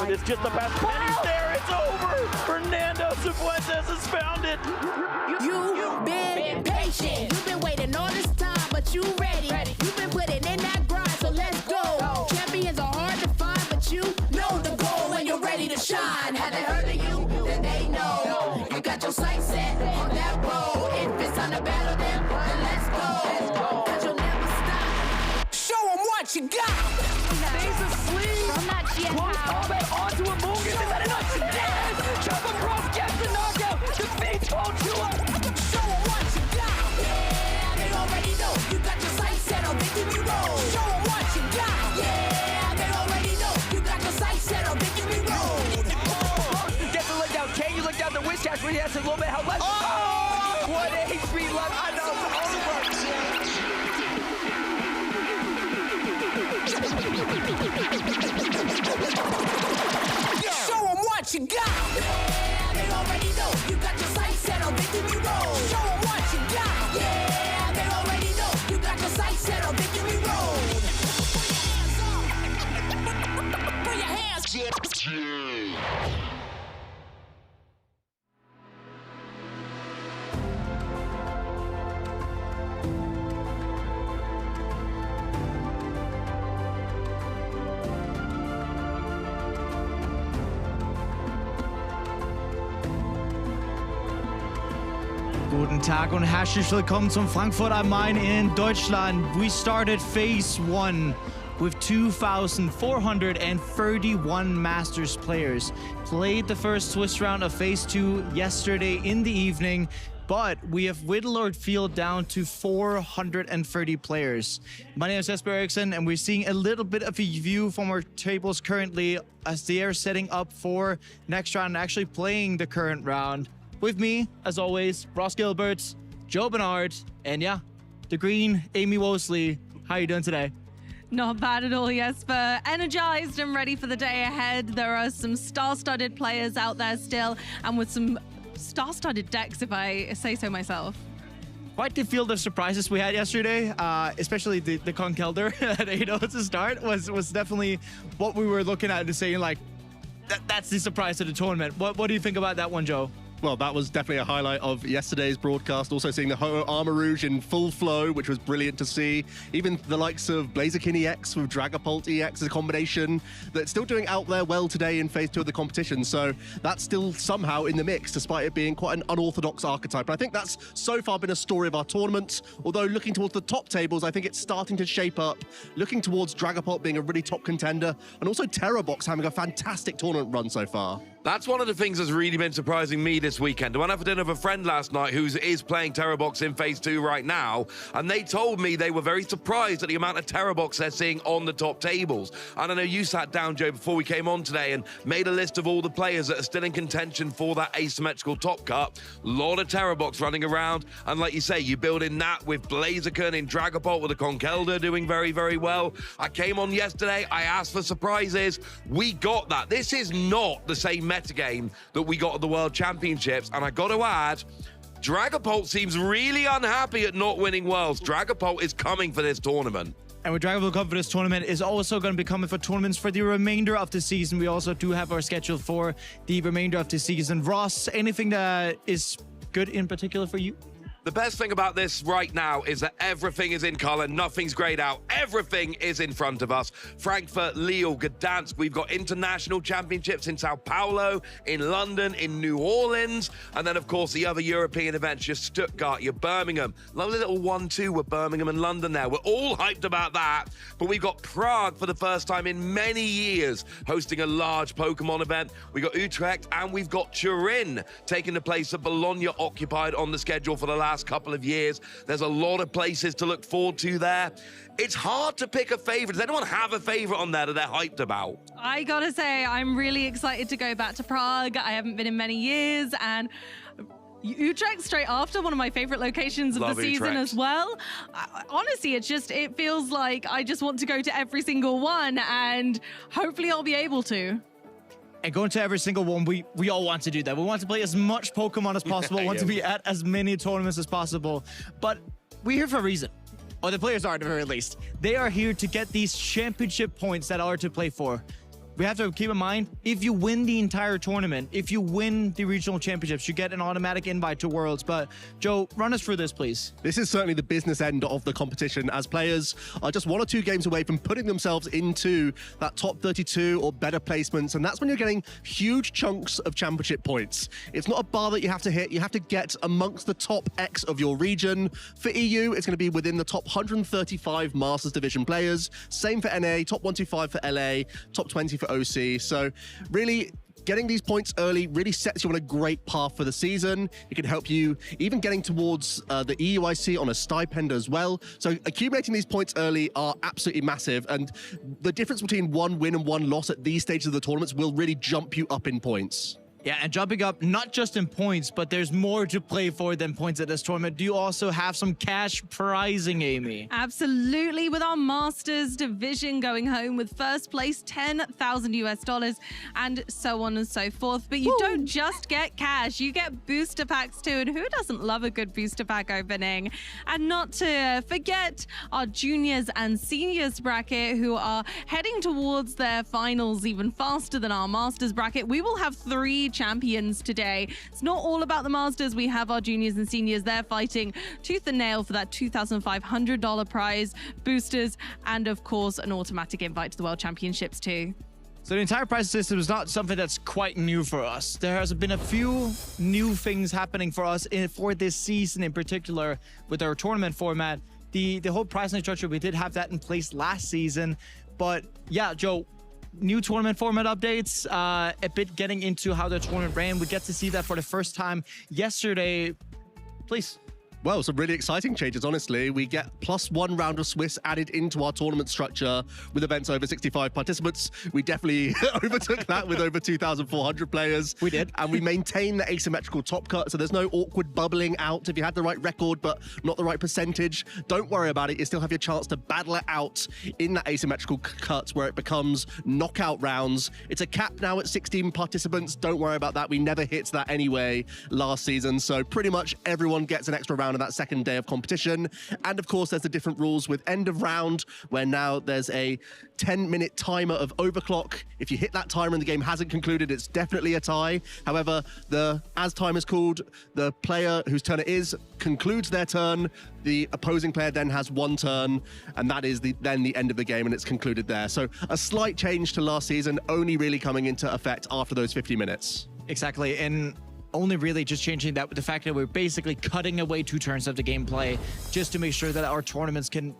It's just the pass. And he's there. It's over. Fernando Cifuentes has found it. You've been patient. You've been waiting all this time, but you ready. You've been putting in that grind, so let's go. Champions are hard to find, but you know the goal when you're ready to shine. Have they heard of you? Then they know. You got your sights set on that road. If it's time to battle them, then let's go. Cause you'll never stop. Show them what you got. Stays asleep. From that GS Close combat onto a Mungus. Is that enough? Yes! Jump across, gets the knockout. Defeats Ultua. Show them what you got. Yeah, they already know. You got your sights set on victory road. Show them what you got. Yeah, they already know. You got your sights set on victory road. Get the leg down. Can you look down the Whiscash where he has a little bit of health left? Oh! What HP left. I know. Show them what you got. Yeah, they already know. You got your sights set on victory road. Show them what you got. Yeah, they already know. You got your sights set on victory road. Put your hands up. Guten Tag und herzlich willkommen zum Frankfurt am Main in Deutschland. We started phase 1 with 2,431 Masters players. Played the first Swiss round of phase 2 yesterday in the evening, but we have whittled our field down to 430 players. My name is Jesper Eriksson, and we're seeing a little bit of a view from our tables currently as they are setting up for next round and actually playing the current round. With me, as always, Ross Gilbert, Joe Bernard, and yeah, the green Amy Wosley. How are you doing today? Not bad at all, Jesper. Energized and ready for the day ahead. There are some star-studded players out there still, and with some star-studded decks, if I say so myself. Quite the field of surprises we had yesterday, especially the Conkelder at 8-0 to start was definitely what we were looking at and saying, like, that's the surprise of the tournament. What do you think about that one, Joe? Well, that was definitely a highlight of yesterday's broadcast. Also seeing the Ho Armor Rouge in full flow, which was brilliant to see. Even the likes of Blaziken EX with Dragapult EX, a combination that's still doing out there well today in phase 2 of the competition. So that's still somehow in the mix, despite it being quite an unorthodox archetype. And I think that's so far been a story of our tournament. Although looking towards the top tables, I think it's starting to shape up. Looking towards Dragapult being a really top contender, and also Terrorbox having a fantastic tournament run so far. That's one of the things that's really been surprising me this weekend. I went out for dinner with a friend last night who is playing Terrorbox in phase 2 right now, and they told me they were very surprised at the amount of Terrorbox they're seeing on the top tables. And I know you sat down, Joe, before we came on today and made a list of all the players that are still in contention for that asymmetrical top cut. A lot of Terrorbox running around, and like you say, you build in that with Blaziken in Dragapult with the Conkelder doing very, very well. I came on yesterday, I asked for surprises. We got that. This is not the same metagame that we got at the World Championships, and I got to add, Dragapult seems really unhappy at not winning Worlds. Dragapult is coming for this tournament. And with Dragapult Cup for this tournament is also going to be coming for tournaments for the remainder of the season. We also do have our schedule for the remainder of the season. Ross, anything that is good in particular for you? The best thing about this right now is that everything is in color, nothing's grayed out, everything is in front of us. Frankfurt, Lille, Gdansk, we've got international championships in Sao Paulo, in London, in New Orleans, and then of course the other European events, your Stuttgart, your Birmingham. Lovely little 1-2 with Birmingham and London there. We're all hyped about that, but we've got Prague for the first time in many years hosting a large Pokemon event. We got Utrecht and we've got Turin taking the place that Bologna occupied on the schedule for the last couple of years. There's a lot of places to look forward to there. It's hard to pick a favorite. Does anyone have a favorite on there that they're hyped about? I gotta say, I'm really excited to go back to Prague. I haven't been in many years, and Utrecht straight after, one of my favorite locations of Love the season Utrecht. as well. Honestly, it feels like I just want to go to every single one, and hopefully I'll be able to. And going to every single one, we all want to do that. We want to play as much Pokemon as possible, want to be at as many tournaments as possible. But we're here for a reason. Or the players are, at the very least. They are here to get these championship points that are to play for. We have to keep in mind, if you win the entire tournament, if you win the regional championships, you get an automatic invite to Worlds. But Joe, run us through this, please. This is certainly the business end of the competition, as players are just 1 or 2 games away from putting themselves into that top 32 or better placements, and that's when you're getting huge chunks of championship points. It's not a bar that you have to hit, you have to get amongst the top X of your region. For EU, it's going to be within the top 135 Masters Division players. Same for NA, top 125 for LA, top 20 for OC. So really, getting these points early really sets you on a great path for the season. It can help you even getting towards the EUIC on a stipend as well. So accumulating these points early are absolutely massive, and the difference between 1 win and 1 loss at these stages of the tournaments will really jump you up in points. Yeah, and jumping up, not just in points, but there's more to play for than points at this tournament. Do you also have some cash prizing, Amy? Absolutely, with our Masters division going home with first place, $10,000 and so on and so forth. But you don't just get cash, you get booster packs too. And who doesn't love a good booster pack opening? And not to forget our juniors and seniors bracket, who are heading towards their finals even faster than our Masters bracket. We will have 3 champions today. It's not all about the Masters. We have our juniors and seniors. They're fighting tooth and nail for that $2,500 prize, boosters, and of course an automatic invite to the World Championships too. So the entire prize system is not something that's quite new for us. There has been a few new things happening for us for this season in particular with our tournament format. The whole pricing structure, we did have that in place last season. But yeah, Joe, new tournament format updates, a bit getting into how the tournament ran. We get to see that for the first time yesterday. Please. Well, some really exciting changes, honestly. We get +1 round of Swiss added into our tournament structure with events over 65 participants. We definitely overtook that with over 2,400 players. We did. And we maintain the asymmetrical top cut, so there's no awkward bubbling out. If you had the right record but not the right percentage, don't worry about it. You still have your chance to battle it out in that asymmetrical cut where it becomes knockout rounds. It's a cap now at 16 participants. Don't worry about that. We never hit that anyway last season, so pretty much everyone gets an extra round of that second day of competition. And of course, there's the different rules with end of round, where now there's a 10-minute timer of overclock. If you hit that timer and the game hasn't concluded, it's definitely a tie. However, as time is called, the player whose turn it is concludes their turn. The opposing player then has 1 turn, and that is then the end of the game, and it's concluded there. So a slight change to last season, only really coming into effect after those 50 minutes. Exactly, and only really just changing that with the fact that we're basically cutting away 2 turns of the gameplay just to make sure that our tournaments can,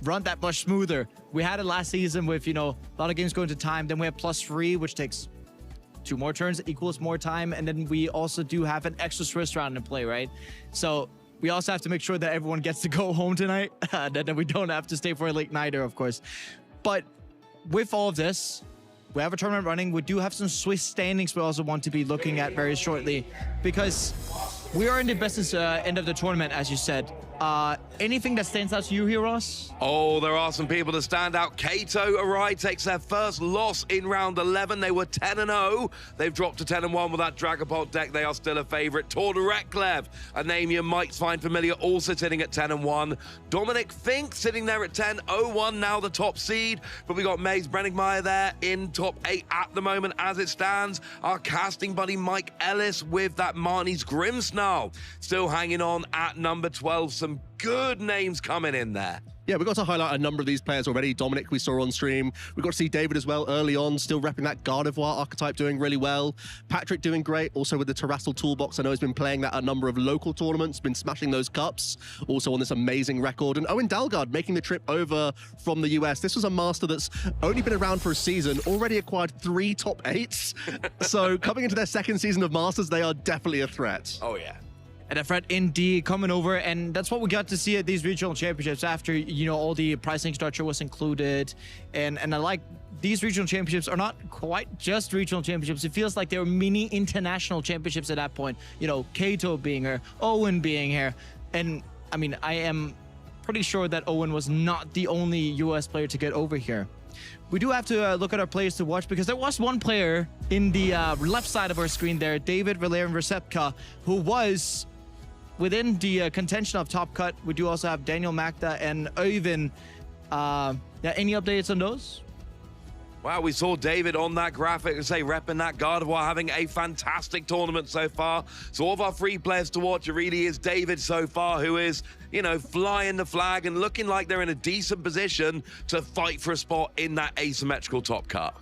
run that much smoother. We had it last season with, a lot of games going to time. Then we have +3, which takes 2 more turns, equals more time. And then we also do have an extra Swiss round to play, right? So we also have to make sure that everyone gets to go home tonight, that we don't have to stay for a late nighter, of course. But with all of this, we have a tournament running. We do have some Swiss standings we also want to be looking at very shortly, because we are in the business end of the tournament, as you said. anything that stands out to you here, Ross? Oh, there are some people that stand out. Kato Arai takes their first loss in round 11. They were 10-0. They've dropped to 10-1 with that Dragapult deck. They are still a favorite. Tordoreklev, a name you might find familiar, also sitting at 10-1. Dominic Fink sitting there at 10-0-1, now the top seed. But we got Maze Brenningmeyer there in top 8 at the moment as it stands. Our casting buddy Mike Ellis with that Marnie's Grimmsnarl still hanging on at number 12. Some good names coming in there. Yeah, we got to highlight a number of these players already. Dominic, we saw on stream. We got to see David as well early on, still repping that Gardevoir archetype, doing really well. Patrick doing great, also with the Terrestrial Toolbox. I know he's been playing that at a number of local tournaments, been smashing those cups, also on this amazing record. And Owen Dalgard making the trip over from the US. This was a master that's only been around for a season, already acquired 3 top 8s. So coming into their second season of Masters, they are definitely a threat. Oh, yeah. And a threat indeed coming over, and that's what we got to see at these regional championships after, you know, all the pricing structure was included. And I like these regional championships are not quite just regional championships. It feels like they were mini international championships at that point. You know, Kato being here, Owen being here. And I mean, I am pretty sure that Owen was not the only US player to get over here. We do have to look at our players to watch, because there was one player in the left side of our screen there, David Valerian Versepka, who was within the contention of top cut. We do also have Daniel Magda and Øyvind. Yeah, any updates on those? Wow, we saw David on that graphic, say, repping that Gardevoir, having a fantastic tournament so far. So all of our free players to watch, it really is David so far, who is, you know, flying the flag and looking like they're in a decent position to fight for a spot in that asymmetrical top cut.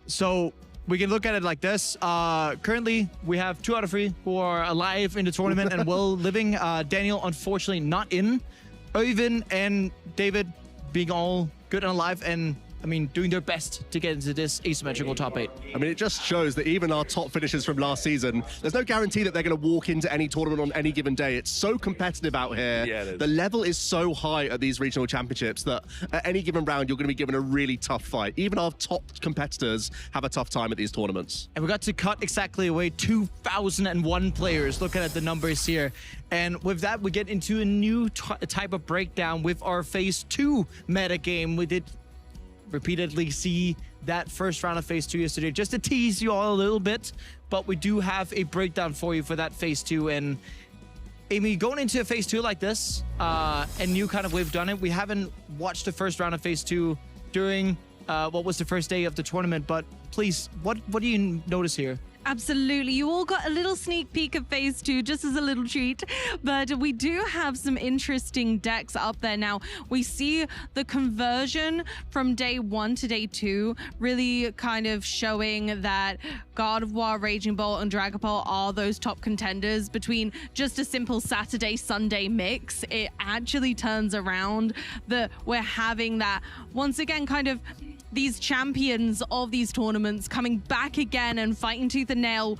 So we can look at it like this. Currently, we have 2 out of 3 who are alive in the tournament and well living. Daniel, unfortunately, not in. Øyvind and David being all good and alive, and I mean, doing their best to get into this asymmetrical top 8. I mean, it just shows that even our top finishers from last season, there's no guarantee that they're going to walk into any tournament on any given day. It's so competitive out here. Yeah, it is. The level is so high at these regional championships that at any given round, you're going to be given a really tough fight. Even our top competitors have a tough time at these tournaments. And we got to cut exactly away 2,001 players, looking at the numbers here. And with that, we get into a new type of breakdown with our Phase 2 metagame. We did repeatedly see that first round of Phase 2 yesterday, just to tease you all a little bit, but we do have a breakdown for you for that Phase 2. And Amy, going into a Phase 2 like this, and new kind of we've done it, we haven't watched the first round of Phase 2 during what was the first day of the tournament, but please, what do you notice here? Absolutely. You all got a little sneak peek of Phase 2 just as a little treat, but we do have some interesting decks up there now. We see the conversion from day 1 to day 2 really kind of showing that Gardevoir, Raging Bolt, and Dragapult are those top contenders. Between just a simple Saturday-Sunday mix, it actually turns around that we're having that, once again, kind of these champions of these tournaments coming back again and fighting tooth and nail.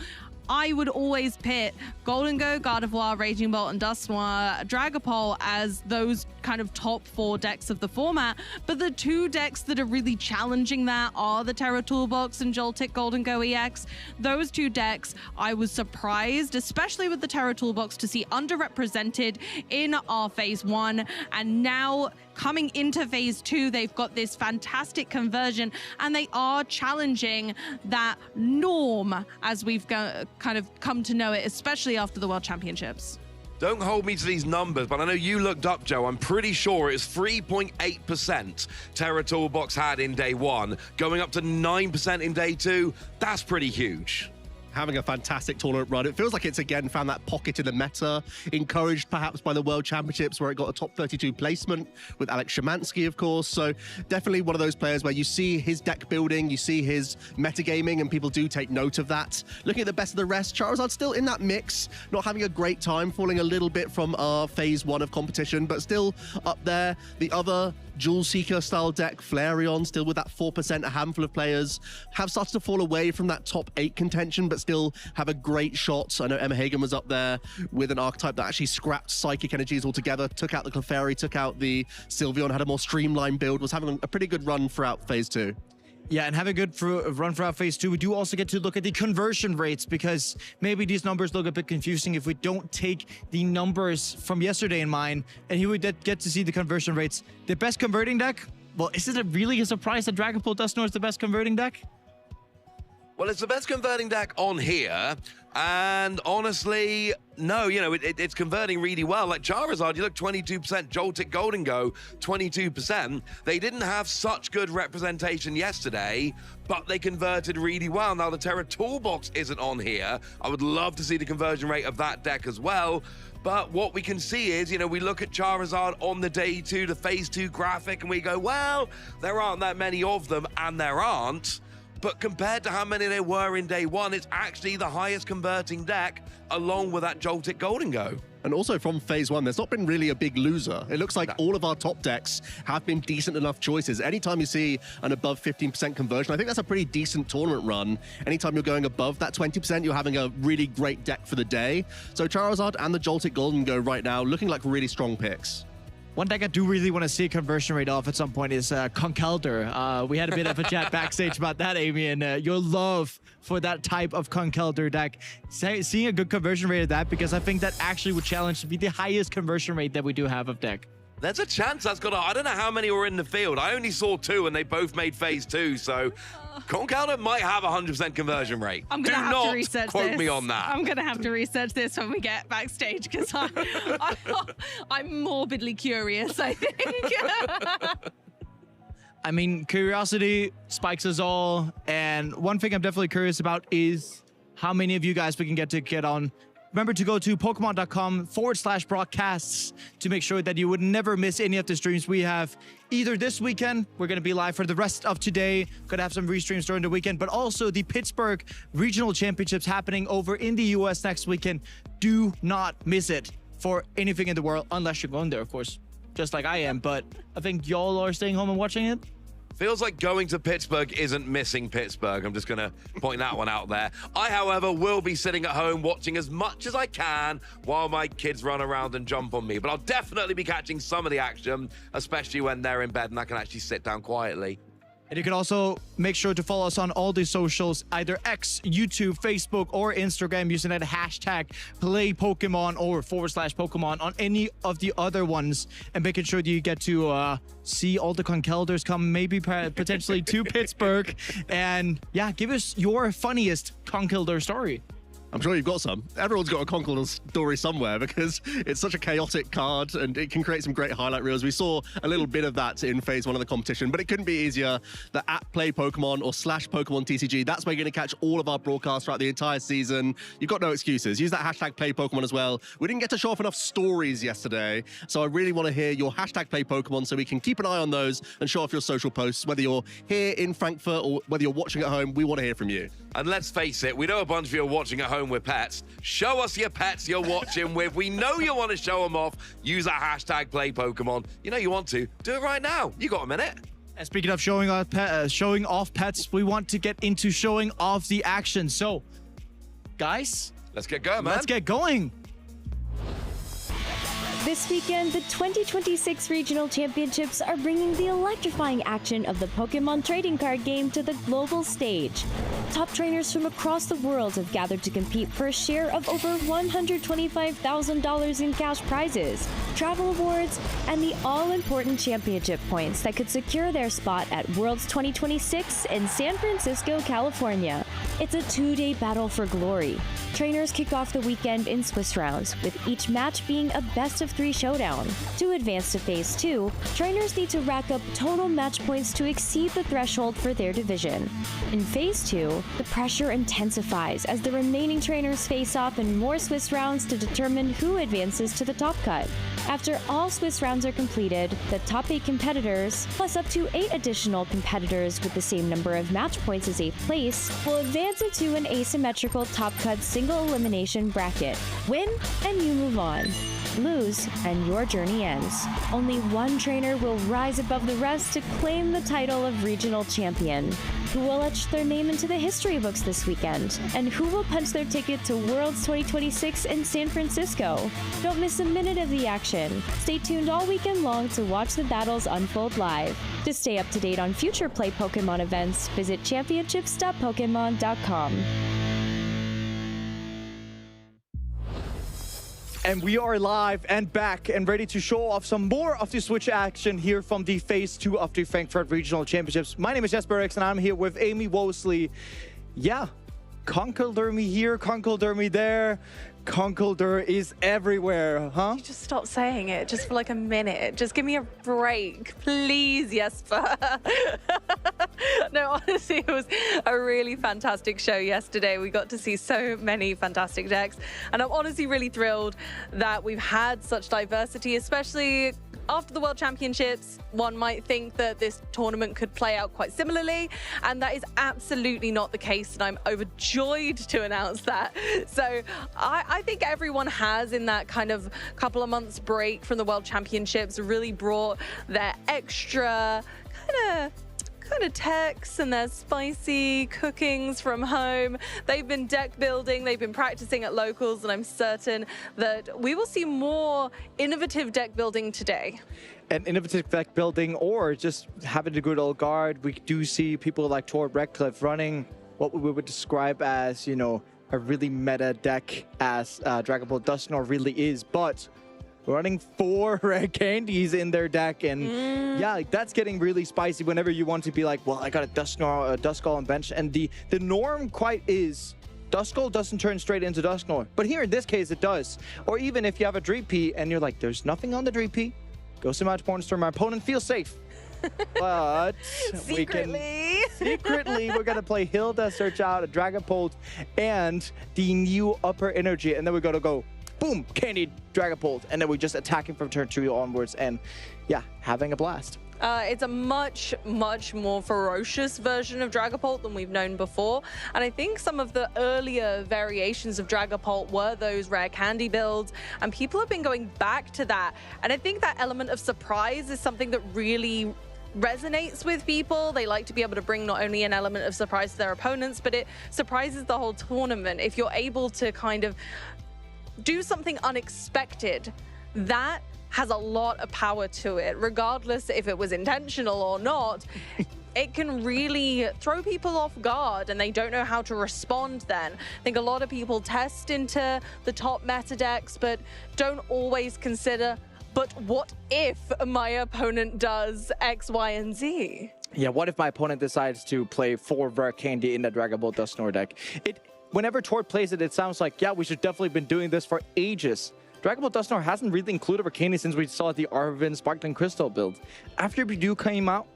I would always pit Golden Go, Gardevoir, Raging Bolt, and Dusknoir, Dragapult as those kind of top 4 decks of the format. But the 2 decks that are really challenging that are the Terra Toolbox and Joltik Golden Go EX. Those 2 decks, I was surprised, especially with the Terra Toolbox, to see underrepresented in our Phase 1. And now coming into Phase 2, they've got this fantastic conversion, and they are challenging that norm as we've kind of come to know it, especially after the World Championships. Don't hold me to these numbers, but I know you looked up, Joe. I'm pretty sure it's 3.8% Terra Toolbox had in day 1, going up to 9% in day 2. That's pretty huge. Having a fantastic tournament run. It feels like it's again found that pocket in the meta, encouraged perhaps by the World Championships where it got a top 32 placement with Alex Szymanski, of course. So definitely one of those players where you see his deck building, you see his metagaming, and people do take note of that. Looking at the best of the rest, Charizard still in that mix, not having a great time, falling a little bit from our Phase 1 of competition, but still up there. The other Jewel Seeker style deck, Flareon, still with that 4%, a handful of players have started to fall away from that top 8 contention, but still have a great shot. I know Emma Hagen was up there with an archetype that actually scrapped Psychic Energies altogether, took out the Clefairy, took out the Sylveon, had a more streamlined build, was having a pretty good run throughout Phase 2. Yeah, and have a good run throughout phase 2. We do also get to look at the conversion rates because maybe these numbers look a bit confusing if we don't take the numbers from yesterday in mind. And here we get to see the conversion rates. The best converting deck? Well, is it really a surprise that Dragapult does know it's the best converting deck? Well, it's the best converting deck on here, and honestly, no, you know, it's converting really well. Like Charizard, you look 22%, Joltik Golden Go, 22%. They didn't have such good representation yesterday, but they converted really well. Now, the Terra Toolbox isn't on here. I would love to see the conversion rate of that deck as well. But what we can see is, you know, we look at Charizard on the day 2, the phase 2 graphic, and we go, well, there aren't that many of them, and there aren't. But compared to how many there were in day 1, it's actually the highest converting deck along with that Joltik Golden Go. And also from phase 1, there's not been really a big loser. It looks like all of our top decks have been decent enough choices. Anytime you see an above 15% conversion, I think that's a pretty decent tournament run. Anytime you're going above that 20%, you're having a really great deck for the day. So Charizard and the Joltik Golden Go right now looking like really strong picks. One deck I do really want to see a conversion rate off at some point is Conkeldurr. We had a bit of a chat backstage about that, Amy, and your love for that type of Conkeldurr deck. Seeing a good conversion rate of that, because I think that actually would challenge to be the highest conversion rate that we do have of deck. There's a chance that's got I don't know how many were in the field. I only saw 2 and they both made phase 2, so Conkeldurr might have a 100% conversion rate. I'm going to have to research this. Quote me on that. I'm going to have to research this when we get backstage because I'm morbidly curious, I think. I mean, curiosity spikes us all. And one thing I'm definitely curious about is how many of you guys we can get on. Remember to go to Pokemon.com/broadcasts to make sure that you would never miss any of the streams we have. Either this weekend, we're going to be live for the rest of today. Going to have some restreams during the weekend, but also the Pittsburgh Regional Championships happening over in the US next weekend. Do not miss it for anything in the world, unless you're going there, of course, just like I am. But I think y'all are staying home and watching it. Feels like going to Pittsburgh isn't missing Pittsburgh. I'm just going to point that one out there. I, however, will be sitting at home watching as much as I can while my kids run around and jump on me. But I'll definitely be catching some of the action, especially when they're in bed and I can actually sit down quietly. And you can also make sure to follow us on all the socials, either X, YouTube, Facebook, or Instagram, using that hashtag #PlayPokemon or /Pokemon on any of the other ones, and making sure that you get to see all the Conkeldurrs come, maybe potentially to Pittsburgh. And yeah, give us your funniest Conkeldurr story. I'm sure you've got some. Everyone's got a Conkeldurr story somewhere because it's such a chaotic card and it can create some great highlight reels. We saw a little bit of that in phase 1 of the competition, but it couldn't be easier. The @PlayPokemon or /Pokemon TCG, that's where you're going to catch all of our broadcasts throughout the entire season. You've got no excuses. Use that hashtag #PlayPokemon as well. We didn't get to show off enough stories yesterday, so I really want to hear your hashtag #PlayPokemon so we can keep an eye on those and show off your social posts, whether you're here in Frankfurt or whether you're watching at home. We want to hear from you. And let's face it, we know a bunch of you are watching at home with pets. Show us your pets you're watching with. We know you want to show them off. Use that hashtag #PlayPokemon. You know you want to. Do it right now. You got a minute. And speaking of showing off pets, we want to get into showing off the action. So, guys, let's get going, man. Let's get going. This weekend, the 2026 Regional Championships are bringing the electrifying action of the Pokemon trading card game to the global stage. Top trainers from across the world have gathered to compete for a share of over $125,000 in cash prizes, travel awards, and the all-important championship points that could secure their spot at Worlds 2026 in San Francisco, California. It's a 2-day battle for glory. Trainers kick off the weekend in Swiss rounds, with each match being a best-of-3 showdown. To advance to Phase 2, trainers need to rack up total match points to exceed the threshold for their division. In Phase 2, the pressure intensifies as the remaining trainers face off in more Swiss rounds to determine who advances to the top cut. After all Swiss rounds are completed, the top 8 competitors, plus up to 8 additional competitors with the same number of match points as 8th place, will advance into an asymmetrical top cut single elimination bracket. Win, and you move on. Lose, and your journey ends. Only one trainer will rise above the rest to claim the title of regional champion. Who will etch their name into the history books this weekend? And who will punch their ticket to Worlds 2026 in San Francisco? Don't miss a minute of the action. Stay tuned all weekend long to watch the battles unfold live. To stay up to date on future Play Pokemon events, visit championships.pokemon.com. And we are live and back and ready to show off some more of the Switch action here from the Phase 2 of the Frankfurt Regional Championships. My name is Jesper X and I'm here with Amy Wosley. Yeah, Conkeldurmy here, Conkeldurmy there. Conkeldurr is everywhere, huh? You just stop saying it just for like a minute. Just give me a break, please, Jesper. No, honestly, it was a really fantastic show yesterday. We got to see so many fantastic decks. And I'm honestly really thrilled that we've had such diversity, especially after the World Championships. One might think that this tournament could play out quite similarly, and that is absolutely not the case, and I'm overjoyed to announce that. So I think everyone has, in that kind of couple of months break from the World Championships, really brought their extra kind of techs and their spicy cookings from home. They've been deck building, they've been practicing at locals, and I'm certain that we will see more innovative deck building today. And innovative deck building, or just having a good old guard. We do see people like Tor Redcliffe running what we would describe as, you know, a really meta deck, as Dragapult Dusknoir really is, but running 4 red candies in their deck, and yeah, that's getting really spicy whenever you want to be like, well, I got a Duskull on bench, and the norm quite is Duskull doesn't turn straight into Dusknoir, but here in this case it does. Or even if you have a Dreepy and you're like, there's nothing on the Dreepy, go to my Pornstorm, my opponent feels safe. But secretly we're gonna play Hilda, search out a Dragapult and the new upper energy, and then we're gonna go boom, candy Dragapult, and then we're just attacking from turn 2 onwards, and yeah, having a blast. It's a much, much more ferocious version of Dragapult than we've known before. And I think some of the earlier variations of Dragapult were those rare candy builds, and people have been going back to that. And I think that element of surprise is something that really resonates with people. They like to be able to bring not only an element of surprise to their opponents, but it surprises the whole tournament. If you're able to kind of do something unexpected, that has a lot of power to it, regardless if it was intentional or not. It can really throw people off guard, and they don't know how to respond then. I think a lot of people test into the top meta decks, but don't always consider, but what if my opponent does X, Y, and Z? Yeah, what if my opponent decides to play 4 rare candy in the Dragapult Dusknoir deck? Whenever Tord plays it, it sounds like, yeah, we should definitely been doing this for ages. Dragapult Dusknoir hasn't really included Arcanine since we saw the Arvin Sparkling Crystal build. After Badoo came out,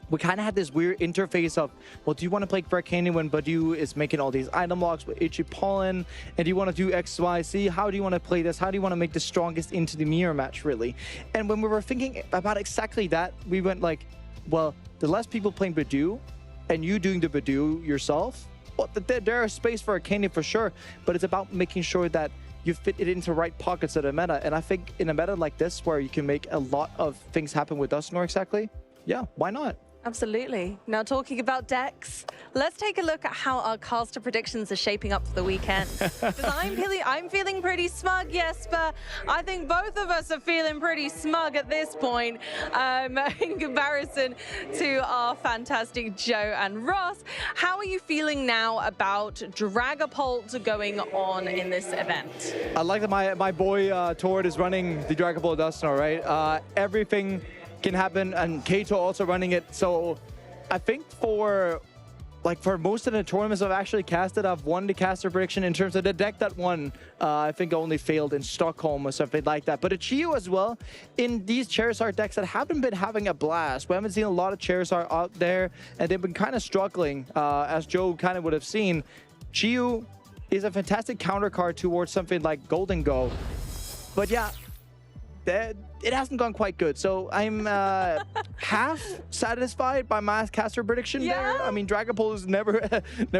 we kind of had this weird interface of, well, do you want to play Arcanine when Badoo is making all these item locks with Itchy Pollen? And do you want to do X, Y, Z? How do you want to play this? How do you want to make the strongest into the mirror match, really? And when we were thinking about exactly that, we went like, well, the less people playing Badoo and you doing the Badoo yourself, well, there is space for Arcanine for sure, but it's about making sure that you fit it into right pockets of the meta. And I think in a meta like this, where you can make a lot of things happen with Dusknoir exactly, yeah, why not? Absolutely. Now, talking about decks, let's take a look at how our caster predictions are shaping up for the weekend. Because I'm feeling pretty smug, Jesper. I think both of us are feeling pretty smug at this point, in comparison to our fantastic Joe and Ross. How are you feeling now about Dragapult going on in this event? I like that my boy Tord is running the Dragapult Dusknoir, right? Everything can happen, and Kato also running it. So I think for most of the tournaments I've actually casted, I've won the caster prediction. In terms of the deck that won, I think I only failed in Stockholm or something like that. But a Chio as well, in these Charizard decks that haven't been having a blast. We haven't seen a lot of Charizard out there, and they've been kind of struggling, as Joe kind of would have seen. Chio is a fantastic counter card towards something like Golden Go. But yeah, it hasn't gone quite good. So I'm half satisfied by my caster prediction there. I mean, Dragapult is never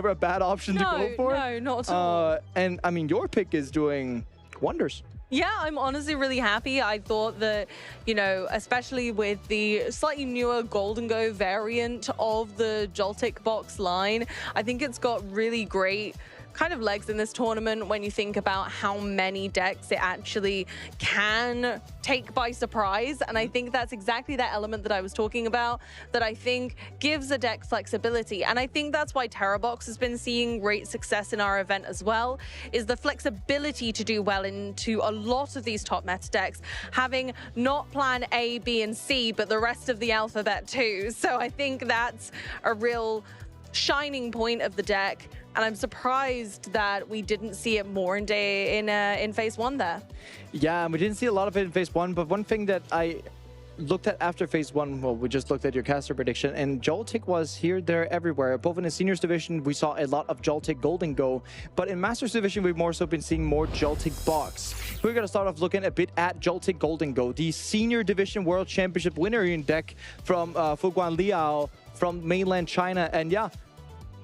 a bad option to go for. No, not at all. And I mean, your pick is doing wonders. Yeah, I'm honestly really happy. I thought that, you know, especially with the slightly newer Golden Go variant of the Joltik box line, I think it's got really great kind of legs in this tournament when you think about how many decks it actually can take by surprise. And I think that's exactly that element that I was talking about, that I think gives a deck flexibility. And I think that's why TerraBox has been seeing great success in our event as well, is the flexibility to do well into a lot of these top meta decks, having not plan A, B, and C, but the rest of the alphabet too. So I think that's a real shining point of the deck. And I'm surprised that we didn't see it more in phase one there. Yeah, and we didn't see a lot of it in phase one, but one thing that I looked at after phase one, well, we just looked at your caster prediction, and Joltik was here, there, everywhere. Both in the seniors division, we saw a lot of Joltik Golden Go, but in masters division, we've more so been seeing more Joltik box. We're going to start off looking a bit at Joltik Golden Go, the senior division world championship winner in deck from Fuguan Liao from mainland China. And yeah,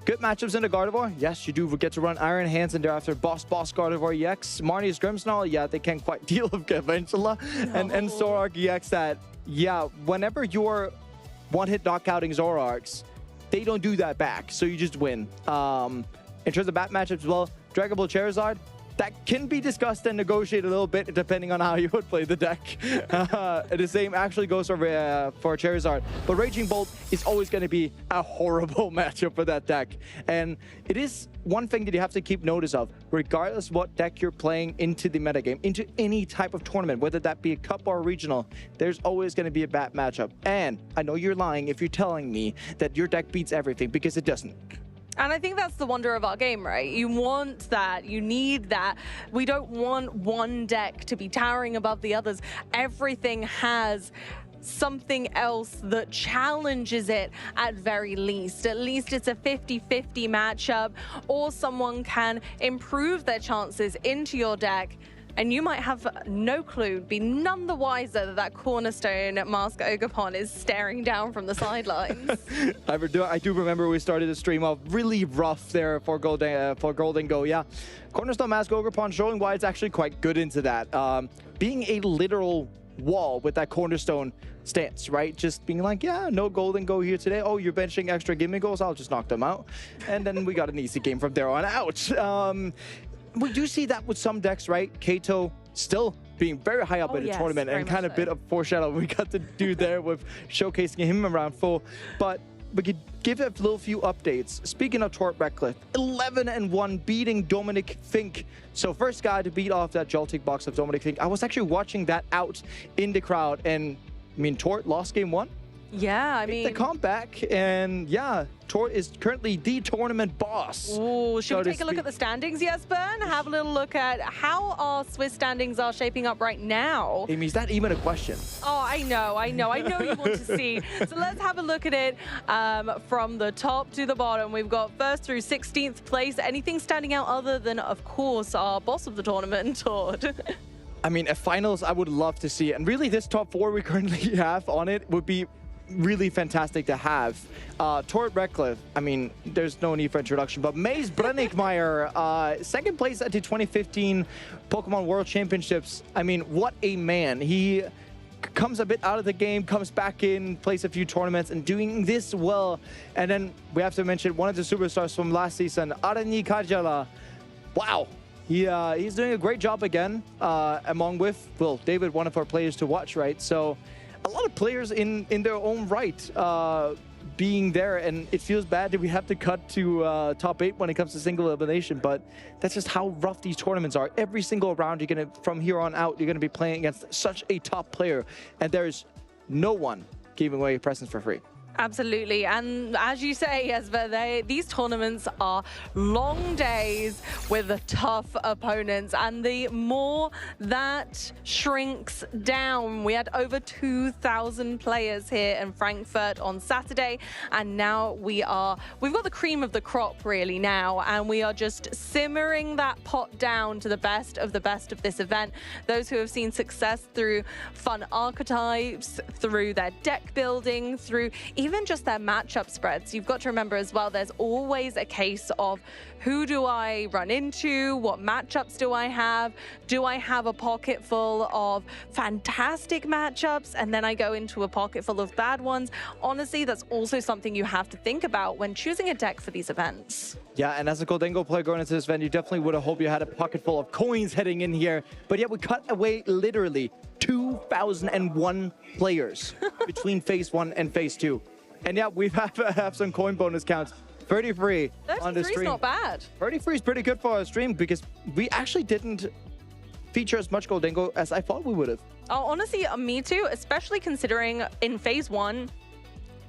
good matchups in the Gardevoir. Yes, you do get to run Iron Hands and thereafter Boss Gardevoir EX. Marnie's Grimmsnarl, yeah, they can't quite deal with Gaventula. And Zoroark EX that, yeah, whenever you're one-hit knockouting Zoroarks, they don't do that back, so you just win. In terms of bat matchups as well, Dragapult Charizard, that can be discussed and negotiated a little bit depending on how you would play the deck. The same actually goes for Charizard. But Raging Bolt is always going to be a horrible matchup for that deck. And it is one thing that you have to keep notice of, regardless what deck you're playing into the metagame, into any type of tournament, whether that be a cup or a regional, there's always going to be a bad matchup. And I know you're lying if you're telling me that your deck beats everything, because it doesn't. And I think that's the wonder of our game, right? You want that, you need that. We don't want one deck to be towering above the others. Everything has something else that challenges it at very least. At least it's a 50-50 matchup, or someone can improve their chances into your deck. And you might have no clue, be none the wiser that that Cornerstone Mask Ogerpon is staring down from the sidelines. I do remember we started the stream off really rough there for Golden Go. Yeah, Cornerstone Mask Ogerpon showing why it's actually quite good into that. Being a literal wall with that Cornerstone stance, right? Just being like, yeah, no Golden Go here today. Oh, you're benching extra gimme goals? I'll just knock them out. And then we got an easy game from there on out. We do see that with some decks, right? Kato still being very high up in the tournament, and kind of bit of foreshadow we got to do there with showcasing him around full. But we could give a little few updates. Speaking of Tort Ratcliffe, 11-1 beating Dominic Fink. So first guy to beat off that Joltik box of Dominic Fink. I was actually watching that out in the crowd, and I mean, Tort lost game one. Yeah, I mean, the comeback, and yeah, Tort is currently the tournament boss. Ooh, should we take a look at the standings, Jesper? Have a little look at how our Swiss standings are shaping up right now. Amy, is that even a question? Oh, I know you want to see. So let's have a look at it from the top to the bottom. We've got first through 16th place. Anything standing out other than, of course, our boss of the tournament, Tort? I mean, at finals, I would love to see it. And really, this top four we currently have on it would be really fantastic to have. Tort Ratcliffe, I mean, there's no need for introduction, but Maze Brennickmeyer, second place at the 2015 Pokemon World Championships. I mean, what a man. He comes a bit out of the game, comes back in, plays a few tournaments, and doing this well. And then we have to mention one of the superstars from last season, Arani Kajala. Wow. He's doing a great job again, among with, well, David, one of our players to watch, right? So a lot of players in their own right being there, and it feels bad that we have to cut to top 8 when it comes to single elimination, but that's just how rough these tournaments are. Every single round, from here on out, you're gonna be playing against such a top player, and there's no one giving away presents for free. Absolutely. And as you say, Jesper, these tournaments are long days with tough opponents. And the more that shrinks down, we had over 2,000 players here in Frankfurt on Saturday. And now we've got the cream of the crop really now. And we are just simmering that pot down to the best of this event. Those who have seen success through fun archetypes, through their deck building, through even even just their matchup spreads. You've got to remember as well, there's always a case of who do I run into? What matchups do I have? Do I have a pocket full of fantastic matchups and then I go into a pocket full of bad ones? Honestly, that's also something you have to think about when choosing a deck for these events. Yeah, and as a Goldengo player going into this event, you definitely would have hoped you had a pocket full of coins heading in here. But yet we cut away literally 2,001 players between phase 1 and phase 2. And yeah, we have some coin bonus counts. 33 on the 33's stream. not bad. 33 is pretty good for our stream because we actually didn't feature as much Goldengo as I thought we would have. Oh, honestly, me too, especially considering in phase 1,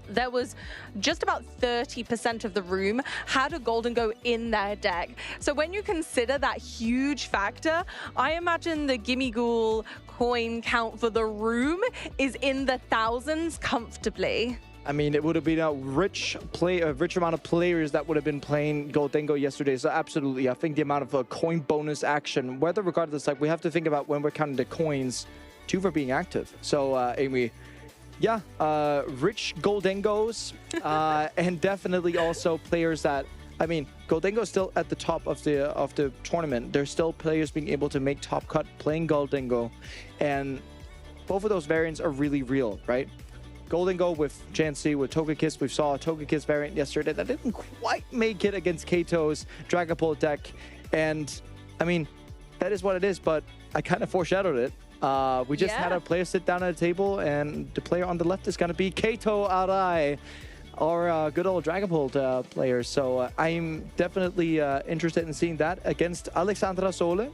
there was just about 30% of the room had a Goldengo in their deck. So when you consider that huge factor, I imagine the Gimme Ghoul coin count for the room is in the thousands comfortably. I mean, it would have been a rich amount of players that would have been playing Goldengo yesterday. So absolutely, I think the amount of coin bonus action, whether regardless, like we have to think about when we're counting the coins too for being active. So Amy, yeah, rich Goldengos, and definitely also players that, I mean, Goldengo is still at the top of the tournament. There's still players being able to make top cut playing Goldengo, and both of those variants are really real, right? Goldengo with JNC, with Togekiss. We saw a Togekiss variant yesterday that didn't quite make it against Kato's Dragapult deck. And, I mean, that is what it is, but I kind of foreshadowed it. We just had a player sit down at a table, and the player on the left is going to be Kato Arai, our good old Dragapult player. So I'm definitely interested in seeing that against Alexandra Sole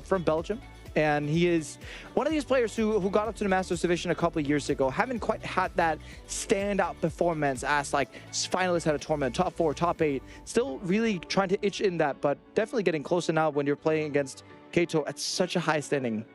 from Belgium. And he is one of these players who got up to the Masters Division a couple of years ago. Haven't quite had that standout performance as like finalist at a tournament, top 4, top 8. Still really trying to itch in that, but definitely getting closer now when you're playing against Kato at such a high standing.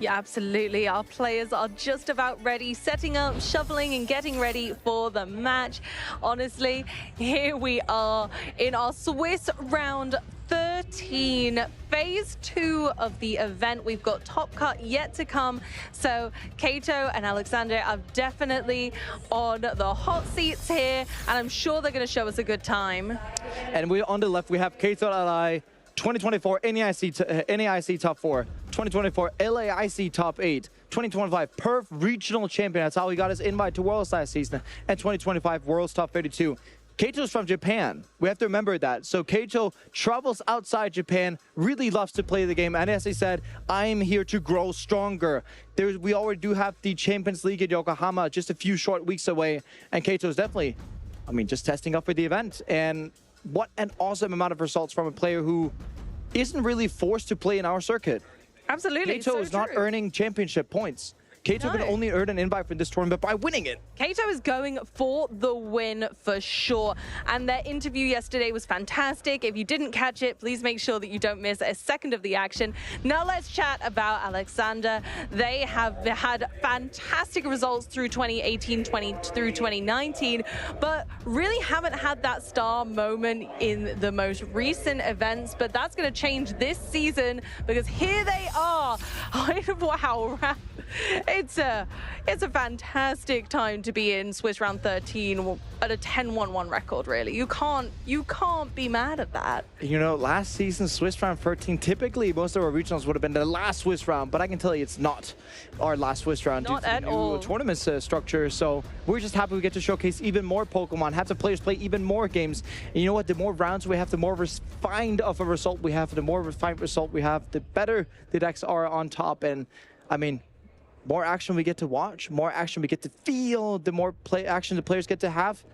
Yeah, absolutely. Our players are just about ready, setting up, shoveling, and getting ready for the match. Honestly, here we are in our Swiss round 13, phase 2 of the event. We've got top cut yet to come. So Kato and Alexander are definitely on the hot seats here, and I'm sure they're going to show us a good time. And we on the left, we have Kato Arai, 2024 NAIC top 4, 2024 LAIC top 8, 2025 Perf Regional Champion. That's how he got his invite to Worlds last season, and 2025 Worlds top 32. Kato's from Japan. We have to remember that. So Kato travels outside Japan, really loves to play the game. And as I said, I'm here to grow stronger. We already do have the Champions League in Yokohama just a few short weeks away. And Kato's definitely, I mean, just testing up for the event. And what an awesome amount of results from a player who isn't really forced to play in our circuit. Absolutely. Kato is not earning championship points. Kato can only earn an invite for this tournament by winning it. Kato is going for the win for sure. And their interview yesterday was fantastic. If you didn't catch it, please make sure that you don't miss a second of the action. Now let's chat about Alexander. They have had fantastic results through 2018, through 2019, but really haven't had that star moment in the most recent events. But that's going to change this season because here they are. Wow. It's a fantastic time to be in Swiss round 13 at a 10-1-1 record, really. You can't be mad at that. You know, last season, Swiss round 13, typically most of our regionals would have been the last Swiss round, but I can tell you it's not our last Swiss round due to the new tournament structure. So we're just happy we get to showcase even more Pokemon, have the players play even more games. And you know what? The more rounds we have, the more refined of a result we have, the more refined result we have, the better the decks are on top. And I mean, more action we get to watch, more action we get to feel, the more action the players get to have.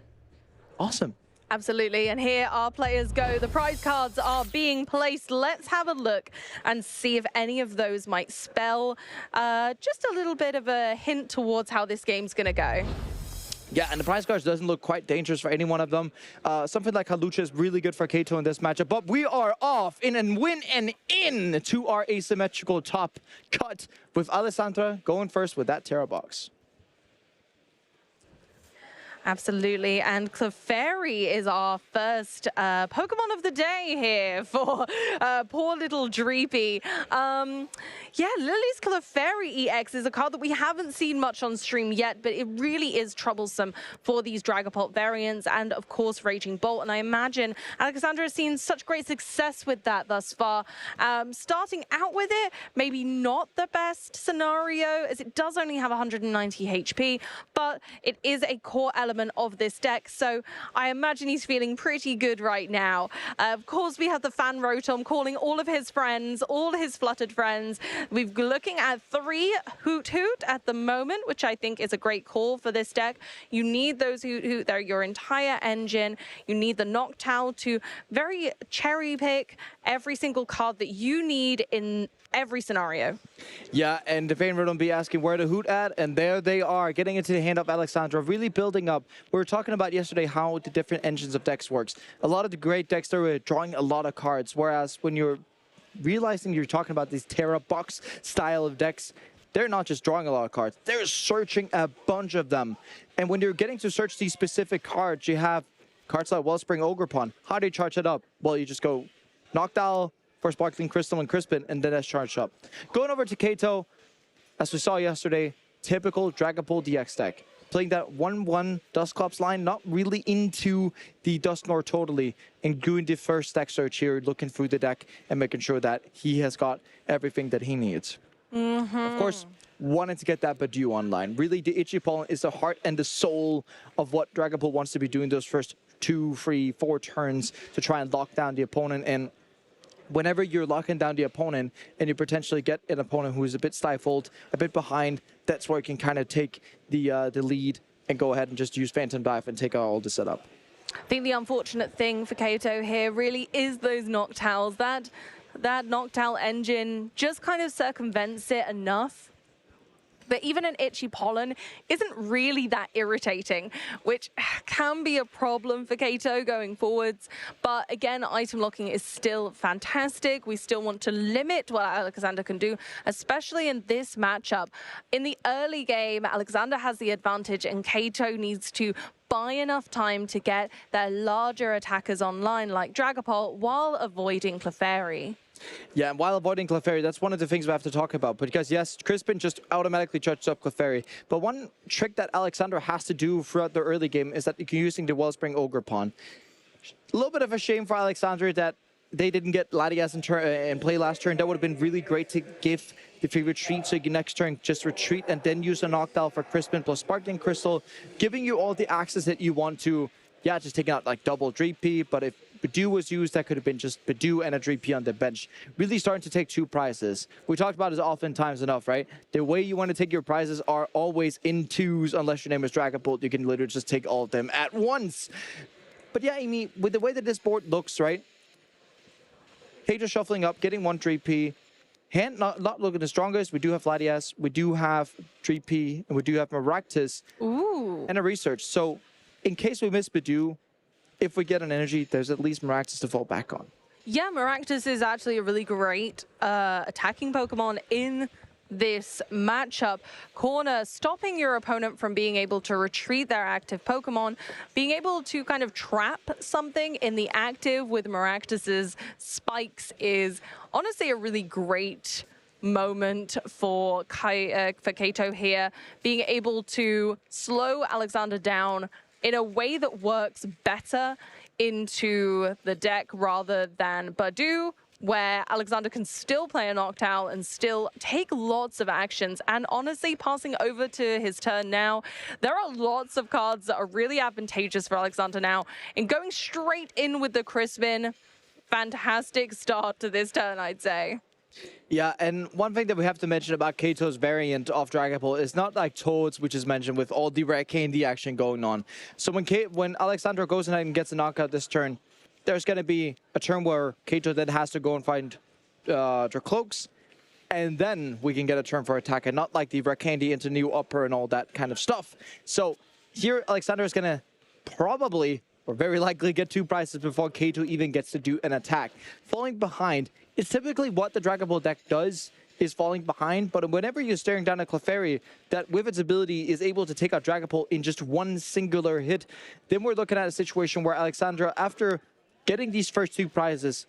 Awesome. Absolutely, and here our players go. The prize cards are being placed. Let's have a look and see if any of those might spell just a little bit of a hint towards how this game's gonna go. Yeah, and the prize cards doesn't look quite dangerous for any one of them. Something like Halucha is really good for Kato in this matchup, but we are off in and win and in to our asymmetrical top cut with Alessandra going first with that Terra box. Absolutely, and Clefairy is our first Pokemon of the day here for poor little Dreepy. Yeah, Lily's Clefairy EX is a card that we haven't seen much on stream yet, but it really is troublesome for these Dragapult variants and, of course, Raging Bolt. And I imagine Alexandra has seen such great success with that thus far. Starting out with it, maybe not the best scenario, as it does only have 190 HP, but it is a core element of this deck, so I imagine he's feeling pretty good right now. Of course, we have the fan Rotom calling all of his friends, all his fluttered friends. We're looking at 3 Hoot Hoot at the moment, which I think is a great call for this deck. You need those Hoot Hoot. They're your entire engine. You need the Noctowl to very cherry pick every single card that you need in every scenario. Yeah, and the Vayne Rotom be asking where the Hoot at, and there they are, getting into the hand of Alexandra, really building up. We were talking about yesterday how the different engines of decks works. A lot of the great decks, they were drawing a lot of cards, whereas when you're realizing you're talking about these Terra Box style of decks, they're not just drawing a lot of cards, they're searching a bunch of them. And when you're getting to search these specific cards, you have cards like Wellspring Ogerpon. How do you charge it up? Well, you just go Noctowl for Sparkling Crystal and Crispin, and then that's charged up. Going over to Kato, as we saw yesterday, typical Dragapult EX deck. Playing that 1-1 Dusclops line, not really into the Dusknoir totally, and doing the first deck search here, looking through the deck and making sure that he has got everything that he needs. Of course, wanted to get that Badu online. Really, the Itchy Pollen is the heart and the soul of what Dragapult wants to be doing those first 2, 3, 4 turns to try and lock down the opponent. And whenever you're locking down the opponent and you potentially get an opponent who is a bit stifled, a bit behind, that's where you can kind of take the lead and go ahead and just use Phantom Dive and take out all the setup. I think the unfortunate thing for Kato here really is those Noctowls. That Noctowl engine just kind of circumvents it enough. But even an Itchy Pollen isn't really that irritating, which can be a problem for Kato going forwards. But again, item locking is still fantastic. We still want to limit what Alexander can do, especially in this matchup. In the early game, Alexander has the advantage and Kato needs to buy enough time to get their larger attackers online like Dragapult while avoiding Clefairy. Yeah, and while avoiding Clefairy, that's one of the things we have to talk about. Because yes, Crispin just automatically charges up Clefairy. But one trick that Alexandra has to do throughout the early game is that you're using the Wellspring Ogerpon. A little bit of a shame for Alexandra that they didn't get Latias in play last turn. That would have been really great to give the free retreat, so you can next turn just retreat and then use a Noctowl for Crispin plus Sparkling Crystal, giving you all the access that you want to, yeah, just taking out like double Dreepy, but if Badu was used, that could have been just Badu and a Dreepy on the bench. Really starting to take 2 prizes. We talked about it oftentimes enough, right? The way you want to take your prizes are always in 2s, unless your name is Dragapult. You can literally just take all of them at once. But yeah, Amy, with the way that this board looks, right? Kato shuffling up, getting 1 Dreepy. Hand not looking the strongest. We do have Latias, we do have Dreepy, and we do have Maractus. Ooh. And a Research. So in case we miss Badu, if we get an energy, there's at least Maractus to fall back on. Yeah, Maractus is actually a really great attacking Pokemon in this matchup. Corner, stopping your opponent from being able to retreat their active Pokemon, being able to kind of trap something in the active with Maractus's spikes is honestly a really great moment for Kato here, being able to slow Alexander down in a way that works better into the deck rather than Badu, where Alexander can still play a Noctowl and still take lots of actions. And honestly, passing over to his turn now, there are lots of cards that are really advantageous for Alexander now. And going straight in with the Crispin, fantastic start to this turn, I'd say. Yeah, and one thing that we have to mention about Kato's variant of Dragapult is not like Toads, which is mentioned with all the rare candy action going on. So when Alexandra goes ahead and gets a knockout this turn, there's going to be a turn where Kato then has to go and find Dracloaks, and then we can get a turn for attack, and not like the rare candy into new upper and all that kind of stuff. So here, Alexandra is going to probably, or very likely, get 2 prizes before Kato even gets to do an attack. Falling behind is typically what the Dragapult deck does is falling behind, but whenever you're staring down at Clefairy, that with its ability is able to take out Dragapult in just one singular hit, then we're looking at a situation where Alexandra, after getting these first 2 prizes,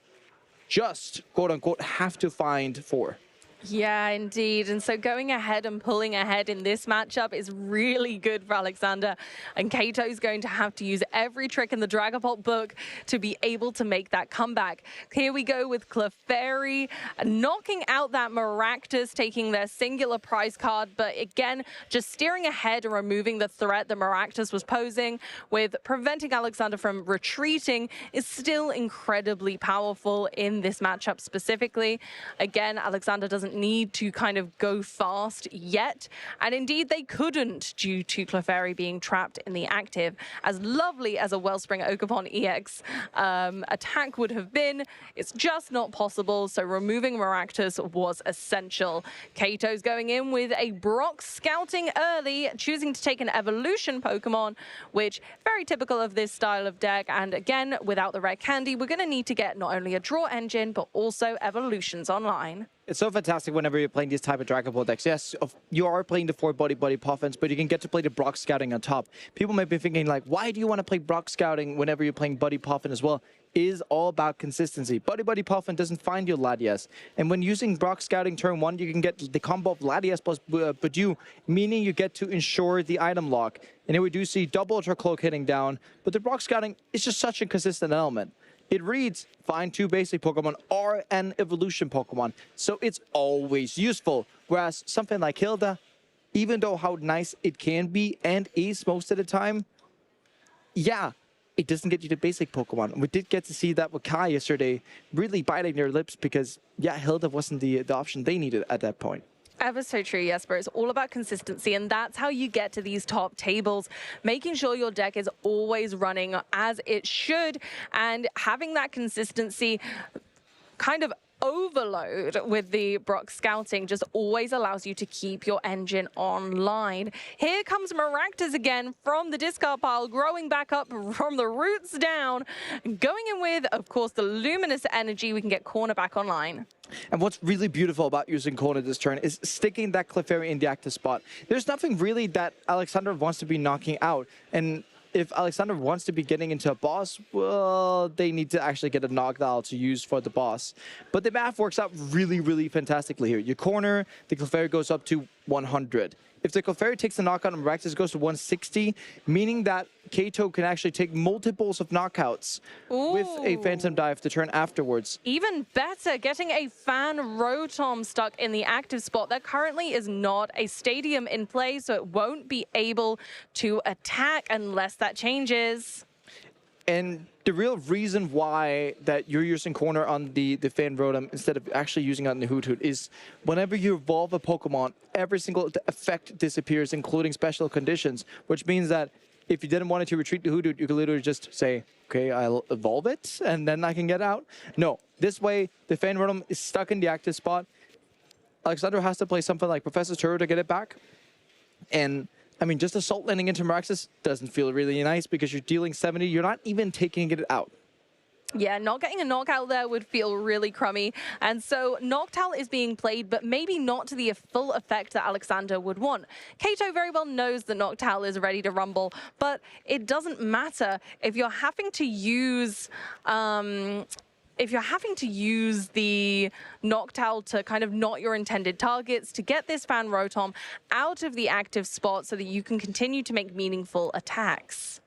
just, quote-unquote, have to find 4. Yeah, indeed. And so going ahead and pulling ahead in this matchup is really good for Alexander. And Kato's going to have to use every trick in the Dragapult book to be able to make that comeback. Here we go with Clefairy knocking out that Maractus, taking their singular prize card. But again, just steering ahead and removing the threat that Maractus was posing, with preventing Alexander from retreating, is still incredibly powerful in this matchup specifically. Again, Alexander doesn't need to kind of go fast yet, and indeed they couldn't due to Clefairy being trapped in the active. As lovely as a Wellspring Pokémon EX attack would have been, it's just not possible, so removing Maractus was essential. Kato's going in with a Brock scouting early, choosing to take an evolution Pokemon, which very typical of this style of deck, and again, without the red candy, we're going to need to get not only a draw engine, but also evolutions online. It's so fantastic whenever you're playing these type of Dragapult decks. Yes, you are playing the 4 Buddy Puffins, but you can get to play the Brock Scouting on top. People might be thinking like, why do you want to play Brock Scouting whenever you're playing Buddy Puffin as well? It is all about consistency. Buddy Puffin doesn't find your Latias. And when using Brock Scouting turn 1, you can get the combo of Latias plus Budew, meaning you get to ensure the item lock. And here we do see double Ultra Cloak hitting down, but the Brock Scouting is just such a consistent element. It reads, find 2 basic Pokemon or an evolution Pokemon, so it's always useful. Whereas something like Hilda, even though how nice it can be and is most of the time, yeah, it doesn't get you the basic Pokemon. We did get to see that with Kai yesterday, really biting their lips because, yeah, Hilda wasn't the option they needed at that point. Ever so true, Jesper. It's all about consistency, and that's how you get to these top tables, making sure your deck is always running as it should, and having that consistency kind of overload with the Brock Scouting just always allows you to keep your engine online. Here comes Maractus again from the discard pile, growing back up from the roots down, going in with, of course, the Luminous Energy. We can get Corner back online. And what's really beautiful about using Corner this turn is sticking that Clefairy in the active spot. There's nothing really that Alexander wants to be knocking out. And if Alexander wants to be getting into a boss, well, they need to actually get a knockdown to use for the boss. But the math works out really, really fantastically here. You corner, the Clefairy goes up to 100. If the Clefairy takes the knockout and Maractus goes to 160, meaning that Kato can actually take multiples of knockouts with a Phantom Dive the turn afterwards. Even better, getting a Fan Rotom stuck in the active spot. There currently is not a stadium in play, so it won't be able to attack unless that changes. And the real reason why that you're using Corner on the Fan Rotom instead of actually using it on the Hoot is whenever you evolve a Pokemon, every single effect disappears, including special conditions, which means that if you didn't want it to retreat the Hoot, you could literally just say, okay, I'll evolve it, and then I can get out. No, this way, the Fan Rotom is stuck in the active spot. Alexander has to play something like Professor Turo to get it back. And I mean, just Assault landing into Maractus doesn't feel really nice because you're dealing 70. You're not even taking it out. Yeah, not getting a knockout there would feel really crummy. And so Noctowl is being played, but maybe not to the full effect that Alexander would want. Kato very well knows that Noctowl is ready to rumble, but it doesn't matter if you're having to use the Noctowl to kind of not your intended targets, to get this Fan Rotom out of the active spot so that you can continue to make meaningful attacks.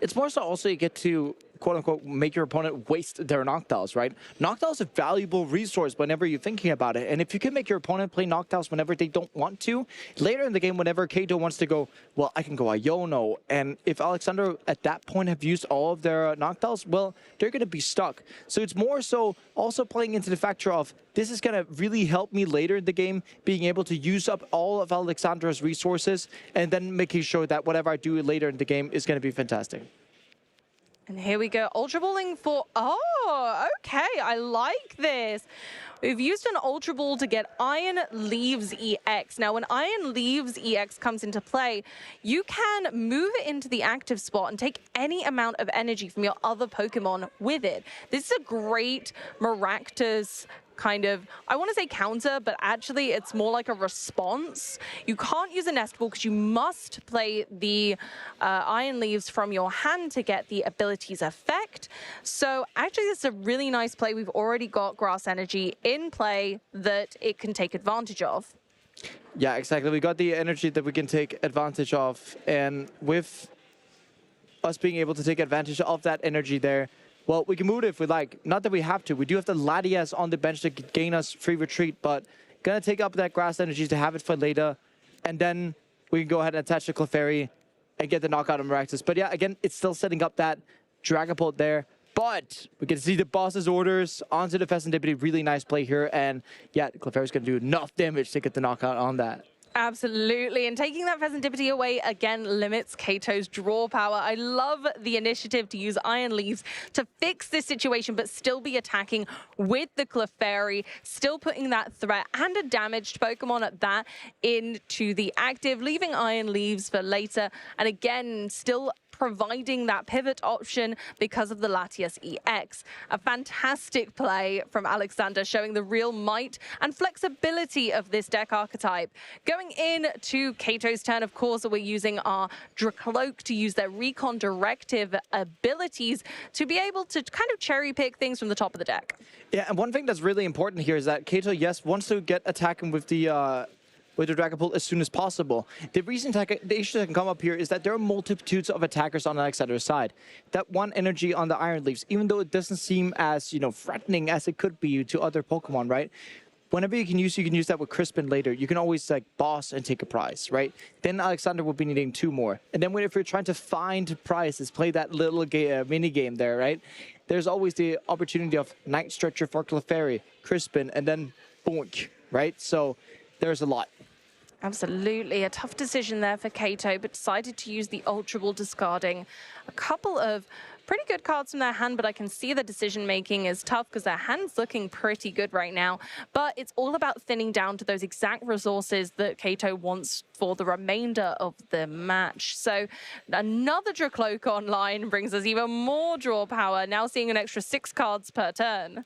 It's more so also you get to, quote-unquote, make your opponent waste their Noctowls, right? Noctowl is a valuable resource whenever you're thinking about it. And if you can make your opponent play Noctowls whenever they don't want to, later in the game, whenever Kato wants to go, well, I can go Iono. And if Alexander at that point have used all of their Noctowls, well, they're going to be stuck. So it's more so also playing into the factor of, this is going to really help me later in the game, being able to use up all of Alexandra's resources, and then making sure that whatever I do later in the game is going to be fantastic. And here we go, Ultra Balling for, oh, okay, I like this. We've used an Ultra Ball to get Iron Leaves EX. Now, when Iron Leaves EX comes into play, you can move it into the active spot and take any amount of energy from your other Pokemon with it. This is a great Maractus kind of, I want to say counter, but actually it's more like a response. You can't use a nest ball because you must play the Iron Leaves from your hand to get the ability's effect. So actually this is a really nice play. We've already got Grass Energy in play that it can take advantage of. Yeah, exactly. We got the energy that we can take advantage of. And with us being able to take advantage of that energy there, well, we can move it if we like. Not that we have to. We do have the Latias on the bench to gain us free retreat, but gonna take up that Grass Energy to have it for later. And then we can go ahead and attach the Clefairy and get the knockout on Maractus. But yeah, again, it's still setting up that Dragapult there. But we can see the boss's orders onto the Pheasantipity. Really nice play here. And yeah, Clefairy's going to do enough damage to get the knockout on that. Absolutely, and taking that Pheasantipity away again limits Kato's draw power. I love the initiative to use Iron Leaves to fix this situation, but still be attacking with the Clefairy, still putting that threat and a damaged Pokemon at that into the active, leaving Iron Leaves for later, and again, still providing that pivot option because of the Latias EX. A fantastic play from Alexander, showing the real might and flexibility of this deck archetype. Going into Kato's turn, of course, we're using our Dracloak to use their Recon Directive abilities to be able to kind of cherry pick things from the top of the deck. Yeah, and one thing that's really important here is that Kato, yes, wants to get attacking with the Dragapult as soon as possible. The reason the issue that can come up here is that there are multitudes of attackers on Alexander's side. That one energy on the Iron Leaves, even though it doesn't seem as, you know, threatening as it could be to other Pokemon, right? Whenever you can use that with Crispin later. You can always like boss and take a prize, right? Then Alexander will be needing 2 more. And then if you're trying to find prizes, play that little mini game there, right? There's always the opportunity of Night Stretcher for Clefairy, Crispin, and then boink, right? So there's a lot. Absolutely. A tough decision there for Kato, but decided to use the Ultra Ball, discarding a couple of pretty good cards from their hand, but I can see the decision-making is tough because their hand's looking pretty good right now. But it's all about thinning down to those exact resources that Kato wants for the remainder of the match. So another Dracloak online brings us even more draw power, now seeing an extra 6 cards per turn.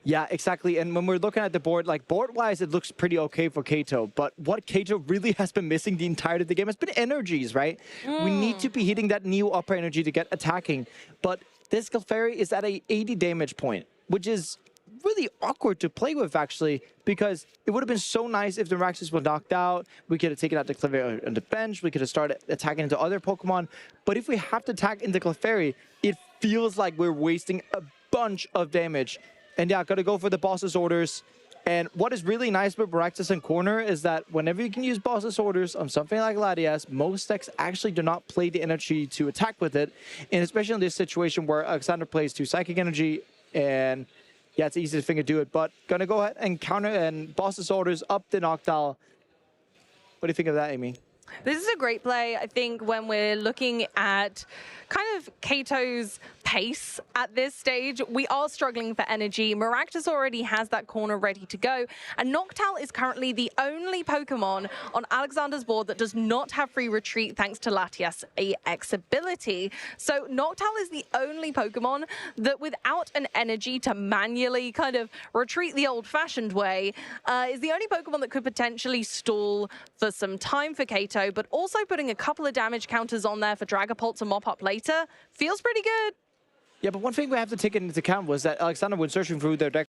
Yeah, exactly. And when we're looking at the board, like board-wise, it looks pretty okay for Kato. But what Kato really has been missing the entirety of the game has been energies, right? We need to be hitting that new upper energy to get attacking. But this Clefairy is at a 80 damage point, which is really awkward to play with, actually, because it would have been so nice if the Maractus was knocked out. We could have taken out the Clefairy on the bench. We could have started attacking into other Pokemon. But if we have to attack into Clefairy, it feels like we're wasting a bunch of damage. And yeah, gotta go for the boss's orders. And what is really nice with Maractus and Corner is that whenever you can use boss's orders on something like Latias, most decks actually do not play the energy to attack with it. And especially in this situation where Alexander plays 2 Psychic Energy, and yeah, it's easy to think to do it. But gonna go ahead and counter and boss's orders up the Noctowl. What do you think of that, Amy? This is a great play. I think when we're looking at kind of Kato's pace at this stage, we are struggling for energy. Maractus already has that corner ready to go, and Noctowl is currently the only Pokemon on Alexander's board that does not have free retreat thanks to Latias EX ability. So Noctowl is the only Pokemon that, without an energy to manually kind of retreat the old-fashioned way, is the only Pokemon that could potentially stall for some time for Kato, but also putting a couple of damage counters on there for Dragapult to mop up later feels pretty good. Yeah, but one thing we have to take into account was that Alexander, when searching through their deck,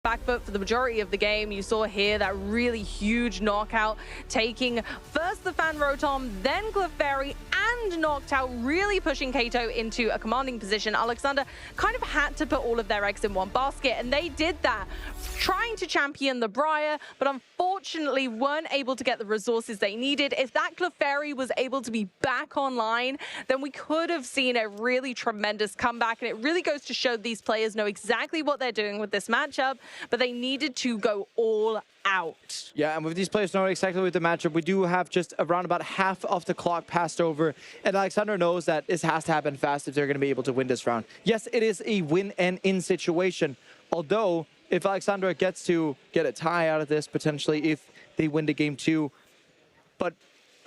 back foot for the majority of the game. You saw here that really huge knockout, taking first the Fan Rotom, then Clefairy, and knocked out, really pushing Kato into a commanding position. Alexander kind of had to put all of their eggs in one basket, and they did that, trying to champion the Briar, but unfortunately weren't able to get the resources they needed. If that Clefairy was able to be back online, then we could have seen a really tremendous comeback, and it really goes to show these players know exactly what they're doing with this matchup, but they needed to go all out. Yeah, and with these players knowing exactly with the matchup, we do have just around about half of the clock passed over, and Alexander knows that this has to happen fast if they're going to be able to win this round. Yes, it is a win and in situation, although if Alexandra gets to get a tie out of this, potentially if they win the game 2, but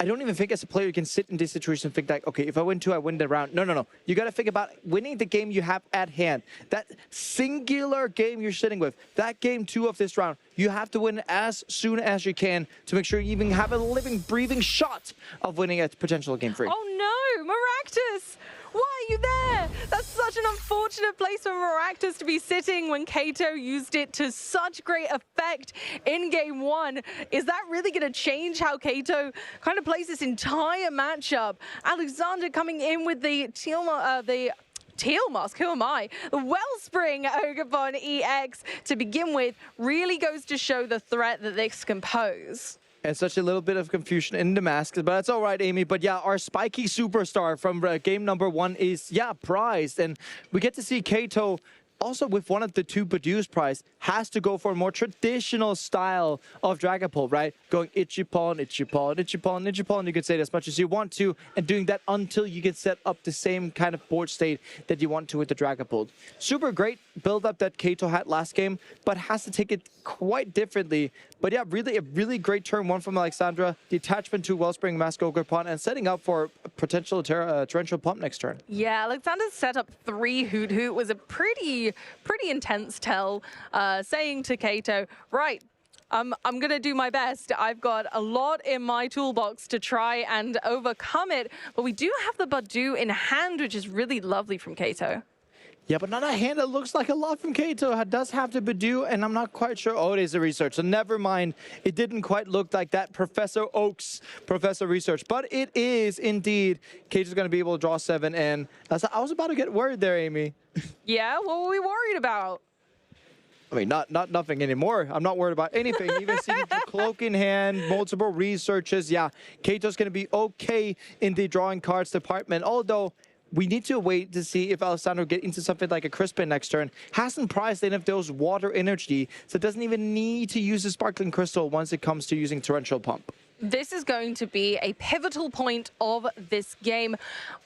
I don't even think as a player you can sit in this situation and think like, okay, if I win 2, I win the round. No. You got to think about winning the game you have at hand. That singular game you're sitting with, that game 2 of this round, you have to win as soon as you can to make sure you even have a living, breathing shot of winning a potential game 3. Oh no, Maractus! Why are you there? That's such an unfortunate place for Maractus to be sitting when Kato used it to such great effect in game 1. Is that really going to change how Kato kind of plays this entire matchup? Alexander coming in with the Teal Mask, who am I? The Wellspring Pokémon EX to begin with really goes to show the threat that this can pose. And such a little bit of confusion in the masks, but that's all right, Amy. But yeah, our spiky superstar from game number 1 is, prized. And we get to see Kato also with one of the 2 Badoo's prize, has to go for a more traditional style of Dragapult, right? Going Ichipon, Ichipon, Ichipon, Ichipon. You can say it as much as you want to, and doing that until you can set up the same kind of board state that you want to with the Dragapult. Super great build-up that Kato had last game, but has to take it quite differently. But yeah, really a really great turn 1 from Alexandra. The attachment to Wellspring, Mask Ogerpon, and setting up for a potential Torrential Pump next turn. Yeah, Alexander's setup 3 Hoot Hoot was a pretty intense tell, saying to Kato, right, I'm going to do my best. I've got a lot in my toolbox to try and overcome it, but we do have the Badoo in hand, which is really lovely from Kato. Yeah, but not a hand that looks like a lot from Kato. It does have the Badoo, and I'm not quite sure. Oh, it is a research, so never mind. It didn't quite look like that Professor Oak's Professor Research, but it is indeed. Kato's going to be able to draw 7, and I was about to get worried there, Amy. Yeah, what were we worried about? I mean, not nothing anymore. I'm not worried about anything. Even seeing the cloak in hand, multiple researches. Yeah, Kato's going to be okay in the drawing cards department, although we need to wait to see if Alessandro get into something like a Crispin next turn. Hasn't prized any of those water energy, so doesn't even need to use the Sparkling Crystal once it comes to using Torrential Pump. This is going to be a pivotal point of this game.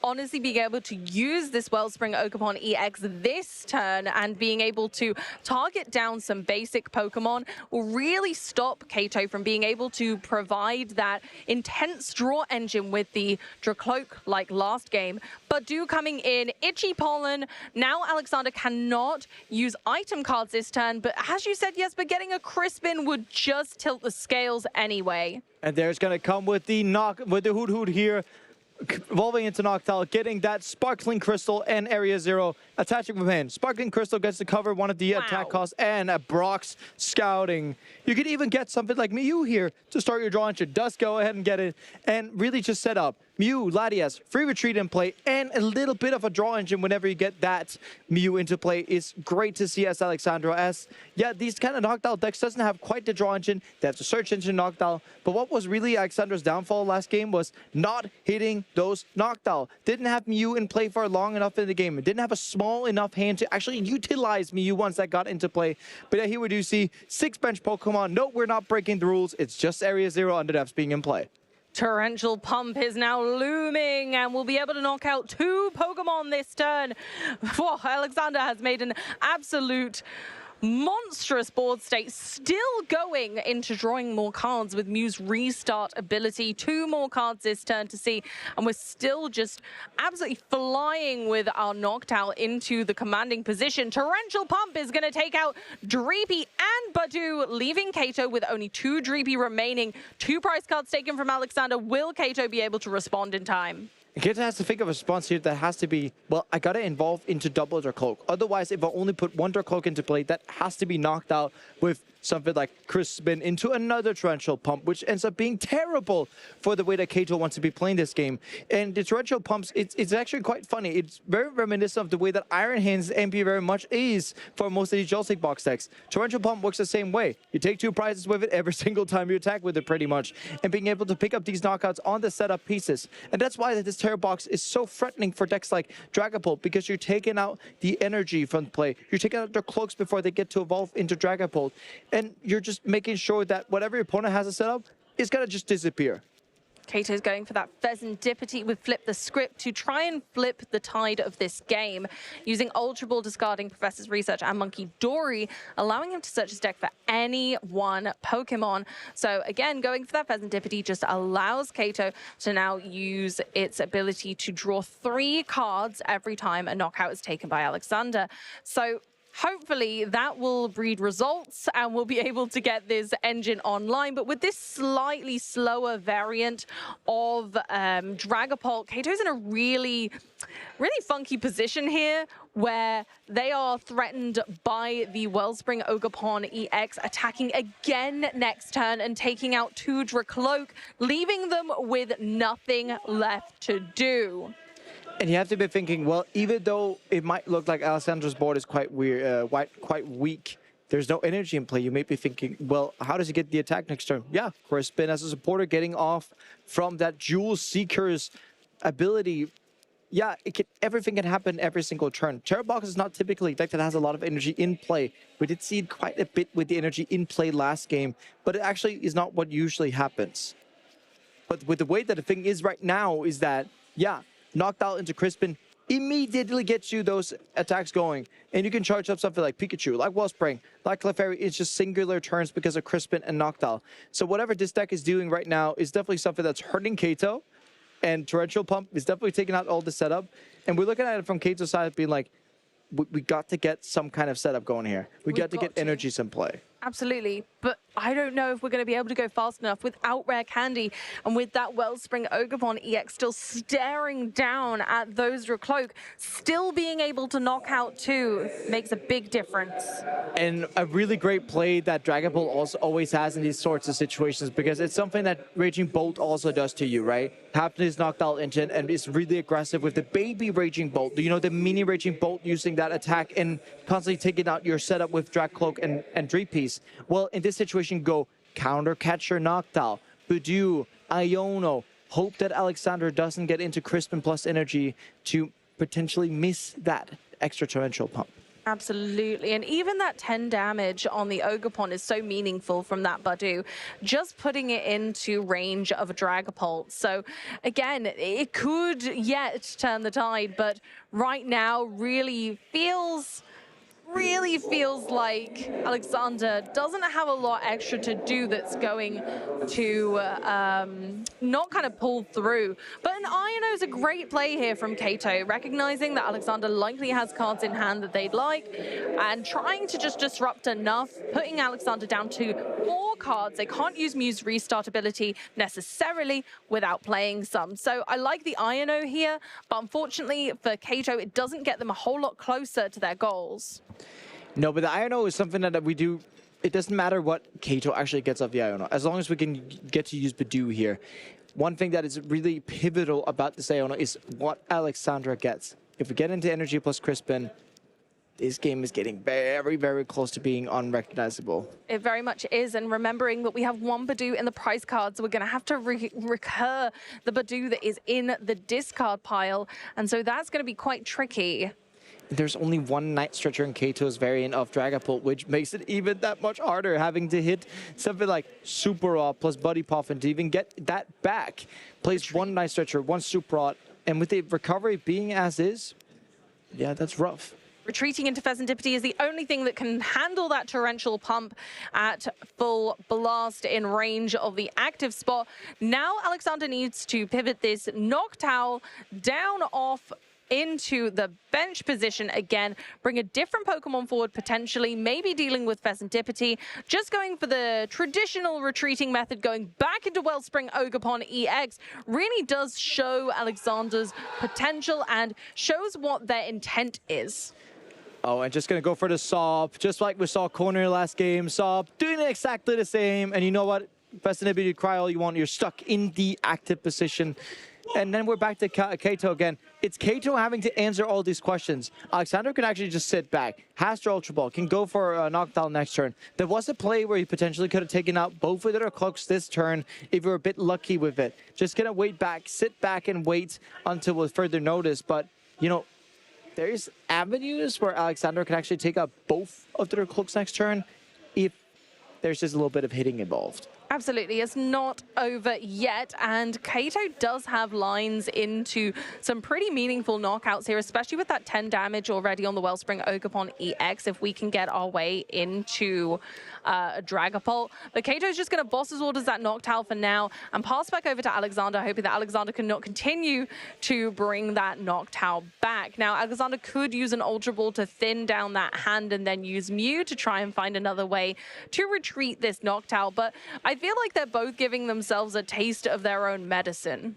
Honestly, being able to use this Wellspring Ogerpon EX this turn and being able to target down some basic Pokemon will really stop Kato from being able to provide that intense draw engine with the Dracloak like last game. Badoo coming in, Itchy Pollen. Now Alexander cannot use item cards this turn, but as you said, yes, but getting a Crispin would just tilt the scales anyway. And there's going to come with the Hoot Hoot here, evolving into Noctowl, getting that Sparkling Crystal and Area 0, attaching from hand. Sparkling Crystal gets to cover one of the attack costs and a Brock's Scouting. You could even get something like Mew here to start your draw engine. Just go ahead and get it and really just set up Mew, Latias, free retreat in play, and a little bit of a draw engine whenever you get that Mew into play is great to see as Alexandra. As, yeah, these kind of Noctowl decks doesn't have quite the draw engine. They have the search engine Noctowl, but what was really Alexandra's downfall last game was not hitting those Noctowl. Didn't have Mew in play for long enough in the game. It didn't have a small enough hand to actually utilize Mew once that got into play. But yeah, here we do see 6 bench Pokemon. No, we're not breaking the rules. It's just Area 0 Underdepths being in play. Torrential Pump is now looming and will be able to knock out 2 Pokemon this turn. Whoa, Alexander has made an absolute monstrous board state, still going into drawing more cards with Mew's restart ability. 2 more cards this turn to see, and we're still just absolutely flying with our Noctowl into the commanding position. Torrential Pump is going to take out Dreepy and Badoo, leaving Kato with only 2 Dreepy remaining. 2 prize cards taken from Alexander. Will Kato be able to respond in time? Kato has to think of a response here that has to be, well, I gotta evolve into double Dark Cloak. Otherwise, if I only put one Dark Cloak into play, that has to be knocked out with something like Crispin into another Torrential Pump, which ends up being terrible for the way that Kato wants to be playing this game. And the Torrential Pumps, it's actually quite funny. It's very reminiscent of the way that Iron Hands MP very much is for most of these Joystick box decks. Torrential Pump works the same way. You take 2 prizes with it every single time you attack with it, pretty much, and being able to pick up these knockouts on the setup pieces. And that's why this Terror Box is so threatening for decks like Dragapult, because you're taking out the energy from play. You're taking out their cloaks before they get to evolve into Dragapult. And you're just making sure that whatever your opponent has to set up is going to just disappear. Kato's going for that Pheasantipity with Flip the Script to try and flip the tide of this game, using Ultra Ball, discarding Professor's Research and Monkey Dory, allowing him to search his deck for any one Pokemon. So again, going for that Pheasantipity just allows Kato to now use its ability to draw 3 cards every time a knockout is taken by Alexander. So hopefully that will breed results and we'll be able to get this engine online. But with this slightly slower variant of Dragapult, Kato's in a really funky position here, where they are threatened by the Wellspring Ogerpon EX attacking again next turn and taking out 2 Dracloak, leaving them with nothing left to do. And you have to be thinking, well, even though it might look like Alessandra's board is quite weird, quite weak, there's no energy in play. You may be thinking, well, how does he get the attack next turn? Yeah, Crispin as a supporter getting off from that Jewel Seeker's ability. Yeah, everything can happen every single turn. Terror Box is not typically a deck that has a lot of energy in play. We did see it quite a bit with the energy in play last game, but it actually is not what usually happens. But with the way that the thing is right now is that, yeah, knocked out into Crispin immediately gets you those attacks going. And you can charge up something like Pikachu, like Wellspring, like Clefairy. It's just singular turns because of Crispin and Noctowl. So whatever this deck is doing right now is definitely something that's hurting Kato. And Torrential Pump is definitely taking out all the setup. And we're looking at it from Kato's side being like, we got to get some kind of setup going here. We got to get energies in play. Absolutely, but I don't know if we're going to be able to go fast enough without Rare Candy and with that Wellspring Ogerpon EX still staring down at those Dracloak, still being able to knock out 2 makes a big difference. And a really great play that Dragapult also always has in these sorts of situations, because it's something that Raging Bolt also does to you, right? Having his knocked out engine and is really aggressive with the baby Raging Bolt. You know, the mini Raging Bolt using that attack and constantly taking out your setup with Dracloak and Dream Piece. Well, in this situation, go counter Catcher Noctowl, Budew, Iono. Hope that Alexander doesn't get into Crispin plus energy to potentially miss that extra Torrential Pump. Absolutely, and even that 10 damage on the Ogerpon is so meaningful from that Budew, just putting it into range of a Dragapult. So again, it could yet turn the tide, but right now really feels like Alexander doesn't have a lot extra to do that's going to not kind of pull through. But an Iono is a great play here from Kato, recognizing that Alexander likely has cards in hand that they'd like, and trying to just disrupt enough, putting Alexander down to 4 cards. They can't use Muse Restart ability necessarily without playing some. So I like the Iono here, but unfortunately for Kato, it doesn't get them a whole lot closer to their goals. No, but the Iono is something that we do. It doesn't matter what Kato actually gets off the Iono, as long as we can get to use Budew here. One thing that is really pivotal about this Iono is what Alexandra gets. If we get into Energy plus Crispin, this game is getting very, very close to being unrecognizable. It very much is, and remembering that we have 1 Budew in the prize card, so we're going to have to recur the Budew that is in the discard pile, and so that's going to be quite tricky. There's only 1 Night Stretcher in Kato's variant of Dragapult, which makes it even that much harder, having to hit something like Super Rod plus Buddy Puffin to even get that back. Plays 1 Night Stretcher, 1 Super Rod, and with the recovery being as is, yeah, that's rough. Retreating into Pheasantipity is the only thing that can handle that Torrential Pump at full blast in range of the active spot. Now Alexander needs to pivot this Noctowl down off into the bench position again, bring a different Pokemon forward potentially, maybe dealing with Pheasantipity, just going for the traditional retreating method, going back into Wellspring Ogerpon EX, really does show Alexander's potential and shows what their intent is. Oh, and just going to go for the Sob, just like we saw Corner last game. Sob doing exactly the same. And you know what? Pheasantipity, cry all you want. You're stuck in the active position. And then we're back to Kato again. It's Kato having to answer all these questions. Alexander can actually just sit back. Has their Ultra Ball, can go for a knockdown next turn. There was a play where he potentially could have taken out both of their clocks this turn if we were a bit lucky with it. Just gonna wait back, sit back and wait until with further notice. But, you know, there's avenues where Alexander can actually take out both of their clocks next turn if there's just a little bit of hitting involved. Absolutely, it's not over yet, and Kato does have lines into some pretty meaningful knockouts here, especially with that 10 damage already on the Wellspring Ogerpon EX, if we can get our way into a Dragapult. But Kato's just going to boss his orders that Noctowl for now and pass back over to Alexander, hoping that Alexander cannot continue to bring that Noctowl back. Now, Alexander could use an Ultra Ball to thin down that hand and then use Mew to try and find another way to retreat this Noctowl, but I feel like they're both giving themselves a taste of their own medicine.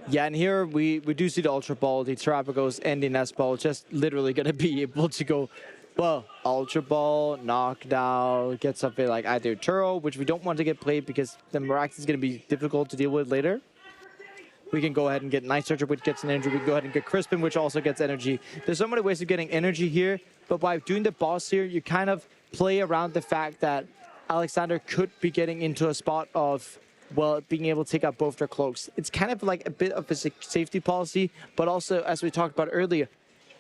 Yeah, and here we do see the Ultra Ball, the Terrapagos and the Nest Ball just literally going to be able to go, well, Ultra Ball, Knockdown, get something like either Turo, which we don't want to get played because the Mirax is going to be difficult to deal with later. We can go ahead and get Night Searcher, which gets an energy. We can go ahead and get Crispin, which also gets energy. There's so many ways of getting energy here, but by doing the boss here, you kind of play around the fact that Alexander could be getting into a spot of, well, being able to take out both their cloaks. It's kind of like a bit of a safety policy, but also, as we talked about earlier,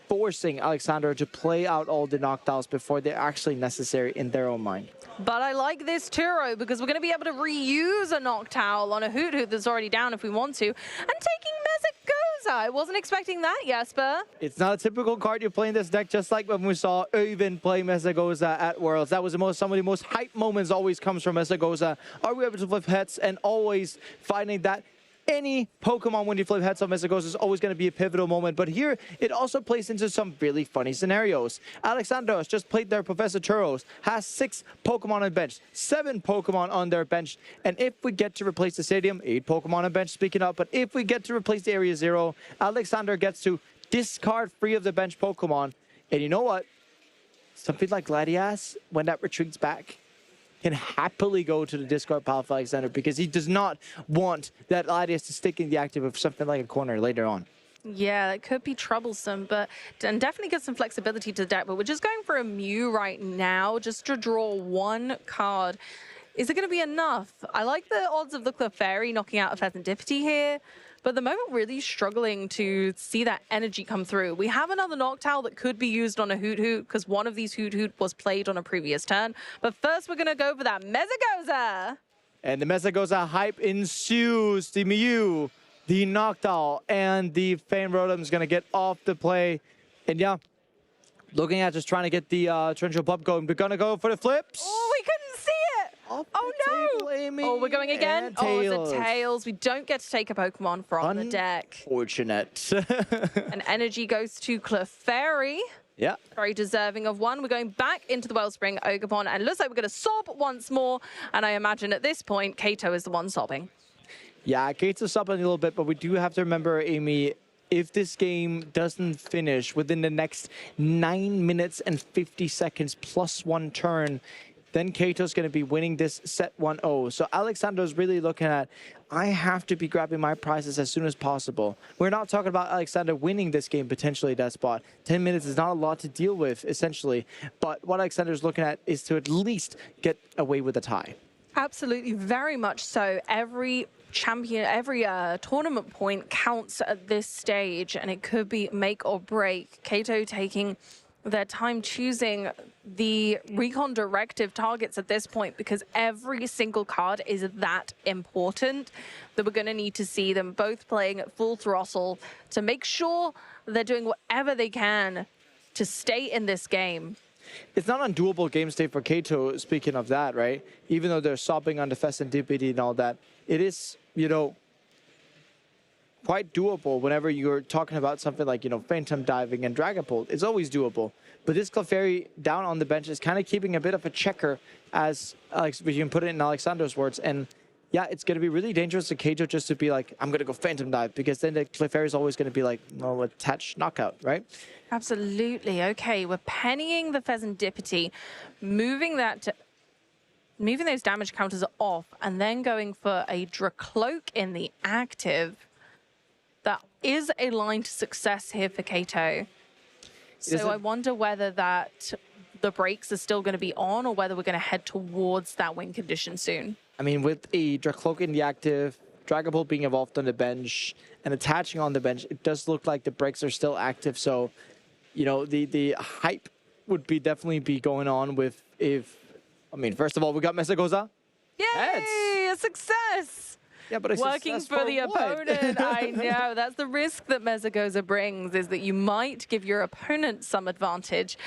forcing Alexander to play out all the knockdowns before they're actually necessary in their own mind. But I like this Turo because we're going to be able to reuse a Noctowl on a Hoot Hoot that's already down if we want to. And taking Mesagoza, I wasn't expecting that, Jesper. It's not a typical card you play in this deck, just like when we saw Irvin play Mesagoza at Worlds. That was some of the most hype moments always comes from Mesagoza. Are we able to flip heads and always finding that any Pokemon, when you flip heads on Mesagoza, is always going to be a pivotal moment. But here, it also plays into some really funny scenarios. Alexander has just played their Professor Churros, has 6 Pokemon on bench, 7 Pokemon on their bench. And if we get to replace the stadium, 8 Pokemon on bench, speaking up. But if we get to replace the Area 0, Alexander gets to discard 3 of the bench Pokemon. And you know what? Something like Gladius, when that retreats back, can happily go to the discard pile for Alexander because he does not want that Gladius to stick in the active of something like a corner later on. Yeah, it could be troublesome, but and definitely get some flexibility to the deck. But we're just going for a Mew right now, just to draw 1 card. Is it going to be enough? I like the odds of the Clefairy knocking out a Pheasantipity here, but at the moment really struggling to see that energy come through. We have another Noctowl that could be used on a Hoot Hoot because one of these Hoot Hoot was played on a previous turn. But first we're going to go for that Mesagoza. And the Mesagoza hype ensues. The Mew, the Noctowl, and the Fane Rotom is going to get off the play. And yeah, looking at just trying to get the Torrential Pump going. We're going to go for the flips. Oh, we couldn't see it. Oh no! Table, Amy. Oh, we're going again. Oh, it's a Tails. We don't get to take a Pokemon from the deck. Unfortunate. And energy goes to Clefairy. Yeah. Very deserving of 1. We're going back into the Wellspring Ogerpon, and it looks like we're going to sob once more. And I imagine at this point, Kato is the one sobbing. Yeah, Kato's sobbing a little bit, but we do have to remember, Amy, if this game doesn't finish within the next 9 minutes and 50 seconds plus 1 turn, then Kato's going to be winning this set 1-0. So Alexander's really looking at, I have to be grabbing my prizes as soon as possible. We're not talking about Alexander winning this game potentially at that spot. 10 minutes is not a lot to deal with, essentially. But what Alexander's looking at is to at least get away with a tie. Absolutely, very much so. Every tournament point counts at this stage, and it could be make or break. Kato taking their time choosing the recon directive targets at this point because every single card is that important that we're going to need to see them both playing at full throttle to make sure they're doing whatever they can to stay in this game. It's not undoable game state for Kato, speaking of that, right? Even though they're sobbing on the Pheasantipity and all that, it is, you know, quite doable whenever you're talking about something like, you know, Phantom Diving and Dragapult. It's always doable. But this Clefairy down on the bench is kind of keeping a bit of a checker, as Alex, if you can put it in Alexander's words. And yeah, it's going to be really dangerous to Keijo just to be like, I'm going to go Phantom Dive, because then the Clefairy is always going to be like, well, attached knockout, right? Absolutely. Okay, we're pennying the Pheasantipity, moving that to... moving those damage counters off, and then going for a Dracloak in the active. That is a line to success here for Kato. So I wonder whether that the brakes are still going to be on, or whether we're going to head towards that win condition soon. I mean, with a Dracloak in the active, Dragapult being evolved on the bench, and attaching on the bench, it does look like the brakes are still active. So, you know, the hype would be definitely be going on with I mean, first of all, we got Mesagoza. Yay! A success! Yeah, but working for the opponent. I know. That's the risk that Mesagoza brings, is that you might give your opponent some advantage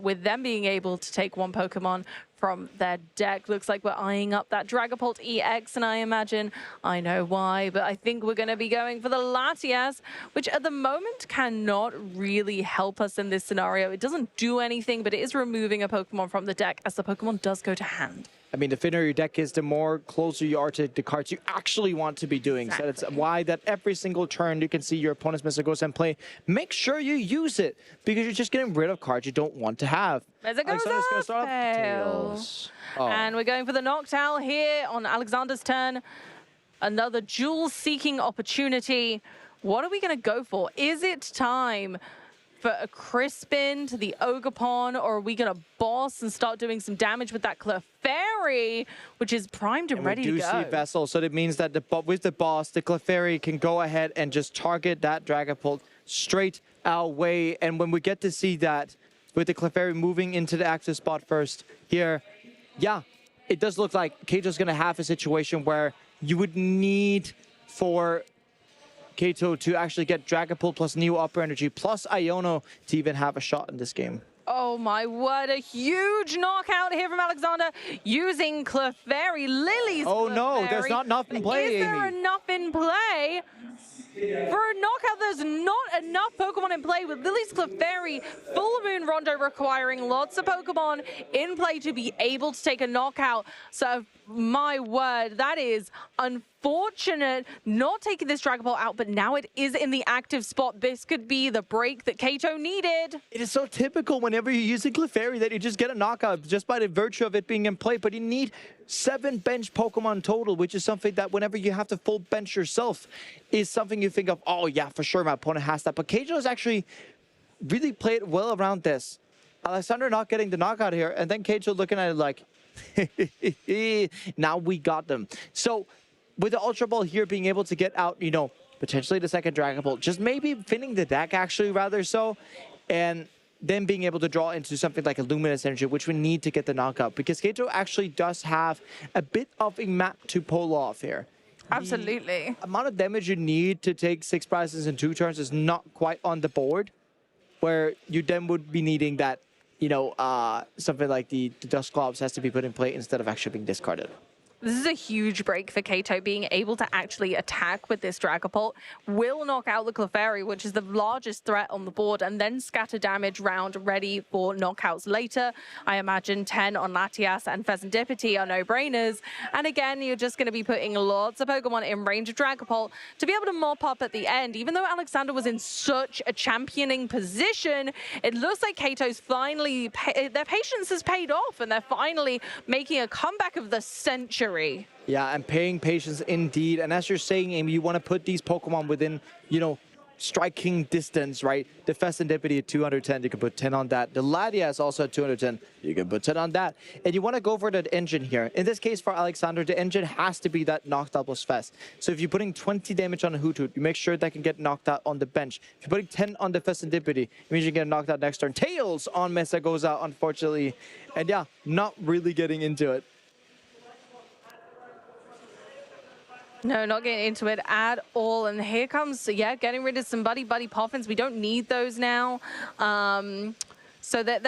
with them being able to take one Pokemon from their deck. Looks like we're eyeing up that Dragapult EX, and I imagine I know why, but I think we're going to be going for the Latias, which at the moment cannot really help us in this scenario. It doesn't do anything, but it is removing a Pokemon from the deck as the Pokemon does go to hand. I mean, the thinner your deck is, the more closer you are to the cards you actually want to be doing. Exactly. So that's why that every single turn you can see your opponent's Mesagoza in play. Make sure you use it, because you're just getting rid of cards you don't want to have. Mesagoza fails. Oh. And we're going for the Noctowl here on Alexander's turn. Another jewel-seeking opportunity. What are we going to go for? Is it time for a Crispin to the Ogerpon, or are we going to boss and start doing some damage with that Clefairy, which is primed and ready to go? We do see Vessel, so that means that with the boss, the Clefairy can go ahead and just target that Dragapult straight our way. And when we get to see that, with the Clefairy moving into the active spot first here, yeah, it does look like Kato's going to have a situation where you would need for Kato to actually get Dragapult plus Neo Upper Energy plus Iono to even have a shot in this game. Oh my word, a huge knockout here from Alexander using Clefairy, Lily's Oh Clefairy. No, there's not enough in play, Is there Amy. enough in play? For a knockout, there's not enough Pokemon in play with Lily's Clefairy, Full Moon Rondo requiring lots of Pokemon in play to be able to take a knockout. So, my word, that is unfortunate not taking this Dragapult out, but now it is in the active spot. This could be the break that Kato needed. It is so typical whenever you're using Clefairy that you just get a knockout just by the virtue of it being in play, but you need 7 bench Pokemon total, which is something that whenever you have to full bench yourself is something you think of, oh yeah, for sure my opponent has that. But Kato has actually really played well around this. Alexander not getting the knockout here, and then Kato looking at it like, now we got them. So with the Ultra Ball here being able to get out, you know, potentially the second Dragapult, just maybe finning the deck actually rather so, and then being able to draw into something like a Luminous Energy, which we need to get the knockout, because Kato actually does have a bit of a map to pull off here. Absolutely. The amount of damage you need to take 6 prizes in 2 turns is not quite on the board, where you then would be needing that, you know, something like the Dust Globs has to be put in play instead of actually being discarded. This is a huge break for Kato, being able to actually attack with this Dragapult. Will knock out the Clefairy, which is the largest threat on the board, and then scatter damage round ready for knockouts later. I imagine 10 on Latias and Pheasantipity are no-brainers. And again, you're just going to be putting lots of Pokemon in range of Dragapult to be able to mop up at the end. Even though Alexander was in such a championing position, it looks like Kato's finally, their patience has paid off, and they're finally making a comeback of the century. Yeah, and paying patience indeed. And as you're saying, Amy, you want to put these Pokemon within, you know, striking distance, right? The Pheasantipity at 210, you can put 10 on that. The Latias also at 210, you can put 10 on that. And you want to go for that engine here. In this case, for Alexander, the engine has to be that knocked out plus fast. So if you're putting 20 damage on a Hoothoot, you make sure that can get knocked out on the bench. If you're putting 10 on the Pheasantipity, it means you get knocked out next turn. Tails on Mesagoza, unfortunately. And yeah, not really getting into it. No, not getting into it at all. And here comes, yeah, getting rid of some Buddy Poffins. We don't need those now. So they're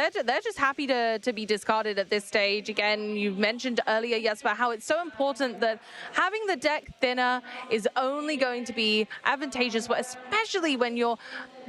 just happy to be discarded at this stage. Again, you mentioned earlier, Jesper, how it's so important that having the deck thinner is only going to be advantageous, especially when your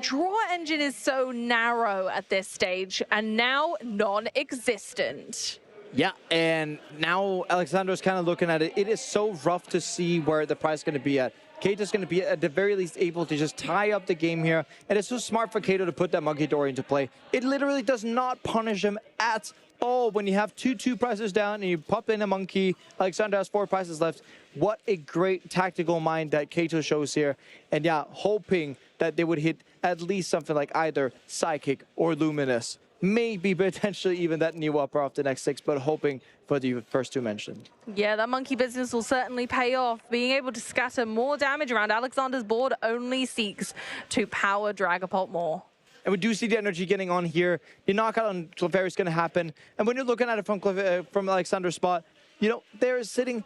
draw engine is so narrow at this stage and now non-existent. Yeah, and now Alexander's kind of looking at it. It is so rough to see where the price is going to be at. Kato's going to be at the very least able to just tie up the game here. And it's so smart for Kato to put that Monkey Dory into play. It literally does not punish him at all. When you have two prices down and you pop in a Monkey, Alexander has 4 prices left. What a great tactical mind that Kato shows here. And yeah, hoping that they would hit at least something like either Psychic or Luminous. Maybe potentially even that new upper off the next 6, but hoping for the first 2 mentioned. Yeah, that monkey business will certainly pay off. Being able to scatter more damage around Alexander's board only seeks to power Dragapult more. And we do see the energy getting on here. The knockout on Clefairy is going to happen. And when you're looking at it from Alexander's spot, you know, there is sitting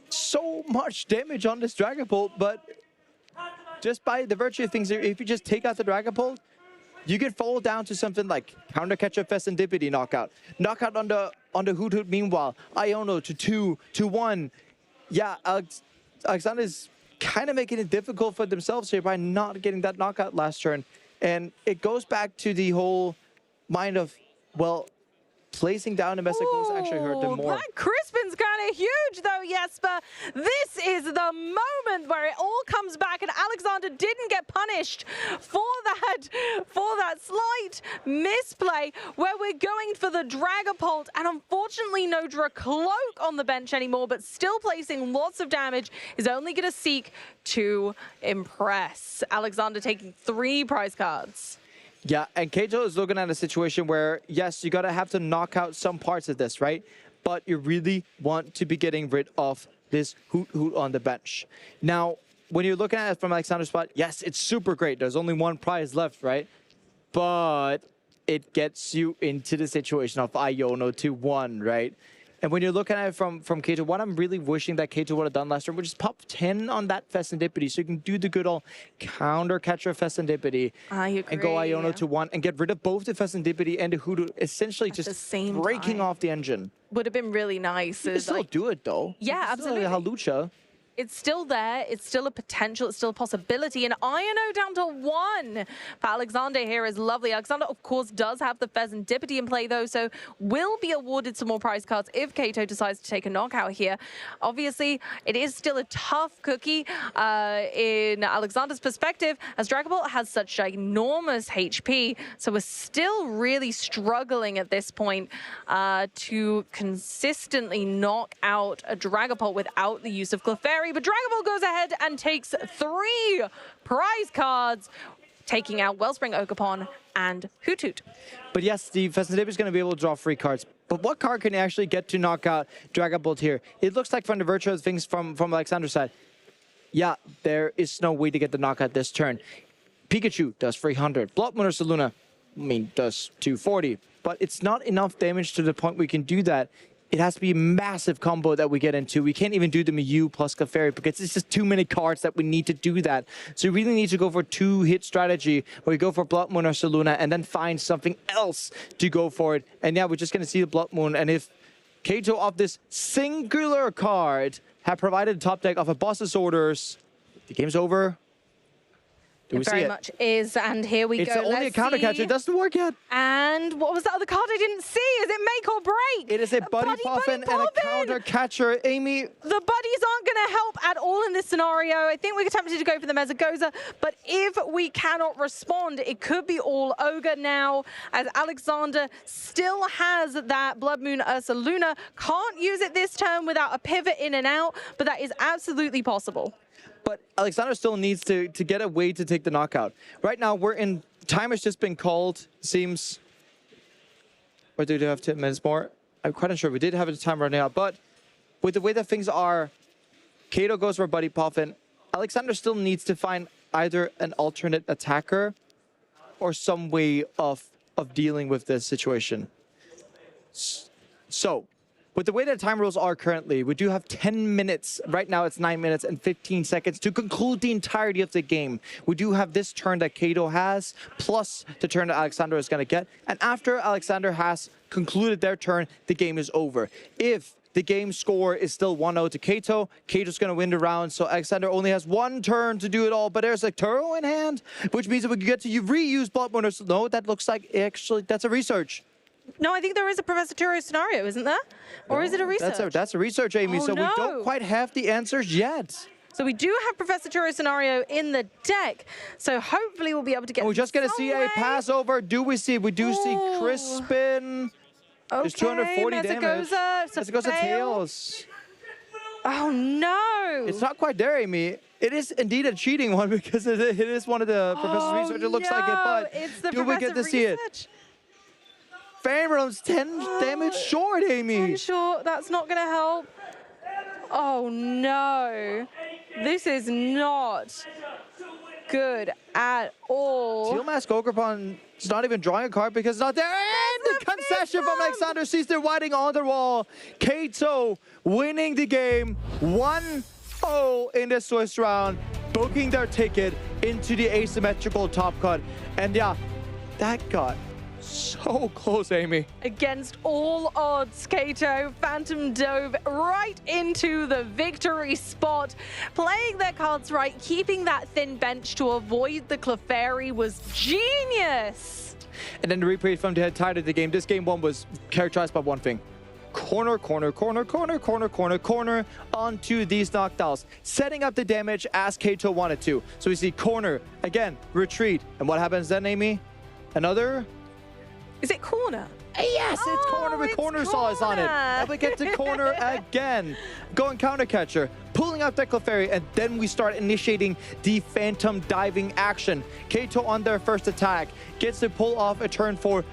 so much damage on this Dragapult, but just by the virtue of things, if you just take out the Dragapult, you could fall down to something like Counter Catcher Festendipity knockout. Knockout on the Hoot Hoot meanwhile. Iono to 2-1. Yeah, Alexander's kind of making it difficult for themselves here by not getting that knockout last turn. And it goes back to the whole mind of, well, placing down a message goes actually hurt them more. That Crispin's kind of huge though, Jesper. This is the moment where it all comes back and Alexander didn't get punished for that slight misplay where we're going for the Dragapult, and unfortunately no Dracloak on the bench anymore, but still placing lots of damage is only going to seek to impress. Alexander taking 3 prize cards. Yeah, and Kato is looking at a situation where, yes, you gotta have to knock out some parts of this, right? But you really want to be getting rid of this Hoot Hoot on the bench. Now, when you're looking at it from Alexander's spot, yes, it's super great. There's only 1 prize left, right? But it gets you into the situation of Iono to 1, right? And when you're looking at it from Kato, what I'm really wishing that Kato would have done last turn, which is pop 10 on that Festendipity, so you can do the good old Counter Catcher Festendipity and go Iono to 1 and get rid of both the Festendipity and the Hoodoo, essentially at just breaking off the engine. Would have been really nice. You can still do it though. Yeah, absolutely. Halucha. It's still there. It's still a potential. It's still a possibility. And Iono down to 1 for Alexander here is lovely. Alexander, of course, does have the Fezandipity in play, though, so will be awarded some more prize cards if Kato decides to take a knockout here. Obviously, it is still a tough cookie in Alexander's perspective, as Dragapult has such enormous HP, so we're still really struggling at this point to consistently knock out a Dragapult without the use of Clefairy. But Dragapult goes ahead and takes 3 prize cards, taking out Wellspring, Ogerpon, and Hoot Hoot. But yes, the Festendipity is going to be able to draw 3 cards. But what card can he actually get to knock out Dragapult here? It looks like from the virtue of things from Alexander's side, yeah, there is no way to get the knockout this turn. Pikachu does 300. Blood Moon or Saluna, does 240. But it's not enough damage to the point we can do that. It has to be a massive combo that we get into. We can't even do the Mew plus Clefairy because it's just too many cards that we need to do that. So you really need to go for 2-hit strategy where you go for Blood Moon or Saluna and then find something else to go for it. And yeah, we're just going to see the Blood Moon. And if Kato of this singular card had provided the top deck of a boss's orders, the game's over. It very much is, and here we go. It's only a Counter Catcher. It doesn't work yet. And what was the other card I didn't see? Is it Make or Break? It is a Buddy Puffin and a Counter Catcher. Amy. The buddies aren't going to help at all in this scenario. I think we're tempted to go for the Mezagoza, but if we cannot respond, it could be all Ogre now, as Alexander still has that Blood Moon Ursa Luna. Can't use it this turn without a pivot in and out, but that is absolutely possible. But Alexander still needs to get a way to take the knockout. Right now, we're in... Time has just been called, seems... Or do we have 10 minutes more? I'm quite unsure. We did have a time running out, but with the way that things are, Kato goes for Buddy Puffin. Alexander still needs to find either an alternate attacker or some way of dealing with this situation. So, with the way that time rules are currently, we do have 10 minutes. Right now, it's 9 minutes and 15 seconds to conclude the entirety of the game. We do have this turn that Kato has, plus the turn that Alexander is going to get. And after Alexander has concluded their turn, the game is over. If the game score is still 1-0 to Kato, Kato's going to win the round, so Alexander only has one turn to do it all. But there's a Turo in hand, which means that we can get to reuse Blood Moon. No, that looks like actually that's a research. No, I think there is a Professor Turo scenario, isn't there? Or is it a research? That's a research, Amy. Oh, so no. we don't quite have the answers yet. So we do have Professor Turo scenario in the deck. So hopefully we'll be able to get. We're just going to see a pass over. Do we see? We do see Crispin. Okay, There's 240 damage. It's a Tails. Oh no! It's not quite there, Amy. It is indeed a cheating one because it is one of the Professor's research. It looks like it, but it's the do we get to see it? Phantom's 10 damage short, Amy. 10 short. That's not going to help. Oh no! This is not good at all. Teal Mask Ogrepon is not even drawing a card because it's not there. And the concession from Alexander sees the writing on the wall. Kato winning the game 1-0 in the Swiss round, booking their ticket into the asymmetrical top cut. And yeah, that got so close, Amy. Against all odds, Kato Phantom dove right into the victory spot. Playing their cards right, keeping that thin bench to avoid the Clefairy was genius. And then the replay from the entirety of the game. This game one was characterized by one thing. Corner, corner, corner, corner, corner, corner, corner onto these knockdowns, setting up the damage as Kato wanted to. So we see corner, again, retreat. And what happens then, Amy? Another... Is it corner? Yes, it's corner with corner saws on it. And we get to corner again. Going counter catcher, pulling out the Clefairy, and then we start initiating the Phantom diving action. Kato on their first attack gets to pull off a turn for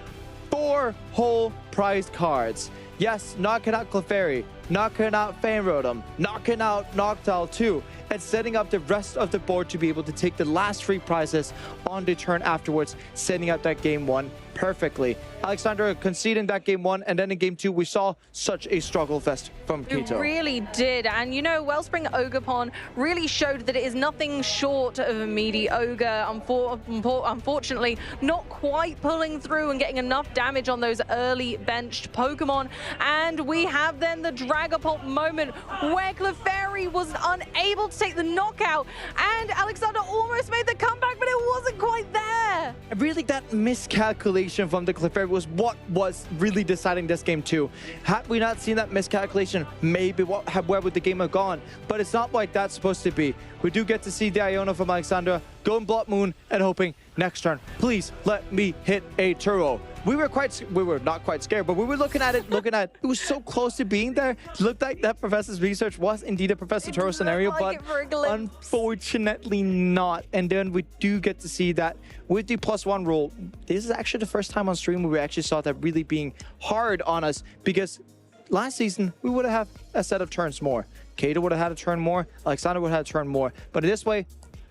4 whole prize cards. Yes, knocking out Clefairy, knocking out Fanrodom, knocking out Noctowl 2, and setting up the rest of the board to be able to take the last 3 prizes on the turn afterwards, setting up that game 1 perfectly. Alexander conceding that game 1, and then in game 2 we saw such a struggle fest from Kato. It really did, and you know, Wellspring Ogerpon really showed that it is nothing short of a meaty ogre. Unfortunately, not quite pulling through and getting enough damage on those early benched Pokemon. And we have then the Dragapult moment where Clefairy was unable to take the knockout, and Alexander almost made the comeback, but it wasn't quite there. Really, that miscalculation from the Clefairy was what was really deciding this game too. Had we not seen that miscalculation, maybe where would the game have gone? But it's not like that's supposed to be. We do get to see the Iono from Alexander going Blood Moon and hoping next turn, please let me hit a Turo. We were not quite scared, but we were looking at it, it was so close to being there. It looked like that Professor's research was indeed a Professor Turo scenario, like but unfortunately not. And then we do get to see that with the +1 rule, this is actually the first time on stream where we actually saw that really being hard on us, because last season we would have a set of turns more. Kato would have had a turn more, Alexander would have had a turn more, but this way,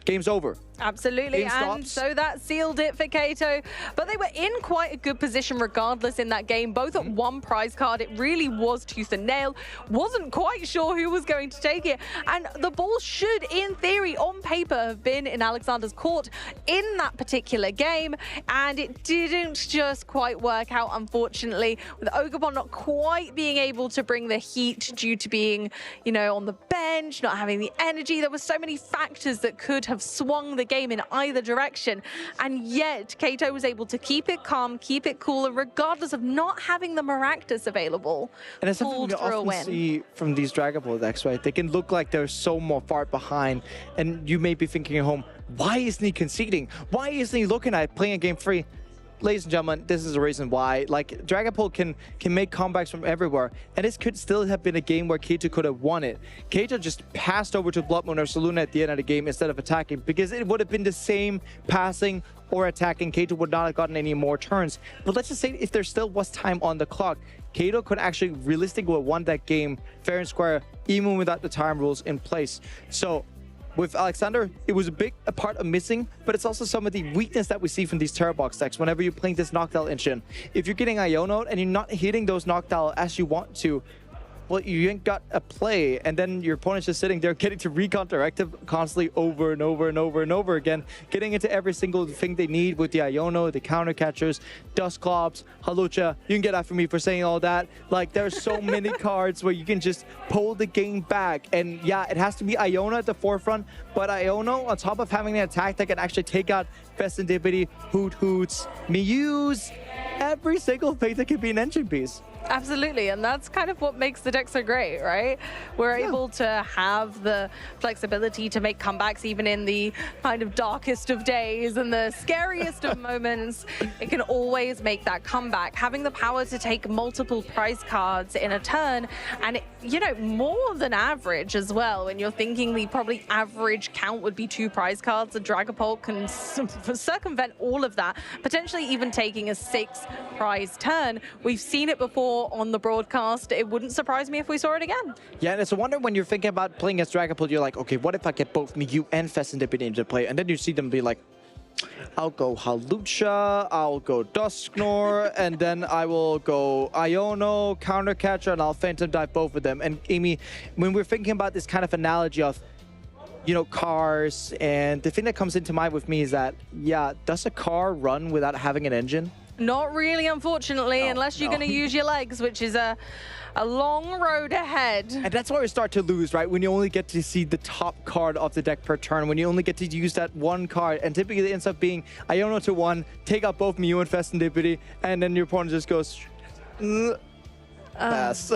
game's over. Absolutely, and so that sealed it for Kato. But they were in quite a good position regardless in that game, both at 1 prize card. It really was tooth and nail. Wasn't quite sure who was going to take it. And the ball should, in theory, on paper, have been in Alexander's court in that particular game. And it didn't just quite work out, unfortunately, with Ogerpon not quite being able to bring the heat due to being, you know, on the bench, not having the energy. There were so many factors that could have swung the game in either direction, and yet Kato was able to keep it calm, keep it cool, and regardless of not having the Maractus available, and it's something you often see from these Dragapult decks, right? They can look like they're so more far behind, and you may be thinking at home, why isn't he conceding? Why isn't he looking at playing a game free? Ladies and gentlemen, this is the reason why. Like, Dragapult can make comebacks from everywhere, and this could still have been a game where Kato could have won it. Kato just passed over to Blood Moon or Saluna at the end of the game instead of attacking, because it would have been the same passing or attacking. Kato would not have gotten any more turns. But let's just say if there still was time on the clock, Kato could actually realistically have won that game fair and square, even without the time rules in place. So with Alexander, it was a part of missing, but it's also some of the weakness that we see from these Terror Box decks whenever you're playing this Noctowl engine. If you're getting Iono and you're not hitting those Noctowl as you want to, well, you ain't got a play, and then your opponent's just sitting there getting to recon directive constantly over and over and over and over again, getting into every single thing they need with the Iono, the counter catchers, Dusclops, Halucha. You can get after me for saying all that. Like, there's so many cards where you can just pull the game back, and yeah, it has to be Iono at the forefront, but Iono, on top of having an attack that can actually take out Festivity, Hoots, Miyus, every single thing that can be an engine piece. Absolutely, and that's kind of what makes the deck so great, right? We're able to have the flexibility to make comebacks even in the kind of darkest of days and the scariest of moments. It can always make that comeback. Having the power to take multiple prize cards in a turn, and you know, more than average as well. When you're thinking the probably average count would be 2 prize cards, a Dragapult can circumvent all of that, potentially even taking a 6 prize turn. We've seen it before on the broadcast. It wouldn't surprise me if we saw it again. Yeah, and it's a wonder when you're thinking about playing as Dragapult, you're like, okay, what if I get both Miyu and Festivity into play? And then you see them be like, I'll go Halucha, I'll go Dusknor, and then I will go Iono, Counter Catcher, and I'll Phantom Dive both of them. And Amy, when we're thinking about this kind of analogy of, you know, cars, and the thing that comes into mind with me is that, yeah, does a car run without having an engine? Not really, unfortunately, unless you're going to use your legs, which is a long road ahead. And that's where we start to lose, right? When you only get to see the top card of the deck per turn, when you only get to use that one card, and typically it ends up being Iono to 1, take out both Mew and Festivity, and then your opponent just goes, pass.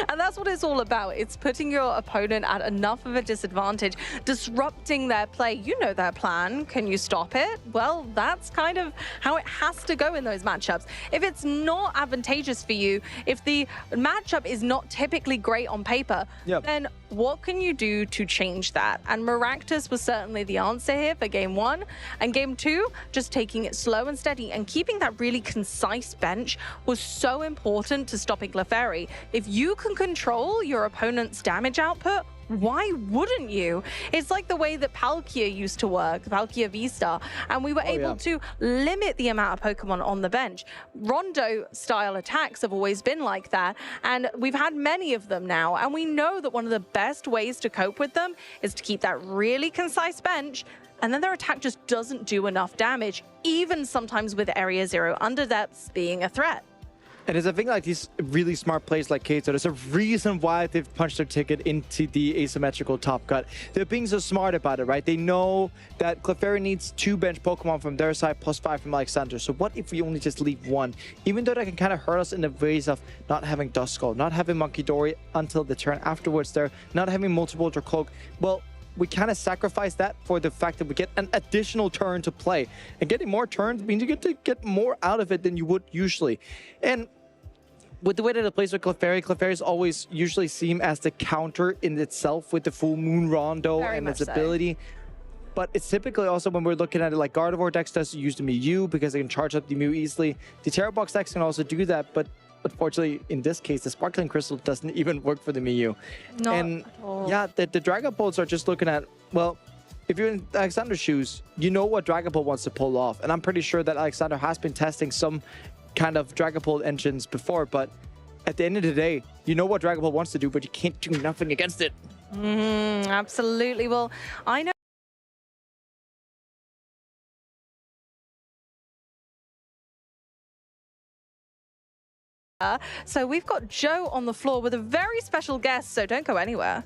And that's what it's all about. It's putting your opponent at enough of a disadvantage, disrupting their play. You know their plan. Can you stop it? Well, that's kind of how it has to go in those matchups. If it's not advantageous for you, if the matchup is not typically great on paper, then what can you do to change that? And Maractus was certainly the answer here for game 1. And game 2, just taking it slow and steady and keeping that really concise bench was so important to stopping Clefairy. If you can control your opponent's damage output, why wouldn't you? It's like the way that Palkia used to work, Palkia V-Star, and we were able to limit the amount of Pokemon on the bench. Rondo-style attacks have always been like that, and we've had many of them now, and we know that one of the best ways to cope with them is to keep that really concise bench, and then their attack just doesn't do enough damage, even sometimes with Area 0 underdepths being a threat. And it's a thing like these really smart plays like Kato. There's a reason why they've punched their ticket into the asymmetrical top cut. They're being so smart about it, right? They know that Clefairy needs 2 bench Pokemon from their side plus 5 from Alexander. So what if we only just leave 1? Even though that can kind of hurt us in the ways of not having Duskull, not having Monkey Dory until the turn afterwards there, not having Multiple Ultra Cloak. Well, we kind of sacrifice that for the fact that we get an additional turn to play. And getting more turns means you get to get more out of it than you would usually. And with the way that it plays with Clefairy's always usually seem as the counter in itself with the Full Moon Rondo and its ability. But it's typically also when we're looking at it like Gardevoir decks does use the Mew because they can charge up the Mew easily. The Terra Box decks can also do that, but unfortunately in this case the Sparkling Crystal doesn't even work for the Mew. And yeah, the Dragapults are just looking at, well, if you're in Alexander's shoes, you know what Dragapult wants to pull off. And I'm pretty sure that Alexander has been testing some kind of Dragapult engines before, but at the end of the day, you know what Dragapult wants to do, but you can't do nothing against it. Absolutely. Well, I know. So we've got Joe on the floor with a very special guest, so don't go anywhere.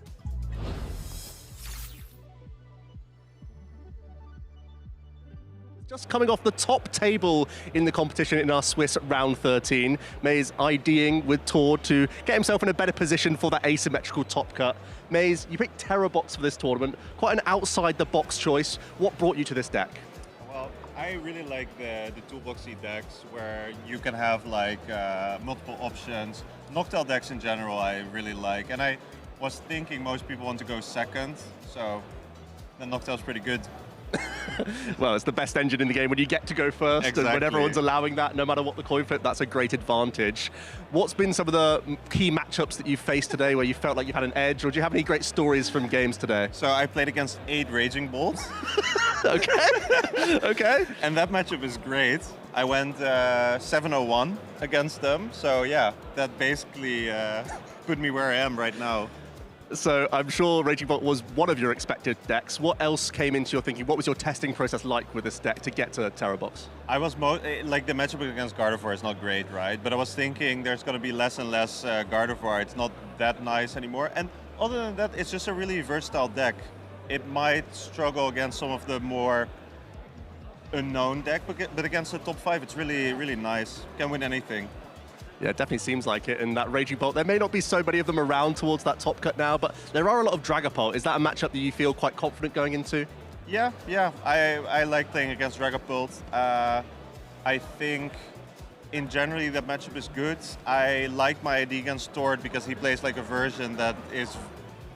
Just coming off the top table in the competition in our Swiss round 13, Maze IDing with Tor to get himself in a better position for that asymmetrical top cut. Maze, you picked Terrabox for this tournament, quite an outside-the-box choice. What brought you to this deck? Well, I really like the toolboxy decks where you can have like multiple options. Noctowl decks in general I really like, and I was thinking most people want to go second, so the Noctowl's pretty good. Well, it's the best engine in the game when you get to go first, exactly. And when everyone's allowing that, no matter what the coin flip, that's a great advantage. What's been some of the key matchups that you've faced today where you felt like you had an edge, or do you have any great stories from games today? So I played against 8 Raging Bolts. Okay. Okay. And that matchup is great. I went 7-0-1 against them. So yeah, that basically put me where I am right now. So I'm sure Raging Bolt was one of your expected decks. What else came into your thinking? What was your testing process like with this deck to get to TerraBox? I was like the matchup against Gardevoir is not great, right? But I was thinking there's going to be less and less Gardevoir. It's not that nice anymore. And other than that, it's just a really versatile deck. It might struggle against some of the more unknown deck, but against the top 5, it's really, really nice. Can win anything. Yeah, it definitely seems like it in that Raging Bolt. There may not be so many of them around towards that top cut now, but there are a lot of Dragapult. Is that a matchup that you feel quite confident going into? Yeah. I like playing against Dragapult. I think in generally that matchup is good. I like my ID against Tord because he plays like a version that is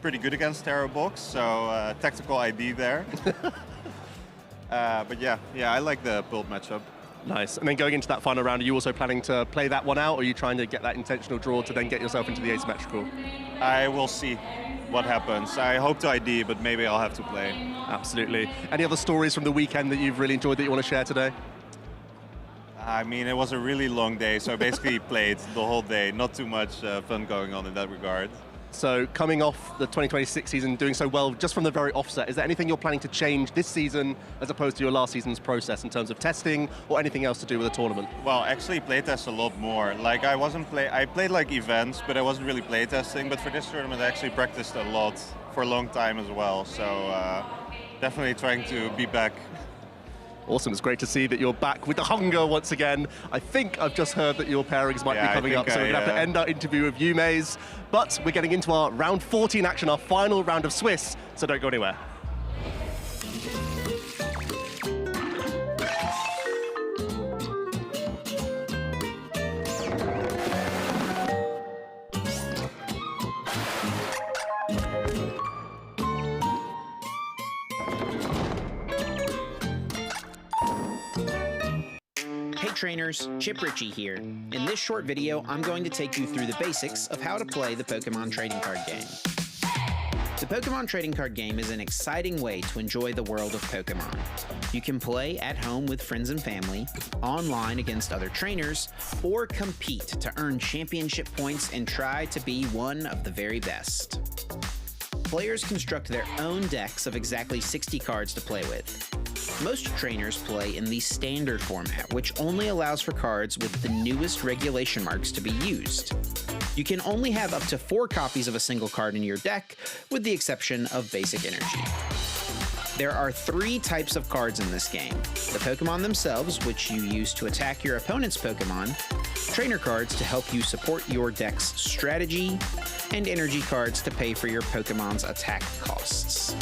pretty good against TerraBox, so tactical ID there. But yeah, I like the Pult matchup. Nice. And then going into that final round, are you also planning to play that one out, or are you trying to get that intentional draw to then get yourself into the asymmetrical? I will see what happens. I hope to ID, but maybe I'll have to play. Absolutely. Any other stories from the weekend that you've really enjoyed that you want to share today? I mean, it was a really long day, so I basically played the whole day. Not too much fun going on in that regard. So coming off the 2026 season, doing so well just from the very offset, is there anything you're planning to change this season as opposed to your last season's process in terms of testing or anything else to do with the tournament? Well, actually playtest a lot more. Like I played like events, but I wasn't really playtesting. But for this tournament, I actually practiced a lot for a long time as well. So definitely trying to be back. Awesome, it's great to see that you're back with the hunger once again. I think I've just heard that your pairings might be coming up, so we're going to have to end our interview with you, Maze. But we're getting into our round 14 action, our final round of Swiss, so don't go anywhere. Trainers, Chip Ritchie here. In this short video, I'm going to take you through the basics of how to play the Pokémon trading card game. The Pokémon trading card game is an exciting way to enjoy the world of Pokémon. You can play at home with friends and family, online against other trainers, or compete to earn championship points and try to be one of the very best. Players construct their own decks of exactly 60 cards to play with. Most trainers play in the standard format, which only allows for cards with the newest regulation marks to be used. You can only have up to 4 copies of a single card in your deck, with the exception of basic energy. There are 3 types of cards in this game: the Pokémon themselves, which you use to attack your opponent's Pokémon, trainer cards to help you support your deck's strategy, and energy cards to pay for your Pokémon's attack costs.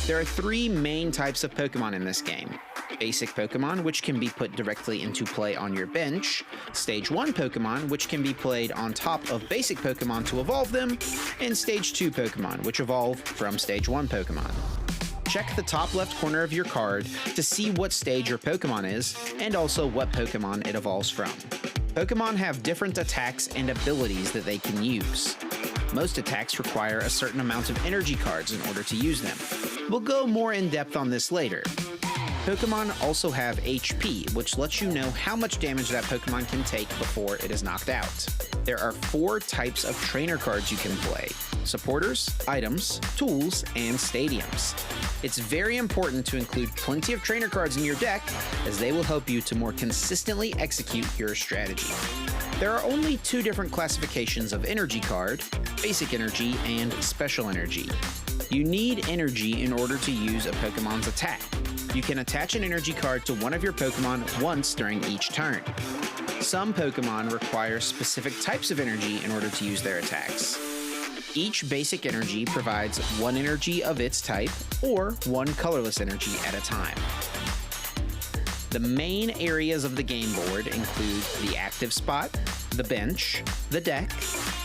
There are 3 main types of Pokémon in this game: basic Pokémon, which can be put directly into play on your bench, Stage 1 Pokémon, which can be played on top of basic Pokémon to evolve them, and Stage 2 Pokémon, which evolve from Stage 1 Pokémon. Check the top left corner of your card to see what stage your Pokémon is, and also what Pokémon it evolves from. Pokémon have different attacks and abilities that they can use. Most attacks require a certain amount of energy cards in order to use them. We'll go more in depth on this later. Pokémon also have HP, which lets you know how much damage that Pokémon can take before it is knocked out. There are 4 types of trainer cards you can play: supporters, items, tools, and stadiums. It's very important to include plenty of trainer cards in your deck, as they will help you to more consistently execute your strategy. There are only 2 different classifications of energy card: basic energy and special energy. You need energy in order to use a Pokémon's attack. You can attach an energy card to one of your Pokémon once during each turn. Some Pokémon require specific types of energy in order to use their attacks. Each basic energy provides 1 energy of its type, or 1 colorless energy at a time. The main areas of the game board include the active spot, the bench, the deck,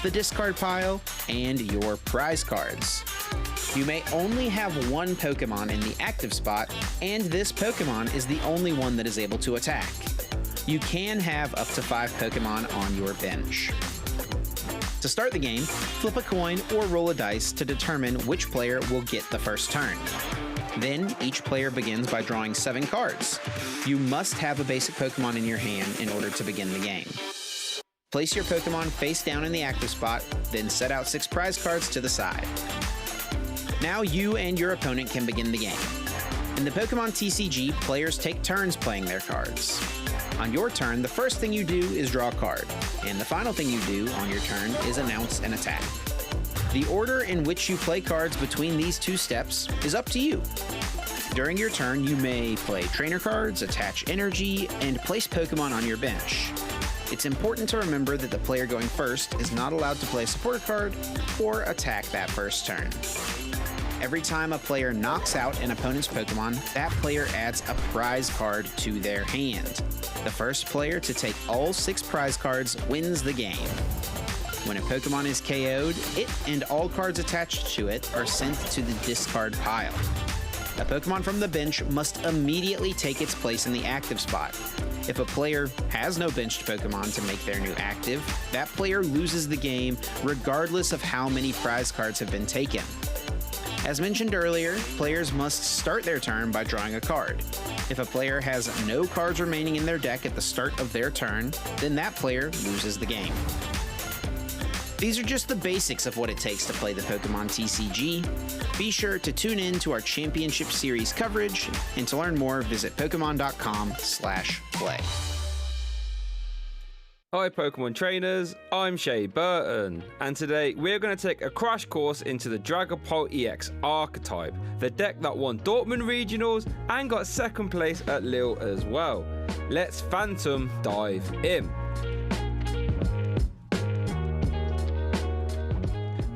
the discard pile, and your prize cards. You may only have 1 Pokémon in the active spot, and this Pokémon is the only one that is able to attack. You can have up to 5 Pokémon on your bench. To start the game, flip a coin or roll a dice to determine which player will get the first turn. Then, each player begins by drawing 7 cards. You must have a basic Pokemon in your hand in order to begin the game. Place your Pokemon face down in the active spot, then set out 6 prize cards to the side. Now you and your opponent can begin the game. In the Pokemon TCG, players take turns playing their cards. On your turn, the first thing you do is draw a card, and the final thing you do on your turn is announce an attack. The order in which you play cards between these 2 steps is up to you. During your turn, you may play trainer cards, attach energy, and place Pokemon on your bench. It's important to remember that the player going first is not allowed to play a support card or attack that first turn. Every time a player knocks out an opponent's Pokemon, that player adds a prize card to their hand. The first player to take all 6 prize cards wins the game. When a Pokemon is KO'd, it and all cards attached to it are sent to the discard pile. A Pokemon from the bench must immediately take its place in the active spot. If a player has no benched Pokemon to make their new active, that player loses the game regardless of how many prize cards have been taken. As mentioned earlier, players must start their turn by drawing a card. If a player has no cards remaining in their deck at the start of their turn, then that player loses the game. These are just the basics of what it takes to play the Pokemon TCG. Be sure to tune in to our Championship Series coverage, and to learn more, visit Pokemon.com/play. Hi Pokemon trainers, I'm Shay Burton, and today we're going to take a crash course into the Dragapult EX archetype, the deck that won Dortmund Regionals and got 2nd place at Lille as well. Let's Phantom dive in.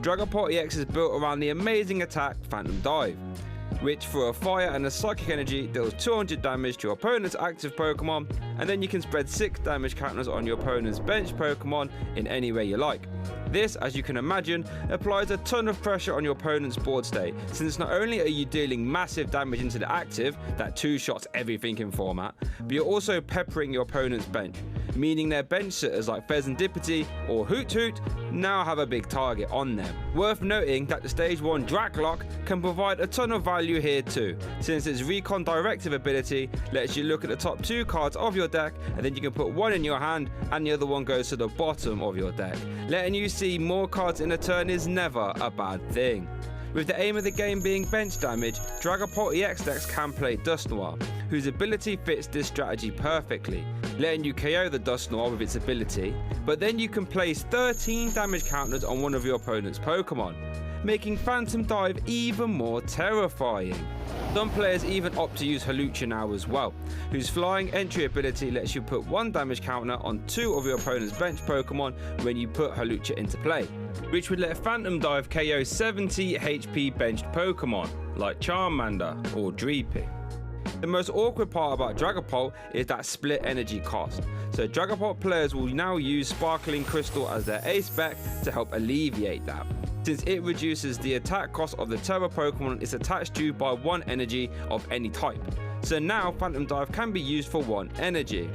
Dragapult EX is built around the amazing attack Phantom Dive, which for a fire and a psychic energy deals 200 damage to your opponent's active Pokemon, and then you can spread 6 damage counters on your opponent's bench Pokemon in any way you like. This, as you can imagine, applies a ton of pressure on your opponent's board state, since not only are you dealing massive damage into the active, that 2-shots everything in format, but you're also peppering your opponent's bench, meaning their bench sitters like Fezandipity or Hoot Hoot now have a big target on them. Worth noting that the stage 1 Draclock can provide a ton of value here too, since its Recon Directive ability lets you look at the top 2 cards of your deck, and then you can put one in your hand and the other one goes to the bottom of your deck. Letting you see more cards in a turn is never a bad thing. With the aim of the game being bench damage, Dragapult EX decks can play Dusknoir, whose ability fits this strategy perfectly, letting you KO the Dusknoir with its ability, but then you can place 13 damage counters on one of your opponent's Pokemon, making Phantom Dive even more terrifying. Some players even opt to use Hawlucha now as well, whose flying entry ability lets you put 1 damage counter on 2 of your opponent's bench Pokemon when you put Hawlucha into play, which would let Phantom Dive KO 70 HP benched Pokemon, like Charmander or Dreepy. The most awkward part about Dragapult is that split energy cost, so Dragapult players will now use Sparkling Crystal as their ace spec to help alleviate that, since it reduces the attack cost of the Terra Pokemon it's attached to by 1 energy of any type, so now Phantom Dive can be used for 1 energy.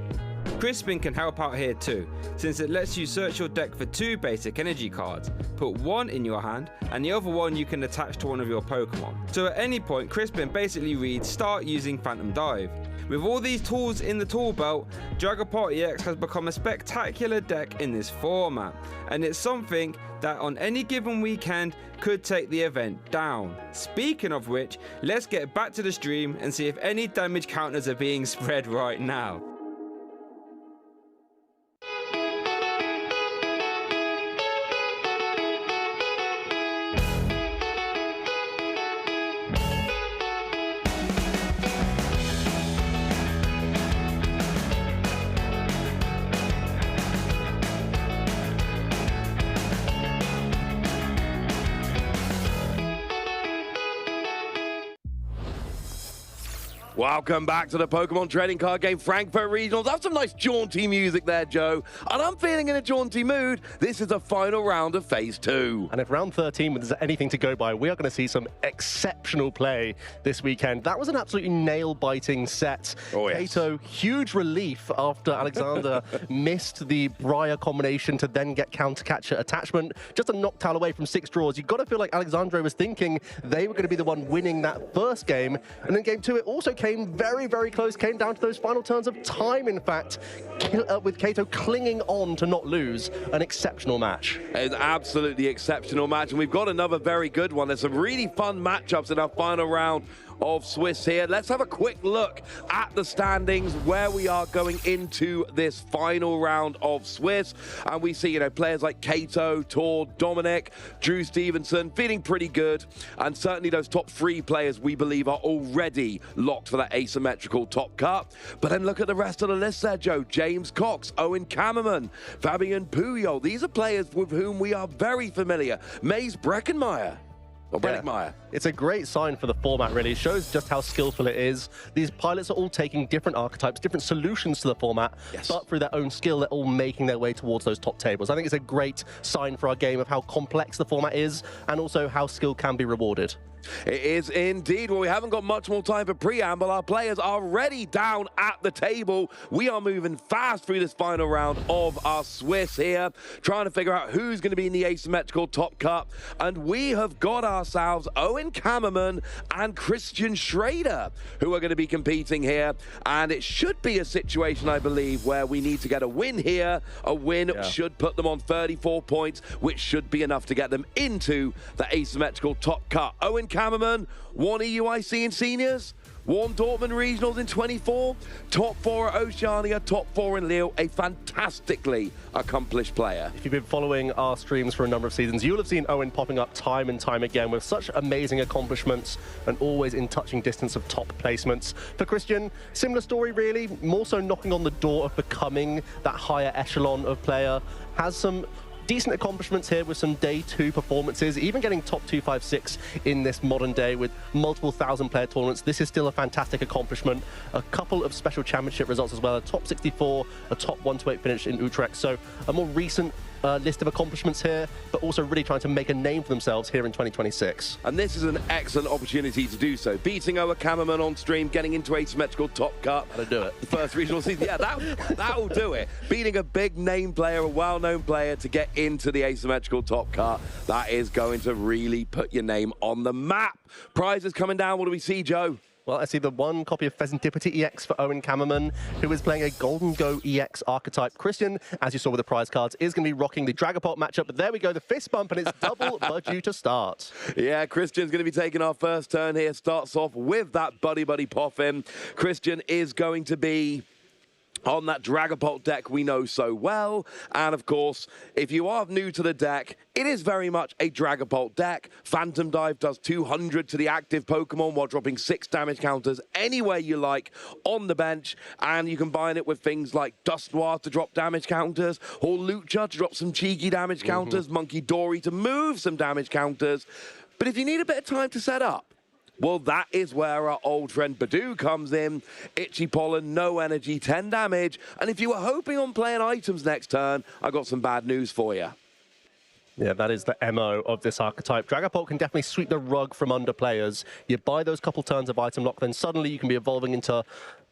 Crispin can help out here too, since it lets you search your deck for 2 basic energy cards, put 1 in your hand and the other one you can attach to one of your Pokemon. So at any point Crispin basically reads start using Phantom Dive. With all these tools in the tool belt, Dragapult EX has become a spectacular deck in this format, and it's something that on any given weekend could take the event down. Speaking of which, let's get back to the stream and see if any damage counters are being spread right now. Welcome back to the Pokemon trading card game Frankfurt Regionals. That's some nice jaunty music there, Joe. And I'm feeling in a jaunty mood. This is the final round of Phase 2. And if round 13 was anything to go by, we are going to see some exceptional play this weekend. That was an absolutely nail-biting set. Oh, yes. Kato, huge relief after Alexander missed the Briar combination to then get counter-catcher attachment. Just a knockdown away from 6 draws. You've got to feel like Alexandre was thinking they were going to be the one winning that first game. And then game 2, it also came very, very close. Came down to those final turns of time, in fact, with Kato clinging on to not lose. An exceptional match. An absolutely exceptional match. And we've got another very good one. There's some really fun matchups in our final round of Swiss here. Let's have a quick look at the standings, where we are going into this final round of Swiss. And we see, players like Kato, Tor, Dominic, Drew Stevenson feeling pretty good. And certainly those top 3 players we believe are already locked for that asymmetrical top cut. But then look at the rest of the list there, Joe. James Cox, Owen Kammerman, Fabian Puyol. These are players with whom we are very familiar. Maze Breckenmeyer. Yeah. It's a great sign for the format, really. It shows just how skillful it is. These pilots are all taking different archetypes, different solutions to the format, but through their own skill, they're all making their way towards those top tables. I think it's a great sign for our game of how complex the format is and also how skill can be rewarded. It is indeed. Well, we haven't got much more time for preamble. Our players are already down at the table. We are moving fast through this final round of our Swiss here, trying to figure out who's going to be in the asymmetrical top cut. And we have got ourselves Owen Kammerman and Christian Schrader, who are going to be competing here. And it should be a situation, I believe, where we need to get a win here. A win should put them on 34 points, which should be enough to get them into the asymmetrical top cut. Owen Kammerman won EUIC in seniors, won Dortmund regionals in 24, top 4 at Oceania, top 4 in Lille, a fantastically accomplished player. If you've been following our streams for a number of seasons, you'll have seen Owen popping up time and time again with such amazing accomplishments and always in touching distance of top placements. For Christian, similar story really, more so knocking on the door of becoming that higher echelon of player, has some decent accomplishments here with some day 2 performances, even getting top 256 in this modern day with multiple 1,000-player tournaments. This is still a fantastic accomplishment. A couple of special championship results as well, a top 64, a top 128 finish in Utrecht. So a more recent list of accomplishments here, but also really trying to make a name for themselves here in 2026. And this is an excellent opportunity to do so. Beating Owen Kammerman on stream, getting into asymmetrical top cut. That'll do it. The first regional season. Yeah, that'll do it. Beating a big name player, a well-known player to get into the asymmetrical top cut. That is going to really put your name on the map. Prizes coming down. What do we see, Joe? Well, I see the 1 copy of Pheasantipity EX for Owen Kammerman, who is playing a Golden Go EX archetype. Christian, as you saw with the prize cards, is going to be rocking the Dragapult matchup. But there we go, the fist bump, and it's double Budgie to start. Yeah, Christian's going to be taking our first turn here. Starts off with that Buddy Poffin. Christian is going to be on that Dragapult deck we know so well. And of course, if you are new to the deck, it is very much a Dragapult deck. Phantom Dive does 200 to the active Pokemon while dropping 6 damage counters anywhere you like on the bench. And you combine it with things like Dusknoir to drop damage counters, or Lucha to drop some cheeky damage counters, Monkey Dory to move some damage counters. But if you need a bit of time to set up, well, that is where our old friend Badoo comes in. Itchy Pollen, no energy, 10 damage. And if you were hoping on playing items next turn, I got some bad news for you. Yeah, that is the MO of this archetype. Dragapult can definitely sweep the rug from under players. You buy those couple turns of item lock, then suddenly you can be evolving into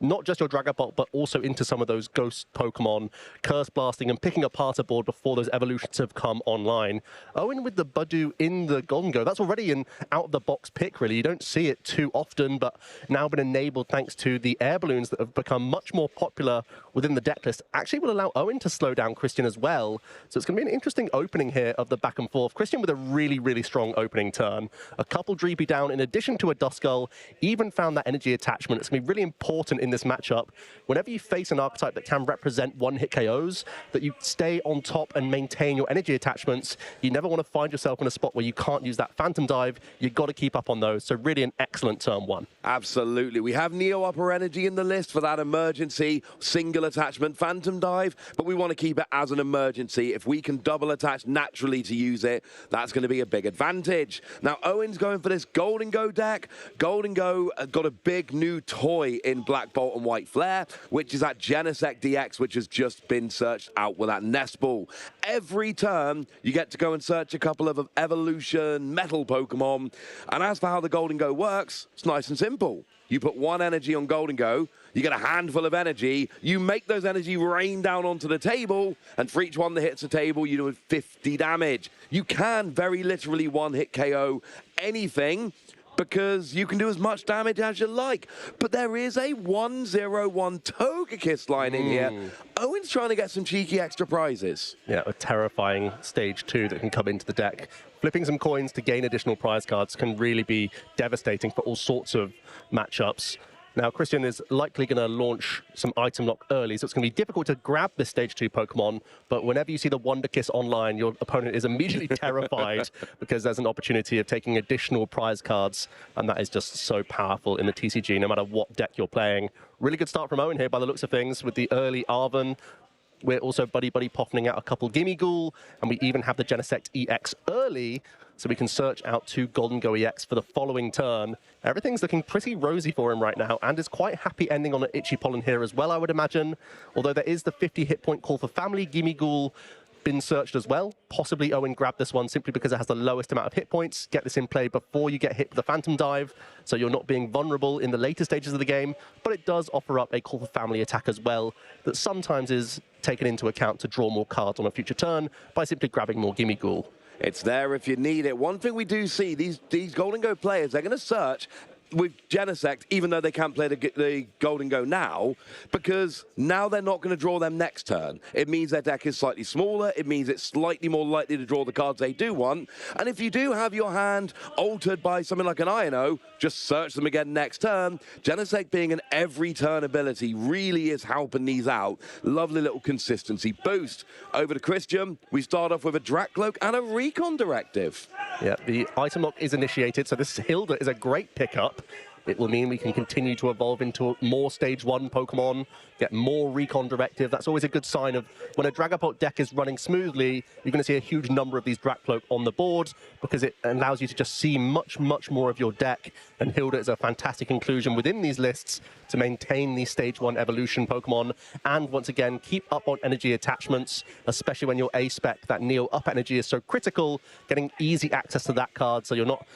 not just your Dragapult, but also into some of those ghost Pokemon, curse blasting and picking apart a board before those evolutions have come online. Owen with the Badoo in the Golden Go, that's already an out-of-the-box pick, really. You don't see it too often, but now been enabled thanks to the air balloons that have become much more popular within the deck list. Actually will allow Owen to slow down Christian as well. So it's going to be an interesting opening here of the back and forth. Christian with a really, really strong opening turn. A couple Dreepy down in addition to a Duskull, even found that energy attachment. It's going to be really important in this matchup, whenever you face an archetype that can represent one-hit KOs, that you stay on top and maintain your energy attachments. You never want to find yourself in a spot where you can't use that Phantom Dive. You've got to keep up on those. So really an excellent turn one. Absolutely. We have Neo Upper Energy in the list for that emergency single attachment Phantom Dive, but we want to keep it as an emergency. If we can double attach naturally to use it, that's going to be a big advantage. Now, Owen's going for this Golden Go deck. Golden Go got a big new toy in Black Bolt and White Flare, which is that Genesect DX, which has just been searched out with that Nest Ball. Every turn, you get to go and search a couple of evolution metal Pokemon. And as for how the Golden Go works, it's nice and simple. You put one energy on Golden Go, you get a handful of energy, you make those energy rain down onto the table, and for each one that hits the table, you do 50 damage. You can very literally one-hit KO anything, because you can do as much damage as you like. But there is a 101 Togekiss line in here. Owen's trying to get some cheeky extra prizes. Yeah, a terrifying stage 2 that can come into the deck. Flipping some coins to gain additional prize cards can really be devastating for all sorts of matchups. Now, Christian is likely going to launch some item lock early, so it's going to be difficult to grab this stage 2 Pokemon, but whenever you see the Wonder Kiss online, your opponent is immediately terrified because there's an opportunity of taking additional prize cards, and that is just so powerful in the TCG, no matter what deck you're playing. Really good start from Owen here by the looks of things with the early Arven. We're also buddy-buddy popping out a couple Gimme Ghoul, and we even have the Genesect EX early, so we can search out 2 Golden Go EX for the following turn. Everything's looking pretty rosy for him right now, and is quite happy ending on an Itchy Pollen here as well, I would imagine. Although there is the 50 hit point call for family. Gimme Ghoul been searched as well. Possibly Owen grabbed this one simply because it has the lowest amount of hit points. Get this in play before you get hit with the Phantom Dive, so you're not being vulnerable in the later stages of the game, but it does offer up a call for family attack as well that sometimes is taken into account to draw more cards on a future turn by simply grabbing more Gimme Ghoul. It's there if you need it. One thing we do see, these Golden Go players, they're going to search with Genesect, even though they can't play the Golden Go now, because now they're not going to draw them next turn. It means their deck is slightly smaller. It means it's slightly more likely to draw the cards they do want. And if you do have your hand altered by something like an Iono, just search them again next turn. Genesect being an every turn ability really is helping these out. Lovely little consistency boost. Over to Christian, we start off with a Dracloak and a Recon Directive. Yeah, the item lock is initiated, so this Hilda is a great pickup. It will mean we can continue to evolve into more Stage 1 Pokemon, get more Recon Directive. That's always a good sign of when a Dragapult deck is running smoothly, you're going to see a huge number of these Dracloak on the board because it allows you to just see much, much more of your deck. And Hilda is a fantastic inclusion within these lists to maintain these Stage 1 evolution Pokemon and, once again, keep up on energy attachments, especially when you're A-spec. That Neo Up energy is so critical, getting easy access to that card so you're not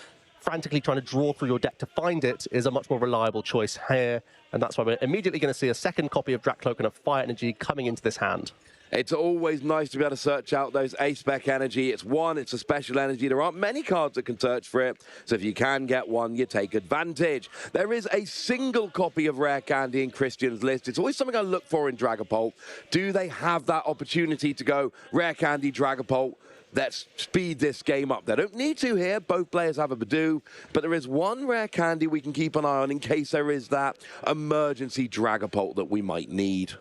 frantically trying to draw through your deck to find it is a much more reliable choice here, and that's why we're immediately going to see a second copy of Dracloak and a Fire Energy coming into this hand. It's always nice to be able to search out those A-spec energy. It's a special energy. There aren't many cards that can search for it, so if you can get one, you take advantage. There is a single copy of Rare Candy in Christian's list. It's always something I look for in Dragapult. Do they have that opportunity to go Rare Candy, Dragapult? Let's speed this game up. They don't need to here. Both players have a Badoo, but there is one Rare Candy we can keep an eye on in case there is that emergency Dragapult that we might need.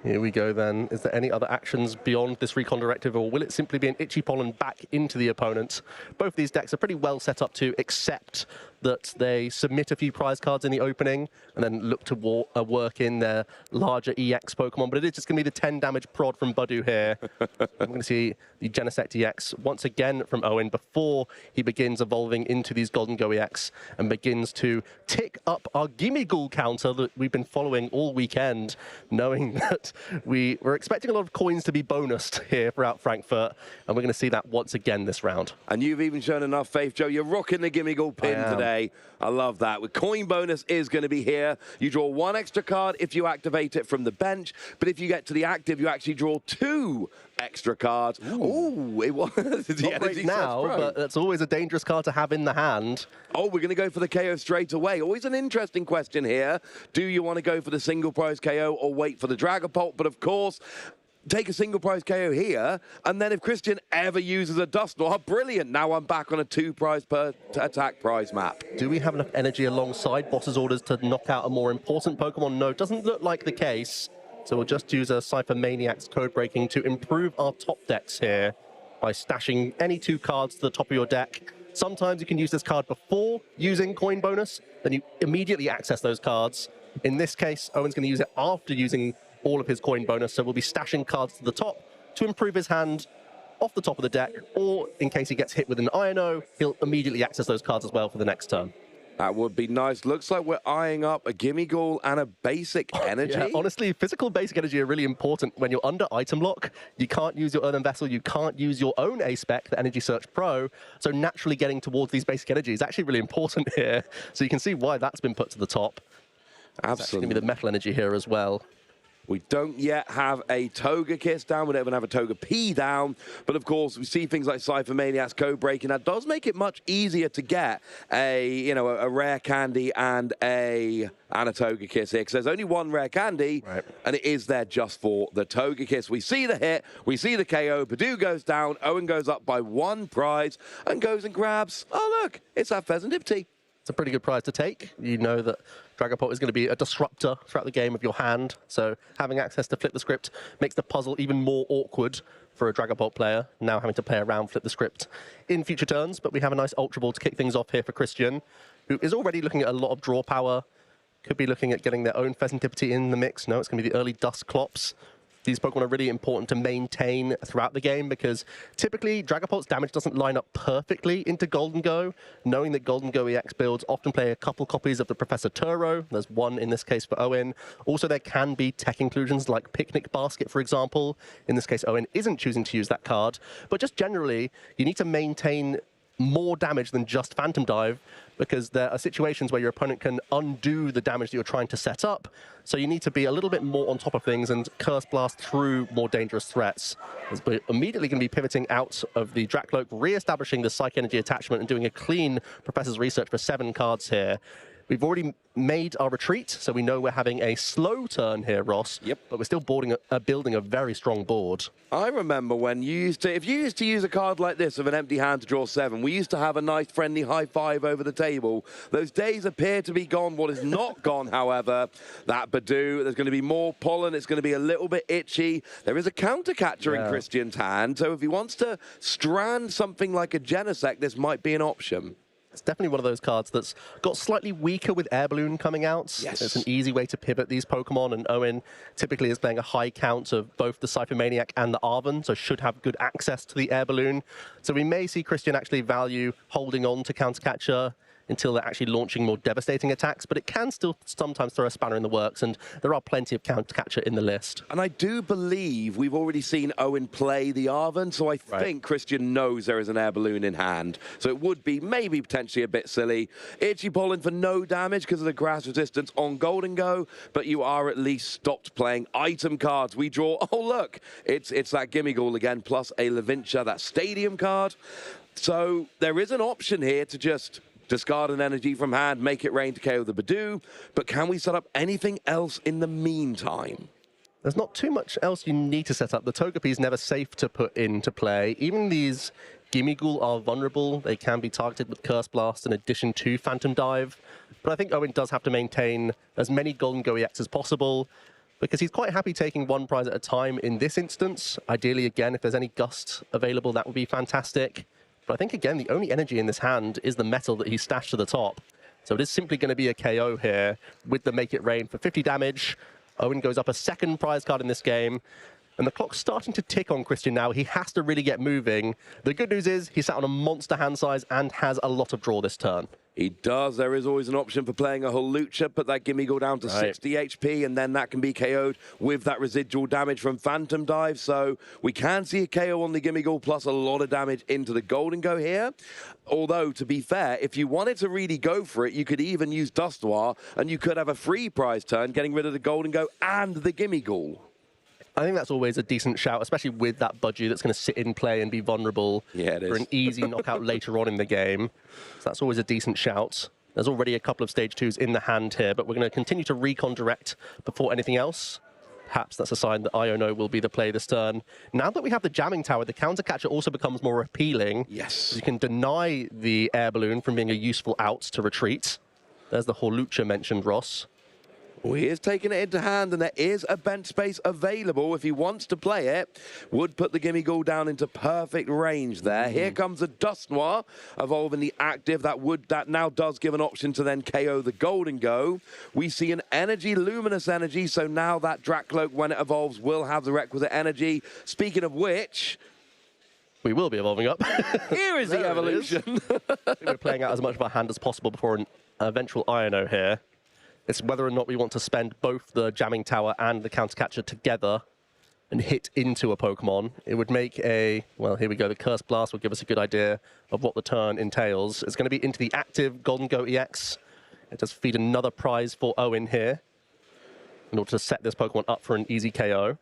Here we go then. Is there any other actions beyond this Recon Directive, or will it simply be an Itchy Pollen back into the opponent? Both these decks are pretty well set up to accept that they submit a few prize cards in the opening and then look to work in their larger EX Pokemon, but it is just going to be the 10 damage prod from Badoo here. I'm going to see the Genesect EX once again from Owen before he begins evolving into these Golden Go EX and begins to tick up our Gimme Ghoul counter that we've been following all weekend, knowing that we were expecting a lot of coins to be bonused here throughout Frankfurt, and we're going to see that once again this round. And you've even shown enough faith, Joe. You're rocking the Gimme Ghoul pin today. I love that. With coin bonus is going to be here. You draw one extra card if you activate it from the bench, but if you get to the active, you actually draw 2 extra cards. Ooh, it was not great now, but that's always a dangerous card to have in the hand. Oh, we're going to go for the KO straight away. Always an interesting question here. Do you want to go for the single prize KO or wait for the Dragapult? But of course, take a single prize KO here, and then if Christian ever uses a Dust Noir, brilliant, now I'm back on a 2 prize per attack prize map. Do we have enough energy alongside Boss's orders to knock out a more important Pokemon? No, doesn't look like the case. So we'll just use a Cypher Maniac's code breaking to improve our top decks here by stashing any 2 cards to the top of your deck. Sometimes you can use this card before using coin bonus, then you immediately access those cards. In this case, Owen's going to use it after using all of his coin bonus, so we'll be stashing cards to the top to improve his hand off the top of the deck, or in case he gets hit with an INO, he'll immediately access those cards as well for the next turn. That would be nice. Looks like we're eyeing up a Gimme Ghoul and a Basic Energy. Yeah, honestly, physical Basic Energy are really important when you're under item lock. You can't use your Earthen Vessel, you can't use your own A-Spec, the Energy Search Pro, so naturally getting towards these Basic Energy is actually really important here. So you can see why that's been put to the top. Absolutely. It's going to be the Metal Energy here as well. We don't yet have a Togekiss down. We don't even have a Togepi down. But of course, we see things like Cypher Maniac's code breaking. That does make it much easier to get a rare candy and a Togekiss here, because there's only one rare candy, right, and it is there just for the Togekiss. We see the hit, we see the KO. Badoo goes down. Owen goes up by 1 prize and goes and grabs. Oh look, it's that Pheasantipty. It's a pretty good prize to take. You know that Dragapult is going to be a disruptor throughout the game of your hand, so having access to Flip the Script makes the puzzle even more awkward for a Dragapult player, now having to play around Flip the Script in future turns. But we have a nice Ultra Ball to kick things off here for Christian, who is already looking at a lot of draw power. Could be looking at getting their own Pheasantipity in the mix. No, it's going to be the early Dust Clops. These Pokemon are really important to maintain throughout the game because typically Dragapult's damage doesn't line up perfectly into Golden Go. Knowing that Golden Go EX builds often play a couple copies of the Professor Turo. There's one in this case for Owen. Also, there can be tech inclusions like Picnic Basket, for example. In this case, Owen isn't choosing to use that card. But just generally, you need to maintain more damage than just Phantom Dive, because there are situations where your opponent can undo the damage that you're trying to set up. So you need to be a little bit more on top of things and Curse Blast through more dangerous threats. We're immediately going to be pivoting out of the Dracloak, re-establishing the Psych Energy attachment and doing a clean Professor's Research for 7 cards here. We've already made our retreat, so we know we're having a slow turn here, Ross. Yep. But we're still building a very strong board. I remember when if you used to use a card like this with an empty hand to draw 7, we used to have a nice friendly high five over the table. Those days appear to be gone. What is not gone, however, that Badoo, there's going to be more pollen. It's going to be a little bit itchy. There is a counter catcher in Christian's hand, so if he wants to strand something like a Genesect, this might be an option. It's definitely one of those cards that's got slightly weaker with Air Balloon coming out. Yes. It's an easy way to pivot these Pokemon, and Owen typically is playing a high count of both the Cypher Maniac and the Arven, so should have good access to the Air Balloon. So we may see Christian actually value holding on to Counter Catcher until they're actually launching more devastating attacks, but it can still sometimes throw a spanner in the works, and there are plenty of Counter Catcher in the list. And I do believe we've already seen Owen play the Arven, so I think Christian knows there is an Air Balloon in hand. So it would be maybe potentially a bit silly. Itchy Pollen for no damage because of the grass resistance on Golden Go, but you are at least stopped playing item cards. We draw, oh look, it's that Gimme Ghoul again, plus a Levintia, that Stadium card. So there is an option here to just discard an energy from hand, make it rain to KO the Badoo, but can we set up anything else in the meantime? There's not too much else you need to set up. The Togepi is never safe to put into play. Even these Gimme Ghoul are vulnerable. They can be targeted with Curse Blast in addition to Phantom Dive. But I think Owen does have to maintain as many Golden Go EX as possible, because he's quite happy taking 1 prize at a time in this instance. Ideally, again, if there's any Gust available, that would be fantastic. But I think, again, the only energy in this hand is the metal that he stashed to the top. So it is simply going to be a KO here with the Make It Rain for 50 damage. Owen goes up a 2nd prize card in this game. And the clock's starting to tick on Christian now. He has to really get moving. The good news is he sat on a monster hand size and has a lot of draw this turn. He does. There is always an option for playing a Hawlucha, put that Gimme Ghoul down to 60 HP, and then that can be KO'd with that residual damage from Phantom Dive. So we can see a KO on the Gimme Ghoul, plus a lot of damage into the Golden Go here. Although, to be fair, if you wanted to really go for it, you could even use Dust Noir, and you could have a free prize turn, getting rid of the Golden Go and the Gimme Ghoul. I think that's always a decent shout, especially with that Budgie that's going to sit in play and be vulnerable for an easy knockout later on in the game. So that's always a decent shout. There's already a couple of stage 2s in the hand here, but we're going to continue to recon direct before anything else. Perhaps that's a sign that Iono will be the play this turn. Now that we have the jamming tower, the counter catcher also becomes more appealing. Yes. You can deny the air balloon from being a useful out to retreat. There's the Horlucha mentioned, Ross. Well, he is taking it into hand, and there is a bench space available if he wants to play it. Would put the Gimme Ghoul down into perfect range there. Here comes the Dust Noir, evolving the active. That now does give an option to then KO the Golden Go. We see an energy, luminous energy, so now that Dracloak, when it evolves, will have the requisite energy. Speaking of which, we will be evolving up. Here is the evolution. We're playing out as much of our hand as possible before an eventual Iono here. It's whether or not we want to spend both the jamming tower and the counter catcher together and hit into a Pokemon. It would make a, well, here we go. The Curse Blast will give us a good idea of what the turn entails. It's going to be into the active Golden Go EX. It does feed another prize for Owen here in order to set this Pokemon up for an easy KO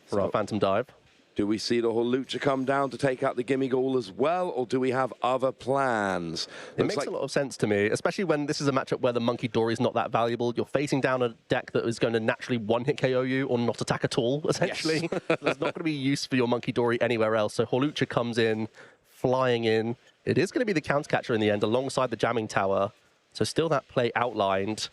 for our Phantom Dive. Do we see the Horlucha come down to take out the Gimme Ghoul as well, or do we have other plans? It makes a lot of sense to me, especially when this is a matchup where the Monkey Dory is not that valuable. You're facing down a deck that is going to naturally one-hit KO you or not attack at all, essentially. Yes. There's not going to be use for your Monkey Dory anywhere else. So Horlucha comes in, flying in. It is going to be the counter catcher in the end, alongside the jamming tower. So still that play outlined.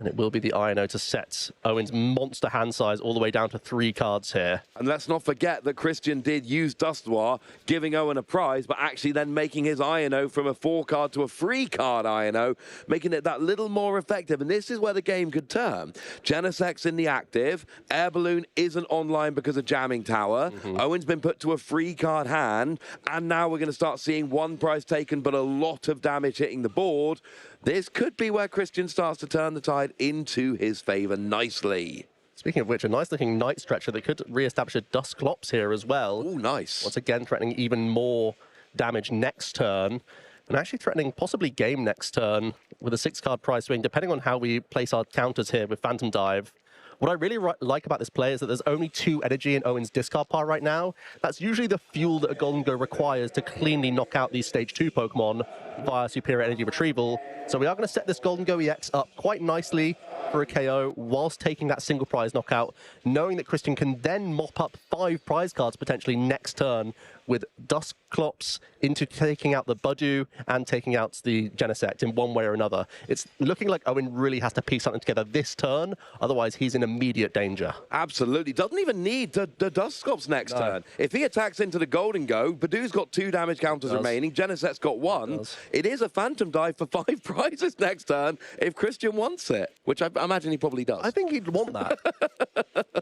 And it will be the Iono to set Owen's monster hand size all the way down to 3 cards here. And let's not forget that Christian did use Dust Noir, giving Owen a prize, but actually then making his Iono from a 4-card to a 3-card Iono, making it that little more effective. And this is where the game could turn. Genesect in the active. Air Balloon isn't online because of Jamming Tower. Owen's been put to a 3-card hand. And now we're going to start seeing 1 prize taken, but a lot of damage hitting the board. This could be where Christian starts to turn the tide into his favor nicely. Speaking of which, a nice-looking Night Stretcher that could re-establish a Dusclops here as well. Oh, nice. Once again, threatening even more damage next turn. And actually threatening possibly game next turn with a 6-card prize swing, depending on how we place our counters here with Phantom Dive. What I really like about this play is that there's only 2 energy in Owen's discard pile right now. That's usually the fuel that a Golden Go requires to cleanly knock out these Stage 2 Pokemon via Superior Energy Retrieval. So we are going to set this Golden Go EX up quite nicely for a KO whilst taking that single prize knockout, knowing that Christian can then mop up 5 prize cards potentially next turn with Dusclops into taking out the Budew and taking out the Genesect in one way or another. It's looking like Owen really has to piece something together this turn, otherwise he's in immediate danger. Absolutely. Doesn't even need the Dusclops next turn. If he attacks into the Golden Go, Badoo's got 2 damage counters remaining, Genesect's got 1. It is a Phantom Dive for 5 prizes next turn if Christian wants it, which I imagine he probably does. I think he'd want that.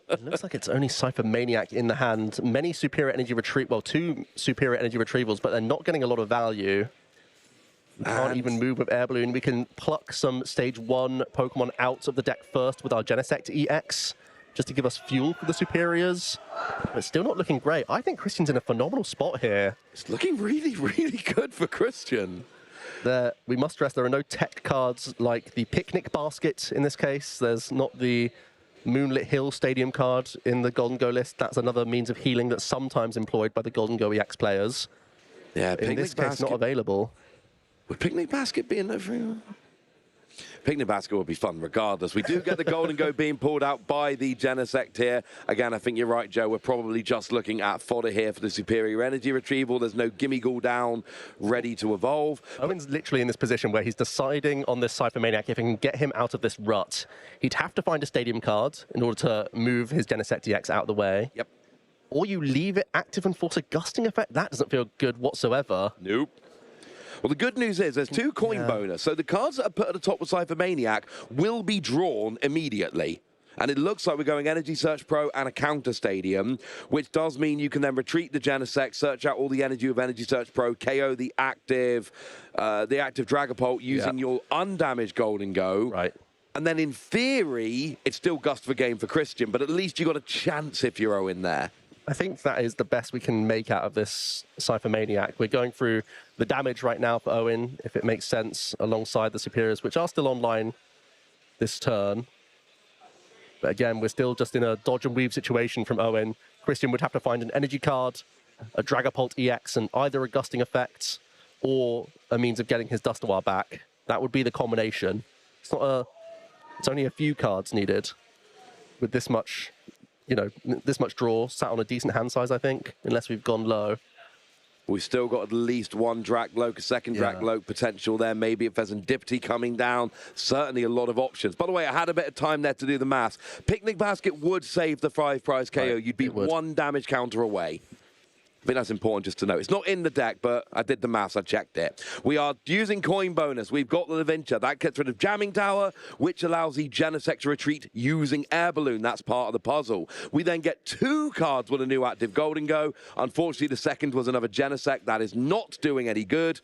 It looks like it's only Cypher Maniac in the hand. Many Superior Energy Retreat, well, 2 Superior Energy Retrievals, but they're not getting a lot of value. We can't even move with Air Balloon. We can pluck some Stage 1 Pokemon out of the deck first with our Genesect EX, just to give us fuel for the Superiors. But still not looking great. I think Christian's in a phenomenal spot here. It's looking really, really good for Christian. We must stress there are no tech cards like the Picnic Basket in this case. There's not the Moonlit Hill Stadium card in the Golden Go list. That's another means of healing that's sometimes employed by the Golden Go EX players. Yeah, in this case, not available. Would Picnic Basket be in there? Picnic Basket would be fun regardless. We do get the Golden Go being pulled out by the Genesect here. Again, I think you're right, Joe. We're probably just looking at fodder here for the Superior Energy Retrieval. There's no Gimme Ghoul down, ready to evolve. Owen's literally in this position where he's deciding on this Cypher Maniac. If he can get him out of this rut, he'd have to find a Stadium card in order to move his Genesect EX out of the way. Yep. Or you leave it active and force a Gusting Effect. That doesn't feel good whatsoever. Nope. Well, the good news is there's 2 coin bonus. So the cards that are put at the top with Cypher Maniac will be drawn immediately. And it looks like we're going Energy Search Pro and a Counter Stadium, which does mean you can then retreat the Genesect, search out all the energy with Energy Search Pro, KO the active Dragapult using your undamaged Golden Go. Right. And then in theory, it's still Gust for game for Christian, but at least you got a chance if you're Owen there. I think that is the best we can make out of this Cypher Maniac. We're going through the damage right now for Owen, if it makes sense, alongside the Superiors, which are still online this turn. But again, we're still just in a dodge and weave situation from Owen. Christian would have to find an energy card, a Dragapult EX, and either a Gusting Effect or a means of getting his Dustoir back. That would be the combination. It's only a few cards needed. with this much, this much draw, sat on a decent hand size, I think, unless we've gone low. We've still got at least one Dracloak, a second Dracloak potential there, maybe a Pheasantipity coming down. Certainly a lot of options. By the way, I had a bit of time there to do the maths. Picnic Basket would save the 5-prize KO. Right, you'd be 1 damage counter away. I think that's important just to know. It's not in the deck, but I did the maths, I checked it. We are using coin bonus. We've got the Levincha. That gets rid of Jamming Tower, which allows the Genesect to retreat using Air Balloon. That's part of the puzzle. We then get 2 cards with a new active Golden Go. Unfortunately, the second was another Genesect. That is not doing any good.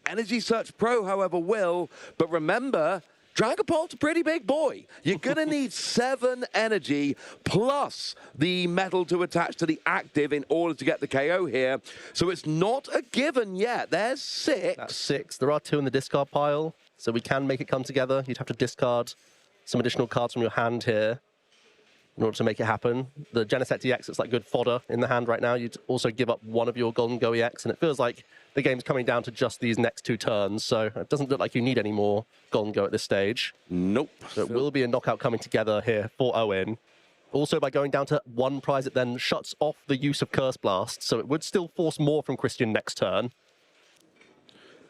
Energy Search Pro, however, will. But remember, Dragapult's a pretty big boy. You're going to need 7 energy plus the metal to attach to the active in order to get the KO here. So it's not a given yet. There's 6. That's 6. There are 2 in the discard pile, so we can make it come together. You'd have to discard some additional cards from your hand here in order to make it happen. The Genesect EX looks like good fodder in the hand right now. You'd also give up one of your Golden Go EX, and it feels like the game's coming down to just these next 2 turns, so it doesn't look like you need any more Golden Go at this stage. Nope. So it will be a knockout coming together here for Owen. Also, by going down to 1 prize, it then shuts off the use of Curse Blast, so it would still force more from Christian next turn.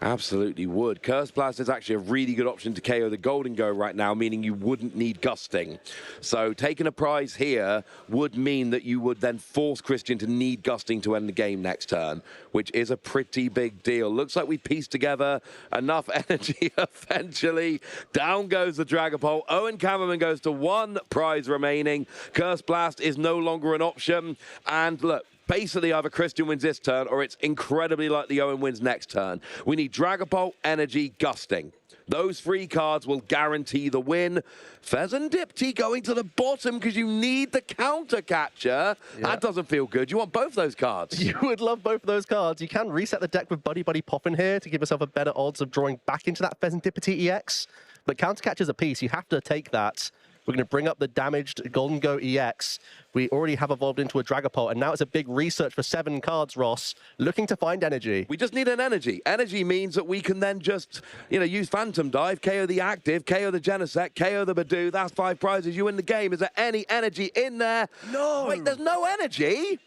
Absolutely would. Curse Blast is actually a really good option to KO the Golden Go right now, meaning you wouldn't need Gusting. So taking a prize here would mean that you would then force Christian to need Gusting to end the game next turn, which is a pretty big deal. Looks like we pieced together enough energy eventually. Down goes the Dragapult. Owen Cameraman goes to 1 prize remaining. Curse Blast is no longer an option. And look, basically, either Christian wins this turn, or it's incredibly likely Owen wins next turn. We need Dragapult, Energy, Gusting. Those 3 cards will guarantee the win. Pheasantipity going to the bottom because you need the counter catcher. Yeah. That doesn't feel good. You want both those cards. You would love both of those cards. You can reset the deck with Buddy Buddy Pop in here to give yourself a better odds of drawing back into that Pheasantipity EX. But counter catcher's a piece. You have to take that. We're going to bring up the damaged Golden Go EX. We already have evolved into a Dragapult, and now it's a big research for 7 cards, Ross, looking to find energy. We just need an energy. Energy means that we can then just, use Phantom Dive, KO the active, KO the Genesect, KO the Badoo. That's 5 prizes. You win the game. Is there any energy in there? No. Wait, there's no energy?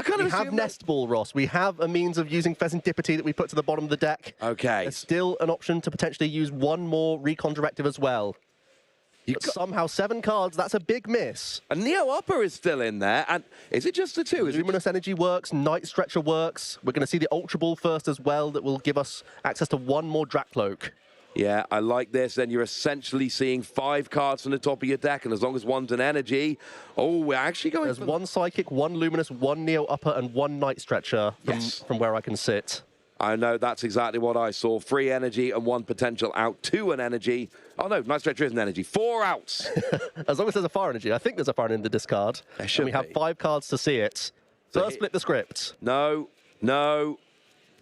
We have Nest Ball, Ross. We have a means of using Pheasantipity that we put to the bottom of the deck. Okay. There's still an option to potentially use 1 more Recon Directive as well. But somehow 7 cards, that's a big miss. And Neo Upper is still in there. And is it just the 2? Luminous Energy works, Night Stretcher works. We're going to see the Ultra Ball first as well. That will give us access to 1 more Dracloak. Yeah, I like this. Then you're essentially seeing 5 cards from the top of your deck, and as long as one's an energy, we're actually going. There's 1 Psychic, 1 Luminous, 1 Neo Upper, and 1 Night Stretcher from where I can sit. I know, that's exactly what I saw. 3 energy and 1 potential out. 2 an energy. Oh no, Night Stretcher isn't energy. 4 outs. As long as there's a fire energy. I think there's a fire in the discard. There should be. We have 5 cards to see it. First, flip the script. No,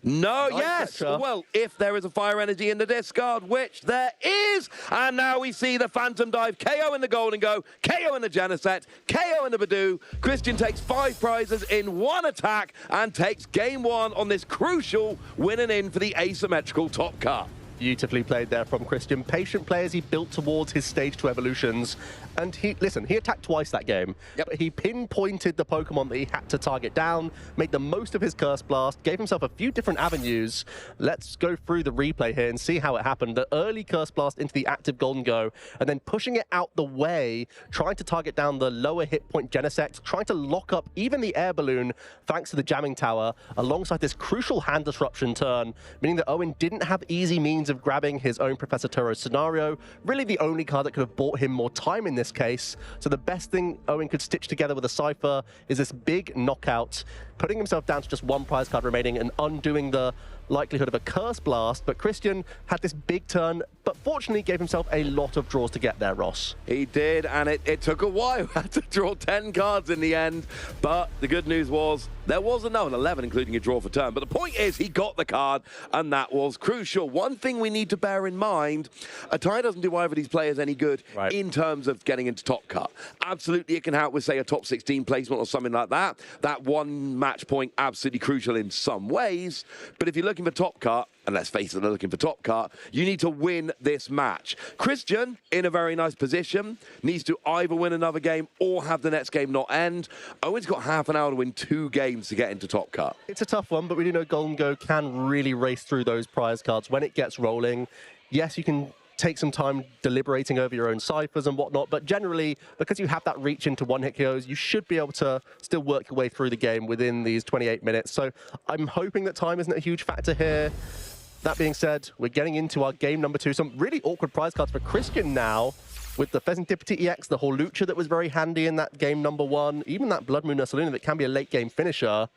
yes! Well, if there is a fire energy in the discard, which there is, and now we see the Phantom Dive, KO in the Golden Go, KO in the Genesect, KO in the Badoo. Christian takes 5 prizes in 1 attack and takes game 1 on this crucial win and in for the asymmetrical top cut. Beautifully played there from Christian. Patient play as he built towards his stage 2 evolutions. And he attacked twice that game. Yep. But he pinpointed the Pokemon that he had to target down, made the most of his Curse Blast, gave himself a few different avenues. Let's go through the replay here and see how it happened. The early Curse Blast into the active Golden Go, and then pushing it out the way, trying to target down the lower hit point Genesect, trying to lock up even the Air Balloon, thanks to the Jamming Tower, alongside this crucial hand disruption turn, meaning that Owen didn't have easy means of grabbing his own Professor Turo scenario. Really the only card that could have bought him more time in this case. So the best thing Owen could stitch together with a Cypher is this big knockout, putting himself down to just 1 prize card remaining and undoing the likelihood of a Curse Blast. But Christian had this big turn, but fortunately gave himself a lot of draws to get there, Ross. He did, and it took a while. Had to draw 10 cards in the end, but the good news was there was an 11, including a draw for turn. But the point is, he got the card, and that was crucial. One thing we need to bear in mind, a tie doesn't do either of these players any good in terms of getting into Top Cut. Absolutely, it can help with, say, a top 16 placement or something like that. That one match point, absolutely crucial in some ways. But if you're looking for Top Cut, and let's face it, they're looking for Top Cut, you need to win this match. Christian, in a very nice position, needs to either win another game or have the next game not end. Owen's got half an hour to win 2 games to get into Top Cut. It's a tough one, but we do know Golden Go can really race through those prize cards when it gets rolling. Yes, you can take some time deliberating over your own ciphers and whatnot, but generally, because you have that reach into one-hit KOs, you should be able to still work your way through the game within these 28 minutes. So I'm hoping that time isn't a huge factor here. That being said, we're getting into our game number 2. Some really awkward prize cards for Christian now, with the Pheasantipity EX, the Horlucha that was very handy in that game number 1, even that Blood Moon Ursaluna that can be a late-game finisher.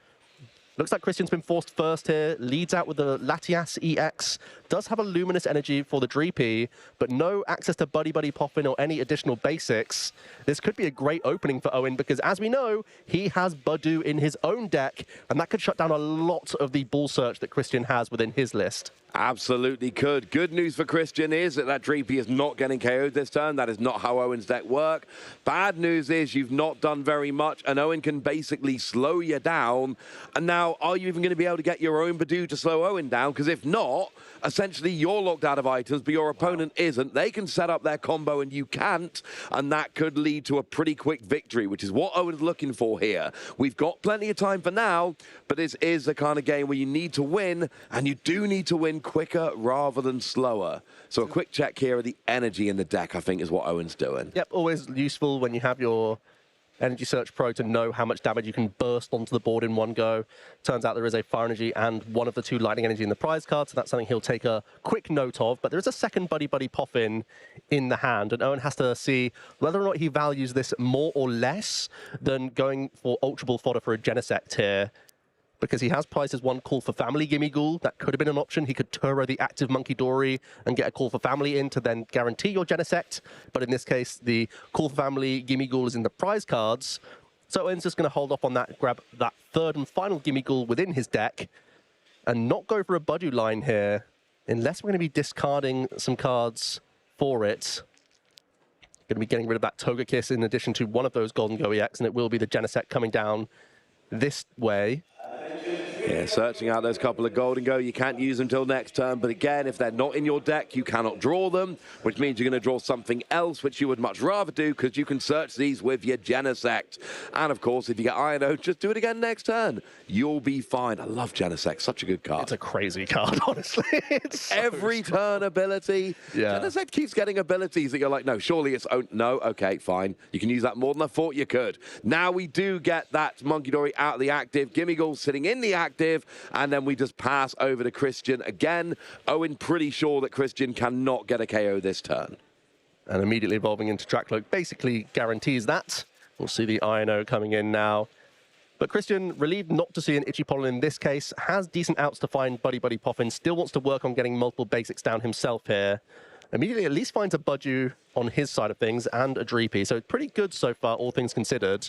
Looks like Christian's been forced first here, leads out with the Latias EX, does have a Luminous Energy for the Dreepy, but no access to Buddy Buddy Poppin or any additional basics. This could be a great opening for Owen because, as we know, he has Budu in his own deck, and that could shut down a lot of the ball search that Christian has within his list. Absolutely could. Good news for Christian is that Dreepy is not getting KO'd this turn. That is not how Owen's deck work. Bad news is you've not done very much, and Owen can basically slow you down. And now, are you even going to be able to get your own Badoo to slow Owen down? Because if not, essentially you're locked out of items, but your opponent isn't. They can set up their combo and you can't, and that could lead to a pretty quick victory, which is what Owen's looking for here. We've got plenty of time for now, but this is the kind of game where you need to win, and you do need to win quicker rather than slower. So a quick check here of the energy in the deck, I think, is what Owen's doing. Yep, always useful when you have your Energy Search Pro to know how much damage you can burst onto the board in one go. Turns out there is a Fire Energy and one of the 2 Lightning Energy in the prize card, so that's something he'll take a quick note of. But there is a second Buddy Buddy Poffin in the hand, and Owen has to see whether or not he values this more or less than going for Ultra Ball fodder for a Genesect here. Because he has prized his 1 Call for Family Gimme Ghoul. That could have been an option. He could Turo the active Monkey Dory and get a Call for Family in to then guarantee your Genesect. But in this case, the Call for Family Gimme Ghoul is in the prize cards. So Owen's just going to hold off on that, grab that 3rd and final Gimme Ghoul within his deck, and not go for a Budu line here, unless we're going to be discarding some cards for it. Going to be getting rid of that Togekiss in addition to one of those Golden Go EX, and it will be the Genesect coming down this way. Yeah, searching out those couple of Golden Go. You can't use them till next turn, but again, if they're not in your deck, you cannot draw them, which means you're going to draw something else, which you would much rather do, because you can search these with your Genesect. And of course, if you get Iono, just do it again next turn. You'll be fine. I love Genesect. Such a good card. It's a crazy card, honestly. It's so every turn ability. Yeah. Genesect keeps getting abilities that you're like, no, surely it's own. No, okay, fine. You can use that more than I thought you could. Now we do get that Monkey Dory out of the active. Gimme Ghoul sitting in the active. And then we just pass over to Christian again. Owen pretty sure that Christian cannot get a KO this turn. And immediately evolving into Dracloak basically guarantees that. We'll see the Iono coming in now. But Christian, relieved not to see an Itchy Pollen in this case, has decent outs to find Buddy Buddy Poffin, still wants to work on getting multiple basics down himself here. Immediately at least finds a Budu on his side of things and a Dreepy, so pretty good so far, all things considered.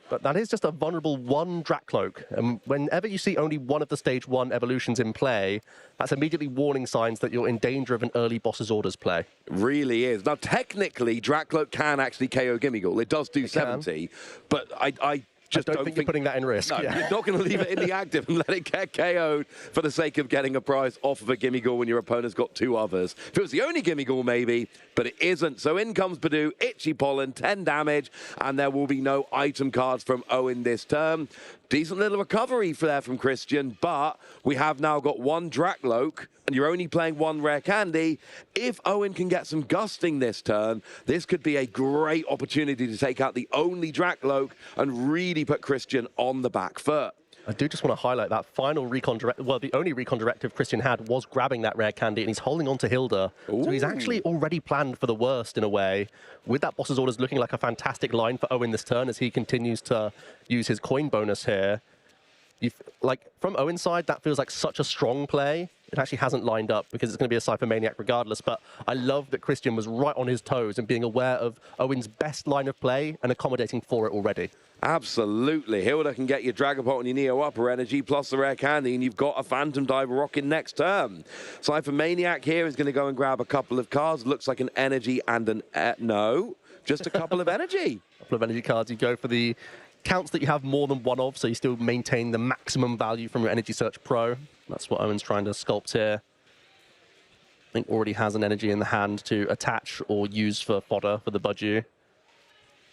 But that is just a vulnerable 1 Dracloak. And whenever you see only one of the stage 1 evolutions in play, that's immediately warning signs that you're in danger of an early boss's orders play. Really is. Now, technically, Dracloak can actually KO Gimme Ghoul. It does do 70, but I just don't think you're putting that in risk. No, yeah. You're not going to leave it in the active and let it get KO'd for the sake of getting a prize off of a Gimme Ghoul when your opponent's got 2 others. If it was the only Gimme Ghoul, maybe, but it isn't. So in comes Badoo, Itchy Pollen, 10 damage, and there will be no item cards from Owen this turn. Decent little recovery there from Christian, but we have now got 1 Dracloak, and you're only playing 1 rare candy. If Owen can get some gusting this turn, this could be a great opportunity to take out the only Dracloak and really put Christian on the back foot. I do just want to highlight that final recon directive. Well, the only recon directive Christian had was grabbing that rare candy, and he's holding on to Hilda. Ooh. So he's actually already planned for the worst in a way, with that boss's orders looking like a fantastic line for Owen this turn as he continues to use his coin bonus here. Like, from Owen's side, that feels like such a strong play. It actually hasn't lined up because it's going to be a Cypher Maniac regardless, but I love that Christian was right on his toes and being aware of Owen's best line of play and accommodating for it already. Absolutely. Hilda can get your Dragapult and your Neo Upper Energy plus the rare candy, and you've got a Phantom Diver rocking next turn. Cypher Maniac here is going to go and grab a couple of cards. Looks like an Energy and an... no. just a couple of energy. A couple of energy cards. You go for the counts that you have more than one of, so you still maintain the maximum value from your Energy Search Pro. That's what Owen's trying to sculpt here. I think already has an energy in the hand to attach or use for fodder for the Budgie.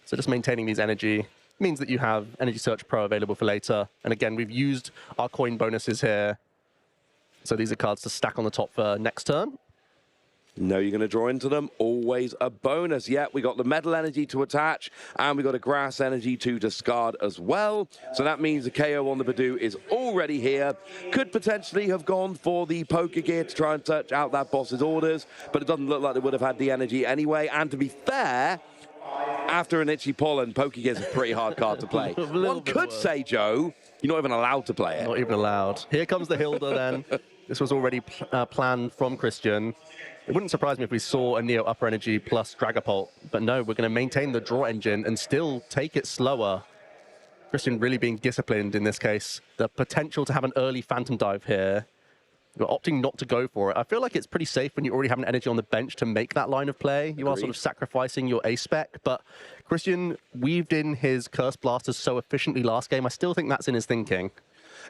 So just maintaining these energy means that you have Energy Search Pro available for later. And again, we've used our coin bonuses here. So these are cards to stack on the top for next turn. No, you're going to draw into them. Always a bonus. Yeah, we got the metal energy to attach, and we got a grass energy to discard as well. So that means the KO on the Badoo is already here. Could potentially have gone for the poker gear to try and touch out that boss's orders, but it doesn't look like they would have had the energy anyway. And to be fair, after an Itchy Pollen, Poké Gear's a pretty hard card to play. One could say, Joe, you're not even allowed to play it. Not even allowed. Here comes the Hilda then. This was already planned from Christian. It wouldn't surprise me if we saw a Neo Upper Energy plus Dragapult, but no, we're going to maintain the draw engine and still take it slower. Christian really being disciplined in this case. The potential to have an early Phantom Dive here. You're opting not to go for it. I feel like it's pretty safe when you already have an energy on the bench to make that line of play. You are sort of sacrificing your A-spec, but Christian weaved in his Curse Blasters so efficiently last game. I still think that's in his thinking.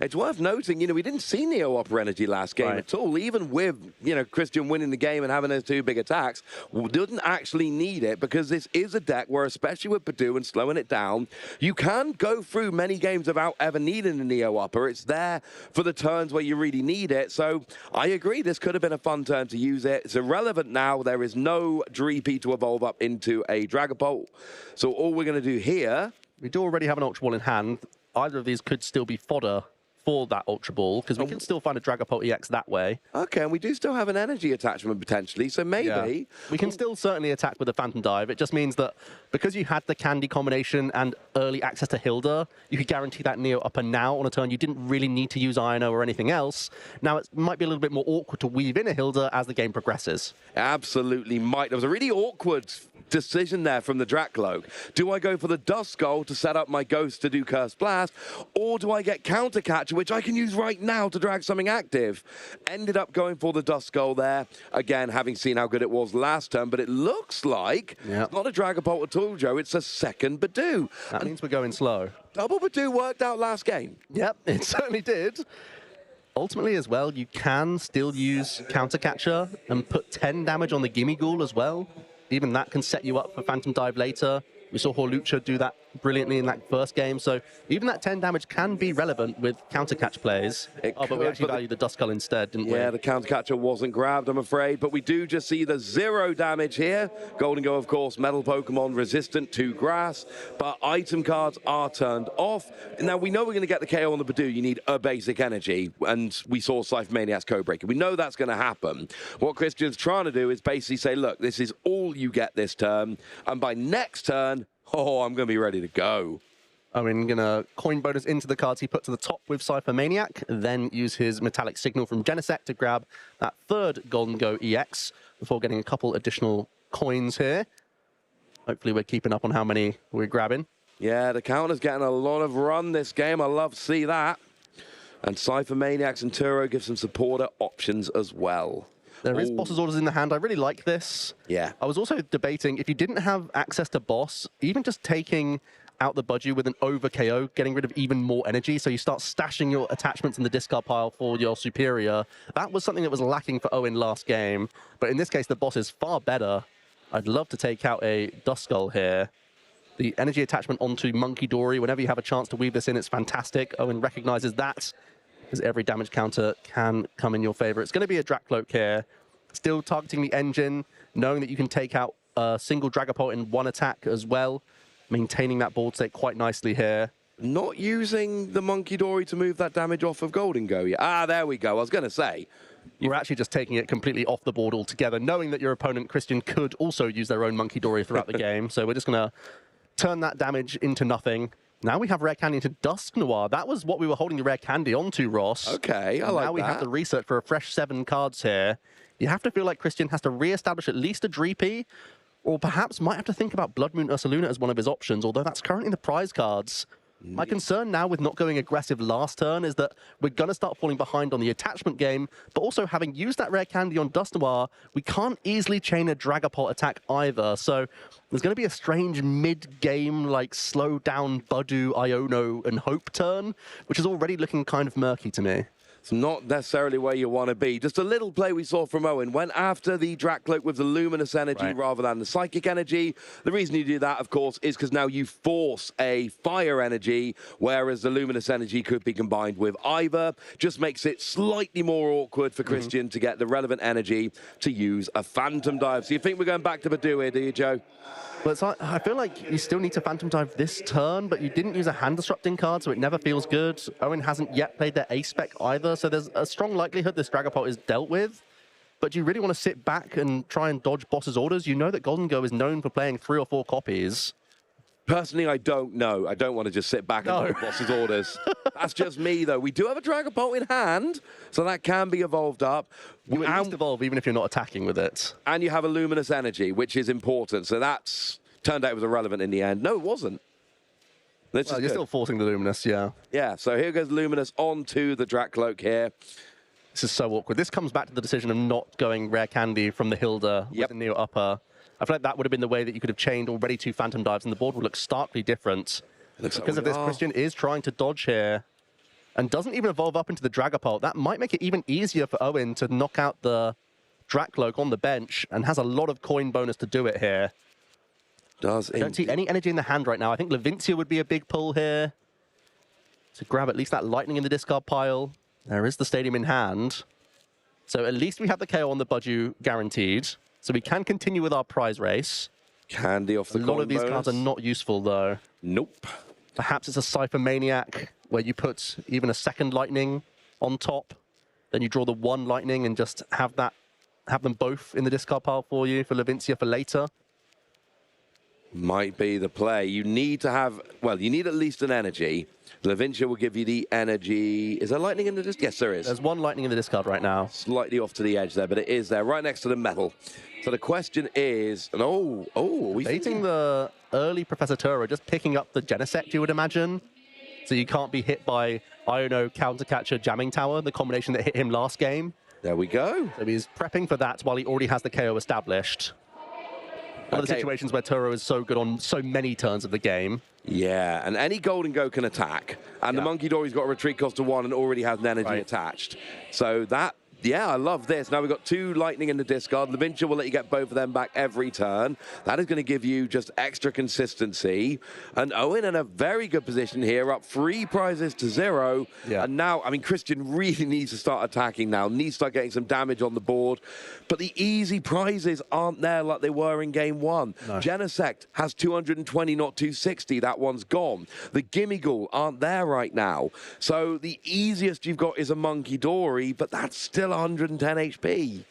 It's worth noting, we didn't see Neo Upper Energy last game at all. Even with, Christian winning the game and having those two big attacks, didn't actually need it because this is a deck where, especially with Badoo and slowing it down, you can go through many games without ever needing a Neo Upper. It's there for the turns where you really need it. So I agree, this could have been a fun turn to use it. It's irrelevant now. There is no Dreepy to evolve up into a Dragapult. So all we're going to do here... We do already have an Ultra Ball in hand. Either of these could still be fodder for that Ultra Ball, because we can still find a Dragapult EX that way. Okay, and we do still have an energy attachment potentially, so maybe... Yeah. We can still certainly attack with a Phantom Dive. It just means that because you had the Candy combination and early access to Hilda, you could guarantee that Neo Upper now on a turn. You didn't really need to use Iono or anything else. Now it might be a little bit more awkward to weave in a Hilda as the game progresses. Absolutely might. There was a really awkward decision there from the Drakloak. Do I go for the Dust Skull to set up my Ghost to do Curse Blast, or do I get Counter Catcher, which I can use right now to drag something active? Ended up going for the Dust Skull there. Again, having seen how good it was last turn, but it looks like it's not a Dragapult at all, Joe. It's a second Badoo. That means we're going slow. Double Badoo worked out last game. Yep, it certainly did. Ultimately as well, you can still use Counter Catcher and put 10 damage on the Gimme Ghoul as well. Even that can set you up for Phantom Dive later. We saw Horlucha do that brilliantly in that first game. So even that 10 damage can be relevant with counter-catch plays. But we actually valued the Dust Skull instead, didn't we? Yeah, the counter-catcher wasn't grabbed, I'm afraid. But we do just see the 0 damage here. Golden Go, of course, metal Pokemon resistant to grass. But item cards are turned off. Now, we know we're going to get the KO on the Badoo. You need a basic energy. And we saw Scythe Maniac's Codebreaker. We know that's going to happen. What Christian's trying to do is basically say, look, this is all you get this turn. And by next turn, I'm going to be ready to go. Owen going to coin bonus into the cards he put to the top with Cypher Maniac, then use his Metallic Signal from Genesect to grab that third Golden Go EX before getting a couple additional coins here. Hopefully we're keeping up on how many we're grabbing. Yeah, the counter's getting a lot of run this game. I love to see that. And Cypher Maniac and Turo give some supporter options as well. There is boss's orders in the hand. I really like this. Yeah. I was also debating, if you didn't have access to boss, even just taking out the Budgie with an over KO, getting rid of even more energy, so you start stashing your attachments in the discard pile for your superior. That was something that was lacking for Owen last game. But in this case, the boss is far better. I'd love to take out a Dust Skull here. The energy attachment onto Monkey Dory, whenever you have a chance to weave this in, it's fantastic. Owen recognizes that, because every damage counter can come in your favor. It's going to be a Drakloak here. Still targeting the engine, knowing that you can take out a single Dragapult in one attack as well. Maintaining that board state quite nicely here. Not using the Monkey Dory to move that damage off of Golden Go yet. Ah, there we go. I was going to say. You're actually just taking it completely off the board altogether, knowing that your opponent, Christian, could also use their own Monkey Dory throughout the game. So we're just going to turn that damage into nothing. Now we have Rare Candy into Dusk Noir. That was what we were holding the Rare Candy onto, Ross. Okay, I like that. Now we have the research for a fresh 7 cards here. You have to feel like Christian has to re-establish at least a Dreepy, or perhaps might have to think about Blood Moon Ursaluna as one of his options, although that's currently the prize cards. My concern now with not going aggressive last turn is that we're going to start falling behind on the attachment game, but also having used that rare candy on Dust Noir, we can't easily chain a Dragapult attack either. So there's going to be a strange mid-game, like, slow down Budu, Iono, and Hope turn, which is already looking kind of murky to me. It's not necessarily where you want to be. Just a little play we saw from Owen. Went after the Dracloak with the Luminous Energy rather than the Psychic Energy. The reason you do that, of course, is because now you force a Fire Energy, whereas the Luminous Energy could be combined with either. Just makes it slightly more awkward for Christian to get the relevant energy to use a Phantom Dive. So you think we're going back to Budu here, do you, Joe? But it's like, I feel like you still need to Phantom Dive this turn, but you didn't use a hand disrupting card, so it never feels good. Owen hasn't yet played their ace spec either, so there's a strong likelihood this Dragapult is dealt with. But do you really want to sit back and try and dodge boss's orders? You know that Golden Go is known for playing 3 or 4 copies. Personally, I don't know. I don't want to just sit back and dodge boss's orders. That's just me, though. We do have a Dragapult in hand, so that can be evolved up. You at least evolve even if you're not attacking with it. And you have a Luminous Energy, which is important. So that's turned out it was irrelevant in the end. No, it wasn't. Well, you're still forcing the Luminous, yeah. Yeah, so here goes Luminous onto the Dracloak here. This is so awkward. This comes back to the decision of not going Rare Candy from the Hilda with the Neo Upper. I feel like that would have been the way that you could have chained already 2 Phantom Dives, and the board would look starkly different. Because of this, Christian is trying to dodge here and doesn't even evolve up into the Dragapult. That might make it even easier for Owen to knock out the Dracloak on the bench, and has a lot of coin bonus to do it here. I don't see any energy in the hand right now. I think Levincia would be a big pull here to grab at least that Lightning in the discard pile. There is the Stadium in hand. So at least we have the KO on the Budu guaranteed. So we can continue with our prize race. Candy off the A lot of these cards are not useful, though. Nope. Perhaps it's a Cypher Maniac, where you put even a second Lightning on top. Then you draw the 1 Lightning and just have them both in the discard pile for you, for Levincia for later. Might be the play. You need to have, well, you need at least an energy. Levincia will give you the energy. Is there lightning in the discard? Yes, there is. There's 1 lightning in the discard right now. Slightly off to the edge there, but it is there, right next to the metal. So the question is, and are we baiting the early Professor Turo, just picking up the Genesect, you would imagine. So you can't be hit by Iono, Countercatcher, Jamming Tower, the combination that hit him last game. There we go. So he's prepping for that while he already has the KO established. One of the situations where Turo is so good on so many turns of the game. Yeah, and any Golden Go can attack. And the Monkey Dory's got a retreat cost of 1 and already has an energy attached. So that, yeah, I love this. Now we've got 2 lightning in the discard. Levincia will let you get both of them back every turn. That is going to give you just extra consistency. And Owen in a very good position here, up 3 prizes to 0. Yeah. And now, I mean, Christian really needs to start attacking now, needs to start getting some damage on the board. But the easy prizes aren't there like they were in game 1. No. Genesect has 220, not 260. That one's gone. The Gimmighoul aren't there right now. So the easiest you've got is a Monkey Dory, but that's still 110 HP.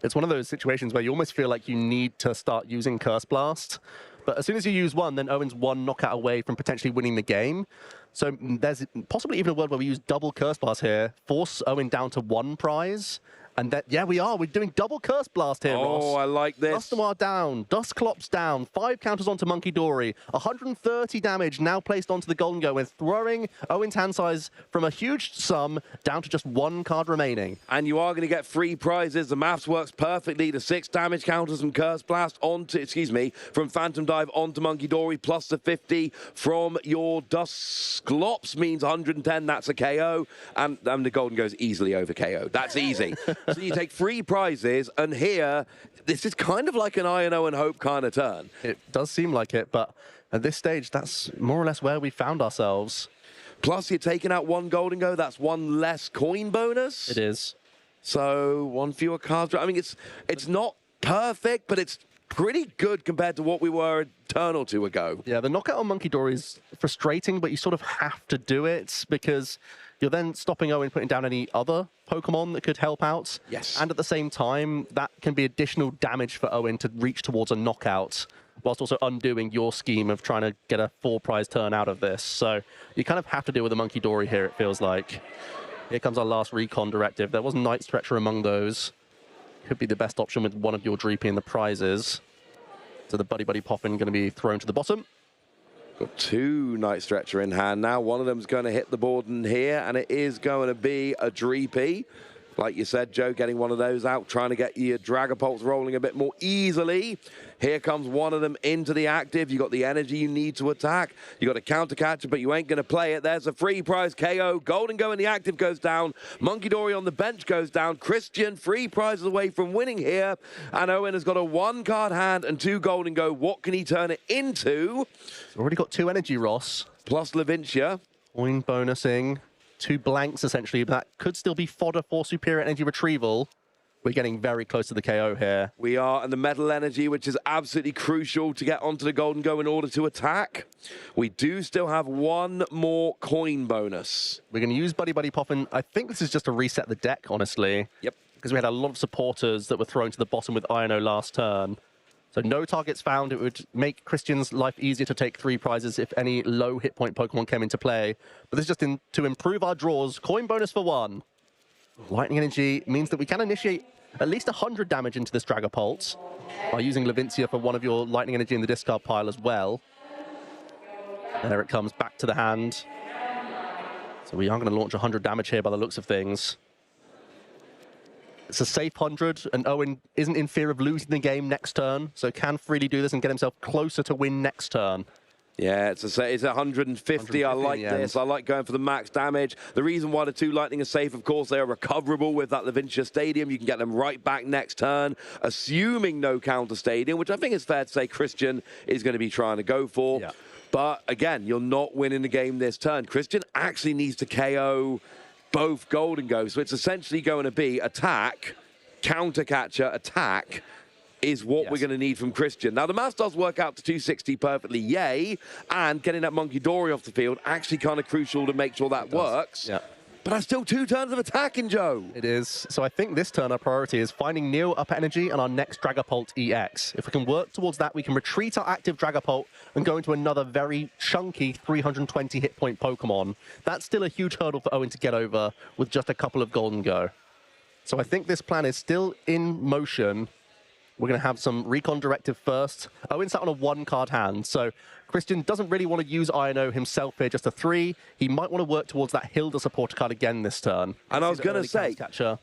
It's one of those situations where you almost feel like you need to start using Curse Blast. But as soon as you use 1, then Owen's 1 knockout away from potentially winning the game. So there's possibly even a world where we use double Curse Blast here, force Owen down to 1 prize. And that, yeah, we're doing double Curse Blast here, Ross. Oh, I like this. Dust Noir down, Dusclops down, 5 counters onto Monkey Dory, 130 damage now placed onto the Golden Go, and throwing Owen's hand size from a huge sum down to just 1 card remaining. And you are going to get 3 prizes. The maths works perfectly. The 6 damage counters from Curse Blast onto, from Phantom Dive onto Monkey Dory, plus the 50 from your Dusclops means 110. That's a KO. And the Golden Goes easily over KO. That's easy. So you take 3 prizes, and here, this is kind of like an Iono and Hope kind of turn. It does seem like it, but at this stage, that's more or less where we found ourselves. Plus, you're taking out 1 Golden Go. That's 1 less coin bonus. It is. So 1 fewer cards. I mean, it's not perfect, but it's pretty good compared to what we were a turn or 2 ago. Yeah, the knockout on Monkey Dory is frustrating, but you sort of have to do it because you're then stopping Owen putting down any other Pokemon that could help out. Yes. And at the same time, that can be additional damage for Owen to reach towards a knockout, whilst also undoing your scheme of trying to get a 4 prize turn out of this. So you kind of have to deal with the Monkey Dory here, it feels like. Here comes our last recon directive. There was Night Stretcher among those. Could be the best option with one of your Dreepy in the prizes. So the Buddy Buddy Poffin going to be thrown to the bottom. Got 2 Night Stretcher in hand now. One of them's going to hit the board in here, and it is going to be a Dreepy. Like you said, Joe, getting one of those out, trying to get your Dragapults rolling a bit more easily. Here comes one of them into the active. You got the energy you need to attack. You got a counter catcher, but you ain't going to play it. There's a free prize KO. Golden Go in the active goes down. Monkey Dory on the bench goes down. Christian, free prizes away from winning here. And Owen has got a 1-card hand and 2 Golden Go. What can he turn it into? Already got 2 energy, Ross. Plus Levincia. Coin bonusing. 2 blanks, essentially, but that could still be fodder for superior energy retrieval. We're getting very close to the KO here. We are, and the metal energy, which is absolutely crucial to get onto the Golden Go in order to attack. We do still have 1 more coin bonus. We're going to use Buddy Buddy Poppin'. I think this is just to reset the deck, honestly. Yep. Because we had a lot of supporters that were thrown to the bottom with INO last turn. So no targets found. It would make Christian's life easier to take 3 prizes if any low hit point Pokemon came into play. But this is just to improve our draws. Coin bonus for 1. Lightning Energy means that we can initiate at least 100 damage into this Dragapult by using Levincia for one of your Lightning Energy in the discard pile as well. There it comes back to the hand. So we are going to launch 100 damage here by the looks of things. It's a safe 100, and Owen isn't in fear of losing the game next turn, so can freely do this and get himself closer to win next turn. Yeah, it's 150. I like this. I like going for the max damage. The reason why the 2 Lightning are safe, of course, they are recoverable with that Levincia Stadium. You can get them right back next turn, assuming no counter Stadium, which I think is fair to say Christian is going to be trying to go for. Yeah. But again, you're not winning the game this turn. Christian actually needs to KO both Golden Go. So it's essentially going to be attack, counter catcher, attack is what we're going to need from Christian. Now, the math does work out to 260 perfectly, yay, and getting that Monkey Dory off the field actually kind of crucial to make sure that works. Yeah. But that's still 2 turns of attacking, Joe. It is. So I think this turn our priority is finding Neo Upper Energy and our next Dragapult EX. If we can work towards that, we can retreat our active Dragapult and go into another very chunky 320 hit point Pokemon. That's still a huge hurdle for Owen to get over with just a couple of Golden Go. So I think this plan is still in motion. We're going to have some Recon Directive first. Owen sat on a 1-card hand, so Christian doesn't really want to use INO himself here, just a 3. He might want to work towards that Hilda supporter card again this turn. And I was going to say,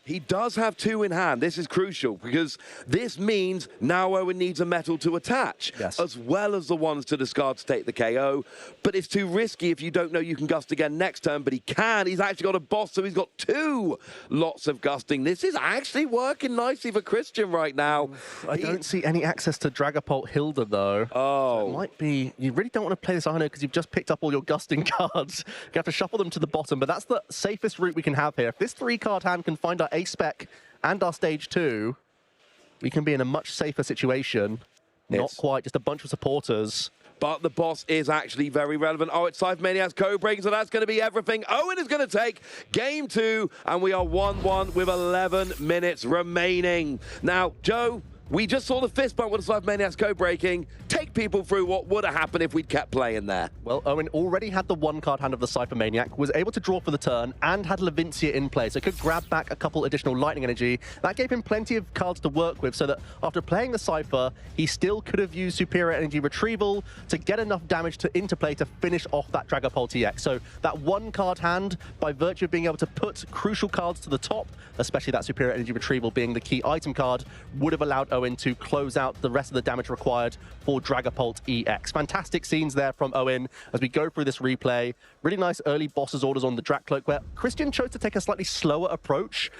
he does have 2 in hand. This is crucial, because this means now Owen needs a metal to attach, as well as the ones to discard to take the KO. But it's too risky if you don't know you can gust again next turn, but he can. He's actually got a boss, so he's got 2 lots of gusting. This is actually working nicely for Christian right now. I don't see any access to Dragapult Hilda, though. Oh. So it might be... You really don't want to play this INO because you've just picked up all your gusting cards. You have to shuffle them to the bottom, but that's the safest route we can have here. If this 3-card hand can find our A-Spec and our Stage 2, we can be in a much safer situation. Not quite, just a bunch of supporters. But the boss is actually very relevant. Oh, it's Scythe Maniac's code breaking, so that's going to be everything. Owen is going to take game 2, and we are 1-1 with 11 minutes remaining. Now, Joe, we just saw the fist bump with the Scythe Maniac's code breaking. Take people through what would have happened if we'd kept playing there. Well, Owen already had the 1-card hand of the Cypher Maniac, was able to draw for the turn, and had Levincia in play, so could grab back a couple additional Lightning Energy. That gave him plenty of cards to work with, so that after playing the Cypher, he still could have used Superior Energy Retrieval to get enough damage to interplay to finish off that Dragapult EX. So that 1-card hand, by virtue of being able to put crucial cards to the top, especially that Superior Energy Retrieval being the key item card, would have allowed Owen to close out the rest of the damage required for Dragapult EX. Fantastic scenes there from Owen as we go through this replay. Really nice early boss's orders on the Dracloak, where Christian chose to take a slightly slower approach,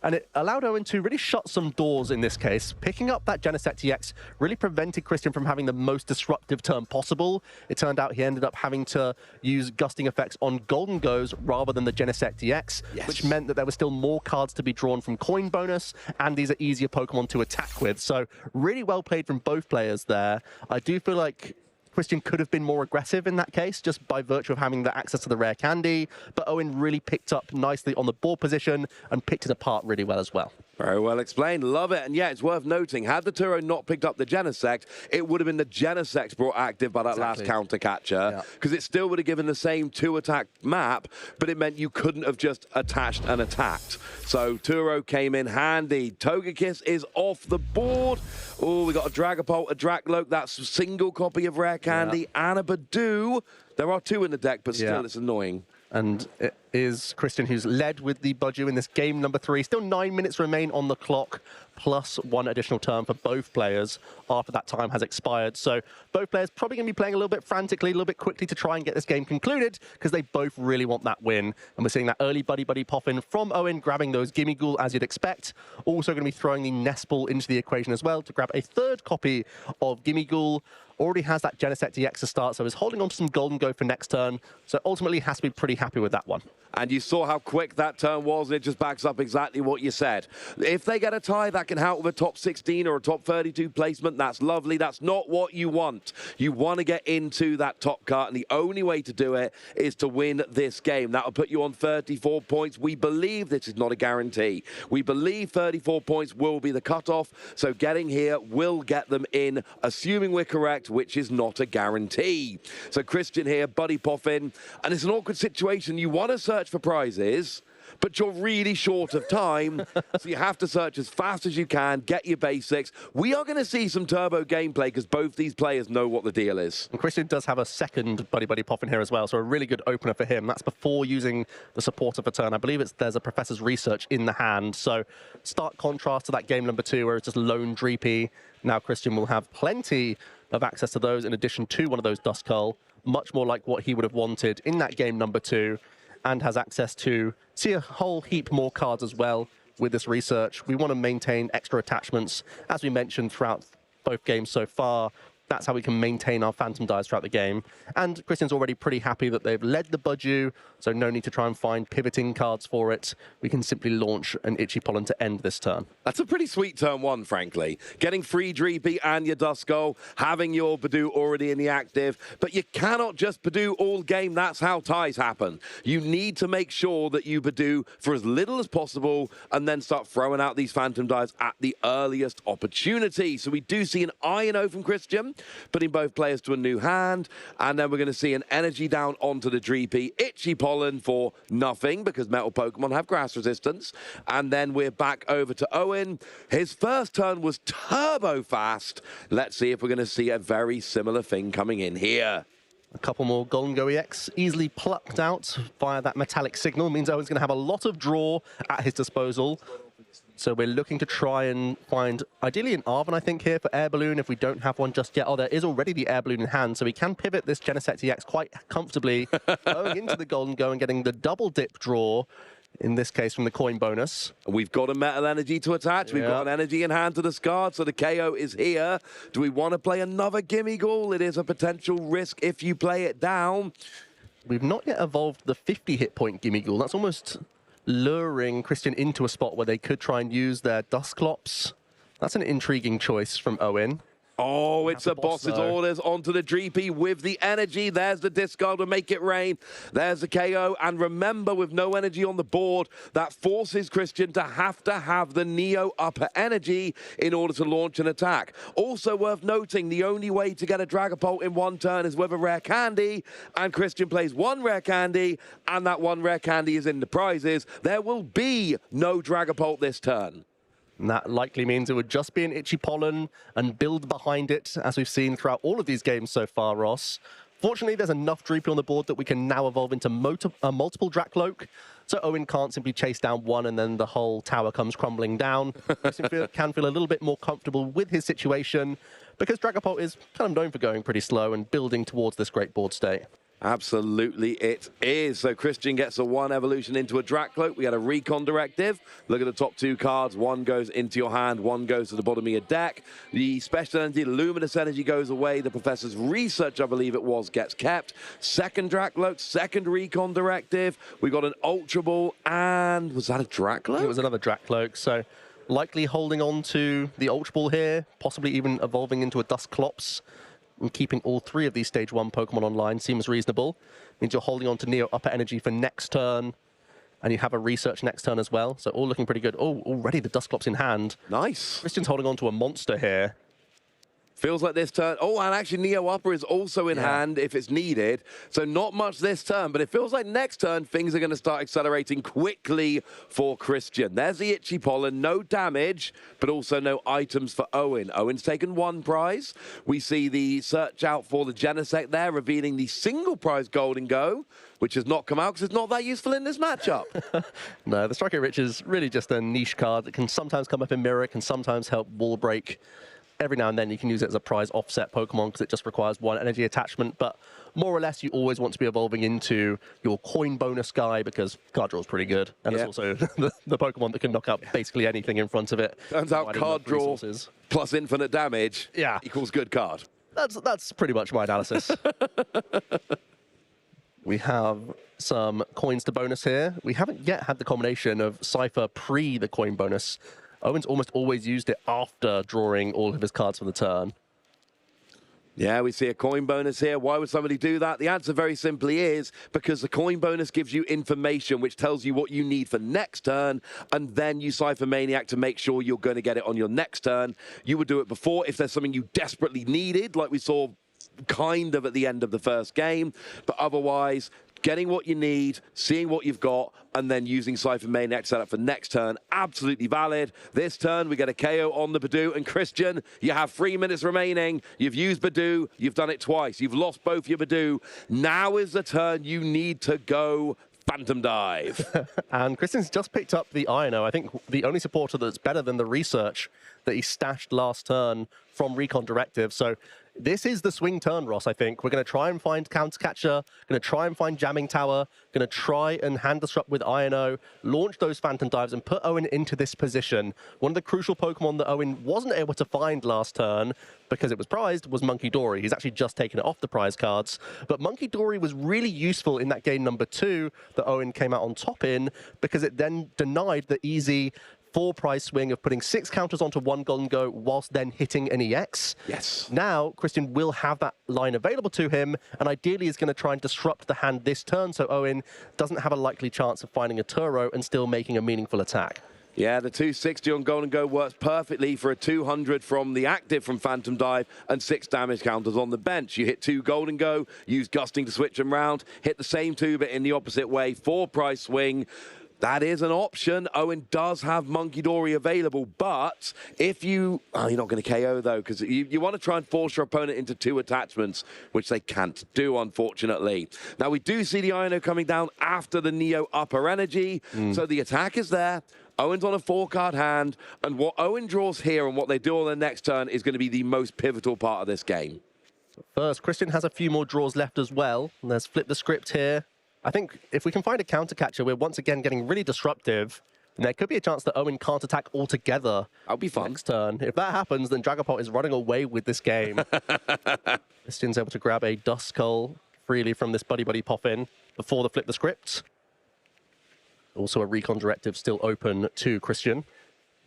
and it allowed Owen to really shut some doors in this case. Picking up that Genesect EX really prevented Christian from having the most disruptive turn possible. It turned out he ended up having to use gusting effects on Golden Goes rather than the Genesect EX, which meant that there were still more cards to be drawn from coin bonus, and these are easier Pokemon to attack with. So really well played from both players there. I do feel like Christian could have been more aggressive in that case, just by virtue of having the access to the rare candy, but Owen really picked up nicely on the board position and picked it apart really well as well. Very well explained. Love it. And yeah, it's worth noting, had the Turo not picked up the Genesect, it would have been the Genesect brought active by that last counter catcher, because it still would have given the same 2-attack map, but it meant you couldn't have just attached and attacked. So Turo came in handy. Togekiss is off the board. Oh, we got a Dragapult, a Dracloak. That's a single copy of Rare Candy, and a Badoo. There are 2 in the deck, but still it's annoying. And it is Christian who's led with the Budgie in this game number 3. Still 9 minutes remain on the clock, plus 1 additional turn for both players after that time has expired. So both players probably going to be playing a little bit frantically, a little bit quickly to try and get this game concluded, because they both really want that win. And we're seeing that early buddy pop in from Owen, grabbing those Gimme Ghoul as you'd expect. Also going to be throwing the Nest Ball into the equation as well to grab a 3rd copy of Gimme Ghoul. Already has that Genesect EX to start, so is holding on to some Golden Go for next turn. So ultimately has to be pretty happy with that one. And you saw how quick that turn was. It just backs up exactly what you said. If they get a tie, that can help with a top 16 or a top 32 placement. That's lovely. That's not what you want. You want to get into that top cut, and the only way to do it is to win this game. That will put you on 34 points. We believe this is not a guarantee. We believe 34 points will be the cutoff, so getting here will get them in, assuming we're correct, which is not a guarantee. So Christian here, Buddy Poffin, and it's an awkward situation. You want to search for prizes, but you're really short of time, so you have to search as fast as you can, get your basics. We are going to see some turbo gameplay because both these players know what the deal is. And Christian does have a second Buddy Poffin here as well, so a really good opener for him. That's before using the supporter for turn. I believe there's a Professor's Research in the hand, so stark contrast to that game number 2 where it's just lone Dreepy. Now Christian will have plenty of access to those in addition to one of those Duskull, much more like what he would have wanted in that game number 2, and has access to see a whole heap more cards as well with this research. We want to maintain extra attachments, as we mentioned throughout both games so far. That's how we can maintain our Phantom Dives throughout the game. And Christian's already pretty happy that they've led the Budgie, so no need to try and find pivoting cards for it. We can simply launch an Itchy Pollen to end this turn. That's a pretty sweet turn 1, frankly. Getting free Dreepy and your Duskull, having your Badoo already in the active, but you cannot just Badoo all game. That's how ties happen. You need to make sure that you Badoo for as little as possible and then start throwing out these Phantom Dives at the earliest opportunity. So we do see an I&O from Christian, putting both players to a new hand, and then we're going to see an energy down onto the Dreepy. Itchy Pollen for nothing, because metal Pokemon have grass resistance. And then we're back over to Owen. His first turn was turbo fast. Let's see if we're going to see a very similar thing coming in here. A couple more Golden Go EX easily plucked out via that metallic signal. Means Owen's going to have a lot of draw at his disposal. So we're looking to try and find, ideally, an Arven, I think, here for Air Balloon, if we don't have one just yet. Oh, there is already the Air Balloon in hand, so we can pivot this Genesect EX quite comfortably, going into the Golden Go and getting the double dip draw, in this case from the coin bonus. We've got a Metal Energy to attach. We've got an energy in hand to discard, so the KO is here. Do we want to play another Gimme Ghoul? It is a potential risk if you play it down. We've not yet evolved the 50 hit point Gimme Ghoul. That's almost luring Christian into a spot where they could try and use their Dusclops. That's an intriguing choice from Owen. Oh, it's a boss's orders onto the Dreepy with the energy. There's the discard to make it rain. There's the KO. And remember, with no energy on the board, that forces Christian to have the Neo upper energy in order to launch an attack. Also worth noting, the only way to get a Dragapult in one turn is with a rare candy. And Christian plays one rare candy, and that one rare candy is in the prizes. There will be no Dragapult this turn. And that likely means it would just be an Itchy Pollen and build behind it, as we've seen throughout all of these games so far, Ross. Fortunately, there's enough Dreepy on the board that we can now evolve into multiple Dracloak, so Owen can't simply chase down one and then the whole tower comes crumbling down. He can feel a little bit more comfortable with his situation, because Dragapult is kind of known for going pretty slow and building towards this great board state. Absolutely it is. So Christian gets a 1 evolution into a Dracloak. We had a Recon Directive. Look at the top 2 cards. One goes into your hand, one goes to the bottom of your deck. The Special Energy, the Luminous Energy goes away. The Professor's Research, I believe it was, gets kept. Second Dracloak, second Recon Directive. We got an Ultra Ball, and was that a Dracloak? It was another Dracloak, so likely holding on to the Ultra Ball here, possibly even evolving into a Dusclops. And keeping all 3 of these Stage 1 Pokemon online seems reasonable. Means you're holding on to Neo Upper Energy for next turn. and you have a research next turn as well. So all looking pretty good. Oh, already the Dusclops in hand. Nice. Christian's holding on to a monster here. Feels like this turn. Oh, and actually Neo Upper is also in hand if it's needed. So not much this turn, but it feels like next turn things are going to start accelerating quickly for Christian. There's the Itchy Pollen, no damage, but also no items for Owen. Owen's taken 1 prize. We see the search out for the Genesect there, revealing the single prize Golden Go, which has not come out because it's not that useful in this matchup. No, the Strike Rich is really just a niche card that can sometimes come up in Mirror, can sometimes help wall break. Every now and then you can use it as a prize offset Pokemon because it just requires 1 energy attachment, but more or less you always want to be evolving into your coin bonus guy because card draw is pretty good, and it's also the Pokemon that can knock out basically anything in front of it. Turns out card draw plus infinite damage equals good card. That's pretty much my analysis. We have some coins to bonus here. We haven't yet had the combination of Cypher pre the coin bonus. Owen's almost always used it after drawing all of his cards for the turn. Yeah, we see a coin bonus here. Why would somebody do that? The answer very simply is because the coin bonus gives you information which tells you what you need for next turn, and then you Cypher Maniac to make sure you're going to get it on your next turn. You would do it before if there's something you desperately needed, like we saw kind of at the end of the first game, but otherwise getting what you need, seeing what you've got, and then using Cypher Maniac setup for next turn. Absolutely valid. This turn, we get a KO on the Badoo. And Christian, you have 3 minutes remaining. You've used Badoo. You've done it twice. You've lost both your Badoo. Now is the turn you need to go Phantom Dive. And Christian's just picked up the Ino. I think the only supporter that's better than the research that he stashed last turn from Recon Directive. So this is the swing turn, Ross, I think. We're going to try and find Countercatcher, going to try and find Jamming Tower, going to try and hand disrupt with Ino, launch those Phantom Dives and put Owen into this position. One of the crucial Pokemon that Owen wasn't able to find last turn because it was prized was Monkey Dory. He's actually just taken it off the prize cards. But Monkey Dory was really useful in that game number 2 that Owen came out on top in because it then denied the easy 4 prize swing of putting 6 counters onto 1 Golden Go whilst then hitting an EX. Yes. Now, Christian will have that line available to him, and ideally is going to try and disrupt the hand this turn, so Owen doesn't have a likely chance of finding a Turo and still making a meaningful attack. Yeah, the 260 on Golden Go works perfectly for a 200 from the active from Phantom Dive and 6 damage counters on the bench. You hit 2 Golden Go, use Gusting to switch them round, hit the same 2 but in the opposite way, 4 prize swing. That is an option. Owen does have Monkey Dory available, but if you... Oh, you're not going to KO, though, because you want to try and force your opponent into 2 attachments, which they can't do, unfortunately. Now, we do see the Ino coming down after the Neo Upper Energy, so the attack is there. Owen's on a 4-card hand, and what Owen draws here and what they do on their next turn is going to be the most pivotal part of this game. First, Christian has a few more draws left as well. Let's flip the script here. I think if we can find a counter-catcher, we're once again getting really disruptive. And there could be a chance that Owen can't attack altogether. That'll be fun. Next turn. If that happens, then Dragapult is running away with this game. Christian's able to grab a Duskull freely from this Buddy Buddy pop-in before the flip the script. Also a Recon Directive still open to Christian.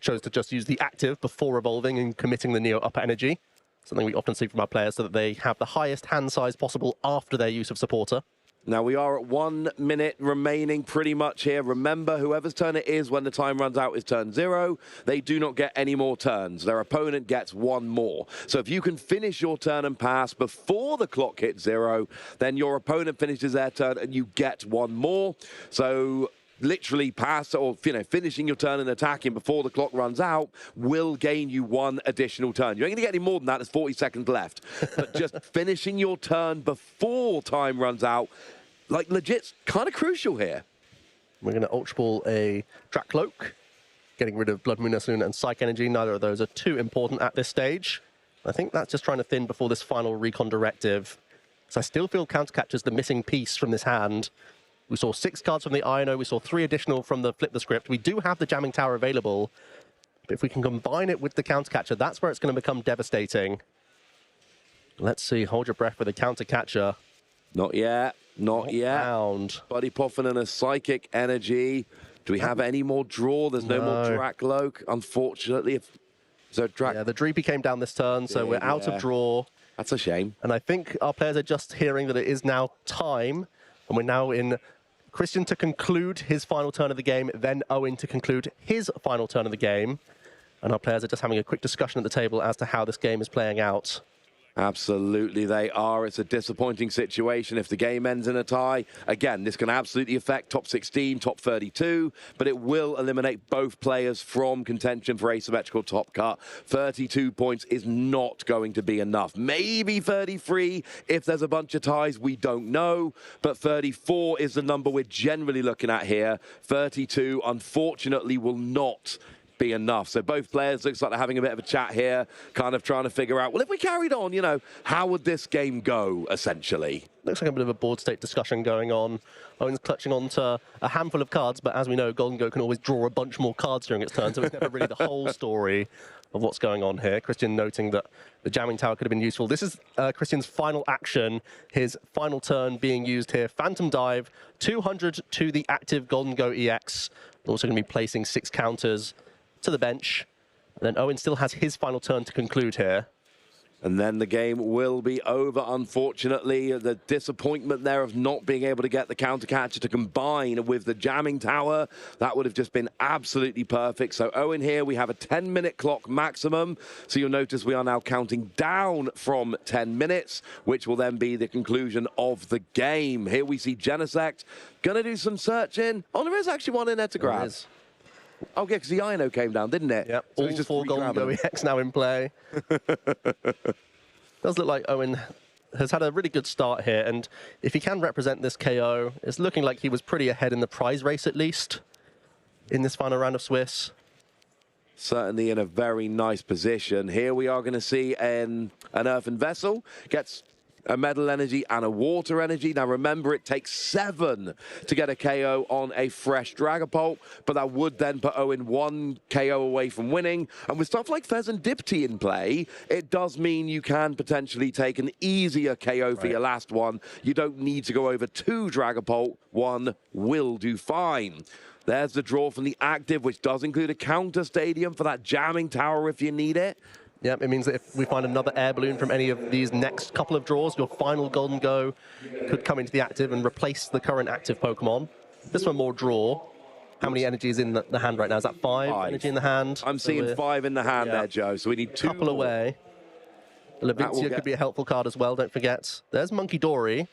Chose to just use the active before evolving and committing the Neo Upper Energy. Something we often see from our players so that they have the highest hand size possible after their use of Supporter. Now, we are at 1 minute remaining pretty much here. Remember, whoever's turn it is when the time runs out is turn 0. They do not get any more turns. Their opponent gets 1 more. So if you can finish your turn and pass before the clock hits 0, then your opponent finishes their turn and you get 1 more. So literally pass or finishing your turn and attacking before the clock runs out will gain you 1 additional turn. You ain't gonna get any more than that. There's 40 seconds left. But just finishing your turn before time runs out, like, legit, kind of crucial here. We're going to Ultra Ball a Dracloak, getting rid of Blood Moon Assoon and Psych Energy. Neither of those are too important at this stage. I think that's just trying to thin before this final Recon Directive. So I still feel Countercatcher's the missing piece from this hand. We saw 6 cards from the Ino. We saw 3 additional from the Flip the Script. We do have the Jamming Tower available. But if we can combine it with the Countercatcher, that's where it's going to become devastating. Let's see. Hold your breath with the Countercatcher. Not yet. Not yet. Found. Buddy Poffin and a Psychic Energy. Do we have any more draw? There's no more Dracloak, unfortunately. So yeah, the Dreepy came down this turn, so we're out of draw. That's a shame. And I think our players are just hearing that it is now time, and we're now in Christian to conclude his final turn of the game, then Owen to conclude his final turn of the game. And our players are just having a quick discussion at the table as to how this game is playing out. Absolutely, they are. It's a disappointing situation if the game ends in a tie. Again, this can absolutely affect top 16, top 32, but it will eliminate both players from contention for asymmetrical top cut. 32 points is not going to be enough. Maybe 33 if there's a bunch of ties, we don't know, but 34 is the number we're generally looking at here. 32, unfortunately, will not be enough. So both players looks like they're having a bit of a chat here, kind of trying to figure out, well, if we carried on, you know, how would this game go, essentially? Looks like a bit of a board state discussion going on. Owen's clutching onto a handful of cards, but as we know, Golden Go can always draw a bunch more cards during its turn, so it's never really the whole story of what's going on here. Christian noting that the jamming tower could have been useful. This is Christian's final action, his final turn being used here. Phantom Dive, 200 to the active Golden Go EX. Also going to be placing 6 counters to the bench. And then Owen still has his final turn to conclude here. And then the game will be over, unfortunately. The disappointment there of not being able to get the counter catcher to combine with the jamming tower, that would have just been absolutely perfect. So Owen here, we have a 10-minute clock maximum. So you'll notice we are now counting down from 10 minutes, which will then be the conclusion of the game. Here we see Genesect going to do some searching. Oh, there is actually one in there to grab. Oh, yeah, because the Ino came down, didn't it? Yep, so all just 4 Golden Go EX now in play. Does look like Owen has had a really good start here, and if he can represent this KO, it's looking like he was pretty ahead in the prize race, at least, in this final round of Swiss. Certainly in a very nice position. Here we are going to see an Earthen Vessel gets a Metal Energy and a Water Energy. Now remember, it takes 7 to get a KO on a fresh Dragapult, but that would then put Owen 1 KO away from winning. And with stuff like Pheasant Dipty in play, it does mean you can potentially take an easier KO for your last one. You don't need to go over 2 Dragapult. 1 will do fine. There's the draw from the active, which does include a counter stadium for that jamming tower if you need it. Yep, it means that if we find another air balloon from any of these next couple of draws, your final Golden Go could come into the active and replace the current active Pokemon. This one more draw. How many energies in the hand right now? Is that 5 energy in the hand? I'm seeing 5 in the hand there, Joe. So we need 2 couple away. Levincia could be a helpful card as well, don't forget. There's Monkey Dory.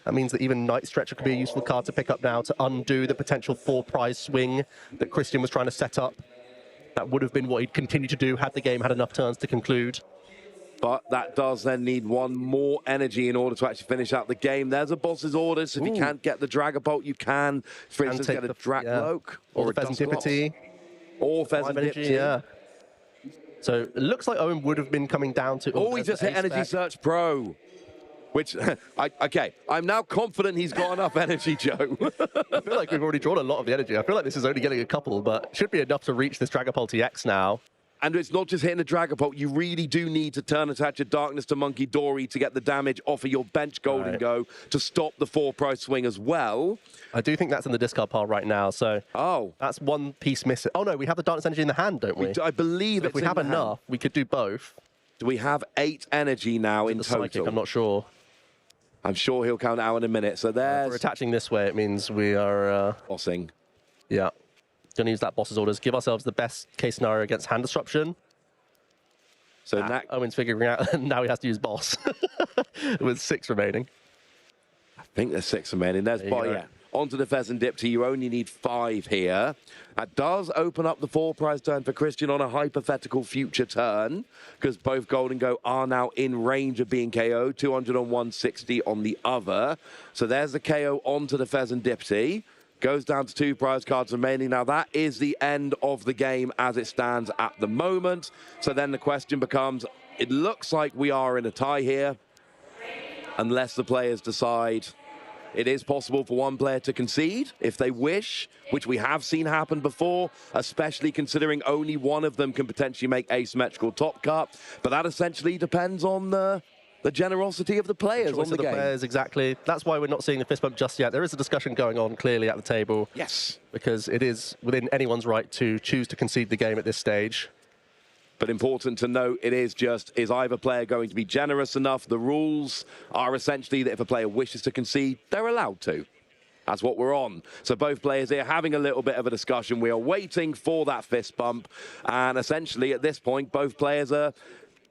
That means that even Night Stretcher could be a useful card to pick up now to undo the potential 4 prize swing that Christian was trying to set up. That would have been what he'd continue to do had the game had enough turns to conclude. But that does then need 1 more energy in order to actually finish out the game. There's a boss's orders. So if you can't get the Dragapult, you can, for instance, get a Dracloak or the Pheasant Dipty. Or Pheasant Dipty. Yeah. So it looks like Owen would have been coming down to... Oh, he just hit Energy Search Pro. Which, okay, I'm now confident he's got enough energy, Joe. I feel like we've already drawn a lot of the energy. I feel like this is only getting a couple, but should be enough to reach this Dragapult EX now. And it's not just hitting the Dragapult. You really do need to turn Attach of Darkness to Monkey Dory to get the damage off of your bench Golden Go to stop the 4 prize swing as well. I do think that's in the discard pile right now, so... Oh. That's 1 piece missing. Oh, no, we have the Darkness Energy in the hand, don't we? I believe so if we have enough, we could do both. Do we have 8 energy now in total? Psychic, I'm not sure. I'm sure he'll count out in a minute. So there's... If we're attaching this way, it means we are... bossing. Yeah. Going to use that boss's orders. Give ourselves the best case scenario against hand disruption. So Owen's figuring out now he has to use boss with 6 remaining. I think there's 6 remaining. There's yeah. Onto the Pheasant Dipty, you only need 5 here. That does open up the 4 prize turn for Christian on a hypothetical future turn, because both Golden Go are now in range of being KO'd, 200 on 160 on the other. So there's the KO onto the Pheasant Dipty. Goes down to 2 prize cards remaining. Now that is the end of the game as it stands at the moment. So then the question becomes, it looks like we are in a tie here, unless the players decide it is possible for one player to concede if they wish, which we have seen happen before, especially considering only one of them can potentially make asymmetrical top cut. But that essentially depends on the generosity of the players on the game. Players, exactly. That's why we're not seeing the fist bump just yet. There is a discussion going on clearly at the table. Yes. Because it is within anyone's right to choose to concede the game at this stage. But important to note, it is just, is either player going to be generous enough? The rules are essentially that if a player wishes to concede, they're allowed to. That's what we're on. So both players here having a little bit of a discussion. We are waiting for that fist bump. And essentially, at this point, both players are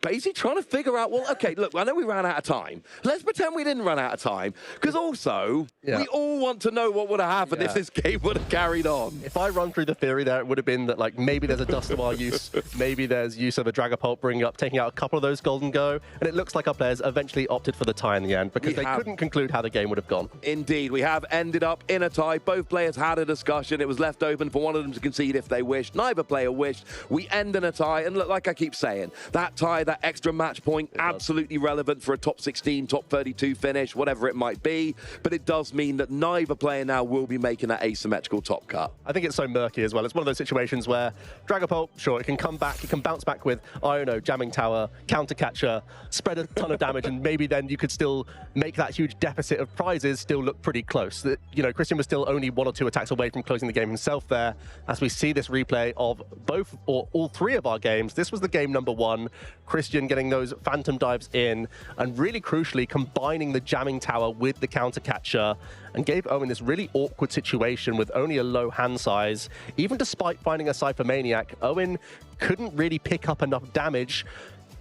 basically trying to figure out, well, okay, look, I know we ran out of time. Let's pretend we didn't run out of time, because also, we all want to know what would have happened if this game would have carried on. If I run through the theory there, it would have been that, like, maybe there's a Dust of Our use, maybe there's use of a Dragapult bringing up, taking out a couple of those Golden Go, and it looks like our players eventually opted for the tie in the end, because they couldn't conclude how the game would have gone. Indeed, we have ended up in a tie. Both players had a discussion. It was left open for one of them to concede if they wished. Neither player wished. We end in a tie, and look, like I keep saying, that tie, that extra match point, absolutely relevant for a top 16, top 32 finish, whatever it might be, but it does mean that neither player now will be making that asymmetrical top cut. I think it's so murky as well. It's one of those situations where Dragapult, sure, it can come back, it can bounce back with, I don't know, Jamming Tower, Counter Catcher, spread a ton of damage, and maybe then you could still make that huge deficit of prizes still look pretty close. You know, Christian was still only 1 or 2 attacks away from closing the game himself there. As we see this replay of both or all 3 of our games, this was the game number 1. Christian getting those Phantom Dives in, and really crucially combining the Jamming Tower with the Counter Catcher, and gave Owen this really awkward situation with only a low hand size. Even despite finding a Cypher Maniac, Owen couldn't really pick up enough damage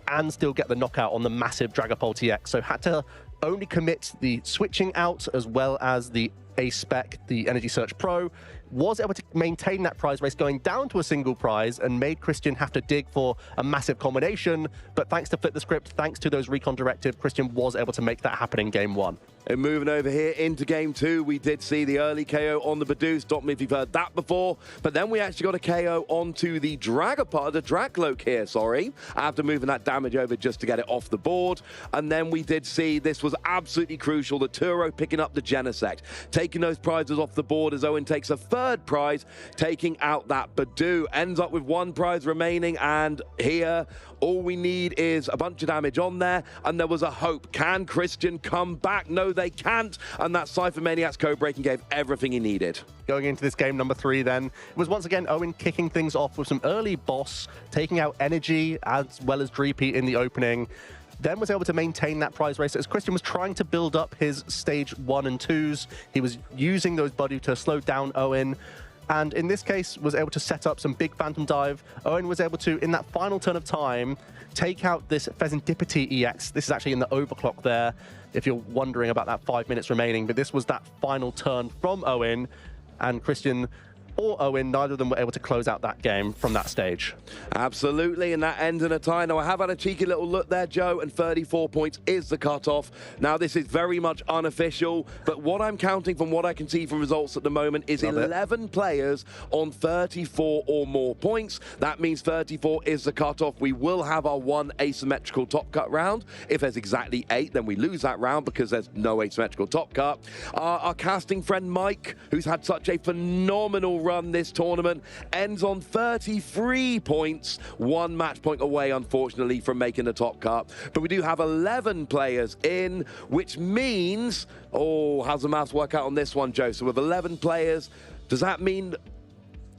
and still get the knockout on the massive Dragapult EX, so had to only commit the switching out as well as the A-Spec, the Energy Search Pro. Was able to maintain that prize race going down to a single prize and made Christian have to dig for a massive combination. But thanks to Flip the Script, thanks to those Recon Directive, Christian was able to make that happen in game 1. And moving over here into game 2, we did see the early KO on the Badoo. Stop me if you've heard that before. But then we actually got a KO onto the Dragapult, the Dragloak here, sorry, after moving that damage over just to get it off the board. And then we did see this was absolutely crucial, the Turo picking up the Genesect, taking those prizes off the board as Owen takes a 3rd prize, taking out that Badoo. Ends up with 1 prize remaining, and here all we need is a bunch of damage on there, and there was a hope. Can Christian come back? No, they can't, and that Cypher Maniac's code breaking gave everything he needed. Going into this game number 3 then, it was once again Owen kicking things off with some early boss, taking out Energy as well as Dreepy in the opening. Then was able to maintain that prize race as Christian was trying to build up his stage 1 and 2s. He was using those Badoo to slow down Owen, and in this case was able to set up some big Phantom Dive. Owen was able to, in that final turn of time, take out this Pheasantipity EX. This is actually in the overclock there, if you're wondering about that 5 minutes remaining, but this was that final turn from Owen, and Christian or Owen, neither of them were able to close out that game from that stage. Absolutely, and that ends in a tie. Now, I have had a cheeky little look there, Joe, and 34 points is the cutoff. Now, this is very much unofficial, but what I'm counting from what I can see from results at the moment is 11 players on 34 or more points. That means 34 is the cutoff. We will have our 1 asymmetrical top cut round. If there's exactly 8, then we lose that round because there's no asymmetrical top cut. Our casting friend Mike, who's had such a phenomenal run this tournament, ends on 33 points, 1 match point away, unfortunately, from making the top cut. But we do have 11 players in, which means, oh, how's the maths work out on this one, Joe? So with 11 players, does that mean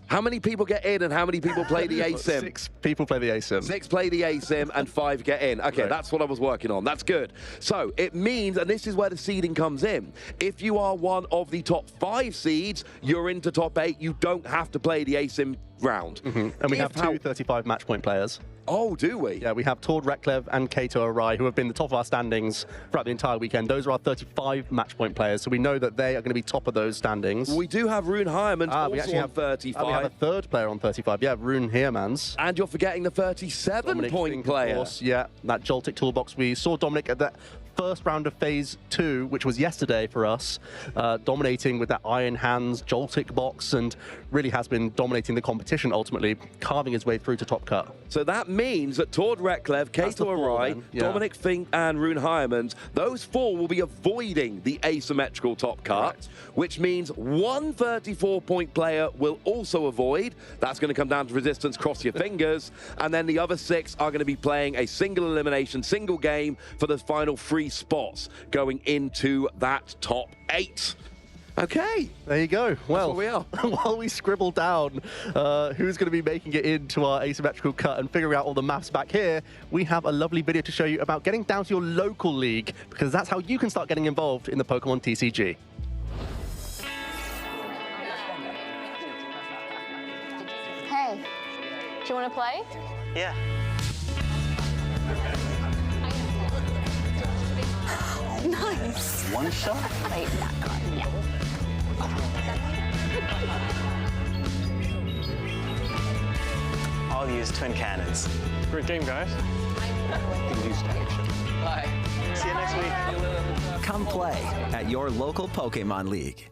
how many people get in and how many people play the ASIM? 6 people play the ASIM. 6 play the ASIM and 5 get in. Okay, right. That's what I was working on. That's good. So it means, and this is where the seeding comes in, if you are one of the top 5 seeds, you're into top 8. You don't have to play the ASIM round. And we have 2 35 match point players. Oh, do we? Yeah, we have Tord Reklev and Kato Arai, who have been the top of our standings throughout the entire weekend. Those are our 35 match point players, so we know that they are going to be top of those standings. We do have Rune Heiermans also on 35. We have a 3rd player on 35. Yeah, Rune Heiermans. And you're forgetting the 37-point player. Of course, yeah, that Joltik toolbox. We saw Dominic at that first round of phase 2, which was yesterday for us, dominating with that Iron Hands Joltik box, and really has been dominating the competition, ultimately carving his way through to top cut. So that means that Tord Reklev, Kato Arai, Dominic Fink, and Rune Heiermans, those 4 will be avoiding the asymmetrical top cut, which means 1 34-point player will also avoid. That's going to come down to resistance, cross your fingers, and then the other 6 are going to be playing a single elimination, single game for the final 3 spots going into that top 8. Okay. There you go. Well, we are. While we scribble down who's going to be making it into our asymmetrical cut and figuring out all the maths back here, we have a lovely video to show you about getting down to your local league, because that's how you can start getting involved in the Pokemon TCG. want to play? Yeah. Nice. One shot? Wait, that card, yeah. I'll use twin cannons. Great game, guys. Bye. See you next week. Come play at your local Pokémon League.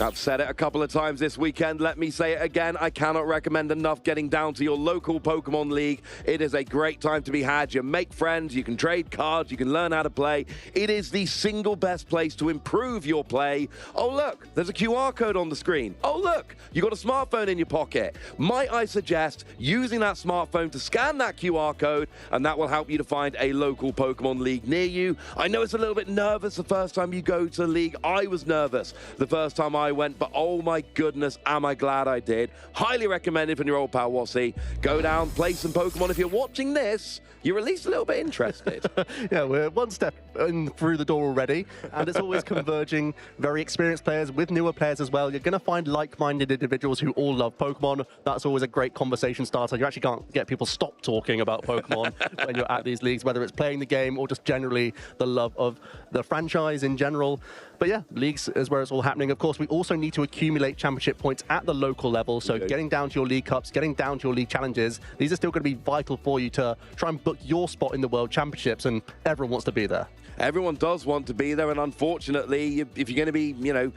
I've said it a couple of times this weekend. Let me say it again. I cannot recommend enough getting down to your local Pokemon League. It is a great time to be had. You make friends, you can trade cards, you can learn how to play. It is the single best place to improve your play. Oh, look, there's a QR code on the screen. Oh, look, you got a smartphone in your pocket. Might I suggest using that smartphone to scan that QR code, and that will help you to find a local Pokemon League near you. I know it's a little bit nervous the first time you go to the league. I was nervous the first time I went, but oh my goodness, am I glad I did. Highly recommended from your old pal Wassy. Go down, play some Pokemon. If you're watching this, you're at least a little bit interested. Yeah, we're one step in through the door already, and it's always converging very experienced players with newer players as well. You're going to find like-minded individuals who all love Pokemon. That's always a great conversation starter. You actually can't get people stop talking about Pokemon when you're at these leagues, whether it's playing the game or just generally the love of the franchise in general. But yeah, leagues is where it's all happening. Of course, we also need to accumulate championship points at the local level. So getting down to your league cups, getting down to your league challenges, these are still going to be vital for you to try and book your spot in the World Championships, and everyone wants to be there. Everyone does want to be there, and unfortunately, if you're going to be,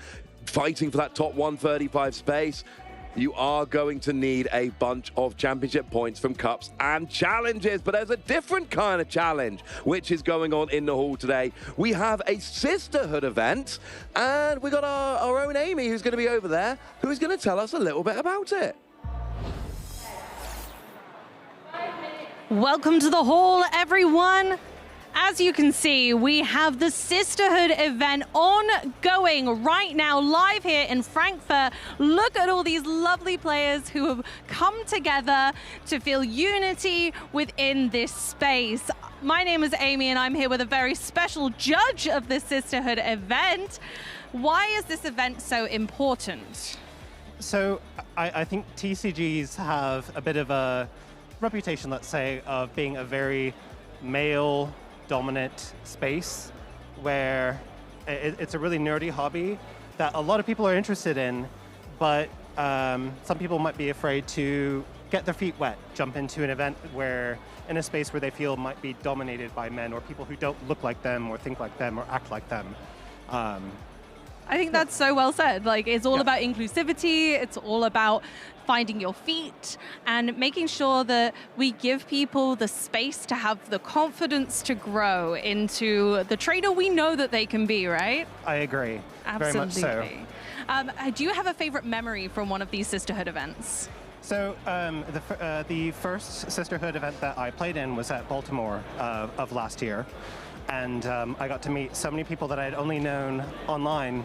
fighting for that top 135 space, you are going to need a bunch of championship points from cups and challenges. But there's a different kind of challenge which is going on in the hall today. We have a sisterhood event, and we got our own Amy who's going to be over there, who is going to tell us a little bit about it. Welcome to the hall, everyone. As you can see, we have the Sisterhood event ongoing right now, live here in Frankfurt. Look at all these lovely players who have come together to feel unity within this space. My name is Amy, and I'm here with a very special judge of the Sisterhood event. Why is this event so important? So I think TCGs have a bit of a reputation, let's say, of being a very male-dominant space where it's a really nerdy hobby that a lot of people are interested in, but some people might be afraid to get their feet wet, jump into an event where in a space where they feel might be dominated by men or people who don't look like them or think like them or act like them. I think that's so well said. Like, it's all about inclusivity. It's all about finding your feet and making sure that we give people the space to have the confidence to grow into the trainer we know that they can be, right? I agree. Absolutely. Very much so. Do you have a favorite memory from one of these Sisterhood events? So the first Sisterhood event that I played in was at Baltimore of last year. And I got to meet so many people that I had only known online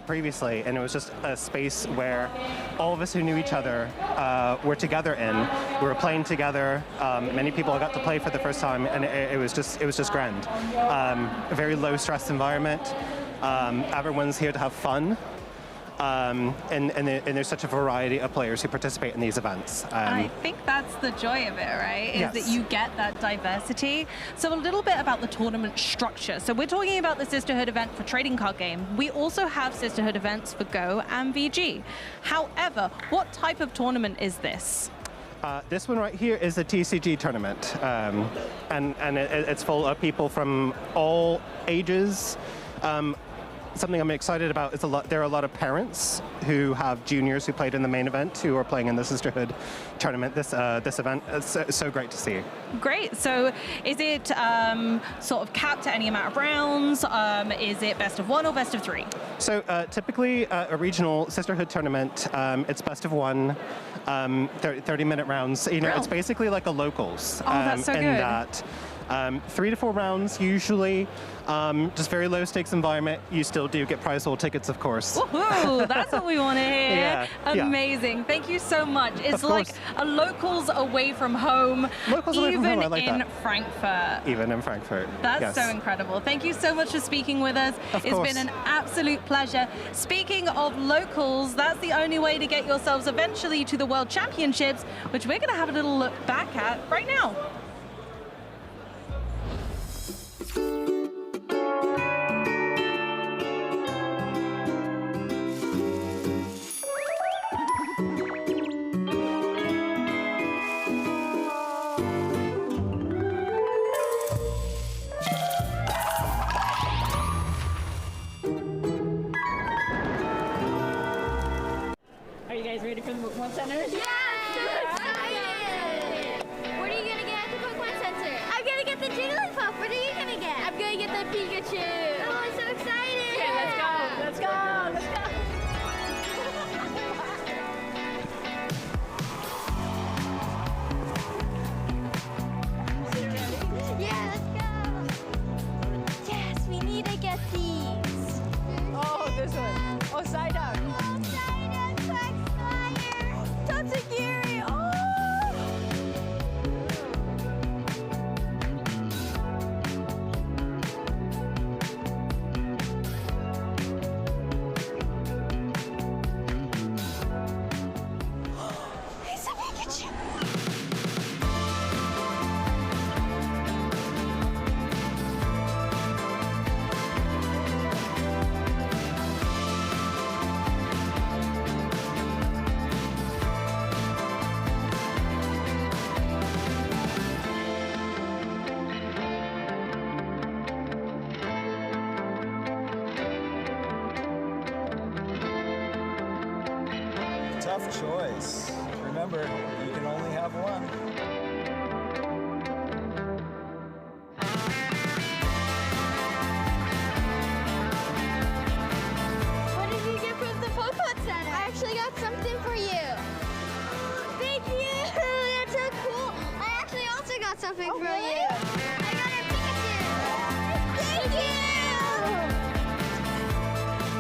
previously, and it was just a space where all of us who knew each other were together in. We were playing together. Many people I got to play for the first time, and it was just grand. A very low stress environment. Everyone's here to have fun. And there's such a variety of players who participate in these events. And I think that's the joy of it, right? Is that you get that diversity. So a little bit about the tournament structure. So we're talking about the Sisterhood event for trading card game. We also have Sisterhood events for Go and VG. However, what type of tournament is this? This one right here is a TCG tournament. And it's full of people from all ages. Something I'm excited about is there are a lot of parents who have juniors who played in the main event who are playing in the Sisterhood tournament. This event is so great to see. Great. So is it sort of capped at any amount of rounds? Is it best of one or best of three? So typically a regional Sisterhood tournament, it's best of one, 30-minute rounds. It's basically like a locals. Oh, that's so good. In that 3 to 4 rounds usually. Just very low stakes environment. You still do get prize hole tickets, of course. Woohoo! That's what we want to hear. Yeah, yeah. Amazing. Thank you so much. It's Of like course. a locals away from home, Locals away even from home, I like in that. Frankfurt. Even in Frankfurt. That's yes. so incredible. Thank you so much for speaking with us. Of It's course. been an absolute pleasure. Speaking of locals, that's the only way to get yourselves eventually to the World Championships, which we're going to have a little look back at right now. Are you guys ready for the Pokémon Center? Yeah, I'm so excited! What are you gonna get at the Pokémon Center? I'm gonna get the Jigglypuff. What are you gonna get? I'm gonna get the Pikachu. Oh, I'm so excited! Okay, let's go. Let's go. Let's go. Yeah, let's go. Yes, we need to get these. Oh, this one. Oh, Psyduck. Tatsugiri. Oh! It's a Pikachu. Tough choice. Remember, you can only have one. What did you get from the Pokémon Center? I actually got something for you. Thank you. That's so cool. I actually also got something for you. I got a Pikachu. Thank you.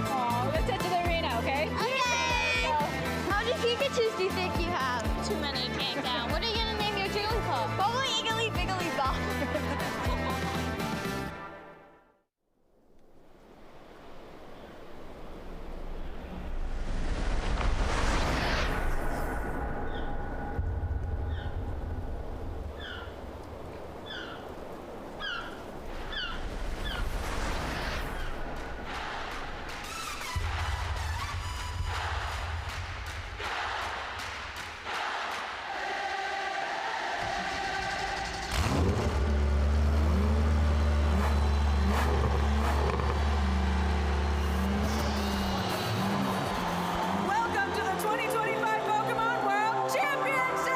Oh, let's head to the arena, okay? Okay. How many Pikachus do you think you have? Too many, can't count. What are you gonna name your Jigglypuff? Probably Iggly Biggly Bop. Welcome to the 2025 Pokemon World Championships!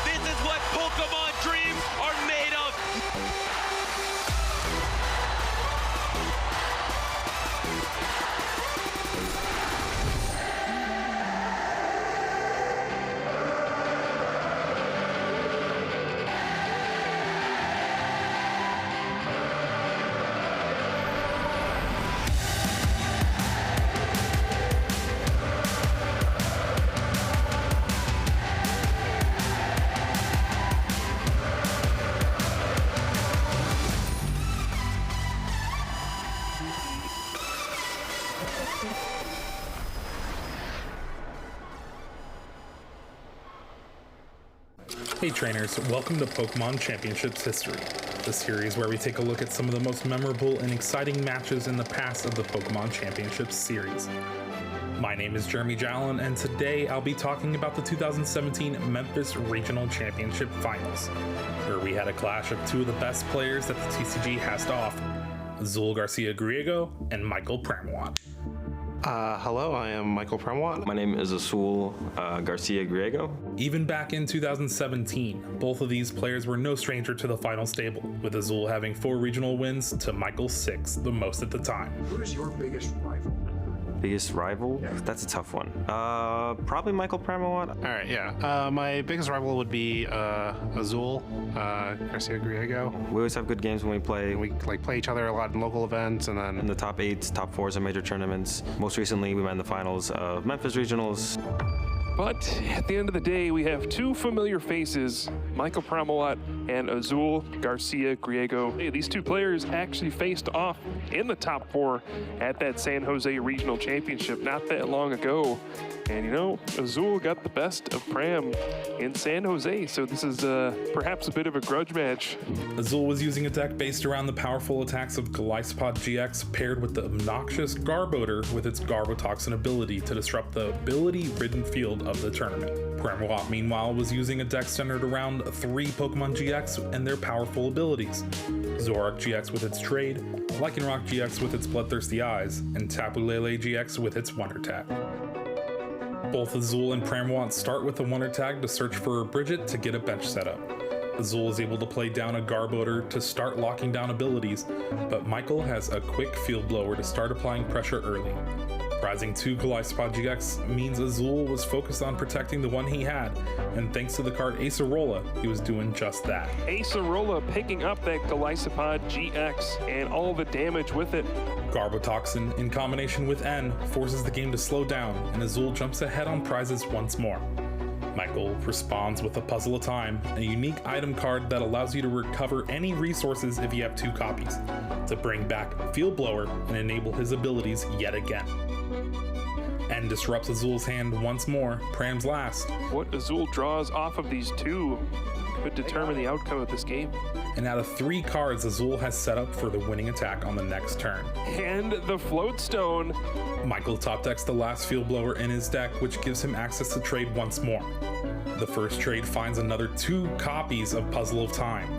This is what Pokemon dreams are made of. Hey trainers, welcome to Pokemon Championships history. the series where we take a look at some of the most memorable and exciting matches in the past of the Pokémon Championships series. My name is Jeremy Jallin, and today I'll be talking about the 2017 Memphis Regional Championship Finals, where we had a clash of two of the best players that the TCG has to offer, Azul Garcia Griego and Michael Pramawat. Hello, I am Michael Pramawat. My name is Azul Garcia Griego. Even back in 2017, both of these players were no stranger to the finals table, with Azul having 4 regional wins to Michael's 6, the most at the time. Who is your biggest rival? Biggest rival? That's a tough one. Probably Michael Pramawat. All right, yeah. My biggest rival would be Azul Garcia Griego. We always have good games when we play. We play each other a lot in local events, and then in the top 8s, top 4s of major tournaments. Most recently, we met in the finals of Memphis Regionals. But at the end of the day, we have 2 familiar faces, Michael Pramawat and Azul Garcia Griego. Hey, these 2 players actually faced off in the top 4 at that San Jose Regional Championship not that long ago. And you know, Azul got the best of Pram in San Jose, so this is perhaps a bit of a grudge match. Azul was using a deck based around the powerful attacks of Glyspod GX paired with the obnoxious Garbodor with its Garbotoxin ability to disrupt the ability-ridden field of the tournament. Pramawat, meanwhile, was using a deck centered around 3 Pokemon GX and their powerful abilities. Zoroark GX with its trade, Lycanroc GX with its bloodthirsty eyes, and Tapu Lele GX with its Wonder Tag. Both Azul and Pramawat start with a Wonder Tag to search for a Bridget to get a bench set up. Azul is able to play down a Garbodor to start locking down abilities, but Michael has a quick Field Blower to start applying pressure early. Prizing 2 Glyspod GX means Azul was focused on protecting the one he had, and thanks to the card Acerola, he was doing just that. Acerola picking up that Glyspod GX and all the damage with it. Garbotoxin, in combination with N, forces the game to slow down, and Azul jumps ahead on prizes once more. Michael responds with a Puzzle of Time, a unique item card that allows you to recover any resources if you have 2 copies, to bring back Field Blower and enable his abilities yet again. N disrupts Azul's hand once more, Pram's last. What Azul draws off of these 2 could determine the outcome of this game. And out of 3 cards Azul has set up for the winning attack on the next turn. And the Float Stone. Michael top decks the last Field Blower in his deck, which gives him access to trade once more. The first trade finds another 2 copies of Puzzle of Time.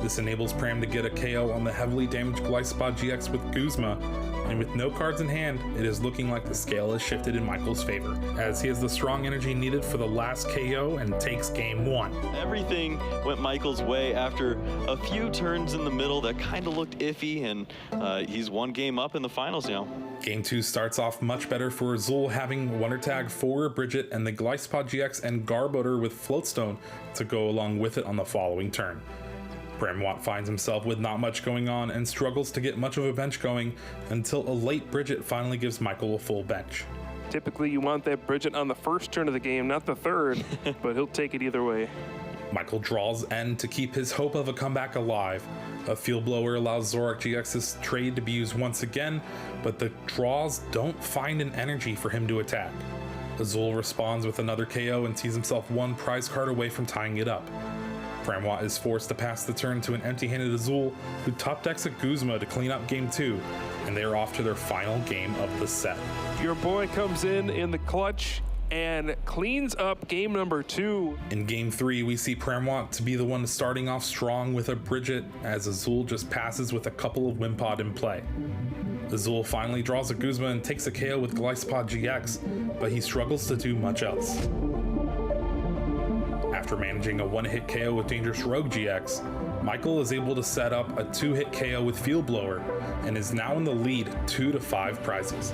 This enables Pram to get a KO on the heavily damaged Glyspod GX with Guzma, and with no cards in hand, it is looking like the scale has shifted in Michael's favor, as he has the strong energy needed for the last KO and takes game 1. Everything went Michael's way after a few turns in the middle that kind of looked iffy, and he's 1 game up in the finals now. Game 2 starts off much better for Azul, having Wonder Tag for Bridget and the Glyspod GX and Garbodor with Floatstone to go along with it on the following turn. Pramawat finds himself with not much going on and struggles to get much of a bench going until a late Bridget finally gives Michael a full bench. Typically you want that Bridget on the first turn of the game, not the third, but he'll take it either way. Michael draws N to keep his hope of a comeback alive. A Field Blower allows Zoroark GX's trade to be used once again, but the draws don't find an energy for him to attack. Azul responds with another KO and sees himself 1 prize card away from tying it up. Pramawat is forced to pass the turn to an empty-handed Azul, who top decks a Guzma to clean up game 2, and they are off to their final game of the set. Your boy comes in the clutch and cleans up game number 2. In game 3, we see Pramawat to be the one starting off strong with a Bridget, as Azul just passes with a couple of Wimpod in play. Azul finally draws a Guzma and takes a KO with Glyspod GX, but he struggles to do much else. After managing a 1-hit KO with Dangerous Rogue GX, Michael is able to set up a 2-hit KO with Field Blower and is now in the lead 2 to 5 prizes.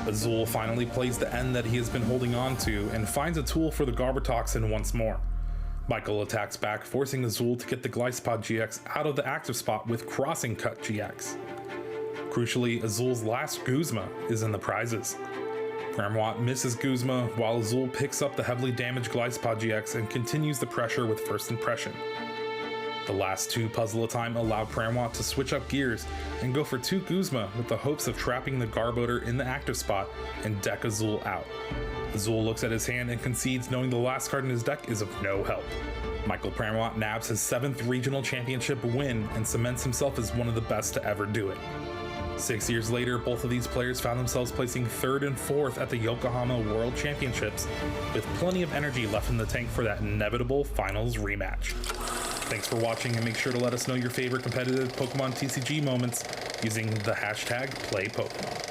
Azul finally plays the N that he has been holding on to and finds a tool for the Garbotoxin once more. Michael attacks back, forcing Azul to get the Glyspod GX out of the active spot with Crossing Cut GX. Crucially, Azul's last Guzma is in the prizes. Pramawat misses Guzma, while Azul picks up the heavily damaged Glyspod GX and continues the pressure with First Impression. The last 2 puzzle at a time allowed Pramwa to switch up gears and go for 2 Guzma with the hopes of trapping the Garbodor in the active spot and deck Azul out. Azul looks at his hand and concedes, knowing the last card in his deck is of no help. Michael Pramwa nabs his 7th regional championship win and cements himself as one of the best to ever do it. 6 years later, both of these players found themselves placing 3rd and 4th at the Yokohama World Championships, with plenty of energy left in the tank for that inevitable finals rematch. Thanks for watching, and make sure to let us know your favorite competitive Pokemon TCG moments using the hashtag #PlayPokemon.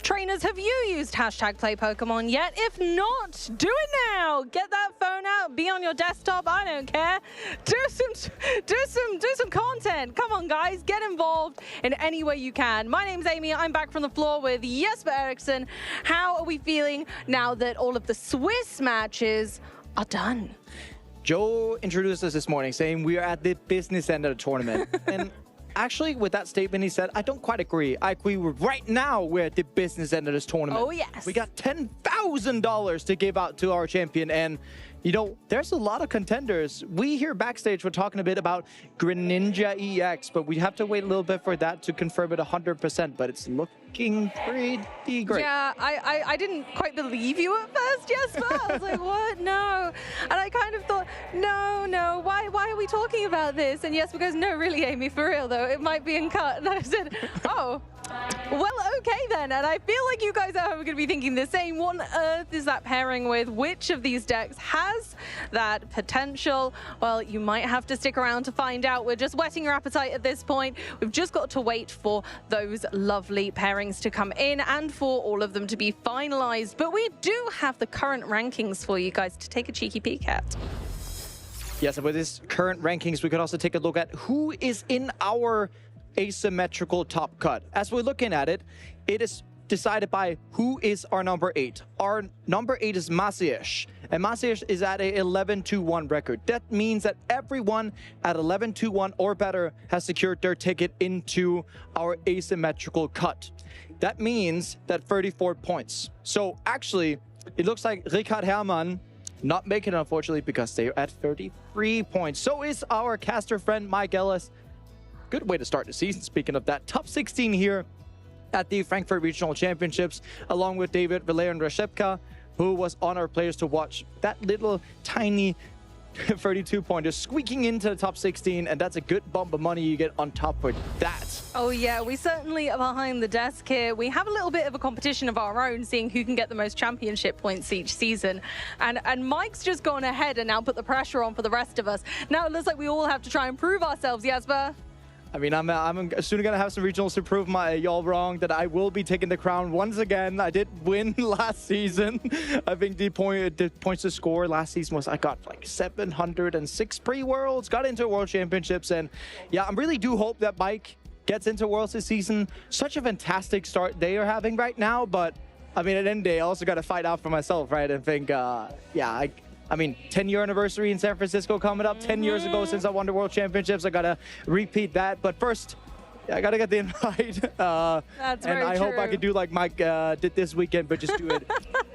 Trainers, have you used hashtag #PlayPokemon yet? If not, do it now. Get that phone out, be on your desktop, I don't care. Do some content. Come on, guys, get involved in any way you can. My name's Amy. I'm back from the floor with Jesper Eriksson. How are we feeling now that all of the Swiss matches are done? Joe introduced us this morning saying we are at the business end of the tournament. And actually, with that statement he said, I don't quite agree. I agree with right now we're at the business end of this tournament. Oh, yes. We got $10,000 to give out to our champion. And, you know, there's a lot of contenders. We here backstage were talking a bit about Greninja EX, but we have to wait a little bit for that to confirm it 100%. But it's looking pretty great. Yeah, I didn't quite believe you at first, Jesper. I was like, what? No. And I kind of thought, no, why are we talking about this? And Jesper goes, no, really, Amy, for real, though. It might be uncut. And I said, oh. Well, okay then, and I feel like you guys are going to be thinking the same. What on earth is that pairing with? Which of these decks has that potential? Well, you might have to stick around to find out. We're just whetting your appetite at this point. We've just got to wait for those lovely pairings to come in and for all of them to be finalized. But we do have the current rankings for you guys to take a cheeky peek at. Yes, and with this current rankings, we could also take a look at who is in our asymmetrical top cut. As we're looking at it, it is decided by who is our number 8. Our number 8 is Masiesh, and Masiesh is at a 11-2-1 record. That means that everyone at 11-2-1 or better has secured their ticket into our asymmetrical cut. That means that 34 points. So actually, it looks like Richard Hermann not making it, unfortunately, because they're at 33 points. So is our caster friend Mike Ellis. Good way to start the season. Speaking of that, top 16 here at the Frankfurt Regional Championships, along with David Valerian Rashepka, who was on our players to watch. That little tiny 32-pointer squeaking into the top 16, and that's a good bump of money you get on top for that. Oh yeah, we certainly are behind the desk here. We have a little bit of a competition of our own, seeing who can get the most championship points each season. And Mike's just gone ahead and now put the pressure on for the rest of us. Now it looks like we all have to try and prove ourselves, Jesper. I mean, I'm soon going to have some regionals to prove y'all wrong that I will be taking the crown once again. I did win last season. I think the points to score last season was I got like 706 pre-worlds, got into World Championships, and yeah, I really do hope that Mike gets into Worlds this season. Such a fantastic start they are having right now, but I mean, at the end of the day, I also got to fight out for myself, right? And think, yeah, I mean, 10-year anniversary in San Francisco coming up. 10 years ago since I won the World Championships. I got to repeat that. But first, I got to get the invite. That's very true. And I hope I could do like Mike did this weekend, but just do it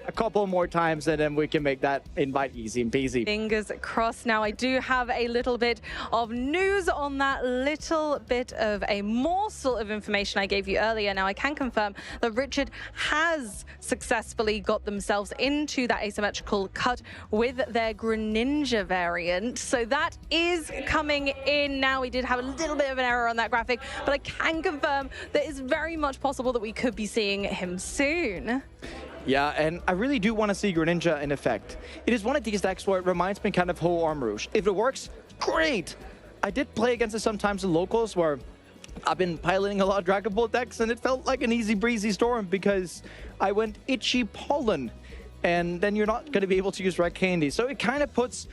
a couple more times, and then we can make that invite easy and peasy. Fingers crossed. Now, I do have a little bit of news on that little bit of a morsel of information I gave you earlier. Now, I can confirm that Richard has successfully got themselves into that asymmetrical cut with their Greninja variant. So that is coming in now. We did have a little bit of an error on that graphic, but I can confirm that it's very much possible that we could be seeing him soon. Yeah, and I really do want to see Greninja in effect. It is one of these decks where it reminds me kind of Ho Armarouge. If it works, great! I did play against it sometimes in locals where I've been piloting a lot of Dragapult decks, and it felt like an easy breezy storm because I went Itchy Pollen and then you're not going to be able to use red candy. So it kind of puts,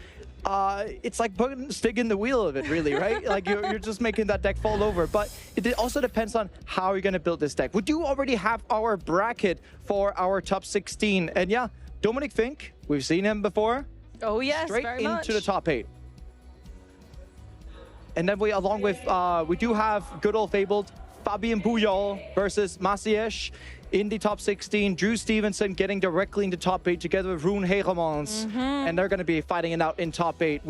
it's like putting a stick in the wheel of it, really, right? Like you're just making that deck fall over. But it also depends on how you're going to build this deck. We do already have our bracket for our top 16. And yeah, Dominic Fink, we've seen him before. Oh, yes, straight very into much. the top 8. And then we, along with, we do have good old fabled Fabian Pujol versus Maciesh in the top 16. Drew Stevenson getting directly into top 8 together with Rune Hegemans. And they're going to be fighting it out in top 8.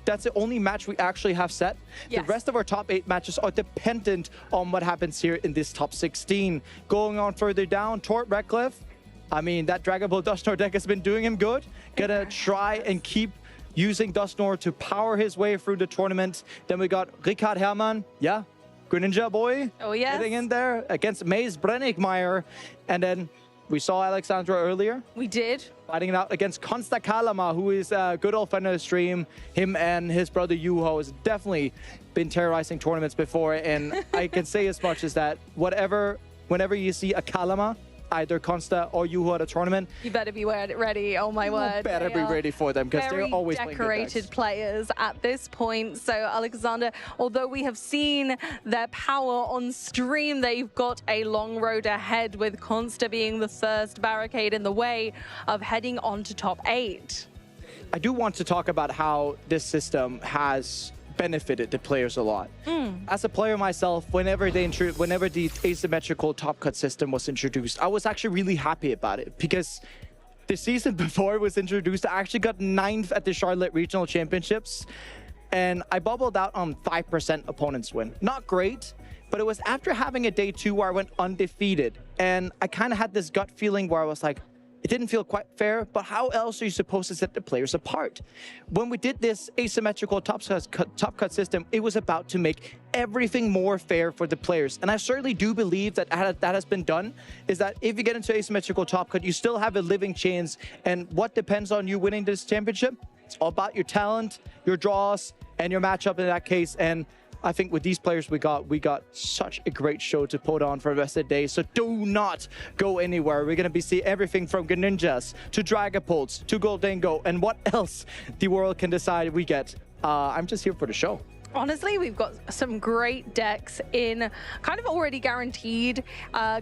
That's the only match we actually have set. Yes. The rest of our top 8 matches are dependent on what happens here in this top 16. Going on further down, Tort Redcliffe. I mean, that Dragapult Dusknoir deck has been doing him good. Gonna try and keep using Dusknoir to power his way through the tournament. Then we got Richard Hermann. Yeah, Greninja boy. Oh, yes. Getting in there against Maze Brennigmeier. And then we saw Alexandra earlier. We did. Fighting it out against Konsta Kalama, who is a good old friend of the stream. Him and his brother Yuho has definitely been terrorizing tournaments before. And I can say as much as that, whenever you see a Kalama, either Konsta or Yuho at a tournament, you better be ready. Oh my word! You better be ready for them because they're always decorated players at this point. So Alexander, although we have seen their power on stream, they've got a long road ahead, with Konsta being the first barricade in the way of heading on to top 8. I do want to talk about how this system has benefited the players a lot. As a player myself, whenever the asymmetrical top cut system was introduced, I was actually really happy about it, because the season before it was introduced, I actually got 9th at the Charlotte Regional Championships, and I bubbled out on 5% opponents win. Not great, but it was after having a day 2 where I went undefeated, and I kind of had this gut feeling where I was like, it didn't feel quite fair, but how else are you supposed to set the players apart? When we did this asymmetrical top cut system, it was about to make everything more fair for the players. And I certainly do believe that that has been done, is that if you get into asymmetrical top cut, you still have a living chance. And what depends on you winning this championship? It's all about your talent, your draws, and your matchup in that case. And I think with these players we got such a great show to put on for the rest of the day. So do not go anywhere. We're going to be seeing everything from Greninjas to Dragapults to Gholdengo and what else the world can decide we get. I'm just here for the show. Honestly, we've got some great decks in, kind of already guaranteed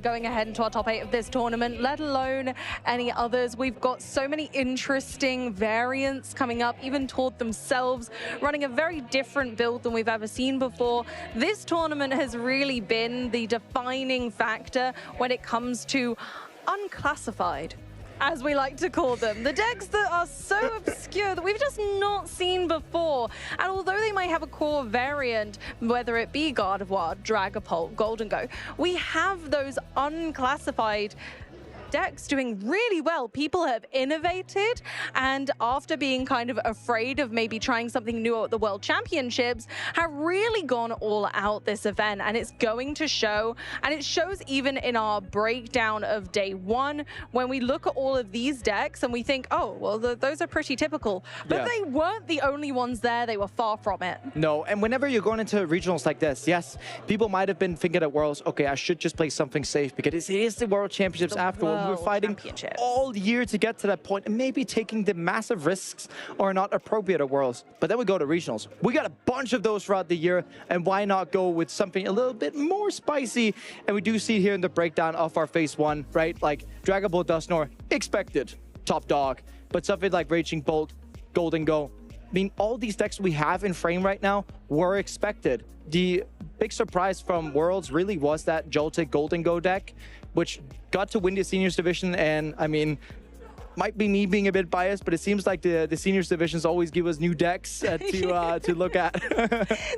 going ahead into our top 8 of this tournament, let alone any others. We've got so many interesting variants coming up, even Tord themselves running a very different build than we've ever seen before. This tournament has really been the defining factor when it comes to unclassified, as we like to call them. The decks that are so obscure that we've just not seen before. And although they might have a core variant, whether it be Gardevoir, Dragapult, Gholdengo, we have those unclassified decks doing really well. People have innovated, and after being kind of afraid of maybe trying something new at the World Championships, have really gone all out this event, and it's going to show. And it shows even in our breakdown of day 1 when we look at all of these decks and we think, oh, well, those are pretty typical. But they weren't the only ones there. They were far from it. No, and whenever you're going into regionals like this, yes, people might have been thinking at Worlds, okay, I should just play something safe because it is the World Championships afterwards. We're fighting all year to get to that point, and maybe taking the massive risks are not appropriate at Worlds. But then we go to regionals. We got a bunch of those throughout the year, and why not go with something a little bit more spicy? And we do see here in the breakdown of our phase 1, right? Like Dragapult Dusknoir, expected, top dog. But something like Raging Bolt, Gholdengo, I mean, all these decks we have in frame right now were expected. The big surprise from Worlds really was that Joltik Gholdengo deck, which got to win the seniors division. And I mean, might be me being a bit biased, but it seems like the seniors divisions always give us new decks to look at.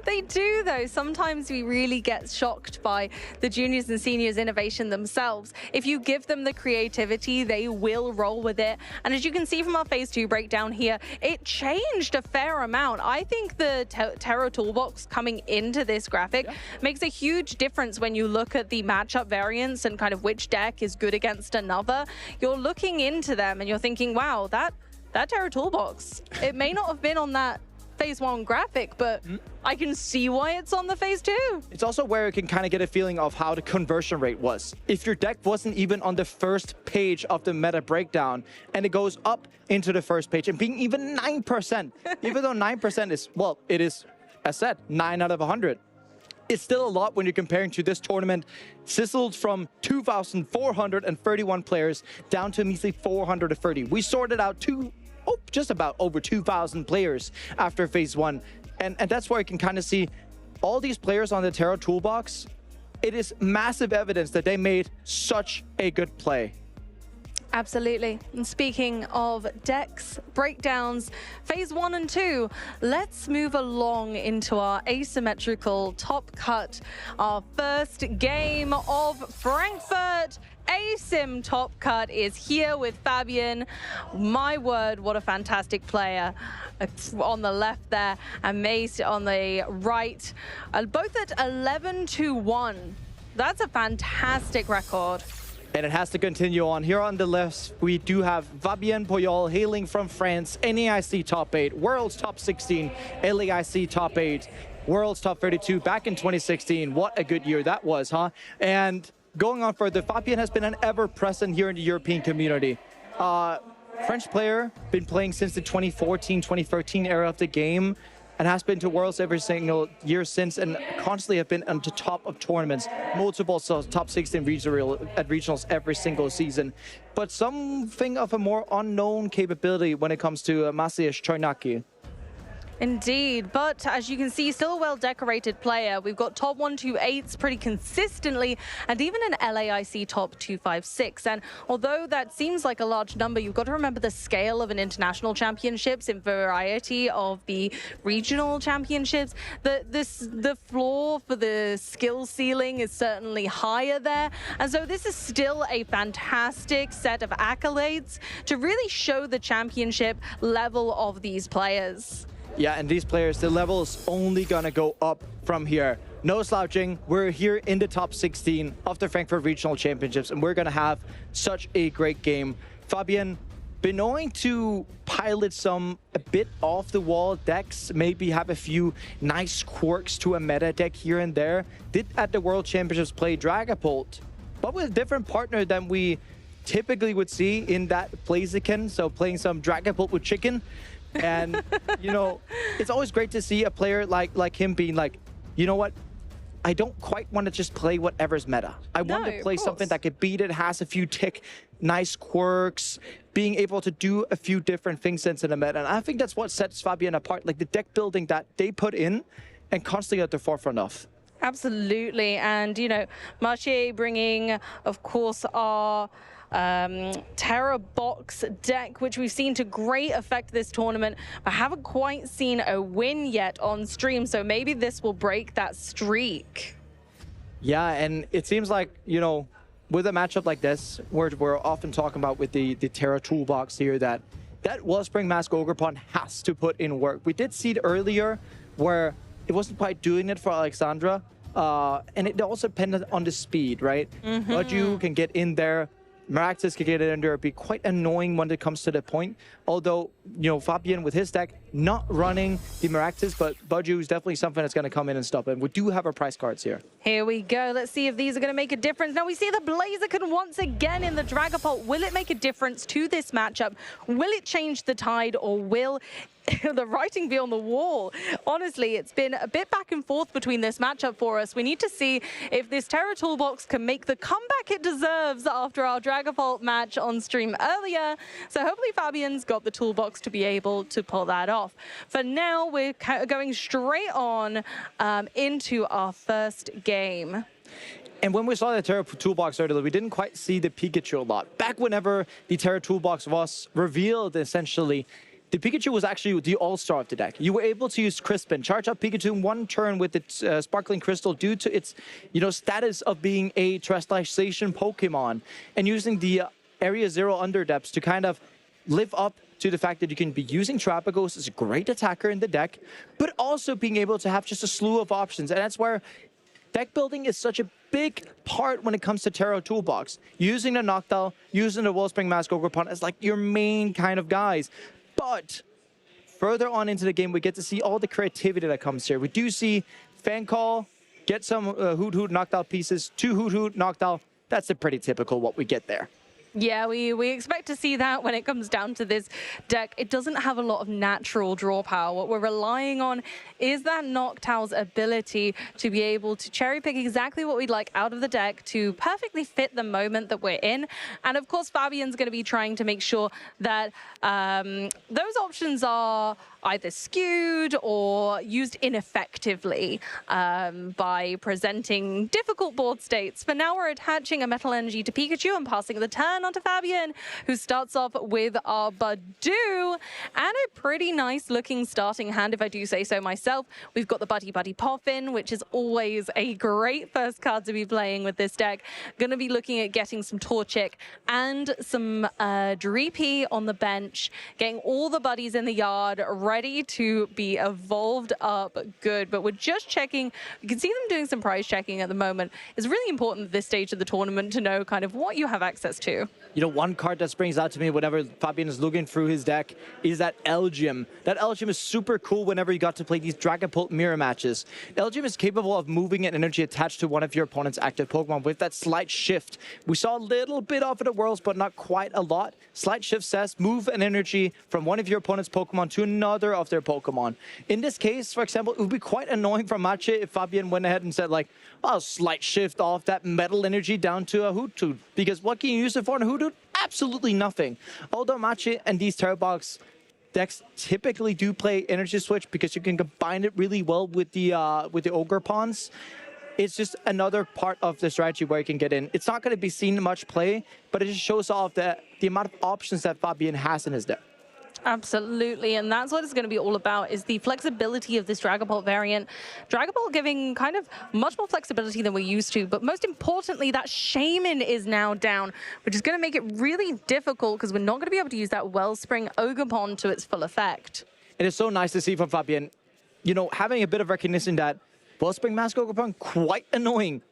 They do, though. Sometimes we really get shocked by the juniors and seniors innovation themselves. If you give them the creativity, they will roll with it. And as you can see from our phase 2 breakdown here, it changed a fair amount. I think the Terra Toolbox coming into this graphic makes a huge difference when you look at the matchup variants and kind of which deck is good against another. You're looking into them and you're thinking, wow, that Terra Toolbox, it may not have been on that phase 1 graphic, but I can see why it's on the phase 2. It's also where you can kind of get a feeling of how the conversion rate was. If your deck wasn't even on the first page of the meta breakdown and it goes up into the first page and being even 9%, even though 9% is, well, it is, as said, 9 out of 100. It's still a lot when you're comparing to this tournament, sizzled from 2,431 players down to a measly 430. We sorted out just about over 2,000 players after phase 1. And that's where you can kind of see all these players on the Terra Toolbox. It is massive evidence that they made such a good play. Absolutely. And speaking of decks, breakdowns, phase 1 and 2, let's move along into our asymmetrical top cut, our first game of Frankfurt. Asym top cut is here with Fabian. My word, what a fantastic player. On the left there, and Mace on the right, both at 11-1. That's a fantastic record. And it has to continue on. Here on the left, we do have Fabien Poyol hailing from France, NAIC top 8, World's top 16, LAIC top 8, World's top 32 back in 2016. What a good year that was, huh? And going on further, Fabien has been an ever-present here in the European community. French player, been playing since the 2014-2013 era of the game, and has been to Worlds every single year since, and constantly have been on the top of tournaments, multiple top 16 regionals every single season. But something of a more unknown capability when it comes to Maciej Czarnacki. Indeed, but as you can see, still a well-decorated player. We've got top 128s pretty consistently, and even an LAIC top 256. And although that seems like a large number, you've got to remember the scale of an international championships in variety of the regional championships. The floor for the skill ceiling is certainly higher there. And so this is still a fantastic set of accolades to really show the championship level of these players. Yeah, and these players, the level is only gonna go up from here. No slouching, we're here in the top 16 of the Frankfurt Regional Championships, and we're gonna have such a great game. Fabien, been knowing to pilot some a bit off-the-wall decks, maybe have a few nice quirks to a meta deck here and there. Did at the World Championships play Dragapult, but with a different partner than we typically would see in that Blaziken, so playing some Dragapult with chicken. And, you know, it's always great to see a player like him being like, you know what? I don't quite want to just play whatever's meta. I want to play something that could beat it, has a few nice quirks, being able to do a few different things into the meta. And I think that's what sets Fabien apart, like the deck building that they put in and constantly at the forefront of. Absolutely. And, you know, Marche bringing, of course, our Terra Box deck, which we've seen to great effect this tournament, but haven't quite seen a win yet on stream, so maybe this will break that streak. Yeah, and it seems like, you know, with a matchup like this, we're often talking about with the Terra Toolbox here, that Wellspring Mask Ogerpon has to put in work. We did see it earlier where it wasn't quite doing it for Alexandra, and it also depended on the speed, right? But you can get in there, Maractus can get it in there, be quite annoying when it comes to the point. Although, you know, Fabien with his deck, not running the Maractus, but Budju is definitely something that's going to come in and stop it. We do have our price cards here. Here we go. Let's see if these are going to make a difference. Now we see the Blaziken once again in the Dragapult. Will it make a difference to this matchup? Will it change the tide, or will the writing be on the wall? Honestly, it's been a bit back and forth between this matchup for us. We need to see if this Terra Toolbox can make the comeback it deserves after our Dragapult match on stream earlier. So hopefully Fabien's got the toolbox to be able to pull that off. For now, we're going straight on into our first game. And when we saw the Terra Toolbox earlier, we didn't quite see the Pikachu a lot. Back whenever the Terra Toolbox was revealed, essentially, the Pikachu was actually the all-star of the deck. You were able to use Crispin, charge up Pikachu in one turn with its Sparkling Crystal due to its, you know, status of being a Terrestrialization Pokemon, and using the Area 0 Underdepths to kind of live up to the fact that you can be using Trapagos as a great attacker in the deck, but also being able to have just a slew of options. And that's where deck building is such a big part when it comes to Terra Toolbox. Using the Noctowl, using the Wellspring Mask Ogerpon as like your main kind of guys. But further on into the game, we get to see all the creativity that comes here. We do see Fan Call, get some Hoot Hoot knocked out pieces, 2 Hoot Hoot knocked out. That's a pretty typical what we get there. Yeah, we expect to see that when it comes down to this deck. It doesn't have a lot of natural draw power. What we're relying on is that Noctowl's ability to be able to cherry pick exactly what we'd like out of the deck to perfectly fit the moment that we're in. And of course, Fabian's going to be trying to make sure that those options are either skewed or used ineffectively by presenting difficult board states. For now, we're attaching a Metal Energy to Pikachu and passing the turn onto Fabian, who starts off with our Badoo and a pretty nice looking starting hand, if I do say so myself. We've got the Buddy Buddy Poffin, which is always a great first card to be playing with this deck. Going to be looking at getting some Torchic and some Dreepy on the bench, getting all the buddies in the yard ready to be evolved up good. But we're just checking. You can see them doing some prize checking at the moment. It's really important at this stage of the tournament to know kind of what you have access to. You know, one card that springs out to me whenever Fabian is looking through his deck is that Elgyem. That Elgyem is super cool whenever you got to play these Dragapult mirror matches. Elgyem is capable of moving an energy attached to one of your opponent's active Pokemon with that slight shift. We saw a little bit of it at Worlds, but not quite a lot. Slight shift says move an energy from one of your opponent's Pokemon to another of their Pokemon. In this case, for example, it would be quite annoying for Mache if Fabian went ahead and said like, oh, slight shift off that metal energy down to a Hoot Hoot. Because what can you use it for in a Hoot Hoot? Absolutely nothing. Although Mache and these Terrabox decks typically do play energy switch because you can combine it really well with the Ogre Pawns. It's just another part of the strategy where you can get in. It's not going to be seen much play, but it just shows off the amount of options that Fabian has in his deck. Absolutely, and that's what it's going to be all about, is the flexibility of this Dragapult variant. Dragapult giving kind of much more flexibility than we're used to, but most importantly, that Shaman is now down, which is going to make it really difficult because we're not going to be able to use that Wellspring Ogerpon to its full effect. It is so nice to see from Fabian, you know, having a bit of recognition that Wellspring Mask Ogerpon, quite annoying.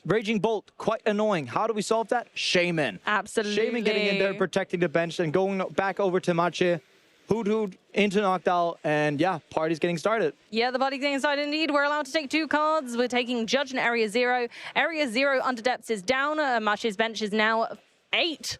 Raging Bolt, quite annoying. How do we solve that? Shaman. Absolutely. Shaman getting in there, protecting the bench, and going back over to Mache. Hoot Hoot into Noctowl, and yeah, party's getting started. Yeah, the party's getting started indeed. We're allowed to take 2 cards. We're taking Judge and Area 0. Area 0 under depths is down. Mache's bench is now 8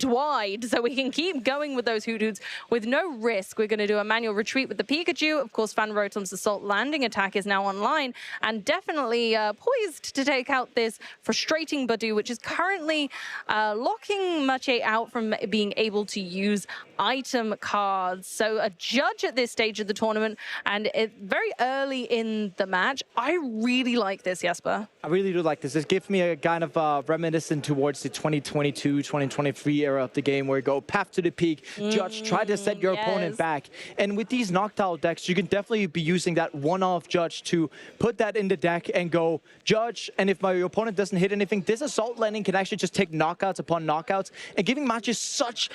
wide, so we can keep going with those Hoot Hoots with no risk. We're going to do a manual retreat with the Pikachu. Of course, Fan Rotom's Assault Landing attack is now online and definitely poised to take out this frustrating Badoo, which is currently locking Mache out from being able to use item cards. So a Judge at this stage of the tournament, and very early in the match. I really like this, Jesper. I really do like this. It gives me a kind of reminiscent towards the 2022, 2023 era of the game where you go path to the peak, Judge, try to set your opponent back. And with these Noctowl decks, you can definitely be using that one-off Judge to put that in the deck and go Judge, and if my opponent doesn't hit anything, this Assault Landing can actually just take knockouts upon knockouts and giving matches such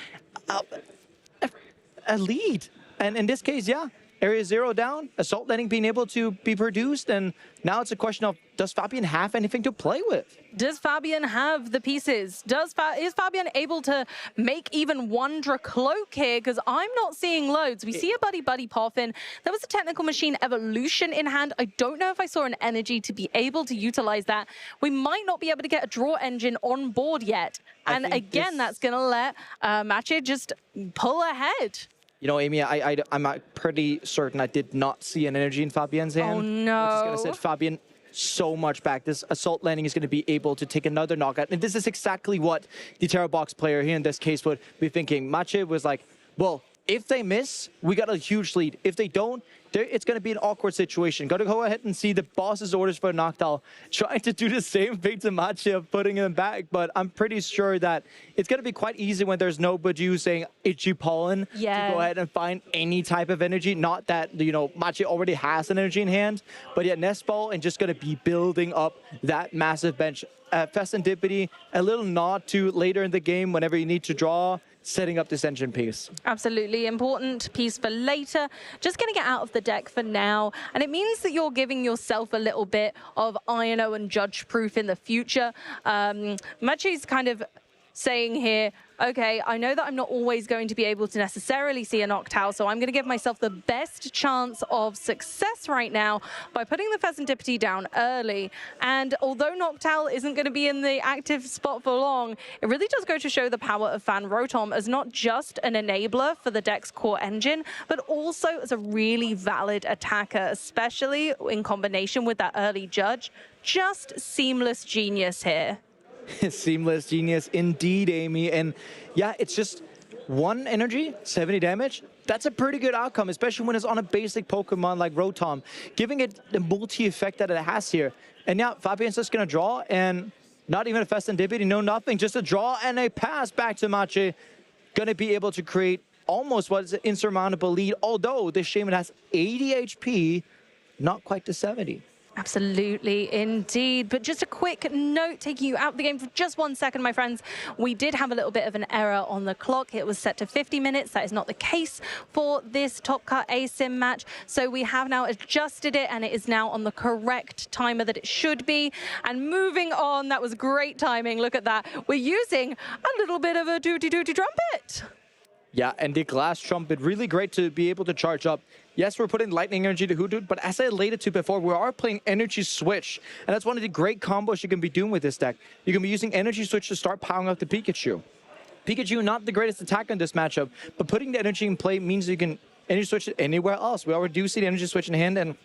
a lead. And in this case, yeah, Area 0 down, Assault Landing being able to be produced, and now it's a question of, does Fabian have anything to play with? Does Fabian have the pieces? Is Fabian able to make even one Dracloak here? Because I'm not seeing loads. We see a Buddy Buddy Poffin. There was a Technical Machine Evolution in hand. I don't know if I saw an energy to be able to utilize that. We might not be able to get a Draw Engine on board yet. And again, that's going to let Mache just pull ahead. You know, Amy, I'm pretty certain I did not see an energy in Fabian's hand. Oh, no. Which is going to set Fabian so much back. This Assault Landing is going to be able to take another knockout. And this is exactly what the Terrabox player here in this case would be thinking. Mache was like, well, if they miss, we got a huge lead. If they don't, it's going to be an awkward situation. Got to go ahead and see the boss's orders for Noctowl trying to do the same thing to Mache of putting him back. But I'm pretty sure that it's going to be quite easy when there's no Badoo saying Itchy Pollen to go ahead and find any type of energy. Not that, you know, Mache already has an energy in hand, but yeah, Nest Ball and just going to be building up that massive bench. Festendipity, a little nod to later in the game whenever you need to draw, setting up this engine piece. Absolutely important piece for later. Just going to get out of the deck for now. And it means that you're giving yourself a little bit of INO and Judge proof in the future. Machi's kind of saying here, okay, I know that I'm not always going to be able to necessarily see a Noctowl, so I'm going to give myself the best chance of success right now by putting the Pheasantipity down early. And although Noctowl isn't going to be in the active spot for long, it really does go to show the power of Fan Rotom as not just an enabler for the deck's core engine, but also as a really valid attacker, especially in combination with that early judge. Just seamless genius here. Seamless genius indeed, Amy. And yeah, it's just 1 energy, 70 damage. That's a pretty good outcome, especially when it's on a basic Pokemon like Rotom, giving it the multi-effect that it has here. And yeah, Fabian's just going to draw, and not even a Pheasantipity, no nothing, just a draw and a pass back to Machi. Going to be able to create almost what is an insurmountable lead, although this Shaman has 80 HP, not quite to 70. Absolutely, indeed. But just a quick note, taking you out of the game for just 1 second, my friends. We did have a little bit of an error on the clock. It was set to 50 minutes. That is not the case for this Top Cut ASIM match. So we have now adjusted it, and it is now on the correct timer that it should be. And moving on, that was great timing. Look at that. We're using a little bit of a tooty-tooty trumpet. Yeah, and the glass trumpet, really great to be able to charge up. Yes, we're putting lightning energy to Hoodoo, but as I alluded to before, we are playing energy switch. And that's one of the great combos you can be doing with this deck. You can be using energy switch to start powering up the Pikachu. Pikachu, not the greatest attacker in this matchup, but putting the energy in play means you can energy switch it anywhere else. We already do see the energy switch in hand, and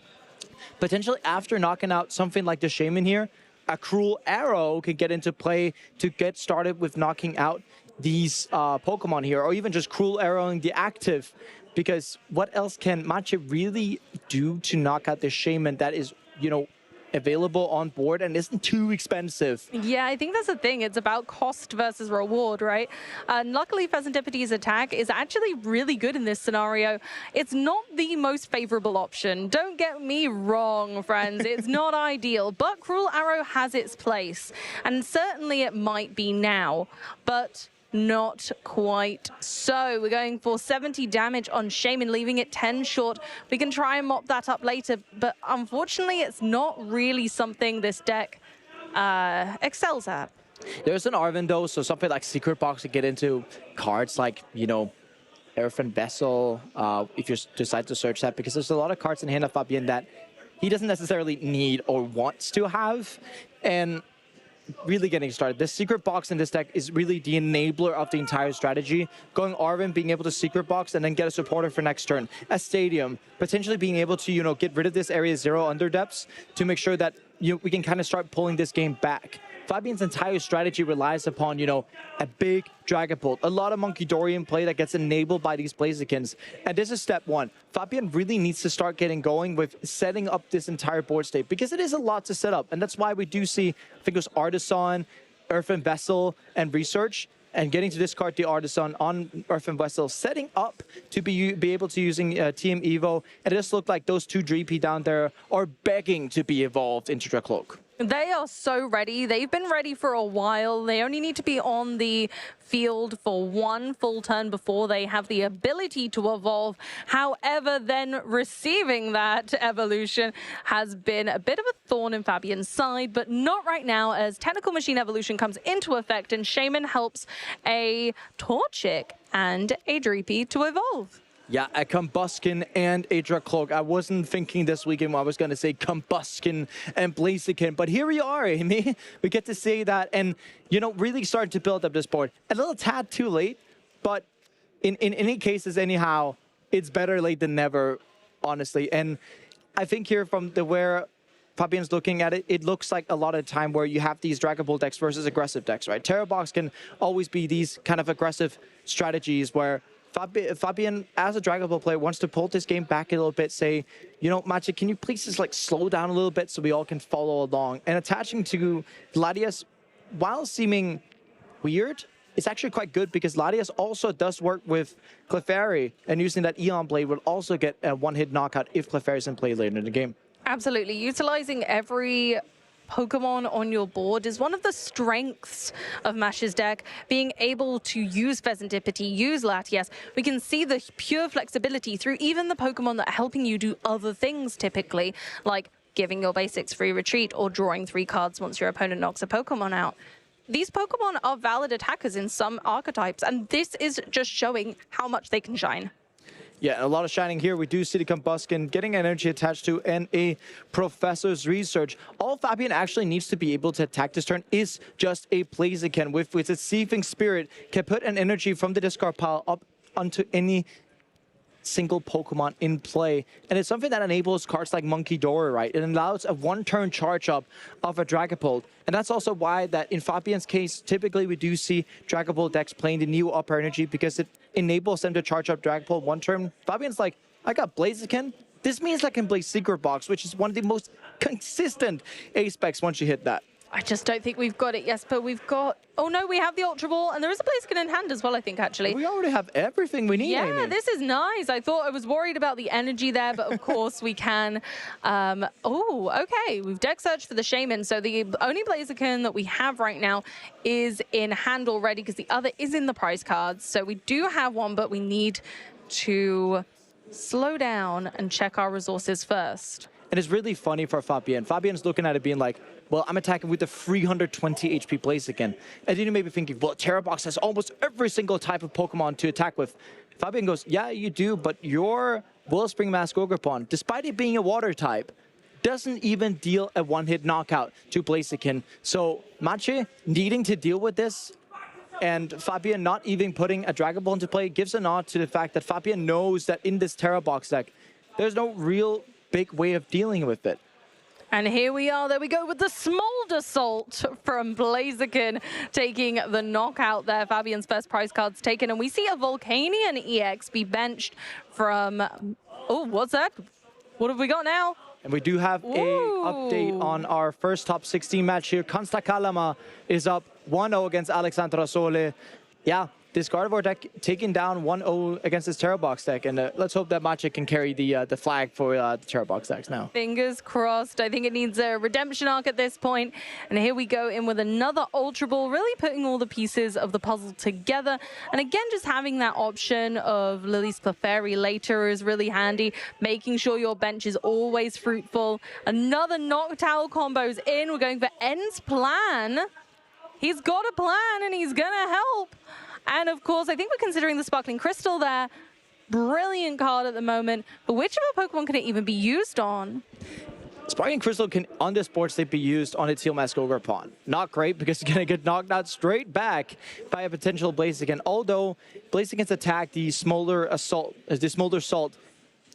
potentially after knocking out something like the Shaman here, a Cruel Arrow could get into play to get started with knocking out these Pokemon here, or even just Cruel Arrowing the active, because what else can Machi really do to knock out the Shaman that is, you know, available on board and isn't too expensive? Yeah, I think that's the thing. It's about cost versus reward, right? Luckily, Pheasantipiti's attack is actually really good in this scenario. It's not the most favorable option. Don't get me wrong, friends. It's not ideal, but Cruel Arrow has its place. And certainly it might be now, but not quite so. We're going for 70 damage on Shaman, leaving it 10 short. We can try and mop that up later, but unfortunately, it's not really something this deck excels at. There's an Arven, though, so something like Secret Box to get into cards like, you know, Earthen Vessel, if you decide to search that, because there's a lot of cards in hand of Fabian that he doesn't necessarily need or wants to have. And really getting started. The Secret Box in this deck is really the enabler of the entire strategy. Going Arven, being able to Secret Box and then get a supporter for next turn. A Stadium, potentially being able to, you know, get rid of this area 0 underdepths to make sure that we can kind of start pulling this game back. Fabian's entire strategy relies upon, you know, a big Dragapult, a lot of Monkey Dorian play that gets enabled by these Blazikins. And this is step 1. Fabian really needs to start getting going with setting up this entire board state, because it is a lot to set up. And that's why we do see, I think it was Artisan, Earthen Vessel, and Research, and getting to discard the Artisan on Earthen Vessel, setting up to be able to using TM Evo. And it just looked like those 2 GP down there are begging to be evolved into Dracloak. They are so ready. They've been ready for a while. They only need to be on the field for 1 full turn before they have the ability to evolve. However, then receiving that evolution has been a bit of a thorn in Fabian's side, but not right now, as Technical Machine Evolution comes into effect and Shaman helps a Torchic and a Dreepy to evolve. Yeah, a Combuskin and a Dracloak. I wasn't thinking this weekend when I was going to say Combuskin and Blaziken, but here we are, Amy. We get to say that and, you know, really starting to build up this board. A little tad too late, but in any cases, anyhow, it's better late than never, honestly. And I think here from the where Fabian's looking at it, it looks like a lot of time where you have these Dragapult decks versus aggressive decks, right? Terra Box can always be these kind of aggressive strategies where Fabian, as a Dragapult player, wants to pull this game back a little bit, say, you know, Machi, can you please just like slow down a little bit so we all can follow along? And attaching to Latias, while seeming weird, it's actually quite good, because Latias also does work with Clefairy, and using that Eon Blade will also get a 1-hit knockout if Clefairy's in play later in the game. Absolutely. Utilizing every Pokemon on your board is one of the strengths of Mash's deck. Being able to use Pheasantipity, use Latias, we can see the pure flexibility through even the Pokemon that are helping you do other things typically, like giving your basics free retreat or drawing 3 cards once your opponent knocks a Pokemon out. these Pokemon are valid attackers in some archetypes, and this is just showing how much they can shine. Yeah, a lot of shining here. We do see the Combuskin getting energy attached to, and a Professor's Research. All Fabian actually needs to be able to attack this turn is just a Blaziken with its Seething Spirit, can put an energy from the discard pile up onto any single Pokemon in play. And it's something that enables cards like Monkey Dora, right? It allows a one-turn charge up of a Dragapult. And that's also why that in Fabian's case, typically we do see Dragapult decks playing the new upper energy because it enables them to charge up Dragapult one turn. Fabian's like, I got Blaziken. This means I can play Secret Box, which is one of the most consistent A-specs once you hit that. I just don't think we've got it, yes, but we've got... Oh, no, we have the Ultra Ball, and there is a Blaziken in hand as well, I think, actually. We already have everything we need, Yeah, Amy. this is nice. I was worried about the energy there, but of course we can. Oh, okay. We've deck searched for the Shaman, so the only Blaziken that we have right now is in hand already, because the other is in the prize cards. So we do have one, but we need to slow down and check our resources first. And it's really funny for Fabian. Fabian's looking at it being like, well, I'm attacking with the 320 HP Blaziken. And then you may be thinking, well, Terra Box has almost every single type of Pokemon to attack with. Fabian goes, yeah, you do, but your Wellspring Mask Ogerpon, despite it being a water type, doesn't even deal a one-hit knockout to Blaziken. So Machi needing to deal with this, and Fabian not even putting a Dragapult into play gives a nod to the fact that Fabian knows that in this Terra Box deck, there's no real big way of dealing with it. And here we are, there we go with the Smolder Salt from Blaziken taking the knockout there. Fabian's first prize card's taken, and we see a Volcanion EX be benched from... Oh, what's that? What have we got now? And we do have a update on our first top 16 match here. Consta Kalama is up 1-0 against Alexandra Sole. Yeah, this Gardevoir deck taking down 1-0 against this Terra Box deck. And let's hope that Magic can carry the flag for the Terra Box decks now. Fingers crossed. I think it needs a redemption arc at this point. And here we go in with another Ultra Ball, really putting all the pieces of the puzzle together. And again, just having that option of Lily's Clefairy later is really handy, making sure your bench is always fruitful. Another Noctowl combos in. We're going for End's Plan. He's got a plan and he's gonna help. And of course, I think we're considering the Sparkling Crystal there. Brilliant card at the moment. But which of our Pokemon can it even be used on? Sparkling Crystal can, on this board state, be used on its Steel Mask Ogerpon. Not great, because it's going to get knocked out straight back by a potential Blaziken. Although Blaziken's attack, the Smolder Salt,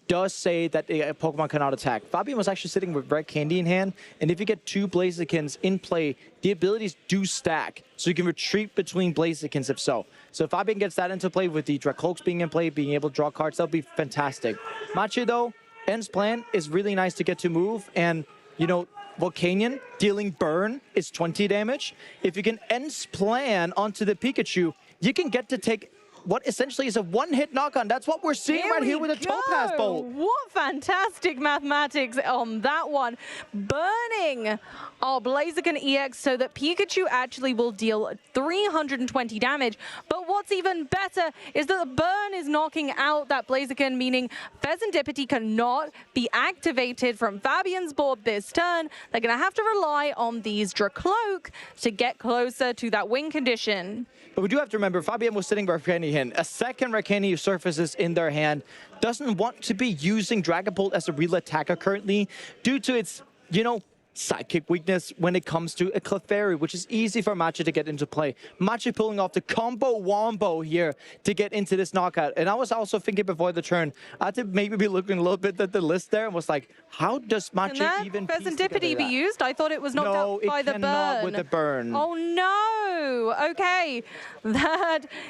does say that a Pokemon cannot attack. Fabian was actually sitting with Red Candy in hand, and if you get two Blazikens in play, the abilities do stack, so you can retreat between Blazikens if so. So if Fabian gets that into play with the Dracloaks being in play, being able to draw cards, that'll be fantastic. Machi, though, End's Plan is really nice to get to move, and, you know, Volcanion dealing burn is 20 damage. If you can End's Plan onto the Pikachu, you can get to take what essentially is a one-hit knock-on. That's what we're seeing right here with a Topaz Bolt. What fantastic mathematics on that one. Burning our Blaziken EX so that Pikachu actually will deal 320 damage. But what's even better is that the burn is knocking out that Blaziken, meaning Pheasantipity cannot be activated from Fabian's board this turn. They're going to have to rely on these Dracloak to get closer to that win condition. But we do have to remember, Fabian was sitting Rakeni in. A second Rakeni surfaces in their hand. Doesn't want to be using Dragapult as a real attacker currently due to its, you know, sidekick weakness when it comes to a Clefairy, which is easy for Machi to get into play. Machi pulling off the combo wombo here to get into this knockout. And I was also thinking before the turn, I had to maybe be looking a little bit at the list there and was like, how does Machi even piece Pheasantipity be used? I thought it was knocked out by the burn. No, it cannot with the burn. Oh no! Okay.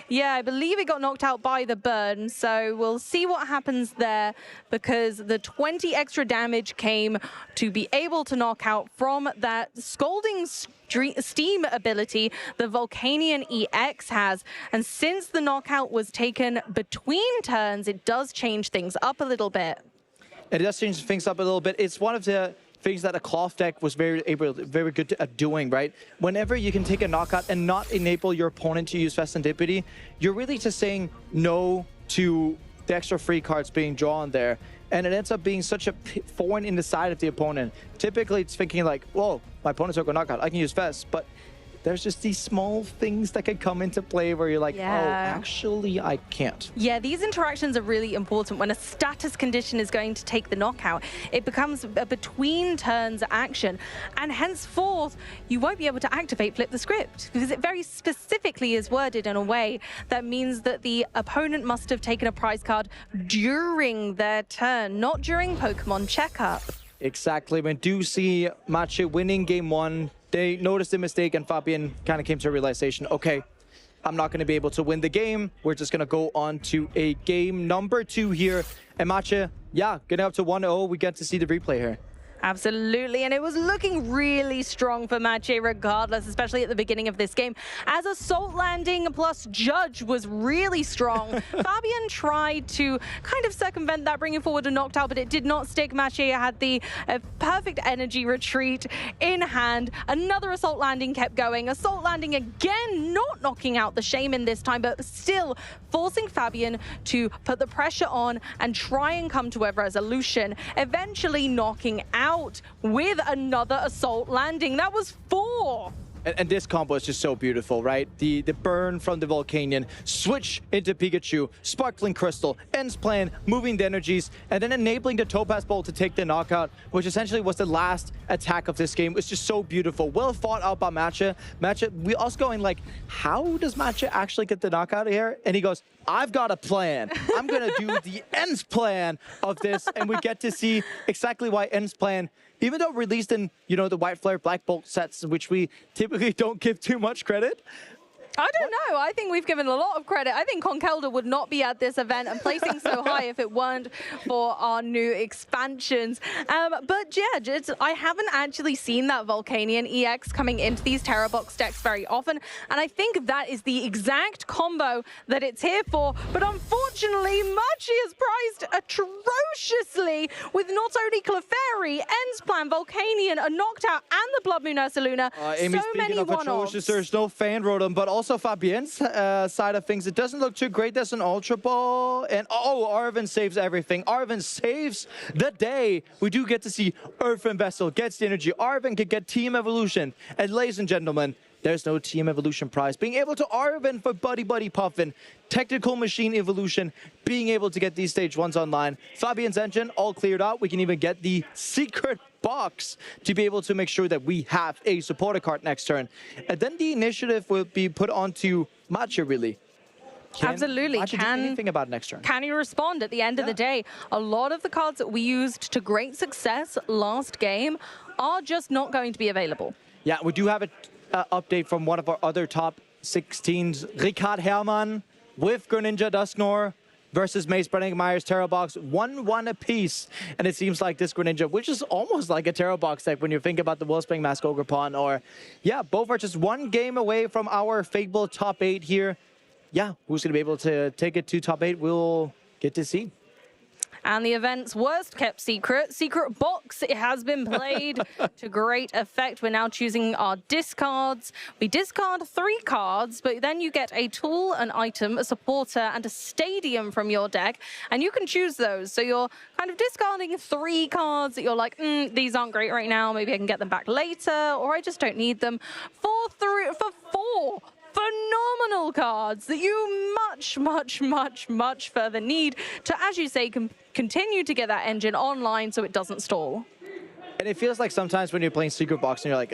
Yeah, I believe it got knocked out by the burn. So we'll see what happens there, because the 20 extra damage came to be able to knock out from that Scalding Steam ability the Volcanion EX has. And since the knockout was taken between turns, it does change things up a little bit. It does change things up a little bit. It's one of the things that a cloth deck was very good at doing, right? Whenever you can take a knockout and not enable your opponent to use Pheasantipity, you're really just saying no to the extra free cards being drawn there. And it ends up being such a thorn in the side of the opponent. Typically, it's thinking like, whoa, my opponent's not going to knockout. I can use Fest. But there's just these small things that can come into play where you're like, oh, actually, I can't. Yeah, these interactions are really important. When a status condition is going to take the knockout, it becomes a between turns action. And henceforth, you won't be able to activate Flip the Script because it very specifically is worded in a way that means that the opponent must have taken a prize card during their turn, not during Pokemon checkup. Exactly. We do see Mache winning game 1. They noticed the mistake, and Fabian kind of came to a realization, okay, I'm not going to be able to win the game. We're just going to go on to a game number 2 here. And Mache, yeah, getting up to 1-0. We get to see the replay here. Absolutely, and it was looking really strong for Mache regardless, especially at the beginning of this game. As Assault Landing plus Judge was really strong, Fabian tried to kind of circumvent that, bringing forward a Noctowl, but it did not stick. Mache had the perfect energy retreat in hand. Another Assault Landing kept going. Assault Landing again, not knocking out the Shaman this time, but still forcing Fabian to put the pressure on and try and come to a resolution, eventually knocking out with another Assault Landing. That was 4. And this combo is just so beautiful, right? The burn from the Volcanion, switch into Pikachu, Sparkling Crystal, ends plan, moving the energies, and then enabling the Topaz Bolt to take the knockout, which essentially was the last attack of this game. It's just so beautiful. Well fought out by Mache. We also going like, how does Mache actually get the knockout here? And he goes, I've got a plan. I'm going to do the ends plan of this, and we get to see exactly why ends plan, even though released in, you know, the White Flare Black Bolt sets, which we typically don't give too much credit. I don't know. I think we've given a lot of credit. I think Conkelda would not be at this event and placing so high if it weren't for our new expansions. But yeah, I haven't actually seen that Volcanion EX coming into these Terra Box decks very often. And I think that is the exact combo that it's here for. But unfortunately, Machi is priced atrociously with not only Clefairy, Endsplan, Volcanion, a Noctowl, and the Blood Moon Ursaluna. Amy, so speaking many of atrocious, there's no fan rotom, but also Fabien's side of things, it doesn't look too great. There's an Ultra Ball, and oh, Arvin saves everything. Arvin saves the day. We do get to see Earthen Vessel gets the energy. Arvin can get Team Evolution. And ladies and gentlemen, there's no Team Evolution prize. Being able to Arvin for Buddy Puffin, Technical Machine Evolution, being able to get these stage 1s online. Fabian's engine all cleared out. We can even get the secret box to be able to make sure that we have a supporter card next turn. And then the initiative will be put onto Machi, really. Absolutely. Machi do anything about next turn? Can you respond at the end of the day? A lot of the cards that we used to great success last game are just not going to be available. Yeah, we do have an update from one of our other top 16s, Ricard Herrmann with Greninja Dusknoir versus Mace Brenning Myers Terra Box, 1-1 apiece. And it seems like this Greninja, which is almost like a Terra Box deck when you think about the Wellspring Mask Ogerpon, or yeah, both are just one game away from our Fable top 8 here. Yeah, who's going to be able to take it to top 8? We'll get to see. And the event's worst kept secret box. It has been played to great effect. We're now choosing our discards. We discard 3 cards, but then you get a tool, an item, a supporter, and a stadium from your deck, and you can choose those. So you're kind of discarding 3 cards that you're like, these aren't great right now. Maybe I can get them back later, or I just don't need them. For 4 phenomenal cards that you much further need to, as you say, continue to get that engine online so it doesn't stall. And it feels like sometimes when you're playing Secret Box and you're like,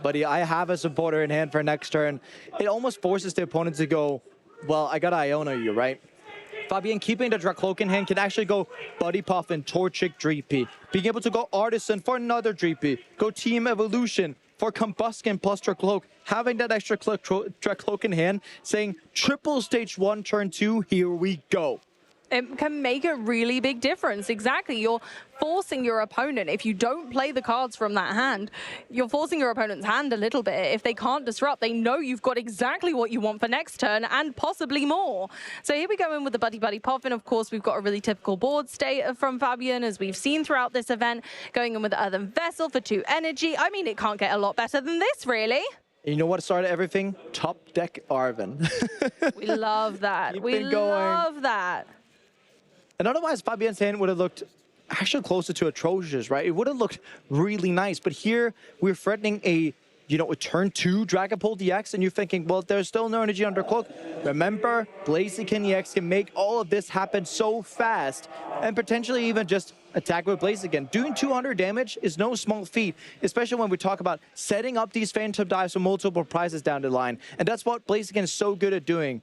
buddy, I have a supporter in hand for next turn, it almost forces the opponent to go, well, I got Iona you, right? Fabian keeping the Dracloak in hand can actually go Buddy Puffin, Torchic, Dreepy. Being able to go Artisan for another Dreepy. Go Team Evolution for Combuskin plus Dracloak. Having that extra Dracloak in hand, saying triple stage 1, turn 2, here we go. It can make a really big difference. Exactly. You're forcing your opponent, if you don't play the cards from that hand, you're forcing your opponent's hand a little bit. If they can't disrupt, they know you've got exactly what you want for next turn and possibly more. So here we go in with the Buddy Puffin. Of course, we've got a really typical board state from Fabian, as we've seen throughout this event. Going in with the Earthen Vessel for 2 energy. I mean, it can't get a lot better than this, really. You know what started everything? Top deck Arvin. We love that. We love that. And otherwise, Fabian's hand would have looked actually closer to atrocious, right? It would have looked really nice. But here, we're threatening a you know, a turn 2 Dragapult EX, and you're thinking, well, there's still no energy under Cloak. Remember, Blaziken EX can make all of this happen so fast, and potentially even just attack with Blaziken. Doing 200 damage is no small feat, especially when we talk about setting up these Phantom Dives for multiple prizes down the line. And that's what Blaziken is so good at doing.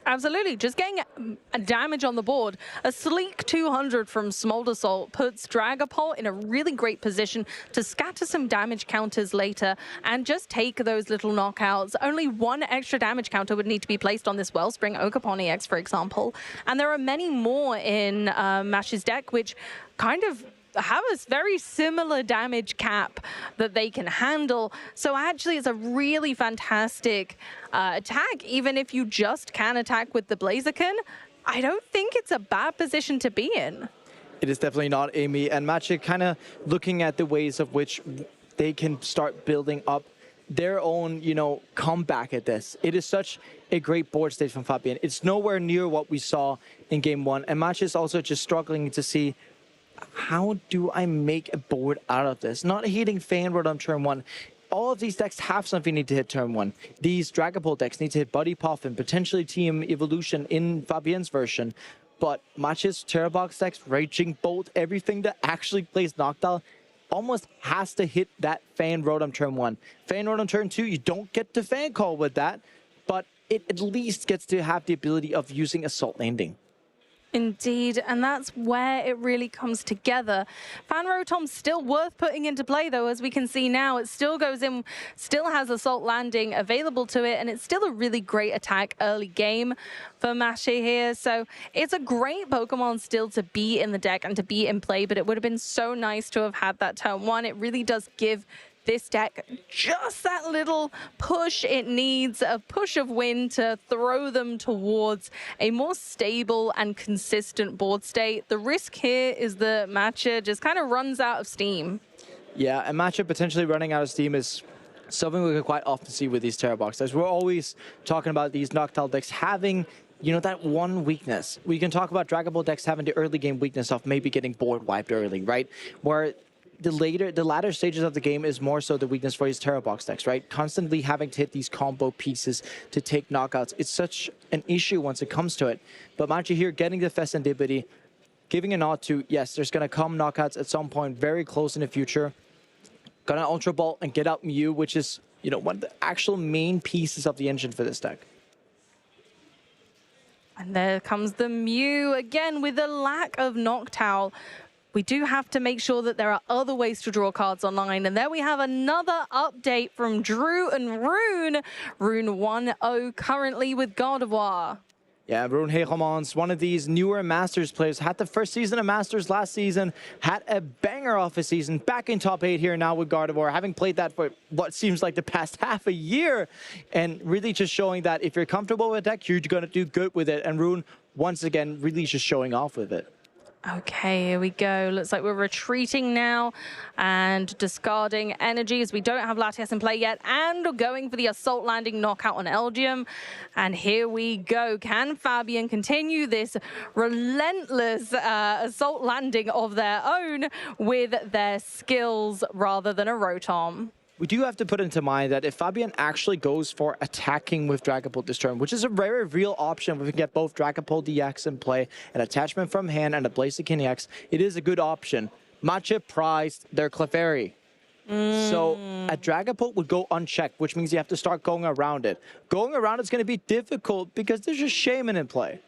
Absolutely, just getting a damage on the board. A sleek 200 from Smolder Salt puts Dragapult in a really great position to scatter some damage counters later and just take those little knockouts. Only one extra damage counter would need to be placed on this Wellspring Ogerpon EX, for example. And there are many more in Mash's deck, which kind of have a very similar damage cap that they can handle. So actually it's a really fantastic attack. Even if you just can attack with the Blaziken, I don't think it's a bad position to be in. It is definitely not, Amy. And Magic kind of looking at the ways of which they can start building up their own, you know, comeback at this. It is such a great board stage from Fabian. It's nowhere near what we saw in game 1. And Magic is also just struggling to see, how do I make a board out of this? Not hitting Fan Road on turn 1. All of these decks have something need to hit turn 1. These Dragapult decks need to hit Buddy Puff and potentially Team Evolution in Fabien's version. But Match's Terrabox decks, Raging Bolt, everything that actually plays Noctowl almost has to hit that Fan Road on turn 1. Fan Road on turn 2, you don't get to Fan Call with that, but it at least gets to have the ability of using Assault Landing. Indeed, and that's where it really comes together. Fan Rotom's still worth putting into play, though, as we can see now. It still goes in, still has Assault Landing available to it, and it's still a really great attack early game for Mashi here. So it's a great Pokemon still to be in the deck and to be in play, but it would have been so nice to have had that turn 1. It really does give this deck just that little push it needs, a push of wind to throw them towards a more stable and consistent board state. The risk here is that Matcha just kind of runs out of steam. Yeah, and Matcha potentially running out of steam is something we could quite often see with these Terrabox decks. We're always talking about these Noctowl decks having, you know, that one weakness. We can talk about Dragapult decks having the early game weakness of maybe getting board wiped early, right? Where the latter stages of the game is more so the weakness for these Terrabox decks, right? Constantly having to hit these combo pieces to take knockouts. It's such an issue once it comes to it. But Manchi here getting the Festendibity, giving a nod to, yes, there's going to come knockouts at some point very close in the future. Gonna Ultra Ball and get out Mew, which is, you know, one of the actual main pieces of the engine for this deck. And there comes the Mew again with a lack of Noctowl. We do have to make sure that there are other ways to draw cards online. And there we have another update from Drew and Rune. Rune 1-0 currently with Gardevoir. Yeah, Rune Hegelmans, one of these newer Masters players, had the first season of Masters last season, had a banger off a season, back in top 8 here now with Gardevoir, having played that for what seems like the past half a year, and really just showing that if you're comfortable with a deck, you're going to do good with it. And Rune, once again, really just showing off with it. Okay, here we go. Looks like we're retreating now and discarding energy as we don't have Latias in play yet, and going for the Assault Landing knockout on Elgium. And here we go. Can Fabian continue this relentless Assault Landing of their own with their skills rather than a Rotom? We do have to put into mind that if Fabian actually goes for attacking with Dragapult this turn, which is a very real option, we can get both Dragapult EX in play, an attachment from hand, and a Blaziken EX, it is a good option. Matcha prized their Clefairy. So a Dragapult would go unchecked, which means you have to start going around it. Going around it's going to be difficult because there's just Shaman in play.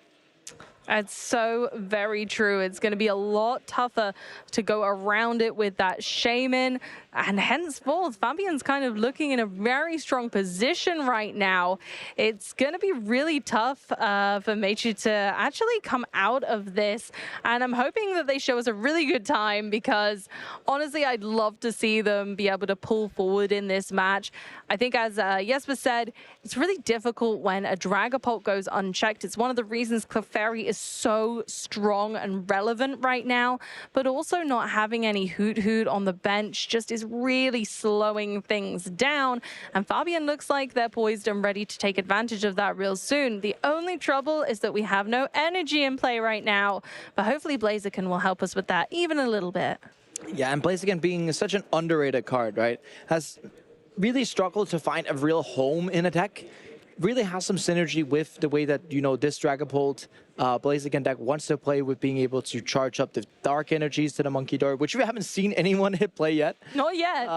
It's so very true. It's going to be a lot tougher to go around it with that Shaman. And henceforth, Fabian's kind of looking in a very strong position right now. It's going to be really tough for Meichi to actually come out of this. And I'm hoping that they show us a really good time because, honestly, I'd love to see them be able to pull forward in this match. I think, as Jesper said, it's really difficult when a Dragapult goes unchecked. It's one of the reasons Clefairy is so strong and relevant right now, but also not having any Hoot Hoot on the bench just is really slowing things down. And Fabian looks like they're poised and ready to take advantage of that real soon. The only trouble is that we have no energy in play right now, but hopefully Blaziken will help us with that even a little bit. Yeah, and Blaziken being such an underrated card, right? Has really struggled to find a real home in a deck. Really has some synergy with the way that, you know, this Dragapult Blaziken deck wants to play, with being able to charge up the dark energies to the Monkey Door, which we haven't seen anyone hit play yet. Not yet.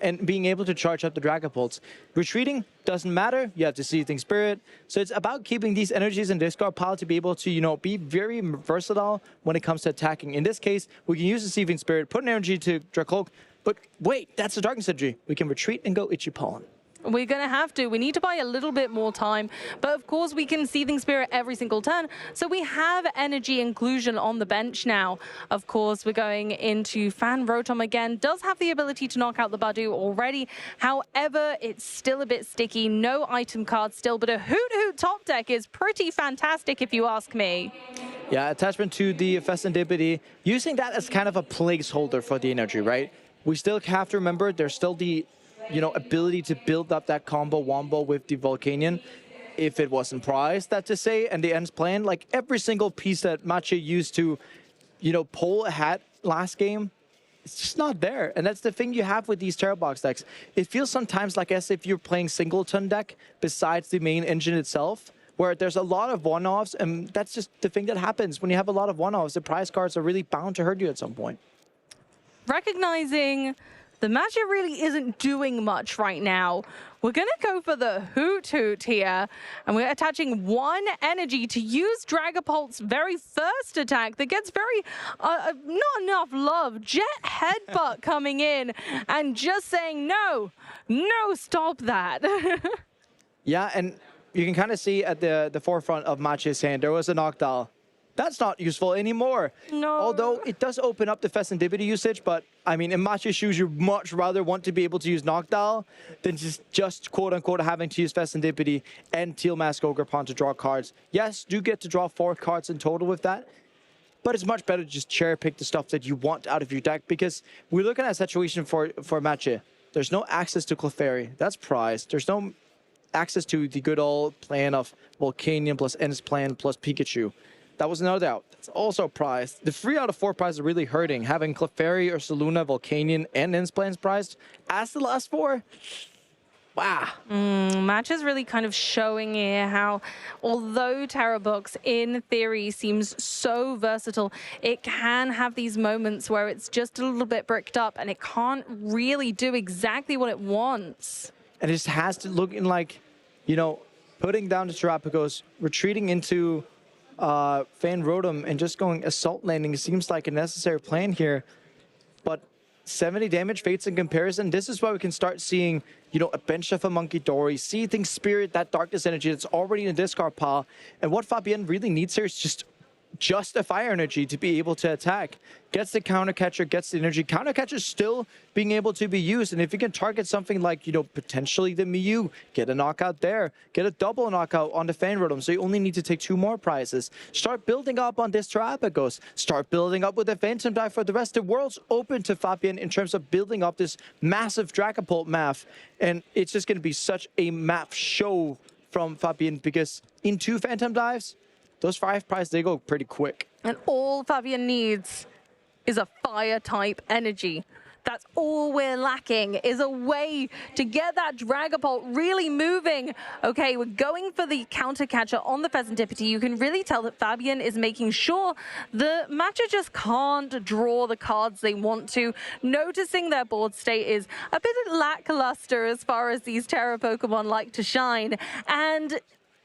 And being able to charge up the Dragapults. Retreating doesn't matter. You have the Seething Spirit. So it's about keeping these energies in discard pile to be able to, you know, be very versatile when it comes to attacking. In this case, we can use the Seething Spirit, put an energy to Dracloak, but wait, that's the Darkness energy. We can retreat and go Itchy Pollen. We're going to have to. We need to buy a little bit more time. But of course, we can Seething Spirit every single turn. So we have energy inclusion on the bench now. Of course, we're going into Fan Rotom again. Does have the ability to knock out the Badu already. However, it's still a bit sticky. No item card still, but a Hoot Hoot top deck is pretty fantastic if you ask me. Yeah, attachment to the Festivity. Using that as kind of a placeholder for the energy, right? We still have to remember there's still the, you know, ability to build up that combo wombo with the Volcanion if it wasn't prized, that to say, and the ends plan. Like every single piece that Machi used to, you know, pull a hat last game, it's just not there. And that's the thing you have with these Terra Box decks. It feels sometimes like as if you're playing singleton deck besides the main engine itself, where there's a lot of one-offs, and that's just the thing that happens. When you have a lot of one-offs, the prize cards are really bound to hurt you at some point. Recognizing the Magic really isn't doing much right now, we're going to go for the Hoot Hoot here, and we're attaching one energy to use Dragapult's very first attack that gets very, not enough love. Jet Headbutt coming in and just saying, no, stop that. Yeah, and you can kind of see at the forefront of Machi's hand, there was a Noctowl. That's not useful anymore. No. Although it does open up the Festivity usage, but I mean, in Machi's shoes, you'd much rather want to be able to use Noctowl than just quote-unquote having to use Festivity and Teal Mask Ogre Pawn to draw cards. Yes, do get to draw 4 cards in total with that, but it's much better to just cherry-pick the stuff that you want out of your deck, because we're looking at a situation for Machi. There's no access to Clefairy. That's prized. There's no access to the good old plan of Volcanion plus Ends plan plus Pikachu. That was no doubt. It's also prized. The 3 out of 4 prizes are really hurting. Having Clefairy, Ursaluna, Volcanion, and Insplans prized as the last 4. Wow. Match is really kind of showing here how, although Terra Box in theory seems so versatile, it can have these moments where it's just a little bit bricked up and it can't really do exactly what it wants. And it just has to look in like, you know, putting down the Terrapagos, retreating into Fan Rotom and just going Assault Landing seems like a necessary plan here. But 70 damage fates in comparison. This is why we can start seeing, you know, a bench of a Monkey Dory, Seething Spirit, that Darkness energy that's already in the discard pile. And what Fabienne really needs here is just a Fire energy to be able to attack. Gets the Counter Catcher, gets the energy. Counter Catcher still being able to be used. And if you can target something like, you know, potentially the Mew, get a knockout there. Get a double knockout on the Fan Rotom. So you only need to take 2 more prizes. Start building up on this Terrapagos. Start building up with the Phantom Dive for the rest. The world's open to Fabienne in terms of building up this massive Dragapult math. And it's just going to be such a math show from Fabienne, because in 2 Phantom Dives, those 5 prizes, they go pretty quick. And all Fabian needs is a Fire-type energy. That's all we're lacking, is a way to get that Dragapult really moving. Okay, we're going for the Counter Catcher on the Festivity. You can really tell that Fabian is making sure the matcher just can't draw the cards they want to. Noticing their board state is a bit lackluster as far as these Terra Pokemon like to shine. And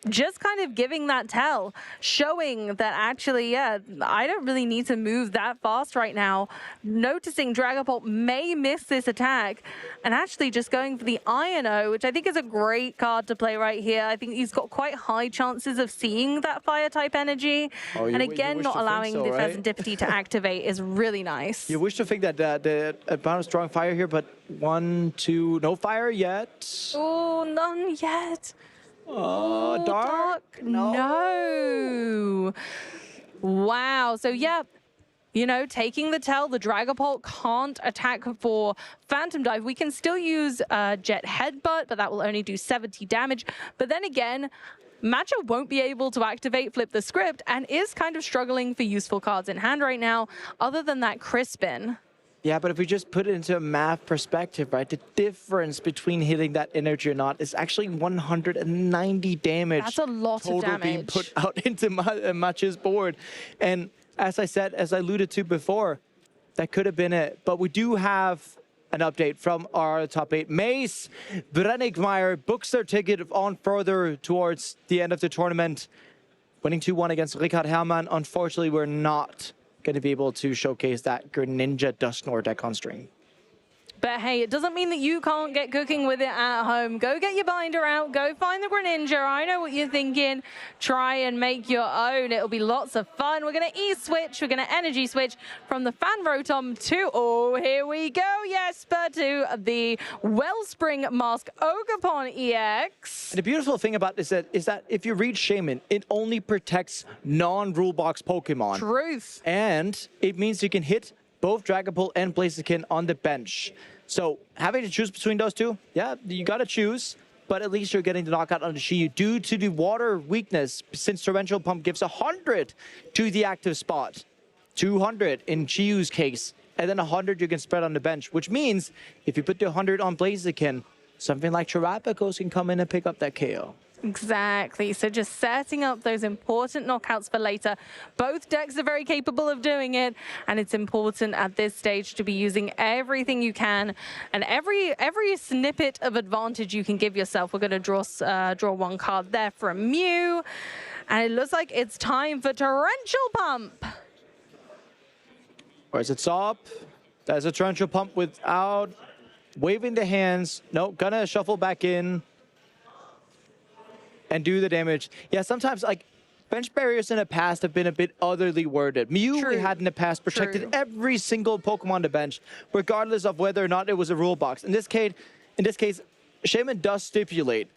just kind of giving that tell, showing that actually, yeah, I don't really need to move that fast right now. Noticing Dragapult may miss this attack and actually just going for the Iron-O, which I think is a great card to play right here. I think he's got quite high chances of seeing that Fire-type energy. And again, not allowing the Festivity to activate is really nice. You wish to think that the amount of strong Fire here, but 1, 2, no Fire yet. Oh, none yet. Oh, dark? No. Wow. So, yeah, you know, taking the tell, the Dragapult can't attack for Phantom Dive. We can still use Jet Headbutt, but that will only do 70 damage. But then again, Matcha won't be able to activate Flip the Script and is kind of struggling for useful cards in hand right now, other than that Crispin. Yeah, but if we just put it into a math perspective, right, the difference between hitting that energy or not is actually 190 damage. That's a lot of total being damage. put out into Match's board. And as I said, as I alluded to before, that could have been it. But we do have an update from our top 8. Mace Brennigmeier books their ticket on further towards the end of the tournament, winning 2-1 against Richard Hermann. Unfortunately, we're not going to be able to showcase that Greninja Dusknoir deck on stream. But hey, it doesn't mean that you can't get cooking with it at home. Go get your binder out. Go find the Greninja. I know what you're thinking. Try and make your own. It'll be lots of fun. We're going to E-switch. We're going to energy switch from the Fan Rotom to, oh, here we go, Jesper, to the Wellspring Mask Ogerpon EX. And the beautiful thing about this is that if you read Shaman, it only protects non-rule box Pokemon. Truth. And it means you can hit both Dragapult and Blaziken on the bench. So having to choose between those two, yeah, you got to choose, but at least you're getting the knockout on the Shiyu due to the water weakness, since Torrential Pump gives 100 to the active spot, 200 in Chiyu's case, and then 100 you can spread on the bench, which means if you put the 100 on Blaziken, something like Terrapagos can come in and pick up that KO. Exactly. So just setting up those important knockouts for later. Both decks are very capable of doing it, and it's important at this stage to be using everything you can and every snippet of advantage you can give yourself. We're going to draw one card there for a Mew, and it looks like it's time for Torrential Pump. Where's it up? There's a Torrential Pump without waving the hands. No, gonna shuffle back in and do the damage. Yeah, sometimes like bench barriers in the past have been a bit otherly worded. Mew we had in the past protected every single Pokemon on the bench, regardless of whether or not it was a rule box. In this case, Shaman does stipulate,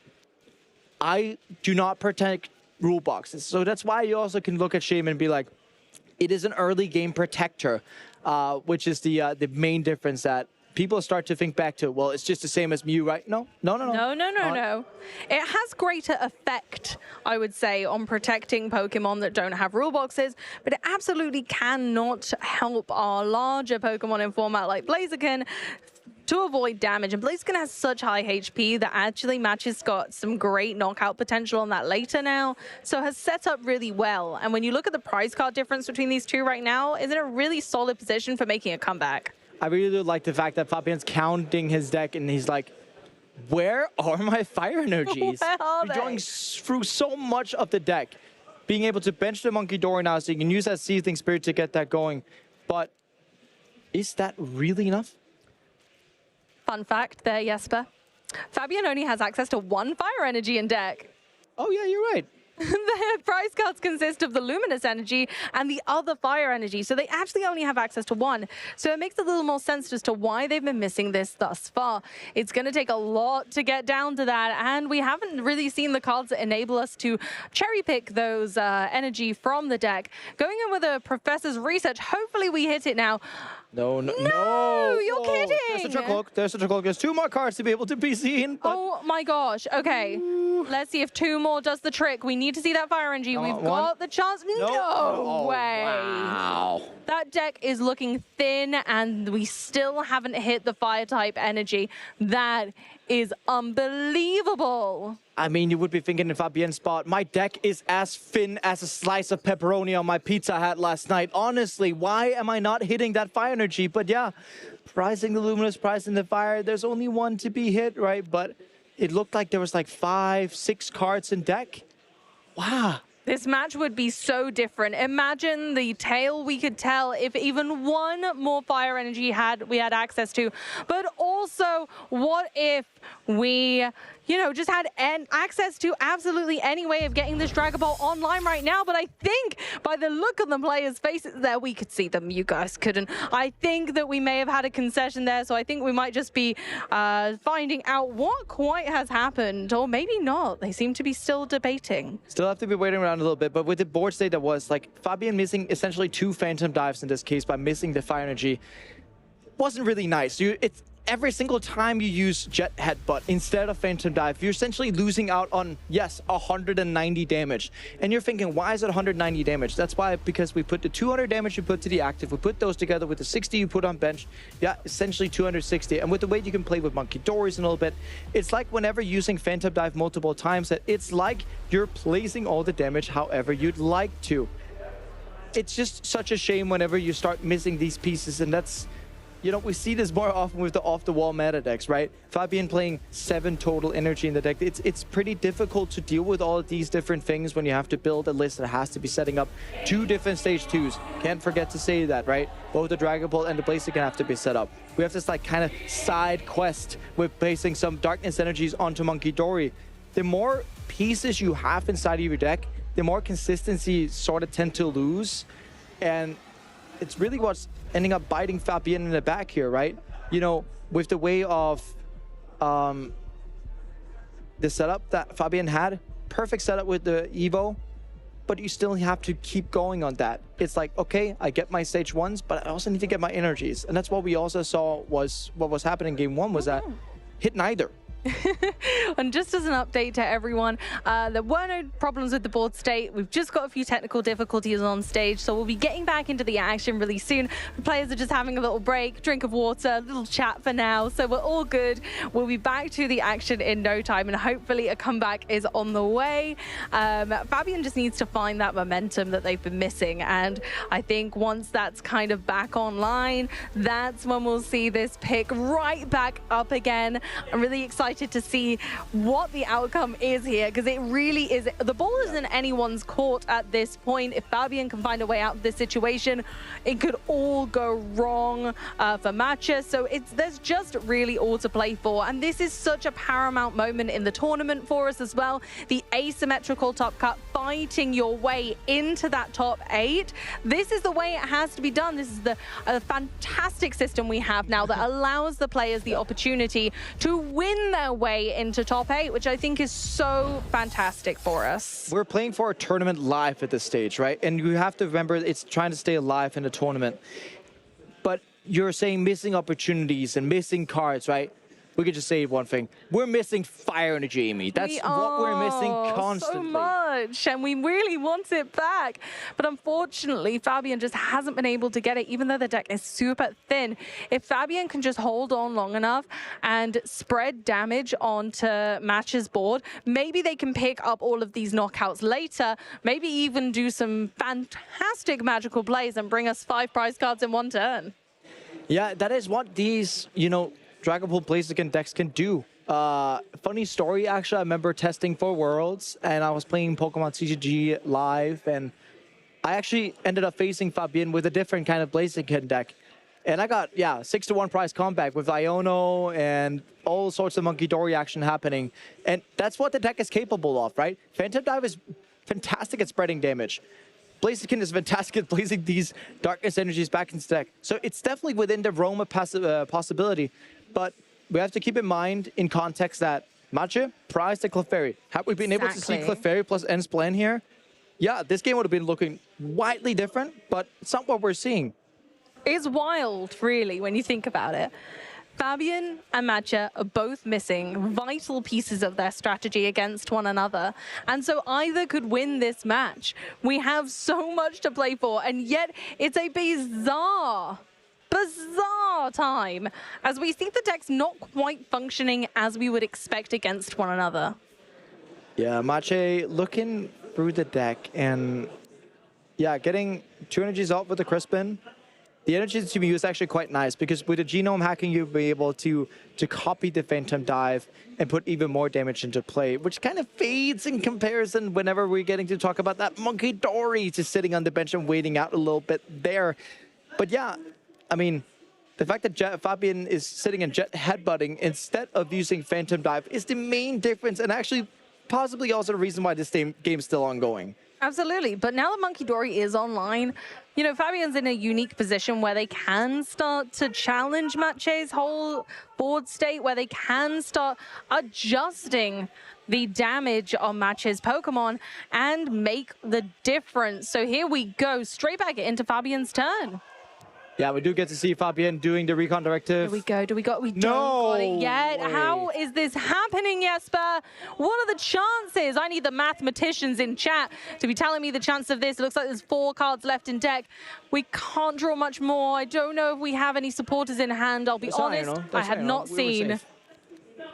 I do not protect rule boxes. So that's why you also can look at Shaman and be like, it is an early game protector, which is the main difference that people start to think back to. Well, it's just the same as Mew, right? No. It has greater effect, I would say, on protecting Pokemon that don't have rule boxes, but it absolutely cannot help our larger Pokemon in format like Blaziken to avoid damage. And Blaziken has such high HP that actually Match's got some great knockout potential on that later now, so has set up really well. And when you look at the prize card difference between these two right now, is in a really solid position for making a comeback. I really do like the fact that Fabian's counting his deck and he's like, where are my fire energies? You're going through so much of the deck. Being able to bench the Monkey Dory now so you can use that Seething Spirit to get that going. But is that really enough? Fun fact there, Jesper. Fabian only has access to one fire energy in deck. Oh yeah, you're right. The prize cards consist of the Luminous Energy and the other Fire Energy, so they actually only have access to one. So it makes a little more sense as to why they've been missing this thus far. It's going to take a lot to get down to that, and we haven't really seen the cards that enable us to cherry pick those energy from the deck. Going in with a Professor's Research, hopefully we hit it now. No, you're kidding. There's a Trickloak. There's 2 more cards to be able to be seen. Oh my gosh. Okay. Let's see if 2 more does the trick. We need to see that fire energy. We've got the chance. No way. Wow. That deck is looking thin, and we still haven't hit the fire type energy. That is unbelievable. I mean, you would be thinking in Fabien's spot, my deck is as thin as a slice of pepperoni on my pizza hat last night. Honestly, why am I not hitting that fire energy? But yeah, prizing the Luminous, prizing the fire, there's only one to be hit, right? But it looked like there was like 5, 6 cards in deck. Wow. This match would be so different. Imagine the tale we could tell if even one more fire energy we had access to. But also, what if we, just had access to absolutely any way of getting this Dragapult online right now? But I think by the look on the players' faces there, we could see them. You guys couldn't. I think that we may have had a concession there, so I think we might just be finding out what quite has happened, or maybe not. They seem to be still debating. Still have to be waiting around a little bit, but with the board state that was, like, Fabian missing essentially 2 Phantom Dives in this case by missing the fire energy wasn't really nice. every single time you use Jet Headbutt instead of Phantom Dive, you're essentially losing out on, yes, 190 damage. And you're thinking, why is it 190 damage? That's why, because we put the 200 damage you put to the active, we put those together with the 60 you put on bench, yeah, essentially 260. And with the way you can play with Monkey Dories a little bit, it's like whenever using Phantom Dive multiple times, that it's like you're placing all the damage however you'd like to. It's just such a shame whenever you start missing these pieces, and that's, you know, we see this more often with the off-the-wall meta decks, right? Fabian playing 7 total energy in the deck. It's pretty difficult to deal with all of these different things when you have to build a list that has to be setting up 2 different stage 2s. Can't forget to say that, right? Both the Dragapult and the Blaziken have to be set up. We have this like kind of side quest with placing some darkness energies onto Monkey Dory. The more pieces you have inside of your deck, the more consistency you sort of tend to lose. And it's really what's ending up biting Fabian in the back here, right? You know, with the way of the setup that Fabian had, perfect setup with the Evo, but you still have to keep going on that. It's like, okay, I get my stage 1s, but I also need to get my energies. And that's what we also saw was what was happening in game 1 was that hit neither. And just as an update to everyone, there were no problems with the board state. We've just got a few technical difficulties on stage, so we'll be getting back into the action really soon. The players are just having a little break, drink of water, a little chat for now, so we're all good. We'll be back to the action in no time, and hopefully a comeback is on the way. Fabian just needs to find that momentum that they've been missing, and I think once that's kind of back online, that's when we'll see this pick right back up again. I'm really excited to see what the outcome is here, because it really is, the ball is in anyone's court at this point. If Fabian can find a way out of this situation, it could all go wrong for Matcha. So there's just really all to play for, and this is such a paramount moment in the tournament for us as well. The asymmetrical top cut, fighting your way into that top 8. This is the way it has to be done. This is the fantastic system we have now that allows the players the opportunity to win their way into top 8, which I think is so fantastic for us. We're playing for a tournament live at this stage, right? And you have to remember it's trying to stay alive in the tournament. But you're saying missing opportunities and missing cards, right? We could just say one thing. We're missing fire energy, Amy. That's what we're missing constantly. So much, and we really want it back. But unfortunately, Fabian just hasn't been able to get it, even though the deck is super thin. If Fabian can just hold on long enough and spread damage onto Match's board, maybe they can pick up all of these knockouts later, maybe even do some fantastic magical plays and bring us 5 prize cards in one turn. Yeah, that is what these, you know, Dragapult Blaziken decks can do. Funny story, actually, I remember testing for Worlds, and I was playing Pokemon TCG live, and I actually ended up facing Fabian with a different kind of Blaziken deck. And I got, yeah, 6-1 prize comeback with Iono and all sorts of Monkey Dory action happening. And that's what the deck is capable of, right? Phantom Dive is fantastic at spreading damage. Blaziken is fantastic at placing these darkness energies back into the deck. So it's definitely within the realm of possibility. But we have to keep in mind in context that Matcha prized the Clefairy. Had we been able to see Clefairy plus End's plan here, yeah, this game would have been looking widely different, but it's not what we're seeing. It's wild, really, when you think about it. Fabian and Matcha are both missing vital pieces of their strategy against one another, and so either could win this match. We have so much to play for, and yet it's a bizarre time as we see the decks not quite functioning as we would expect against one another. Yeah, Matcha looking through the deck and, yeah, getting 2 energies out with the Crispin. The energy to be used is actually quite nice, because with the genome hacking, you'll be able to copy the Phantom Dive and put even more damage into play, which kind of fades in comparison whenever we're getting to talk about that Monkey Dory just sitting on the bench and waiting out a little bit there. But yeah, I mean, the fact that Fabian is sitting and Jet headbutting instead of using Phantom Dive is the main difference, and actually possibly also the reason why this game is still ongoing. Absolutely, but now that Monkey Dory is online, you know, Fabian's in a unique position where they can start to challenge Matche's whole board state, where they can start adjusting the damage on Matche's Pokemon and make the difference. So here we go, straight back into Fabian's turn. Yeah, we do get to see Fabian doing the recon directive. Do we go? Do we go? We don't got it yet. How is this happening, Jesper? What are the chances? I need the mathematicians in chat to be telling me the chance of this. It looks like there's 4 cards left in deck. We can't draw much more. I don't know if we have any supporters in hand. I'll be honest, I had not seen.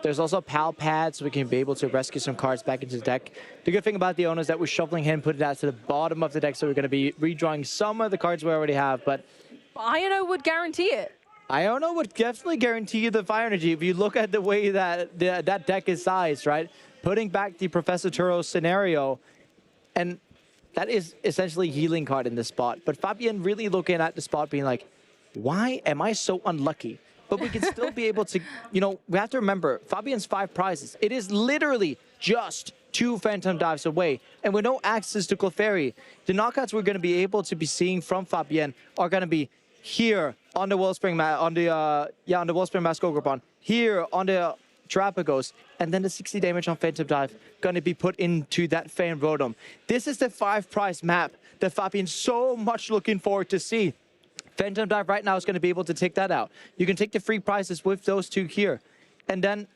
There's also Pal Pad, so we can be able to rescue some cards back into the deck. The good thing about the Iono is that we're shuffling him, put it out to the bottom of the deck, so we're going to be redrawing some of the cards we already have, but Iono would guarantee it. Iono would definitely guarantee you the fire energy. If you look at the way that that deck is sized, right? Putting back the Professor Turo scenario, and that is essentially healing card in this spot. But Fabian really looking at the spot being like, why am I so unlucky? But we can still be able to, you know, we have to remember, Fabian's 5 prizes. It is literally just 2 Phantom Dives away. And with no access to Clefairy, the knockouts we're going to be able to be seeing from Fabian are going to be here on the Wellspring on the Wellspring Mask Ogrebon, here on the Terrapagos, and then the 60 damage on Phantom Dive going to be put into that Fan Rotom. This is the 5 prize map that Fabian's so much looking forward to see. Phantom Dive right now is going to be able to take that out. You can take the free prizes with those 2 here. And then,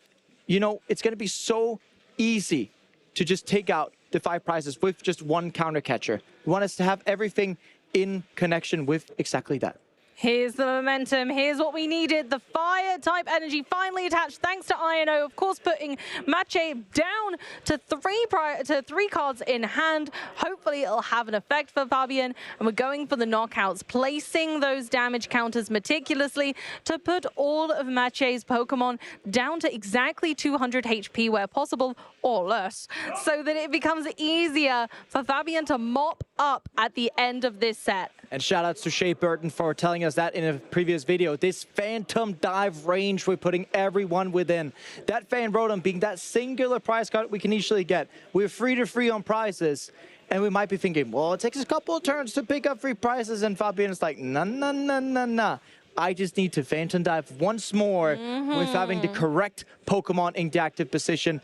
you know, it's going to be so easy to just take out the 5 prizes with just 1 counter catcher. We want us to have everything in connection with exactly that. Here's the momentum. Here's what we needed. The fire-type energy finally attached thanks to Iono, of course, putting Mache down to 3 cards in hand. Hopefully, it'll have an effect for Fabian. And we're going for the knockouts, placing those damage counters meticulously to put all of Mache's Pokemon down to exactly 200 HP where possible, or less, so that it becomes easier for Fabian to mop up at the end of this set. And shout outs to Shea Burton for telling us that in a previous video. This Phantom Dive range, we're putting everyone within. That Fan Rotom being that singular prize card we can easily get. We're free to free on prizes. And we might be thinking, well, it takes a couple of turns to pick up free prizes. And Fabian is like, nah. I just need to Phantom Dive once more with having the correct Pokemon in the active position.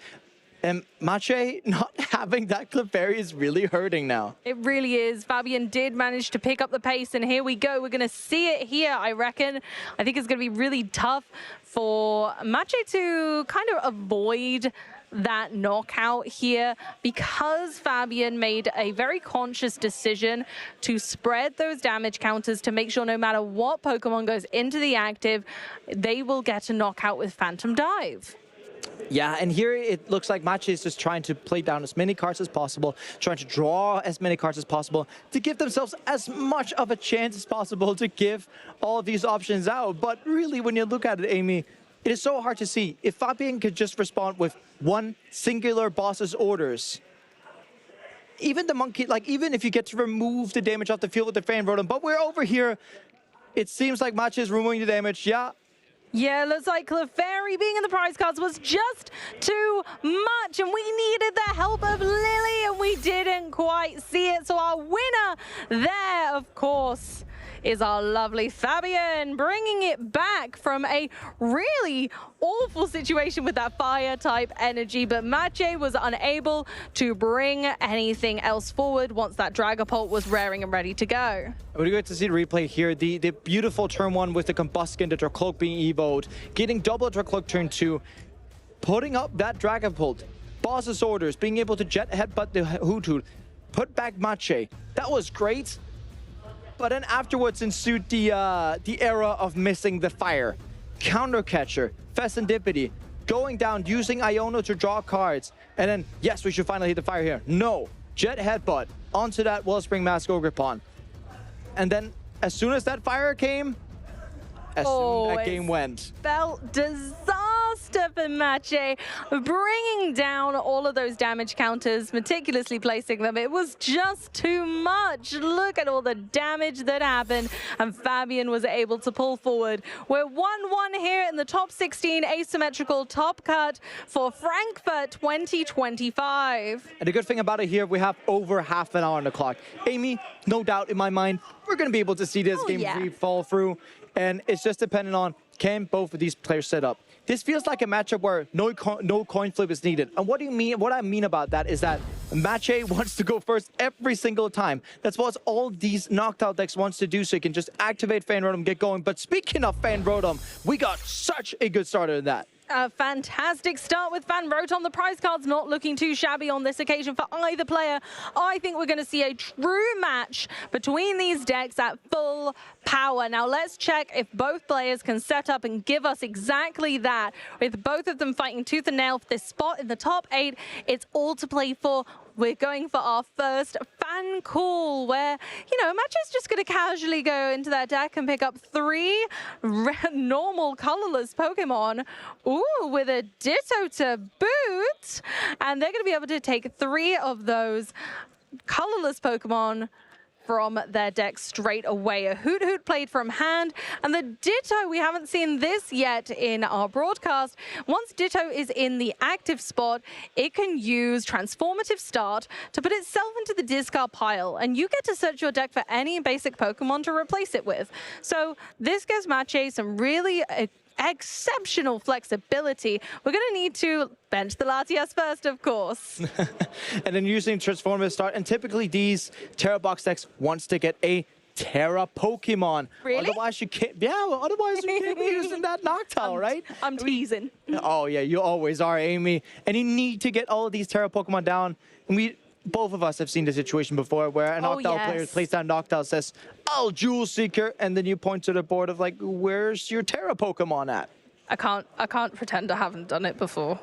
And Mache not having that Clefairy is really hurting now. It really is. Fabian did manage to pick up the pace, and here we go. We're going to see it here, I reckon. I think it's going to be really tough for Mache to kind of avoid that knockout here, because Fabian made a very conscious decision to spread those damage counters to make sure no matter what Pokemon goes into the active, they will get a knockout with Phantom Dive. Yeah, and here it looks like Mache is just trying to play down as many cards as possible, trying to draw as many cards as possible to give themselves as much of a chance as possible to give all of these options out. But really, when you look at it, Amy, it is so hard to see. If Fabian could just respond with 1 singular boss's orders, even the monkey, like even if you get to remove the damage off the field with the Fan Rotom, but we're over here, it seems like Mache is removing the damage. Yeah, looks like Clefairy being in the prize cards was just too much, and we needed the help of Lily, and we didn't quite see it. So our winner there, of course, is our lovely Fabian, bringing it back from a really awful situation with that fire-type energy, but Mache was unable to bring anything else forward once that Dragapult was raring and ready to go. We're going to see the replay here. The beautiful turn 1 with the Combuskin, the Dracloak being evoed, getting double Dracloak turn 2, putting up that Dragapult, boss's orders, being able to jet headbutt the Hoothoot, put back Mache. That was great. But then afterwards ensued the era of missing the fire. Counter catcher, Fessendipity, going down, using Iono to draw cards. And then, yes, we should finally hit the fire here. No, Jet Headbutt onto that Wellspring Mask Ogrepon. And then, as soon as that fire came, that game went. Felt disaster for Mache, bringing down all of those damage counters, meticulously placing them. It was just too much. Look at all the damage that happened, and Fabian was able to pull forward. We're 1-1 here in the top 16 asymmetrical top cut for Frankfurt 2025. And the good thing about it here, we have over half an hour on the clock. Amy, no doubt in my mind, we're going to be able to see this game fall through. And it's just dependent on, can both of these players set up? This feels like a matchup where no coin flip is needed. And what do you mean? What I mean about that is that Match wants to go first every single time. That's what all these knocked-out decks wants to do, so you can just activate Fan Rotom, get going. But speaking of Fan Rotom, we got such a good starter in that. A fantastic start with Fan Rotom. The prize card's not looking too shabby on this occasion for either player. I think we're going to see a true match between these decks at full power. Now let's check if both players can set up and give us exactly that. With both of them fighting tooth and nail for this spot in the top 8, it's all to play for. We're going for our first fan call where, you know, Match is just going to casually go into that deck and pick up 3 normal colorless Pokemon. Ooh, with a Ditto to boot. And they're going to be able to take 3 of those colorless Pokemon from their deck straight away. A Hoot Hoot played from hand, and the Ditto, we haven't seen this yet in our broadcast. Once Ditto is in the active spot, it can use Transformative Start to put itself into the discard pile, and you get to search your deck for any basic Pokemon to replace it with. So this gives Matche some really exceptional flexibility. We're going to need to bench the Latias first, of course. And then using Transformative Start, and typically these Terra Box decks wants to get a Terra Pokemon. Really? Otherwise you can't, yeah, well, otherwise you can't be using that Noctowl, right? I'm teasing. Oh yeah, you always are, Amy. And you need to get all of these Terra Pokemon down. And both of us have seen the situation before where a Noctowl player plays down Noctowl, says, "I'll Jewel Seeker," and then you point to the board of like, where's your Terra Pokemon at? I can't pretend I haven't done it before.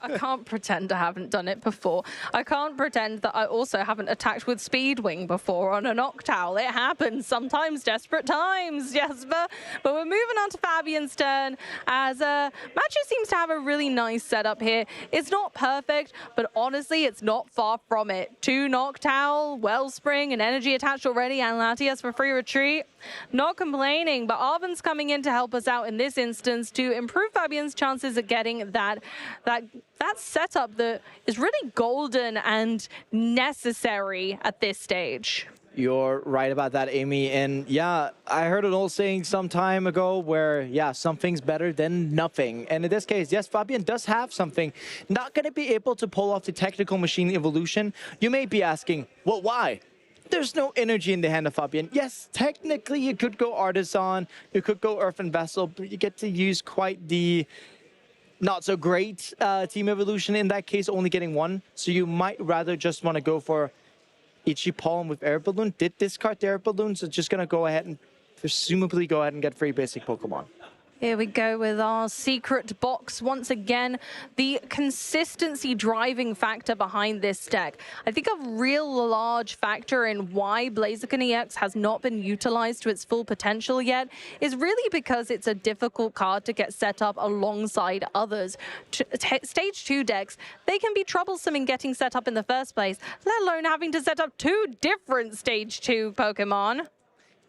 I can't pretend I haven't done it before. I can't pretend that I also haven't attacked with Speedwing before on an Noctowl. It happens sometimes, desperate times, Jesper. But we're moving on to Fabian's turn as Matcha seems to have a really nice setup here. It's not perfect, but honestly, it's not far from it. 2 Noctowl, Wellspring, and Energy attached already, and Latias for free retreat. Not complaining, but Arvin's coming in to help us out in this instance to improve Fabian's chances of getting that setup that is really golden and necessary at this stage. You're right about that, Amy. And yeah, I heard an old saying some time ago where, yeah, something's better than nothing. And in this case, yes, Fabian does have something. Not going to be able to pull off the Technical Machine evolution. You may be asking, well, why? There's no energy in the hand of Fabian. Yes, technically you could go Artisan, you could go Earthen Vessel, but you get to use quite the not so great team evolution in that case, only getting 1. So you might rather just want to go for Itchy Palm with Air Balloon. Did discard the Air Balloon, so just going to go ahead and presumably go ahead and get free basic Pokemon. Here we go with our secret box. Once again, the consistency driving factor behind this deck. I think a real large factor in why Blaziken EX has not been utilized to its full potential yet is really because it's a difficult card to get set up alongside others. Stage 2 decks, they can be troublesome in getting set up in the first place, let alone having to set up 2 different Stage 2 Pokemon.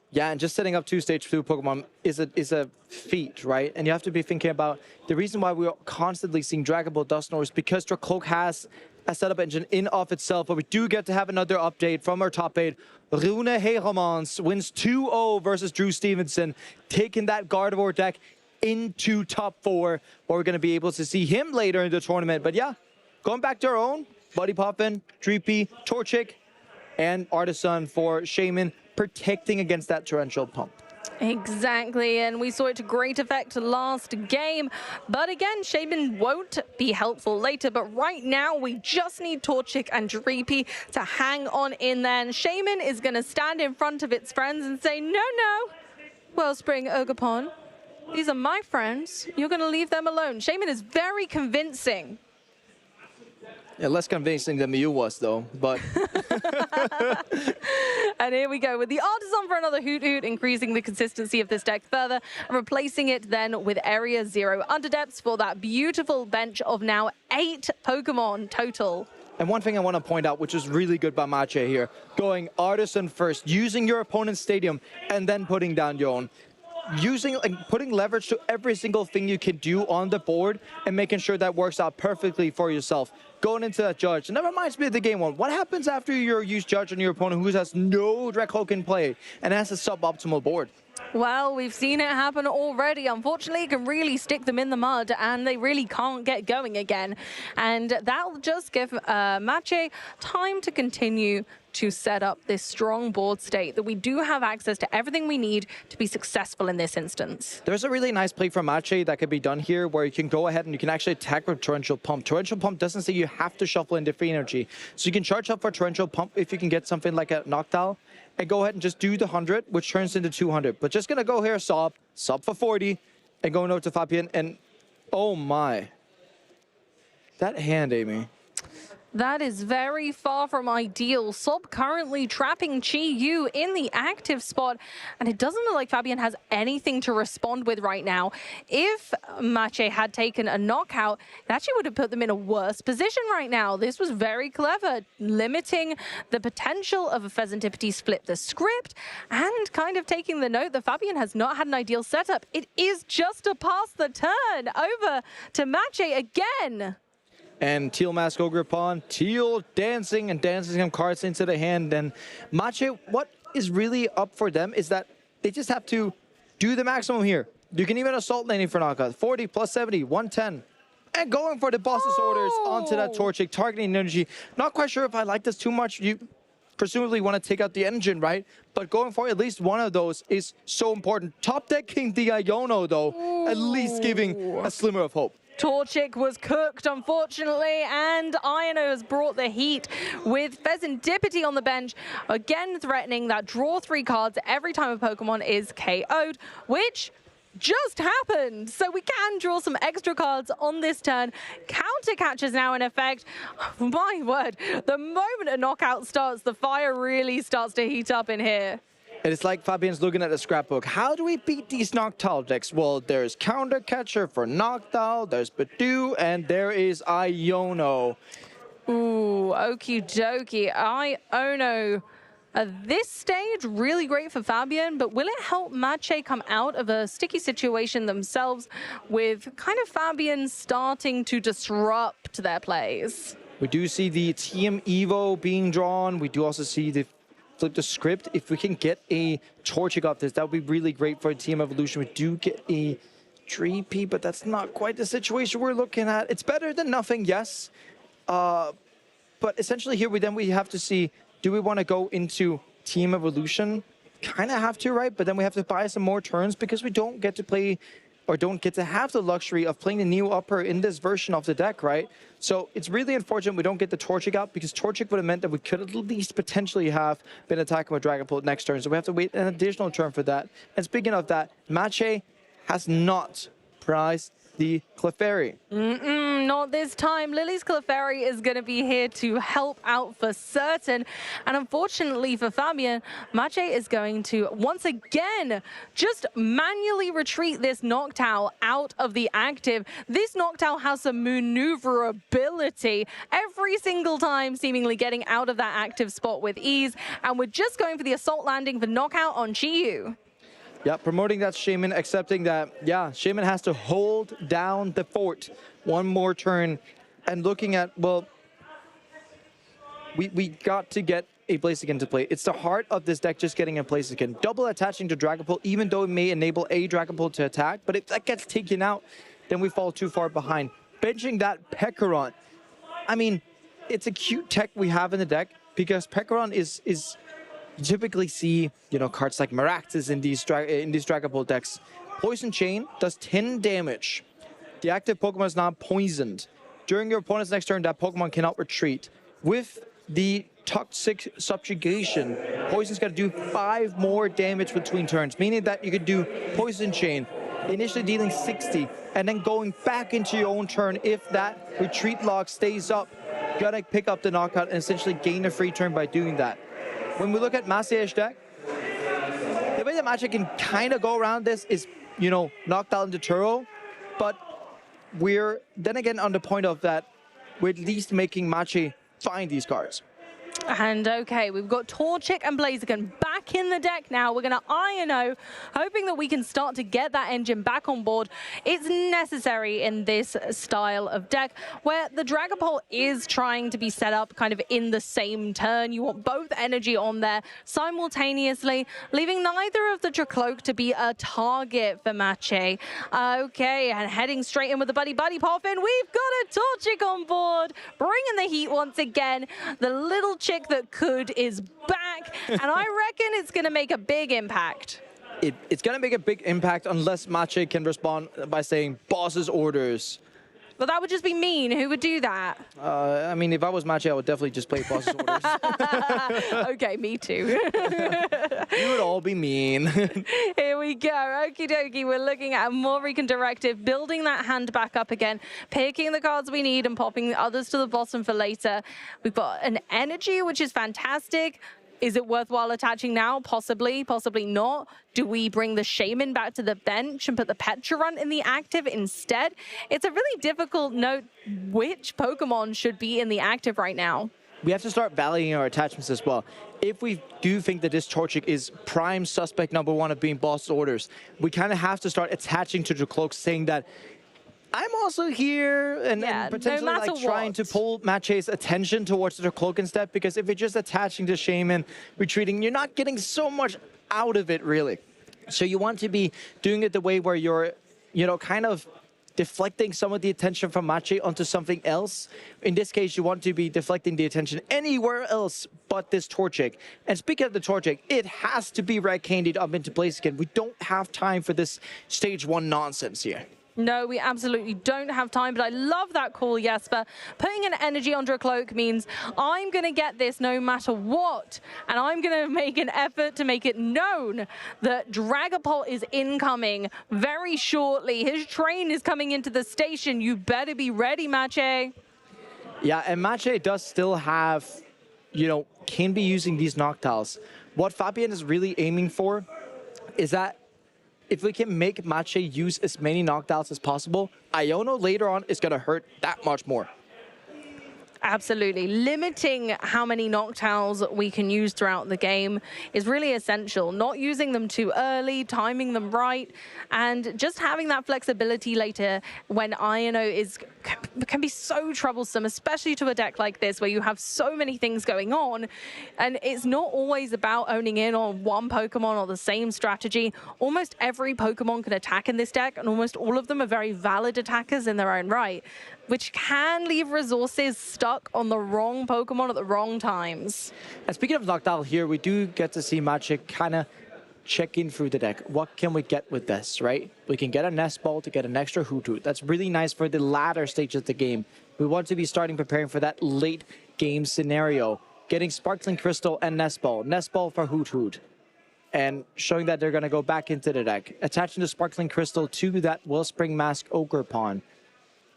Yeah, and just setting up 2 Stage 2 Pokemon is a feat, right? And you have to be thinking about the reason why we're constantly seeing Dragapult Dusknoir is because Dracloak has a setup engine in of itself, but we do get to have another update from our top 8. Rune Heiromans wins 2-0 versus Drew Stevenson, taking that Gardevoir deck into top 4, where we're going to be able to see him later in the tournament. But yeah, going back to our own, Buddy Poppin, Dreepy, Torchic, and Artisan for Shaman, protecting against that torrential pump. Exactly, and we saw it to great effect last game. But again, Shaman won't be helpful later. But right now, we just need Torchic and Dreepy to hang on in there. And Shaman is going to stand in front of its friends and say, no, Wellspring, Ogerpon, these are my friends. You're going to leave them alone. Shaman is very convincing. Yeah, less convincing than Mew was, though, but... And here we go with the Artisan for another Hoot Hoot, increasing the consistency of this deck further, and replacing it then with Area 0 Underdepths for that beautiful bench of now 8 Pokemon total. And one thing I want to point out, which is really good by Mache here, going Artisan first, using your opponent's stadium, and then putting down your own. using and putting leverage to every single thing you can do on the board and making sure that works out perfectly for yourself. Going into that judge. And that reminds me of the game one. What happens after you use judge on your opponent who has no Drachulk in play and has a suboptimal board? Well, we've seen it happen already. Unfortunately, it can really stick them in the mud and they really can't get going again. And that'll just give Mache time to continue to set up this strong board state that we do have access to everything we need to be successful in this instance. There's a really nice play from Mache that could be done here where you can go ahead and you can actually attack with Torrential Pump. Torrential Pump doesn't say you have to shuffle in the free energy. So you can charge up for Torrential Pump if you can get something like a Noctowl and go ahead and just do the 100, which turns into 200. But just gonna go here, sub for 40, and going over to Fabian, and oh my. That hand, Amy. That is very far from ideal. Sob currently trapping Chi Yu in the active spot, and it doesn't look like Fabian has anything to respond with right now. If Mache had taken a knockout, it actually would have put them in a worse position right now. This was very clever, limiting the potential of a Pheasantipity split the script, and kind of taking the note that Fabian has not had an ideal setup. It is just to pass the turn over to Mache again. And Teal Mask Ogre upon Teal dancing and dancing some cards into the hand. And Mache, what is really up for them is that they just have to do the maximum here. You can even assault laning for knockout. 40 plus 70, 110. And going for the boss's orders onto that Torchic, targeting energy. Not quite sure if I like this too much. You presumably want to take out the engine, right? But going for at least one of those is so important. Top decking the Iono, though, at least giving a slimmer of hope. Torchic was cooked, unfortunately, and Iono has brought the heat with Pheasantipity on the bench, again threatening that draw 3 cards every time a Pokemon is KO'd, which just happened. So we can draw some extra cards on this turn. Counter catch is now in effect. Oh, my word, the moment a knockout starts, the fire really starts to heat up in here. And it's like Fabian's looking at the scrapbook. How do we beat these Noctowl decks? Well, there's Counter Catcher for Noctowl, there's Bidoof, and there is Iono. Ooh, okie dokie. Iono. At this stage, really great for Fabian, but will it help Mache come out of a sticky situation themselves with kind of Fabian starting to disrupt their plays? We do see the Team Evo being drawn. We do also see the flip the script. If we can get a Torchic off this, that would be really great for Team Evolution. We do get a 3P, but that's not quite the situation we're looking at. It's better than nothing, yes. But essentially here we have to see, do we want to go into Team Evolution? Kind of have to, right? But then we have to buy some more turns because we don't get to play or don't get to have the luxury of playing the new upper in this version of the deck, right? So it's really unfortunate we don't get the Torchic out because Torchic would have meant that we could at least potentially have been attacking with Dragapult next turn. So we have to wait an additional turn for that. And speaking of that, Mache has not prized the Clefairy. Not this time. Lily's Clefairy is going to be here to help out for certain. And unfortunately for Fabian, Mache is going to once again just manually retreat this Noctowl out of the active. This Noctowl has some maneuverability every single time, seemingly getting out of that active spot with ease. And we're just going for the assault landing for knockout on Chi Yu. Yeah, promoting that Shaman, accepting that, yeah, Shaman has to hold down the fort one more turn. And looking at, well, we got to get a Blaziken to play. It's the heart of this deck just getting a Blaziken. Double attaching to Dragapult, even though it may enable a Dragapult to attack. But if that gets taken out, then we fall too far behind. Benching that Pekaron. I mean, it's a cute tech we have in the deck because Pekaron is you typically see, you know, cards like Maraxis in these Dragapult decks. Poison Chain does 10 damage. The active Pokemon is not poisoned. During your opponent's next turn, that Pokemon cannot retreat. With the Toxic Subjugation, Poison's got to do 5 more damage between turns, meaning that you could do Poison Chain, initially dealing 60, and then going back into your own turn if that retreat lock stays up. You gotta pick up the knockout and essentially gain a free turn by doing that. When we look at Mace's deck, the way that Mache can kind of go around this is, you know, Noctowl into Turo, but we're then again on the point of that we're at least making Mache find these cards. And okay, we've got Torchic and Blaziken back back in the deck now. We're going to INO, hoping that we can start to get that engine back on board. It's necessary in this style of deck where the Dragapult is trying to be set up kind of in the same turn. You want both energy on there simultaneously, leaving neither of the Dracloak to be a target for Mache. Okay, and heading straight in with the Buddy Poffin. We've got a Torchic on board, bringing the heat once again. The little chick that could is back, and I reckon it's going to make a big impact. It's going to make a big impact unless Mache can respond by saying boss's orders. But that would just be mean. Who would do that? I mean, if I was Mache, I would definitely just play boss's orders. Okay, me too. You would all be mean. Here we go. Okie dokie. We're looking at a more recon directive, building that hand back up again, picking the cards we need and popping the others to the bottom for later. We've got an energy, which is fantastic. Is it worthwhile attaching now? Possibly, possibly not. Do we bring the Shaman back to the bench and put the Petrarunt in the active instead? It's a really difficult note which Pokemon should be in the active right now. We have to start valuing our attachments as well. If we do think that this Torchic is prime suspect number one of being boss orders, we kind of have to start attaching to the cloak, saying that I'm also here, and potentially like trying to pull Mache's attention towards the cloak instead, because if you're just attaching to Shaman, retreating, you're not getting so much out of it, really. So you want to be doing it the way where you're, you know, kind of deflecting some of the attention from Mache onto something else. In this case, you want to be deflecting the attention anywhere else but this Torchic. And speaking of the Torchic, it has to be red candied up into Blaziken. We don't have time for this stage 1 nonsense here. No, we absolutely don't have time, but I love that call, Jesper. Putting an energy under a cloak means I'm going to get this no matter what, and I'm going to make an effort to make it known that Dragapult is incoming very shortly. His train is coming into the station. You better be ready, Mache. Yeah, and Mache does still have, you know, can be using these Noctiles. What Fabian is really aiming for is that if we can make Mache use as many Noctiles as possible, Iono later on is going to hurt that much more. Absolutely. Limiting how many Noctiles we can use throughout the game is really essential. Not using them too early, timing them right, and just having that flexibility later when Iono can be so troublesome, especially to a deck like this where you have so many things going on, and it's not always about owning in on one Pokemon or the same strategy. Almost every Pokemon can attack in this deck, and almost all of them are very valid attackers in their own right, which can leave resources stuck on the wrong Pokemon at the wrong times. And speaking of Noctile here, we do get to see Mache kind of checking through the deck. What can we get with this, right? We can get a Nest Ball to get an extra Hoothoot. That's really nice for the latter stage of the game. We want to be starting preparing for that late game scenario. Getting Sparkling Crystal and Nest Ball for Hoothoot. And showing that they're going to go back into the deck. Attaching the Sparkling Crystal to that Wellspring Mask Ogerpon.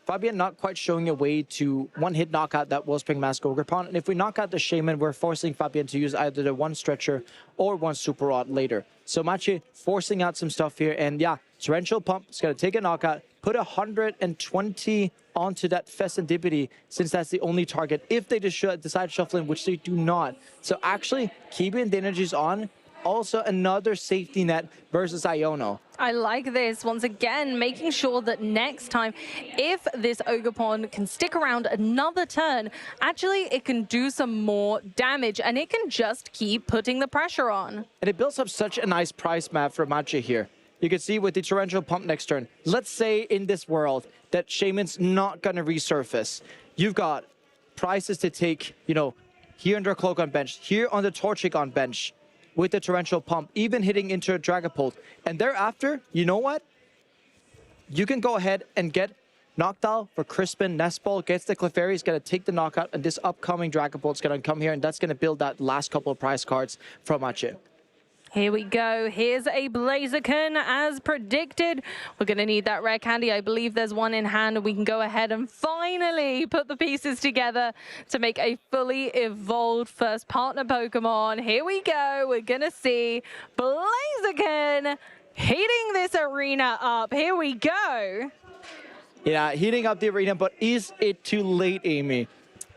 Fabian not quite showing a way to one-hit knockout that Wellspring Mask Ogerpon. And if we knock out the Shaman, we're forcing Fabian to use either the one Stretcher or one Super Rod later. So Mache forcing out some stuff here. And yeah, Torrential Pump is going to take a knockout, put 120 onto that Fecundipity, since that's the only target if they just decide shuffling, which they do not. So actually, keeping the energies on, also another safety net versus Iono. I like this. Once again, making sure that next time, if this Ogerpon can stick around another turn, actually it can do some more damage, and it can just keep putting the pressure on. And it builds up such a nice price map for Mache here. You can see with the Torrential Pump next turn. Let's say in this world that Shaman's not going to resurface. You've got prices to take, you know, here under Cloak on bench, here on the Torchic on bench, with the Torrential Pump, even hitting into a Dragapult. And thereafter, you know what? You can go ahead and get Noctile for Crispin. Nest Ball gets the Clefairy, is going to take the knockout, and this upcoming Dragapult is going to come here, and that's going to build that last couple of prize cards from Mache. Here we go. Here's a Blaziken as predicted. We're going to need that rare candy. I believe there's one in hand, and we can go ahead and finally put the pieces together to make a fully evolved first partner Pokemon. Here we go. We're going to see Blaziken heating this arena up. Here we go. Yeah, heating up the arena, but is it too late, Amy?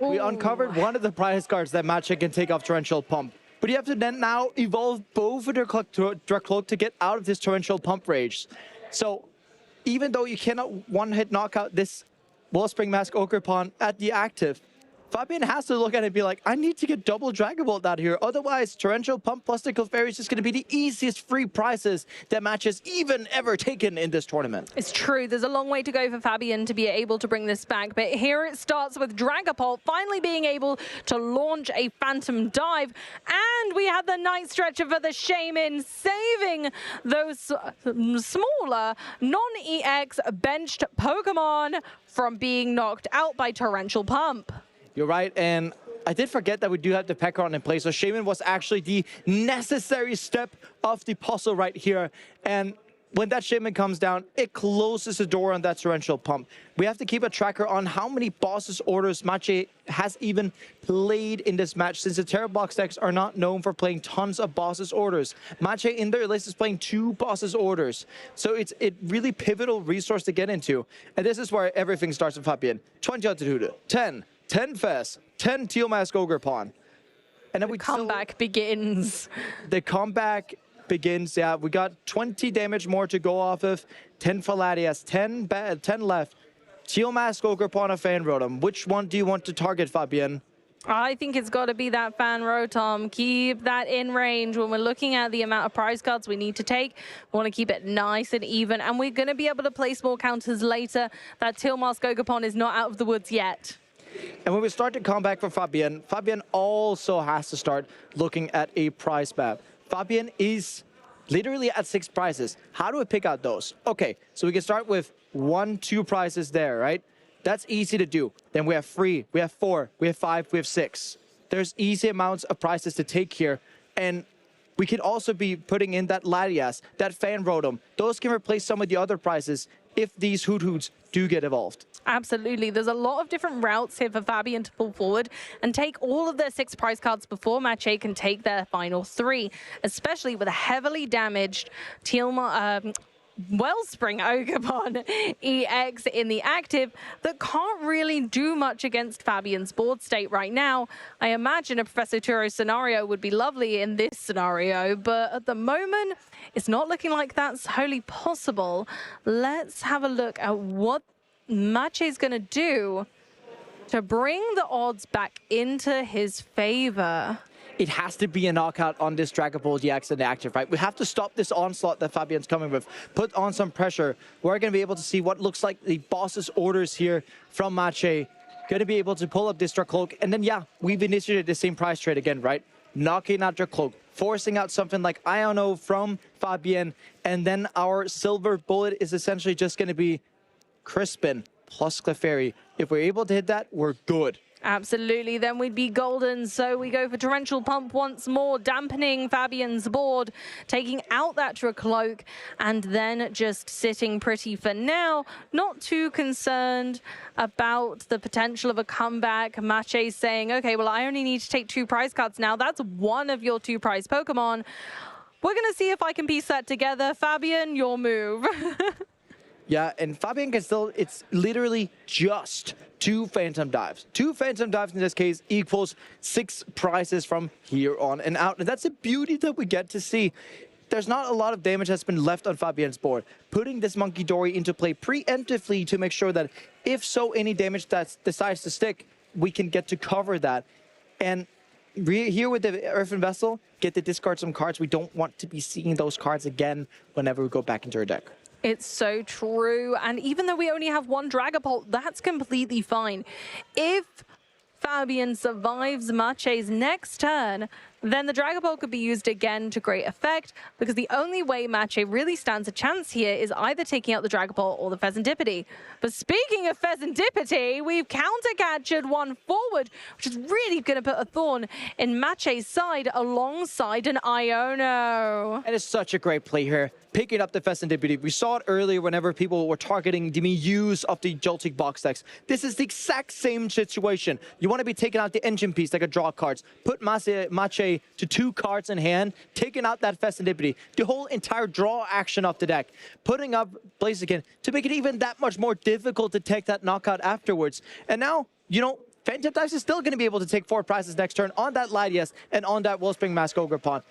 Ooh. We uncovered one of the prize cards that Mache can take off Torrential Pump. But you have to then now evolve both of their Dragapult to get out of this torrential pump rage. So even though you cannot one-hit knockout this Wellspring Mask Ogerpon at the active, Fabian has to look at it and be like, I need to get double Dragapult out here. Otherwise, Torrential Pump plus the Clefairy is just going to be the easiest free prizes that Match has even ever taken in this tournament. It's true. There's a long way to go for Fabian to be able to bring this back. But here it starts with Dragapult finally being able to launch a Phantom Dive. And we have the Night Stretcher for the Shaman, saving those smaller non-EX benched Pokemon from being knocked out by Torrential Pump. You're right, and I did forget that we do have the Pekron in place, so Shaman was actually the necessary step of the puzzle right here. And when that Shaman comes down, it closes the door on that Torrential Pump. We have to keep a tracker on how many bosses orders Mache has even played in this match, since the Terra Box decks are not known for playing tons of bosses orders. Mache in their list is playing 2 bosses orders, so it's a really pivotal resource to get into. And this is where everything starts with Fabian. 20 Altitude, 10 Fest, 10 Teal Mask Ogerpon. And then the comeback begins. The comeback begins, yeah. We got 20 damage more to go off of, 10 for Latias, 10 left. Teal Mask Ogerpon, a Fan Rotom. Which one do you want to target, Fabian? I think it's got to be that Fan Rotom. Keep that in range. When we're looking at the amount of prize cards we need to take, we want to keep it nice and even. And we're going to be able to place more counters later. That Teal Mask Ogerpon is not out of the woods yet. And when we start to come back for Fabian, Fabian also has to start looking at a prize map. Fabian is literally at 6 prizes. How do we pick out those? Okay, so we can start with 1, 2 prizes there, right? That's easy to do. Then we have 3, we have 4, we have 5, we have 6. There's easy amounts of prizes to take here. And we could also be putting in that Latias, that Fan Rotom. Those can replace some of the other prizes if these Hoots do get evolved. Absolutely. There's a lot of different routes here for Fabian to pull forward and take all of their 6 prize cards before Mache can take their final 3, especially with a heavily damaged Wellspring Ogerpon EX in the active that can't really do much against Fabian's board state right now. I imagine a Professor Turo scenario would be lovely in this scenario, but at the moment, it's not looking like that's wholly possible. Let's have a look at what Mache is going to do to bring the odds back into his favor. It has to be a knockout on this Dragapult EX in the active, right? We have to stop this onslaught that Fabian's coming with. Put on some pressure. We're going to be able to see what looks like the boss's orders here from Mache. Going to be able to pull up this Dracloak. And then, yeah, we've initiated the same prize trade again, right? Knocking out Dracloak, forcing out something like Iono from Fabian. And then our silver bullet is essentially just going to be Crispin plus Clefairy. If we're able to hit that, we're good. Absolutely, then we'd be golden. So we go for Torrential Pump once more, dampening Fabian's board, taking out that Dracloak, and then just sitting pretty for now. Not too concerned about the potential of a comeback. Mache saying, okay, well, I only need to take 2 prize cards now. That's one of your 2 prize Pokemon. We're going to see if I can piece that together. Fabian, your move. Yeah, and Fabian can still, it's literally just 2 Phantom Dives. 2 Phantom Dives in this case equals 6 prizes from here on and out. And that's the beauty that we get to see. There's not a lot of damage that's been left on Fabian's board. Putting this Monkey Dory into play preemptively to make sure that if so any damage that decides to stick, we can get to cover that. And here with the Earthen Vessel, get to discard some cards. We don't want to be seeing those cards again whenever we go back into our deck. It's so true. And even though we only have 1 Dragapult, that's completely fine. If Fabian survives Mache's next turn, then the Dragapult could be used again to great effect, because the only way Mache really stands a chance here is either taking out the Dragapult or the Pheasantipity. But speaking of Pheasantipity, we've counter-captured 1 forward, which is really going to put a thorn in Mache's side alongside an Iono. And it's such a great play here. Picking up the Pheasantipity. We saw it earlier whenever people were targeting the use of the Joltik box decks. This is the exact same situation. You want to be taking out the engine piece like a draw cards. Put Mache to 2 cards in hand, taking out that Pheasantipity. The whole entire draw action of the deck. Putting up Blaziken to make it even that much more difficult to take that knockout afterwards. And now, you know, Phantom Dice is still going to be able to take 4 prizes next turn on that Latias and on that Wellspring Mask Ogerpon.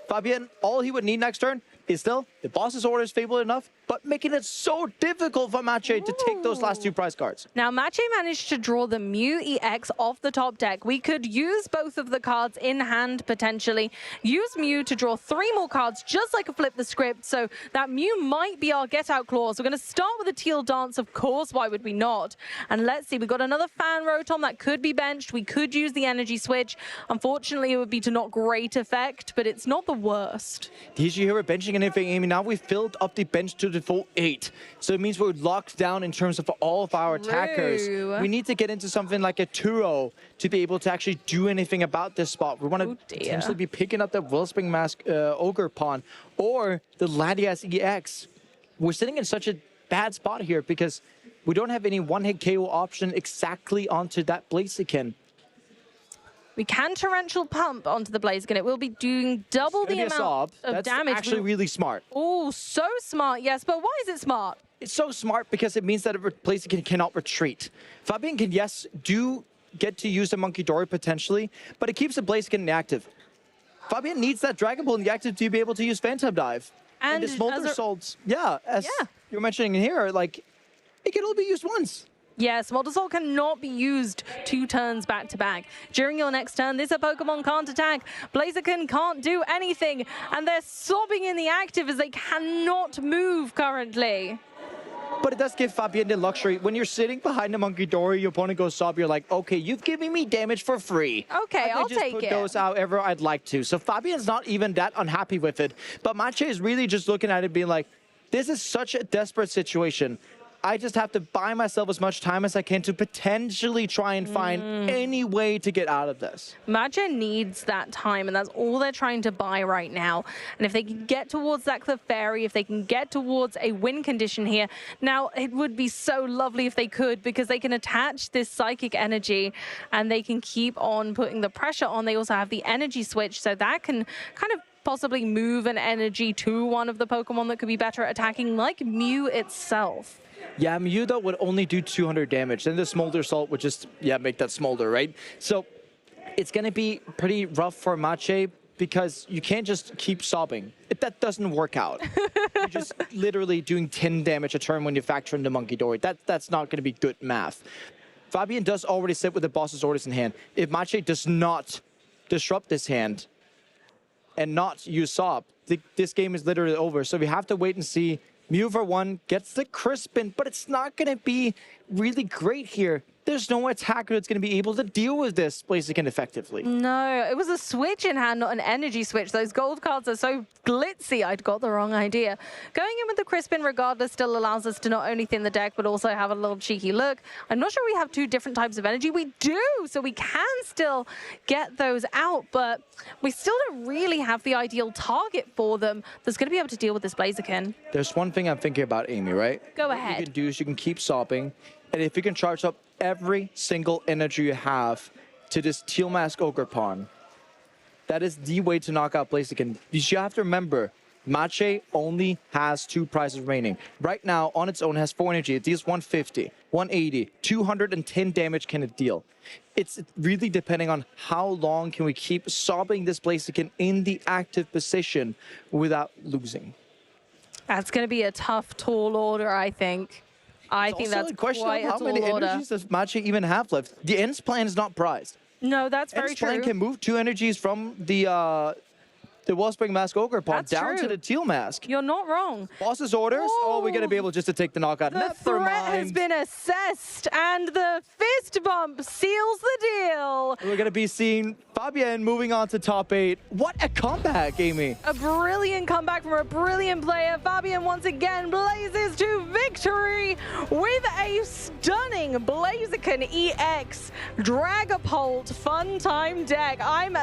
Fabian, all he would need next turn is still the boss's orders favorable enough, but making it so difficult for Mache to take those last 2 prize cards. Now, Mache managed to draw the Mew EX off the top deck. We could use both of the cards in hand, potentially. Use Mew to draw 3 more cards, just like a Flip the Script. So that Mew might be our get out clause. We're going to start with a Teal Dance, of course. Why would we not? And let's see, we've got another Fan Rotom that could be benched. We could use the Energy Switch. Unfortunately, it would be to not great effect, but it's not the worst. Did you hear it benching anything, Amy? Now we've filled up the bench to the full 8. So it means we're locked down in terms of all of our attackers. We need to get into something like a Turo to be able to actually do anything about this spot. We want to potentially be picking up the Wellspring Mask Ogerpon or the Latias EX. We're sitting in such a bad spot here because we don't have any one-hit KO option exactly onto that Blaziken. We can Torrential Pump onto the Blaziken. It will be doing double the amount of damage. That's actually really smart. Oh, so smart, yes. But why is it smart? It's so smart because it means that a Blaziken cannot retreat. Fabian can, yes, do get to use the Monkey Dory potentially, but it keeps the Blaziken inactive. Fabian needs that Dragapult in the active to be able to use Phantom Dive. And the Smolder Salts, as you're mentioning here, like, it can only be used once. Yes, Smolder Salt cannot be used 2 turns back to back. During your next turn, this Pokemon can't attack. Blaziken can't do anything, and they're sobbing in the active as they cannot move currently. But it does give Fabian the luxury. When you're sitting behind the Monkey Dory, your opponent goes sob, you're like, okay, you've given me damage for free. Okay, I'll just take put it. those however I'd like to. So Fabian's not even that unhappy with it. But Mache is really just looking at it being like, this is such a desperate situation. I just have to buy myself as much time as I can to potentially try and find any way to get out of this. Mache needs that time, and that's all they're trying to buy right now. And if they can get towards that Clefairy, if they can get towards a win condition here, now it would be so lovely if they could, because they can attach this Psychic Energy and they can keep on putting the pressure on. They also have the Energy Switch, so that can kind of possibly move an energy to one of the Pokemon that could be better at attacking, like Mew itself. Yeah, Mew, though, would only do 200 damage. Then the Smolder Salt would just, make that Smolder, right? So it's going to be pretty rough for Mache because you can't just keep sobbing. That doesn't work out. You're just literally doing 10 damage a turn when you factor in the Monkey Dory. That's not going to be good math. Fabian does already sit with the boss's orders in hand. If Mache does not disrupt this hand and not use Sob, this game is literally over. So we have to wait and see. Mew for 1 gets the Crispin, but it's not going to be really great here. There's no attacker that's going to be able to deal with this Blaziken effectively. No, it was a switch in hand, not an energy switch. Those gold cards are so glitzy, I'd got the wrong idea. Going in with the Crispin regardless still allows us to not only thin the deck, but also have a little cheeky look. I'm not sure we have 2 different types of energy. We do, so we can still get those out, but we still don't really have the ideal target for them that's going to be able to deal with this Blaziken. There's one thing I'm thinking about, Amy, right? Go What ahead. you can do is you can keep sobbing, and if you can charge up every single energy you have to this Teal Mask Ogerpon, that is the way to knock out Blaziken. You have to remember, Mache only has 2 prizes remaining. Right now, on its own, has 4 energy. It deals 150, 180, 210 damage can it deal. It's really depending on how long can we keep sobbing this Blaziken in the active position without losing. That's going to be a tough, tall order, I think. I think that's a question quite of a how many tall order. energies does Mache even have left. The Ends plan is not prized. No, that's very Ends true. plan can move 2 energies from the Wellspring Mask Ogerpon down to the Teal Mask. You're not wrong. Boss's orders? Oh, we're going to be able just to take the knockout. The Never threat has mind. been assessed, and the fist bump seals the deal. We're going to be seeing Fabian moving on to top 8. What a comeback, Amy. A brilliant comeback from a brilliant player. Fabian once again blazes to victory with a stunning Blaziken EX Dragapult Fun Time deck. I'm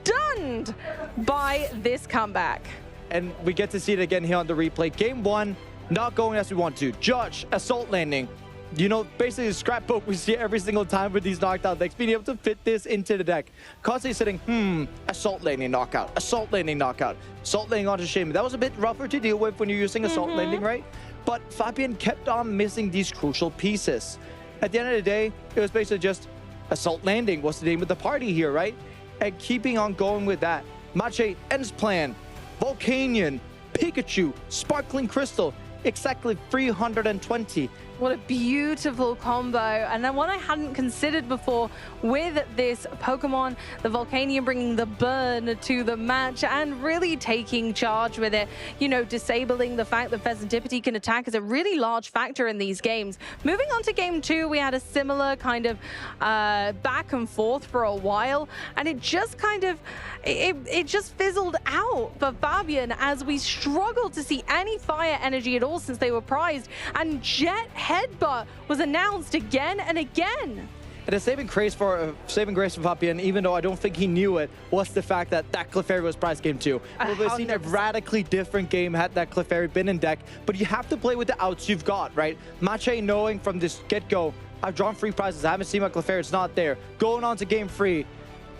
stunned by this comeback. And we get to see it again here on the replay. Game 1, not going as we want to. Judge, Assault Landing. You know, basically the scrapbook we see every single time with these knockdown decks, being able to fit this into the deck. Constantly sitting, Assault Landing knockout, Assault Landing knockout, Assault Landing onto Shame. That was a bit rougher to deal with when you're using Assault Landing, right? But Fabian kept on missing these crucial pieces. At the end of the day, it was basically just Assault Landing was the name of the party here, right? And keeping on going with that, Mache ends plan, Volcanion, Pikachu, Sparkling Crystal, exactly 320. What a beautiful combo, and then one I hadn't considered before with this Pokemon, the Volcanion bringing the burn to the match and really taking charge with it. You know, disabling the fact that Pheasantipity can attack is a really large factor in these games. Moving on to game 2, we had a similar kind of back and forth for a while, and it just kind of, it just fizzled out for Fabian as we struggled to see any fire energy at all since they were prized, and Jet Headbutt was announced again and again. And a saving grace for Fabian, even though I don't think he knew it, was the fact that Clefairy was prized game 2. We would have seen a radically different game had that Clefairy been in deck, but you have to play with the outs you've got, right? Mache knowing from this get-go, I've drawn 3 prizes, I haven't seen my Clefairy, it's not there. Going on to game 3.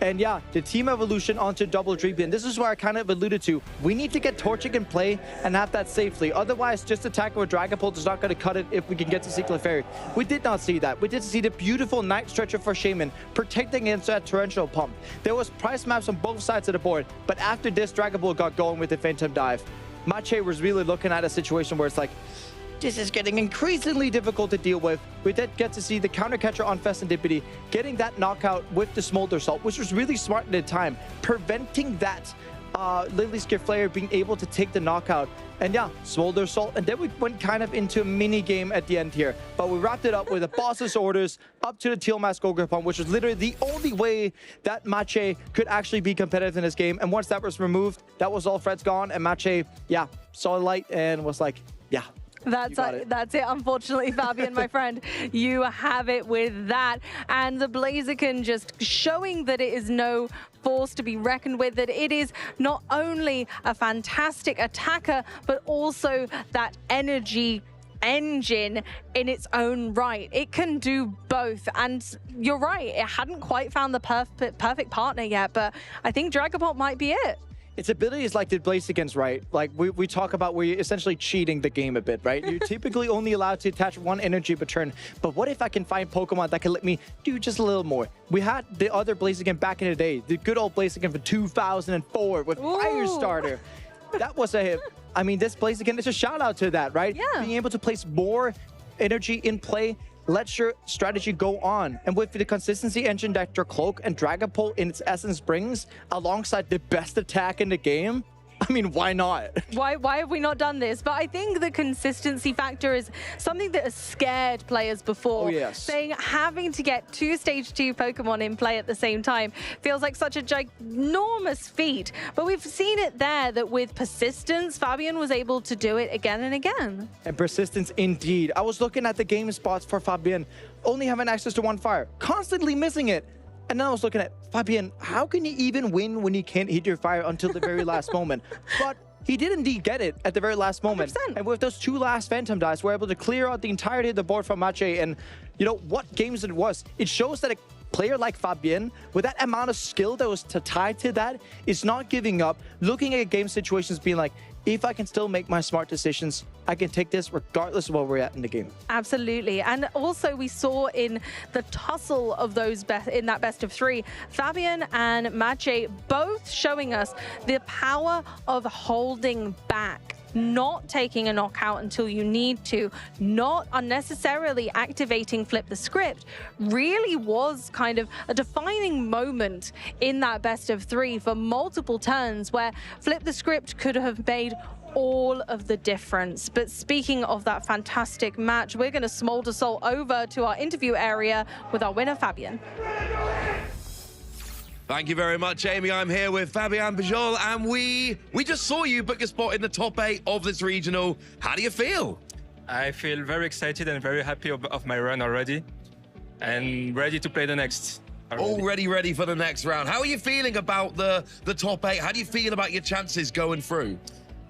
And yeah, the team evolution onto double Dreambeam. This is where I kind of alluded to. We need to get Torchic in play and have that safely. Otherwise, just attacking with Dragapult is not going to cut it if we can get to see Clefairy. We did not see that. We did see the beautiful Night Stretcher for Shaman, protecting against that Torrential Pump. There was price maps on both sides of the board, but after this, Dragapult got going with the Phantom Dive. Mache was really looking at a situation where it's like, this is getting increasingly difficult to deal with. We did get to see the counter catcher on Pheasantipity, getting that knockout with the Smolder Salt, which was really smart at the time, preventing that Lily's Flare being able to take the knockout. And yeah, Smolder Salt, and then we went kind of into a mini game at the end here. But we wrapped it up with a boss's orders up to the Teal Mask Ogre Pump, which was literally the only way that Mache could actually be competitive in this game. And once that was removed, that was all threats gone. And Mache, yeah, saw light and was like, yeah. That's it, unfortunately, Fabian, my friend. You have it with that. And the Blaziken just showing that it is no force to be reckoned with, that it is not only a fantastic attacker, but also that energy engine in its own right. It can do both. And you're right, it hadn't quite found the perfect partner yet, but I think Dragapult might be it. Its ability is like the Blaziken's, right? Like we talk about where you're essentially cheating the game a bit, right? You're typically only allowed to attach 1 energy per turn. But what if I can find Pokemon that can let me do just a little more? We had the other Blaziken back in the day, the good old Blaziken from 2004 with Firestarter. That was a, I mean, this Blaziken is a shout out to that, right? Yeah. Being able to place more energy in play lets your strategy go on. And with the consistency engine that your Cloak and Dragapult in its essence brings, alongside the best attack in the game, I mean, why not? Why have we not done this? But I think the consistency factor is something that has scared players before. Oh, yes. Saying having to get 2 Stage 2 Pokemon in play at the same time feels like such a ginormous feat. But we've seen it there that with persistence, Fabian was able to do it again and again. And persistence indeed. I was looking at the game spots for Fabian, only having access to 1 fire, constantly missing it. And then I was looking at Fabian, how can he even win when he can't hit your fire until the very last moment? But he did indeed get it at the very last moment. 100%. And with those 2 last Phantom Dives, we're able to clear out the entirety of the board from Mache. And you know what games it was? It shows that a player like Fabian, with that amount of skill that was tied to that, is not giving up, looking at game situations being like, if I can still make my smart decisions, I can take this regardless of where we're at in the game. Absolutely. And also we saw in the tussle of those in that best of 3, Fabian and Mache both showing us the power of holding back, not taking a knockout until you need to, not unnecessarily activating Flip the Script, really was kind of a defining moment in that best of 3 for multiple turns where Flip the Script could have made all of the difference. But speaking of that fantastic match, we're going to Smolder Salt over to our interview area with our winner, Fabian. Thank you very much, Amy. I'm here with Fabian Pujol, and we just saw you book a spot in the top 8 of this regional. How do you feel? I feel very excited and very happy of my run already, and ready to play the next. Already ready for the next round. How are you feeling about the top 8? How do you feel about your chances going through?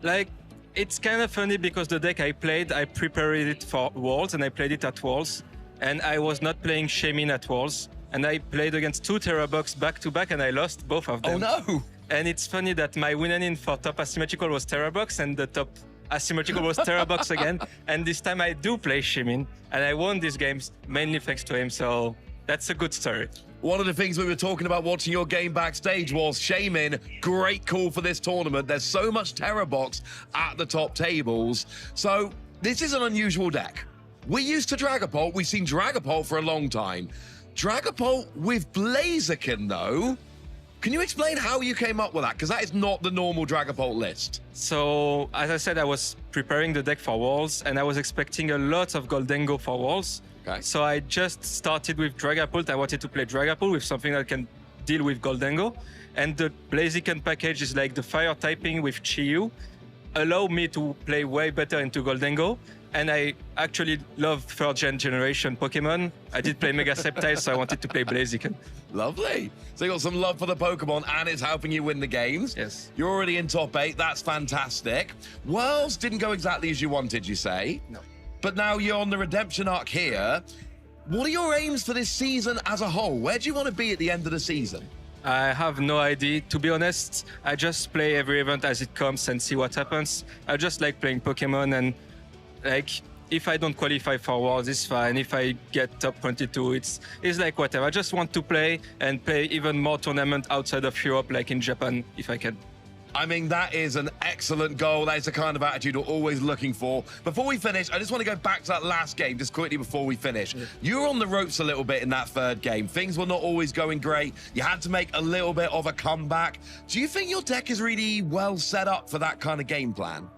Like, it's kind of funny because the deck I played, I prepared it for Worlds, and I played it at Worlds, and I was not playing Shamin at Worlds. And I played against 2 Terabox back-to-back, and I lost both of them. Oh, no! And it's funny that my win-in for top asymmetrical was Terabox, and the top asymmetrical was Terabox again. And this time I do play Shimin, and I won these games mainly thanks to him. So that's a good story. One of the things we were talking about watching your game backstage was, Shaman, great call for this tournament. There's so much Terror Box at the top tables. So this is an unusual deck. We're used to Dragapult. We've seen Dragapult for a long time. Dragapult with Blaziken, though. Can you explain how you came up with that? Because that is not the normal Dragapult list. So, as I said, I was preparing the deck for Worlds, and I was expecting a lot of Goldengo for Worlds. Okay. So I just started with Dragapult. I wanted to play Dragapult with something that can deal with Goldengo. And the Blaziken package is like the fire typing with Chi-Yu. Allow me to play way better into Goldengo. And I actually love third generation Pokemon. I did play Mega Sceptile, so I wanted to play Blaziken. Lovely. So you got some love for the Pokemon, and it's helping you win the games. Yes. You're already in top 8. That's fantastic. Worlds didn't go exactly as you wanted, you say? No. But now you're on the redemption arc here. What are your aims for this season as a whole? Where do you want to be at the end of the season? I have no idea. To be honest, I just play every event as it comes and see what happens. I just like playing Pokemon, and like, if I don't qualify for Worlds, it's fine. If I get top 22, it's like whatever. I just want to play and play even more tournament outside of Europe, like in Japan, if I can. I mean, that is an excellent goal. That is the kind of attitude we're always looking for. Before we finish, I just want to go back to that last game just quickly before we finish. Yeah. You were on the ropes a little bit in that third game. Things were not always going great. You had to make a little bit of a comeback. Do you think your deck is really well set up for that kind of game plan?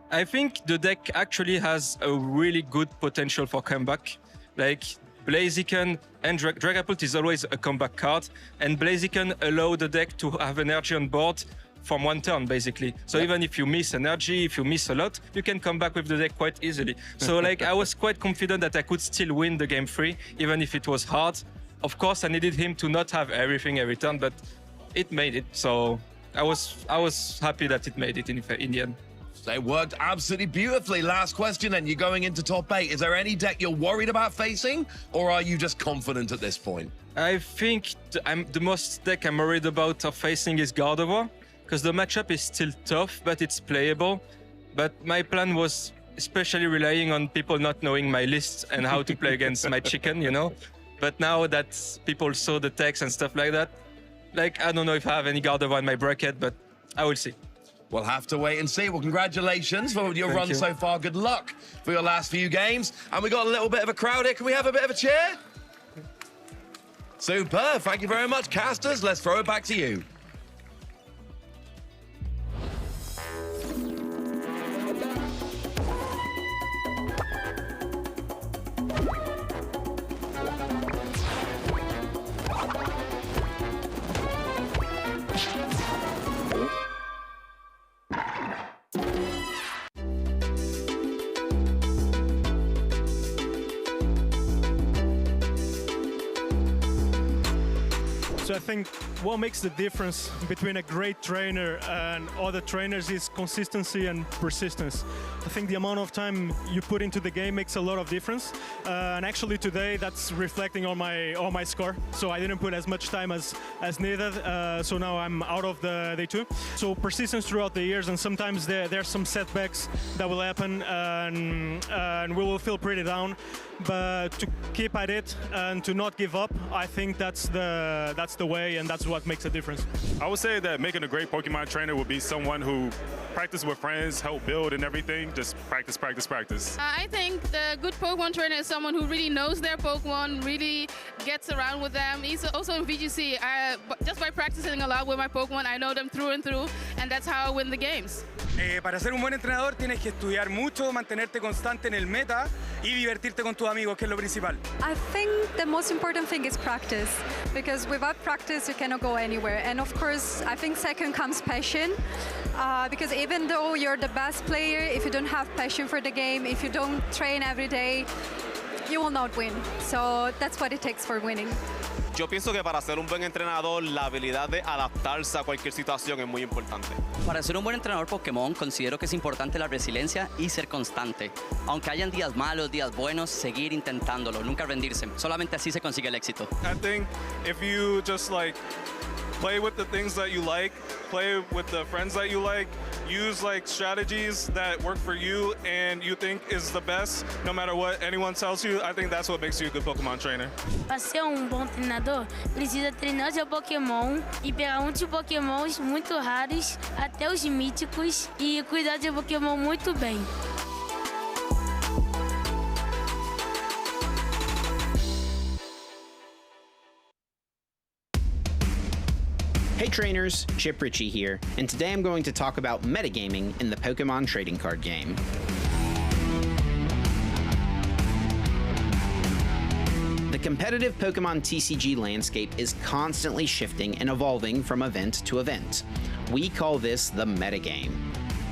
I think the deck actually has a really good potential for comeback. Like, Blaziken and Dragapult is always a comeback card, and Blaziken allow the deck to have energy on board from one turn, basically. So even if you miss energy, if you miss a lot, you can come back with the deck quite easily. So like, I was quite confident that I could still win the game 3, even if it was hard. Of course, I needed him to not have everything every turn, but it made it. So I was happy that it made it in the end. It worked absolutely beautifully. Last question, then. You're going into top 8. Is there any deck you're worried about facing, or are you just confident at this point? I think the most deck I'm worried about of facing is Gardevoir, because the matchup is still tough, but it's playable. But my plan was especially relying on people not knowing my list and how to play against my chicken, you know? But now that people saw the text and stuff like that, like, I don't know if I have any Gardevoir in my bracket, but I will see. We'll have to wait and see. Well, congratulations for your run so far. Good luck for your last few games. And we got a little bit of a crowd here. Can we have a bit of a cheer? Super. Thank you very much, casters. Let's throw it back to you. So I think what makes the difference between a great trainer and other trainers is consistency and persistence. I think the amount of time you put into the game makes a lot of difference. And actually today that's reflecting on my score. So I didn't put as much time as needed. So now I'm out of the day 2. So persistence throughout the years, and sometimes there's some setbacks that will happen, and we will feel pretty down. But to keep at it and to not give up, I think that's the way, and that's what makes a difference. I would say that making a great Pokemon trainer would be someone who practices with friends, help build and everything. Just practice, practice, practice. I think the good Pokemon trainer is someone who really knows their Pokemon, really gets around with them. He's also in VGC. Just by practicing a lot with my Pokemon, I know them through and through, and that's how I win the games. Para ser un buen entrenador tienes que estudiar mucho, mantenerte constante en el meta y divertirte con tus amigos, que es lo principal. I think the most important thing is practice, because without practice you cannot go anywhere. And of course, I think second comes passion, because even though you're the best player, if you don't have passion for the game, if you don't train every day, you will not win. So that's what it takes for winning. Yo pienso que para ser un buen entrenador, la habilidad de adaptarse a cualquier situación es muy importante. Para ser un buen entrenador Pokémon, considero que es importante la resiliencia y ser constante. Aunque hayan días malos, días buenos, seguir intentándolo, nunca rendirse. Solamente así se consigue el éxito. I think if you just like play with the things that you like, play with the friends that you like, use like strategies that work for you and you think is the best, no matter what anyone tells you, I think that's what makes you a good Pokemon trainer. Para ser bom treinador, precisa treinar seu Pokémon e pegar muitos Pokémons muito raros, até os míticos, e cuidar de seu Pokémon muito bem. Hey trainers, Chip Ritchie here, and today I'm going to talk about metagaming in the Pokemon trading card game. The competitive Pokemon TCG landscape is constantly shifting and evolving from event to event. We call this the metagame.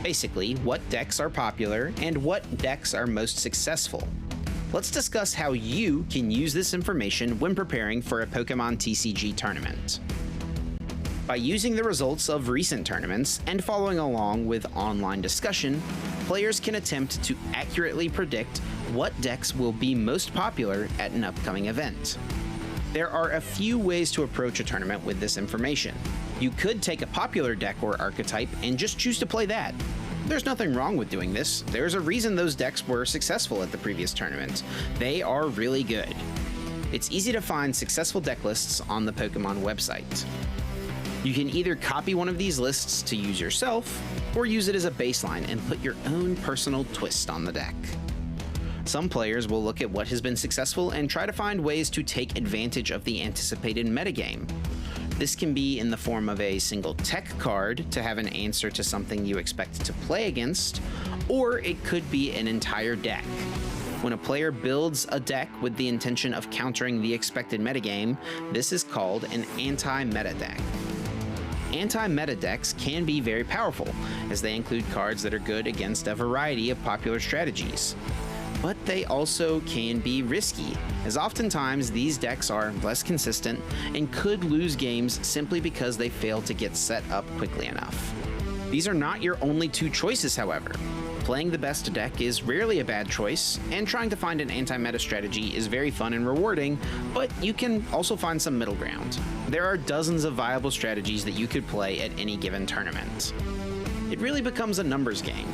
Basically, what decks are popular and what decks are most successful. Let's discuss how you can use this information when preparing for a Pokemon TCG tournament. By using the results of recent tournaments and following along with online discussion, players can attempt to accurately predict what decks will be most popular at an upcoming event. There are a few ways to approach a tournament with this information. You could take a popular deck or archetype and just choose to play that. There's nothing wrong with doing this. There's a reason those decks were successful at the previous tournament. They are really good. It's easy to find successful deck lists on the Pokemon website. You can either copy one of these lists to use yourself, or use it as a baseline and put your own personal twist on the deck. Some players will look at what has been successful and try to find ways to take advantage of the anticipated metagame. This can be in the form of a single tech card to have an answer to something you expect to play against, or it could be an entire deck. When a player builds a deck with the intention of countering the expected metagame, this is called an anti-meta deck. Anti-meta decks can be very powerful, as they include cards that are good against a variety of popular strategies. But they also can be risky, as oftentimes these decks are less consistent and could lose games simply because they fail to get set up quickly enough. These are not your only two choices, however. Playing the best deck is rarely a bad choice, and trying to find an anti-meta strategy is very fun and rewarding, but you can also find some middle ground. There are dozens of viable strategies that you could play at any given tournament. It really becomes a numbers game.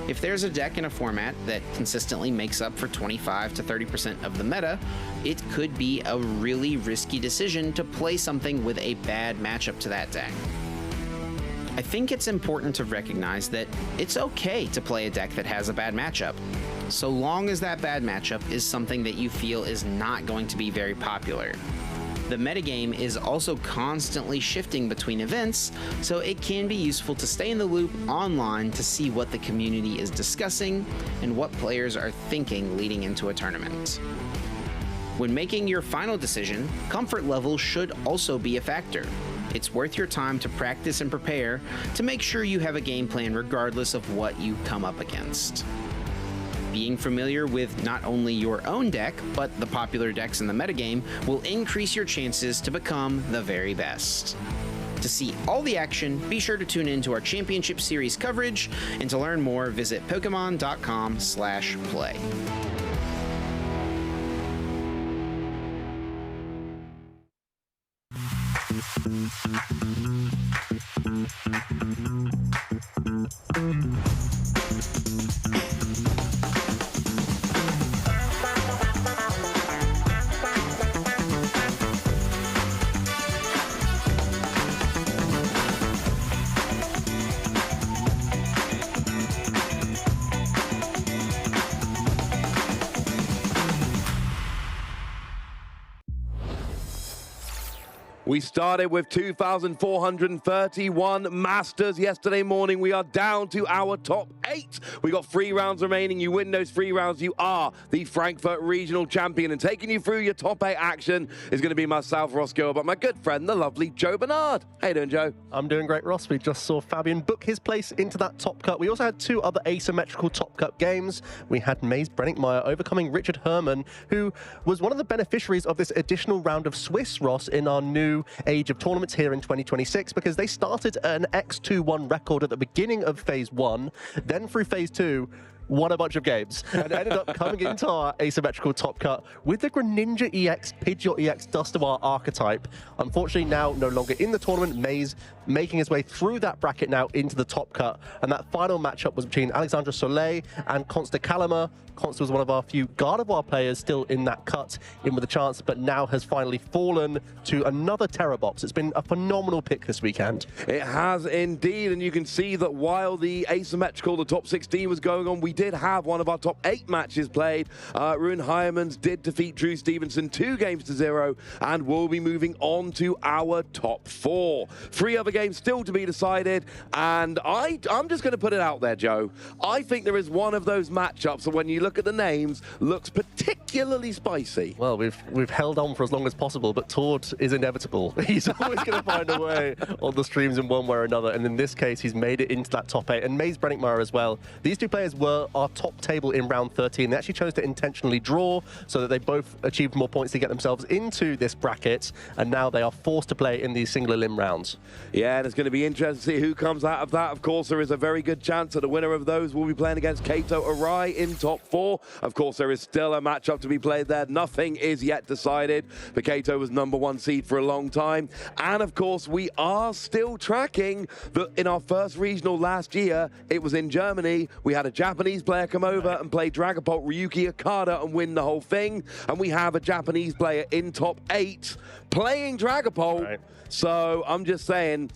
If there's a deck in a format that consistently makes up for 25 to 30% of the meta, it could be a really risky decision to play something with a bad matchup to that deck. I think it's important to recognize that it's okay to play a deck that has a bad matchup, so long as that bad matchup is something that you feel is not going to be very popular. The metagame is also constantly shifting between events, so it can be useful to stay in the loop online to see what the community is discussing and what players are thinking leading into a tournament. When making your final decision, comfort level should also be a factor. It's worth your time to practice and prepare to make sure you have a game plan regardless of what you come up against. Being familiar with not only your own deck, but the popular decks in the metagame will increase your chances to become the very best. To see all the action, be sure to tune in to our Championship Series coverage, and to learn more, visit Pokemon.com/play. We started with 2,431 Masters yesterday morning. We are down to our top 8. We got 3 rounds remaining. You win those 3 rounds, you are the Frankfurt Regional Champion. And taking you through your top 8 action is going to be myself, Ross Gill, but my good friend, the lovely Joe Bernard. How you doing, Joe? I'm doing great, Ross. We just saw Fabian book his place into that top cut. We also had 2 other asymmetrical top cut games. We had Maze Brenningmeyer overcoming Richard Herman, who was one of the beneficiaries of this additional round of Swiss, Ross, in our new age of tournaments here in 2026, because they started an X2-1 record at the beginning of Phase 1, then through Phase 2, won a bunch of games, and ended up coming into our asymmetrical top cut with the Greninja EX, Pidgeot EX, Dustoir archetype. Unfortunately, now no longer in the tournament. Maze making his way through that bracket now into the top cut, and that final matchup was between Alexandra Soleil and Consta Kalama. Consta was one of our few Gardevoir players still in that cut, in with a chance, but now has finally fallen to another Terra Box. It's been a phenomenal pick this weekend. It has indeed, and you can see that while the asymmetrical, the top 16 was going on, we did have one of our top 8 matches played. Rune Hyemans did defeat Drew Stevenson 2-0, and we'll be moving on to our top 4. 3 other games still to be decided, and I'm just going to put it out there, Joe. I think there is one of those matchups that when you look at the names, looks particularly spicy. Well, we've held on for as long as possible, but Tord is inevitable. He's always going to find a way on the streams in one way or another, and in this case, he's made it into that top 8, and Maze Brenningmeyer as well. These 2 players were our top table in round 13. They actually chose to intentionally draw so that they both achieved more points to get themselves into this bracket, and now they are forced to play in these single elim rounds. Yeah, and it's going to be interesting to see who comes out of that. Of course, there is a very good chance that the winner of those will be playing against Kato Arai in top 4. Of course, there is still a matchup to be played there. Nothing is yet decided, but Kato was #1 seed for a long time. And of course, we are still tracking that in our first regional last year, it was in Germany. We had a Japanese player come over and play Dragapult Ryuki Okada and win the whole thing. And we have a Japanese player in top 8 playing Dragapult. Right. So I'm just saying,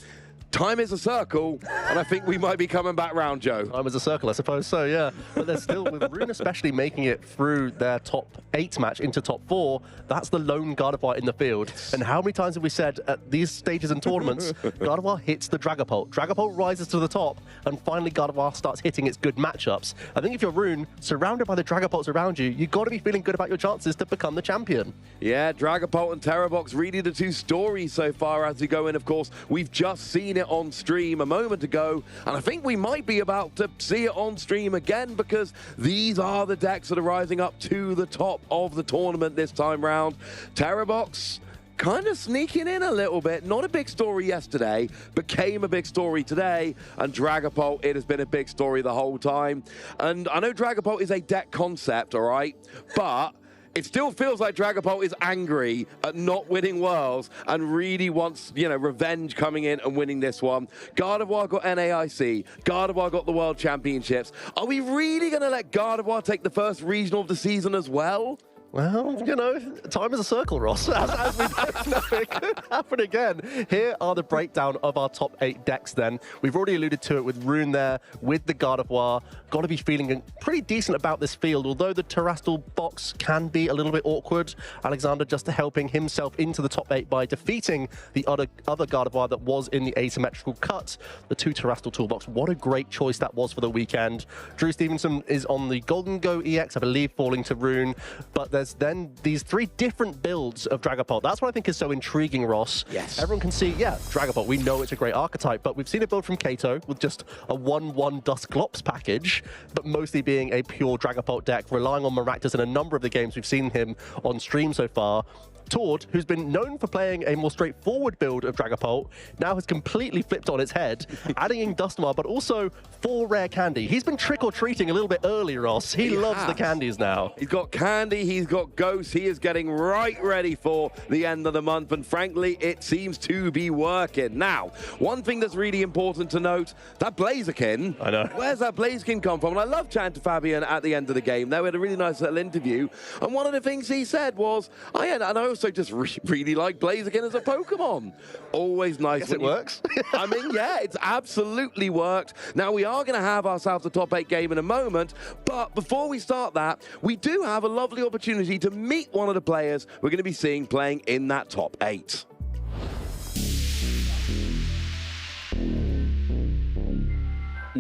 time is a circle, and I think we might be coming back round, Joe. Time is a circle, I suppose so, yeah. But they're still, with Rune especially making it through their top 8 match into top 4, that's the lone Gardevoir in the field. And how many times have we said at these stages in tournaments, Gardevoir hits the Dragapult. Dragapult rises to the top, and finally Gardevoir starts hitting its good matchups. I think if you're Rune, surrounded by the Dragapults around you, you've got to be feeling good about your chances to become the champion. Yeah, Dragapult and Terra Box, really the 2 stories so far as we go in. Of course, we've just seen it on stream a moment ago, and I think we might be about to see it on stream again, because these are the decks that are rising up to the top of the tournament this time round. Terra Box kind of sneaking in a little bit. Not a big story yesterday, became a big story today, and Dragapult, it has been a big story the whole time. And I know Dragapult is a deck concept, all right, but it still feels like Dragapult is angry at not winning Worlds and really wants, you know, revenge coming in and winning this one. Gardevoir got NAIC. Gardevoir got the World Championships. Are we really going to let Gardevoir take the first regional of the season as well? Well, you know, time is a circle, Ross. As we both know, it could happen again. Here are the breakdown of our top 8 decks then. We've already alluded to it with Rune there, with the Gardevoir. Got to be feeling pretty decent about this field, although the Terrastal box can be a little bit awkward. Alexander just helping himself into the top 8 by defeating the other Gardevoir that was in the asymmetrical cut. The 2 Terrastal toolbox. What a great choice that was for the weekend. Drew Stevenson is on the Golden Go EX, I believe, falling to Rune, but there's then these 3 different builds of Dragapult. That's what I think is so intriguing, Ross. Yes. Everyone can see, yeah, Dragapult, we know it's a great archetype, but we've seen it build from Kato with just a 1/1 Dusclops package, but mostly being a pure Dragapult deck, relying on Maractus in a number of the games we've seen him on stream so far. Tord, who's been known for playing a more straightforward build of Dragapult, now has completely flipped on its head, adding in Dustoir, but also 4 rare candy. He's been trick-or-treating a little bit early, Ross. He loves the candies now. He's got candy, he's got ghosts, he is getting right ready for the end of the month, and frankly, it seems to be working. Now, one thing that's really important to note, that Blaziken, I know. Where's that Blaziken come from? And I love chatting to Fabian at the end of the game. They had a really nice little interview, and one of the things he said was, I also just really like Blaziken as a Pokemon. Always nice. Yes, it works. I mean, yeah, it's absolutely worked. Now, we are going to have ourselves a top 8 game in a moment, but before we start that, we do have a lovely opportunity to meet one of the players we're going to be seeing playing in that top 8.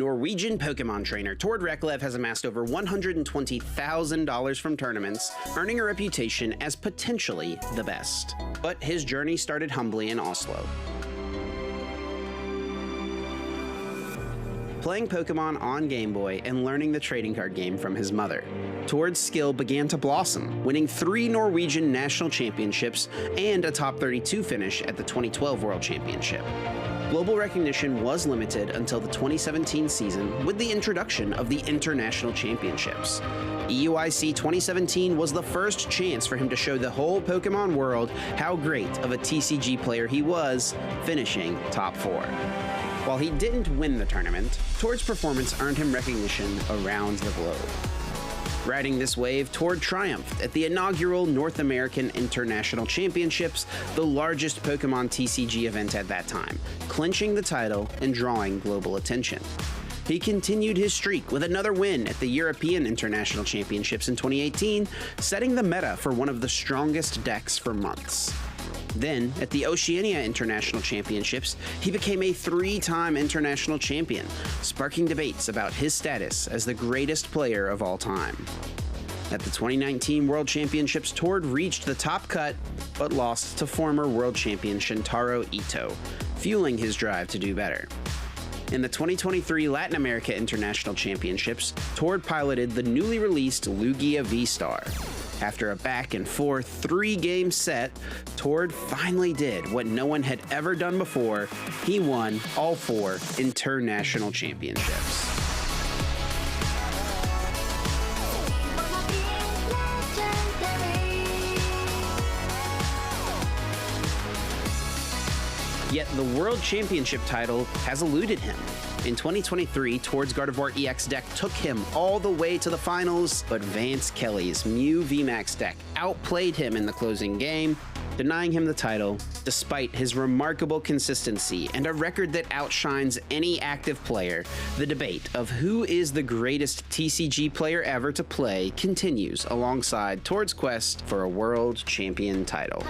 Norwegian Pokemon trainer Tord Reklev has amassed over $120,000 from tournaments, earning a reputation as potentially the best. But his journey started humbly in Oslo. Playing Pokemon on Game Boy and learning the trading card game from his mother, Tord's skill began to blossom, winning 3 Norwegian national championships and a top 32 finish at the 2012 World Championship. Global recognition was limited until the 2017 season with the introduction of the International Championships. EUIC 2017 was the first chance for him to show the whole Pokemon world how great of a TCG player he was, finishing top 4. While he didn't win the tournament, Tord's performance earned him recognition around the globe. Riding this wave, Tord triumphed at the inaugural North American International Championships, the largest Pokemon TCG event at that time, clinching the title and drawing global attention. He continued his streak with another win at the European International Championships in 2018, setting the meta for one of the strongest decks for months. Then, at the Oceania International Championships, he became a 3-time international champion, sparking debates about his status as the greatest player of all time. At the 2019 World Championships, Tord reached the top cut, but lost to former world champion Shintaro Ito, fueling his drive to do better. In the 2023 Latin America International Championships, Tord piloted the newly released Lugia V-Star. After a back-and-forth 3-game set, Tord finally did what no one had ever done before. He won all 4 international championships. Yet the World Championship title has eluded him. In 2023, Tord's Gardevoir EX deck took him all the way to the finals, but Vance Kelly's Mew VMAX deck outplayed him in the closing game, denying him the title, despite his remarkable consistency and a record that outshines any active player. The debate of who is the greatest TCG player ever to play continues alongside Tord's quest for a world champion title.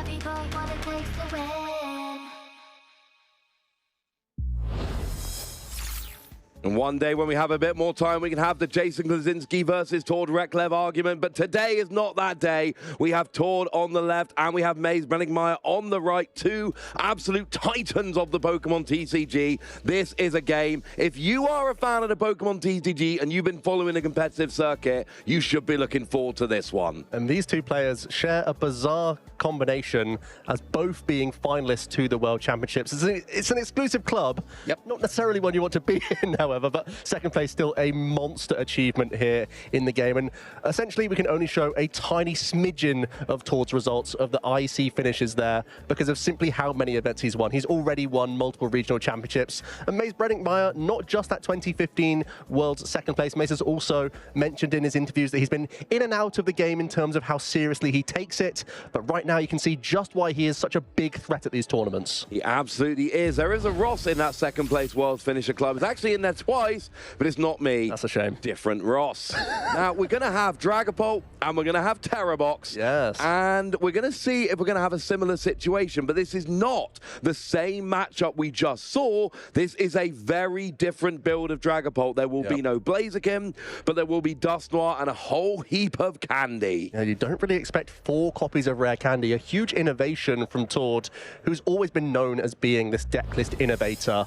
And one day when we have a bit more time, we can have the Jason Klaczynski versus Tord Reklev argument. But today is not that day. We have Tord on the left and we have Maze Brenningmeyer on the right. 2 absolute titans of the Pokemon TCG. This is a game. If you are a fan of the Pokemon TCG and you've been following the competitive circuit, you should be looking forward to this one. And these 2 players share a bizarre combination as both being finalists to the World Championships. It's an exclusive club. Yep. Not necessarily one you want to be in, however, but second place still a monster achievement here in the game. And essentially we can only show a tiny smidgen of Tord's results of the IC finishes there because of simply how many events he's won. He's already won multiple regional championships. And Maze Brenningmeyer, not just that 2015 World's second place, Maze has also mentioned in his interviews that he's been in and out of the game in terms of how seriously he takes it. But right now you can see just why he is such a big threat at these tournaments. He absolutely is. There is a Ross in that second place World Finisher Club. It's actually in there twice, but it's not me. That's a shame. Different Ross. Now, we're going to have Dragapult and we're going to have Terrabox. Yes. And we're going to see if we're going to have a similar situation, but this is not the same matchup we just saw. This is a very different build of Dragapult. There will be no Blaziken, but there will be Dusknoir and a whole heap of candy. Yeah, you don't really expect 4 copies of Rare Candy. A huge innovation from Tord, who's always been known as being this decklist innovator.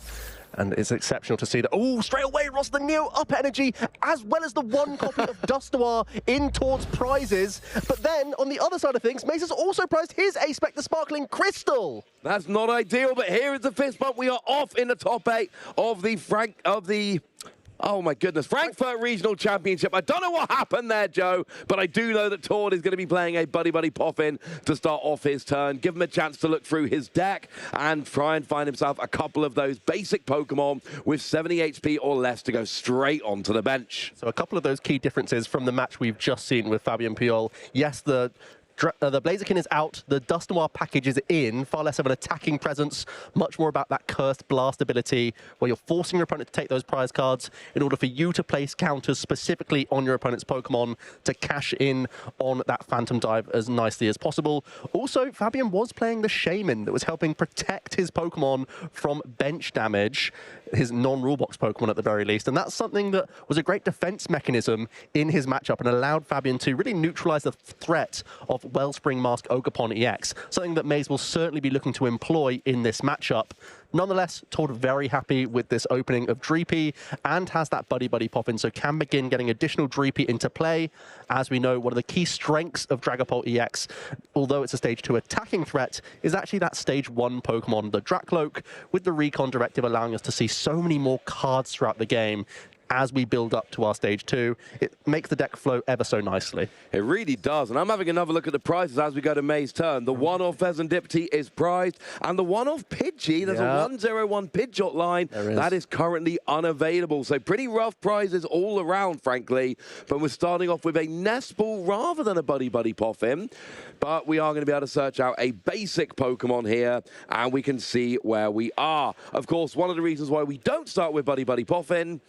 And it's exceptional to see that. Oh, straight away, Ross, the Neo up energy, as well as the 1 copy of Dusknoir in Tord's prizes. But then, on the other side of things, Mace has also prized his A-Spec, the Sparkling Crystal. That's not ideal, but here is the fist bump. We are off in the top 8 of the oh my goodness, Frankfurt Regional Championship. I don't know what happened there, Joe, but I do know that Tord is going to be playing a Buddy Poffin to start off his turn. Give him a chance to look through his deck and try and find himself a couple of those basic Pokemon with 70 HP or less to go straight onto the bench. So a couple of those key differences from the match we've just seen with Fabian Piol. Yes, the The Blaziken is out, the Dust Noir package is in, far less of an attacking presence, much more about that Cursed Blast ability, where you're forcing your opponent to take those prize cards in order for you to place counters specifically on your opponent's Pokemon to cash in on that Phantom Dive as nicely as possible. Also, Fabian was playing the Shaman that was helping protect his Pokemon from bench damage, his non-rulebox Pokemon at the very least, and that's something that was a great defense mechanism in his matchup and allowed Fabian to really neutralize the threat of Wellspring Mask Ogerpon EX, something that Maze will certainly be looking to employ in this matchup. Nonetheless, Todd very happy with this opening of Dreepy and has that Buddy Buddy pop in, so can begin getting additional Dreepy into play. As we know, one of the key strengths of Dragapult EX, although it's a stage 2 attacking threat, is actually that stage 1 Pokemon, the Drakloak, with the Recon Directive allowing us to see so many more cards throughout the game. As we build up to our stage 2, it makes the deck flow ever so nicely. It really does, and I'm having another look at the prizes as we go to May's turn. The one-off Pheasantipity is prized, and the one-off Pidgey, there's a 101 Pidgeot line, that is currently unavailable. So pretty rough prizes all around, frankly, but we're starting off with a Nest Ball rather than a Buddy Buddy Poffin. But we are going to be able to search out a basic Pokemon here, and we can see where we are. Of course, one of the reasons why we don't start with Buddy Buddy Poffin,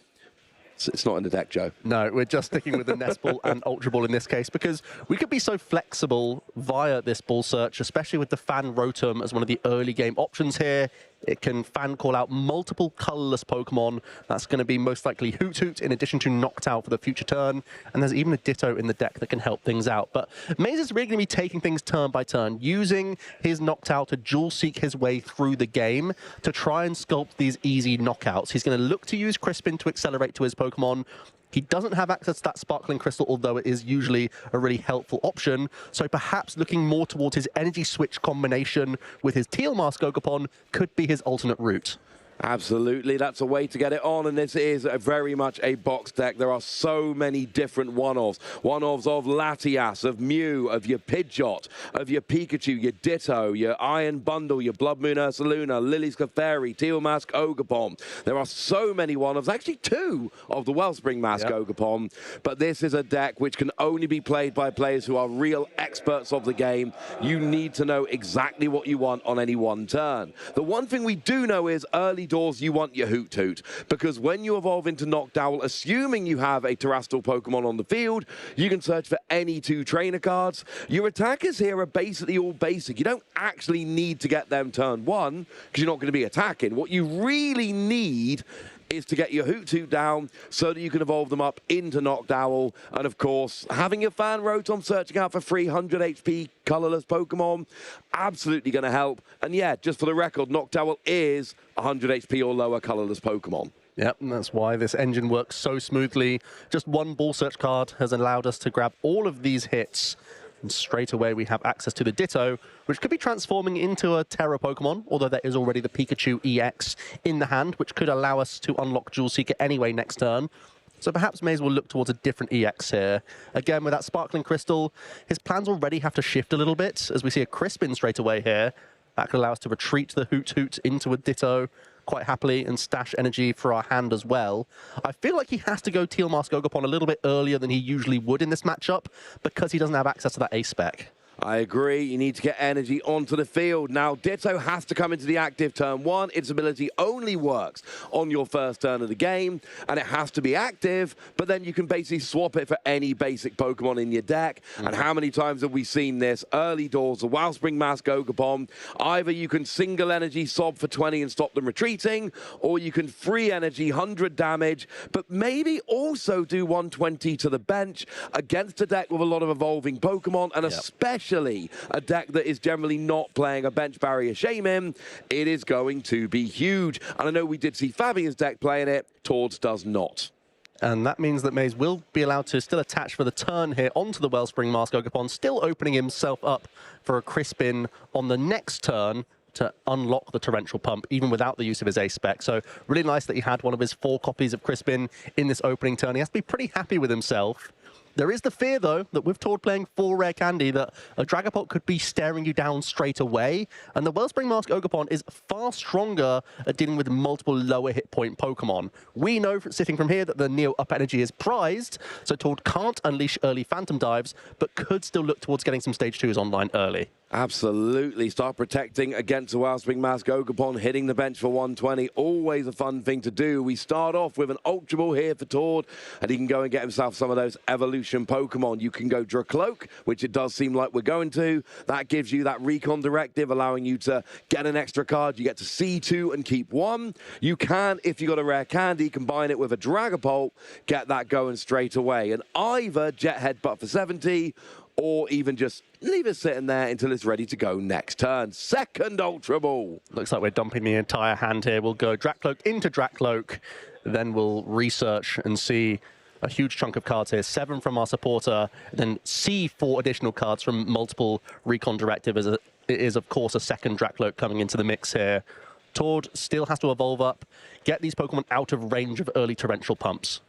it's not in the deck, Joe. No, we're just sticking with the Nest Ball and Ultra Ball in this case, because we could be so flexible via this ball search, especially with the Fan Rotom as one of the early game options here. It can fan call out multiple colorless Pokemon. That's going to be most likely Hoot Hoot in addition to Knocked Out for the future turn. And there's even a Ditto in the deck that can help things out. But Maze is really going to be taking things turn by turn, using his Knocked Out to dual seek his way through the game to try and sculpt these easy knockouts. He's going to look to use Crispin to accelerate to his Pokemon. He doesn't have access to that Sparkling Crystal, although it is usually a really helpful option. So perhaps looking more towards his Energy Switch combination with his Teal Mask Ogerpon could be his alternate route. Absolutely, that's a way to get it on, and this is very much a box deck. There are so many different one-offs. One-offs of Latias, of Mew, of your Pidgeot, of your Pikachu, your Ditto, your Iron Bundle, your Blood Moon Ursaluna, Lily's Clefairy, Teal Mask Ogerpon. There are so many one-offs, actually 2 of the Wellspring Mask Ogerpon, but this is a deck which can only be played by players who are real experts of the game. You need to know exactly what you want on any one turn. The one thing we do know is early doors you want your Hoot Hoot, because when you evolve into Knocked Owl, assuming you have a terrestrial Pokemon on the field, you can search for any 2 trainer cards. Your attackers here are basically all basic. You don't actually need to get them turn 1 because you're not going to be attacking. What you really need is to get your Hoot Hoot down so that you can evolve them up into Knocked Owl. And of course, having your Fan Rotom searching out for 300 HP colorless Pokemon, absolutely going to help. And yeah, just for the record, Knocked Owl is 100 HP or lower colorless Pokemon. Yep, and that's why this engine works so smoothly. Just one ball search card has allowed us to grab all of these hits. And straight away we have access to the Ditto, which could be transforming into a Terra Pokemon, although there is already the Pikachu EX in the hand, which could allow us to unlock Dual Seeker anyway next turn. So perhaps Maze will look towards a different EX here. Again, with that Sparkling Crystal, his plans already have to shift a little bit, as we see a Crispin straight away here. That could allow us to retreat the Hoot Hoot into a Ditto quite happily and stash energy for our hand as well. I feel like he has to go Teal Mask Ogerpon a little bit earlier than he usually would in this matchup because he doesn't have access to that A-Spec. I agree. You need to get energy onto the field. Now, Ditto has to come into the active turn 1. Its ability only works on your first turn of the game, and it has to be active, but then you can basically swap it for any basic Pokemon in your deck. And how many times have we seen this? Early doors, the Wellspring Mask Ogerpon. Either you can single energy sob for 20 and stop them retreating, or you can free energy, 100 damage, but maybe also do 120 to the bench against a deck with a lot of evolving Pokemon, and especially a deck that is generally not playing a bench barrier Shaman. It is going to be huge. And I know we did see Fabian's deck playing it. Tords does not. And that means that Maze will be allowed to still attach for the turn here onto the Wellspring Mask Ogerpon, still opening himself up for a Crispin on the next turn to unlock the Torrential Pump, even without the use of his A-Spec. So really nice that he had one of his 4 copies of Crispin in this opening turn. He has to be pretty happy with himself. There is the fear, though, that with Tord playing 4 Rare Candy, that a Dragapult could be staring you down straight away. And the Wellspring Mask Ogerpon is far stronger at dealing with multiple lower hit point Pokemon. We know, sitting from here, that the Neo Up Energy is prized, so Tord can't unleash early Phantom Dives, but could still look towards getting some Stage 2s online early. Absolutely. Start protecting against the Wellspring Mask Ogerpon, hitting the bench for 120. Always a fun thing to do. We start off with an Ultra Ball here for Tord, and he can go and get himself some of those evolution Pokemon. You can go Dracloak, which it does seem like we're going to. That gives you that Recon Directive, allowing you to get an extra card. You get to C2 and keep 1. You can, if you got a Rare Candy, combine it with a Dragapult, get that going straight away. And either Jet Headbutt for 70, or even just leave it sitting there until it's ready to go next turn. Second Ultra Ball. Looks like we're dumping the entire hand here. We'll go Dracloak into Dracloak, then we'll research and see a huge chunk of cards here. 7 from our supporter, then see 4 additional cards from multiple Recon Directive. As it is, of course, a second Dracloak coming into the mix here. Tord still has to evolve up, get these Pokemon out of range of early torrential pumps.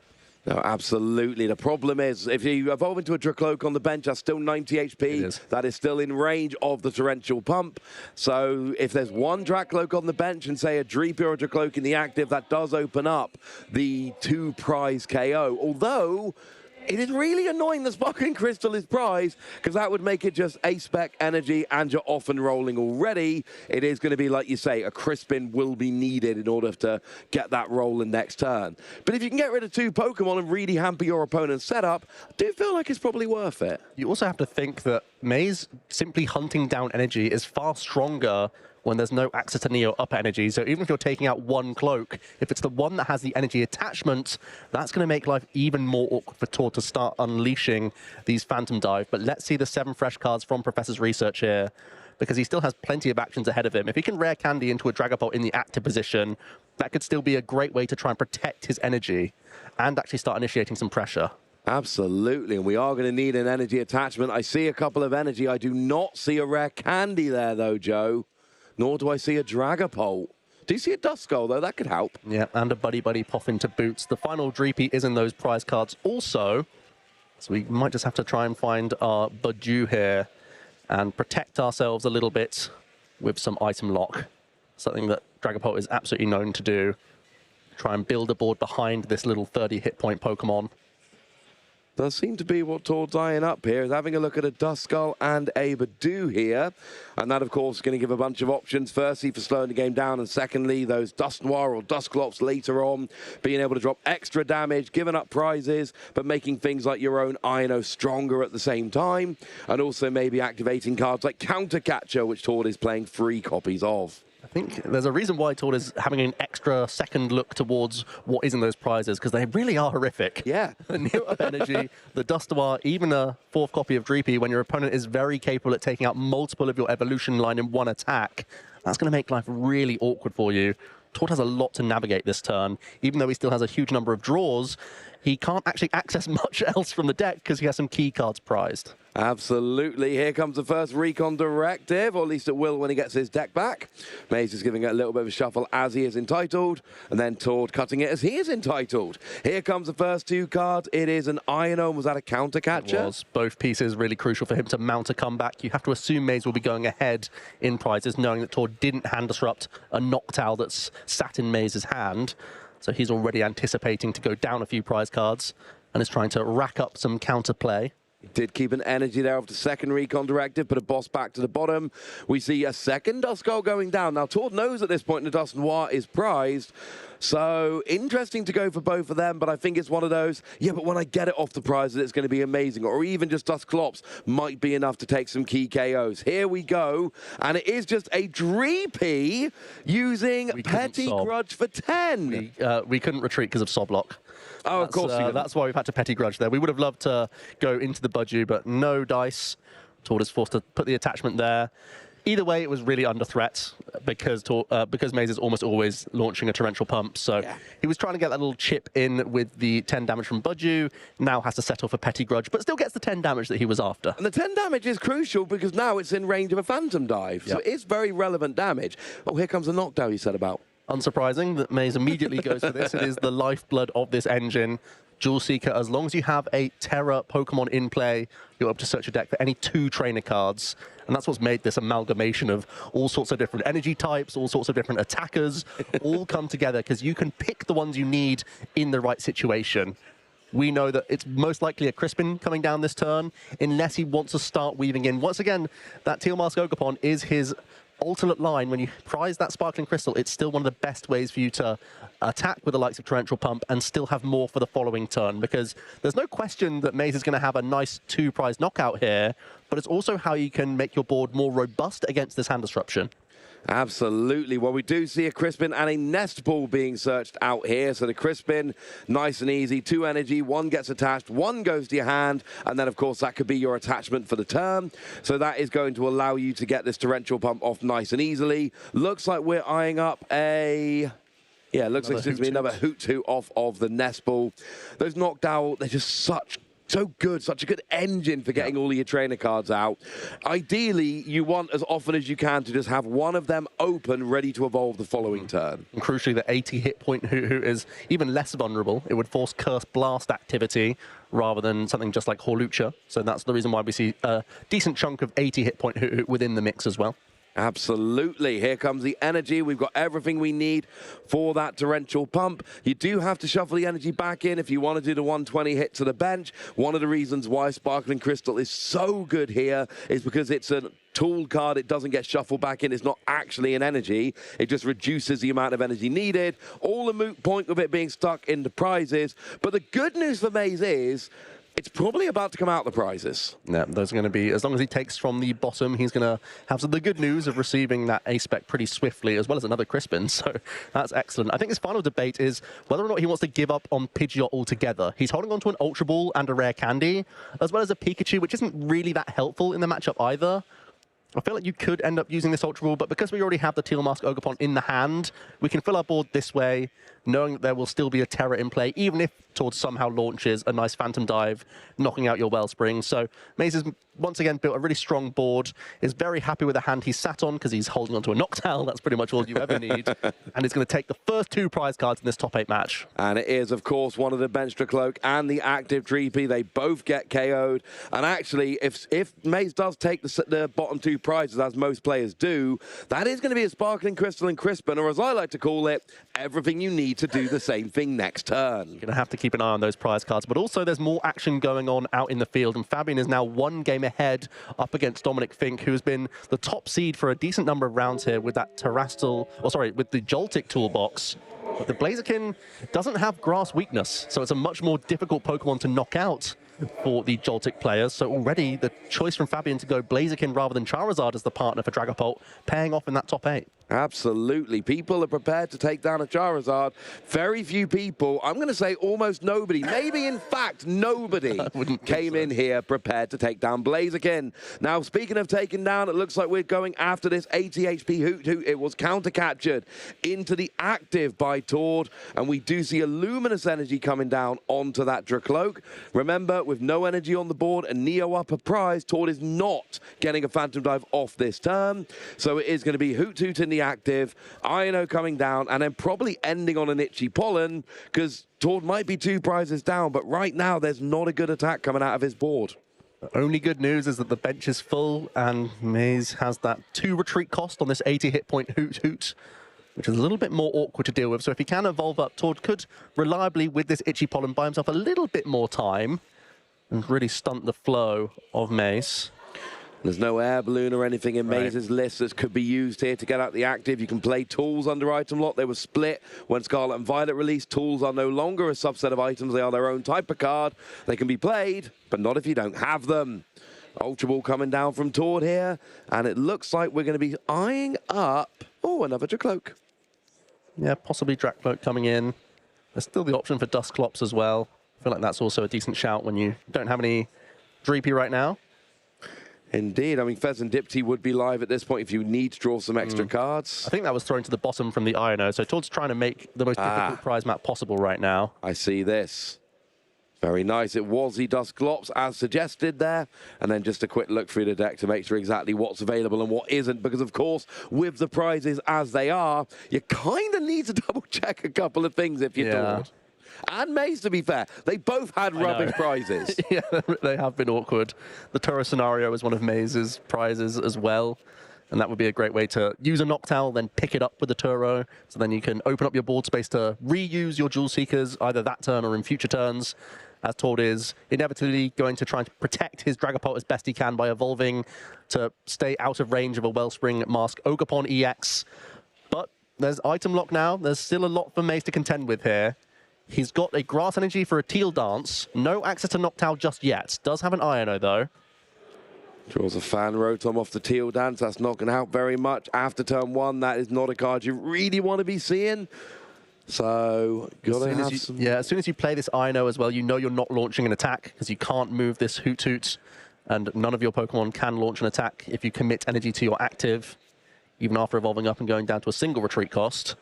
No, absolutely. The problem is, if you evolve into a Dracloak on the bench, that's still 90 HP. That is still in range of the Torrential Pump. So if there's one Dracloak on the bench and, say, a Dreepy or a Dracloak in the active, that does open up the 2 prize KO. Although it is really annoying that Sparkling Crystal is prize, because that would make it just A-Spec Energy and you're off and rolling already. It is going to be, like you say, a Crispin will be needed in order to get that rolling next turn. But if you can get rid of 2 Pokemon and really hamper your opponent's setup, I do feel like it's probably worth it. You also have to think that Maze simply hunting down energy is far stronger when there's no access to Neo Up Energy. So even if you're taking out 1 Cloak, if it's the one that has the energy attachment, that's going to make life even more awkward for Tord to start unleashing these Phantom Dive. But let's see the 7 fresh cards from Professor's research here, because he still has plenty of actions ahead of him. If he can Rare Candy into a Dragapult in the active position, that could still be a great way to try and protect his energy and actually start initiating some pressure. Absolutely, and we are going to need an energy attachment. I see a couple of energy. I do not see a Rare Candy there, though, Joe. Nor do I see a Dragapult. Do you see a Duskull, though? That could help. Yeah, and a Buddy Buddy Poffin to boots. The final Dreepy is in those prize cards also. So we might just have to try and find our Budew here and protect ourselves a little bit with some item lock. Something that Dragapult is absolutely known to do. Try and build a board behind this little 30 hit point Pokemon. Does seem to be what Tord's eyeing up here, is having a look at a Duskull and a Budew here. And that, of course, is going to give a bunch of options. Firstly, for slowing the game down, and secondly, those Dusknoir or Dusclops later on, being able to drop extra damage, giving up prizes, but making things like your own Ino stronger at the same time. And also maybe activating cards like Counter Catcher, which Tord is playing 3 copies of. I think there's a reason why Tord is having an extra second look towards what is in those prizes, because they really are horrific. Yeah. The Neo Up Energy, the Dustoir, even a 4th copy of Dreepy, when your opponent is very capable at taking out multiple of your evolution line in 1 attack, that's going to make life really awkward for you. Tord has a lot to navigate this turn. Even though he still has a huge number of draws, he can't actually access much else from the deck because he has some key cards prized. Absolutely. Here comes the first Recon Directive, or at least it will when he gets his deck back. Maze is giving it a little bit of a shuffle as he is entitled, and then Tord cutting it as he is entitled. Here comes the first 2 cards. It is an Ionome. Was that a Counter Catcher? It was. Both pieces really crucial for him to mount a comeback. You have to assume Maze will be going ahead in prizes, knowing that Tord didn't hand disrupt a Noctowl that's sat in Maze's hand. So he's already anticipating to go down a few prize cards and is trying to rack up some counterplay. He did keep an energy there of the second Recon Directive, put a boss back to the bottom. We see a second Duskull going down. Now, Tord knows at this point the Dusknoir is prized, so interesting to go for both of them, but I think it's one of those, yeah, but when I get it off the prizes, it's going to be amazing, or even just Dusclops might be enough to take some key KOs. Here we go, and it is just a Dreepy using Petty Grudge for 10. We couldn't retreat because of Soblock. Oh, of course. That's why we've had to Petty Grudge there. We would have loved to go into the Budew, but no dice. Tord is forced to put the attachment there. Either way, it was really under threat because Maze is almost always launching a Torrential Pump. So he was trying to get that little chip in with the 10 damage from Budew. Now has to settle for Petty Grudge, but still gets the 10 damage that he was after. And the 10 damage is crucial because now it's in range of a Phantom Dive. So it's very relevant damage. Oh, here comes a Knockdown you said about. Unsurprising that Maze immediately goes for this. It is the lifeblood of this engine. Jewel Seeker, as long as you have a Terra Pokemon in play, you're able to search your deck for any 2 trainer cards. And that's what's made this amalgamation of all sorts of different energy types, all sorts of different attackers, all come together because you can pick the ones you need in the right situation. We know that it's most likely a Crispin coming down this turn, unless he wants to start weaving in. Once again, that Teal Mask Ogerpon is his alternate line. When you prize that Sparkling Crystal, it's still one of the best ways for you to attack with the likes of Torrential Pump and still have more for the following turn, because there's no question that Maze is going to have a nice 2-prize knockout here, but it's also how you can make your board more robust against this hand disruption. Absolutely. Well, we do see a Crispin and a Nest Ball being searched out here. So the Crispin, nice and easy, 2 energy, 1 gets attached, 1 goes to your hand, and then, of course, that could be your attachment for the turn. So that is going to allow you to get this Torrential Pump off nice and easily. Looks like we're eyeing up a... Yeah, looks like it's going to be another Hoot-Toot off of the Nest Ball. Those knocked out, they're just so good, such a good engine for getting all of your trainer cards out. Ideally, you want as often as you can to just have one of them open, ready to evolve the following turn. And crucially, the 80 hit point Hoot-Toot is even less vulnerable. It would force Curse Blast activity rather than something just like Hawlucha. So that's the reason why we see a decent chunk of 80 hit point Hoot-Toot within the mix as well. Absolutely. Here comes the energy. We've got everything we need for that Torrential Pump. You do have to shuffle the energy back in if you want to do the 120 hit to the bench. One of the reasons why Sparkling Crystal is so good here is because it's a tool card. It doesn't get shuffled back in. It's not actually an energy. It just reduces the amount of energy needed. All the moot point of it being stuck in the prizes. But the good news for Maze is it's probably about to come out the prizes. Yeah, those are going to be, as long as he takes from the bottom, he's going to have the good news of receiving that A-Spec pretty swiftly, as well as another Crispin, so that's excellent. I think his final debate is whether or not he wants to give up on Pidgeot altogether. He's holding on to an Ultra Ball and a Rare Candy, as well as a Pikachu, which isn't really that helpful in the matchup either. I feel like you could end up using this Ultra Ball, but because we already have the Teal Mask Ogerpon in the hand, we can fill our board this way, knowing that there will still be a Terra in play, even if Tord somehow launches a nice Phantom Dive, knocking out your Wellspring. So Maze has once again built a really strong board, is very happy with the hand he's sat on because he's holding onto a Noctowl. That's pretty much all you ever need. And he's going to take the first 2 prize cards in this top 8 match. And it is, of course, one of the Bench Cloak and the active Dreepy. They both get KO'd. And actually, if Maze does take the bottom 2 prizes, as most players do, that is going to be a Sparkling Crystal and Crispin, or as I like to call it, everything you need to do the same thing next turn. You're going to have to keep an eye on those prize cards, but also there's more action going on out in the field, and Fabian is now 1 game ahead up against Dominic Fink, who has been the top seed for a decent number of rounds here with that with the Joltik toolbox. But the Blaziken doesn't have grass weakness, so it's a much more difficult Pokemon to knock out for the Joltik players. So already the choice from Fabian to go Blaziken rather than Charizard as the partner for Dragapult, paying off in that top 8. Absolutely. People are prepared to take down a Charizard. Very few people, I'm going to say almost nobody, maybe in fact nobody came in here prepared to take down Blaziken. Now, speaking of taking down, it looks like we're going after this 80 HP Hoot-Toot. It was counter-captured into the active by Tord, and we do see a Luminous Energy coming down onto that Dracloak. Remember, with no energy on the board and Neo up a prize, Tord is not getting a Phantom Dive off this turn, so it is going to be Hoot-Toot in the active, Iono coming down, and then probably ending on an Itchy Pollen, because Tord might be 2 prizes down, but right now there's not a good attack coming out of his board. The only good news is that the bench is full, and Maze has that 2 retreat cost on this 80 hit point Hoot-Toot, which is a little bit more awkward to deal with. So if he can evolve up, Tord could reliably, with this Itchy Pollen, buy himself a little bit more time and really stunt the flow of Maze. There's no air balloon or anything in Maze's list that could be used here to get out the active. You can play tools under item lock. They were split when Scarlet and Violet released. Tools are no longer a subset of items. They are their own type of card. They can be played, but not if you don't have them. Ultra Ball coming down from Tord here, and it looks like we're going to be eyeing up, another Dracloak. Yeah, possibly Dracloak coming in. There's still the option for Dusclops as well. I feel like that's also a decent shout when you don't have any Dreepy right now. Indeed. I mean, Pheasant Dipty would be live at this point if you need to draw some extra cards. I think that was thrown to the bottom from the Iono, so Tord's trying to make the most difficult prize map possible right now. I see this. Very nice. It was the Dusclops as suggested there. And then just a quick look through the deck to make sure exactly what's available and what isn't. Because, of course, with the prizes as they are, you kind of need to double check a couple of things if you're Tord. And Maze, to be fair. They both had rubbish prizes. Yeah, they have been awkward. The Turo scenario is one of Maze's prizes as well. And that would be a great way to use a Noctowl, then pick it up with the Turo. So then you can open up your board space to reuse your Jewel Seekers, either that turn or in future turns. As Tord is inevitably going to try and protect his Dragapult as best he can by evolving to stay out of range of a Wellspring Mask Pokémon EX. But there's item lock now. There's still a lot for Maze to contend with here. He's got a Grass Energy for a Teal Dance. No access to Noctowl just yet. Does have an Iono, though. Draws a Fan Rotom off the Teal Dance. That's not going to help very much. After turn 1, that is not a card you really want to be seeing. So, gotta have some... Yeah, as soon as you play this Ino as well, you know you're not launching an attack because you can't move this Hoot Hoot, and none of your Pokemon can launch an attack if you commit energy to your active, even after evolving up and going down to a single retreat cost.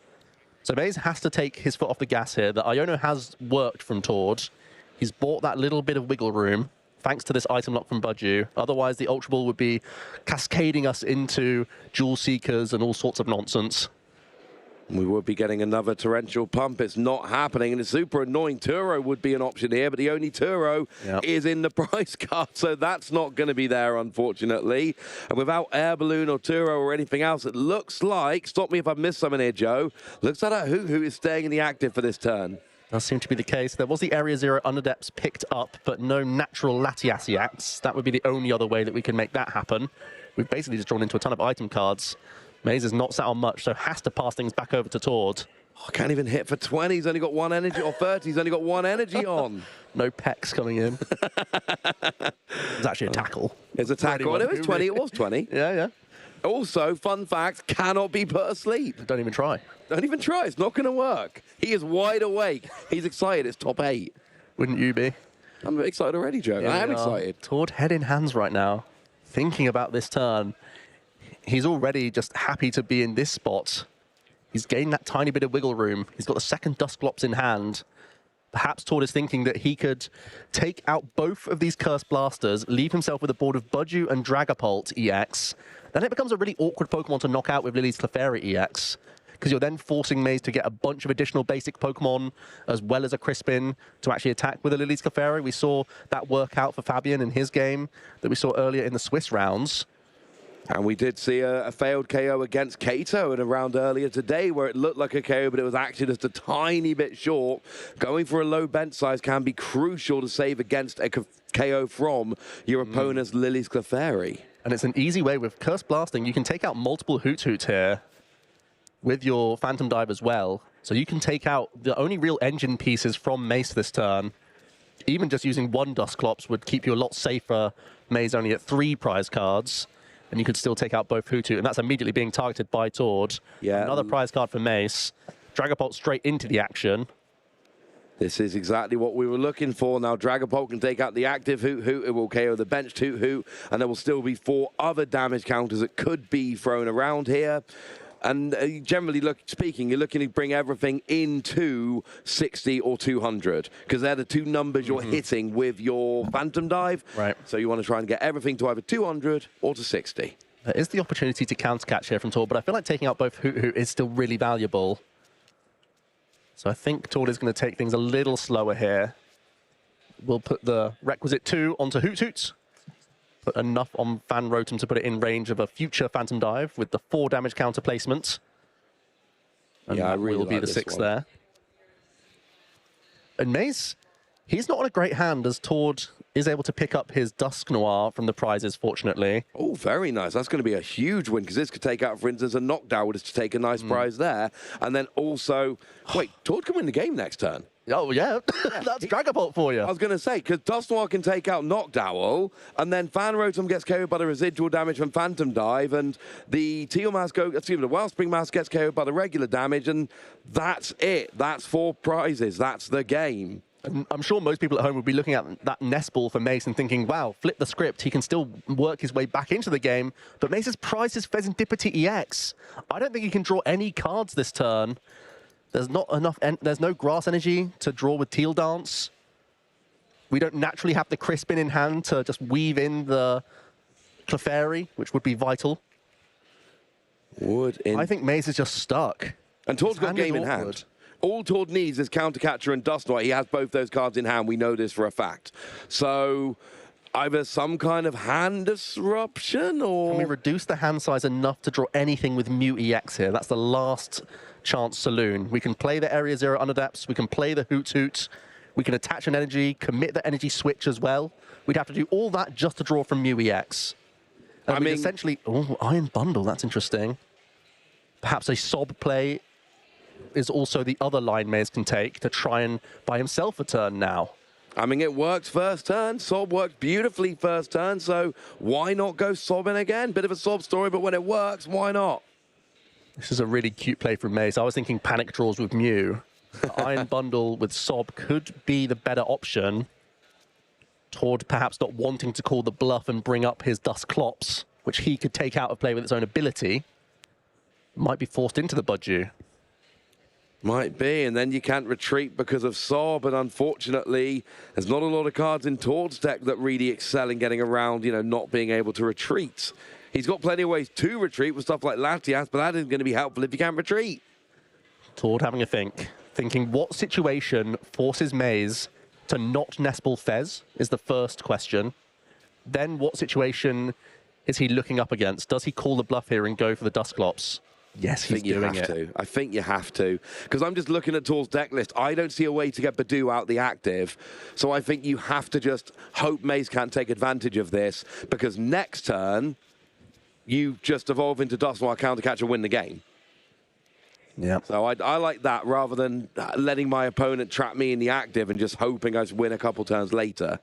So Maze has to take his foot off the gas here. The Iono has worked from Tord. He's bought that little bit of wiggle room thanks to this item lock from Budju. Otherwise, the Ultra Ball would be cascading us into Jewel Seekers and all sorts of nonsense. We would be getting another torrential pump. It's not happening, and it's super annoying. Turo would be an option here, but the only Turo is in the prize card, so that's not going to be there, unfortunately. And without Air Balloon or Turo or anything else, it looks like, stop me if I've missed something here, Joe, looks like that Hoot Hoot is staying in the active for this turn. Does seem to be the case. There was the Area 0 Underdepths picked up, but no natural Latiasiacs. That would be the only other way that we can make that happen. We've basically just drawn into a ton of item cards. Maze is not sat on much, so has to pass things back over to Tord. Oh, can't even hit for 20. He's only got 1 energy, or 30. He's only got 1 energy on. No pecs coming in. It's actually a tackle. It's a tackle. It was 20. It was 20. Yeah. Also, fun fact, cannot be put asleep. Don't even try. Don't even try. It's not going to work. He is wide awake. He's excited. It's top 8. Wouldn't you be? I'm excited already, Joe. I am excited. Tord head in hands right now, thinking about this turn. He's already just happy to be in this spot. He's gained that tiny bit of wiggle room. He's got the second Dusclops in hand. Perhaps Tord is thinking that he could take out both of these Curse Blasters, leave himself with a board of Budju and Dragapult EX. Then it becomes a really awkward Pokemon to knock out with Lily's Clefairy EX, because you're then forcing Maze to get a bunch of additional basic Pokemon, as well as a Crispin, to actually attack with a Lily's Clefairy. We saw that work out for Fabian in his game that we saw earlier in the Swiss rounds. And we did see a failed KO against Kato in a round earlier today where it looked like a KO, but it was actually just a tiny bit short. Going for a low bench size can be crucial to save against a KO from your opponent's Lily's Clefairy. And it's an easy way with Curse Blasting. You can take out multiple Hoot Hoot here with your Phantom Dive as well. So you can take out the only real engine pieces from Mace this turn. Even just using 1 Dusclops would keep you a lot safer. Maze only at 3 prize cards. And you could still take out both Hoot Hoot, and that's immediately being targeted by Tord. Yeah. Another prize card for Mace. Dragapult straight into the action. This is exactly what we were looking for. Now, Dragapult can take out the active Hoot Hoot. It will KO the benched Hoot Hoot, and there will still be 4 other damage counters that could be thrown around here. And generally speaking, you're looking to bring everything into 60 or 200, because they're the 2 numbers you're hitting with your Phantom Dive. Right. So you want to try and get everything to either 200 or to 60. There is the opportunity to countercatch here from Tord, but I feel like taking out both Hoot Hoot is still really valuable. So I think Tord is going to take things a little slower here. We'll put the requisite 2 onto Hoot Hoot. Put enough on Fan Rotom to put it in range of a future Phantom Dive with the 4 damage counter placement. And yeah, I really will be like the this 6 one. there. And Maze, he's not on a great hand as Tord is able to pick up his Dusknoir from the prizes, fortunately. Oh, very nice. That's going to be a huge win, because this could take out, for instance, a Knockdown just to take a nice prize there. And then also, wait, Tord can win the game next turn. Oh, yeah. That's Dragapult for you. I was going to say, because Dusknoir can take out Knockdown, and then Fan Rotom gets KO'd by the residual damage from Phantom Dive, and the Teal Mask, the Wellspring Mask gets KO'd by the regular damage, and that's it. That's 4 prizes. That's the game. And I'm sure most people at home would be looking at that Nest Ball for Mace and thinking, wow, flip the script. He can still work his way back into the game. But Mace's prize is Pheasantipity EX. I don't think he can draw any cards this turn. There's not enough. There's no Grass Energy to draw with Teal Dance. We don't naturally have the Crispin in hand to just weave in the Clefairy, which would be vital. I think Maze is just stuck. And Tord's got game in hand. all Tord needs is Countercatcher and Dusknoir. He has both those cards in hand. We know this for a fact. So either some kind of hand disruption or... Can we reduce the hand size enough to draw anything with Mew EX here? That's the last chance saloon. We can play the Area Zero Unadapts. We can play the Hoot Hoot. We can attach an energy, commit the energy switch as well. We'd have to do all that just to draw from Mew EX. And I mean, essentially... Oh, Iron Bundle, that's interesting. Perhaps a Sob play is also the other line Maze can take to try and buy himself a turn now. I mean, it worked first turn. Sob worked beautifully first turn, so why not go Sobbing again? Bit of a Sob story, but when it works, why not? This is a really cute play from Maze. I was thinking panic draws with Mew. The Iron Bundle with Sob could be the better option. Tord perhaps not wanting to call the bluff and bring up his Dusclops, which he could take out of play with its own ability. Might be forced into the Budgie. Might be, and then you can't retreat because of Sob, and unfortunately, there's not a lot of cards in Tord's deck that really excel in getting around, you know, not being able to retreat. He's got plenty of ways to retreat with stuff like Latias, but that isn't going to be helpful if you can't retreat. Tord having a think. Thinking what situation forces Maze to not Nespel Fez is the first question. Then what situation is he looking up against? Does he call the bluff here and go for the Dusclops? Yes, he's doing it. I think you have to. Because I'm just looking at Tord's deck list. I don't see a way to get Badoo out the active. So I think you have to just hope Maze can't take advantage of this. Because next turn, you just evolve into Dusknoir, Countercatcher, win the game. Yeah. So I like that rather than letting my opponent trap me in the active and just hoping I just win a couple turns later.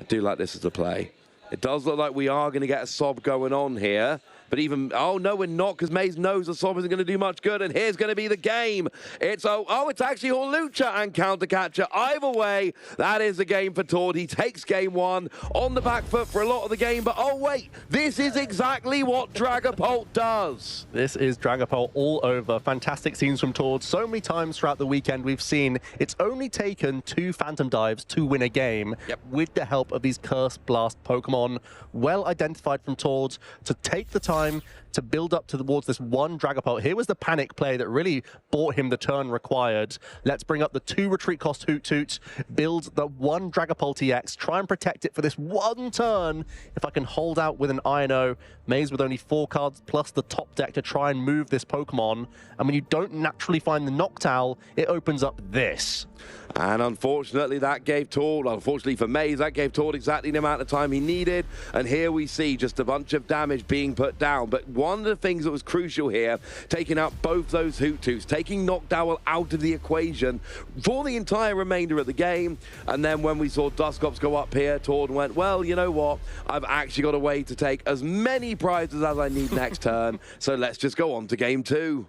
I do like this as a play. It does look like we are going to get a Sob going on here. But even, oh no, we're not, because Maze knows the Sob isn't going to do much good. And here's going to be the game. It's, it's actually Hawlucha and Countercatcher. Either way, that is the game for Tord. He takes game one on the back foot for a lot of the game. But oh wait, this is exactly what Dragapult does. This is Dragapult all over. Fantastic scenes from Tord. So many times throughout the weekend we've seen it's only taken 2 Phantom Dives to win a game with the help of these Curse Blast Pokemon. Well identified from Tord to take the time to build up towards this one Dragapult. Here was the panic play that really bought him the turn required. Let's bring up the 2 retreat cost Hoot Toot, build the 1 Dragapult EX, try and protect it for this one turn. If I can hold out with an Ino, Maze with only 4 cards plus the top deck to try and move this Pokemon. And when you don't naturally find the Noctowl, it opens up this. And unfortunately, that gave Tord, unfortunately for Maze, that gave Tord exactly the amount of time he needed. And here we see just a bunch of damage being put down. But one of the things that was crucial here, taking out both those Hoot Toots, taking Noctowl out of the equation for the entire remainder of the game. And then when we saw Dusclops go up here, Tord went, well, you know what? I've actually got a way to take as many prizes as I need next turn. So let's just go on to game 2.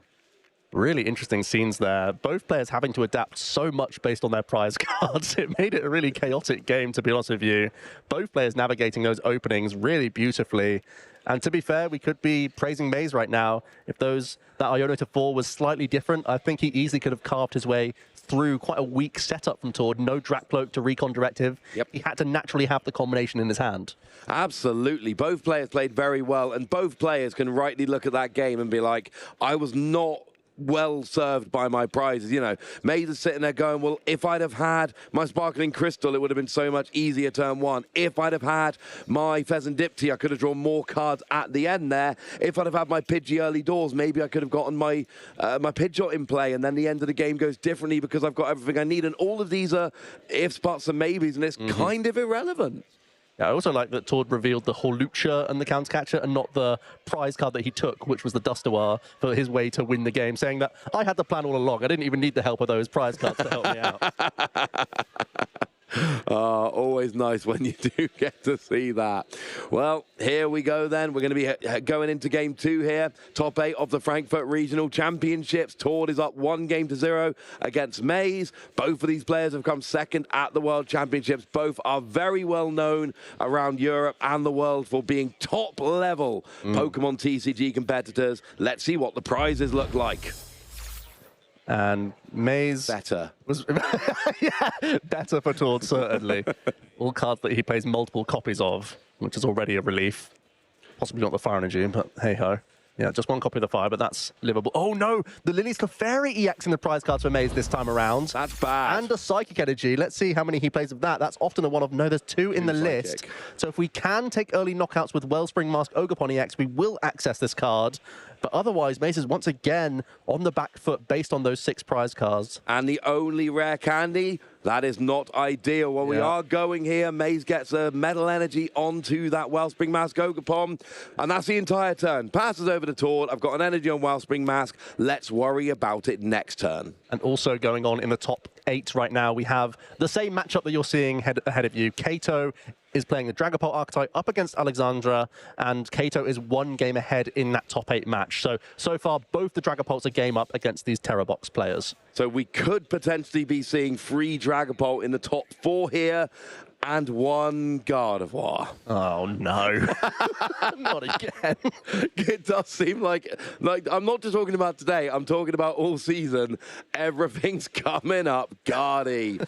Really interesting scenes there. Both players having to adapt so much based on their prize cards. It made it a really chaotic game, to be honest with you. Both players navigating those openings really beautifully. And to be fair, we could be praising Maze right now. If that Iono to 4 was slightly different, I think he easily could have carved his way through quite a weak setup from Tord. No Dracloak to Recon Directive. He had to naturally have the combination in his hand. Absolutely. Both players played very well, and both players can rightly look at that game and be like, I was not well served by my prizes. You know, Maze is sitting there going, well, if I'd have had my Sparkling Crystal, it would have been so much easier turn 1. If I'd have had my Pheasant Dipty, I could have drawn more cards at the end there. If I'd have had my Pidgey early doors, maybe I could have gotten my my Pidgeot in play, and then the end of the game goes differently because I've got everything I need. And all of these are ifs, buts, and maybes, and it's kind of irrelevant. Yeah, I also like that Tord revealed the Hawlucha and the Countercatcher and not the prize card that he took, which was the Dusknoir, for his way to win the game, saying that I had the plan all along. I didn't even need the help of those prize cards to help me out. Always nice when you do get to see that. Well, here we go then. We're going to be going into game 2 here. Top 8 of the Frankfurt Regional Championships. Tord is up 1-0 against Maze. Both of these players have come second at the World Championships. Both are very well known around Europe and the world for being top level Pokémon TCG competitors. Let's see what the prizes look like. And Maze was better for Tord, certainly. All cards that he plays multiple copies of, which is already a relief. Possibly not the Fire Energy, but hey-ho. Yeah, just one copy of the fire, but that's livable. Oh no, the Lily's Clefairy EX in the prize cards for Maze this time around. That's bad. And a Psychic Energy. Let's see how many he plays of that. That's often a one of, no, there's two in the list. So if we can take early knockouts with Wellspring Mask Ogerpon EX, we will access this card. But otherwise, Maze is once again on the back foot based on those 6 prize cards. And the only rare candy, that is not ideal. Well, we are going here. Maze gets a Metal Energy onto that Wellspring Mask Ogerpon, and that's the entire turn. Passes over to Tord. I've got an energy on Wellspring Mask. Let's worry about it next turn. And also going on in the top 8 right now, we have the same matchup that you're seeing ahead of you. Kato is playing the Dragapult archetype up against Alexandra, and Kato is 1 game ahead in that top 8 match. So far, both the Dragapults are game up against these Terrabox players. So we could potentially be seeing 3 Dragapult in the top 4 here, and 1 Gardevoir. Oh no, not again. It does seem like I'm not just talking about today, I'm talking about all season. Everything's coming up, Guardy.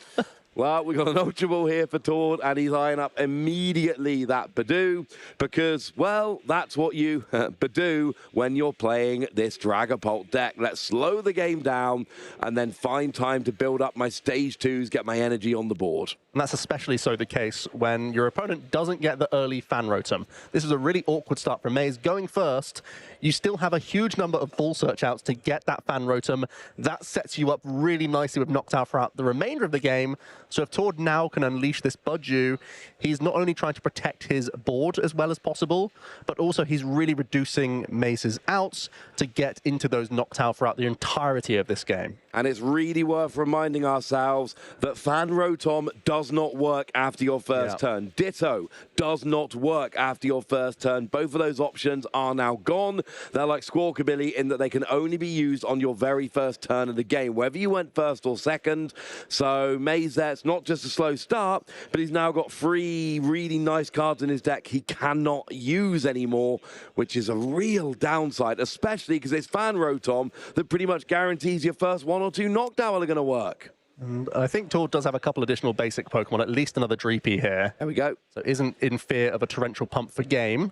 Well, we got an Ultra Ball here for Tord, and he's eyeing up immediately that Badoo, because, well, that's what you Badoo when you're playing this Dragapult deck. Let's slow the game down and then find time to build up my stage 2s, get my energy on the board. And that's especially so the case when your opponent doesn't get the early Fan Rotom. This is a really awkward start for Maze. Going first, you still have a huge number of Ball Search outs to get that Fan Rotom. That sets you up really nicely with Noctowl throughout the remainder of the game. So if Tord now can unleash this Budju, he's not only trying to protect his board as well as possible, but also he's really reducing Maze's outs to get into those Noctowl throughout the entirety of this game. And it's really worth reminding ourselves that Fan Rotom does not work after your first turn. Ditto does not work after your first turn. Both of those options are now gone. They're like Squawkabilly in that they can only be used on your very first turn of the game, whether you went first or second. So Maze there, it's not just a slow start, but he's now got 3 really nice cards in his deck he cannot use anymore, which is a real downside, especially because it's Fan Rotom that pretty much guarantees your first 1 or 2 Noctowl are going to work. And I think Tord does have a couple additional basic Pokemon, at least another Dreepy here. There we go. So isn't in fear of a Torrential Pump for game.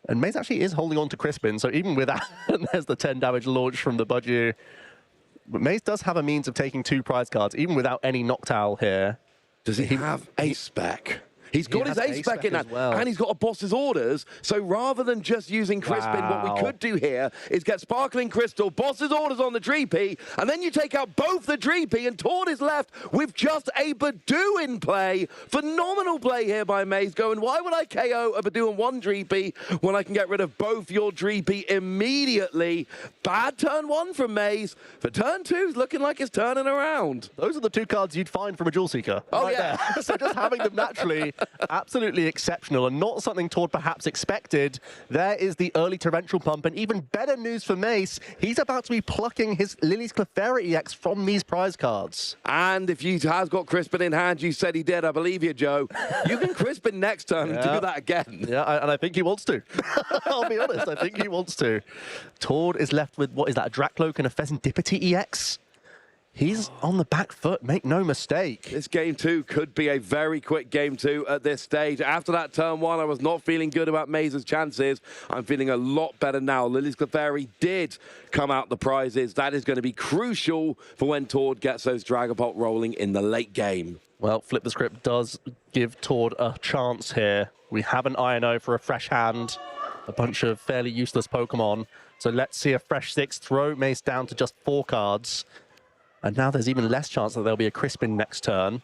And Maze actually is holding on to Crispin, so even with that, there's the 10 damage launch from the Budgie. But Maze does have a means of taking 2 prize cards, even without any Noctowl here. Does he have Ace Spec? He's got his Ace Spec in that, and he's got a Boss's Orders. So rather than just using Crispin, what we could do here is get Sparkling Crystal, Boss's Orders on the Dreepy, and then you take out both the Dreepy, and Tord is left with just a Badoo in play. Phenomenal play here by Maze, going, why would I KO a Badoo and 1 Dreepy when I can get rid of both your Dreepy immediately? Bad turn 1 from Maze. For turn 2's looking like it's turning around. Those are the 2 cards you'd find from a Jewel Seeker. Oh, right yeah. There. So just having them naturally, absolutely exceptional, and not something Tord perhaps expected. There is the early Torrential Pump, and even better news for Mace, he's about to be plucking his Lily's Clefairy EX from these prize cards. And if he has got Crispin in hand, you said he did, I believe you, Joe. You can Crispin next turn and do that again. Yeah, and I think he wants to. I'll be honest, I think he wants to. Tord is left with, what is that, a Dracloak and a Pheasantipity EX? He's on the back foot, make no mistake. This game 2 could be a very quick game 2 at this stage. After that turn 1, I was not feeling good about Maze's chances. I'm feeling a lot better now. Lily's Clefairy did come out the prizes. That is going to be crucial for when Tord gets those Dragapult rolling in the late game. Well, Flip the Script does give Tord a chance here. We have an INO for a fresh hand, a bunch of fairly useless Pokemon. So let's see a fresh 6 throw Mace down to just 4 cards. And now there's even less chance that there'll be a Crispin next turn.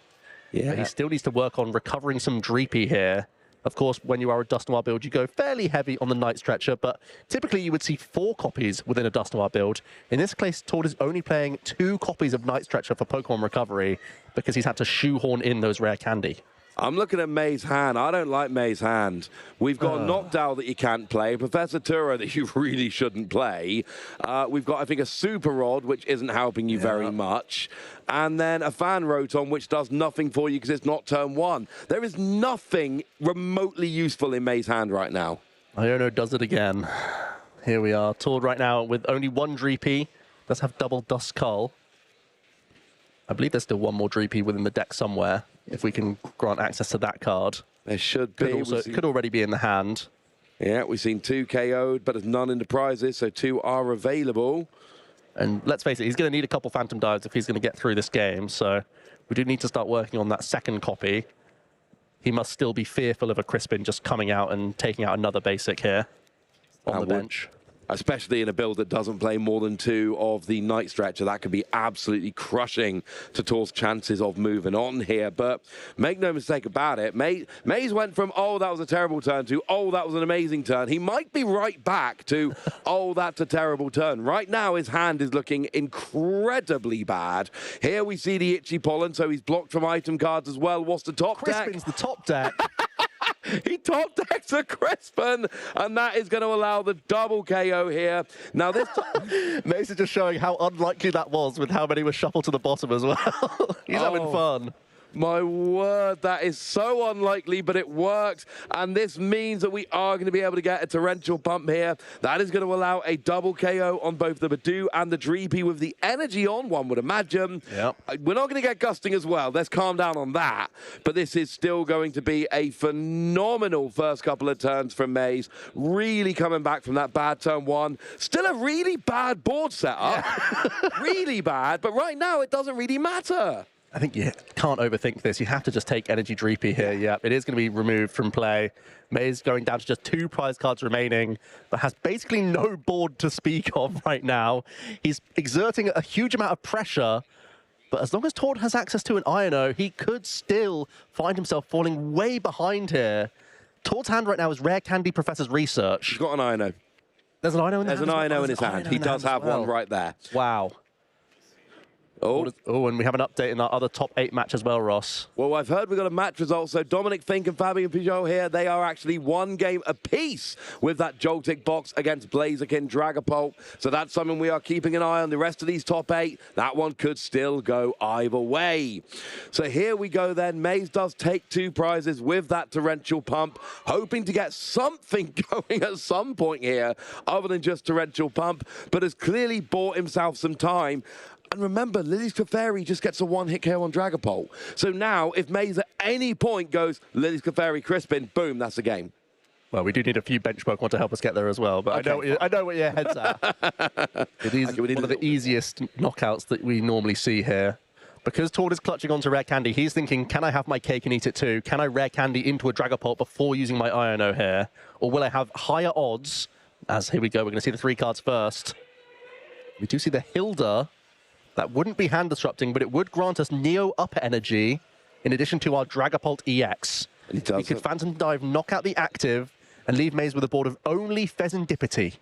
Yeah. But he still needs to work on recovering some Dreepy here. Of course, when you are a Dust Noir build, you go fairly heavy on the Night Stretcher, but typically you would see 4 copies within a Dust Noir build. In this case, Tord is only playing 2 copies of Night Stretcher for Pokemon recovery because he's had to shoehorn in those rare candy. I'm looking at Maze's hand. I don't like Maze's hand. We've got Noctowl that you can't play, Professor Turo that you really shouldn't play. We've got, I think, a Super Rod, which isn't helping you very much. And then a Fan Rotom, which does nothing for you because it's not turn 1. There is nothing remotely useful in Maze's hand right now. Iono does it again. Here we are. Tord right now with only 1 Dreepy. Does have double Duskull. I believe there's still 1 more Dreepy within the deck somewhere, if we can grant access to that card. There should be. Could already be in the hand. Yeah, we've seen 2 KO'd, but there's none in the prizes, so 2 are available. And let's face it, he's going to need a couple Phantom Dives if he's going to get through this game, so we do need to start working on that second copy. He must still be fearful of a Crispin just coming out and taking out another basic here on the bench. Especially in a build that doesn't play more than 2 of the Night Stretcher. That could be absolutely crushing to Tor's chances of moving on here. But make no mistake about it, Maze went from, oh, that was a terrible turn, to, oh, that was an amazing turn. He might be right back to, oh, that's a terrible turn. Right now, his hand is looking incredibly bad. Here we see the Itchy Pollen, so he's blocked from item cards as well. What's the top deck? Crispin's the top deck. He top decks a Crispin, and that is going to allow the double KO here. Now this Mace is just showing how unlikely that was with how many were shuffled to the bottom as well. He's having fun. My word, that is so unlikely, but it worked. And this means that we are going to be able to get a torrential pump here. That is going to allow a double KO on both the Badoo and the Dreepy with the energy on, one would imagine. Yep. We're not going to get gusting as well. Let's calm down on that. But this is still going to be a phenomenal first couple of turns from Maze. Really coming back from that bad turn 1. Still a really bad board setup. Yeah. Really bad. But right now, it doesn't really matter. I think you can't overthink this. You have to just take Energy Dreepy here. Yeah, it is going to be removed from play. Maze going down to just 2 prize cards remaining, but has basically no board to speak of right now. He's exerting a huge amount of pressure, but as long as Tord has access to an Iono, he could still find himself falling way behind here. Tord's hand right now is Rare Candy Professor's Research. He's got an Iono. There's an Iono in There's an Iono in his hand. He does have one right there. Wow. Oh, and we have an update in our other top 8 match as well, Ross. Well, I've heard we've got a match result. So Dominic Fink and Fabian Pijot here, they are actually 1 game apiece with that Joltik box against Blaziken Dragapult. So that's something we are keeping an eye on. The rest of these top 8, that one could still go either way. So here we go then. Maze does take 2 prizes with that torrential pump, hoping to get something going at some point here other than just torrential pump, but has clearly bought himself some time. And remember, Lily's Clefairy just gets a 1-hit KO on Dragapult. So now, if Maze at any point goes Lily's Clefairy Crispin, boom, that's a game. Well, we do need a few bench Pokemon to help us get there as well, but okay. I know where your head's at. It is one of the easiest knockouts that we normally see here. Because Tord is clutching onto Rare Candy, he's thinking, can I have my cake and eat it too? Can I Rare Candy into a Dragapult before using my Iono here? Or will I have higher odds? As here we go, we're going to see the 3 cards first. We do see the Hilda. That wouldn't be hand disrupting, but it would grant us Neo Upper Energy in addition to our Dragapult EX. We could Phantom Dive, knock out the active, and leave Maze with a board of only Fezandipity.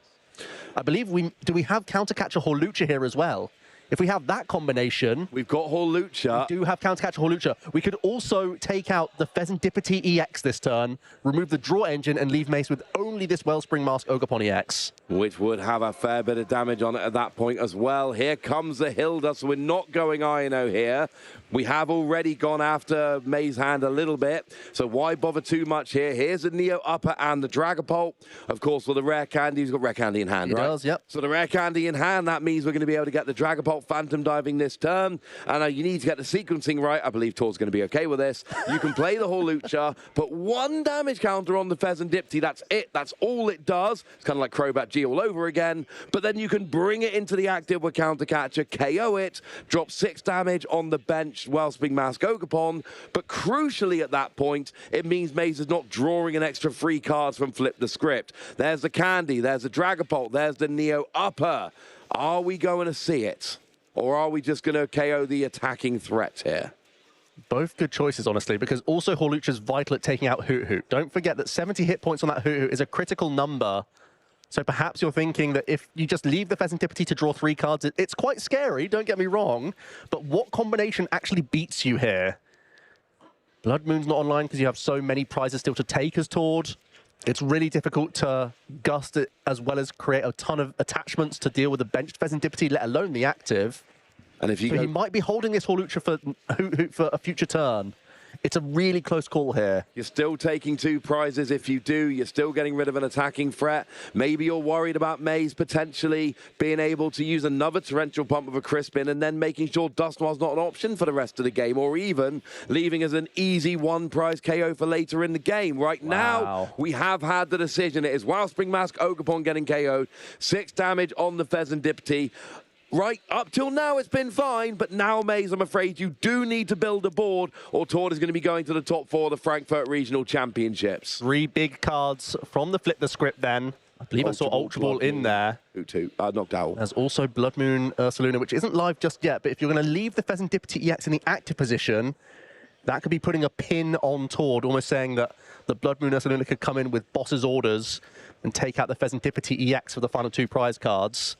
I believe do we have Countercatcher Hawlucha here as well? If we have that combination... We've got Hawlucha. We do have Countercatcher Hawlucha. We could also take out the Fezandipity EX this turn, remove the draw engine, and leave Mace with only this Wellspring Mask Ogerpon EX. Which would have a fair bit of damage on it at that point as well. Here comes the Hilda, so we're not going Iono here. We have already gone after Maze hand a little bit, so why bother too much here? Here's the Neo Upper and the Dragapult. Of course, with the Rare Candy, he's got Rare Candy in hand, right? He does, yep. So the Rare Candy in hand, that means we're going to be able to get the Dragapult Phantom Diving this turn. And you need to get the sequencing right. I believe Tor's going to be okay with this. You can play the Hawlucha, put 1 damage counter on the Fezandipity. That's it. That's all it does. It's kind of like Crobat G all over again. But then you can bring it into the active with Countercatcher, KO it, drop 6 damage on the bench Wellspring Mask Ogerpon. But crucially at that point, it means Maze is not drawing an extra 3 cards from Flip the Script. There's the Candy, there's the Dragapult, there's the Neo Upper. Are we going to see it? Or are we just going to KO the attacking threat here? Both good choices, honestly, because also Hawlucha's vital at taking out Hoot Hoot. Don't forget that 70 hit points on that Hoot Hoot is a critical number. So perhaps you're thinking that if you just leave the Fezandipity to draw 3 cards, it's quite scary, don't get me wrong, but what combination actually beats you here? Blood Moon's not online because you have so many prizes still to take as Tord. It's really difficult to gust it as well as create a ton of attachments to deal with the benched Fezandipity, let alone the active. And if you he might be holding this Hawlucha for a future turn. It's a really close call here. You're still taking 2 prizes if you do. You're still getting rid of an attacking threat. Maybe you're worried about Maze potentially being able to use another torrential pump with a Crispin and then making sure Dusknoir's not an option for the rest of the game, or even leaving as an easy 1 prize KO for later in the game. Right now, we have had the decision. It is Wildspring Mask, Ogerpon getting KO'd. 6 damage on the Pheasantipity. Right, up till now it's been fine, but now, Maze, I'm afraid you do need to build a board, or Tord is going to be going to the top 4 of the Frankfurt Regional Championships. 3 big cards from the Flip the Script then. I believe I saw Ultra Ball in there. Knocked out. There's also Blood Moon Ursaluna, which isn't live just yet, but if you're going to leave the Pheasantipity EX in the active position, that could be putting a pin on Tord, almost saying that the Blood Moon Ursaluna could come in with boss's orders and take out the Pheasantipity EX for the final 2 prize cards.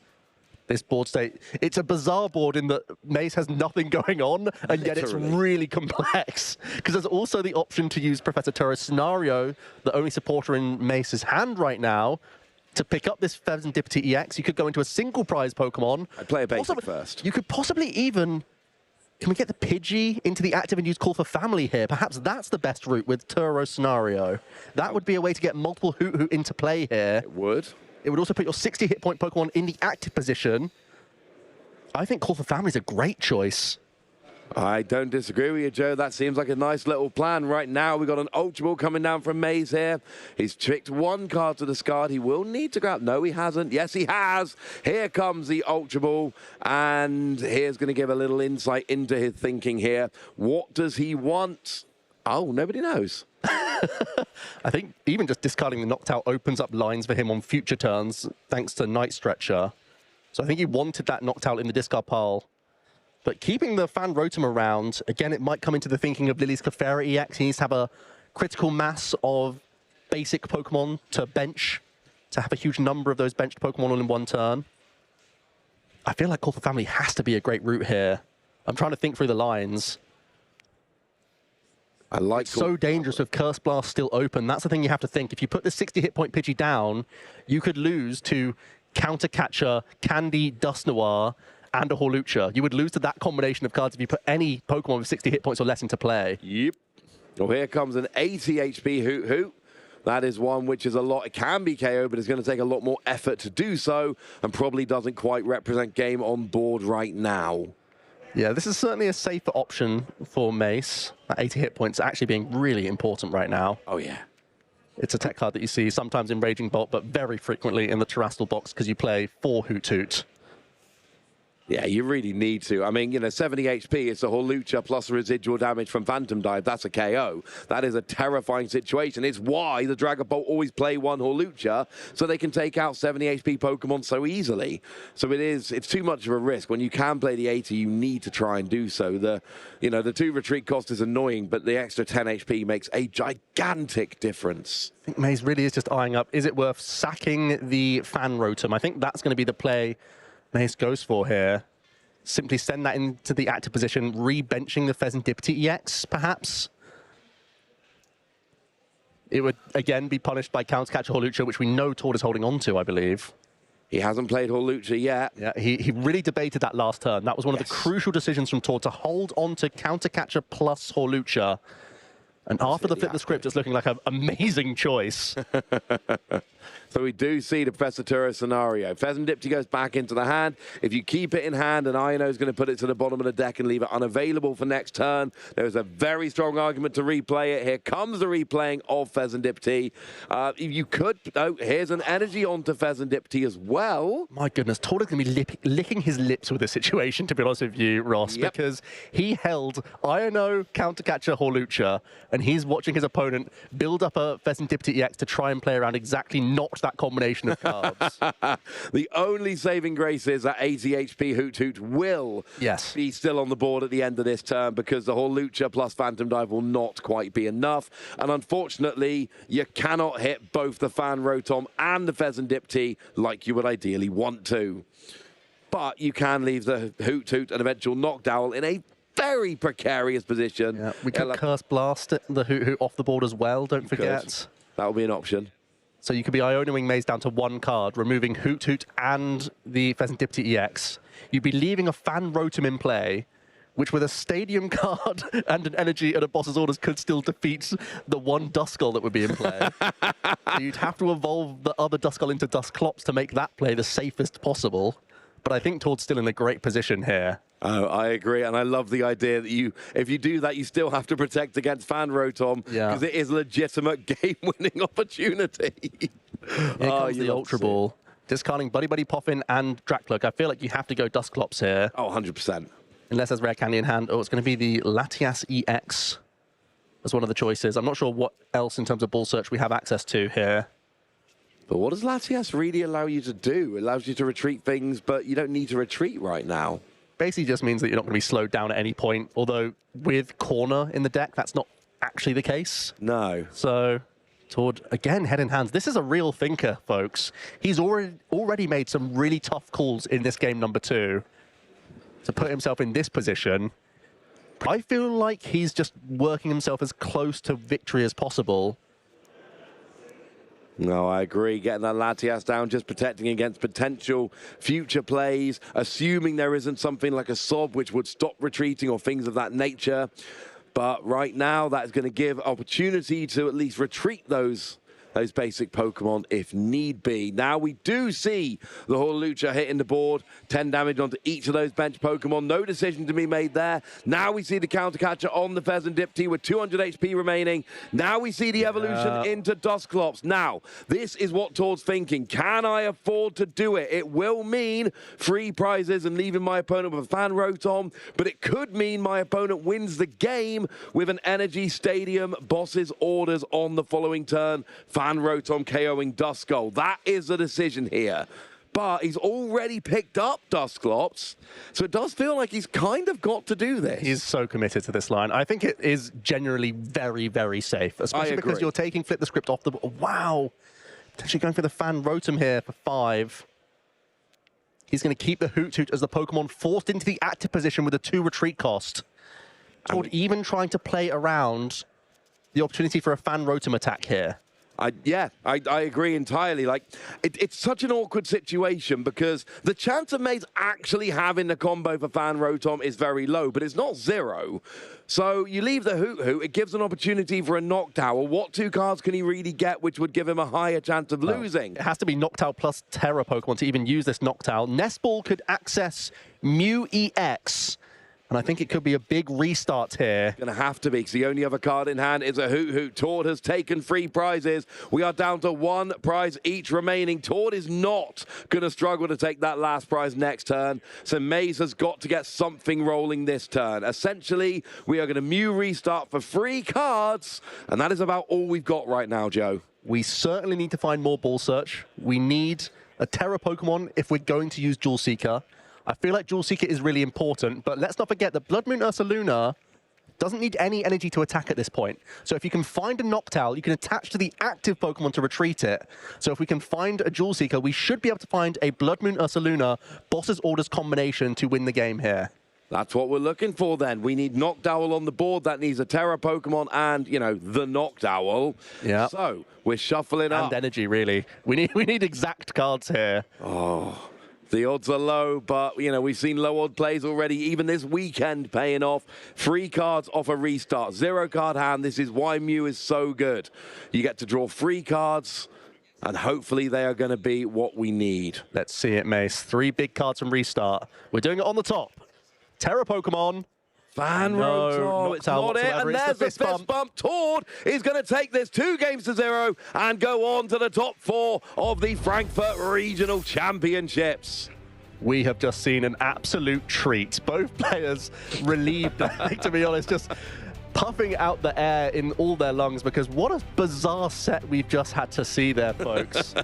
This board state, it's a bizarre board in that Maze has nothing going on, and yet it's really complex. Because there's also the option to use Professor Turret's Scenario, the only supporter in Mace's hand right now, to pick up this Pheasantipity EX. You could go into a single prize Pokemon. I'd play a basic first. You could possibly even... Can we get the Pidgey into the active and use Call for Family here? Perhaps that's the best route with Turo's Scenario. That would be a way to get multiple Hoot into play here. It would. It would also put your 60 hit point Pokemon in the active position. I think Call for Family is a great choice. I don't disagree with you, Joe. That seems like a nice little plan. Right now, we've got an Ultra Ball coming down from Maze here. He's tricked 1 card to discard. He will need to grab... No, he hasn't. Yes, he has. Here comes the Ultra Ball. And here's going to give a little insight into his thinking here. What does he want? Oh, nobody knows. I think even just discarding the Knocked Out opens up lines for him on future turns, thanks to Night Stretcher. So I think he wanted that Knocked Out in the discard pile. But keeping the Fan Rotom around, again, it might come into the thinking of Lily's Clefairy EX. He needs to have a critical mass of basic Pokemon to bench, to have a huge number of those benched Pokemon all in 1 turn. I feel like Call for Family has to be a great route here. I'm trying to think through the lines. I like it's so dangerous with Curse Blast still open. That's the thing you have to think. If you put the 60 hit point Pidgey down, you could lose to Counter Catcher, Candy, Dusknoir, and a Hawlucha. You would lose to that combination of cards if you put any Pokemon with 60 hit points or less into play. Yep. Well, here comes an 80 HP Hoot Hoot. That is one which is a lot. It can be KO, but it's going to take a lot more effort to do so, and probably doesn't quite represent game on board right now. Yeah, this is certainly a safer option for Mace. That 80 hit points actually being really important right now. Oh, yeah. It's a tech card that you see sometimes in Raging Bolt, but very frequently in the Terrestrial box because you play 4 Hoot Hoot. Yeah, you really need to. I mean, you know, 70 HP, it's a Hawlucha plus residual damage from Phantom Dive. That's a KO. That is a terrifying situation. It's why the Dragapult always play 1 Hawlucha, so they can take out 70 HP Pokemon so easily. So it's too much of a risk. When you can play the 80, you need to try and do so. The 2 retreat cost is annoying, but the extra 10 HP makes a gigantic difference. I think Maze really is just eyeing up, is it worth sacking the Fan Rotom? I think that's going to be the play Mace goes for here. Simply send that into the active position, re-benching the Pheasantipity EX, perhaps. It would, again, be punished by Counter Catcher Hawlucha, which we know Tord is holding on to, I believe. He hasn't played Hawlucha yet. Yeah, he really debated that last turn. That was one of the crucial decisions from Tord, to hold on to Counter Catcher plus Hawlucha. And after the Flip the Script, it's looking like an amazing choice. So we do see the Professor Turo scenario. Pheasantipity goes back into the hand. If you keep it in hand, and Ino is going to put it to the bottom of the deck and leave it unavailable for next turn, there is a very strong argument to replay it. Here comes the replaying of Pheasantipity. You could... Oh, here's an energy onto Pheasantipity as well. My goodness, Tord is going to be licking his lips with this situation, to be honest with you, Ross, because he held Ino, Counter Catcher, Hawlucha, and he's watching his opponent build up a Pheasantipity EX to try and play around exactly not that combination of cards. The only saving grace is that 80 HP Hoot Hoot will be still on the board at the end of this turn, because the Hawlucha plus Phantom Dive will not quite be enough. And unfortunately, you cannot hit both the Fan Rotom and the Pheasantipity like you would ideally want to. But you can leave the Hoot Hoot and eventual Knockdown in a very precarious position. Yeah, we could Curse Blast the Hoot Hoot off the board as well, don't forget. That will be an option. So you could be Ionoing Maze down to 1 card, removing Hoot Hoot and the Pheasantipity EX. You'd be leaving a Fan Rotom in play, which with a stadium card and an energy and a boss's orders could still defeat the one Duskull that would be in play. So you'd have to evolve the other Duskull into Dusclops to make that play the safest possible. But I think Tord's still in a great position here. Oh, I agree, and I love the idea that if you do that, you still have to protect against Fan Rotom, because it is a legitimate game-winning opportunity. Here comes the Ultra Ball. Discarding Buddy Buddy Poffin and Dracloak. I feel like you have to go Dusclops here. Oh, 100%. Unless there's Rare Candy in hand. Oh, it's going to be the Latias EX as one of the choices. I'm not sure what else in terms of ball search we have access to here. But what does Latias really allow you to do? It allows you to retreat things, but you don't need to retreat right now. Basically just means that you're not going to be slowed down at any point. Although with Corner in the deck, that's not actually the case. No. So Tord, again, head in hands. This is a real thinker, folks. He's already made some really tough calls in this game number 2 to put himself in this position. I feel like he's just working himself as close to victory as possible. No, I agree. Getting that Latias down, just protecting against potential future plays, assuming there isn't something like a Sob which would stop retreating or things of that nature. But right now, that is going to give opportunity to at least retreat those basic Pokemon if need be. Now we do see the Hawlucha hitting the board, 10 damage onto each of those bench Pokemon. No decision to be made there. Now we see the counter catcher on the Pheasant Dipty with 200 HP remaining. Now we see the evolution into Dusclops. Now, this is what Tord's thinking. Can I afford to do it? It will mean free prizes and leaving my opponent with a Fan Rotom, but it could mean my opponent wins the game with an Energy Stadium boss's orders on the following turn. Fan Rotom KOing Duskull. That is the decision here. But he's already picked up Dusclops, so it does feel like he's kind of got to do this. He's so committed to this line. I think it is generally very, very safe, especially because you're taking Flip the Script off the... Wow! Potentially going for the Fan Rotom here for 5. He's going to keep the Hoot Hoot as the Pokemon forced into the active position with a 2 retreat cost. Tord even trying to play around the opportunity for a Fan Rotom attack here. I agree entirely. Like, it's such an awkward situation because the chance of Maze actually having the combo for Fan Rotom is very low, but it's not 0. So you leave the Hoot Hoot, it gives an opportunity for a Noctowl. What 2 cards can he really get which would give him a higher chance of losing? It has to be Noctowl plus Terra Pokemon to even use this Noctowl. Nest Ball could access Mew EX. And I think it could be a big restart here. Going to have to be, because the only other card in hand is a Hoot Hoot. Tord has taken 3 prizes. We are down to 1 prize each remaining. Tord is not going to struggle to take that last prize next turn. So Maze has got to get something rolling this turn. Essentially, we are going to Mew restart for 3 cards. And that is about all we've got right now, Joe. We certainly need to find more ball search. We need a Terra Pokemon if we're going to use Jewel Seeker. I feel like Jewel Seeker is really important, but let's not forget that Blood Moon Ursaluna doesn't need any energy to attack at this point. So if you can find a Noctowl, you can attach to the active Pokemon to retreat it. So if we can find a Jewel Seeker, we should be able to find a Blood Moon Ursaluna Boss's Orders combination to win the game here. That's what we're looking for then. We need Noctowl on the board. That needs a Terra Pokemon and, you know, the Noctowl. Yeah. So we're shuffling up. And energy, really. We need exact cards here. Oh. The odds are low, but, you know, we've seen low odd plays already, even this weekend paying off. 3 cards off a restart, 0 card hand. This is why Mew is so good. You get to draw 3 cards, and hopefully they are going to be what we need. Let's see it, Mace. 3 big cards from restart. We're doing it on the top. Terra Pokemon. Fan Rotom, it's not it, and there's the fist bump. Tord is going to take this 2 games to 0 and go on to the top 4 of the Frankfurt Regional Championships. We have just seen an absolute treat. Both players relieved, I think, to be honest, just puffing out the air in all their lungs, because what a bizarre set we've just had to see there, folks.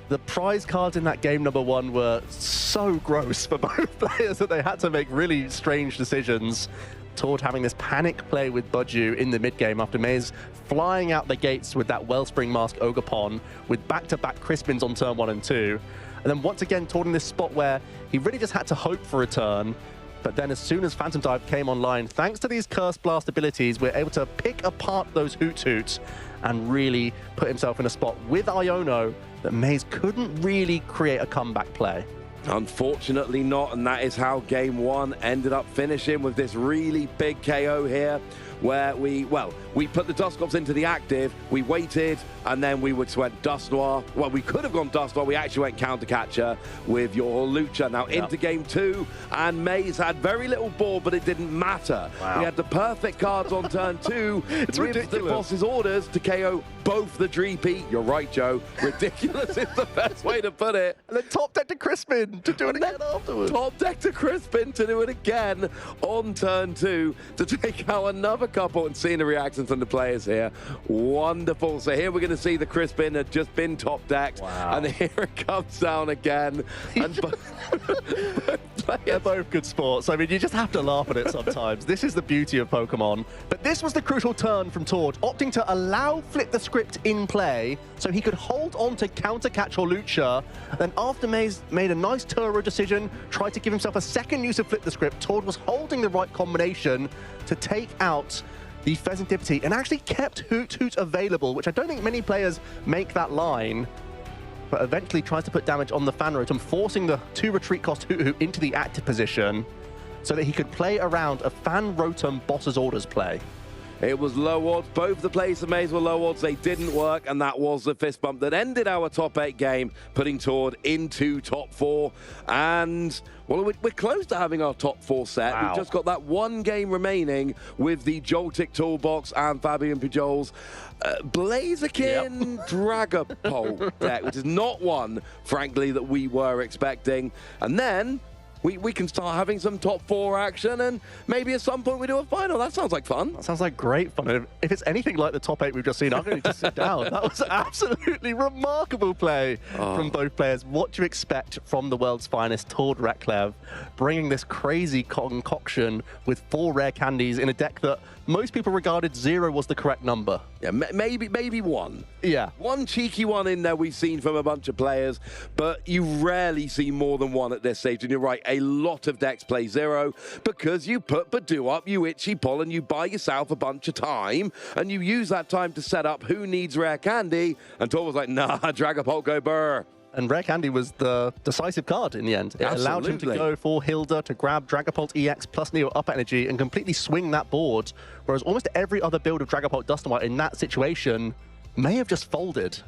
The prize cards in that game number 1 were so gross for both players that they had to make really strange decisions. Tord having this panic play with Budju in the mid-game after Maze flying out the gates with that Wellspring Mask Ogerpon with back-to-back Crispins on turn 1 and 2. And then once again, Tord in this spot where he really just had to hope for a turn. But then as soon as Phantom Dive came online, thanks to these Curse Blast abilities, we're able to pick apart those Hoot Hoots and really put himself in a spot with Iono that Maze couldn't really create a comeback play. Unfortunately not, and that is how game one ended up finishing, with this really big KO here, where we put the Dusclops into the active, we waited, and then we went Dust Noir. Well, we could have gone Dust Noir, we actually went Counter Catcher with your Lucha. Now into game two, and Maze had very little board, but it didn't matter. Wow. We had the perfect cards on turn two. It's with ridiculous. the boss's orders to KO both the Dreepy. You're right, Joe. Ridiculous is the best way to put it. And then top deck to Crispin to do it again afterwards. Top deck to Crispin to do it again on turn two to take out another couple, and seeing the reactions from the players here. Wonderful. So here we're going to see the Crispin had just been top decked. Wow. And here it comes down again. And they're both good sports. I mean, you just have to laugh at it sometimes. This is the beauty of Pokemon. But this was the crucial turn from Tord, opting to allow Flip the Script in play so he could hold on to Counter Catch or Lucha. Then after Maze made a nice Turo decision, tried to give himself a second use of Flip the Script, Tord was holding the right combination to take out the Pheasantivity and actually kept Hoot Hoot available, which I don't think many players make that line, but eventually tries to put damage on the Fan Rotom, forcing the 2 retreat cost Hoot Hoot into the active position so that he could play around a Fan Rotom Boss's Orders play. it was low odds. Both the plays of Maze were low odds. They didn't work, and that was the fist bump that ended our top 8 game, putting Tord into top 4. And, well, we're close to having our top 4 set. Wow. We've just got that one game remaining with the Joltik Toolbox and Fabian Pujol's Blaziken Dragapult deck, which is not one, frankly, that we were expecting. And then we can start having some top 4 action, and maybe at some point we do a final. That sounds like fun. That sounds like great fun. If it's anything like the top 8 we've just seen, I'm going to just sit down. That was absolutely remarkable play from both players. What do you expect from the world's finest, Tord Reklev, bringing this crazy concoction with 4 rare candies in a deck that most people regarded 0 was the correct number? Yeah, maybe 1. Yeah. One cheeky one in there we've seen from a bunch of players, but you rarely see more than 1 at this stage. And you're right, a lot of decks play 0 because you put Badoo up, you itchy pull, and you buy yourself a bunch of time, and you use that time to set up who needs rare candy. And Tor was like, nah, Dragapult go burr. And Rare Candy was the decisive card in the end. It allowed him to go for Hilda to grab Dragapult EX plus Neo up energy and completely swing that board, whereas almost every other build of Dragapult Dusknoir in that situation may have just folded.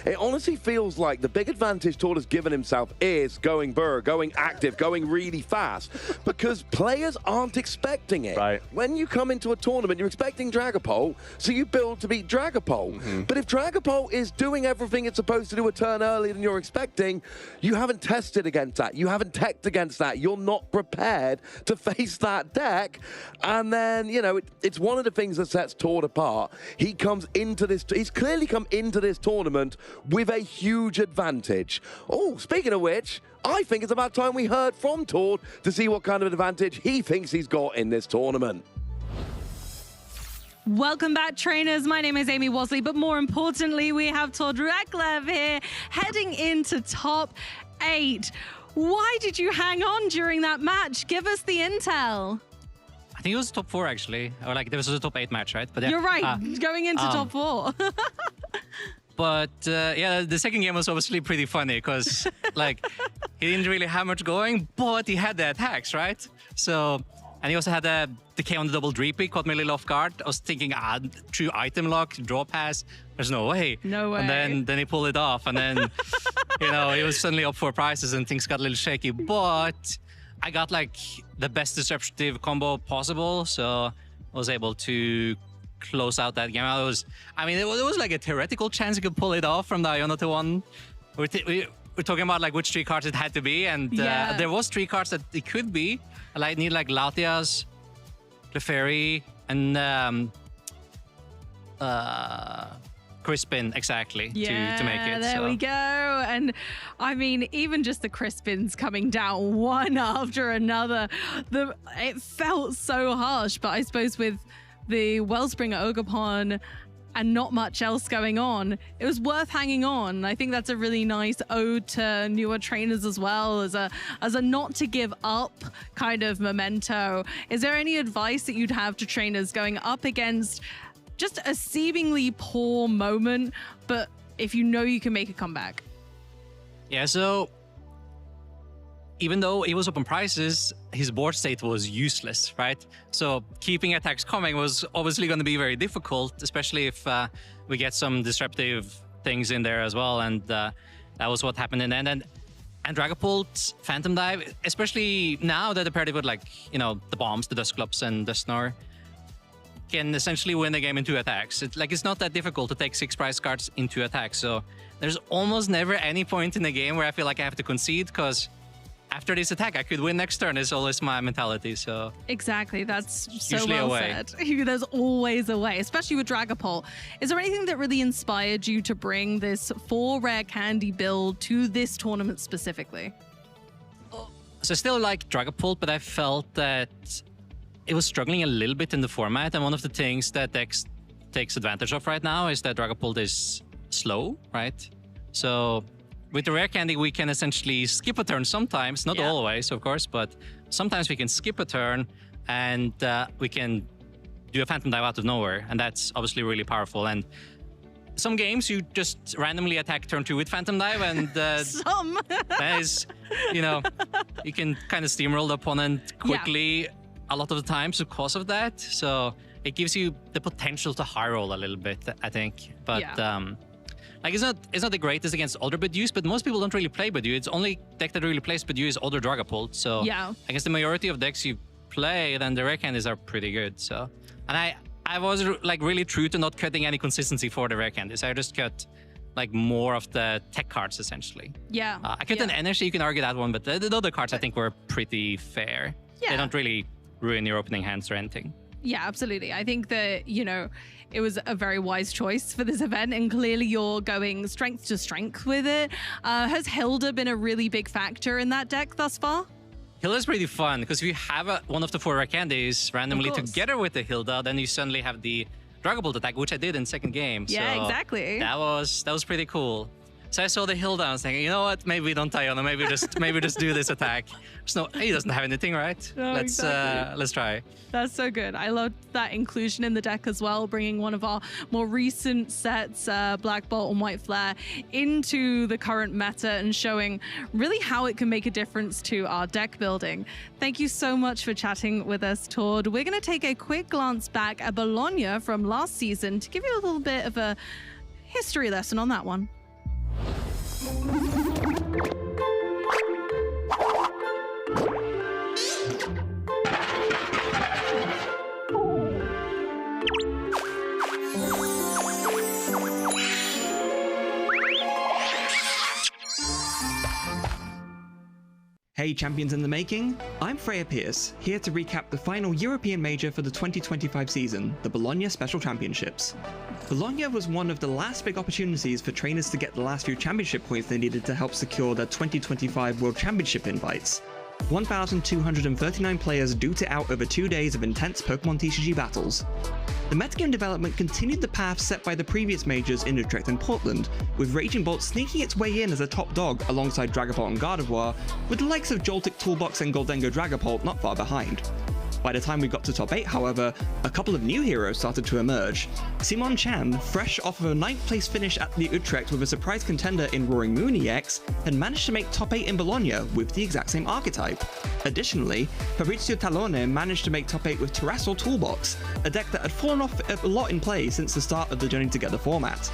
It honestly feels like the big advantage Tord has given himself is going burr, going active, going really fast, because players aren't expecting it. Right. When you come into a tournament, you're expecting Dragapult, so you build to beat Dragapult. But if Dragapult is doing everything it's supposed to do a turn earlier than you're expecting, you haven't tested against that. You haven't teched against that. You're not prepared to face that deck. And then, you know, it's one of the things that sets Tord apart. He comes into this, he's clearly come into this tournament with a huge advantage. Oh, speaking of which, I think it's about time we heard from Tord to see what kind of advantage he thinks he's got in this tournament. Welcome back, trainers. My name is Amy Wasley, but more importantly, we have Tord Reklev here, heading into top 8. Why did you hang on during that match? Give us the intel. I think it was top 4, actually. Or like, there was a top 8 match, right? But yeah, you're right, going into top 4. But yeah, the second game was obviously pretty funny because like he didn't really have much going, but he had the attacks, right? So, and he also had the K on the double Dreepy, caught me a little off guard. I was thinking, true item lock, draw pass. There's no way. No way. And then he pulled it off, and then you know, he was suddenly up for prizes and things got a little shaky. But I got like the best disruptive combo possible, so I was able to close out that game. I mean, it was like a theoretical chance you could pull it off from the Ionoto one. We're talking about like which 3 cards it had to be, and there was 3 cards that it could be. I need like Latias, Clefairy, and Crispin, exactly, to make it. There we go. And I mean, even just the Crispins coming down one after another, it felt so harsh, but I suppose with the Wellspring at Ogerpon and not much else going on, it was worth hanging on. I think that's a really nice ode to newer trainers as well, as a not to give up kind of memento. Is there any advice that you'd have to trainers going up against just a seemingly poor moment, but if you know you can make a comeback? Yeah, so even though it was open prizes, his board state was useless, right? So keeping attacks coming was obviously going to be very difficult, especially if we get some disruptive things in there as well. And that was what happened in the end. And Dragapult, Phantom Dive, especially now that they're paired with, like, you know, the bombs, the Dusclops and Dusknoir, can essentially win the game in 2 attacks. It's not that difficult to take 6 prize cards in 2 attacks. So there's almost never any point in the game where I feel like I have to concede, because after this attack, I could win next turn is always my mentality. So exactly, that's so usually well a way. said. There's always a way, especially with Dragapult. Is there anything that really inspired you to bring this 4 rare candy build to this tournament specifically? So I still like Dragapult, but I felt that it was struggling a little bit in the format. And one of the things that Dex takes advantage of right now is that Dragapult is slow, right? So with the rare candy, we can essentially skip a turn sometimes, not always, of course, but sometimes we can skip a turn and we can do a Phantom Dive out of nowhere. And that's obviously really powerful. And some games you just randomly attack turn 2 with Phantom Dive, and some that is, you know, you can kind of steamroll the opponent quickly a lot of the times because of that. So it gives you the potential to high roll a little bit, I think. But like it's not the greatest against older Bidooes, but most people don't really play Bidooe. It's only deck that really plays Bidooe is older Dragapult. So against the majority of decks you play, then the rare candies are pretty good. So, and I was like really true to not cutting any consistency for the rare candies. I just cut like more of the tech cards essentially. I cut an energy, you can argue that one, but the other cards I think were pretty fair. They don't really ruin your opening hands or anything. Yeah, absolutely. I think that, you know, it was a very wise choice for this event, and clearly you're going strength to strength with it. Has Hilda been a really big factor in that deck thus far? Hilda's pretty fun, because if you have one of the 4 rare candies randomly together with the Hilda, then you suddenly have the Dragapult attack, which I did in second game. Yeah, so exactly. That was pretty cool. So I saw the Hilda and I was thinking, you know what? Maybe we don't tie on him. Maybe just do this attack. So he doesn't have anything, right? No, let's try. That's so good. I love that inclusion in the deck as well, bringing one of our more recent sets, Black Bolt and White Flare, into the current meta and showing really how it can make a difference to our deck building. Thank you so much for chatting with us, Tord. We're going to take a quick glance back at Bologna from last season to give you a little bit of a history lesson on that one. Hey champions in the making, I'm Freya Pierce, here to recap the final European major for the 2025 season, the Bologna Special Championships. Bologna was one of the last big opportunities for trainers to get the last few championship points they needed to help secure their 2025 World Championship invites. 1,239 players duked it out over 2 days of intense Pokémon TCG battles. The metagame development continued the path set by the previous majors in Utrecht and Portland, with Raging Bolt sneaking its way in as a top dog alongside Dragapult and Gardevoir, with the likes of Joltik Toolbox and Goldengo Dragapult not far behind. By the time we got to top 8, however, a couple of new heroes started to emerge. Simon Chan, fresh off of a 9th place finish at the Utrecht with a surprise contender in Roaring Moon EX, had managed to make top 8 in Bologna with the exact same archetype. Additionally, Fabrizio Talone managed to make top 8 with Terrasol Toolbox, a deck that had fallen off a lot in play since the start of the Journey Together format.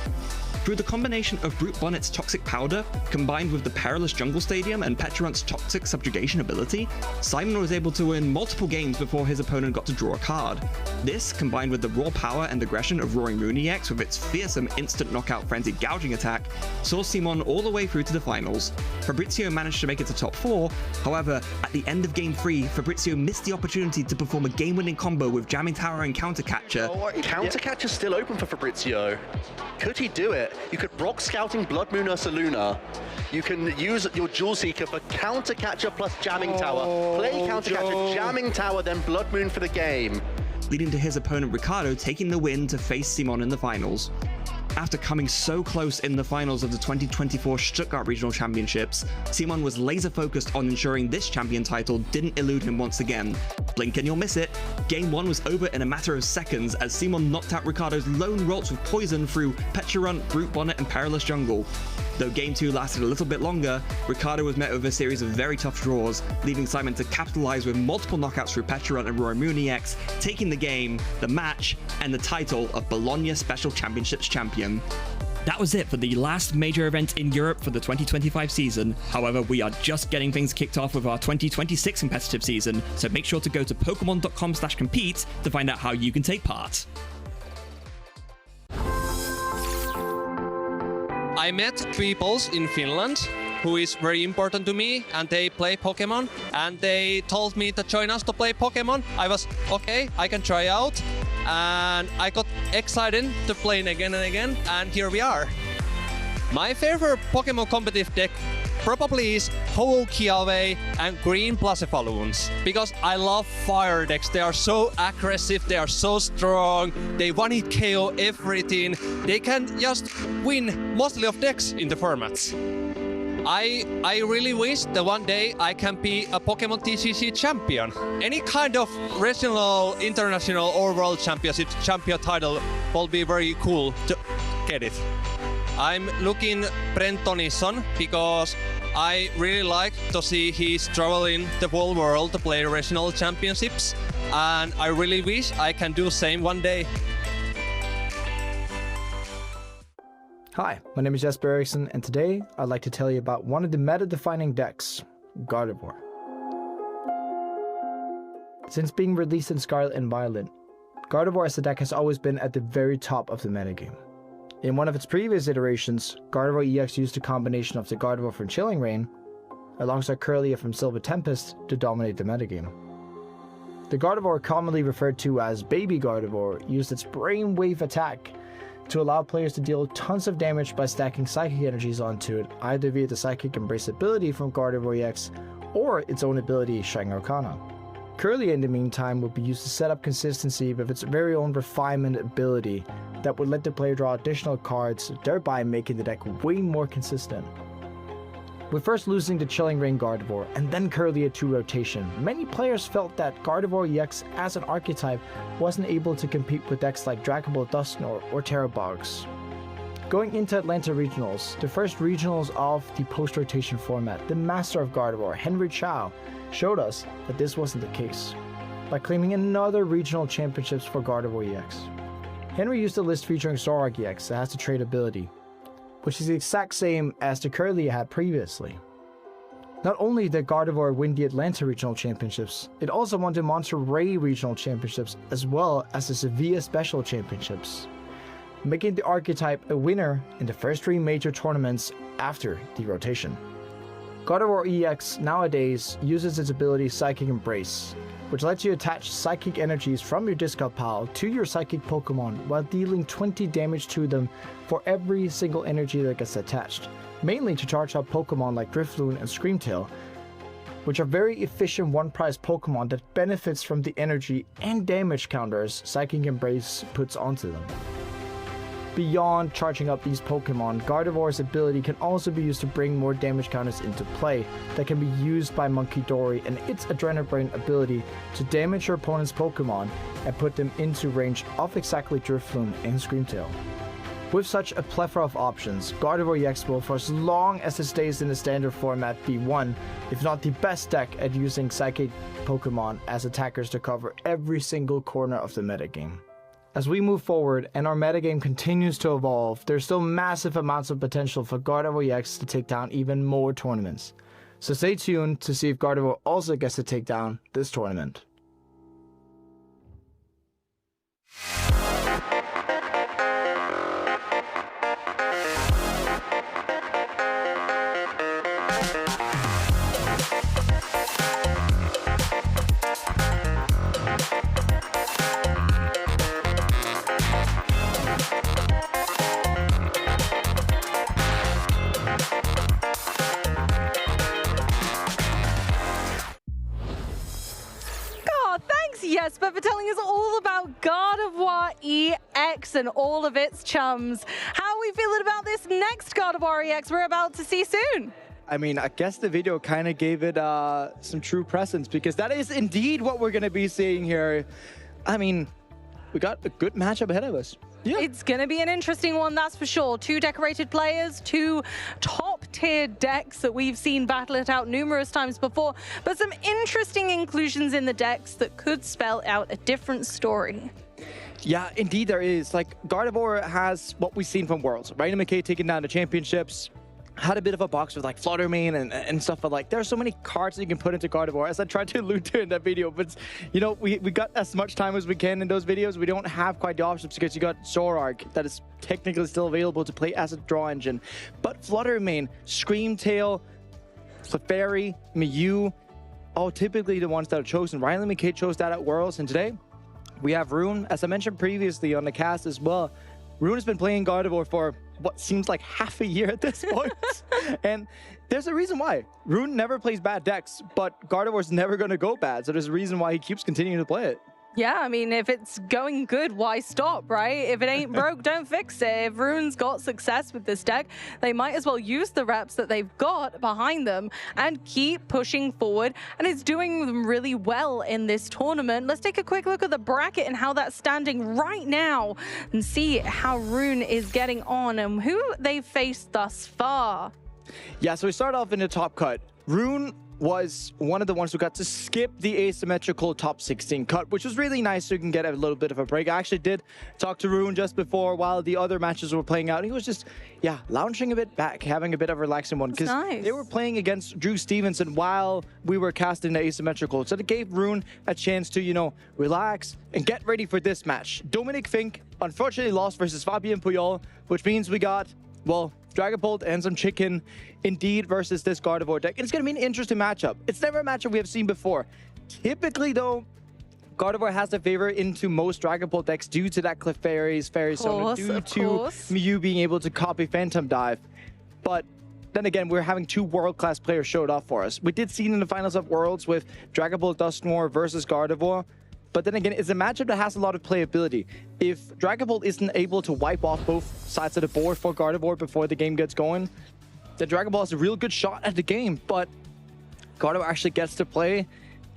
Through the combination of Brute Bonnet's Toxic Powder, combined with the Perilous Jungle Stadium and Peturunt's Toxic Subjugation ability, Simon was able to win multiple games before his opponent got to draw a card. This, combined with the raw power and aggression of Roaring Moon EX with its fearsome instant knockout frenzied gouging attack, saw Simon all the way through to the finals. Fabrizio managed to make it to top 4, however, at the end of game 3, Fabrizio missed the opportunity to perform a game-winning combo with Jamming Tower and Countercatcher. Countercatcher's still open for Fabrizio. Could he do it? You could Brock Scouting Blood Moon Ursaluna. You can use your Jewel Seeker for Countercatcher plus Jamming Tower. Play Countercatcher, Jamming Tower, then Blood Moon for the game. Leading to his opponent Ricardo taking the win to face Simon in the finals. After coming so close in the finals of the 2024 Stuttgart Regional Championships, Simon was laser focused on ensuring this champion title didn't elude him once again. Blink and you'll miss it. Game 1 was over in a matter of seconds as Simon knocked out Ricardo's lone Ralts with poison through Peturunt, Brute Bonnet and Perilous Jungle. Though Game 2 lasted a little bit longer, Ricardo was met with a series of very tough draws, leaving Simon to capitalize with multiple knockouts through Pecharunt and Pokémon EX, taking the game, the match, and the title of Bologna Special Championships champion. That was it for the last major event in Europe for the 2025 season. However, we are just getting things kicked off with our 2026 competitive season, so make sure to go to pokemon.com/compete to find out how you can take part. I met people in Finland who is very important to me, and they play Pokemon, and they told me to join us to play Pokemon. I was, okay, I can try out, and I got excited to play again and again, and here we are. My favorite Pokemon competitive deck probably is Ho-Oh-Kiawe and Green Blacephalons, because I love fire decks. They are so aggressive, they are so strong, they one-hit KO everything. They can just win mostly of decks in the formats. I really wish that one day I can be a Pokémon TCG champion. Any kind of regional, international or world championship champion title will be very cool to get it. I'm looking Brent Tonison because I really like to see he's traveling the whole world to play regional championships, and I really wish I can do the same one day. Hi, my name is Jesper Eriksson, and today I'd like to tell you about one of the meta-defining decks, Gardevoir. Since being released in Scarlet and Violet, Gardevoir as a deck has always been at the very top of the metagame. In one of its previous iterations, Gardevoir EX used a combination of the Gardevoir from Chilling Reign alongside Kirlia from Silver Tempest to dominate the metagame. The Gardevoir, commonly referred to as Baby Gardevoir, used its Brainwave attack to allow players to deal tons of damage by stacking Psychic energies onto it, either via the Psychic Embrace ability from Gardevoir EX or its own ability, Shining Arcana. Kirlia, in the meantime, would be used to set up consistency with its very own refinement ability that would let the player draw additional cards, thereby making the deck way more consistent. With first losing to Chilling Reign Gardevoir and then Kirlia to rotation, many players felt that Gardevoir EX as an archetype wasn't able to compete with decks like Dragapult Dusknoir or Terrabogs. Going into Atlanta Regionals, the first regionals of the post-rotation format, the master of Gardevoir, Henry Chow, showed us that this wasn't the case, by claiming another regional championships for Gardevoir EX. Henry used a list featuring Zoroark EX that has the trait ability, which is the exact same as the Kirlia had previously. Not only did Gardevoir win the Atlanta Regional Championships, it also won the Monterey Regional Championships as well as the Sevilla Special Championships, making the archetype a winner in the first 3 major tournaments after the rotation. Gardevoir EX nowadays uses its ability Psychic Embrace, which lets you attach psychic energies from your discard pile to your psychic Pokemon while dealing 20 damage to them for every single energy that gets attached, mainly to charge up Pokemon like Drifloon and Screamtail, which are very efficient one-price Pokemon that benefits from the energy and damage counters Psychic Embrace puts onto them. Beyond charging up these Pokemon, Gardevoir's ability can also be used to bring more damage counters into play that can be used by Munkidori and its Adrenabrain ability to damage your opponent's Pokemon and put them into range of exactly Drifloon and Screamtail. With such a plethora of options, Gardevoir EX will, for as long as it stays in the standard format, be one, if not the best deck at using Psychic Pokemon as attackers to cover every single corner of the metagame. As we move forward and our metagame continues to evolve, there's still massive amounts of potential for Gardevoir EX to take down even more tournaments. So stay tuned to see if Gardevoir also gets to take down this tournament. Jesper for telling us all about Gardevoir EX and all of its chums. How are we feeling about this next Gardevoir EX we're about to see soon? I mean, I guess the video kind of gave it some true presence, because that is indeed what we're going to be seeing here. I mean, we got a good matchup ahead of us. Yeah. It's going to be an interesting one, that's for sure. 2 decorated players, 2 top-tier decks that we've seen battle it out numerous times before, but some interesting inclusions in the decks that could spell out a different story. Yeah, indeed there is. Like, Gardevoir has what we've seen from Worlds. Ryan McKay taking down the championships. Had a bit of a box with like Fluttermane and stuff, but like there's so many cards that you can put into Gardevoir, as I tried to allude to in that video. But you know, we got as much time as we can in those videos. We don't have quite the options because you got Zoroark that is technically still available to play as a draw engine. But Fluttermane, Screamtail, Clefairy, Mew, all typically the ones that are chosen. Riley McKay chose that at Worlds, and today we have Rune, as I mentioned previously on the cast as well. Rune has been playing Gardevoir for what seems like half a year at this point. And there's a reason why. Rune never plays bad decks, but Gardevoir's never going to go bad. So there's a reason why he keeps continuing to play it. Yeah, I mean, if it's going good, why stop, right? If it ain't broke, don't fix it. If Rune's got success with this deck, they might as well use the reps that they've got behind them and keep pushing forward. And it's doing them really well in this tournament. Let's take a quick look at the bracket and how that's standing right now and see how Rune is getting on and who they've faced thus far. Yeah, so we start off in the top cut. Rune was one of the ones who got to skip the asymmetrical top 16 cut, which was really nice so you can get a little bit of a break. I actually did talk to Rune just before while the other matches were playing out. He was just, yeah, lounging a bit back, having a bit of a relaxing one, because they were playing against Drew Stevenson while we were casting the asymmetrical. So it gave Rune a chance to, you know, relax and get ready for this match. Dominic Fink unfortunately lost versus Fabien Puyol, which means we got, well, Dragapult and some chicken indeed versus this Gardevoir deck. And it's going to be an interesting matchup. It's never a matchup we have seen before. Typically, though, Gardevoir has the favor into most Dragapult decks due to that Clefairy's Fairy Summon, due to Mew being able to copy Phantom Dive. But then again, we're having 2 world-class players showed off for us. We did see in the finals of Worlds with Dragapult Dusknoir versus Gardevoir. But then again, it's a matchup that has a lot of playability. If Dragapult isn't able to wipe off both sides of the board for Gardevoir before the game gets going, then Dragapult has a real good shot at the game. But Gardevoir actually gets to play.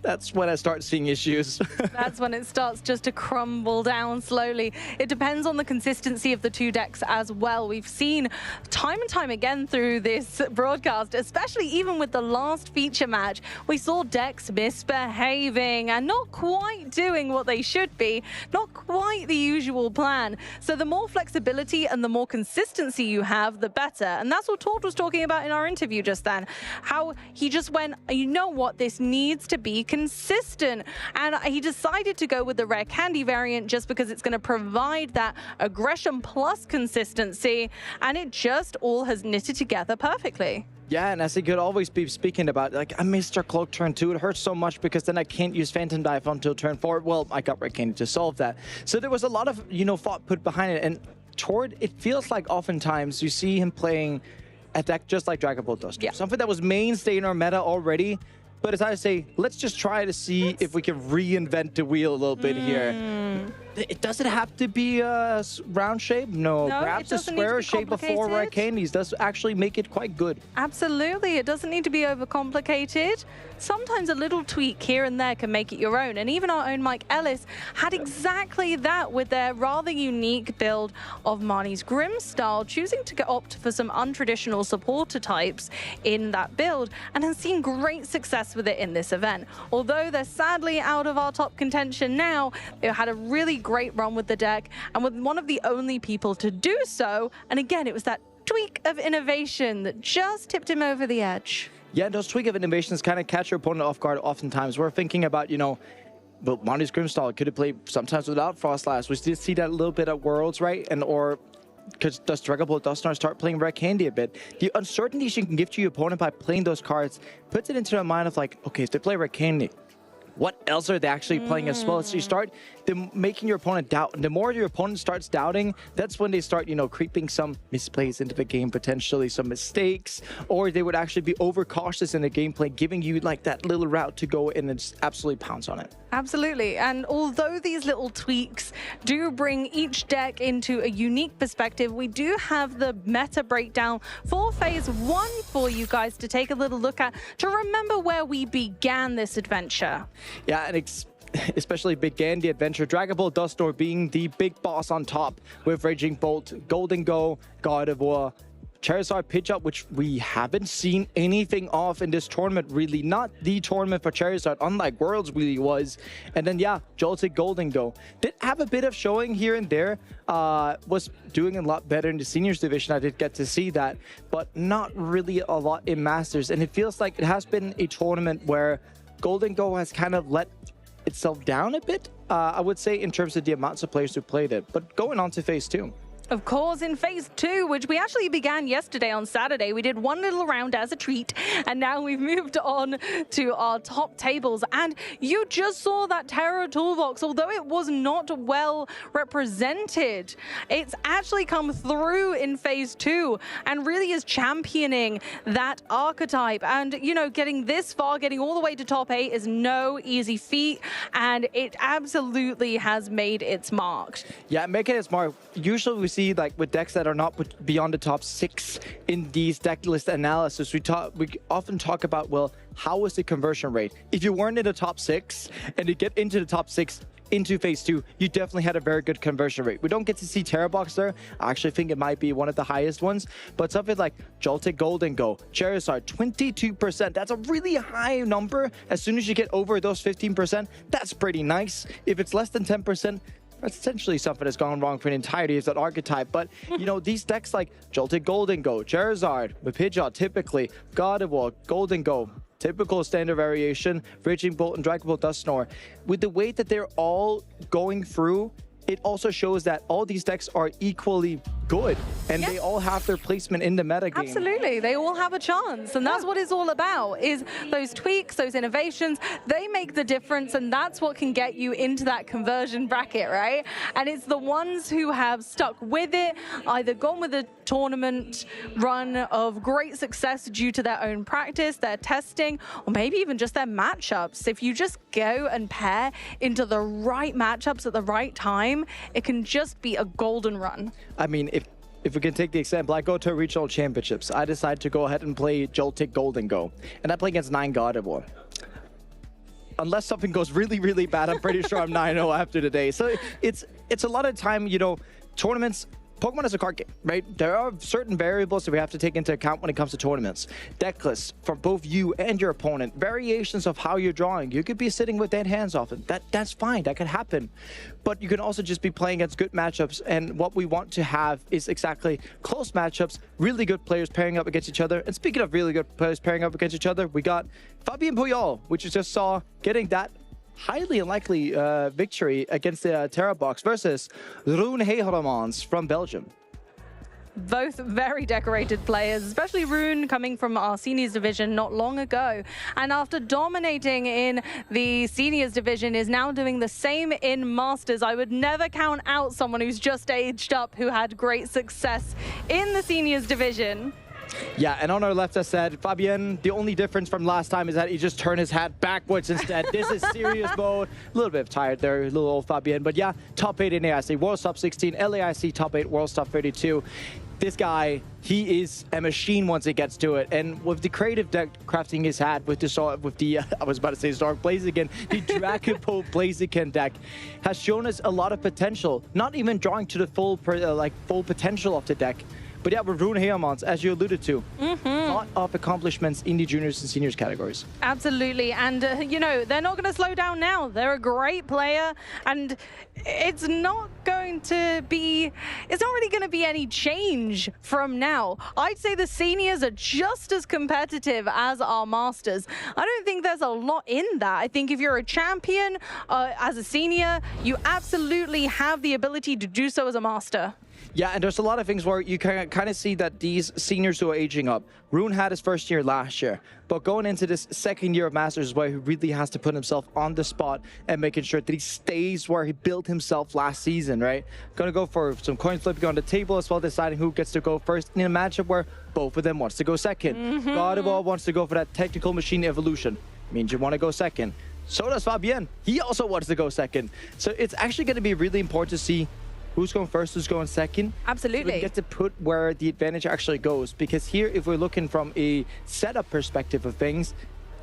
That's when I start seeing issues. That's when it starts just to crumble down slowly. It depends on the consistency of the 2 decks as well. We've seen time and time again through this broadcast, especially even with the last feature match, we saw decks misbehaving and not quite doing what they should be, not quite the usual plan. So the more flexibility and the more consistency you have, the better. And that's what Tord was talking about in our interview just then, how he just went, you know what, this needs to be consistent, and he decided to go with the rare candy variant just because it's going to provide that aggression plus consistency, and it just all has knitted together perfectly. Yeah, and as he could always be speaking about, like, I missed our Cloak turn 2. It hurts so much because then I can't use Phantom Dive until turn 4. Well, I got Red Candy to solve that. So there was a lot of, you know, thought put behind it, and Tord, it feels like oftentimes you see him playing a deck just like Dragapult does. Yeah. Something that was mainstay in our meta already. But as I say, let's just try to see if we can reinvent the wheel a little bit here. It doesn't have to be a round shape. No, perhaps a square shape of 4 rare candies does actually make it quite good. Absolutely. It doesn't need to be overcomplicated. Sometimes a little tweak here and there can make it your own. And even our own Mike Ellis had exactly that with their rather unique build of Marnie's Grimstyle, choosing to opt for some untraditional supporter types in that build, and has seen great success with it in this event. Although they're sadly out of our top contention now, they had a really great run with the deck and with one of the only people to do so. And again, it was that tweak of innovation that just tipped him over the edge. Yeah, those tweak of innovations kind of catch your opponent off guard oftentimes. We're thinking about, you know, but Marnie's Grimstyle could have played sometimes without Frostlass. We did see that a little bit at Worlds, right? And or because does Dragapult Dusknoir start playing Red Candy a bit? The uncertainties you can give to your opponent by playing those cards puts it into the mind of like, okay, if they play Red Candy, what else are they actually playing as well? So you start making your opponent doubt. And the more your opponent starts doubting, that's when they start, you know, creeping some misplays into the game, potentially some mistakes, or they would actually be overcautious in the gameplay, giving you like that little route to go in and just absolutely pounce on it. Absolutely. And although these little tweaks do bring each deck into a unique perspective, we do have the meta breakdown for Phase 1 for you guys to take a little look at to remember where we began this adventure. Yeah, and especially began the adventure. Dragapult Dustor being the big boss on top with Raging Bolt, Golden Go, Gardevoir, Charizard Pidgeot, which we haven't seen anything of in this tournament, really. Not the tournament for Charizard, unlike Worlds really was. And then, yeah, Joltik Golden Go. Did have a bit of showing here and there. Was doing a lot better in the seniors division. I did get to see that, but not really a lot in Masters. And it feels like it has been a tournament where Golden Go has kind of let itself down a bit, I would say, in terms of the amounts of players who played it. But going on to phase 2. Of course, in phase 2, which we actually began yesterday on Saturday, we did one little round as a treat, and now we've moved on to our top tables. And you just saw that Terra Toolbox, although it was not well represented, it's actually come through in phase 2 and really is championing that archetype. And, you know, getting this far, getting all the way to top 8 is no easy feat, and it absolutely has made its mark. Yeah, making its mark. Usually we see, like with decks that are not beyond the top 6 in these deck list analysis, we often talk about, well, how was the conversion rate? If you weren't in the top 6 and you get into the top 6 into phase 2, you definitely had a very good conversion rate. We don't get to see Terrabox there. I actually think it might be one of the highest ones, but something like Joltik Golden Go, Charizard, 22%. That's a really high number. As soon as you get over those 15%, that's pretty nice. If it's less than 10%, that's essentially something that's gone wrong for the entirety of that archetype. But, you know, these decks like Joltik Golden Go, Charizard, with Pidgeot typically, Gardevoir, Golden Go, typical standard variation, Raging Bolt and Dragapult Dusknoir. With the way that they're all going through, it also shows that all these decks are equally good, and they all have their placement in the metagame. Absolutely, they all have a chance, and that's what it's all about, is those tweaks, those innovations, they make the difference, and that's what can get you into that conversion bracket, right? And it's the ones who have stuck with it, either gone with a tournament run of great success due to their own practice, their testing, or maybe even just their matchups. If you just go and pair into the right matchups at the right time, it can just be a golden run. I mean, if we can take the example, I go to regional championships. I decide to go ahead and play Joltik Golden Go, and I play against 9 Gardevoir. Unless something goes really, really bad, I'm pretty sure I'm 9-0 after today. So it's a lot of time, you know, tournaments. Pokemon is a card game, right? There are certain variables that we have to take into account when it comes to tournaments. Deck lists for both you and your opponent. Variations of how you're drawing. You could be sitting with dead hands often. That's fine. That could happen. But you can also just be playing against good matchups. And what we want to have is exactly close matchups, really good players pairing up against each other. And speaking of really good players pairing up against each other, we got Fabien Puyol, which you just saw getting that highly unlikely victory against the Terrabox versus Rune Heijremans from Belgium. Both very decorated players, especially Rune coming from our seniors division not long ago. And after dominating in the seniors division, is now doing the same in masters. I would never count out someone who's just aged up who had great success in the seniors division. Yeah, and on our left, I said, Fabien, the only difference from last time is that he just turned his hat backwards instead. This is serious mode. A little bit tired there, little old Fabien. But yeah, top 8 in AIC, World Top 16, LAIC top 8, World Top 32. This guy, he is a machine once it gets to it. And with the creative deck crafting his hat with the I was about to say Dark Blaziken, the Dragapult Blaziken deck has shown us a lot of potential. Not even drawing to the full potential of the deck. But yeah, with Rune Heijremans, as you alluded to, a lot of accomplishments in the juniors and seniors categories. Absolutely, and you know, they're not going to slow down now. They're a great player, and it's not really going to be any change from now. I'd say the seniors are just as competitive as our masters. I don't think there's a lot in that. I think if you're a champion as a senior, you absolutely have the ability to do so as a master. Yeah, and there's a lot of things where you can kind of see that these seniors who are aging up. Rune had his first year last year, but going into this second year of Masters is where he really has to put himself on the spot and making sure that he stays where he built himself last season, right? Gonna go for some coin flipping on the table as well, deciding who gets to go first in a matchup where both of them wants to go second. Gardevoir wants to go for that technical machine evolution. Means you want to go second. So does Fabien. He also wants to go second. So it's actually going to be really important to see who's going first, who's going second. Absolutely. So we get to put where the advantage actually goes. Because here, if we're looking from a setup perspective of things,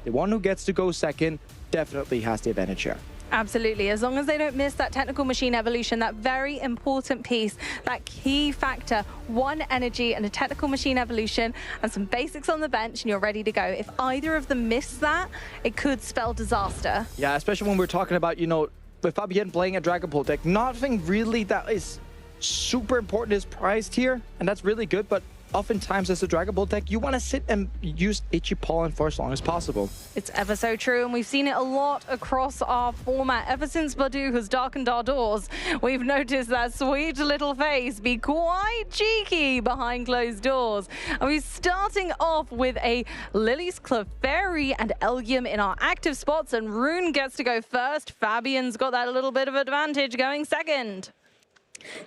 the one who gets to go second definitely has the advantage here. Absolutely. As long as they don't miss that technical machine evolution, that very important piece, that key factor, one energy and a technical machine evolution and some basics on the bench, and you're ready to go. If either of them miss that, it could spell disaster. Yeah, especially when we're talking about, you know, with Fabienne playing a Dragapult deck, nothing really that is super important is prized here, and that's really good, but oftentimes as a Dragapult deck, you want to sit and use Itchy Pollen for as long as possible. It's ever so true, and we've seen it a lot across our format. Ever since Badu has darkened our doors, we've noticed that sweet little face be quite cheeky behind closed doors. And we're starting off with a Lily's Clefairy and Elgium in our active spots, and Rune gets to go first. Fabian's got that little bit of advantage going second.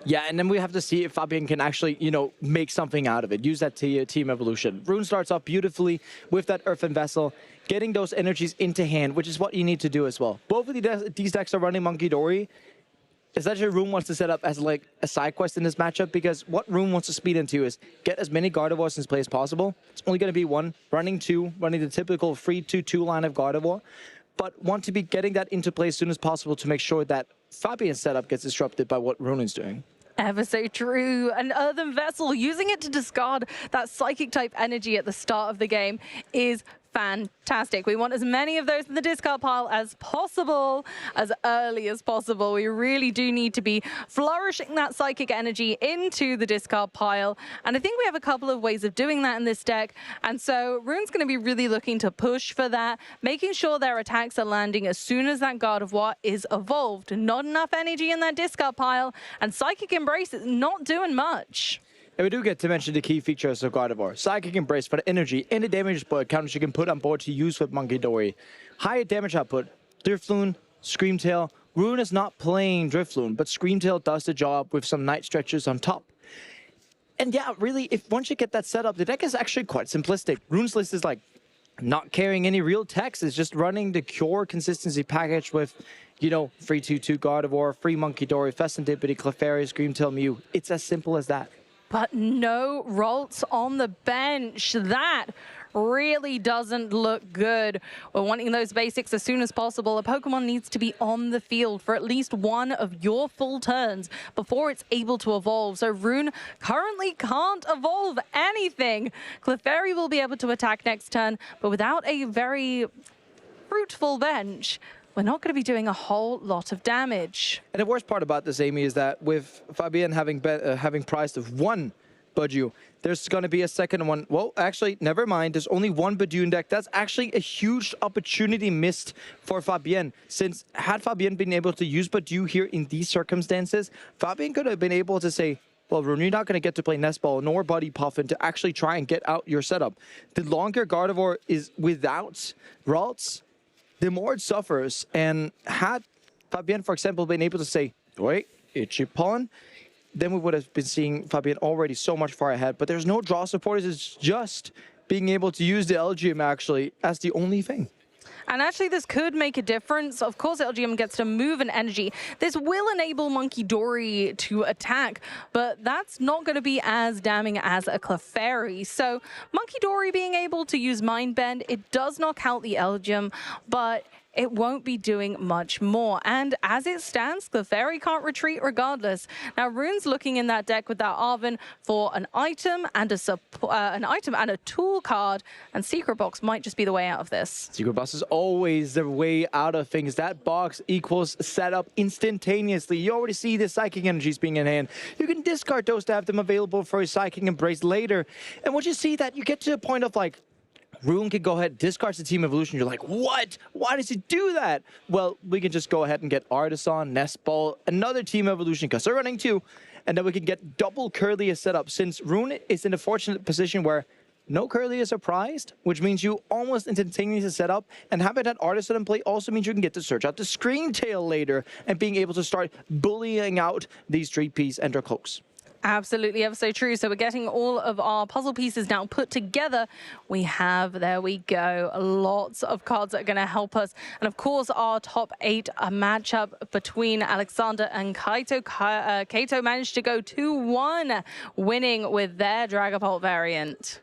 Yeah, and then we have to see if Fabian can actually, you know, make something out of it. Use that team evolution. Rune starts off beautifully with that Earthen Vessel, getting those energies into hand, which is what you need to do as well. Both of these decks are running Monkey Dory. Essentially, Rune wants to set up as like a side quest in this matchup, because what Rune wants to speed into is get as many Gardevoirs in play as possible. It's only going to be one, running two, running the typical free 2/2 line of Gardevoir, but want to be getting that into play as soon as possible to make sure that Fabian's setup gets disrupted by what Rune is doing. Ever so true. An Earthen Vessel, using it to discard that Psychic type energy at the start of the game is fantastic. We want as many of those in the discard pile as possible, as early as possible. We really do need to be flourishing that Psychic energy into the discard pile. And I think we have a couple of ways of doing that in this deck. And so Rune's going to be really looking to push for that, making sure their attacks are landing as soon as that Gardevoir is evolved. Not enough energy in that discard pile, and Psychic Embrace is not doing much. And we do get to mention the key features of Gardevoir. Psychic Embrace for the energy and the damage counters you can put on board to use with Monkey Dory. Higher damage output, Drifloon, Screamtail. Rune is not playing Drifloon, but Screamtail does the job with some Night Stretchers on top. And yeah, really, if once you get that set up, the deck is actually quite simplistic. Rune's list is like not carrying any real text. It's just running the Cure consistency package with, you know, free 2/2 Gardevoir, free Monkey Dory, Fessendipity, Clefairy, Screamtail, Mew. It's as simple as that. But no Ralts on the bench. That really doesn't look good. We're wanting those basics as soon as possible. A Pokemon needs to be on the field for at least one of your full turns before it's able to evolve. So Rune currently can't evolve anything. Clefairy will be able to attack next turn, but without a very fruitful bench, we're not going to be doing a whole lot of damage. And the worst part about this, Amy, is that with Fabian having priced of one Badu, there's going to be a second one. Well, actually, never mind. There's only one Badu in deck. That's actually a huge opportunity missed for Fabian, since had Fabian been able to use Badu here in these circumstances, Fabian could have been able to say, well, Rune, you're not going to get to play Nest Ball nor Buddy Puffin to actually try and get out your setup. The longer Gardevoir is without Ralts, the more it suffers. And had Fabian, for example, been able to say, wait, Itchy Pollen, then we would have been seeing Fabian already so much far ahead. But there's no draw support. It's just being able to use the LGM actually as the only thing. And actually, this could make a difference. Of course, LGM gets to move an energy. This will enable Monkey Dory to attack, but that's not going to be as damning as a Clefairy. So Monkey Dory being able to use Mind Bend, it does knock out the LGM, but it won't be doing much more. And as it stands, Clefairy can't retreat regardless. Now, Rune's looking in that deck with that Arven for an item and a tool card, and Secret Box might just be the way out of this. Secret Box is always the way out of things. That box equals setup instantaneously. You already see the Psychic energies being in hand. You can discard those to have them available for a Psychic Embrace later. And once you see that, you get to a point of like, Rune can go ahead, discards the team evolution. You're like, what? Why does he do that? Well, we can just go ahead and get Artisan, Nest Ball, another team evolution, because they're running two, and then we can get double Curlius set up, since Rune is in a fortunate position where no Curlius are prized, which means you almost instantaneously set up, and having that Artisan in play also means you can get to search out the Screamtail later and being able to start bullying out these 3Ps and their cloaks. Absolutely, ever so true. So we're getting all of our puzzle pieces now put together. We have, there we go, lots of cards that are going to help us. And of course, our top 8 matchup between Alexander and Kaito. Kaito managed to go 2-1, winning with their Dragapult variant.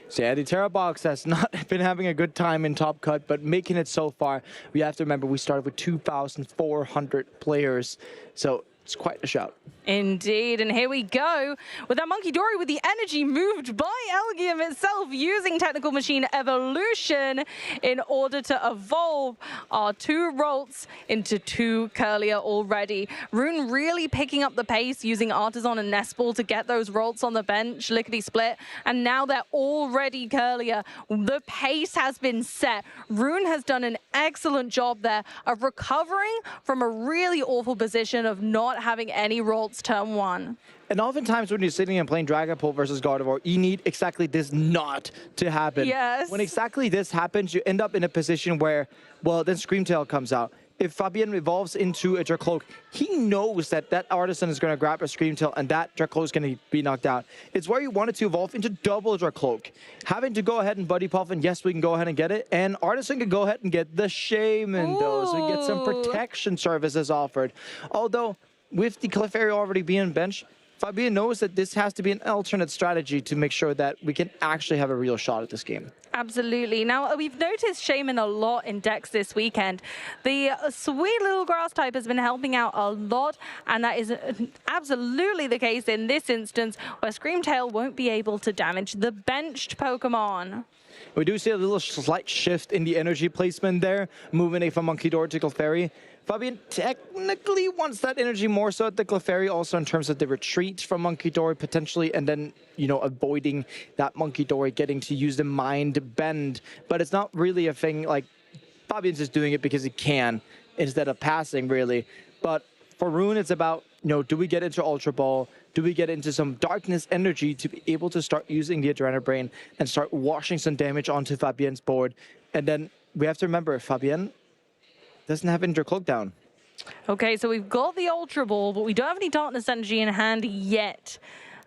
So yeah, the Terrabox has not been having a good time in Top Cut, but making it so far. We have to remember we started with 2,400 players, so it's quite a shout. Indeed, and here we go with our Monkey Dory with the energy moved by Elgium itself using Technical Machine Evolution in order to evolve our 2 Rolts into 2 Curlier already. Rune really picking up the pace using Artisan and Nestball to get those Rolts on the bench, lickety-split, and now they're already Curlier. The pace has been set. Rune has done an excellent job there of recovering from a really awful position of not having any Rolts turn 1. And oftentimes when you're sitting and playing Dragapult versus Gardevoir, you need exactly this not to happen. Yes. When exactly this happens, you end up in a position where, well, then Screamtail comes out. If Fabian evolves into a Dracloak, he knows that that Artisan is going to grab a Screamtail and that Dracloak is going to be knocked out. It's where you wanted to evolve into double Dracloak. Having to go ahead and Buddy Puff, and yes, we can go ahead and get it. And Artisan can go ahead and get the Shaman, though, so we get some protection services offered. Although, with the Clefairy already being benched, Fabian knows that this has to be an alternate strategy to make sure that we can actually have a real shot at this game. Absolutely. Now, we've noticed Shaman a lot in decks this weekend. The sweet little grass type has been helping out a lot, and that is absolutely the case in this instance, where Screamtail won't be able to damage the benched Pokemon. We do see a little slight shift in the energy placement there, moving it from Monkey Door to Clefairy. Fabian technically wants that energy more so at the Clefairy, also in terms of the retreat from Monkey Dory potentially, and then, you know, avoiding that Monkey Dory getting to use the Mind Bend. But it's not really a thing, like, Fabian's just doing it because he can, instead of passing, really. But for Rune, it's about, you know, do we get into Ultra Ball? Do we get into some Darkness energy to be able to start using the Adrenaline Brain and start washing some damage onto Fabien's board? And then we have to remember, Fabien doesn't have Dracloak down. Okay, so we've got the Ultra Ball, but we don't have any Darkness energy in hand yet.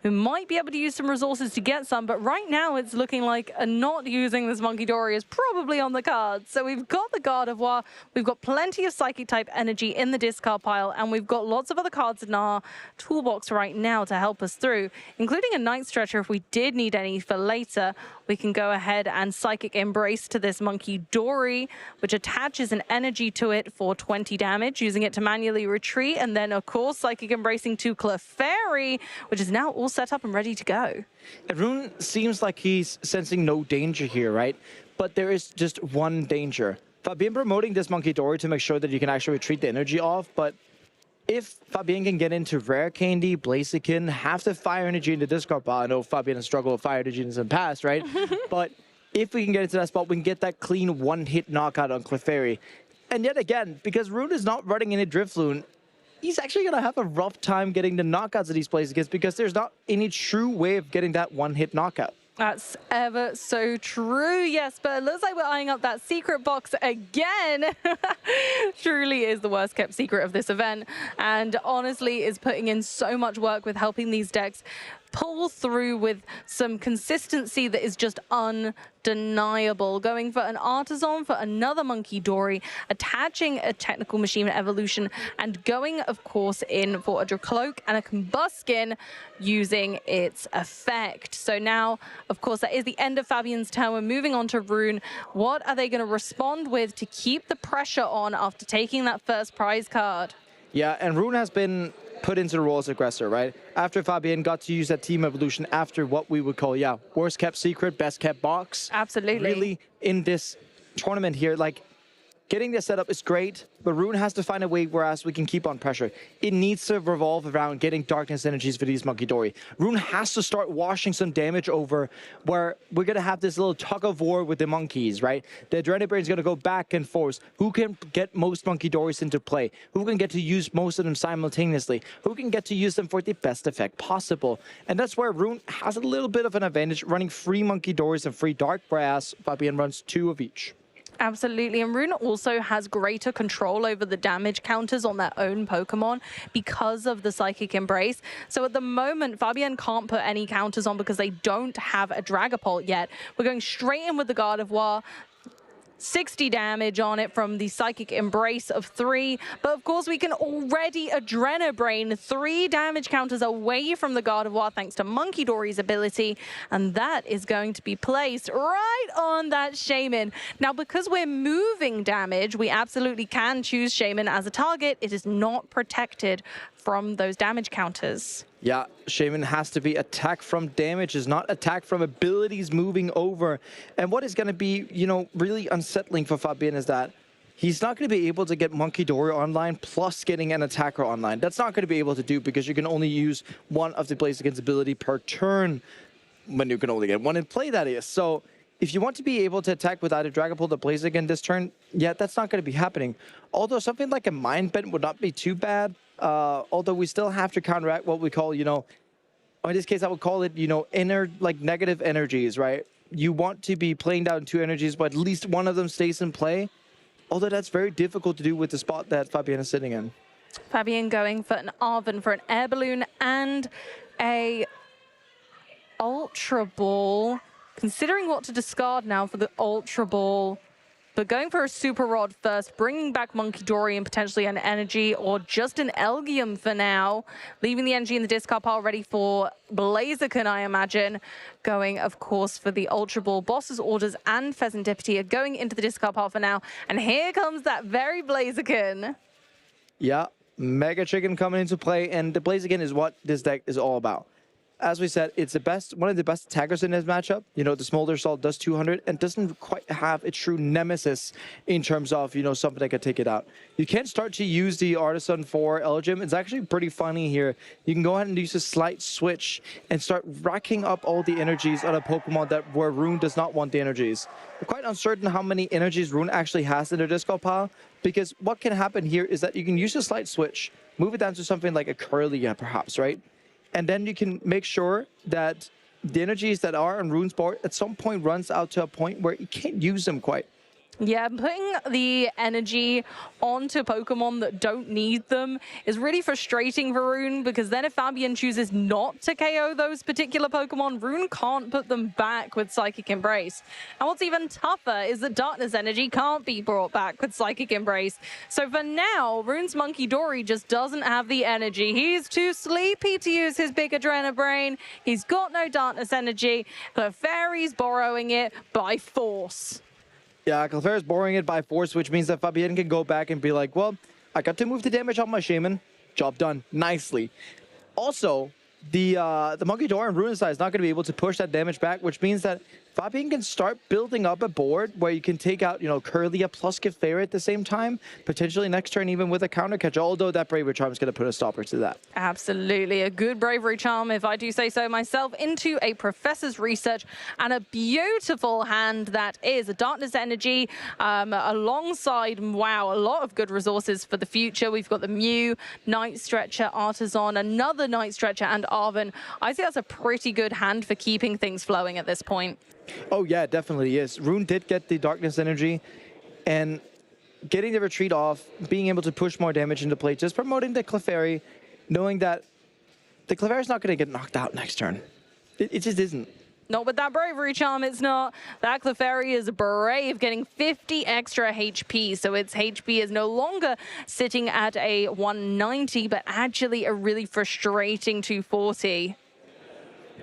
We might be able to use some resources to get some, but right now it's looking like not using this Monkey Dory is probably on the cards. So we've got the Gardevoir, we've got plenty of Psychic-type energy in the discard pile, and we've got lots of other cards in our toolbox right now to help us through, including a Night Stretcher if we did need any for later. We can go ahead and Psychic Embrace to this Monkey Dory, which attaches an energy to it for 20 damage, using it to manually retreat, and then, of course, Psychic Embracing to Clefairy, which is now all set up and ready to go. Rune seems like he's sensing no danger here, right? But there is just one danger. Fabien promoting this Monkey Dory to make sure that you can actually retreat the energy off, but if Fabien can get into Rare Candy, Blaziken, have the Fire Energy in the discard pile, I know Fabien has struggled with Fire Energy in the past, right? But if we can get into that spot, we can get that clean one-hit knockout on Clefairy. And yet again, because Rune is not running any Drifloon, he's actually going to have a rough time getting the knockouts that he's plays against because there's not any true way of getting that one-hit knockout. That's ever so true, yes, but it looks like we're eyeing up that secret box again. Truly is the worst kept secret of this event, and honestly is putting in so much work with helping these decks pull through with some consistency that is just undeniable. Going for an Artisan, for another Monkey Dory, attaching a Technical Machine Evolution, and going, of course, in for a Dracloak and a Combuskin using its effect. So now, of course, that is the end of Fabien's turn. We're moving on to Rune. What are they going to respond with to keep the pressure on after taking that first prize card? Yeah, and Rune has been put into the role as aggressor, right? After Fabien got to use that team evolution after what we would call, yeah, worst kept secret, best kept box. Absolutely. Really, in this tournament here, like, getting this setup is great, but Rune has to find a way whereas we can keep on pressure. It needs to revolve around getting Darkness energies for these Monkey Dory. Rune has to start washing some damage over where we're going to have this little tug of war with the monkeys, right? The Adrenaline Brain is going to go back and forth. Who can get most Monkey Dories into play? Who can get to use most of them simultaneously? Who can get to use them for the best effect possible? And that's where Rune has a little bit of an advantage, running 3 Monkey Dories and 3 Dark Brass. Fabien runs 2 of each. Absolutely, and Rune also has greater control over the damage counters on their own Pokemon because of the Psychic Embrace. So at the moment, Fabian can't put any counters on because they don't have a Dragapult yet. We're going straight in with the Gardevoir. 60 damage on it from the Psychic Embrace of 3. But of course, we can already Adrenabrain 3 damage counters away from the Gardevoir thanks to Monkey Dory's ability. And that is going to be placed right on that Shaman. Now, because we're moving damage, we absolutely can choose Shaman as a target. It is not protected from those damage counters. Yeah, Shaman has to be attack from damages, not attack from abilities moving over. And what is going to be, you know, really unsettling for Fabian is that he's not going to be able to get Monkey Dory online plus getting an attacker online. That's not going to be able to do because you can only use one of the Blaziken's ability per turn when you can only get one in play, that is. So if you want to be able to attack with either Dragapult or Blaziken this turn, yeah, that's not going to be happening. Although something like a Mind Bend would not be too bad. Although we still have to counteract what we call, you know, in this case, I would call it, you know, negative energies, right? You want to be playing down 2 energies, but at least one of them stays in play. Although that's very difficult to do with the spot that Fabian is sitting in. Fabian going for an Arven for an Air Balloon and a Ultra Ball. Considering what to discard now for the Ultra Ball. But going for a Super Rod first, bringing back Monkey Dory and potentially an Energy or just an Elgium for now. Leaving the Energy in the discard pile ready for Blaziken, I imagine. Going, of course, for the Ultra Ball. Boss's Orders and Pheasantipity are going into the discard pile for now. And here comes that very Blaziken. Yeah, Mega Chicken coming into play. And the Blaziken is what this deck is all about. As we said, it's one of the best attackers in this matchup. You know, the Smolder Salt does 200 and doesn't quite have a true nemesis in terms of, you know, something that can take it out. You can start to use the Artisan for Elgim. It's actually pretty funny here. You can go ahead and use a slight switch and start racking up all the energies on a Pokemon where Rune does not want the energies. We're quite uncertain how many energies Rune actually has in their discard pile, because what can happen here is that you can use a slight switch, move it down to something like a Curlia perhaps, right? And then you can make sure that the energies that are on Rune's board at some point runs out to a point where you can't use them quite. Yeah, putting the energy onto Pokemon that don't need them is really frustrating for Rune, because then if Fabian chooses not to KO those particular Pokemon, Rune can't put them back with Psychic Embrace. And what's even tougher is that Darkness Energy can't be brought back with Psychic Embrace. So for now, Rune's Monkey Dory just doesn't have the energy. He's too sleepy to use his big Adrenabrain. He's got no Darkness Energy. Clefairy's borrowing it by force. Yeah, Clefairy's borrowing it by force, which means that Fabian can go back and be like, well, I got to move the damage on my Shaman. Job done. Nicely. Also, the Monkey Dory on Rune side is not going to be able to push that damage back, which means that Fabian can start building up a board where you can take out, you know, Curlia plus Clefairy at the same time, potentially next turn even with a counter catch, although that Bravery Charm is going to put a stopper to that. Absolutely. A good Bravery Charm, if I do say so myself, into a Professor's Research, and a beautiful hand that is a Darkness Energy alongside, wow, a lot of good resources for the future. We've got the Mew, Night Stretcher, Artisan, another Night Stretcher, and Arven. I think that's a pretty good hand for keeping things flowing at this point. Oh, yeah, it definitely is. Rune did get the Darkness Energy, and getting the retreat off, being able to push more damage into play, just promoting the Clefairy, knowing that the Clefairy's not going to get knocked out next turn. It just isn't. Not with that Bravery Charm, it's not. That Clefairy is brave, getting 50 extra HP, so its HP is no longer sitting at a 190, but actually a really frustrating 240.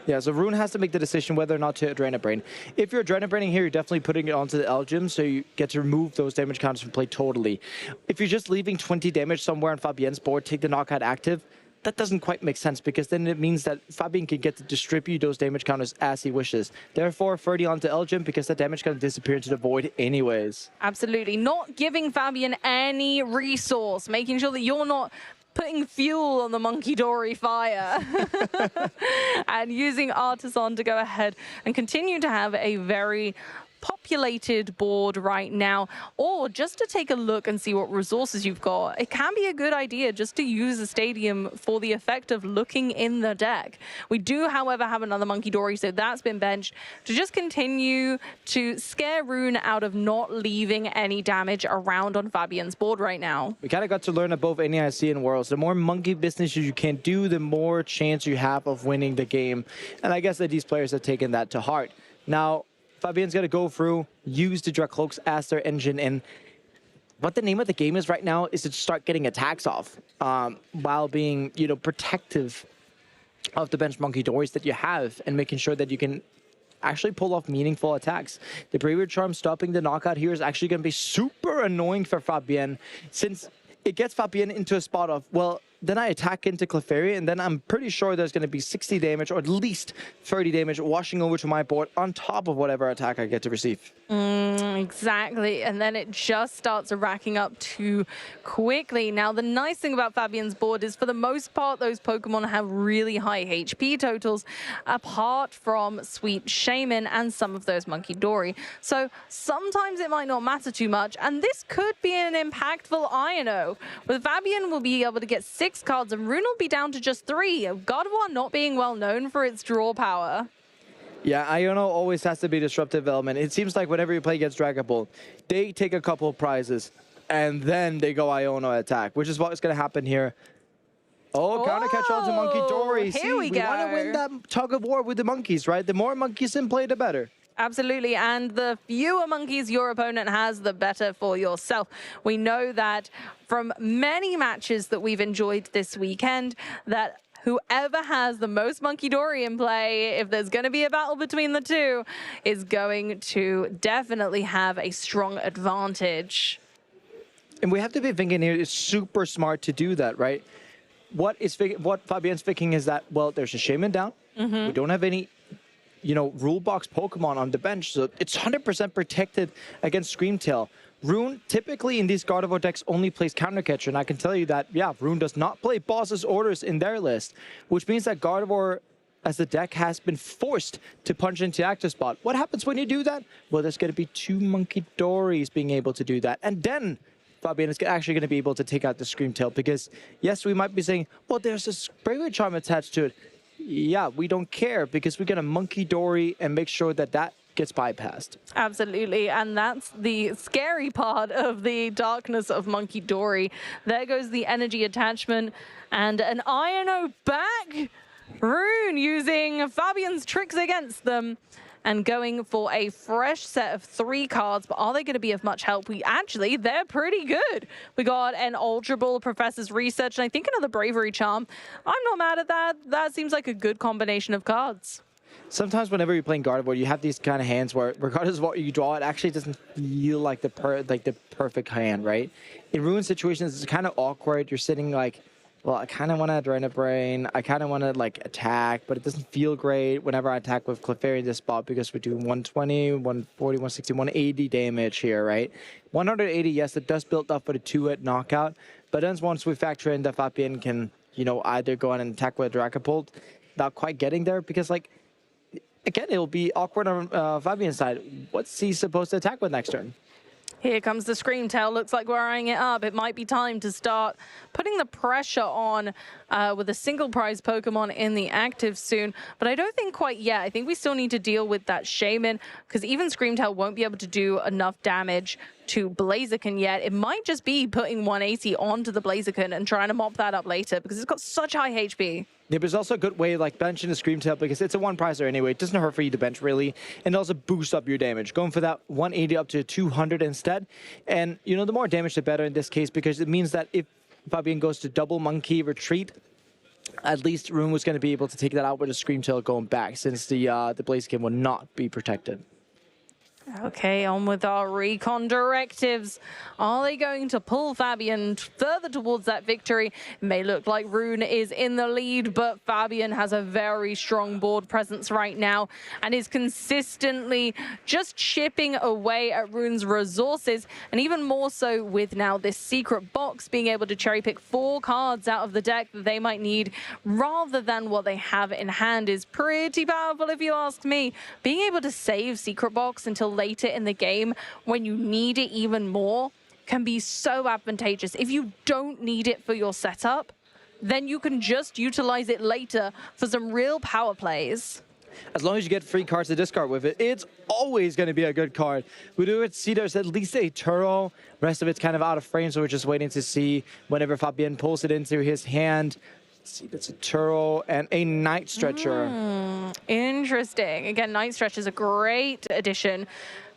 Yeah, so Rune has to make the decision whether or not to Adrenabrain. If you're Adrenabraining here, you're definitely putting it onto the Elgim, so you get to remove those damage counters from play totally. If you're just leaving 20 damage somewhere on Fabien's board, take the knockout active, that doesn't quite make sense, because then it means that Fabian can get to distribute those damage counters as he wishes. Therefore, 30 onto Elgim, because that damage can disappear into the void anyways. Absolutely. Not giving Fabian any resource, making sure that you're not putting fuel on the Monkey Dory fire. And using Artisan to go ahead and continue to have a very populated board right now, or just to take a look and see what resources you've got, it can be a good idea just to use a stadium for the effect of looking in the deck. We do, however, have another Monkey Dory, so that's been benched to just continue to scare Rune out of not leaving any damage around on Fabian's board right now. We kind of got to learn at both NAIC and Worlds. The more monkey business you can do, the more chance you have of winning the game. And I guess that these players have taken that to heart. Now, Fabian's going to go through, use the Drag Cloaks as their engine, and what the name of the game is right now is to start getting attacks off while being, you know, protective of the bench Monkey Dories that you have and making sure that you can actually pull off meaningful attacks. The Bravery Charm stopping the knockout here is actually going to be super annoying for Fabien, since it gets Fabien into a spot of, well, then I attack into Clefairy, and then I'm pretty sure there's going to be 60 damage, or at least 30 damage, washing over to my board on top of whatever attack I get to receive. Exactly, and then it just starts racking up too quickly. Now, the nice thing about Fabian's board is, for the most part, those Pokemon have really high HP totals, apart from Sweet Shaman and some of those Monkey Dory. So sometimes it might not matter too much, and this could be an impactful Iono. With Fabian, we'll be able to get 6 cards, and Rune will be down to just 3. Gardevoir not being well known for its draw power. Yeah, Iono always has to be disruptive element. It seems like whenever you play against Dragapult, they take a couple of prizes, and then they go Iono attack, which is what is going to happen here. Oh, counter catch on to Monkey Dory. Here we go. We want to win that tug of war with the monkeys, right? The more monkeys in play, the better. Absolutely, and the fewer monkeys your opponent has, the better for yourself. We know that from many matches that we've enjoyed this weekend, that whoever has the most Monkey Dory in play, if there's going to be a battle between the two, is going to definitely have a strong advantage. And we have to be thinking here, it's super smart to do that, right? What Fabian's thinking is that, well, there's a Shaman down. We don't have any, you know, rule box Pokemon on the bench, so it's 100% protected against Screamtail. Rune typically in these Gardevoir decks only plays Counter Catcher, and I can tell you that, yeah, Rune does not play Boss's Orders in their list, which means that Gardevoir as the deck has been forced to punch into active spot. What happens when you do that? Well, there's going to be 2 Monkey Dories being able to do that, and then Fabian is actually going to be able to take out the Screamtail, because yes, we might be saying, well, there's a Bravery Charm attached to it. Yeah, we don't care, because we're going to Monkey Dory and make sure that that gets bypassed. Absolutely, and that's the scary part of the darkness of Monkey Dory. There goes the energy attachment, and an Iono back. Rune using Fabian's tricks against them and going for a fresh set of 3 cards, but are they going to be of much help? They're pretty good. We got an Ultra Ball, Professor's Research, and I think another Bravery Charm. I'm not mad at that. That seems like a good combination of cards. Sometimes whenever you're playing Gardevoir, you have these kind of hands where, regardless of what you draw, it actually doesn't feel like the perfect hand, right? In Rune situations, it's kind of awkward. You're sitting like, well, I kind of want to Adrena Brain. I kind of want to like attack, but it doesn't feel great whenever I attack with Clefairy in this spot, because we're doing 120, 140, 160, 180 damage here, right? 180, yes, it does build up for the 2-hit knockout, but then once we factor in that Fabian can, you know, either go on and attack with Dragapult, not quite getting there, because like, again, it'll be awkward on Fabian's side. What's he supposed to attack with next turn? Here comes the Screamtail. Looks like we're eyeing it up. It might be time to start putting the pressure on with a single prize Pokemon in the active soon. But I don't think quite yet. I think we still need to deal with that Shaman, because even Screamtail won't be able to do enough damage to Blaziken yet. It might just be putting 180 onto the Blaziken and trying to mop that up later, because it's got such high HP. Yeah, but it's also a good way of like benching the Screamtail, because it's a 1-pricer anyway. It doesn't hurt for you to bench really, and also boost up your damage. Going for that 180 up to 200 instead. And you know, the more damage the better in this case, because it means that if Fabian goes to double Monkey Retreat, at least Rune was going to be able to take that out with a Screamtail going back, since the Blaziken will not be protected. Okay, on with our recon directives. Are they going to pull Fabian further towards that victory? It may look like Rune is in the lead, but Fabian has a very strong board presence right now and is consistently just chipping away at Rune's resources, and even more so with now this secret box being able to cherry pick 4 cards out of the deck that they might need rather than what they have in hand is pretty powerful if you ask me. Being able to save secret box until later in the game when you need it even more can be so advantageous. If you don't need it for your setup, then you can just utilize it later for some real power plays. As long as you get free cards to discard with it, it's always going to be a good card. We do see there's at least a Turo. Rest of it's kind of out of frame, so we're just waiting to see whenever Fabian pulls it into his hand. Let's see, that's a Turo and a Night Stretcher. Interesting. Again, Night Stretcher is a great addition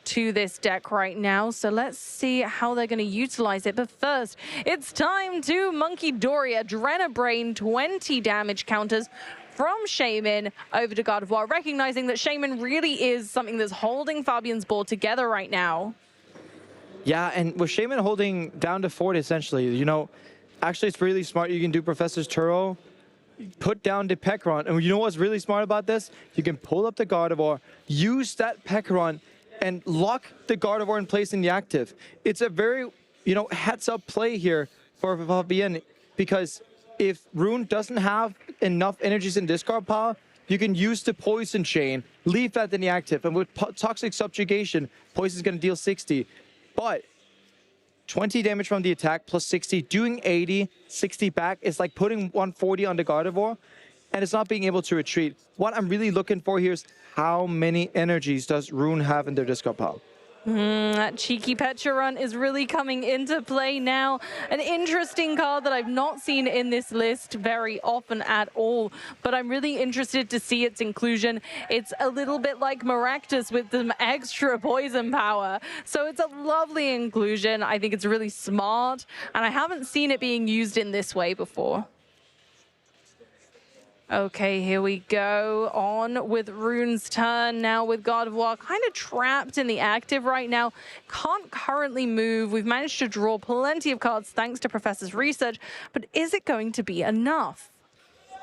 to this deck right now. So let's see how they're going to utilize it. But first, it's time to Monkey Dory, Adrenabrain, 20 damage counters from Shaman over to God of War, recognizing that Shaman really is something that's holding Fabian's board together right now. Yeah, and with Shaman holding down to 40, essentially, you know, actually it's really smart. You can do Professor's Turo, put down the Pekron, and you know what's really smart about this? You can pull up the Gardevoir, use that Pekron, and lock the Gardevoir in place in the active. It's a very, you know, heads-up play here for Fabian, because if Rune doesn't have enough energies in discard pile, you can use the Poison Chain, leave that in the active, and with Toxic Subjugation, Poison's going to deal 60. But 20 damage from the attack plus 60, doing 80, 60 back is like putting 140 on the Gardevoir, and it's not being able to retreat. What I'm really looking for here is how many energies does Rune have in their discard pile? That cheeky Pecharunt is really coming into play now. An interesting card that I've not seen in this list very often at all, but I'm really interested to see its inclusion. It's a little bit like Maractus with some extra poison power. So it's a lovely inclusion. I think it's really smart, and I haven't seen it being used in this way before. Okay, here we go. On with Rune's turn now with God of War. Kind of trapped in the active right now. Can't currently move. We've managed to draw plenty of cards thanks to Professor's research. But is it going to be enough?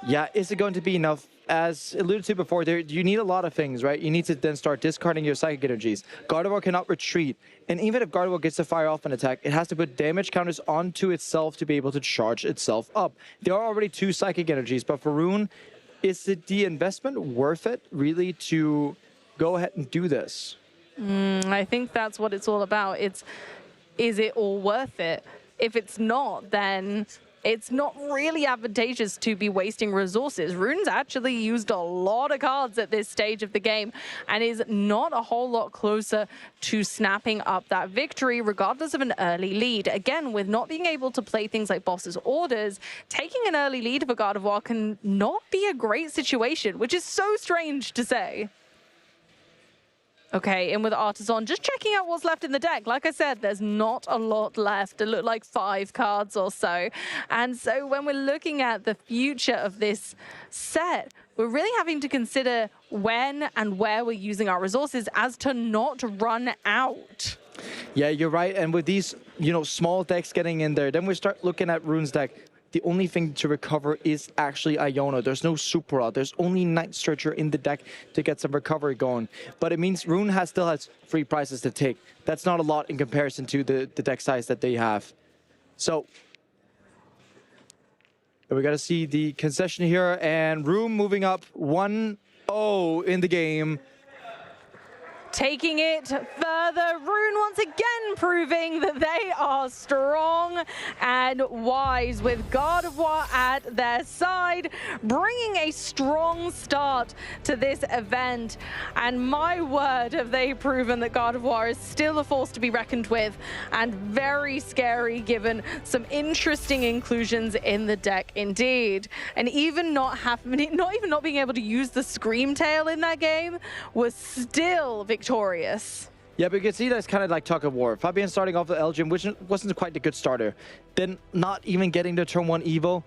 Yeah, is it going to be enough? As alluded to before, you need a lot of things, right? You need to then start discarding your psychic energies. Gardevoir cannot retreat. And even if Gardevoir gets to fire off an attack, it has to put damage counters onto itself to be able to charge itself up. There are already 2 psychic energies, but for Rune, is it the investment worth it, really, to go ahead and do this? I think that's what it's all about. Is it all worth it? If it's not, then it's not really advantageous to be wasting resources. Rune's actually used a lot of cards at this stage of the game and is not a whole lot closer to snapping up that victory, regardless of an early lead. Again, with not being able to play things like Boss's Orders, taking an early lead for God of War can not be a great situation, which is so strange to say. Okay, in with Artisan, just checking out what's left in the deck. Like I said, there's not a lot left. It looked like 5 cards or so. And so when we're looking at the future of this set, we're really having to consider when and where we're using our resources as to not run out. Yeah, you're right. And with these, you know, small decks getting in there, then we start looking at Rune's deck. The only thing to recover is actually Iono. There's no Super Rod. There's only Night Stretcher in the deck to get some recovery going. But it means Rune still has free prizes to take. That's not a lot in comparison to the deck size that they have. So we got to see the concession here. And Rune moving up 1-0 in the game. Taking it further, Rune once again proving that they are strong and wise with God of War at their side, bringing a strong start to this event. And my word, have they proven that God of War is still a force to be reckoned with and very scary given some interesting inclusions in the deck indeed. And even not being able to use the Scream Tail in that game was still victorious. Yeah, but you can see that's kind of like Tug of War. Fabian starting off with Elgin, which wasn't quite a good starter. Then not even getting the turn 1 Evo.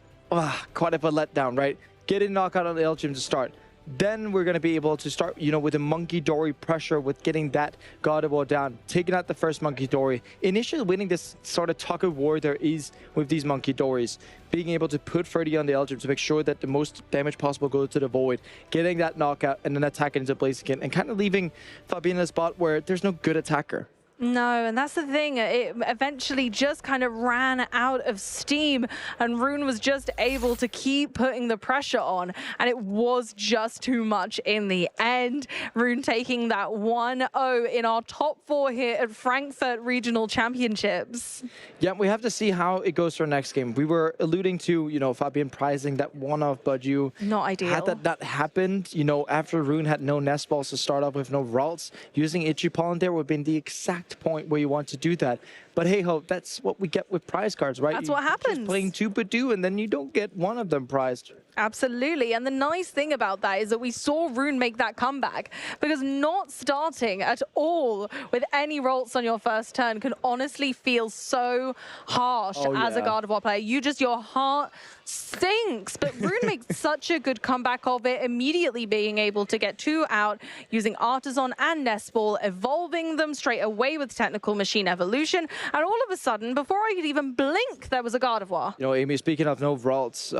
Quite of a letdown, right? Getting knockout on the Elgin to start. Then we're going to be able to start, you know, with the Monkey Dory pressure with getting that God of War down, taking out the first Monkey Dory. Initially winning this sort of Tug of War there is with these Monkey Dories. Being able to put 30 on the Elgin to make sure that the most damage possible goes to the Void. Getting that knockout and then attacking into place again. And kind of leaving Fabian in a spot where there's no good attacker. No, and that's the thing. It eventually just kind of ran out of steam, and Rune was just able to keep putting the pressure on, and it was just too much in the end. Rune taking that 1-0 in our top 4 here at Frankfurt Regional Championships. Yeah, we have to see how it goes for our next game. We were alluding to, you know, Fabian prizing that one-off, but you... Not ideal. Had that not happened, you know, after Rune had no nest balls to start off with, no Ralts, using Itchy Pollen there would have been the exact point where you want to do that. But hey ho, that's what we get with prize cards, right? That's what happens. Just playing 2 and then you don't get one of them prized. Absolutely. And the nice thing about that is that we saw Rune make that comeback, because not starting at all with any Ralts on your first turn can honestly feel so harsh as a Gardevoir player. Your heart stinks. But Rune makes such a good comeback of it, immediately being able to get 2 out using Artisan and Nest Ball, evolving them straight away with Technical Machine Evolution. And all of a sudden, before I could even blink, there was a Gardevoir. You know, Amy, speaking of no Ralts,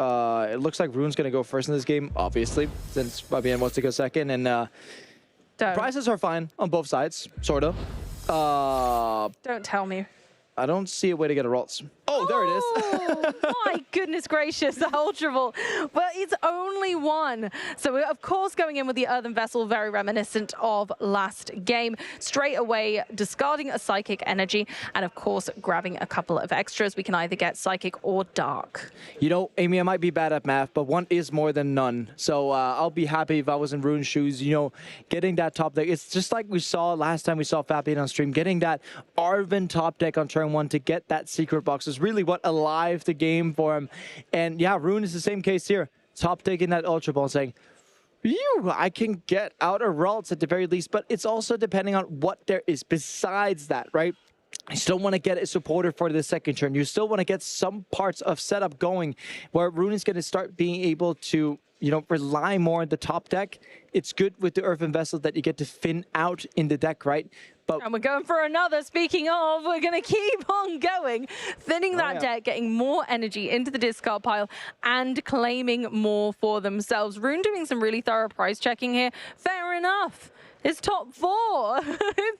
it looks like Rune's going to go first in this game, obviously, since Fabian wants to go second. And prizes are fine on both sides, sort of. Don't tell me. I don't see a way to get a Ralts. Oh, there it is. My goodness gracious, the Ultra Ball. Well, it's only 1. So we're, of course, going in with the Earthen Vessel, very reminiscent of last game. Straight away, discarding a Psychic Energy, and of course, grabbing a couple of extras. We can either get Psychic or Dark. You know, Amy, I might be bad at math, but 1 is more than none. So I'll be happy if I was in Rune's shoes, you know, getting that top deck. It's just like we saw last time we saw Fabian on stream, getting that Arven top deck on turn 1 to get that secret box is really what alive the game for him. And yeah, Rune is the same case here. Top taking that Ultra Ball saying, I can get out of Ralts at the very least, but it's also depending on what there is besides that, right? You still want to get a supporter for the second turn. You still want to get some parts of setup going where Rune is going to start being able to, you know, rely more on the top deck. It's good with the Earthen Vessel that you get to thin out in the deck, right? But and we're going for another. Speaking of, we're going to keep on going, thinning that deck, getting more energy into the discard pile and claiming more for themselves. Rune doing some really thorough price checking here. Fair enough. It's top 4.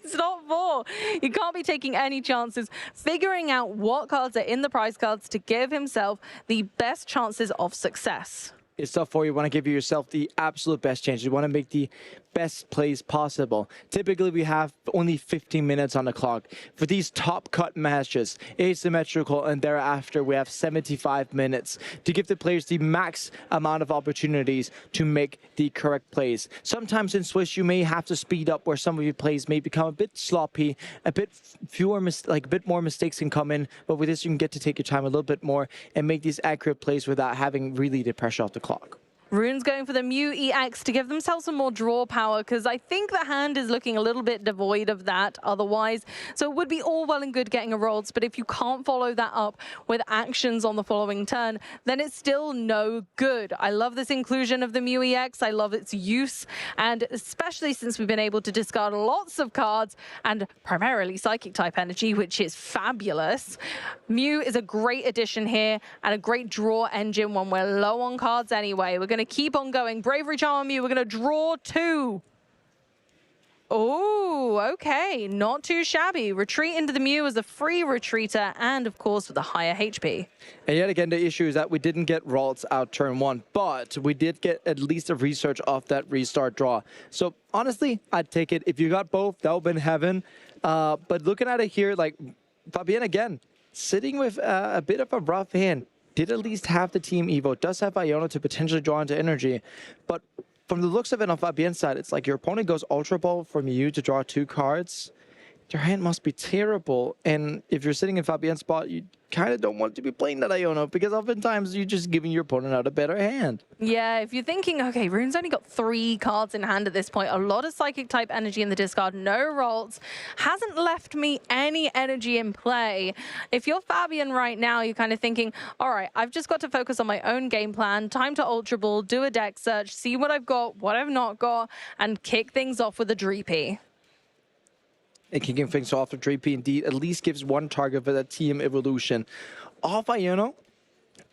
It's top 4. You can't be taking any chances. Figuring out what cards are in the prize cards to give himself the best chances of success. It's tough for you. You want to give yourself the absolute best chance. You want to make the best plays possible. Typically, we have only 15 minutes on the clock. For these top cut matches, asymmetrical, and thereafter, we have 75 minutes to give the players the max amount of opportunities to make the correct plays. Sometimes in Swiss, you may have to speed up where some of your plays may become a bit sloppy, a bit fewer, a bit more mistakes can come in. But with this, you can get to take your time a little bit more and make these accurate plays without having really the pressure off the clock. Rune's going for the Mew EX to give themselves some more draw power, because I think the hand is looking a little bit devoid of that otherwise. So it would be all well and good getting a Ralts, but if you can't follow that up with actions on the following turn, then it's still no good. I love this inclusion of the Mew EX. I love its use, and especially since we've been able to discard lots of cards and primarily Psychic type energy, which is fabulous. Mew is a great addition here and a great draw engine when we're low on cards anyway. We're going to keep on going. Bravery Charm on Mew. We're going to draw 2. Oh, okay. Not too shabby. Retreat into the Mew as a free retreater, and of course with a higher HP. And yet again, the issue is that we didn't get Ralts out turn 1, but we did get at least a research off that restart draw. So honestly, I'd take it. If you got both, that would have been heaven. But looking at it here, like Fabian again, sitting with a bit of a rough hand. Did at least have the team Evo, does have Iona to potentially draw into energy, but from the looks of it on Fabien's side, it's like your opponent goes Ultra Ball from you to draw 2 cards. Your hand must be terrible, and if you're sitting in Fabien's spot, you kind of don't want to be playing that Iona, because oftentimes you're just giving your opponent out a better hand. Yeah, if you're thinking, okay, Rune's only got 3 cards in hand at this point, a lot of Psychic type energy in the discard, no Ralts, hasn't left me any energy in play. If you're Fabian right now, you're kind of thinking, all right, I've just got to focus on my own game plan, time to Ultra Ball, do a deck search, see what I've got, what I've not got, and kick things off with a Dreepy. And kicking things off with Drapey indeed at least gives 1 target for that team evolution. Off Iono,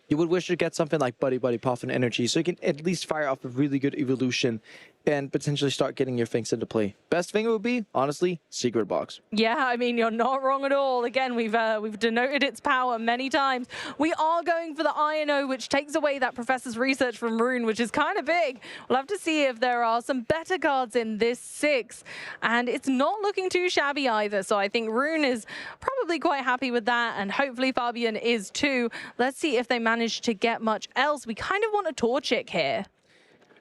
you would wish to get something like Buddy Buddy Puff and Energy, so you can at least fire off a really good evolution and potentially start getting your things into play. Best thing would be, honestly, Secret Box. Yeah, I mean, you're not wrong at all. Again, we've denoted its power many times. We are going for the INO, which takes away that Professor's Research from Rune, which is kind of big. We'll have to see if there are some better cards in this 6. And it's not looking too shabby either. So I think Rune is probably quite happy with that. And hopefully Fabian is too. Let's see if they manage to get much else. We kind of want a Torchic here.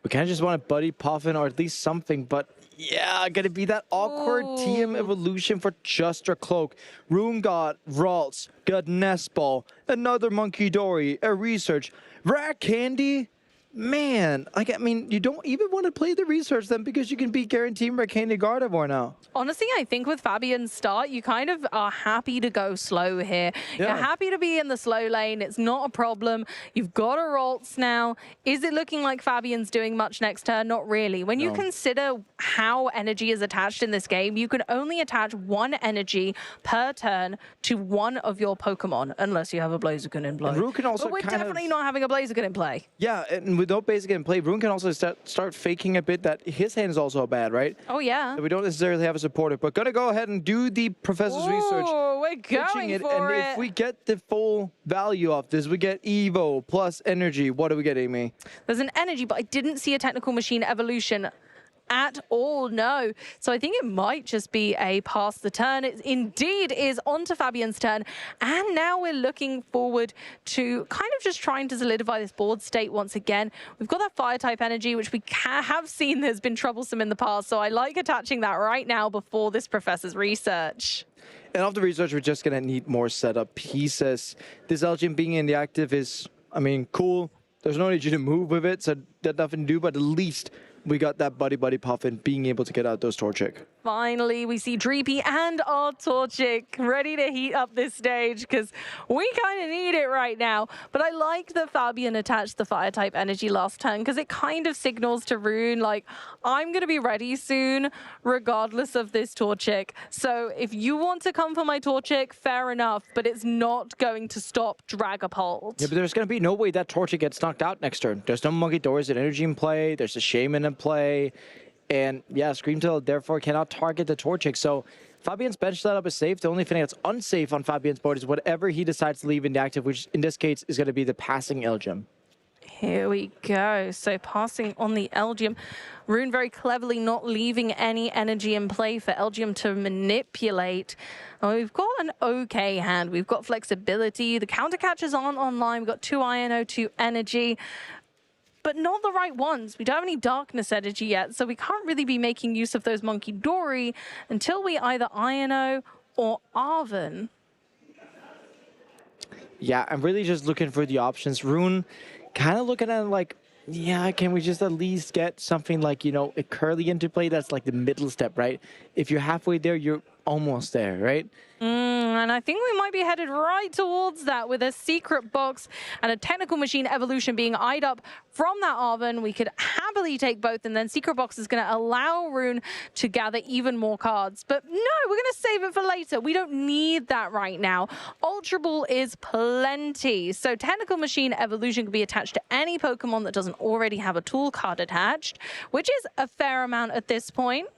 We kind of just want a Buddy Puffin or at least something, but yeah, gonna be that awkward TM evolution for just a Cloak. Rune got Ralts, got Nestball, another Monkey Dory, a Research, Rare Candy. Man, I mean, you don't even want to play the Research then because you can be guaranteed Rare Candy Gardevoir now. Honestly, I think with Fabian's start, you kind of are happy to go slow here. Yeah. You're happy to be in the slow lane. It's not a problem. You've got a Ralts now. Is it looking like Fabian's doing much next turn? Not really. When you consider how energy is attached in this game, you can only attach 1 energy per turn to one of your Pokemon, unless you have a Blaziken in play. And Rune can also but we're definitely not having a Blaziken in play. Yeah, and with no basic in play, Rune can also start faking a bit that his hand is also bad, right? Oh, yeah. So we don't necessarily have a supporter, but gonna go ahead and do the Professor's Research. Oh, we're going for it. And if we get the full value of this, we get Evo plus energy. What do we get, Amy? There's an energy, but I didn't see a technical machine evolution at all, no. So I think it might just be a pass the turn. It indeed is onto Fabian's turn. And now we're looking forward to kind of just trying to solidify this board state once again. We've got that fire type energy, which we have seen has been troublesome in the past. So I like attaching that right now before this Professor's Research. And off the Research, we're just going to need more setup pieces. This Elgin being in the active is, I mean, cool. There's no need to move with it, so there's nothing to do, but at least we got that Buddy Puffin being able to get out those Torchic. Finally, we see Dreepy and our Torchic ready to heat up this stage because we kind of need it right now. But I like that Fabian attached the fire type energy last turn because it kind of signals to Rune, like, I'm going to be ready soon regardless of this Torchic. So if you want to come for my Torchic, fair enough, but it's not going to stop Dragapult. Yeah, but there's going to be no way that Torchic gets knocked out next turn. There's no Monkey Doors and energy in play. There's a Shaman in play. And yeah, Screamtail therefore cannot target the Torchic. So Fabian's bench setup is safe. The only thing that's unsafe on Fabian's board is whatever he decides to leave in the active, which in this case is going to be the passing Elgyem. Here we go. So passing on the Elgyem. Rune very cleverly not leaving any energy in play for Elgyem to manipulate. We've got an okay hand. We've got flexibility. The counter catchers aren't online. We've got 2 INO, 2 energy. But not the right ones. We don't have any darkness energy yet, so we can't really be making use of those Monkey Dory until we either INO or Arven. Yeah, I'm really just looking for the options. Rune kind of looking at it like, yeah, can we just at least get something like, you know, a Curly into play? That's like the middle step, right? If you're halfway there, you're almost there, right? And I think we might be headed right towards that with a Secret Box and a Technical Machine evolution being eyed up from that Arven. We could happily take both, and then Secret Box is going to allow Rune to gather even more cards. But no, we're going to save it for later. We don't need that right now. Ultra Ball is plenty. So Technical Machine evolution can be attached to any Pokemon that doesn't already have a tool card attached, which is a fair amount at this point.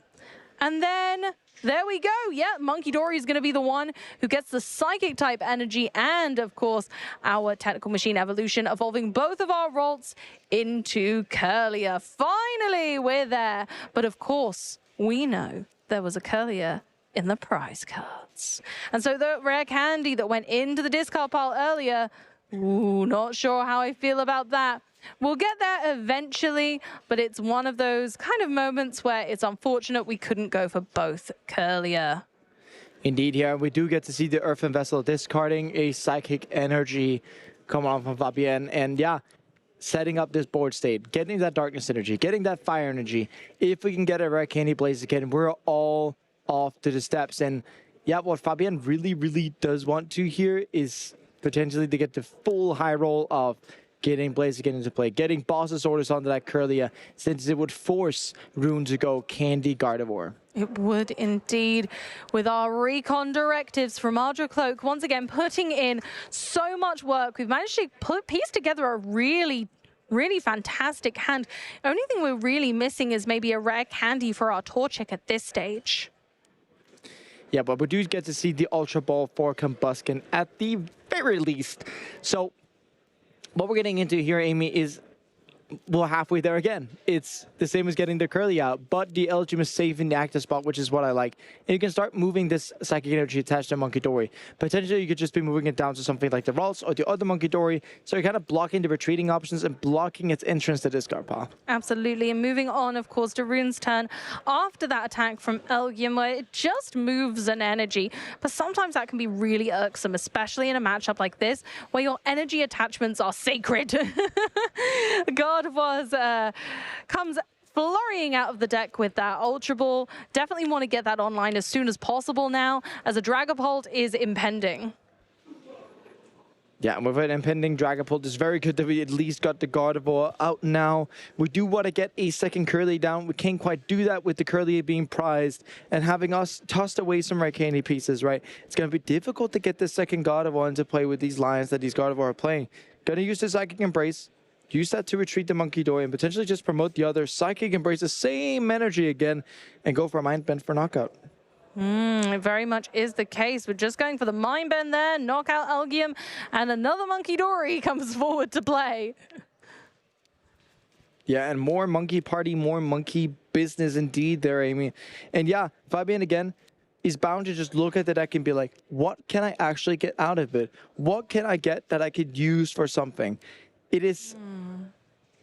And then there we go. Yeah, Monkey Dory is going to be the one who gets the Psychic type energy and, of course, our Technical Machine evolution, evolving both of our Ralts into Curlier. Finally, we're there. But, of course, we know there was a Curlier in the prize cards. And so the Rare Candy that went into the discard pile earlier, ooh, not sure how I feel about that. We'll get there eventually, but it's one of those kind of moments where it's unfortunate we couldn't go for both Curlier. Indeed, here we do get to see the Earthen Vessel discarding a Psychic Energy coming on from Fabian. And yeah, setting up this board state, getting that Darkness Energy, getting that Fire Energy. If we can get a Rare Candy Blaziken, we're all off to the steps. And yeah, what Fabian really, really does want to here is potentially to get the full high roll of getting Blaziken into play, getting Boss's Orders onto that Curlier, since it would force Rune to go Candy Gardevoir. It would indeed. With our recon directives from Ardra Cloak, once again putting in so much work, we've managed to piece together a really Really fantastic hand. Only thing we're really missing is maybe a rare candy for our Torchic at this stage. Yeah, but we do get to see the Ultra Ball for Combusken at the very least. So what we're getting into here, Amy, is we're halfway there again. It's the same as getting the Curly out, but the Elgyem is safe in the active spot, which is what I like. And you can start moving this Psychic Energy attached to Monkey Dory. Potentially, you could just be moving it down to something like the Ralts or the other Monkey Dory, so you're kind of blocking the retreating options and blocking its entrance to discard pile. Absolutely, and moving on, of course, to Rune's turn after that attack from Elgyem, where it just moves an energy, but sometimes that can be really irksome, especially in a matchup like this, where your energy attachments are sacred. God was comes flurrying out of the deck with that Ultra Ball. Definitely want to get that online as soon as possible now, as a Dragapult is impending. Yeah, and with an impending Dragapult, it's very good that we at least got the Gardevoir out now. We do want to get a second Curly down. We can't quite do that with the Curly being prized and having us tossed away some rare candy pieces, right? It's going to be difficult to get the second Gardevoir into play with these lines that these Gardevoir are playing. Going to use the Psychic Embrace. Use that to retreat the Monkey Dory and potentially just promote the other Psychic Embrace, the same energy again, and go for a Mind Bend for knockout. It very much is the case. We're just going for the Mind Bend there, knock out Elgyem, and another Monkey Dory comes forward to play. Yeah, and more Monkey Party, more Monkey business indeed there, Amy. And yeah, Fabian again is bound to just look at the deck and be like, what can I actually get out of it? What can I get that I could use for something? It is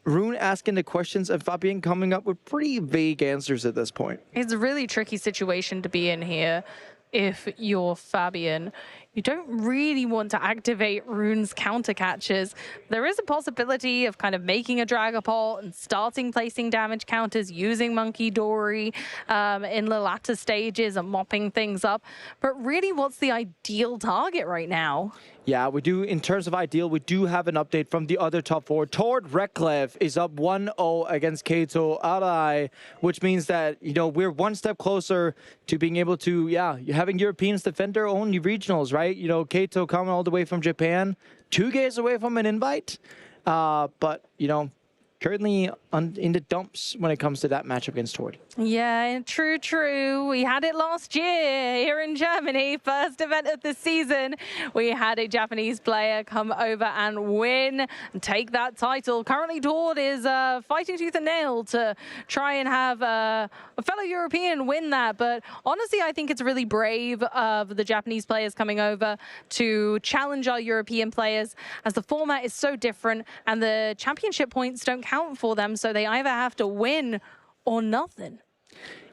Rune asking the questions and Fabian coming up with pretty vague answers at this point. It's a really tricky situation to be in here if you're Fabian. You don't really want to activate Rune's counter catches. There is a possibility of kind of making a Dragapult and starting placing damage counters using Monkey Dory in the latter stages and mopping things up. But really, what's the ideal target right now? Yeah, we do, in terms of ideal, we do have an update from the other top four. Tord Reklev is up 1-0 against Kato Arai, which means that, you know, we're one step closer to being able to, having Europeans defend their own regionals, right? You know, Kato coming all the way from Japan, 2 days away from an invite. But, you know, currently in the dumps when it comes to that matchup against Tord. Yeah, true. We had it last year here in Germany, first event of the season. We had a Japanese player come over and win and take that title. Currently, Tord is fighting tooth and nail to try and have a fellow European win that. But honestly, I think it's really brave of the Japanese players coming over to challenge our European players, as the format is so different and the championship points don't count for them, so they either have to win or nothing.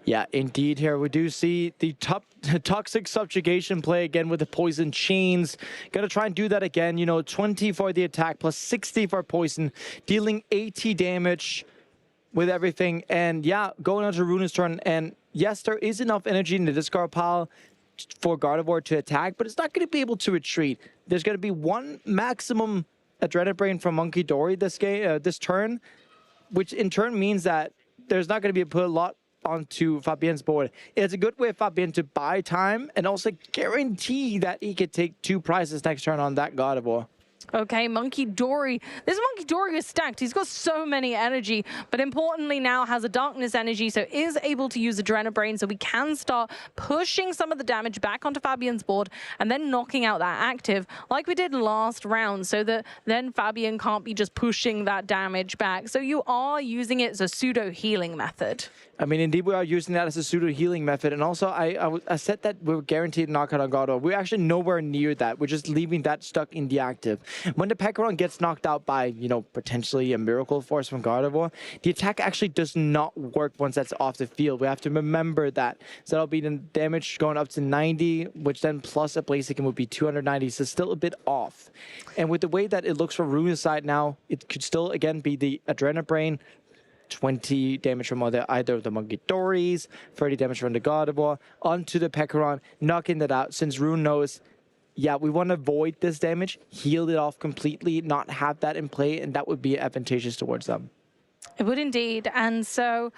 Yeah, indeed. Here we do see the toxic subjugation play again with the poison chains. Gonna try and do that again. You know, 20 for the attack plus 60 for poison, dealing 80 damage with everything. And yeah, going on to Rune's turn. And yes, there is enough energy in the discard pile for Gardevoir to attack, but it's not going to be able to retreat. There's going to be one maximum Adrenabrain from Monkey Dory this turn, which in turn means that there's not going to be put a lot onto Fabien's board. It's a good way for Fabien to buy time and also guarantee that he could take 2 prizes next turn on that Gardevoir. Okay, Monkey Dory. This Monkey Dory is stacked. He's got so many energy, but importantly now has a darkness energy, so is able to use Adrenabrain, so we can start pushing some of the damage back onto Fabien's board and then knocking out that active like we did last round, so that then Fabien can't be just pushing that damage back. So you are using it as a pseudo healing method. I mean, indeed, we are using that as a pseudo-healing method. And also, I said that we were guaranteed knockout on Gardevoir. We're actually nowhere near that. We're just leaving that stuck in the active. When the Pekkaron gets knocked out by, you know, potentially a Miracle Force from Gardevoir, the attack actually does not work once that's off the field. We have to remember that. So that'll be the damage going up to 90, which then plus a Blaziken would be 290. So still a bit off. And with the way that it looks from Rune's side now, it could still, again, be the Adrenabrain, 20 damage from either of the Monkey Dories, 30 damage from the Gardevoir, onto the Pekkaron, knocking that out, since Rune knows, yeah, we want to avoid this damage, heal it off completely, not have that in play, and that would be advantageous towards them. It would indeed, and so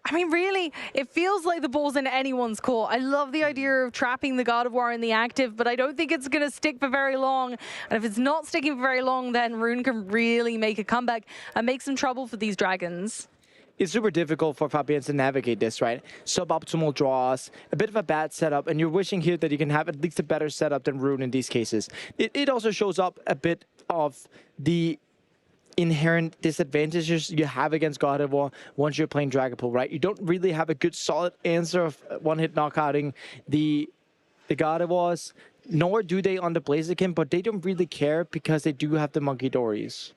I mean, really, it feels like the ball's in anyone's court. I love the idea of trapping the Gardevoir in the active, but I don't think it's going to stick for very long. And if it's not sticking for very long, then Rune can really make a comeback and make some trouble for these dragons. It's super difficult for Fabian to navigate this, right? Suboptimal draws, a bit of a bad setup, and you're wishing here that you can have at least a better setup than Rune in these cases. It also shows up a bit of the inherent disadvantages you have against Gardevoir once you're playing Dragapult, right? You don't really have a good solid answer of one-hit knockouting the Gardevoirs, nor do they on the Blaziken, but they don't really care because they do have the Monkey Dories.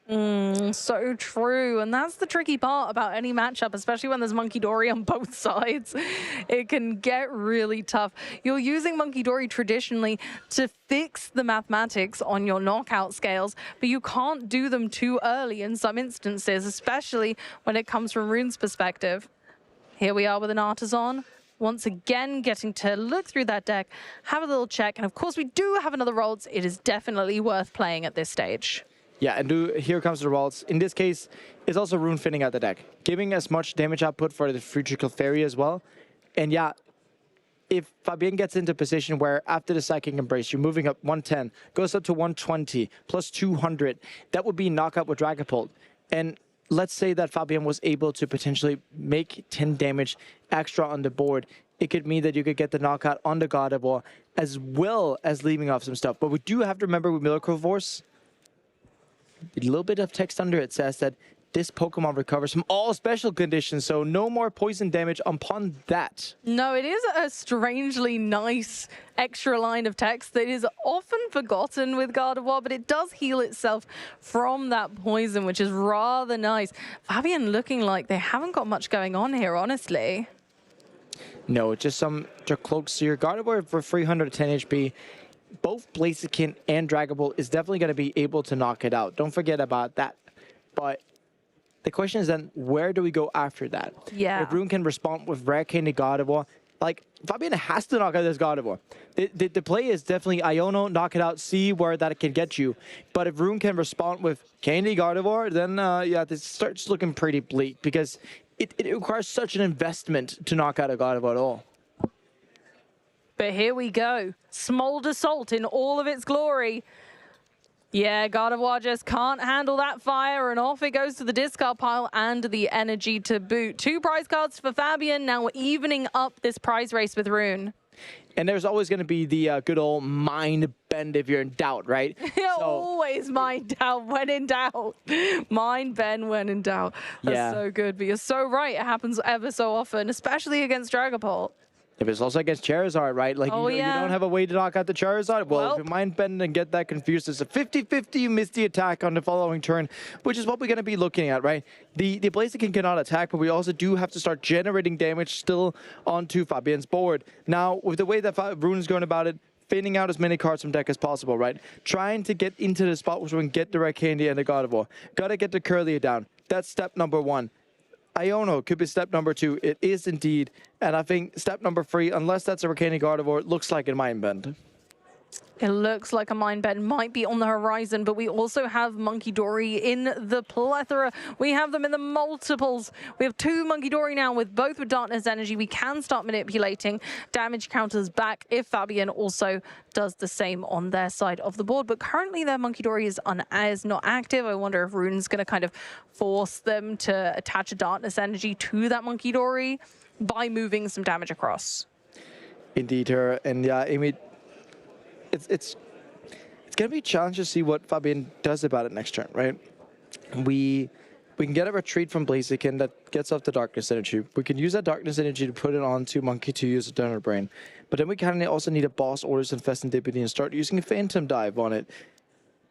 So true, and that's the tricky part about any matchup, especially when there's Monkey Dory on both sides. It can get really tough. You're using Monkey Dory traditionally to fix the mathematics on your knockout scales, but you can't do them too early in some instances, especially when it comes from Rune's perspective. Here we are with an Artisan. Once again, getting to look through that deck, have a little check, and of course we do have another Ralts. It is definitely worth playing at this stage. Yeah, and here comes the Ralts. In this case, it's also Rune thinning out the deck, giving as much damage output for the future Clefairy as well. And yeah, if Fabian gets into a position where after the Psychic Embrace, you're moving up 110, goes up to 120, plus 200, that would be knockout with Dragapult. And let's say that Fabian was able to potentially make 10 damage extra on the board. It could mean that you could get the knockout on the Gardevoir as well as leaving off some stuff. But we do have to remember with Miracle Force, a little bit of text under it says that this Pokemon recovers from all special conditions, so no more poison damage upon that. No, it is a strangely nice extra line of text that is often forgotten with Gardevoir, but it does heal itself from that poison, which is rather nice. Fabian looking like they haven't got much going on here, honestly. No, just some cloaks here. Gardevoir for 310 HP. Both Blaziken and Dragapult is definitely going to be able to knock it out. Don't forget about that. But the question is then, where do we go after that? Yeah. If Rune can respond with Rare Candy Gardevoir, like, Fabian has to knock out this Gardevoir. The play is definitely Iono, knock it out, see where that can get you. But if Rune can respond with Candy Gardevoir, then, yeah, this starts looking pretty bleak because it requires such an investment to knock out a Gardevoir at all. But here we go. Smolder Salt in all of its glory. Yeah, Gardevoir just can't handle that fire, and off it goes to the discard pile and the energy to boot. 2 prize cards for Fabian. Now we're evening up this prize race with Rune. And there's always going to be the good old mind bend if you're in doubt, right? Always mind doubt when in doubt. Mind bend when in doubt. That's so good, but you're so right. It happens ever so often, especially against Dragapult. If it's also against Charizard, right? Like, you don't have a way to knock out the Charizard. Well, if you mind bend and get that confused, it's a 50-50. You miss the attack on the following turn, which is what we're going to be looking at, right? The Blaziken cannot attack, but we also do have to start generating damage still onto Fabian's board. Now, with the way that Rune's going about it, thinning out as many cards from deck as possible, right? Trying to get into the spot where we can get the Red Candy and the Gardevoir. Gotta get the Curlier down. That's step number 1. Iono could be step number 2. It is indeed. And I think step number 3, unless that's a Recanic Gardevoir, looks like a Mind Bend. It looks like a Mind Bend might be on the horizon, but we also have Monkey Dory in the plethora. We have them in the multiples. We have 2 Monkey Dory now with both with Darkness Energy. We can start manipulating damage counters back if Fabian also does the same on their side of the board. But currently their Monkey Dory is not active. I wonder if Rune's going to kind of force them to attach a Darkness Energy to that Monkey Dory by moving some damage across. Indeed, her. And yeah, Amy, it's gonna be a challenge to see what Fabian does about it next turn, right? We can get a retreat from Blaziken that gets off the Darkness Energy. We can use that Darkness Energy to put it onto Monkey to use a Donor Brain. But then we kind of also need a Boss Orders Infest Indipity and start using a Phantom Dive on it.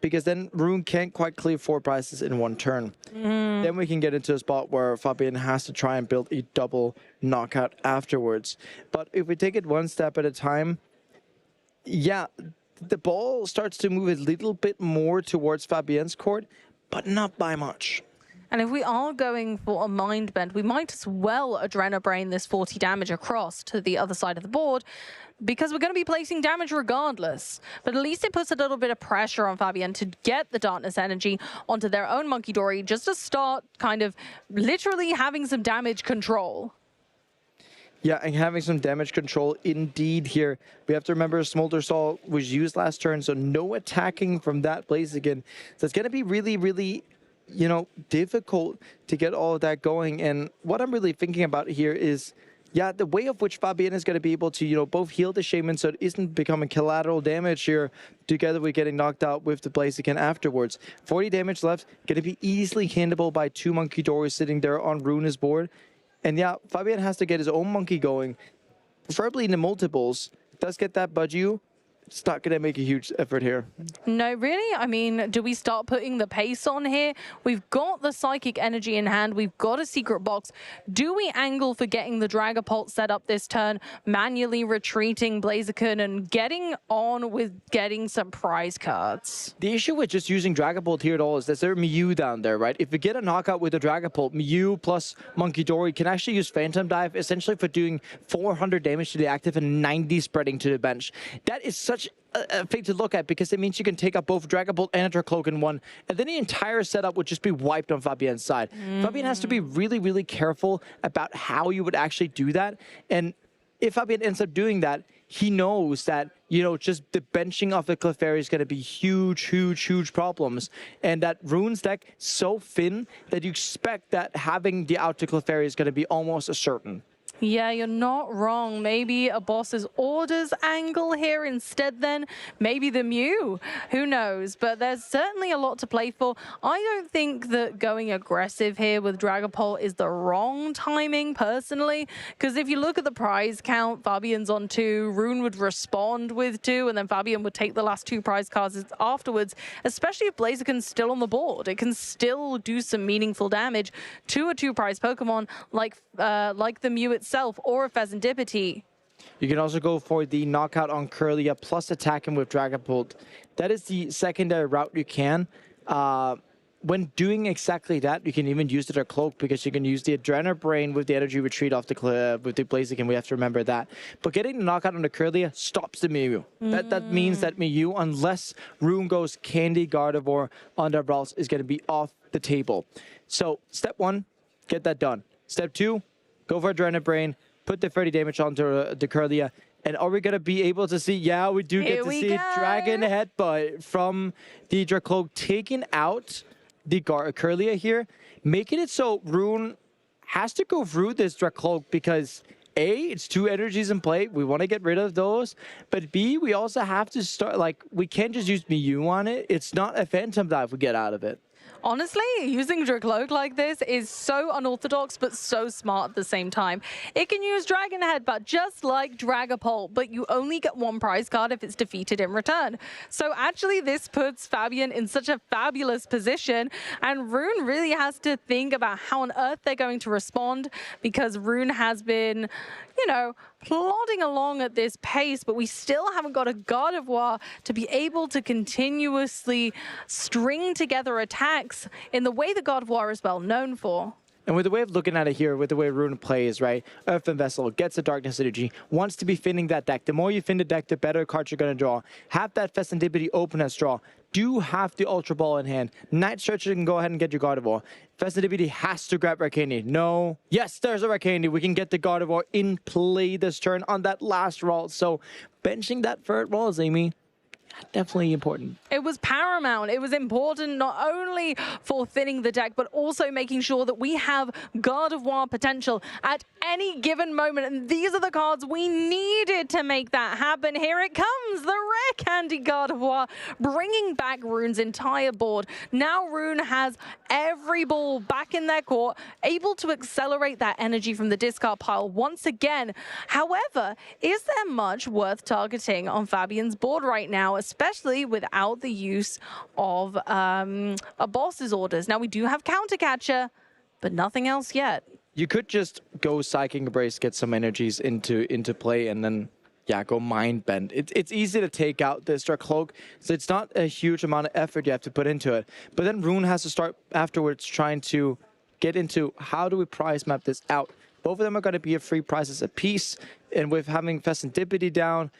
Because then Rune can't quite clear 4 prizes in 1 turn. Then we can get into a spot where Fabian has to try and build a double knockout afterwards. But if we take it 1 step at a time, yeah, the ball starts to move a little bit more towards Fabien's court, but not by much. And if we are going for a Mind Bend, we might as well Adrenabrain this 40 damage across to the other side of the board, because we're going to be placing damage regardless. But at least it puts a little bit of pressure on Fabian to get the Darkness Energy onto their own Monkey Dory, just to start kind of literally having some damage control. Yeah, and having some damage control indeed here. We have to remember Smolder Saw was used last turn, so no attacking from that Blaziken. So it's going to be really, really, you know, difficult to get all of that going. And what I'm really thinking about here is, yeah, the way of which Fabian is going to be able to, you know, both heal the Shaman so it isn't becoming collateral damage here, together with getting knocked out with the Blaziken afterwards. 40 damage left, going to be easily handleable by 2 Monkey Doors sitting there on Runa's board. And yeah, Fabian has to get his own monkey going, preferably in the multiples. Does get that Budgie. It's not going to make a huge effort here. No, really? I mean, do we start putting the pace on here? We've got the Psychic Energy in hand. We've got a Secret Box. Do we angle for getting the Dragapult set up this turn, manually retreating Blaziken and getting on with getting some prize cards? The issue with just using Dragapult here at all is that there's Mew down there, right? If we get a knockout with the Dragapult, Mew plus Monkey Dory can actually use Phantom Dive essentially for doing 400 damage to the active and 90 spreading to the bench. That is such a thing to look at because it means you can take up both Dragapult and a Dracloak in one, and then the entire setup would just be wiped on Fabian's side. Fabian has to be really, really careful about how you would actually do that. And if Fabian ends up doing that, he knows that, you know, just the benching of the Clefairy is going to be huge problems. And that Rune's deck so thin that you expect that having the out to Clefairy is going to be almost a certain. Yeah, you're not wrong. Maybe a boss's orders angle here instead then. Maybe the Mew. Who knows? But there's certainly a lot to play for. I don't think that going aggressive here with Dragapult is the wrong timing, personally. Because if you look at the prize count, Fabian's on 2, Rune would respond with 2, and then Fabian would take the last 2 prize cards afterwards, especially if Blaziken's still on the board. It can still do some meaningful damage to a 2 prize Pokemon like the Mew itself or a Pheasantipity. You can also go for the knockout on Curlia plus attack him with Dragapult. That is the secondary route you can. When doing exactly that, you can even use the Dracloak because you can use the Adrenaline Brain with the energy retreat off the with the Blaziken. We have to remember that. But getting the knockout on the Curlia stops the Mew. That means that Mew, unless Rune goes Candy Gardevoir on the Ralts, is going to be off the table. So step 1, get that done. Step 2, go for Adrenaline Brain, put the 30 damage onto the Curlia. And are we going to be able to see? Yeah, we do get to see Dragon Headbutt from the Dracloak taking out the Curlia here, making it so Rune has to go through this Dracloak because A, it's 2 energies in play. We want to get rid of those. But B, we also have to start, like, we can't just use Mew on it. It's not a Phantom Dive we get out of it. Honestly, using Dracloak like this is so unorthodox, but so smart at the same time. It can use Dragon Headbutt just like Dragapult, but you only get 1 prize card if it's defeated in return. So actually, this puts Fabian in such a fabulous position, and Rune really has to think about how on earth they're going to respond, because Rune has been, you know, plodding along at this pace, but we still haven't got a Gardevoir to be able to continuously string together attacks in the way that Gardevoir is well known for. And with the way of looking at it here, with the way Rune plays, right? Earthen Vessel gets the Darkness Energy, wants to be thinning that deck. The more you thin the deck, the better cards you're going to draw. Have that Pheasantipity open as draw. Do have the Ultra Ball in hand. Night Searcher can go ahead and get your Gardevoir. Pheasantipity has to grab Arcanine. No. Yes, there's a Arcanine. We can get the Gardevoir in play this turn on that last roll. So benching that third roll, Amy, definitely important. It was paramount. It was important not only for thinning the deck, but also making sure that we have Gardevoir potential at any given moment. And these are the cards we needed to make that happen. Here it comes, the Rare Candy Gardevoir, bringing back Rune's entire board. Now Rune has every ball back in their court, able to accelerate that energy from the discard pile once again. However, is there much worth targeting on Fabian's board right now, especially without the use of a boss's orders? Now, we do have Counter Catcher, but nothing else yet. You could just go Psychic Embrace, get some energies into play, and then, yeah, go Mind Bend. It's easy to take out this Dracloak, so it's not a huge amount of effort you have to put into it. But then Rune has to start afterwards trying to get into how do we prize map this out. Both of them are going to be at 3 prizes apiece, and with having Pheasantipity down,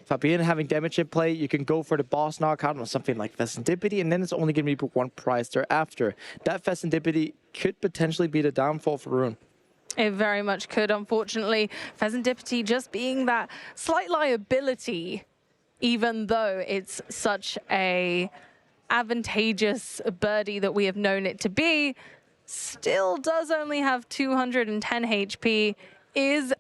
Fabian having damage in play, you can go for the boss knockout on something like Pheasantipity, and then it's only going to be 1 prize thereafter. That Pheasantipity could potentially be the downfall for Rune. It very much could, unfortunately. Pheasantipity just being that slight liability, even though it's such a advantageous birdie that we have known it to be, still does only have 210 HP, it is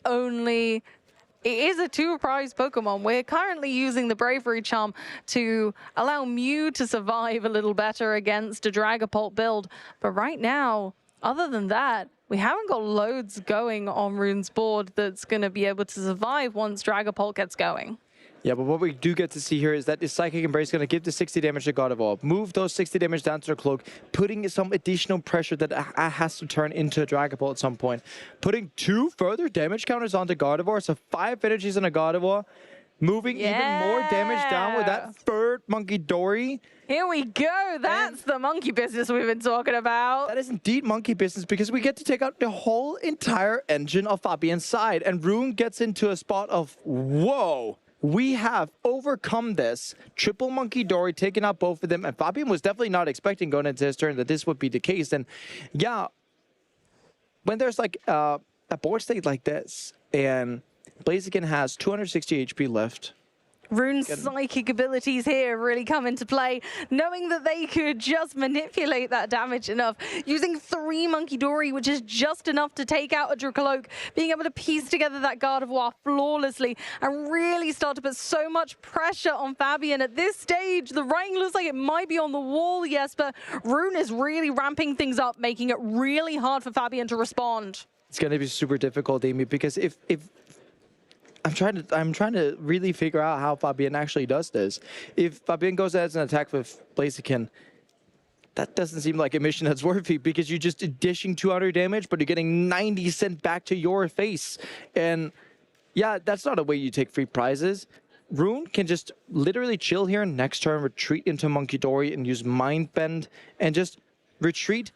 a 2-prize Pokemon. We're currently using the Bravery Charm to allow Mew to survive a little better against a Dragapult build. But right now, other than that, we haven't got loads going on Rune's board that's going to be able to survive once Dragapult gets going. Yeah, but what we do get to see here is that the Psychic Embrace is going to give the 60 damage to Gardevoir, move those 60 damage down to the Cloak, putting some additional pressure that has to turn into a Dragapult at some point. Putting 2 further damage counters onto Gardevoir, so 5 energies on a Gardevoir, moving even more damage down with that third Monkey Dory. Here we go. That's the monkey business we've been talking about. That is indeed monkey business, because we get to take out the whole entire engine of Fabian's side, and Rune gets into a spot of, whoa. We have overcome this. Triple Monkey Dory, taking out both of them. And Fabian was definitely not expecting going into his turn that this would be the case. And yeah, when there's like a board state like this, and Blaziken has 260 HP left. Rune's psychic abilities here really come into play, knowing that they could just manipulate that damage enough, using 3 Monkey Dory, which is just enough to take out a Dracoloak, being able to piece together that Gardevoir flawlessly and really start to put so much pressure on Fabian. At this stage, the writing looks like it might be on the wall, yes, but Rune is really ramping things up, making it really hard for Fabian to respond. It's going to be super difficult, Amy, because if I'm trying to really figure out how Fabian actually does this. If Fabian goes as an attack with Blaziken, that doesn't seem like a mission that's worthy, because you're just dishing 200 damage, but you're getting 90 sent back to your face. And yeah, that's not a way you take free prizes. Rune can just literally chill here next turn, retreat into Monkey Dory and use Mind Bend and just retreat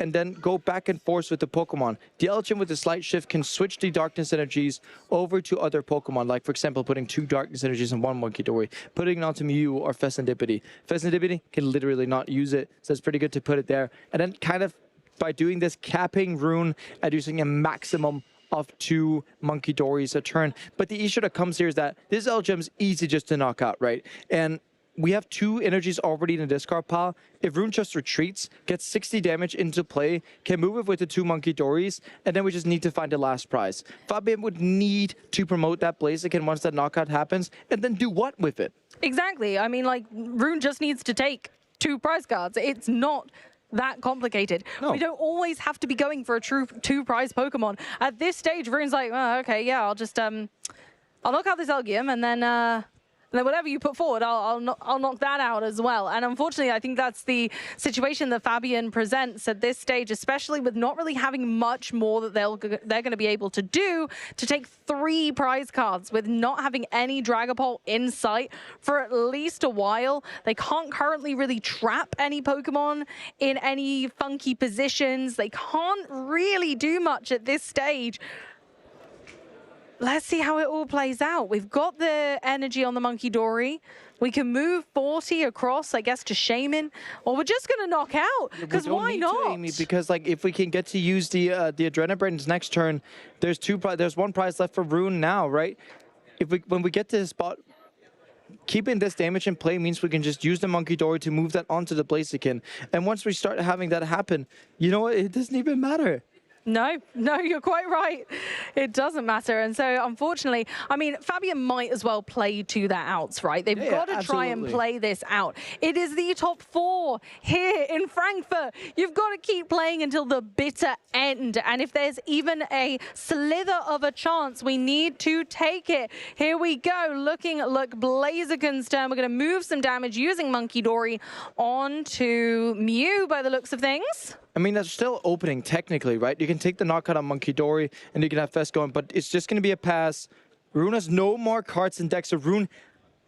and then go back and forth with the Pokemon. The Elgin with a slight shift can switch the Darkness energies over to other Pokemon, like for example putting 2 Darkness energies in 1 Monkey Dory, putting it onto Mew or Pheasantipity. Pheasantipity can literally not use it, so it's pretty good to put it there. And then kind of by doing this, capping Rune at using a maximum of 2 Monkey Dories a turn. But the issue that comes here is that this Elgim's easy just to knock out, right? And we have 2 energies already in the discard pile. If Rune just retreats, gets 60 damage into play, can move it with the 2 Monkey Dories, and then we just need to find the last prize. Fabian would need to promote that Blaziken once that knockout happens, and then do what with it? Exactly. I mean, like, Rune just needs to take 2 prize cards. It's not that complicated. No. We don't always have to be going for a true 2-prize Pokemon. At this stage, Rune's like, oh, okay, yeah, I'll just, I'll knock out this Elgium, and then whatever you put forward, I'll knock that out as well. And unfortunately, I think that's the situation that Fabian presents at this stage, especially with not really having much more that they're going to be able to do to take 3 prize cards with not having any Dragapult in sight for at least a while. They can't currently really trap any Pokemon in any funky positions. They can't really do much at this stage. Let's see how it all plays out. We've got the energy on the Monkey Dory. We can move 40 across, I guess, to Shaman, or we're just going to knock out, because why not? Amy, because like if we can get to use the Adrenabrains next turn, there's 1 prize left for Rune now, right? When we get to the spot, keeping this damage in play means we can just use the Monkey Dory to move that onto the Blaziken. And once we start having that happen, you know what? It doesn't even matter. No, you're quite right. It doesn't matter. And so, unfortunately, I mean, Fabian might as well play to their outs, right? They've got to try and play this out. It is the top 4 here in Frankfurt. You've got to keep playing until the bitter end. And if there's even a slither of a chance, we need to take it. Here we go. Look, Blaziken's turn. We're going to move some damage using Monkey Dory onto Mew by the looks of things. I mean, that's still opening technically, right? You can take the knockout on Monkey Dory and you can have Fest going, but it's just going to be a pass. Rune has no more cards in deck, so Rune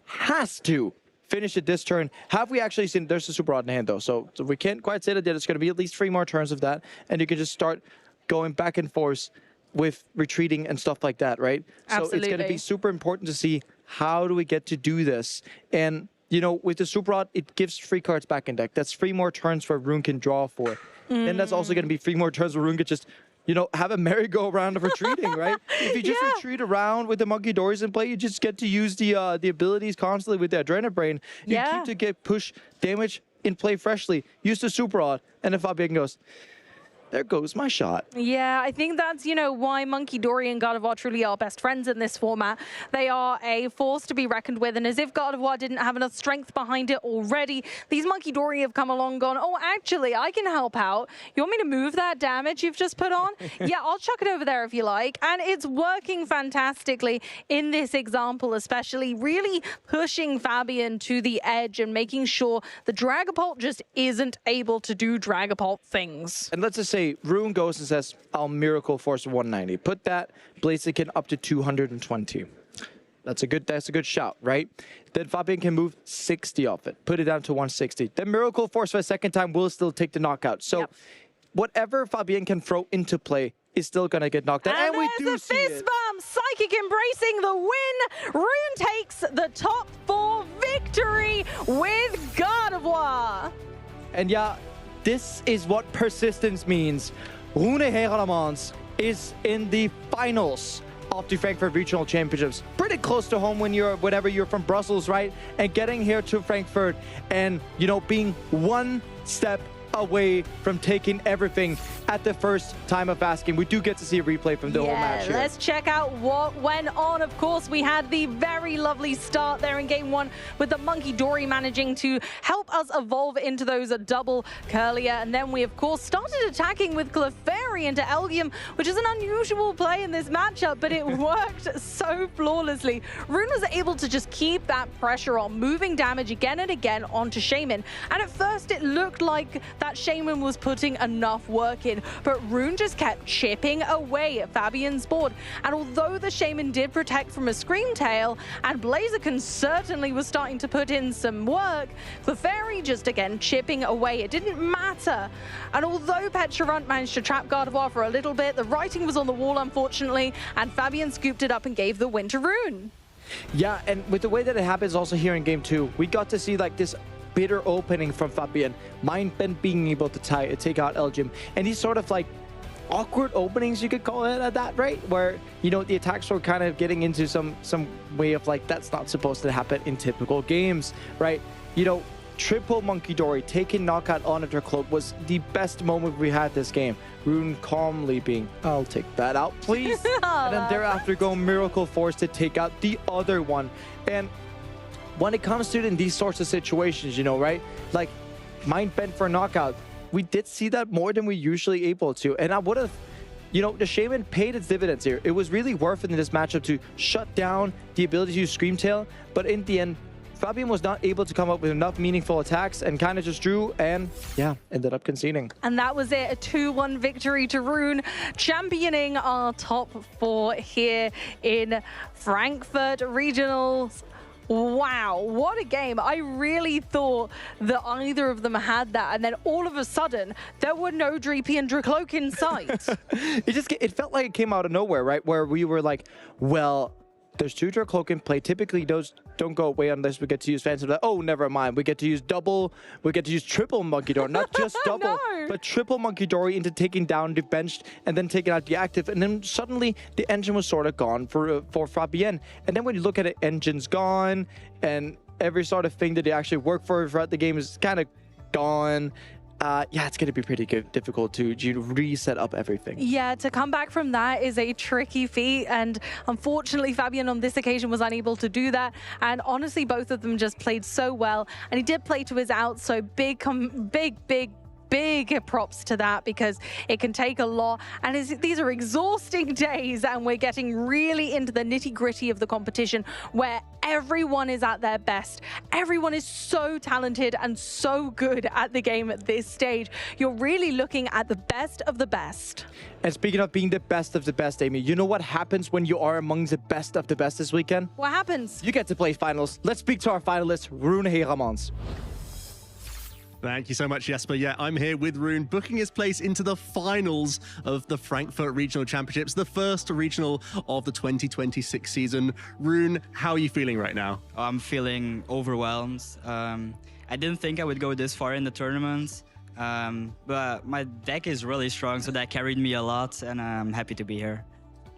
has to finish it this turn. Have we actually seen, there's a Super Rod in hand though, so we can't quite say that it's going to be at least 3 more turns of that, and you can just start going back and forth with retreating and stuff like that, right? Absolutely. So it's going to be super important to see how do we get to do this. And, you know, with the Super Rod, it gives 3 cards back in deck. That's 3 more turns where Rune can draw for. Then that's also going to be 3 more turns where Rune could just you know, have a merry-go-round of retreating, right? If you just retreat around with the Monkey Dories in play, you just get to use the abilities constantly with the Adrenaline Brain. You keep to get push damage in play freshly. Use the Super Rod, and if Fabian goes, there goes my shot. Yeah, I think that's, you know, why Monkey Dory and Gardevoir truly are best friends in this format. They are a force to be reckoned with, and as if Gardevoir didn't have enough strength behind it already, these Monkey Dory have come along and gone, oh, actually, I can help out. You want me to move that damage you've just put on? Yeah, I'll chuck it over there if you like. And it's working fantastically in this example, especially really pushing Fabian to the edge and making sure the Dragapult just isn't able to do Dragapult things. And let's just say Rune goes and says, I'll Miracle Force 190. Put that Blaziken up to 220. That's a good shout, right? Then Fabian can move 60 off it. Put it down to 160. Then Miracle Force for a second time will still take the knockout. So whatever Fabian can throw into play is still going to get knocked out. And we do see it. Fist bump, Psychic embracing the win. Rune takes the top 4 victory with Gardevoir. And yeah, this is what persistence means. Rune Herlemans is in the finals of the Frankfurt Regional Championships. Pretty close to home whenever you're from Brussels, right? And getting here to Frankfurt and, you know, being one step away from taking everything at the first time of asking. We do get to see a replay from the whole match here. Let's check out what went on. Of course, we had the very lovely start there in game 1 with the Monkey Dory managing to help us evolve into those double Curlier. And then we, of course, started attacking with Clefairy into Elgium, which is an unusual play in this matchup, but it worked so flawlessly. Rune was able to just keep that pressure on, moving damage again and again onto Shaman. And at first, it looked like that Shaman was putting enough work in, but Rune just kept chipping away at Fabian's board. And although the Shaman did protect from a Scream Tail, and Blaziken certainly was starting to put in some work, Clefairy just again chipping away. It didn't matter. And although Petrarunt managed to trap Gardevoir for a little bit, the writing was on the wall, unfortunately, and Fabian scooped it up and gave the win to Rune. Yeah, and with the way that it happens also here in game 2, we got to see like this bitter opening from Fabian, Mind Bend being able to take out Elgium, and these sort of like awkward openings, you could call it at that, right? Where, you know, the attacks were kind of getting into some way of like, that's not supposed to happen in typical games, right? You know, triple Monkey Dory taking knockout on her cloak was the best moment we had this game. Rune calmly being, I'll take that out, please. And then thereafter go Miracle Force to take out the other one. And when it comes to in these sorts of situations, you know, right? Like Mind Bend for a knockout, we did see that more than we usually able to. And I would have, you know, the Shaman paid its dividends here. It was really worth it in this matchup to shut down the ability to use Scream Tail. But in the end, Fabian was not able to come up with enough meaningful attacks and kind of just drew and, yeah, ended up conceding. And that was it, a 2-1 victory to Rune, championing our top 4 here in Frankfurt Regionals. Wow, what a game. I really thought that either of them had that, and then all of a sudden, there were no Dreepy and Dracloak in sight. It felt like it came out of nowhere, right? Where we were like, well, there's 2 Dracloak in play. Typically, those don't go away unless we get to use Phantom. Oh, never mind. We get to use triple Monkey Dory. Not just double, but triple Monkey Dory into taking down the benched and then taking out the active. And then suddenly, the engine was sort of gone for Fabienne. And then when you look at it, engine's gone. And every sort of thing that they actually work for throughout the game is kind of gone. Yeah, it's going to be pretty difficult to reset up everything. Yeah, to come back from that is a tricky feat. And unfortunately, Fabian on this occasion was unable to do that. And honestly, both of them just played so well. And he did play to his out. So big props to that, because it can take a lot, and these are exhausting days, and we're getting really into the nitty-gritty of the competition where everyone is at their best. Everyone is so talented and so good at the game at this stage. You're really looking at the best of the best. And speaking of being the best of the best, Amy, you know what happens when you are among the best of the best this weekend? What happens? You get to play finals. Let's speak to our finalists, Rune Herlemans. Thank you so much, Jesper. Yeah, I'm here with Rune, booking his place into the finals of the Frankfurt Regional Championships, the first regional of the 2026 season. Rune, how are you feeling right now? I'm feeling overwhelmed. I didn't think I would go this far in the tournament. But my deck is really strong, so that carried me a lot, and I'm happy to be here.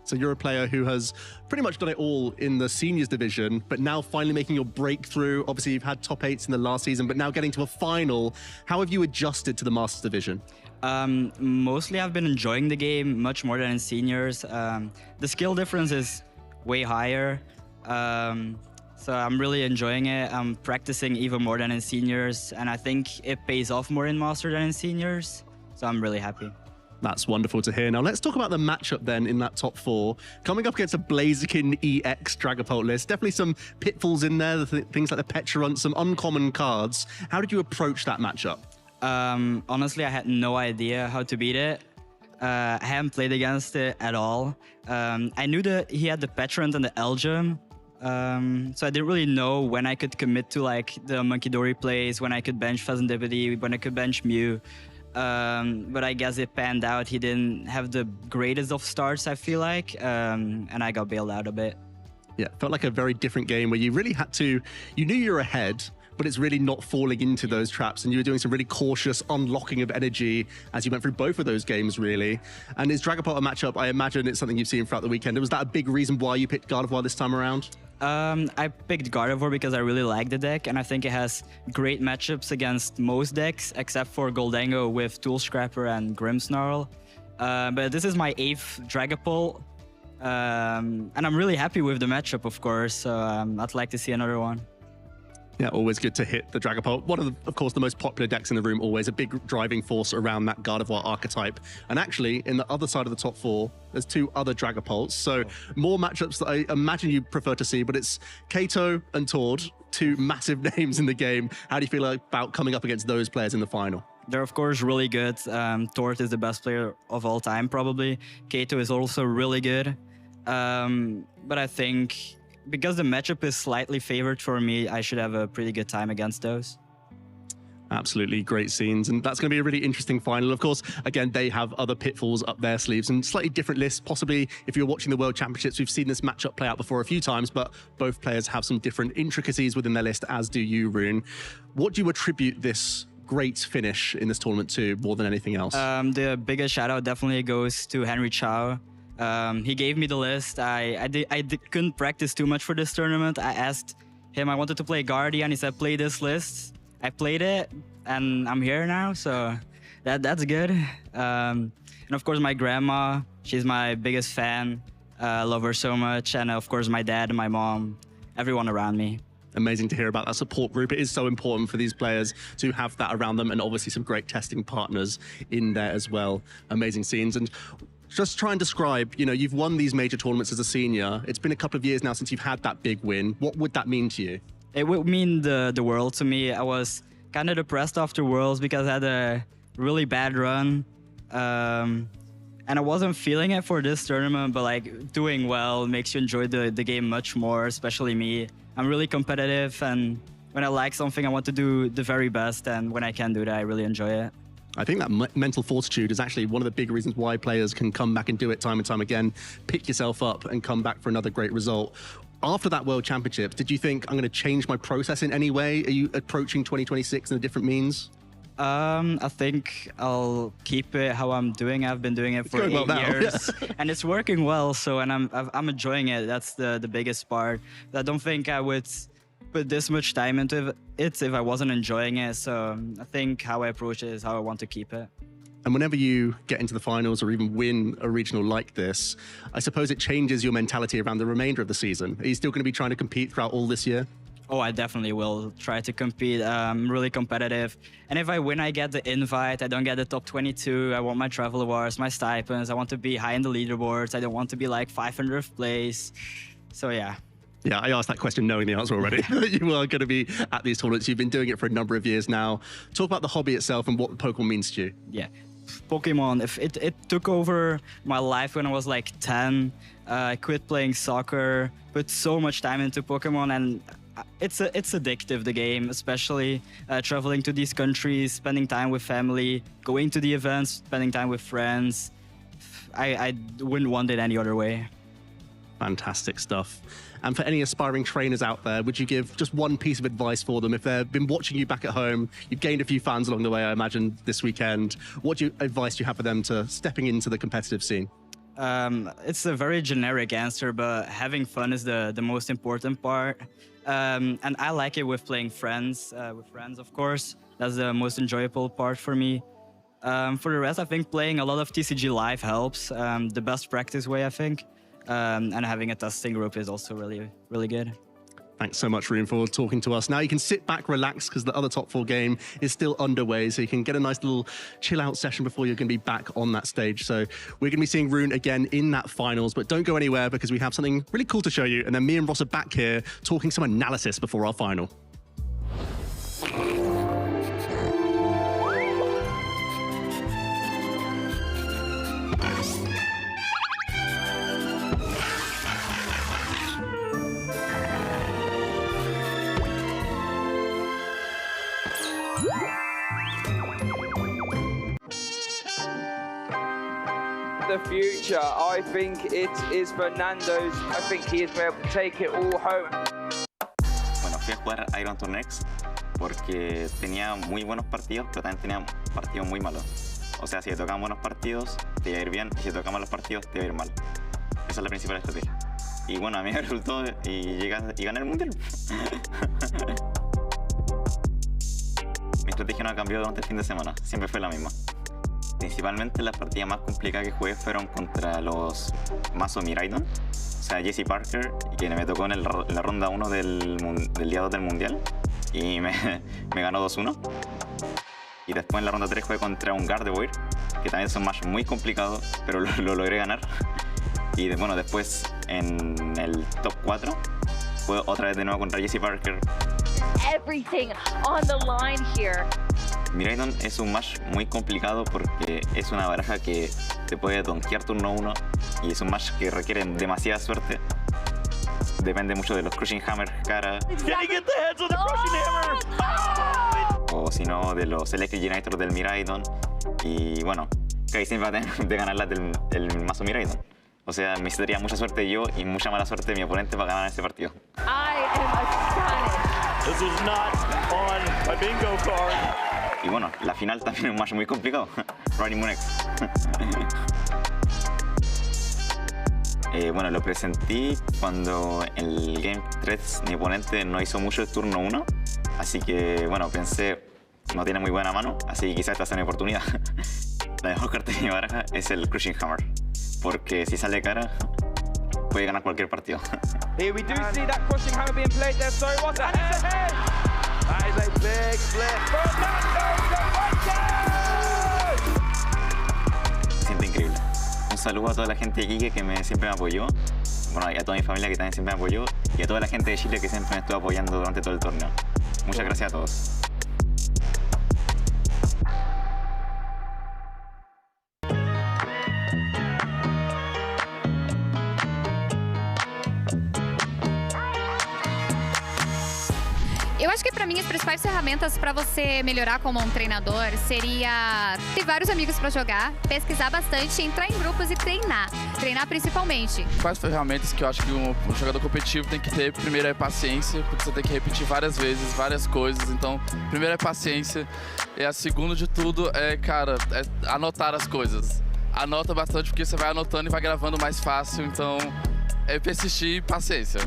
So you're a player who has pretty much done it all in the seniors division, but now finally making your breakthrough. Obviously, you've had top 8s in the last season, but now getting to a final. How have you adjusted to the Masters division? Mostly I've been enjoying the game much more than in seniors. The skill difference is way higher. So I'm really enjoying it. I'm practicing even more than in seniors, and I think it pays off more in Master than in seniors. So I'm really happy. That's wonderful to hear. Now let's talk about the matchup then in that top 4. Coming up against a Blaziken EX Dragapult list. Definitely some pitfalls in there, things like the Petrarunt, some uncommon cards. How did you approach that matchup? Honestly, I had no idea how to beat it. I haven't played against it at all. I knew that he had the Petrarunt and the Elgyem. So I didn't really know when I could commit to like the Monkey Dory plays, when I could bench Fezandipity, when I could bench Mew. But I guess it panned out. He didn't have the greatest of starts, I feel like, and I got bailed out a bit. Yeah, felt like a very different game where you really had to, you knew you were ahead, but it's really not falling into those traps, and you were doing some really cautious unlocking of energy as you went through both of those games, really. And is Dragapult a matchup? I imagine it's something you've seen throughout the weekend. Was that a big reason why you picked Gardevoir this time around? I picked Gardevoir because I really like the deck, and I think it has great matchups against most decks, except for Goldango with Tool Scrapper and Grimmsnarl. But this is my 8th Dragapult, and I'm really happy with the matchup, of course, so I'd like to see another one. Yeah, always good to hit the Dragapult. One of course, the most popular decks in the room, always a big driving force around that Gardevoir archetype. And actually, in the other side of the top 4, there's 2 other Dragapults. So more matchups that I imagine you prefer to see, but it's Kato and Tord, 2 massive names in the game. How do you feel about coming up against those players in the final? They're, of course, really good. Tord is the best player of all time, probably. Kato is also really good. But I think because the matchup is slightly favored for me, I should have a pretty good time against those. Absolutely great scenes, and that's going to be a really interesting final. Of course, again, they have other pitfalls up their sleeves and slightly different lists. Possibly, if you're watching the World Championships, we've seen this matchup play out before a few times, but both players have some different intricacies within their list, as do you, Rune. What do you attribute this great finish in this tournament to more than anything else? The biggest shout out definitely goes to Henry Chow. He gave me the list. I couldn't practice too much for this tournament. I asked him, I wanted to play Guardian. He said, play this list. I played it, and I'm here now, so that's good. And of course, my grandma, she's my biggest fan. I love her so much. And of course, my dad and my mom, everyone around me. Amazing to hear about that support group. It is so important for these players to have that around them, and obviously some great testing partners in there as well. Amazing scenes. And just try and describe, you've won these major tournaments as a senior. It's been a couple of years now since you've had that big win. What would that mean to you? It would mean the world to me. I was kind of depressed after Worlds because I had a really bad run. And I wasn't feeling it for this tournament, but like doing well makes you enjoy the game much more, especially me. I'm really competitive, and when I like something, I want to do the very best. And when I can do that, I really enjoy it. I think that mental fortitude is actually one of the big reasons why players can come back and do it time and time again, pick yourself up and come back for another great result. After that World Championships, did you think, I'm going to change my process in any way? Are you approaching 2026 in a different means? I think I'll keep it how I'm doing. I've been doing it for 8 years, and it's working well. So, and I'm enjoying it. That's the biggest part. I don't think I would put this much time into it if I wasn't enjoying it. So I think how I approach it is how I want to keep it. And whenever you get into the finals or even win a regional like this, I suppose it changes your mentality around the remainder of the season. Are you still going to be trying to compete throughout all this year? Oh, I definitely will try to compete. I'm really competitive. And if I win, I get the invite. I don't get the top 22. I want my travel awards, my stipends. I want to be high in the leaderboards. I don't want to be like 500th place. So, yeah. Yeah, I asked that question knowing the answer already. You are going to be at these tournaments. You've been doing it for a number of years now. Talk about the hobby itself and what Pokemon means to you. Yeah. Pokemon, it took over my life when I was like 10. I quit playing soccer, put so much time into Pokemon, and it's addictive, the game, especially traveling to these countries, spending time with family, going to the events, spending time with friends. I wouldn't want it any other way. Fantastic stuff. And for any aspiring trainers out there, would you give just one piece of advice for them if they've been watching you back at home? You've gained a few fans along the way, I imagine, this weekend. What advice do you have for them to stepping into the competitive scene? It's a very generic answer, but having fun is the most important part. And I like it with playing friends, of course. That's the most enjoyable part for me. For the rest, I think playing a lot of TCG Live helps. The best practice way, I think. And having a testing group is also really, really good. Thanks so much, Rune, for talking to us. Now you can sit back, relax, because the other top 4 game is still underway, so you can get a nice little chill-out session before you're going to be back on that stage. So we're going to be seeing Rune again in that finals, but don't go anywhere because we have something really cool to show you. And then me and Ross are back here talking some analysis before our final. The future, I think it is Fernando's. I think he is able to take it all home. Bueno, fui a jugar Iron Turnex porque tenía muy buenos partidos, pero también tenía partidos muy malos. O sea, si te tocaban buenos partidos, te iba a ir bien, y si te tocaban malos partidos, te iba a ir mal. Esa es la principal estrategia. Y bueno, a mí me resultó y gané el mundial. Mi estrategia no cambió durante el fin de semana, siempre fue la misma. Principalmente las partidas más complicadas que jugué fueron contra los mazos Miraidon, o sea, Jesse Parker, que me tocó en la ronda 1 del día 2 del mundial y me ganó 2-1. Y después en la ronda 3 jugué contra un Gardevoir, que también son matches muy complicados, pero lo logré ganar. Y bueno, después en el top 4 jugué otra vez de nuevo contra Jesse Parker. Everything on the line here. Miraidon es un match muy complicado porque es una baraja que te puede donkear turno 1 y es un match que requiere demasiada suerte. Depende mucho de los Crushing Hammer cara. O si no, de los Electric Generators del Miraidon. Y bueno, casi siempre va a tener de ganar el mazo Miraidon. O sea, necesitaría mucha suerte yo y mucha mala suerte de mi oponente para ganar este partido. I am astonished. This was not on a bingo card. Y bueno, la final también es un match muy complicado. Riding Moon X. Bueno, lo presentí cuando en el Game 3 mi oponente no hizo mucho el turno 1. Así que, bueno, pensé, no tiene muy buena mano, así que quizás esta sea mi oportunidad. La mejor carta de mi baraja es el Crushing Hammer. Porque si sale cara, puede ganar cualquier partido. Here we do see that Crushing Hammer being played there. Sorry, what's that? That is a big flip. Siente increíble. Un saludo a toda la gente de Iquique que siempre me apoyó. Bueno, y a toda mi familia que también siempre me apoyó. Y a toda la gente de Chile que siempre me estuvo apoyando durante todo el torneo. Muchas gracias a todos. Eu acho que para mim as principais ferramentas para você melhorar como um treinador seria ter vários amigos para jogar, pesquisar bastante, entrar em grupos e treinar principalmente. Quais ferramentas que eu acho que um jogador competitivo tem que ter? Primeiro é paciência, porque você tem que repetir várias vezes, várias coisas. Então, primeiro é paciência. E a segunda de tudo é, cara, é anotar as coisas. Anota bastante porque você vai anotando e vai gravando mais fácil. Então, é persistir e paciência.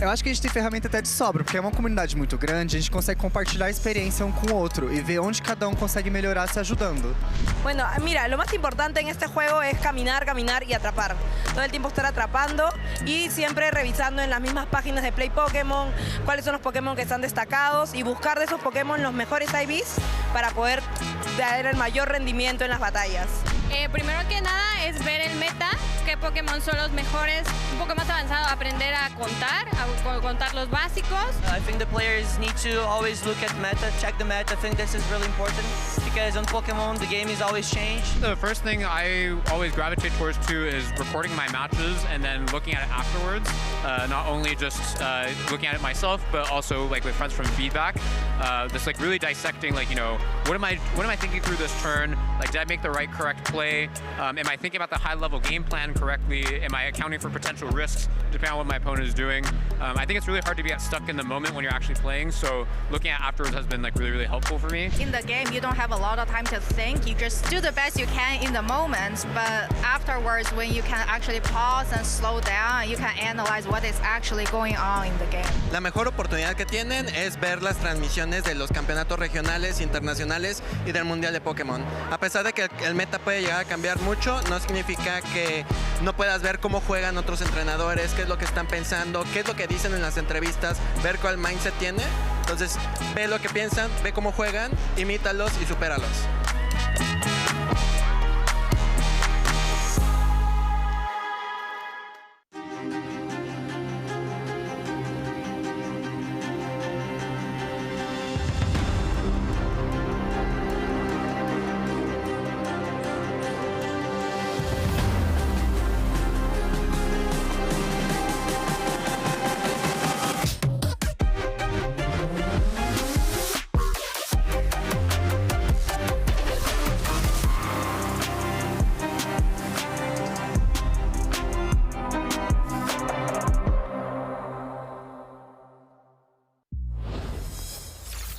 Eu acho que a gente tem ferramenta até de sobra, porque é uma comunidade muito grande, a gente consegue compartilhar a experiência um com o outro e ver onde cada consegue melhorar se ajudando. Bueno, mira, lo más importante en este juego es caminar y atrapar. Todo el tiempo estar atrapando y siempre revisando en las mismas páginas de Play Pokémon cuáles son los Pokémon que están destacados y buscar de esos Pokémon los mejores IVs para poder dar el mayor rendimiento en las batallas. Primero que nada es ver el meta, qué Pokémon son los mejores, un poco más avanzado, aprender a contar los básicos. I think the players need to always look at meta, check the meta. I think this is really important because on Pokémon the game is always changed. The first thing I always gravitate towards too is recording my matches and then looking at it afterwards. Not only just looking at it myself, but also like with friends from feedback. Just like really dissecting, like, you know, what am I thinking through this turn? Like, did I make the correct play? Am I thinking about the high-level game plan correctly? Am I accounting for potential risks depending on what my opponent is doing? I think it's really hard to get stuck in the moment when you're actually playing, so looking at afterwards has been really, really helpful for me. In the game, you don't have a lot of time to think. You just do the best you can in the moment, but afterwards, when you can actually pause and slow down, you can analyze what is actually going on in the game. La mejor oportunidad que tienen es ver las transmisiones de los campeonatos regionales, internacionales y del Mundial de Pokémon. A pesar de que el meta puede llegar a cambiar mucho, no significa que no puedas ver cómo juegan otros entrenadores, qué es lo que están pensando, qué es lo que dicen en las entrevistas, ver cuál mindset tiene. Entonces, ve lo que piensan, ve cómo juegan, imítalos y supéralos.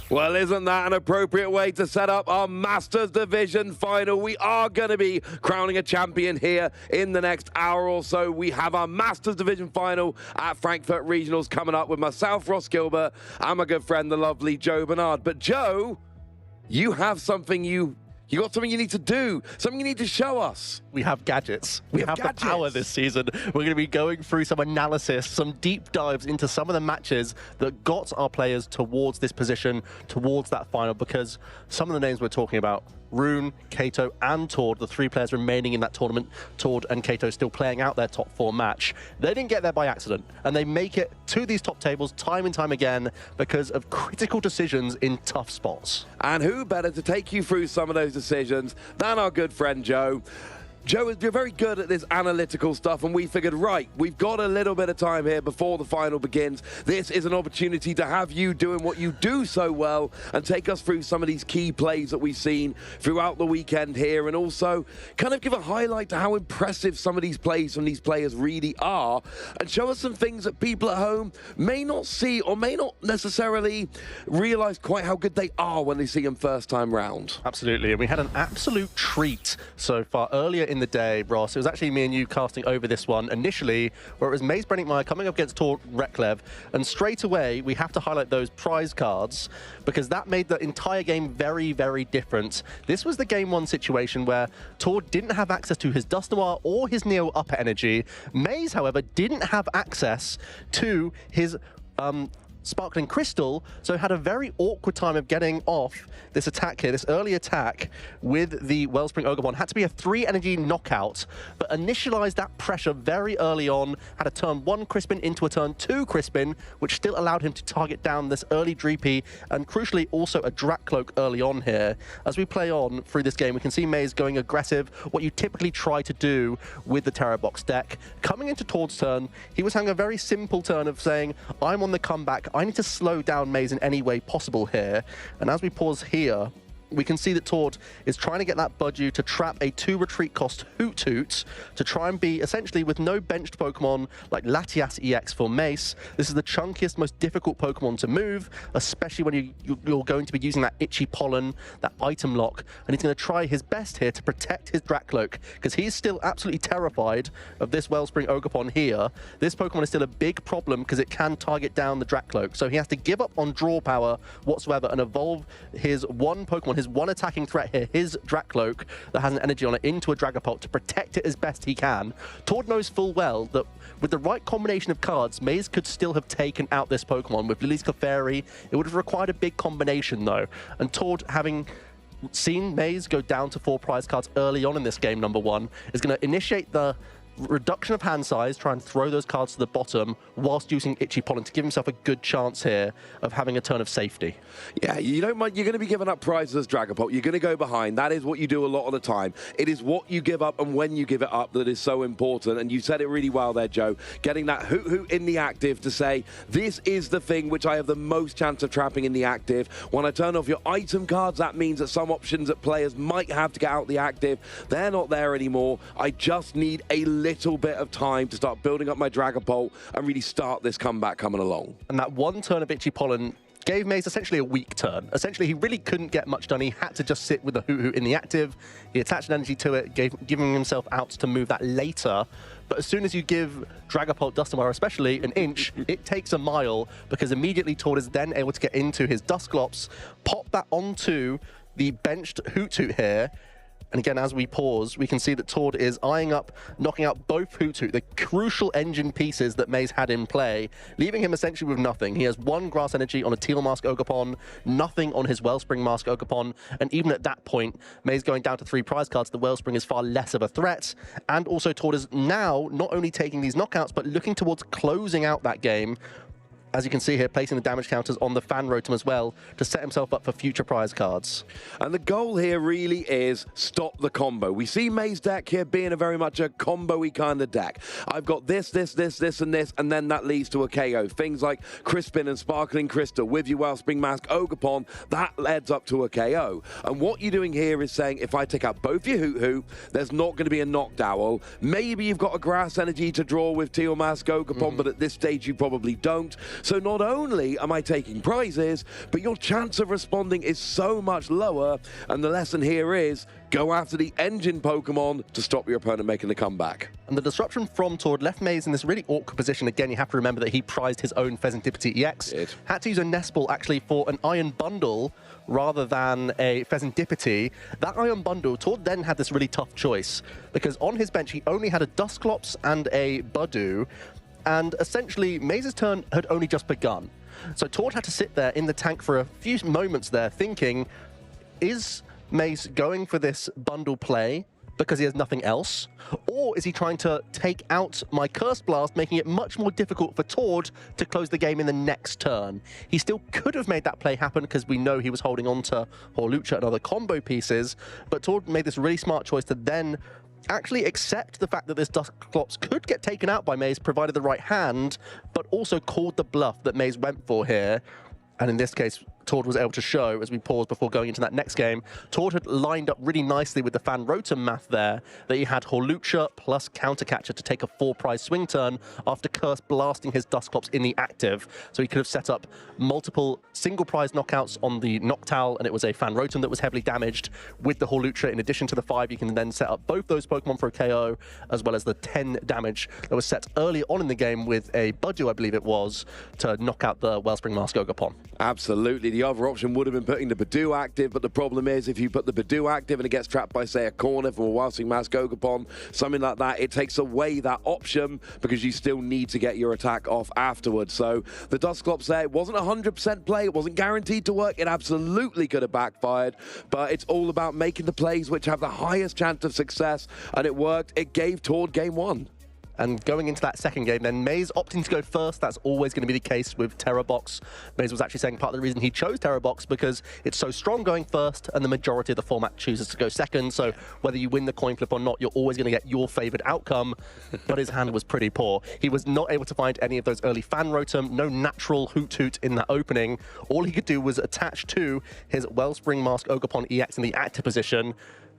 Well, isn't that an appropriate way to set up our Masters Division final? We are going to be crowning a champion here in the next hour or so. We have our Masters Division final at Frankfurt Regionals coming up with myself, Ross Gilbert, and my good friend, the lovely Joe Bernard. But Joe, you have something you got something you need to do, something you need to show us. We have gadgets. We have the power this season. We're going to be going through some analysis, some deep dives into some of the matches that got our players towards this position, towards that final, because some of the names we're talking about, Rune, Kato, and Tord, the three players remaining in that tournament, Tord and Kato still playing out their top 4 match. They didn't get there by accident, and they make it to these top tables time and time again because of critical decisions in tough spots. And who better to take you through some of those decisions than our good friend Joe? Joe, you're very good at this analytical stuff, and we figured, right, we've got a little bit of time here before the final begins. This is an opportunity to have you doing what you do so well and take us through some of these key plays that we've seen throughout the weekend here, and also kind of give a highlight to how impressive some of these plays from these players really are, and show us some things that people at home may not see or may not necessarily realize quite how good they are when they see them first time round. Absolutely, and we had an absolute treat so far earlier in the day, Ross. It was actually me and you casting over this one initially, where it was Maze Brenningmeyer coming up against Tor Reklev, and straight away we have to highlight those prize cards because that made the entire game very, very different. This was the game 1 situation where Tor didn't have access to his Dust Noir or his Neo Upper Energy. Maze, however, didn't have access to his Sparkling Crystal, so had a very awkward time of getting off this attack here, this early attack with the Wellspring Ogerpon. Had to be a 3 energy knockout, but initialized that pressure very early on, had a turn 1 Crispin into a turn 2 Crispin, which still allowed him to target down this early Dreepy, and crucially also a Drak Cloak early on here. As we play on through this game, we can see Maze going aggressive, what you typically try to do with the Terror Box deck. Coming into Tord's turn, he was having a very simple turn of saying, I'm on the comeback, I need to slow down Maze in any way possible here. And as we pause here, we can see that Tord is trying to get that Budgie to trap a 2 retreat cost Hoot Hoot to try and be essentially with no benched Pokemon like Latias EX for Mace. This is the chunkiest, most difficult Pokemon to move, especially when you're going to be using that Itchy Pollen, that item lock, and he's going to try his best here to protect his Drakloak because he's still absolutely terrified of this Wellspring Ogerpon here. This Pokemon is still a big problem because it can target down the Drakloak, so he has to give up on draw power whatsoever and evolve his one Pokemon, his one attacking threat here, his Drakloak that has an energy on it, into a Dragapult to protect it as best he can. Tord knows full well that with the right combination of cards, Maze could still have taken out this Pokemon. With Lily's Clefairy, it would have required a big combination though. And Tord, having seen Maze go down to 4 prize cards early on in this game, number 1, is going to initiate the reduction of hand size, try and throw those cards to the bottom whilst using Itchy Pollen to give himself a good chance here of having a turn of safety. Yeah, you don't mind. You're going to be giving up prizes as Dragapult. You're going to go behind. That is what you do a lot of the time. It is what you give up and when you give it up that is so important. And you said it really well there, Joe. Getting that Hoot in the active to say, this is the thing which I have the most chance of trapping in the active. When I turn off your item cards, that means that some options that players might have to get out the active, they're not there anymore. I just need a little bit of time to start building up my Dragapult and really start this comeback coming along. And that one turn of Itchy Pollen gave Maze essentially a weak turn. Essentially, he really couldn't get much done. He had to just sit with the Hoot in the active. He attached an energy to it, giving himself out to move that later. But as soon as you give Dragapult Duskmire especially an inch, it takes a mile, because immediately Tord is then able to get into his Dusclops, pop that onto the benched Hoot here. And again, as we pause, we can see that Tord is eyeing up, knocking out both Hoot, the crucial engine pieces that Maze had in play, leaving him essentially with nothing. He has one Grass Energy on a Teal Mask Ogerpon, nothing on his Wellspring Mask Ogerpon, and even at that point, Maze going down to 3 prize cards, the Wellspring is far less of a threat. And also Tord is now not only taking these knockouts, but looking towards closing out that game. As you can see here, placing the damage counters on the Fan Rotom as well to set himself up for future prize cards. And the goal here really is stop the combo. We see Maze deck here being very much a combo-y kind of deck. I've got this, and this, and then that leads to a KO. Things like Crispin and Sparkling Crystal with your Wellspring Mask Ogerpon, that leads up to a KO. And what you're doing here is saying, if I take out both your Hoot, there's not going to be a Knockdown. Maybe you've got a Grass Energy to draw with Teal Mask Ogerpon, but at this stage you probably don't. So not only am I taking prizes, but your chance of responding is so much lower. And the lesson here is go after the engine Pokemon to stop your opponent making the comeback. And the disruption from Tord left Maze in this really awkward position. Again, you have to remember that he prized his own Pheasantipity EX. Had to use a Nest Ball actually for an Iron Bundle rather than a Pheasantipity. That Iron Bundle, Tord then had this really tough choice, because on his bench he only had a Dusclops and a Budew. And essentially, Maze's turn had only just begun. So Tord had to sit there in the tank for a few moments there thinking, is Maze going for this bundle play because he has nothing else? Or is he trying to take out my Curse Blast, making it much more difficult for Tord to close the game in the next turn? He still could have made that play happen, because we know he was holding on to Hawlucha and other combo pieces, but Tord made this really smart choice to then actually accept the fact that this Dusclops could get taken out by Maze, provided the right hand, but also called the bluff that Maze went for here. And in this case, Tord was able to show, as we paused before going into that next game, Tord had lined up really nicely with the Fan Rotom math there, that he had Hawlucha plus Countercatcher to take a 4-prize swing turn after Curse blasting his Dusclops in the active. So he could have set up multiple single prize knockouts on the Noctowl, and it was a Fan Rotom that was heavily damaged. With the Hawlucha, in addition to the 5, you can then set up both those Pokemon for a KO, as well as the 10 damage that was set early on in the game with a Budew, I believe it was, to knock out the Wellspring Mask Ogerpon. Absolutely. The other option would have been putting the Budew active, but the problem is if you put the Budew active and it gets trapped by, say, a corner from a Wellspring Mask Ogerpon, something like that, it takes away that option because you still need to get your attack off afterwards. So the Dusclops there, it wasn't 100% play, it wasn't guaranteed to work, it absolutely could have backfired, but it's all about making the plays which have the highest chance of success, and it worked. It gave Tord game 1. And going into that second game, then Maze opting to go first. That's always going to be the case with Terrabox. Maze was actually saying part of the reason he chose Terrabox because it's so strong going first, and the majority of the format chooses to go second. So whether you win the coin flip or not, you're always going to get your favored outcome. But his hand was pretty poor. He was not able to find any of those early Fan Rotom, no natural Hoot in that opening. All he could do was attach to his Wellspring Mask Ogerpon EX in the active position.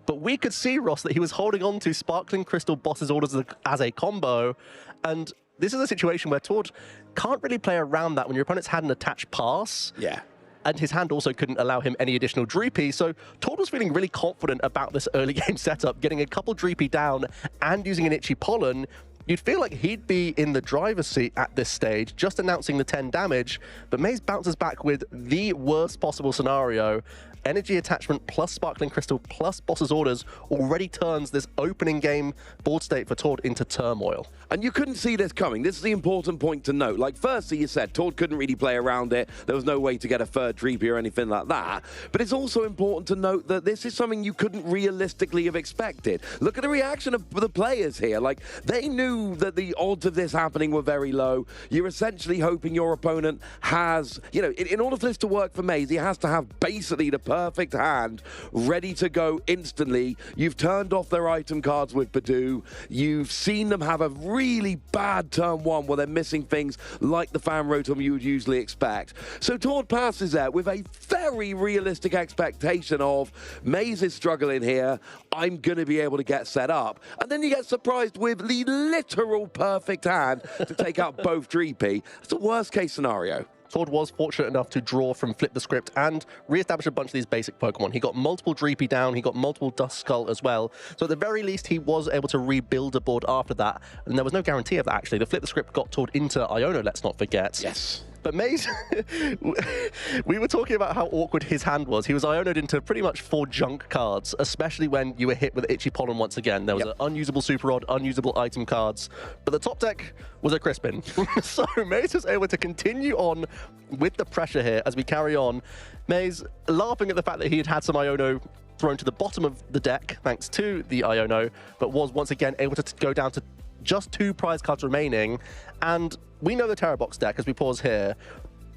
But we could see, Ross, that he was holding on to Sparkling Crystal Boss's orders as a combo. And this is a situation where Tord can't really play around that when your opponent's had an attached pass. Yeah. And his hand also couldn't allow him any additional Dreepy. So Tord was feeling really confident about this early game setup, getting a couple Dreepy down and using an Itchy Pollen. You'd feel like he'd be in the driver's seat at this stage, just announcing the 10 damage, but Maze bounces back with the worst possible scenario Energy Attachment plus Sparkling Crystal plus Boss's Orders already turns this opening game board state for Tord into turmoil. And you couldn't see this coming. This is the important point to note. Like, firstly, you said Tord couldn't really play around it. There was no way to get a third Dreepy or anything like that. But it's also important to note that this is something you couldn't realistically have expected. Look at the reaction of the players here. Like, they knew that the odds of this happening were very low. You're essentially hoping your opponent has, you know, in order for this to work for Maze, he has to have basically the perfect hand ready to go instantly. You've turned off their item cards with Badoo. You've seen them have a really bad turn one where they're missing things like the fan rotom you would usually expect. So Tord passes there with a very realistic expectation of Maze is struggling here. I'm going to be able to get set up. And then you get surprised with the literal perfect hand to take out both Dreepy. It's the worst case scenario. Tord was fortunate enough to draw from Flip the Script and re-establish a bunch of these basic Pokemon. He got multiple Dreepy down, he got multiple Duskull as well. So at the very least, he was able to rebuild a board after that. And there was no guarantee of that, actually. The Flip the Script got Tord into Iono, let's not forget. Yes. But Maze, we were talking about how awkward his hand was. He was Iono'd into pretty much 4 junk cards, especially when you were hit with Itchy Pollen once again. There was an unusable Super Rod, unusable item cards, but the top deck was a Crispin. So Maze was able to continue on with the pressure here as we carry on. Maze laughing at the fact that he had had some Iono thrown to the bottom of the deck, thanks to the Iono, but was once again able to go down to just 2 prize cards remaining. And we know the Terrabox deck as we pause here.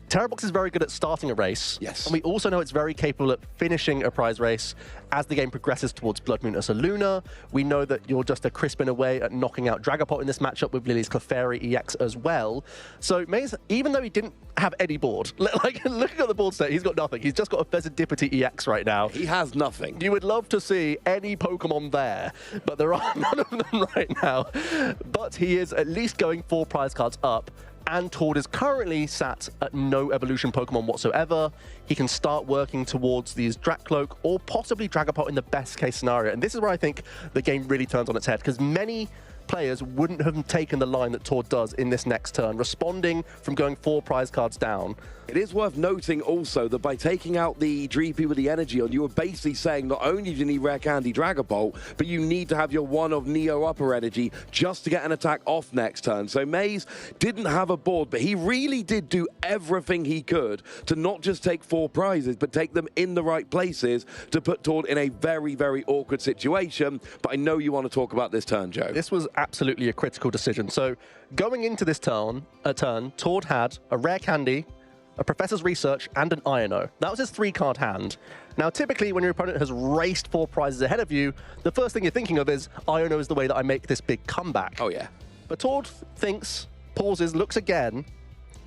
Terrabox is very good at starting a race. Yes. And we also know it's very capable at finishing a prize race as the game progresses towards Blood Moon Ursa Luna. We know that you're just a Crispin away at knocking out Dragapult in this matchup with Lily's Clefairy EX as well. So Maze, even though he didn't have any board, like looking at the board state, he's got nothing. He's just got a Pheasantipity EX right now. He has nothing. You would love to see any Pokemon there, but there are none of them right now. But he is at least going 4 prize cards up. And Tord is currently sat at no evolution Pokemon whatsoever. He can start working towards these Dracloak or possibly Dragapult in the best case scenario. And this is where I think the game really turns on its head, because many players wouldn't have taken the line that Tord does in this next turn, responding from going 4 prize cards down. It is worth noting also that by taking out the Dreepy with the energy on, you were basically saying not only do you need Rare Candy Dragapult, but you need to have your one of Neo Upper Energy just to get an attack off next turn. So Maze didn't have a board, but he really did do everything he could to not just take 4 prizes, but take them in the right places to put Tord in a very, very awkward situation. But I know you want to talk about this turn, Joe. This was absolutely a critical decision. So going into this turn, Tord had a Rare Candy, a Professor's Research, and an Iono. That was his 3-card hand. Now, typically, when your opponent has raced 4 prizes ahead of you, the first thing you're thinking of is, Iono is the way that I make this big comeback. Oh, yeah. But Tord thinks, pauses, looks again,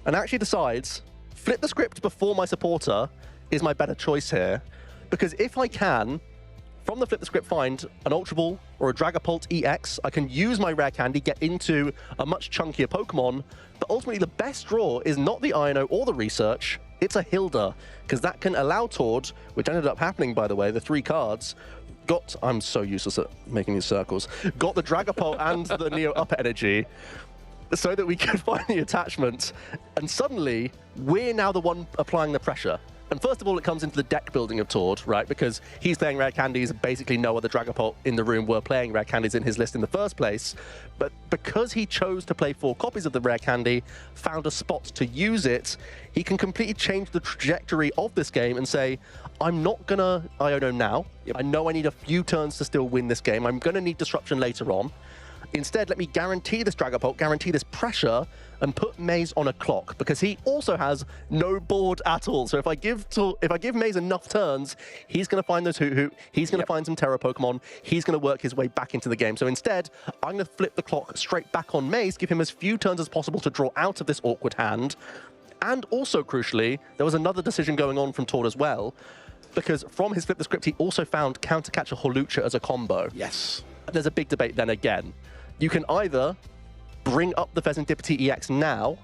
and actually decides, Flip the Script before my supporter is my better choice here, because if I can, from the Flip the Script, find an Ultra Ball or a Dragapult EX, I can use my Rare Candy, get into a much chunkier Pokemon, but ultimately the best draw is not the Iono or the Research, it's a Hilda, because that can allow Tord, which ended up happening, by the way, the 3 cards, I'm so useless at making these circles, got the Dragapult and the Neo Upper Energy, so that we could find the attachment, and suddenly, we're now the one applying the pressure. And first of all, it comes into the deck building of Tord, right? Because he's playing Rare Candies, basically no other Dragapult in the room were playing Rare Candies in his list in the first place. But because he chose to play 4 copies of the Rare Candy, found a spot to use it, he can completely change the trajectory of this game and say, I'm not gonna Iono now. I know I need a few turns to still win this game. I'm gonna need Disruption later on. Instead, let me guarantee this Dragapult, guarantee this pressure, and put Maze on a clock, because he also has no board at all. So if I give Maze enough turns, he's going to find those Hoot, he's going to find some Terra Pokemon, he's going to work his way back into the game. So instead, I'm going to flip the clock straight back on Maze, give him as few turns as possible to draw out of this awkward hand. And also, crucially, there was another decision going on from Tord as well, because from his Flip the Script, he also found Counter Catcher Holucha as a combo. Yes. There's a big debate then again. You can either bring up the Pheasantipity EX now,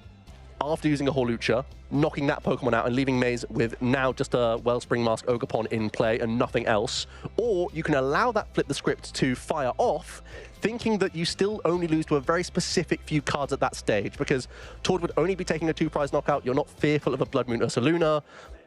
after using a Holucha, knocking that Pokemon out and leaving Maze with now just a Wellspring Mask Ogerpon in play and nothing else, or you can allow that Flip the Script to fire off, thinking that you still only lose to a very specific few cards at that stage, because Tord would only be taking a 2-prize knockout, you're not fearful of a Blood Moon Ursa Luna,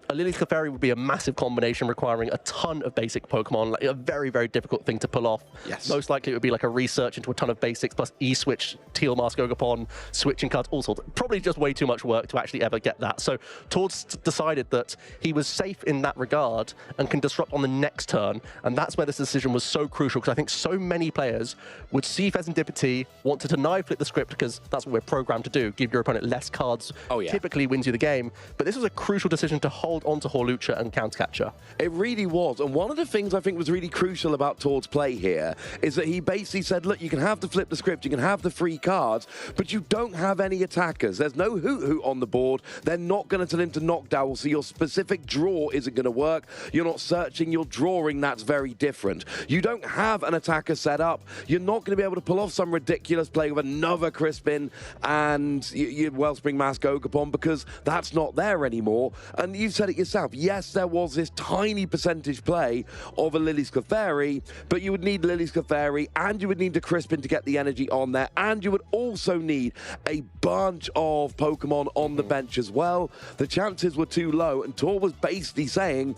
A Lily's Clefairy would be a massive combination requiring a ton of basic Pokemon, like a very, very difficult thing to pull off. Yes. Most likely it would be like a research into a ton of basics plus E-Switch, Teal Mask Ogapon, switching cards, all sorts. Probably just way too much work to actually ever get that. So Tord's decided that he was safe in that regard and can disrupt on the next turn. And that's where this decision was so crucial, because I think so many players would see Pheasantipity, want to deny flip the script, because that's what we're programmed to do, give your opponent less cards, typically wins you the game. But this was a crucial decision to hold onto Hawlucha and Countercatcher. It really was. And one of the things I think was really crucial about Tord's play here is that he basically said, look, you can have to flip the script, you can have the free cards, but you don't have any attackers. There's no Hoot on the board. They're not going to turn into Knockdown, so your specific draw isn't going to work. You're not searching, you're drawing. That's very different. You don't have an attacker set up. You're not going to be able to pull off some ridiculous play with another Crispin and your Wellspring Mask Ogapon, because that's not there anymore. And you said it yourself. Yes, there was this tiny percentage play of a Lily's Clefairy, but you would need Lily's Clefairy and you would need the Crispin to get the energy on there, and you would also need a bunch of Pokemon on the bench as well. The chances were too low, and Tor was basically saying,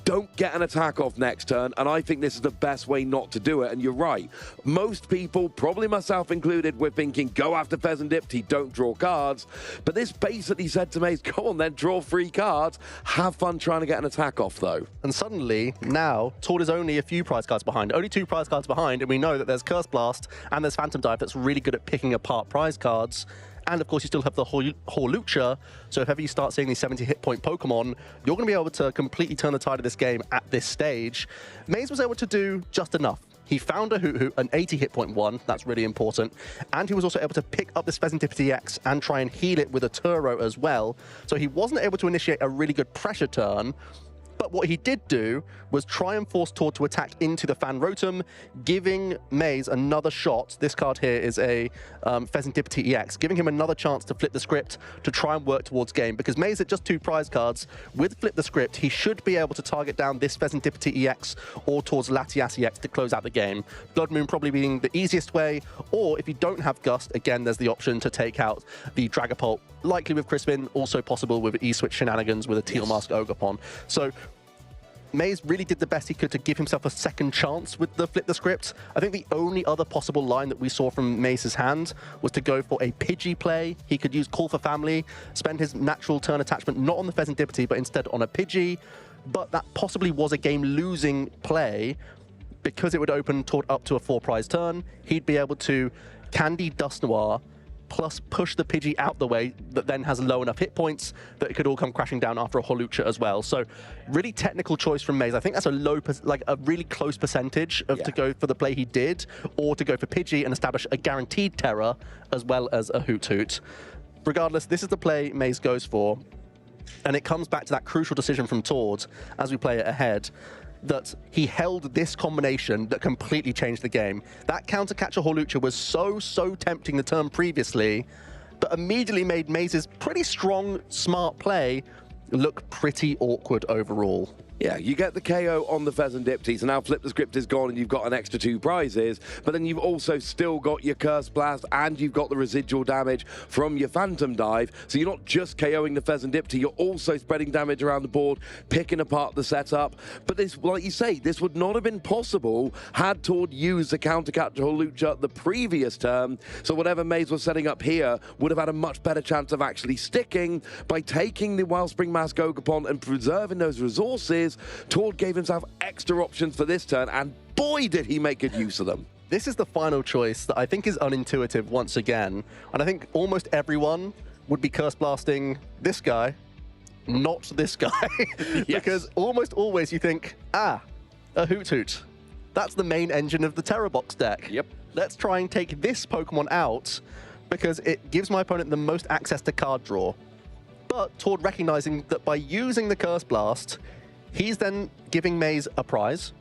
don't get an attack off next turn, and I think this is the best way not to do it. And you're right. Most people, probably myself included, were thinking, go after Pheasantipity, don't draw cards. But this basically said to Maze, go on then, draw 3 cards. Have fun trying to get an attack off, though. And suddenly, now, Tord is only a few prize cards behind. Only 2 prize cards behind, and we know that there's Curse Blast and there's Phantom Dive that's really good at picking apart prize cards. And of course, you still have the Hawlucha, so if ever you start seeing these 70 hit point Pokemon, you're going to be able to completely turn the tide of this game at this stage. Maze was able to do just enough. He found a Hoot, an 80 hit point one, that's really important, and he was also able to pick up this Pheasantipity EX and try and heal it with a Turo as well. So he wasn't able to initiate a really good pressure turn, but what he did do was try and force Tord to attack into the Fan Rotom, giving Maze another shot. This card here is a Pheasantipity EX, giving him another chance to flip the script to try and work towards game, because Maze at just 2 prize cards, with flip the script, he should be able to target down this Pheasantipity EX or towards Latias EX to close out the game. Blood Moon probably being the easiest way, or if you don't have Gust, again, there's the option to take out the Dragapult, likely with Crispin, also possible with E-Switch shenanigans with a Teal Mask Ogapon. So Maze really did the best he could to give himself a second chance with the flip the script. I think the only other possible line that we saw from Maze's hand was to go for a Pidgey play. He could use Call for Family, spend his natural turn attachment not on the Pheasantipity, but instead on a Pidgey. But that possibly was a game-losing play because it would open Tord up to a 4 prize turn. He'd be able to Candy Dusknoir, plus push the Pidgey out the way that then has low enough hit points that it could all come crashing down after a Hawlucha as well. So really technical choice from Maze. I think that's a low, like a really close percentage of to go for the play he did, or to go for Pidgey and establish a guaranteed Terror as well as a Hoot. Regardless, this is the play Maze goes for, and it comes back to that crucial decision from Tord as we play it ahead, that he held this combination that completely changed the game. That counter-catcher Hawlucha was so tempting the turn previously, but immediately made Maze's pretty strong, smart play look pretty awkward overall. Yeah, you get the KO on the Pheasantipity, so now Flip the Script is gone and you've got an extra 2 prizes, but then you've also still got your Curse Blast and you've got the residual damage from your Phantom Dive, so you're not just KOing the Pheasantipity, you're also spreading damage around the board, picking apart the setup. But this, like you say, this would not have been possible had Tord used the counter-catcher Hawlucha the previous turn, so whatever Maze was setting up here would have had a much better chance of actually sticking by taking the Wellspring Mask Ogapon and preserving those resources. Tord gave himself extra options for this turn, and boy did he make good use of them. This is the final choice that I think is unintuitive once again, and I think almost everyone would be Curse Blasting this guy, not this guy. Because almost always you think, a Hoot. That's the main engine of the Terror Box deck. Yep. Let's try and take this Pokemon out because it gives my opponent the most access to card draw. But Tord recognizing that by using the Curse Blast, he's then giving Maze a prize,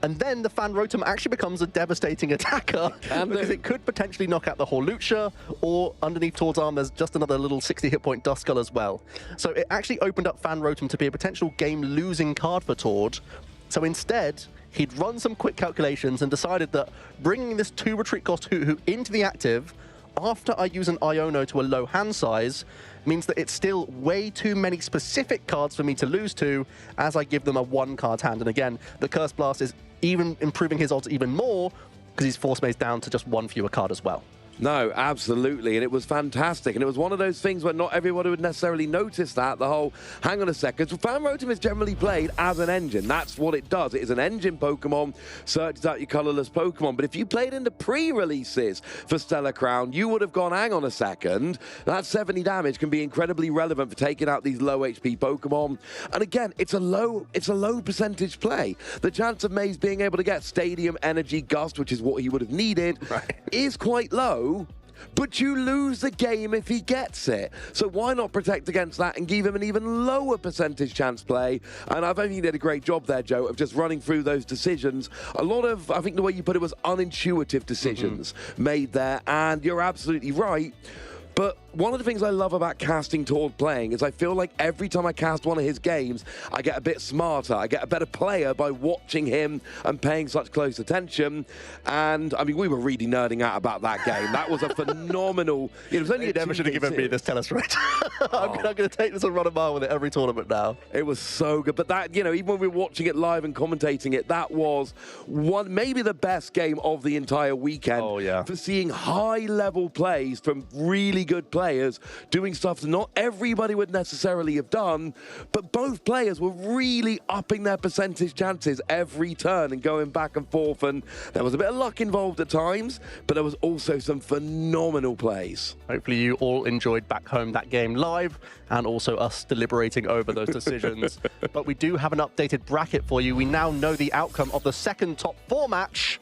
and then the Fan Rotom actually becomes a devastating attacker because it could potentially knock out the Hawlucha, or underneath Tord's arm there's just another little 60 hit point Duskull as well. So it actually opened up Fan Rotom to be a potential game-losing card for Tord. So instead, he'd run some quick calculations and decided that bringing this 2 retreat cost Hoot into the active after I use an Iono to a low hand size means that it's still way too many specific cards for me to lose to as I give them a 1-card hand. And again, the Curse Blast is even improving his odds even more because he's Force Maze down to just 1 fewer card as well. No, absolutely, and it was fantastic, and it was one of those things where not everybody would necessarily notice that, the whole, hang on a second, so Fan Rotom is generally played as an engine. That's what it does. It is an engine Pokemon, searches out your colorless Pokemon, but if you played in the pre-releases for Stellar Crown, you would have gone, hang on a second, that 70 damage can be incredibly relevant for taking out these low HP Pokemon, and again, it's a low percentage play. The chance of Maze being able to get Stadium Energy Gust, which is what he would have needed, is quite low. But you lose the game if he gets it. So why not protect against that and give him an even lower percentage chance play? And I think you did a great job there, Joe, of just running through those decisions. A lot of, I think the way you put it was unintuitive decisions made there. And you're absolutely right. But one of the things I love about casting Tord playing is I feel like every time I cast one of his games, I get a bit smarter. I get a better player by watching him and paying such close attention. And, I mean, we were really nerding out about that game. That was a phenomenal... It was only you never should have given me this Telestrate. I'm going to take this and run a mile with it every tournament now. It was so good. But that, you know, even when we were watching it live and commentating it, that was maybe the best game of the entire weekend. Oh, yeah. For seeing high-level plays from really good players doing stuff that not everybody would necessarily have done, but both players were really upping their percentage chances every turn and going back and forth, and there was a bit of luck involved at times, but there was also some phenomenal plays. Hopefully you all enjoyed back home that game live and also us deliberating over those decisions. But we do have an updated bracket for you. We now know the outcome of the second top 4 match.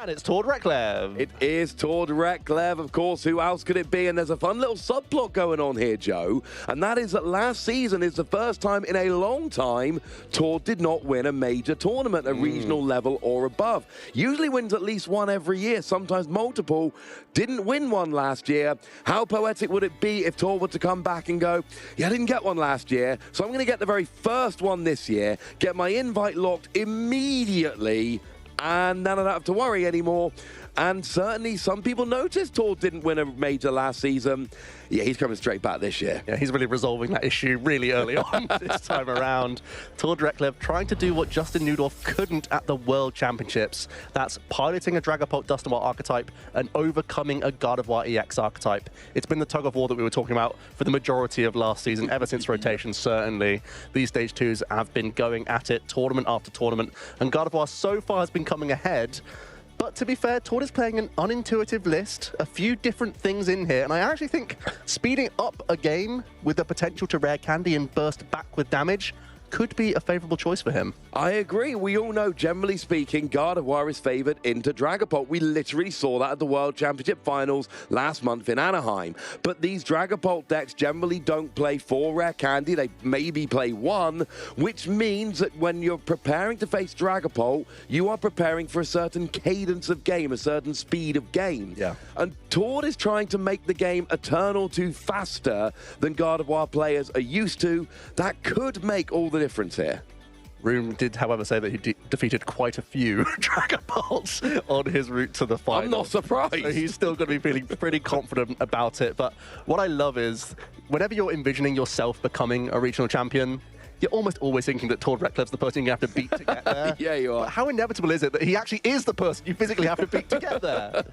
And it's Tord Reklev. It is Tord Reklev, of course. Who else could it be? And there's a fun little subplot going on here, Joe. And that is that last season is the first time in a long time Tord did not win a major tournament at regional level or above. Usually wins at least one every year, sometimes multiple. Didn't win one last year. How poetic would it be if Tord were to come back and go, yeah, I didn't get one last year, so I'm going to get the very first one this year, get my invite locked immediately, and then I don't have to worry anymore. And certainly some people noticed Tord didn't win a major last season. Yeah, he's coming straight back this year. Yeah, he's really resolving that issue really early on this time around. Tord Reklev trying to do what Justin Newdorf couldn't at the World Championships. That's piloting a Dragapult Dusknoir archetype and overcoming a Gardevoir EX archetype. It's been the tug of war that we were talking about for the majority of last season, ever since rotation, certainly. These Stage 2s have been going at it tournament after tournament, and Gardevoir so far has been coming ahead. But to be fair, Tord is playing an unintuitive list, a few different things in here, and I actually think speeding up a game with the potential to rare candy and burst back with damage could be a favorable choice for him. I agree. We all know, generally speaking, Gardevoir is favored into Dragapult. We literally saw that at the World Championship Finals last month in Anaheim. But these Dragapult decks generally don't play 4 rare candy. They maybe play 1, which means that when you're preparing to face Dragapult, you are preparing for a certain cadence of game, a certain speed of game. Yeah. And Tord is trying to make the game Eternal 2 faster than Gardevoir players are used to. That could make all the difference here. Room did, however, say that he defeated quite a few Dragapults on his route to the final. I'm not surprised. So he's still going to be feeling pretty confident about it. But what I love is, whenever you're envisioning yourself becoming a regional champion, you're almost always thinking that Tord Reklev's the person you have to beat to get there. Yeah, you are. But how inevitable is it that he actually is the person you physically have to beat to get there?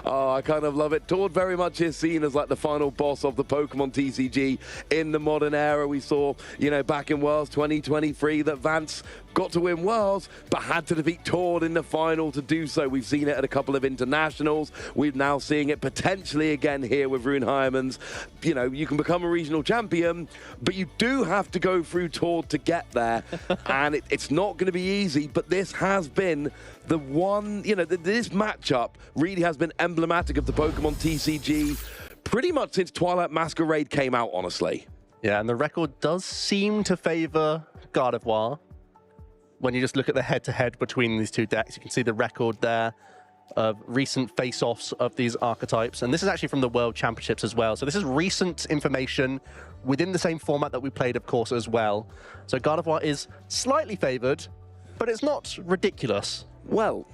Oh, I kind of love it. Tord very much is seen as like the final boss of the Pokemon TCG in the modern era. We saw, you know, back in Worlds 2023 that Vance got to win Worlds, but had to defeat Tord in the final to do so. We've seen it at a couple of internationals. We're now seeing it potentially again here with Rune Heimans. You know, you can become a regional champion, but you do have to go through Tord to get there. And it's not going to be easy, but this has been the one, you know, this matchup really has been emblematic of the Pokemon TCG pretty much since Twilight Masquerade came out, honestly. Yeah, and the record does seem to favor Gardevoir. When you just look at the head-to-head between these two decks, you can see the record there of recent face-offs of these archetypes. And this is actually from the World Championships as well. So this is recent information within the same format that we played, of course, as well. So Gardevoir is slightly favored, but it's not ridiculous. Well,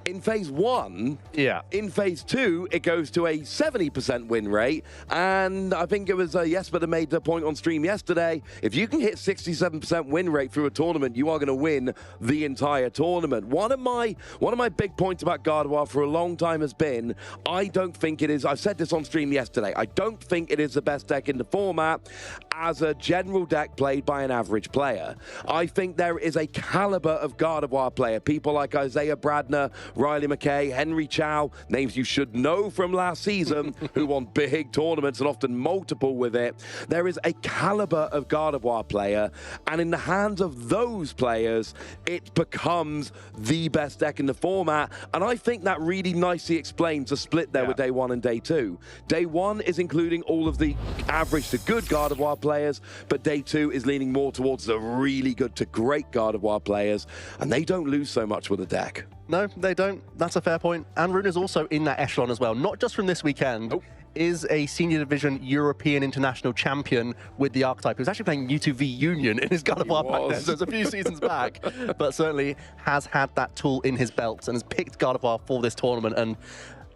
in phase 1, yeah. In phase 2, it goes to a 70% win rate. And I think it was Jesper that made the point on stream yesterday. If you can hit 67% win rate through a tournament, you are going to win the entire tournament. One of my big points about Gardevoir for a long time has been, I don't think it is, I said this on stream yesterday, I don't think it is the best deck in the format as a general deck played by an average player. I think there is a caliber of Gardevoir player, people like Isaiah Bradner, Riley McKay, Henry Chow, names you should know from last season, who won big tournaments and often multiple with it. There is a caliber of Gardevoir player, and in the hands of those players, it becomes the best deck in the format, and I think that really nicely explains the split there with Day 1 and Day 2. Day 1 is including all of the average to good Gardevoir players, but Day 2 is leaning more towards the really good to great Gardevoir players, and they don't lose so much with the deck. No, they don't. That's a fair point. And Rune is also in that echelon as well, not just from this weekend. Is a senior division European international champion with the archetype. He was actually playing U2V Union in his Gardevoir back then, so it's a few seasons back, but certainly has had that tool in his belt and has picked Gardevoir for this tournament. And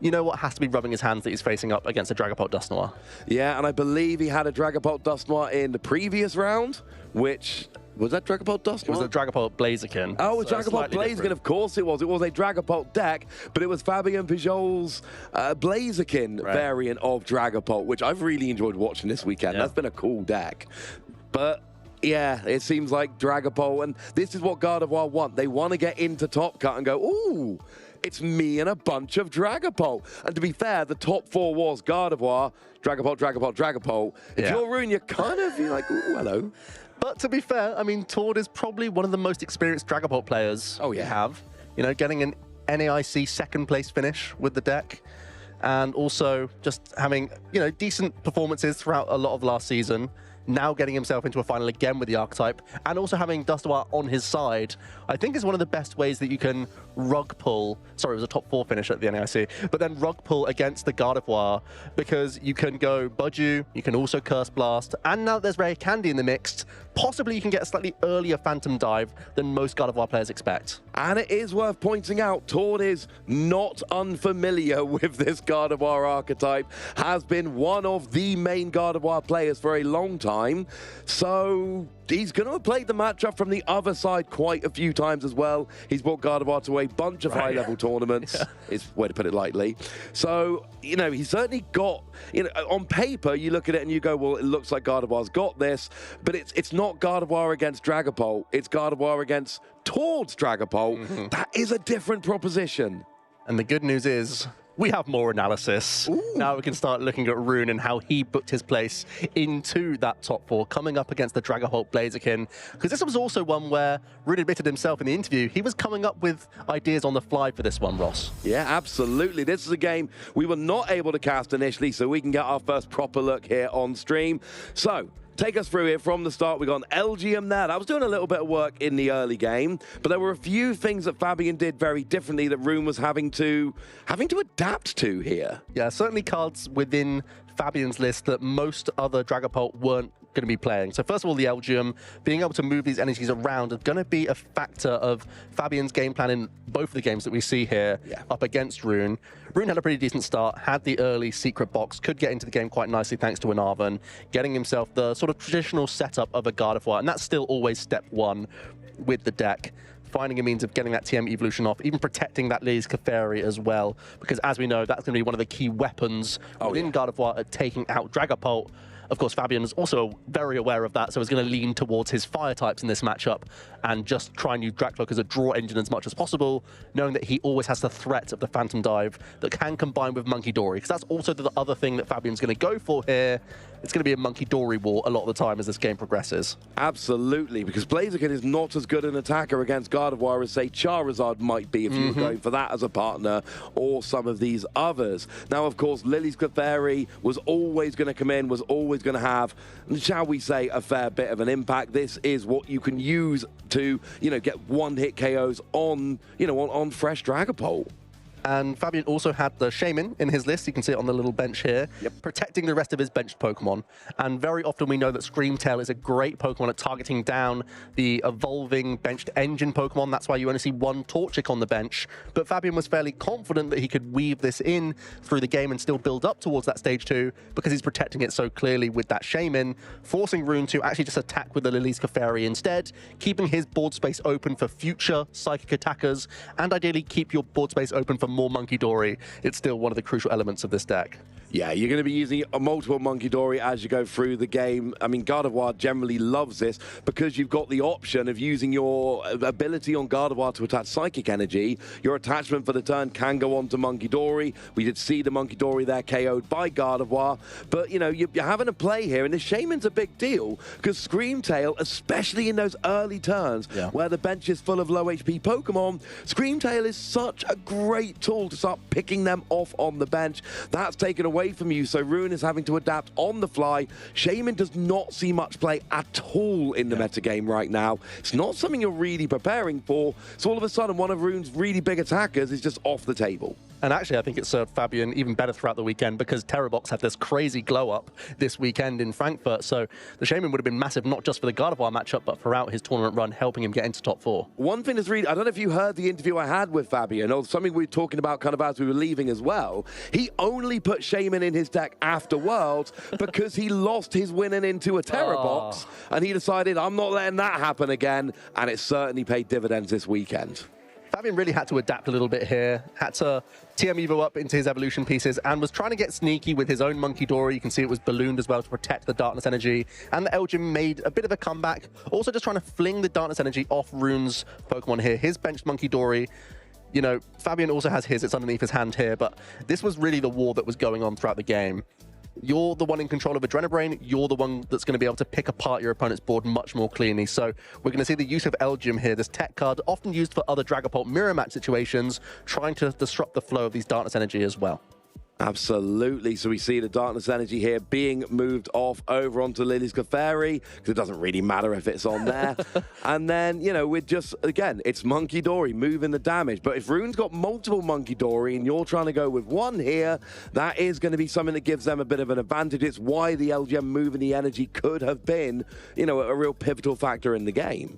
you know what has to be rubbing his hands that he's facing up against a Dragapult Dusknoir. Yeah, and I believe he had a Dragapult Dusknoir in the previous round, which... Was that Dragapult Dusknoir? It was a Dragapult Blaziken. Oh, it was Dragapult Blaziken, of course it was. It was a Dragapult deck, but it was Fabien Pujol's Blaziken variant of Dragapult, which I've really enjoyed watching this weekend. That's been a cool deck. But yeah, it seems like Dragapult, and this is what Gardevoir want. They want to get into Top Cut and go, ooh, it's me and a bunch of Dragapult. And to be fair, the top 4 was Gardevoir, Dragapult, Dragapult, Dragapult. If you're Rune, you're like, ooh, hello. But to be fair, I mean, Tord is probably one of the most experienced Dragapult players we have. You know, getting an NAIC second place finish with the deck, and also just having, you know, decent performances throughout a lot of last season. Now getting himself into a final again with the archetype, and also having Dusknoir on his side, I think is one of the best ways that you can rug pull. Sorry, it was a top 4 finish at the NAIC, but then rug pull against the Gardevoir, because you can go Budew, you can also Curse Blast, and now there's Rare Candy in the mix. Possibly you can get a slightly earlier Phantom Dive than most Gardevoir players expect. And it is worth pointing out, Tord is not unfamiliar with this Gardevoir archetype, has been one of the main Gardevoir players for a long time, so he's going to have played the matchup from the other side quite a few times as well. He's brought Gardevoir to a bunch of high-level tournaments, is the way to put it lightly. So, you know, he's certainly got, you know, on paper, you look at it and you go, well, it looks like Gardevoir's got this, but it's not Gardevoir against Dragapult, it's Gardevoir against Tord's Dragapult. That is a different proposition. And the good news is, we have more analysis. Now we can start looking at Rune and how he booked his place into that top 4, coming up against the Dragapult Blaziken. Because this was also one where Rune admitted himself in the interview, he was coming up with ideas on the fly for this one, Ross. Yeah, absolutely. This is a game we were not able to cast initially, so we can get our first proper look here on stream. So, take us through it from the start. We got an LGM there. That was doing a little bit of work in the early game, but there were a few things that Fabien did very differently that Rune was having to adapt to here. Yeah, certainly cards within Fabien's list that most other Dragapult weren't going to be playing. So first of all, the Elgium, being able to move these energies around is going to be a factor of Fabien's game plan in both of the games that we see here up against Rune. Rune had a pretty decent start, had the early secret box, could get into the game quite nicely thanks to Enarvan, getting himself the sort of traditional setup of a Gardevoir, and that's still always step 1 with the deck. Finding a means of getting that TM evolution off, even protecting that Lily's Clefairy as well, because as we know, that's going to be one of the key weapons within Gardevoir at taking out Dragapult. Of course, Fabien is also very aware of that, so he's going to lean towards his fire types in this matchup and just try and use Dracloak as a draw engine as much as possible, knowing that he always has the threat of the Phantom Dive that can combine with Monkey Dory, because that's also the other thing that Fabien's going to go for here. It's going to be a Monkey Dory war a lot of the time as this game progresses. Absolutely, because Blaziken is not as good an attacker against Gardevoir as, say, Charizard might be if you were going for that as a partner, or some of these others. Now, of course, Lily's Clefairy was always going to come in, was always going to have, shall we say, a fair bit of an impact. This is what you can use to, you know, get one-hit KOs on, you know, on fresh Dragapult. And Fabian also had the Shaman in his list. You can see it on the little bench here, protecting the rest of his benched Pokemon. And very often we know that Screamtail is a great Pokemon at targeting down the evolving benched engine Pokemon. That's why you only see one Torchic on the bench. But Fabian was fairly confident that he could weave this in through the game and still build up towards that stage 2 because he's protecting it so clearly with that Shaman, forcing Rune to actually just attack with the Lily's Clefairy instead, keeping his board space open for future Psychic attackers, and ideally keep your board space open for more Monkey Dory. It's still one of the crucial elements of this deck. Yeah, you're going to be using a multiple Monkey Dory as you go through the game. I mean, Gardevoir generally loves this because you've got the option of using your ability on Gardevoir to attach Psychic Energy. Your attachment for the turn can go on to Monkey Dory. We did see the Monkey Dory there KO'd by Gardevoir. But, you know, you're having a play here, and the Shaman's a big deal because Screamtail, especially in those early turns where the bench is full of low HP Pokemon, Screamtail is such a great tool to start picking them off on the bench. That's taken away from you, so Rune is having to adapt on the fly. Shaman does not see much play at all in the metagame right now. It's not something you're really preparing for, so all of a sudden one of Rune's really big attackers is just off the table. And actually, I think it served Fabian even better throughout the weekend because Terrabox had this crazy glow-up this weekend in Frankfurt. So the Shaman would have been massive, not just for the Gardevoir matchup, but throughout his tournament run, helping him get into top 4. One thing that's really, I don't know if you heard the interview I had with Fabian, or something we were talking about kind of as we were leaving as well. He only put Shaman in his deck after Worlds because he lost his winning into a Terrabox, and he decided, I'm not letting that happen again, and it certainly paid dividends this weekend. Fabian really had to adapt a little bit here, had to TM Evo up into his evolution pieces, and was trying to get sneaky with his own Monkey Dory. You can see it was ballooned as well to protect the Darkness Energy, and the Elgin made a bit of a comeback, also just trying to fling the Darkness Energy off Rune's Pokemon here. His benched Monkey Dory, you know, Fabian also has his, it's underneath his hand here, but this was really the war that was going on throughout the game. You're the one in control of Adrenabrain. You're the one that's going to be able to pick apart your opponent's board much more cleanly. So we're going to see the use of Elgyem here, this tech card, often used for other Dragapult mirror match situations, trying to disrupt the flow of these Darkness Energy as well. Absolutely. So we see the Darkness Energy here being moved off over onto Lily's Clefairy, because it doesn't really matter if it's on there. And then, you know, we're just, again, it's Monkey Dory moving the damage. But if Rune's got multiple Monkey Dory and you're trying to go with one here, that is going to be something that gives them a bit of an advantage. It's why the LGM moving the energy could have been, you know, a real pivotal factor in the game.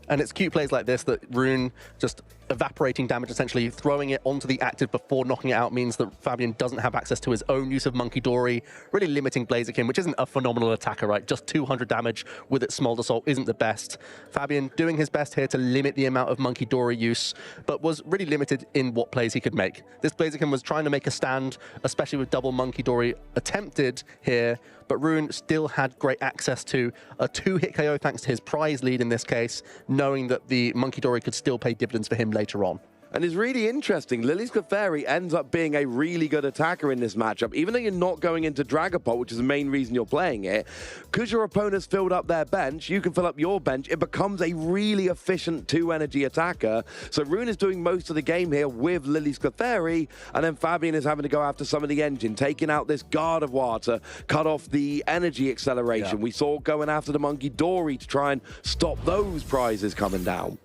And it's cute plays like this that Rune just evaporating damage, essentially throwing it onto the active before knocking it out, means that Fabian doesn't have access to his own use of Monkey Dory, really limiting Blaziken, which isn't a phenomenal attacker, right? Just 200 damage with its Smolder Assault isn't the best. Fabian doing his best here to limit the amount of Monkey Dory use, but was really limited in what plays he could make. This Blaziken was trying to make a stand, especially with double Monkey Dory attempted here, but Rune still had great access to a 2-hit KO thanks to his prize lead in this case, knowing that the Monkey Dory could still pay dividends for him later on. And it's really interesting. Lily's Clefairy ends up being a really good attacker in this matchup, even though you're not going into Dragapult, which is the main reason you're playing it. Because your opponent's filled up their bench, you can fill up your bench. It becomes a really efficient 2-energy attacker. So Rune is doing most of the game here with Lily's Clefairy, and then Fabian is having to go after some of the engine, taking out this Gardevoir to cut off the energy acceleration. We saw going after the Monkey Dory to try and stop those prizes coming down.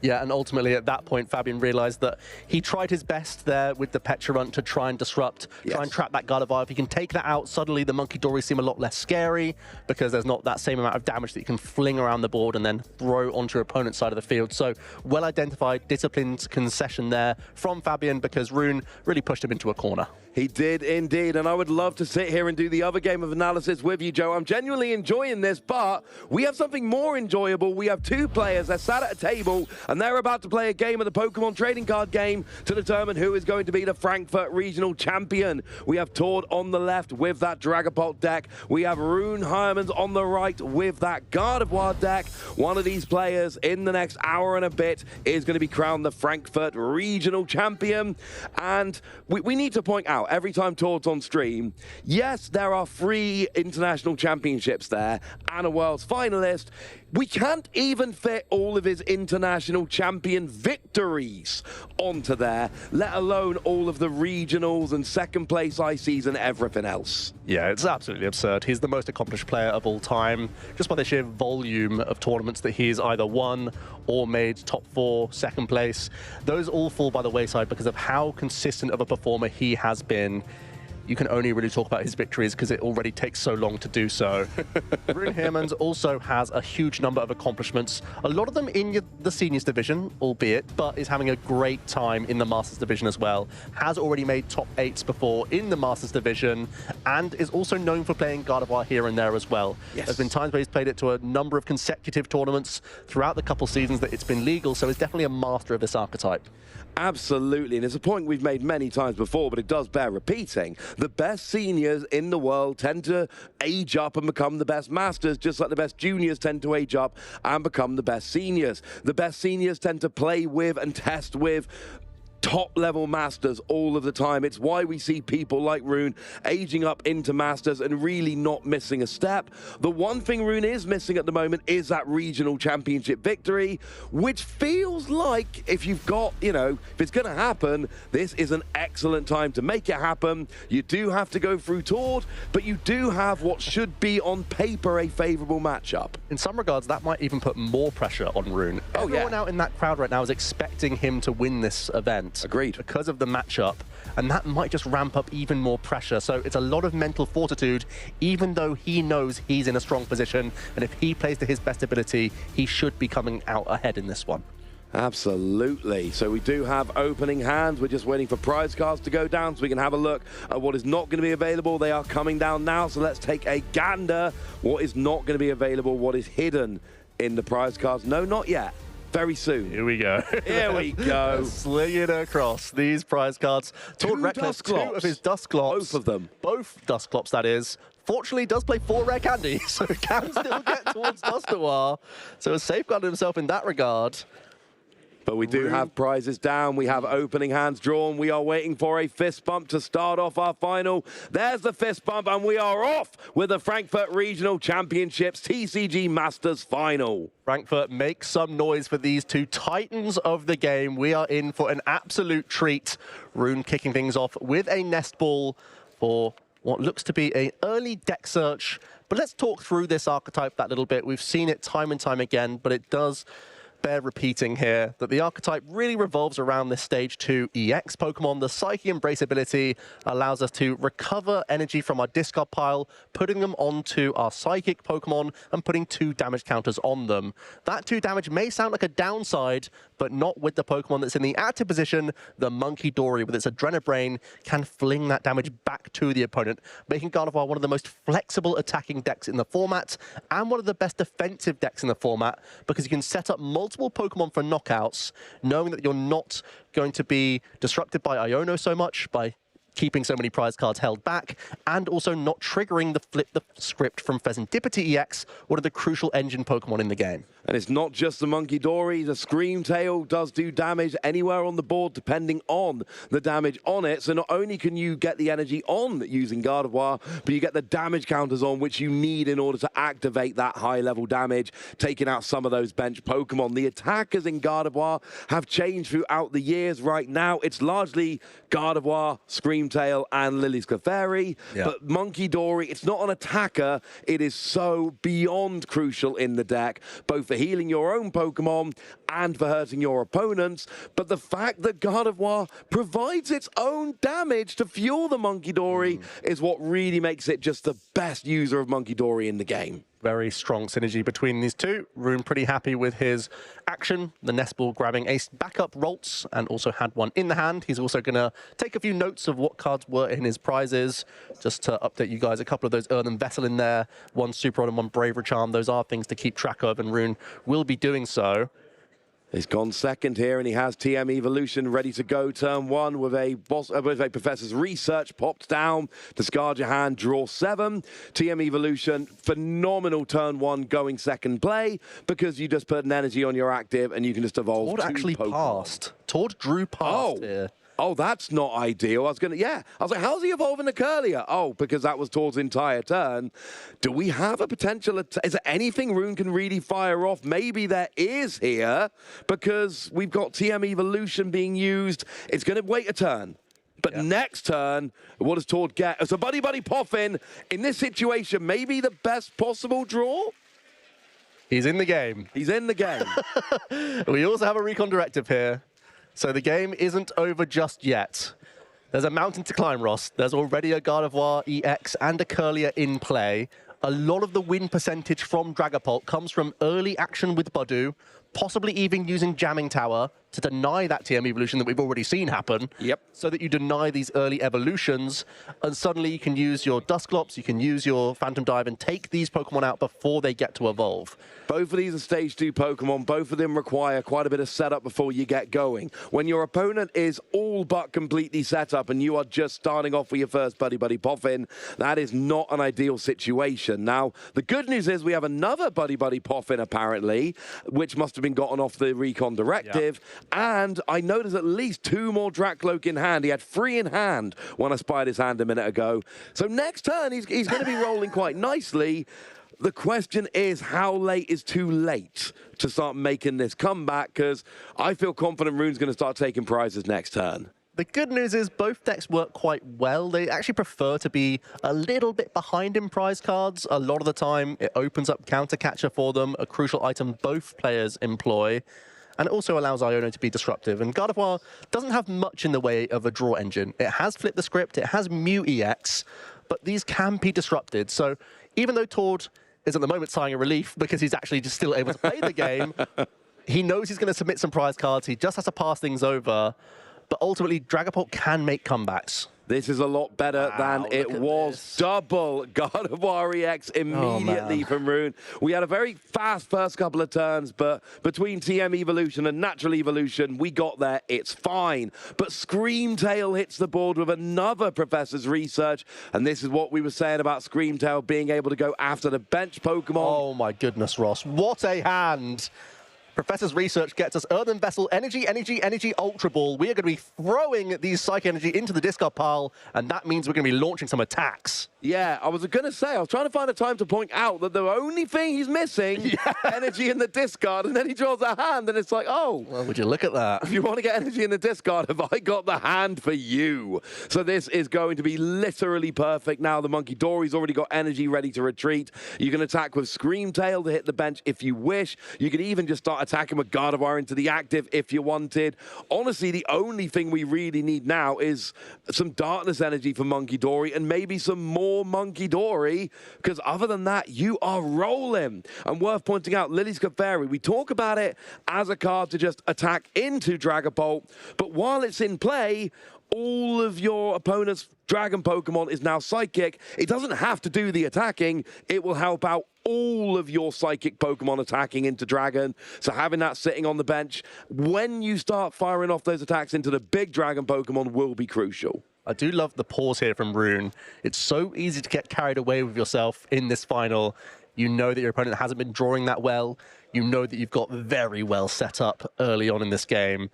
Yeah, and ultimately at that point, Fabian realized that he tried his best there with the Pecharunt to try and disrupt, try and trap that Gardevoir. If he can take that out, suddenly the Monkey Dory seem a lot less scary because there's not that same amount of damage that you can fling around the board and then throw onto your opponent's side of the field. So well-identified, disciplined concession there from Fabian because Rune really pushed him into a corner. He did indeed, and I would love to sit here and do the other game of analysis with you, Joe. I'm genuinely enjoying this, but we have something more enjoyable. We have two players that sat at a table, and they're about to play a game of the Pokemon trading card game to determine who is going to be the Frankfurt Regional Champion. We have Tord on the left with that Dragapult deck. We have Rune Hermans on the right with that Gardevoir deck. One of these players in the next hour and a bit is going to be crowned the Frankfurt Regional Champion. And we need to point out, every time Tord's on stream, yes, there are 3 international championships there and a Worlds finalist. We can't even fit all of his international champion victories onto there, let alone all of the regionals and second place ICs and everything else. Yeah, it's absolutely absurd. He's the most accomplished player of all time, just by the sheer volume of tournaments that he's either won or made top 4, second place. Those all fall by the wayside because of how consistent of a performer he has been. You can only really talk about his victories because it already takes so long to do so. Rune Heermans also has a huge number of accomplishments, a lot of them in the seniors division, albeit, but is having a great time in the masters division as well. Has already made top 8s before in the masters division, and is also known for playing Gardevoir here and there as well. Yes. There's been times where he's played it to a number of consecutive tournaments throughout the couple seasons that it's been legal, so he's definitely a master of this archetype. Absolutely, and it's a point we've made many times before, but it does bear repeating. The best seniors in the world tend to age up and become the best masters, just like the best juniors tend to age up and become the best seniors. The best seniors tend to play with and test with top-level masters all of the time. It's why we see people like Rune aging up into masters and really not missing a step. The one thing Rune is missing at the moment is that regional championship victory, which feels like if you've got, you know, if it's going to happen, this is an excellent time to make it happen. You do have to go through Tord, but you do have what should be on paper a favorable matchup. In some regards, that might even put more pressure on Rune. Everyone out in that crowd right now is expecting him to win this event. Agreed. Because of the matchup, and that might just ramp up even more pressure. So it's a lot of mental fortitude, even though he knows he's in a strong position, and if he plays to his best ability, he should be coming out ahead in this one. Absolutely. So we do have opening hands. We're just waiting for prize cards to go down so we can have a look at what is not going to be available. They are coming down now, so let's take a gander. What is not going to be available, what is hidden in the prize cards? No, not yet. Very soon. Here we go. Here we go. Slinging across these prize cards. Tord Reckless, 2 of his Dusclops. Both of them. Both Dusclops, that is. Fortunately, does play 4 rare candy, so can still get towards Dusknoir. So has safeguarded himself in that regard. But we do have prizes down. We have opening hands drawn. We are waiting for a fist bump to start off our final. There's the fist bump, and we are off with the Frankfurt Regional Championships TCG Masters Final. Frankfurt, make some noise for these two titans of the game. We are in for an absolute treat. Rune kicking things off with a nest ball for what looks to be an early deck search. But let's talk through this archetype that little bit. We've seen it time and time again, but it does bear repeating here that the archetype really revolves around this stage 2 EX Pokemon. The Psyche Embrace ability allows us to recover energy from our discard pile, putting them onto our Psychic Pokemon and putting 2 damage counters on them. That 2 damage may sound like a downside, but not with the Pokemon that's in the active position. The Monkey Dory, with its Adrenabrain, can fling that damage back to the opponent, making Gardevoir one of the most flexible attacking decks in the format and one of the best defensive decks in the format, because you can set up multiple Pokemon for knockouts, knowing that you're not going to be disrupted by Iono so much, by keeping so many prize cards held back, and also not triggering the flip the script from Pheasantipity EX, one of the crucial engine Pokemon in the game. And it's not just the Monkey Dory. The Screamtail does do damage anywhere on the board, depending on the damage on it. So not only can you get the energy on using Gardevoir, but you get the damage counters on, which you need in order to activate that high-level damage, taking out some of those bench Pokemon. The attackers in Gardevoir have changed throughout the years. Right now, it's largely Gardevoir, Screamtail, and Lily's Clefairy. But Monkey Dory, it's not an attacker. It is so beyond crucial in the deck, both for healing your own Pokemon and for hurting your opponents. But the fact that Gardevoir provides its own damage to fuel the Monkey Dory is what really makes it just the best user of Monkey Dory in the game. Very strong synergy between these two. Rune pretty happy with his action. The nest ball grabbing a backup Ralts and also had one in the hand. He's also going to take a few notes of what cards were in his prizes. Just to update you guys, a couple of those Earthen Vessel in there, 1 Super Rod and 1 Bravery Charm. Those are things to keep track of, and Rune will be doing so. He's gone second here, and he has TM Evolution ready to go turn 1 with a Professor's Research popped down. Discard your hand, draw 7. TM Evolution, phenomenal turn 1 going second play, because you just put an energy on your active and you can just evolve Tord 2 actually Pokemon. passed. Tord drew past here. Oh, that's not ideal. I was like, how's he evolving the Curlier? Oh, because that was Tord's entire turn. Do we have a potential? Is there anything Rune can really fire off? Maybe there is here, because we've got TM Evolution being used. It's going to wait a turn. But next turn, what does Tord get? So Buddy Poffin, in this situation, maybe the best possible draw? He's in the game. He's in the game. We also have a recon directive here. So the game isn't over just yet. There's a mountain to climb, Ross. There's already a Gardevoir EX and a Curlier in play. A lot of the win percentage from Dragapult comes from early action with Budu, possibly even using Jamming Tower to deny that TM evolution that we've already seen happen. Yep. So that you deny these early evolutions, and suddenly you can use your Dusclops, you can use your Phantom Dive and take these Pokemon out before they get to evolve. Both of these are Stage 2 Pokemon. Both of them require quite a bit of setup before you get going. When your opponent is all but completely set up and you are just starting off with your first Buddy Poffin, that is not an ideal situation. Now, the good news is we have another Buddy Poffin, apparently, which must have been gotten off the Recon Directive. Yep. And I know there's at least 2 more Dracloak in hand. He had 3 in hand when I spied his hand a minute ago. So next turn, he's going to be rolling quite nicely. The question is, how late is too late to start making this comeback? Because I feel confident Rune's going to start taking prizes next turn. The good news is both decks work quite well. They actually prefer to be a little bit behind in prize cards. A lot of the time, it opens up Counter Catcher for them, a crucial item both players employ. And it also allows Iono to be disruptive. And Gardevoir doesn't have much in the way of a draw engine. It has Flip the Script, it has Mew EX, but these can be disrupted. So even though Tord is at the moment sighing a relief because he's actually just still able to play the game, he knows he's going to submit some prize cards. He just has to pass things over. But ultimately, Dragapult can make comebacks. This is a lot better than it was. This. Double Gardevoir EX immediately from Rune. We had a very fast first couple of turns, but between TM Evolution and Natural Evolution, we got there. It's fine. But Screamtail hits the board with another Professor's Research, and this is what we were saying about Screamtail being able to go after the bench Pokemon. Oh my goodness, Ross. What a hand. Professor's Research gets us Earthen Vessel, Energy, Ultra Ball. We are going to be throwing these Psychic Energy into the discard pile, and that means we're going to be launching some attacks. Yeah, I was going to say, I was trying to find a time to point out that the only thing he's missing, energy in the discard, and then he draws a hand, and it's like, oh. Well, would you look at that? If you want to get energy in the discard, have I got the hand for you? So this is going to be literally perfect. Now the Monkey Dory's already got energy ready to retreat. You can attack with Screamtail to hit the bench if you wish. You can even just start attacking with Gardevoir into the active if you wanted. Honestly, the only thing we really need now is some Darkness energy for Monkey Dory and maybe some more Monkey Dory, because other than that, you are rolling. And worth pointing out, Lily's Clefairy, we talk about it as a card to just attack into Dragapult, but while it's in play, all of your opponent's Dragon Pokemon is now Psychic. It doesn't have to do the attacking. It will help out all of your Psychic Pokemon attacking into Dragon. So having that sitting on the bench, when you start firing off those attacks into the big Dragon Pokemon will be crucial. I do love the pause here from Rune. It's so easy to get carried away with yourself in this final. You know that your opponent hasn't been drawing that well. You know that you've got very well set up early on in this game.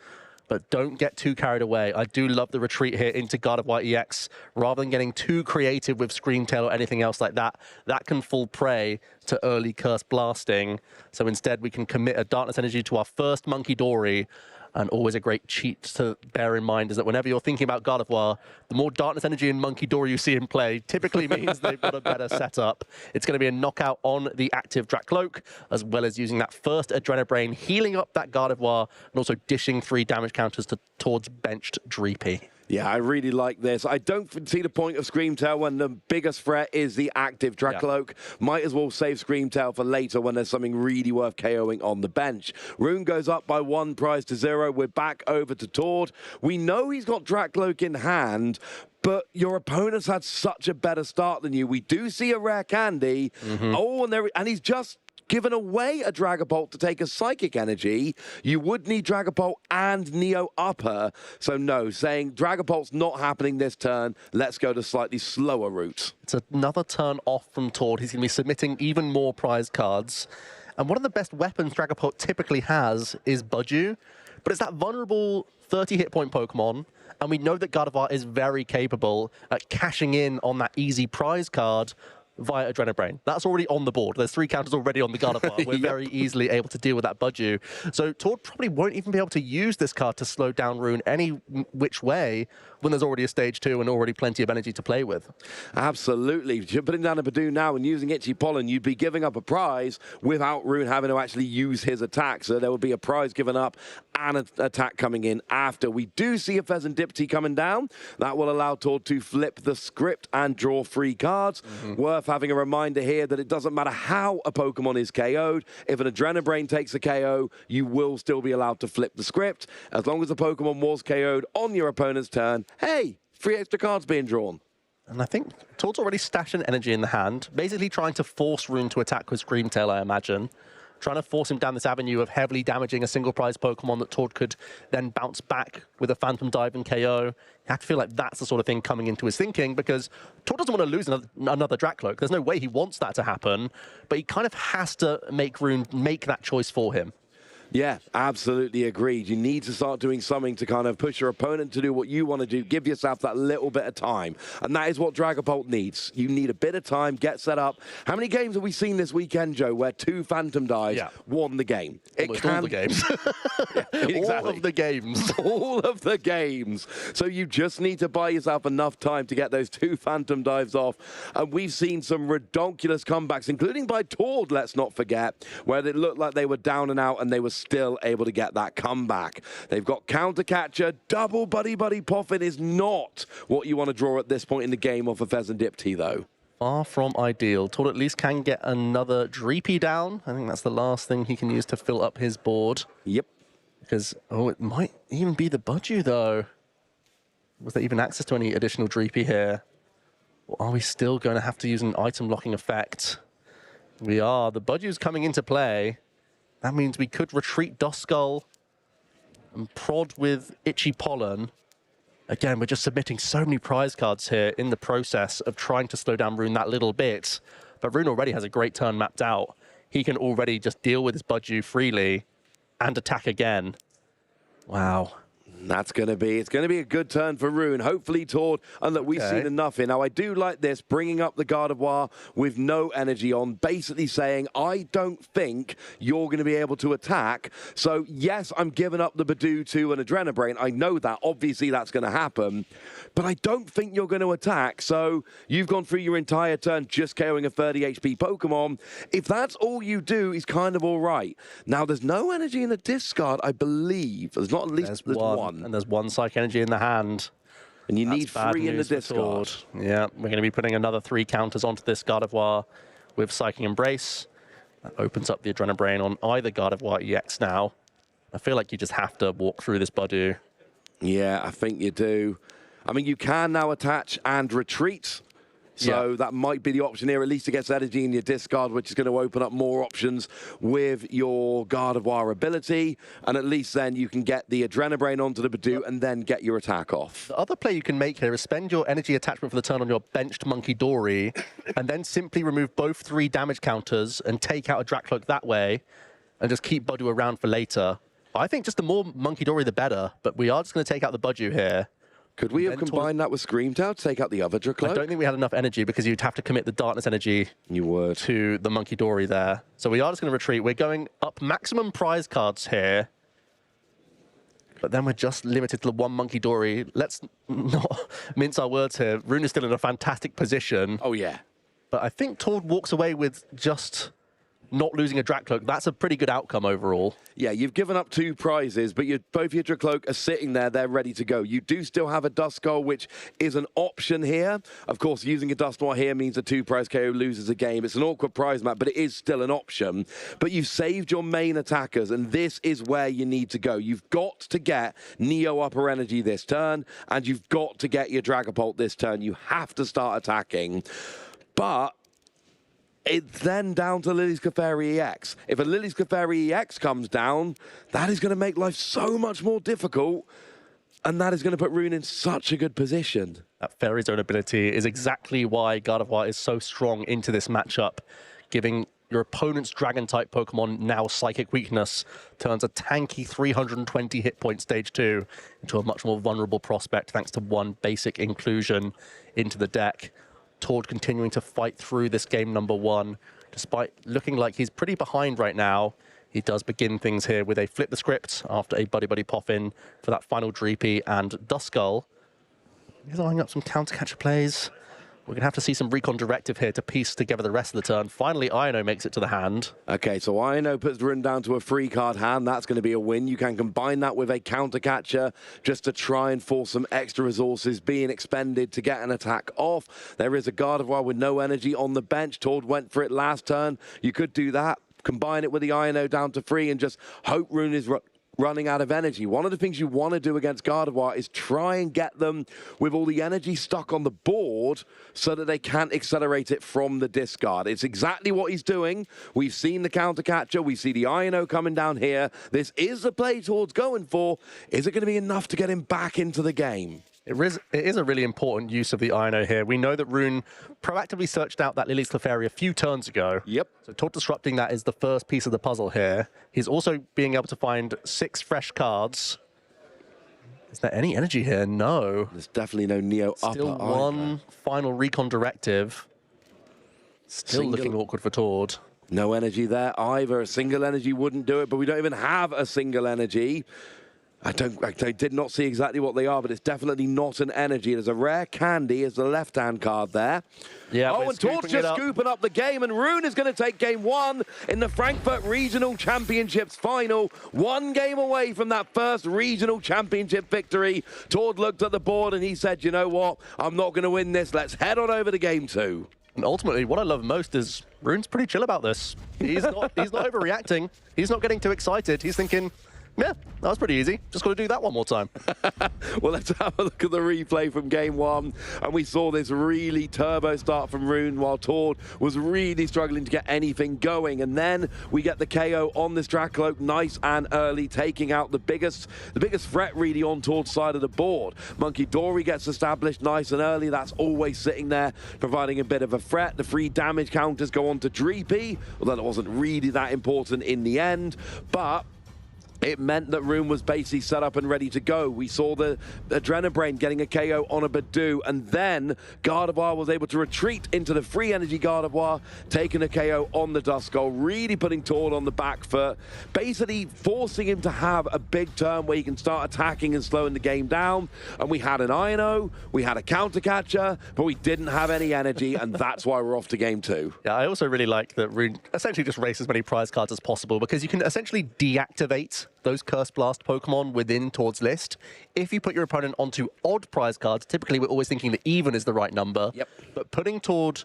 But don't get too carried away. I do love the retreat here into Gardevoir EX. Rather than getting too creative with Screamtail or anything else like that, that can fall prey to early Curse Blasting. So instead, we can commit a Darkness Energy to our first Monkey Dory. And always a great cheat to bear in mind is that whenever you're thinking about Gardevoir, the more Darkness Energy and Monkey Dory you see in play typically means they've got a better setup. It's going to be a knockout on the active Dracloak, as well as using that first Adrenabrain, healing up that Gardevoir, and also dishing 3 damage counters towards benched Dreepy. Yeah, I really like this. I don't see the point of Screamtail when the biggest threat is the active Dracloak. Yeah. Might as well save Screamtail for later when there's something really worth KOing on the bench. Rune goes up by 1 prize to 0. We're back over to Tord. We know he's got Dracloak in hand, but your opponent's had such a better start than you. We do see a rare candy. Oh, and he's just given away a Dragapult to take a Psychic Energy. You would need Dragapult and Neo Upper. So no, saying Dragapult's not happening this turn. Let's go to slightly slower route. It's another turn off from Tord. He's going to be submitting even more prize cards. And one of the best weapons Dragapult typically has is Budu. But it's that vulnerable 30 hit point Pokemon. And we know that Gardevoir is very capable at cashing in on that easy prize card via Adrenabrain. That's already on the board. There's 3 counters already on the Gardevoir. We're very easily able to deal with that Budgie. So Tord probably won't even be able to use this card to slow down Rune any which way when there's already a stage 2 and already plenty of energy to play with. Absolutely. If you're putting down a Badoo now and using Itchy Pollen, you'd be giving up a prize without Rune having to actually use his attack. So there would be a prize given up and an attack coming in after. We do see a Pheasant Dipty coming down. That will allow Tord to flip the script and draw 3 cards. Worth having a reminder here that it doesn't matter how a Pokemon is KO'd. If an Adrenabrain takes a KO, you will still be allowed to flip the script. As long as the Pokemon was KO'd on your opponent's turn, hey, 3 extra cards being drawn. And I think Tord's already stashing energy in the hand, basically trying to force Rune to attack with Screamtail, I imagine. Trying to force him down this avenue of heavily damaging a single prize Pokemon that Tord could then bounce back with a Phantom Dive and KO. You have to feel like that's the sort of thing coming into his thinking, because Tord doesn't want to lose another Dracloak. There's no way he wants that to happen, but he kind of has to make Rune make that choice for him. Yeah, absolutely agreed. You need to start doing something to kind of push your opponent to do what you want to do. Give yourself that little bit of time. And that is what Dragapult needs. You need a bit of time, get set up. How many games have we seen this weekend, Joe, where 2 Phantom Dives won the game? Almost all the games. Exactly. All of the games. All of the games. So you just need to buy yourself enough time to get those 2 Phantom Dives off. And we've seen some redonkulous comebacks, including by Tord, let's not forget, where it looked like they were down and out and they were still able to get that comeback. They've got Counter Catcher. Double Buddy Poffin is not what you want to draw at this point in the game off a Pheasant Dipty, though. Far from ideal. Tord at least can get another Dreepy down. I think that's the last thing he can use to fill up his board. Yep. Because, oh, it might even be the Budgie, though. Was there even access to any additional Dreepy here? Or are we still going to have to use an item locking effect? We are. The Budgie's coming into play. That means we could retreat Duskull and prod with Itchy Pollen. Again, we're just submitting so many prize cards here in the process of trying to slow down Rune that little bit. But Rune already has a great turn mapped out. He can already just deal with his Budgie freely and attack again. Wow. It's going to be a good turn for Rune. Hopefully, Tord, and that we've seen enough here. Now, I do like this, bringing up the Gardevoir with no energy on, basically saying, I don't think you're going to be able to attack. So, yes, I'm giving up the Badoo to an Adrenabrain. I know that. Obviously, that's going to happen. But I don't think you're going to attack. So, you've gone through your entire turn just KOing a 30 HP Pokemon. If that's all you do, is kind of all right. Now, there's no energy in the discard, I believe. There's not at least there's one. And there's 1 Psych Energy in the hand. And you need 3 in the discard. Yeah, we're going to be putting another 3 counters onto this Gardevoir with Psychic Embrace. That opens up the Adrenabrain on either Gardevoir EX now. I feel like you just have to walk through this Badoo. Yeah, I think you do. I mean, you can now attach and retreat. So that might be the option here, at least to get energy in your discard, which is going to open up more options with your Gardevoir ability. And at least then you can get the Adrenabrain onto the Badoo and then get your attack off. The other play you can make here is spend your energy attachment for the turn on your benched Monkey Dory and then simply remove both 3 damage counters and take out a Dracloak that way and just keep Badoo around for later. I think just the more Monkey Dory, the better, but we are just going to take out the Badoo here. Could we have combined that with Screamtail to take out the other Dracloak? I don't think we had enough energy because you'd have to commit the Darkness energy to the Monkey Dory there. So we are just going to retreat. We're going up maximum prize cards here. But then we're just limited to the 1 Monkey Dory. Let's not mince our words here. Rune is still in a fantastic position. Oh, yeah. But I think Tord walks away with just not losing a Dracloak. That's a pretty good outcome overall. Yeah, you've given up 2 prizes, but both your Dracloak are sitting there. They're ready to go. You do still have a Duskull, which is an option here. Of course, using a Dusknoir here means a 2-prize KO loses a game. It's an awkward prize map, but it is still an option. But you've saved your main attackers, and this is where you need to go. You've got to get Neo Upper Energy this turn, and you've got to get your Dragapult this turn. You have to start attacking. But it's then down to Lily's Clefairy EX. If a Lily's Clefairy EX comes down, that is going to make life so much more difficult, and that is going to put Rune in such a good position. That Fairy Zone ability is exactly why Gardevoir is so strong into this matchup, giving your opponent's Dragon-type Pokemon, now Psychic Weakness, turns a tanky 320 hit point stage 2 into a much more vulnerable prospect thanks to one basic inclusion into the deck. Tord continuing to fight through this game number 1, despite looking like he's pretty behind right now. He does begin things here with a Flip the Script after a Buddy Buddy pop-in for that final Dreepy and Duskull. He's eyeing up some counter-catcher plays. We're going to have to see some Recon Directive here to piece together the rest of the turn. Finally, Ino makes it to the hand. Okay, so Ino puts Rune down to a free card hand. That's going to be a win. You can combine that with a counter catcher just to try and force some extra resources being expended to get an attack off. There is a Gardevoir with no energy on the bench. Tord went for it last turn. You could do that. Combine it with the Ino down to 3 and just hope Rune is running out of energy. One of the things you want to do against Gardevoir is try and get them with all the energy stuck on the board so that they can't accelerate it from the discard. It's exactly what he's doing. We've seen the counter catcher. We see the Ino coming down here. This is the play Tord's going for. Is it going to be enough to get him back into the game? It is a really important use of the Ino here. We know that Rune proactively searched out that Lily's Clefairy a few turns ago. Yep. So Tord disrupting that is the first piece of the puzzle here. He's also being able to find 6 fresh cards. Is there any energy here? No. There's definitely no Neo upper. Still one final Recon Directive. Still looking awkward for Tord. No energy there either. A single energy wouldn't do it, but we don't even have a single energy. I did not see exactly what they are, but it's definitely not an energy. There's a rare candy as the left-hand card there. Yeah, oh, and Tord's just scooping up the game, and Rune is going to take game 1 in the Frankfurt Regional Championships final. 1 game away from that first Regional Championship victory. Tord looked at the board and he said, you know what, I'm not going to win this. Let's head on over to game 2. And ultimately, what I love most is Rune's pretty chill about this. He's not overreacting. He's not getting too excited. He's thinking, yeah, that was pretty easy. Just got to do that one more time. Well, let's have a look at the replay from game 1. And we saw this really turbo start from Rune while Tord was really struggling to get anything going. And then we get the KO on this Dracloak nice and early, taking out the biggest threat really on Tord's side of the board. Monkey Dory gets established nice and early. That's always sitting there, providing a bit of a threat. The free damage counters go on to Dreepy, although it wasn't really that important in the end. But it meant that Rune was basically set up and ready to go. We saw the Adrenabrain getting a KO on a Badoo, and then Gardevoir was able to retreat into the free energy Gardevoir, taking a KO on the Duskull, really putting Tord on the back foot, basically forcing him to have a big turn where he can start attacking and slowing the game down. And we had an Ino, we had a counter catcher, but we didn't have any energy, and that's why we're off to game 2. Yeah, I also really like that Rune essentially just races as many prize cards as possible, because you can essentially deactivate those Curse Blast Pokemon within Tord's list. If you put your opponent onto odd prize cards, typically we're always thinking that even is the right number. Yep. But putting Tord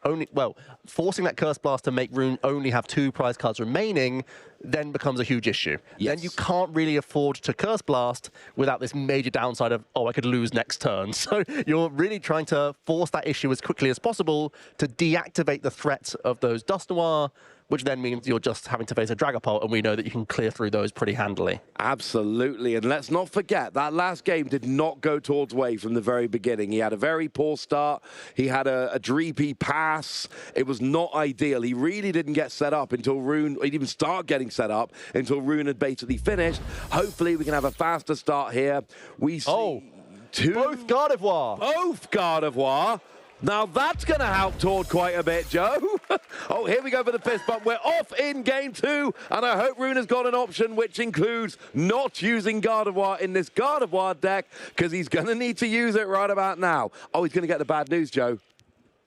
only, well, forcing that Curse Blast to make Rune only have 2 prize cards remaining then becomes a huge issue. Yes. Then you can't really afford to Curse Blast without this major downside of, oh, I could lose next turn. So you're really trying to force that issue as quickly as possible to deactivate the threat of those Dusknoir, which then means you're just having to face a Dragapult, and we know that you can clear through those pretty handily. Absolutely, and let's not forget, that last game did not go Tord's way from the very beginning. He had a very poor start. He had a Dreepy pass. It was not ideal. He really didn't get set up until Rune, he didn't even start getting set up until Rune had basically finished. Hopefully, we can have a faster start here. We see both Gardevoir. Both Gardevoir. Now that's going to help Tord quite a bit, Joe. Oh, here we go for the fist bump. We're off in game 2, and I hope Rune has got an option which includes not using Gardevoir in this Gardevoir deck, because he's going to need to use it right about now. Oh, he's going to get the bad news, Joe.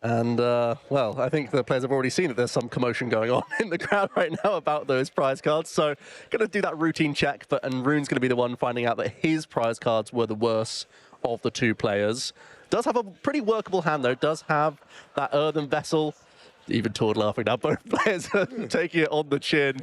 And, well, I think the players have already seen that there's some commotion going on in the crowd right now about those prize cards. So, going to do that routine check, and Rune's going to be the one finding out that his prize cards were the worst of the 2 players. Does have a pretty workable hand, though. Does have that earthen vessel. Even Tord laughing now. Both players are taking it on the chin.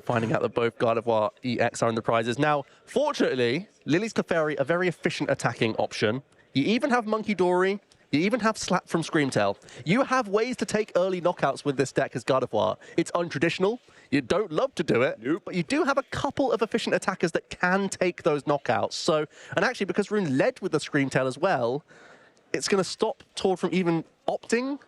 Finding out that both Gardevoir EX are in the prizes. Now, fortunately, Lily's Clefairy, a very efficient attacking option. You even have Monkey Dory. You even have Slap from Screamtail. You have ways to take early knockouts with this deck as Gardevoir. It's untraditional. You don't love to do it, but you do have a couple of efficient attackers that can take those knockouts. So, and actually, because Rune led with the Screamtail as well, it's going to stop Tord from even opting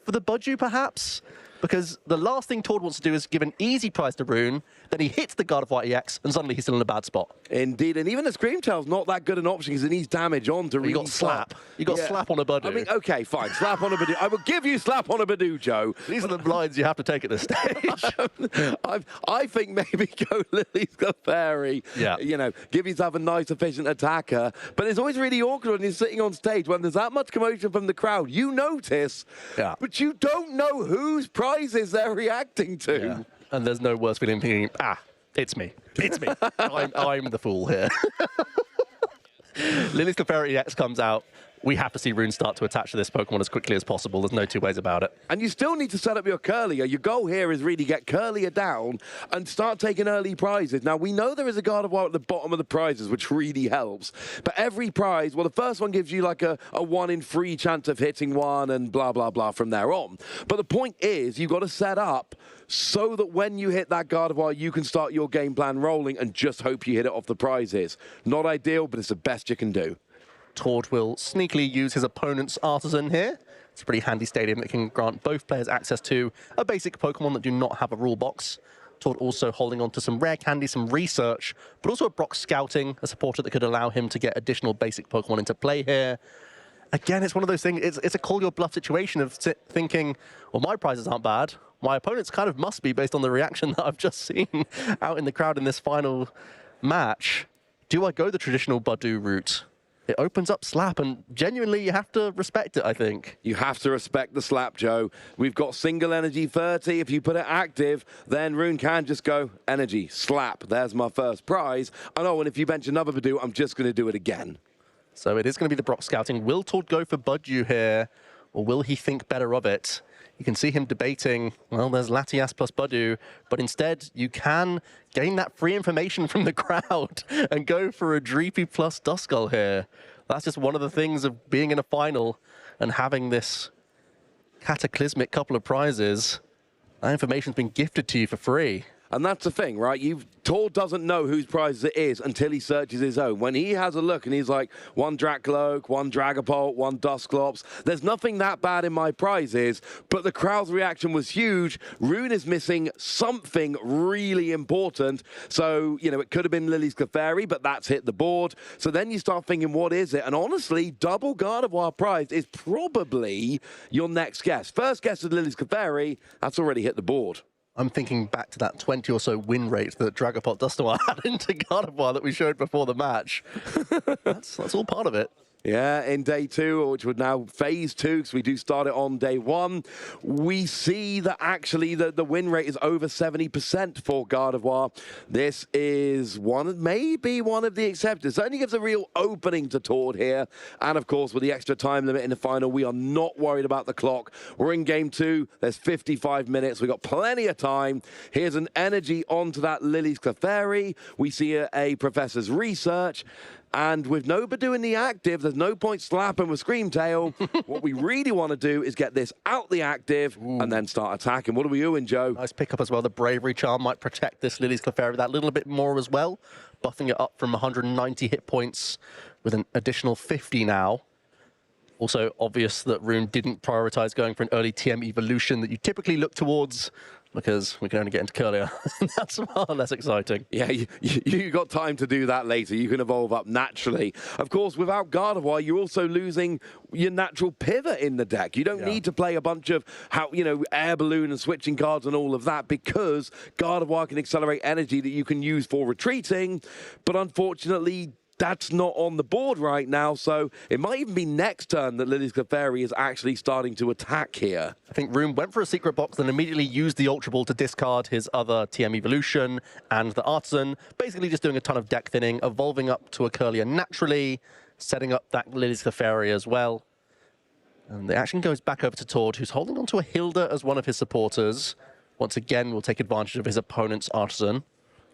for the Budgie, perhaps. because the last thing Tord wants to do is give an easy prize to Rune, then he hits the Gardevoir EX, and suddenly he's still in a bad spot. Indeed, and even the Screamtail's not that good an option because it needs damage on to really got slap. You got slap on a Badoo. I mean, okay, fine, slap on a Badoo. I will give you slap on a Badoo, Joe. These are the lines you have to take at this stage. I think maybe go Lily's Clefairy. Yeah. You know, give yourself a nice, efficient attacker. But it's always really awkward when you're sitting on stage when there's that much commotion from the crowd. You notice, but you don't know whose prizes they're reacting to. Yeah. And there's no worse feeling thinking, it's me. It's me. I'm the fool here. Lily's Clefairy EX comes out. We have to see Rune start to attach to this Pokemon as quickly as possible. There's no two ways about it. And you still need to set up your Curlier. Your goal here is really get Curlier down and start taking early prizes. Now, we know there is a Gardevoir at the bottom of the prizes, which really helps. But every prize, well, the first one gives you like a 1 in 3 chance of hitting one and blah, blah, blah from there on. But the point is, you've got to set up so that when you hit that Gardevoir, you can start your game plan rolling and just hope you hit it off the prizes. Not ideal, but it's the best you can do. Tord will sneakily use his opponent's Artisan here. It's a pretty handy stadium that can grant both players access to a basic Pokemon that do not have a rule box. Tord also holding on to some rare candy, some research, but also a Brock Scouting, a supporter that could allow him to get additional basic Pokemon into play here. Again, it's one of those things, it's a call your bluff situation of thinking, well, my prizes aren't bad. My opponent's kind of must be based on the reaction that I've just seen out in the crowd in this final match. Do I go the traditional Badoo route? It opens up Slap, and genuinely, you have to respect it, I think. You have to respect the Slap, Joe. We've got single energy 30. If you put it active, then Rune can just go energy, Slap. There's my first prize. And oh, and if you bench another Badoo, I'm just going to do it again. So it is going to be the Brock Scouting. Will Tord go for Budju here, or will he think better of it? You can see him debating, well, there's Latias plus Badoo, but instead you can gain that free information from the crowd and go for a Dreepy plus Duskull here. That's just one of the things of being in a final and having this cataclysmic couple of prizes. That information's been gifted to you for free. And that's the thing, right? Tord doesn't know whose prize it is until he searches his own. When he has a look and he's like, 1 Dracloak, 1 Dragapult, 1 Dusclops, there's nothing that bad in my prizes, but the crowd's reaction was huge. Rune is missing something really important. So, you know, it could have been Lily's Clefairy, but that's hit the board. So then you start thinking, what is it? And honestly, double Gardevoir prize is probably your next guess. First guess is Lily's Clefairy, that's already hit the board. I'm thinking back to that 20 or so win rate that Dragapult Dustoir had into Gardevoir that we showed before the match. that's all part of it. Yeah, in day 2, which would now phase 2, because we do start it on day 1, we see that actually the win rate is over 70% for Gardevoir. This is maybe one of the exceptions. It only gives a real opening to Tord here. And of course, with the extra time limit in the final, we are not worried about the clock. We're in game 2. There's 55 minutes. We've got plenty of time. Here's an energy onto that Lily's Clefairy. We see a Professor's Research. And with no Badoo in the active, there's no point slapping with Screamtail. What we really want to do is get this out the active and then start attacking. What are we doing, Joe? Nice pickup as well. The Bravery Charm might protect this Lily's Clefairy that little bit more as well, buffing it up from 190 hit points with an additional 50 now. Also obvious that Rune didn't prioritize going for an early TM evolution that you typically look towards, because we can only get into Curlier. That's far less exciting. Yeah, you got time to do that later. You can evolve up naturally. Of course, without Gardevoir, you're also losing your natural pivot in the deck. You don't need to play a bunch of, Air Balloon and switching cards and all of that, because Gardevoir can accelerate energy that you can use for retreating. But unfortunately, that's not on the board right now, so it might even be next turn that Lily's Clefairy is actually starting to attack here. I think Rune went for a secret box and immediately used the Ultra Ball to discard his other TM Evolution and the Artisan, basically just doing a ton of deck thinning, evolving up to a Curlier naturally, setting up that Lily's Clefairy as well. And the action goes back over to Tord, who's holding onto a Hilda as one of his supporters. Once again, will take advantage of his opponent's Artisan.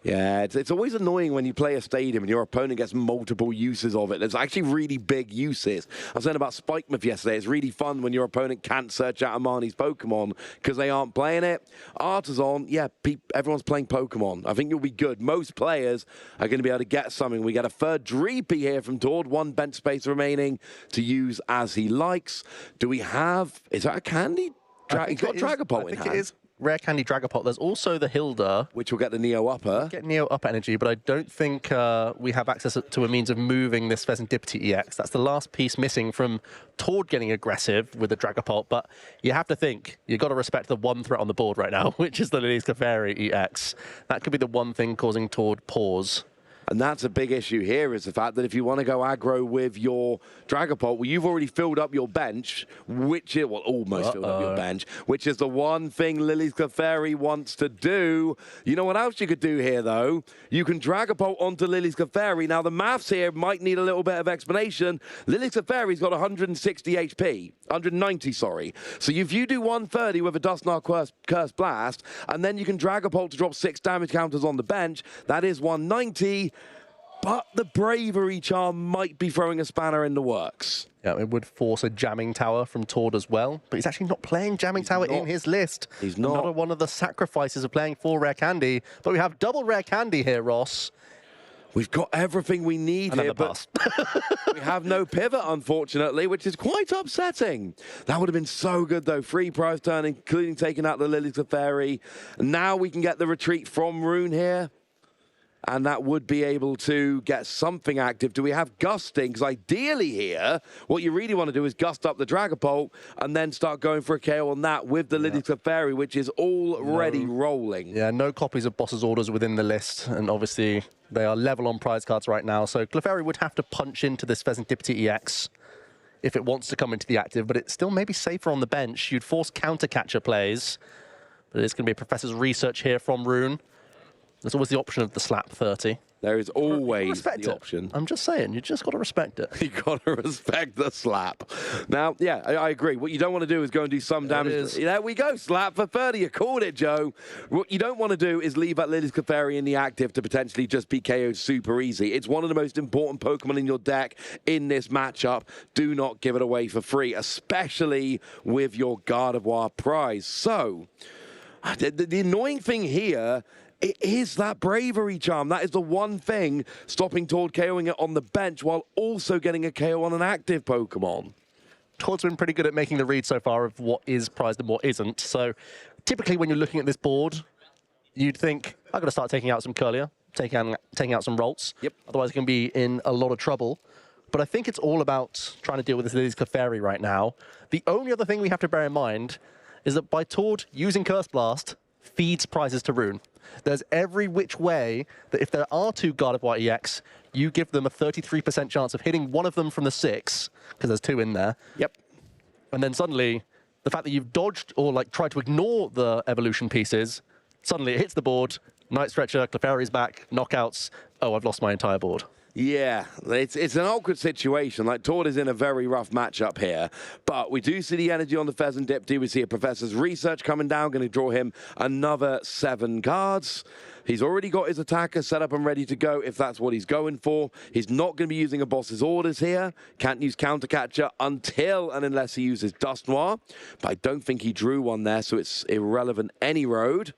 Yeah, it's always annoying when you play a stadium and your opponent gets multiple uses of it. There's actually really big uses. I was saying about Spike Myth yesterday. It's really fun when your opponent can't search out Amani's Pokemon because they aren't playing it. Artisan, yeah, everyone's playing Pokemon. I think you'll be good. Most players are going to be able to get something. We get a third Dreepy here from Tord. 1 bench space remaining to use as he likes. Do we have... Is that a candy? He's got Dragapult in hand. I think it is Rare Candy Dragapult. There's also the Hilda, which will get the Neo Upper. Get Neo Up energy, but I don't think we have access to a means of moving this Pheasantipity EX. That's the last piece missing from Tord getting aggressive with the Dragapult, but you have to think, you've got to respect the one threat on the board right now, which is the Lily's Clefairy EX. That could be the one thing causing Tord pause. And that's a big issue here, is the fact that if you want to go aggro with your Dragapult, well, you've already filled up your bench, which is, well, almost filled up your bench, which is the one thing Lily's Clefairy wants to do. You know what else you could do here, though? You can Dragapult onto Lily's Clefairy. Now, the maths here might need a little bit of explanation. Lily's Clefairy's got 160 HP, 190, sorry. So if you do 130 with a Dusknoir Curse Blast, and then you can Dragapult to drop 6 damage counters on the bench, that is 190. But the Bravery Charm might be throwing a spanner in the works. Yeah, it would force a Jamming Tower from Tord as well, but he's actually not playing Jamming Tower in his list. He's not. Not one of the sacrifices of playing 4 Rare Candy, but we have double Rare Candy here, Ross. We've got everything we need here, but we have no pivot, unfortunately, which is quite upsetting. That would have been so good, though. Free prize turn, including taking out the Lily's Clefairy. Now we can get the retreat from Rune here. And that would be able to get something active. Do we have gusting? Because ideally here, what you really want to do is gust up the Dragapult and then start going for a KO on that with the Lily's Clefairy, which is already rolling. Yeah, no copies of Boss's Orders within the list. And obviously, they are level on prize cards right now. So Clefairy would have to punch into this Pheasantipity EX if it wants to come into the active. But it's still maybe safer on the bench. You'd force counter-catcher plays. But it's going to be a Professor's Research here from Rune. There's always the option of the slap 30. There is always the option. I'm just saying, you just got to respect it. You got to respect the slap. Now, yeah, I agree. What you don't want to do is go and do some damage. There we go, slap for 30. You called it, Joe. What you don't want to do is leave that Lily's Clefairy in the active to potentially just be KO'd super easy. It's one of the most important Pokemon in your deck in this matchup. Do not give it away for free, especially with your Gardevoir prize. So, the annoying thing here, it is that Bravery Charm. That is the one thing stopping Tord KOing it on the bench while also getting a KO on an active Pokemon. Tord's been pretty good at making the read so far of what is prized and what isn't. So typically when you're looking at this board, you'd think, I've got to start taking out some Curlier, taking out some Rolts. Yep. Otherwise, I can be in a lot of trouble. But I think it's all about trying to deal with this Lily's Clefairy right now. The only other thing we have to bear in mind is that by Tord using Curse Blast, feeds prizes to Rune. There's every which way that if there are 2 Gardevoir EX, you give them a 33% chance of hitting one of them from the 6, because there's 2 in there. Yep. And then suddenly, the fact that you've dodged or like tried to ignore the evolution pieces, suddenly it hits the board, Night Stretcher, Clefairy's back, knockouts, oh, I've lost my entire board. Yeah, it's an awkward situation. Like, Tord is in a very rough matchup here. But we do see the energy on the Pheasantipity. We see a Professor's Research coming down, going to draw him another 7 cards. He's already got his attacker set up and ready to go if that's what he's going for. He's not going to be using a Boss's Orders here. Can't use Countercatcher until and unless he uses Dusknoir. But I don't think he drew one there, so it's irrelevant any road.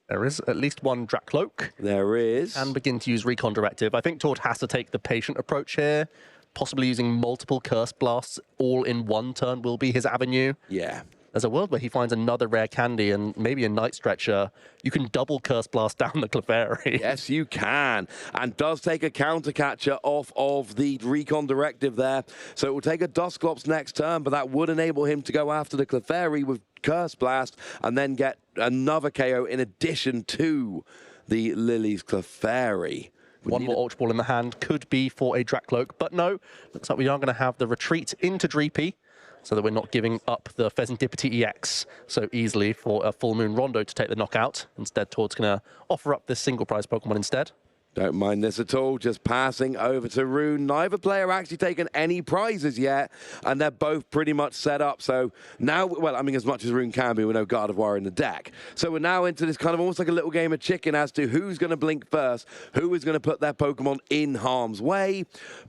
There is at least one Dracloak. There is. And begin to use Recon Directive. I think Tord has to take the patient approach here. Possibly using multiple Curse Blasts all in one turn will be his avenue. Yeah. There's a world where he finds another Rare Candy and maybe a Night Stretcher. You can double Curse Blast down the Clefairy. Yes, you can. And does take a Countercatcher off of the Recon Directive there. So it will take a Dusclops next turn, but that would enable him to go after the Clefairy with Curse Blast and then get another KO in addition to the Lily's Clefairy. One more Ultra Ball in the hand could be for a Dracloak, but no. Looks like we are going to have the retreat into Dreepy, so that we're not giving up the Pheasantipity EX so easily for a Full Moon Rondo to take the knockout. Instead, Tord's going to offer up this single prize Pokemon instead. Don't mind this at all, just passing over to Rune. Neither player actually taken any prizes yet, and they're both pretty much set up. So now, well, I mean, as much as Rune can be with no Gardevoir in the deck. So we're now into this kind of almost like a little game of chicken as to who's going to blink first, who is going to put their Pokemon in harm's way.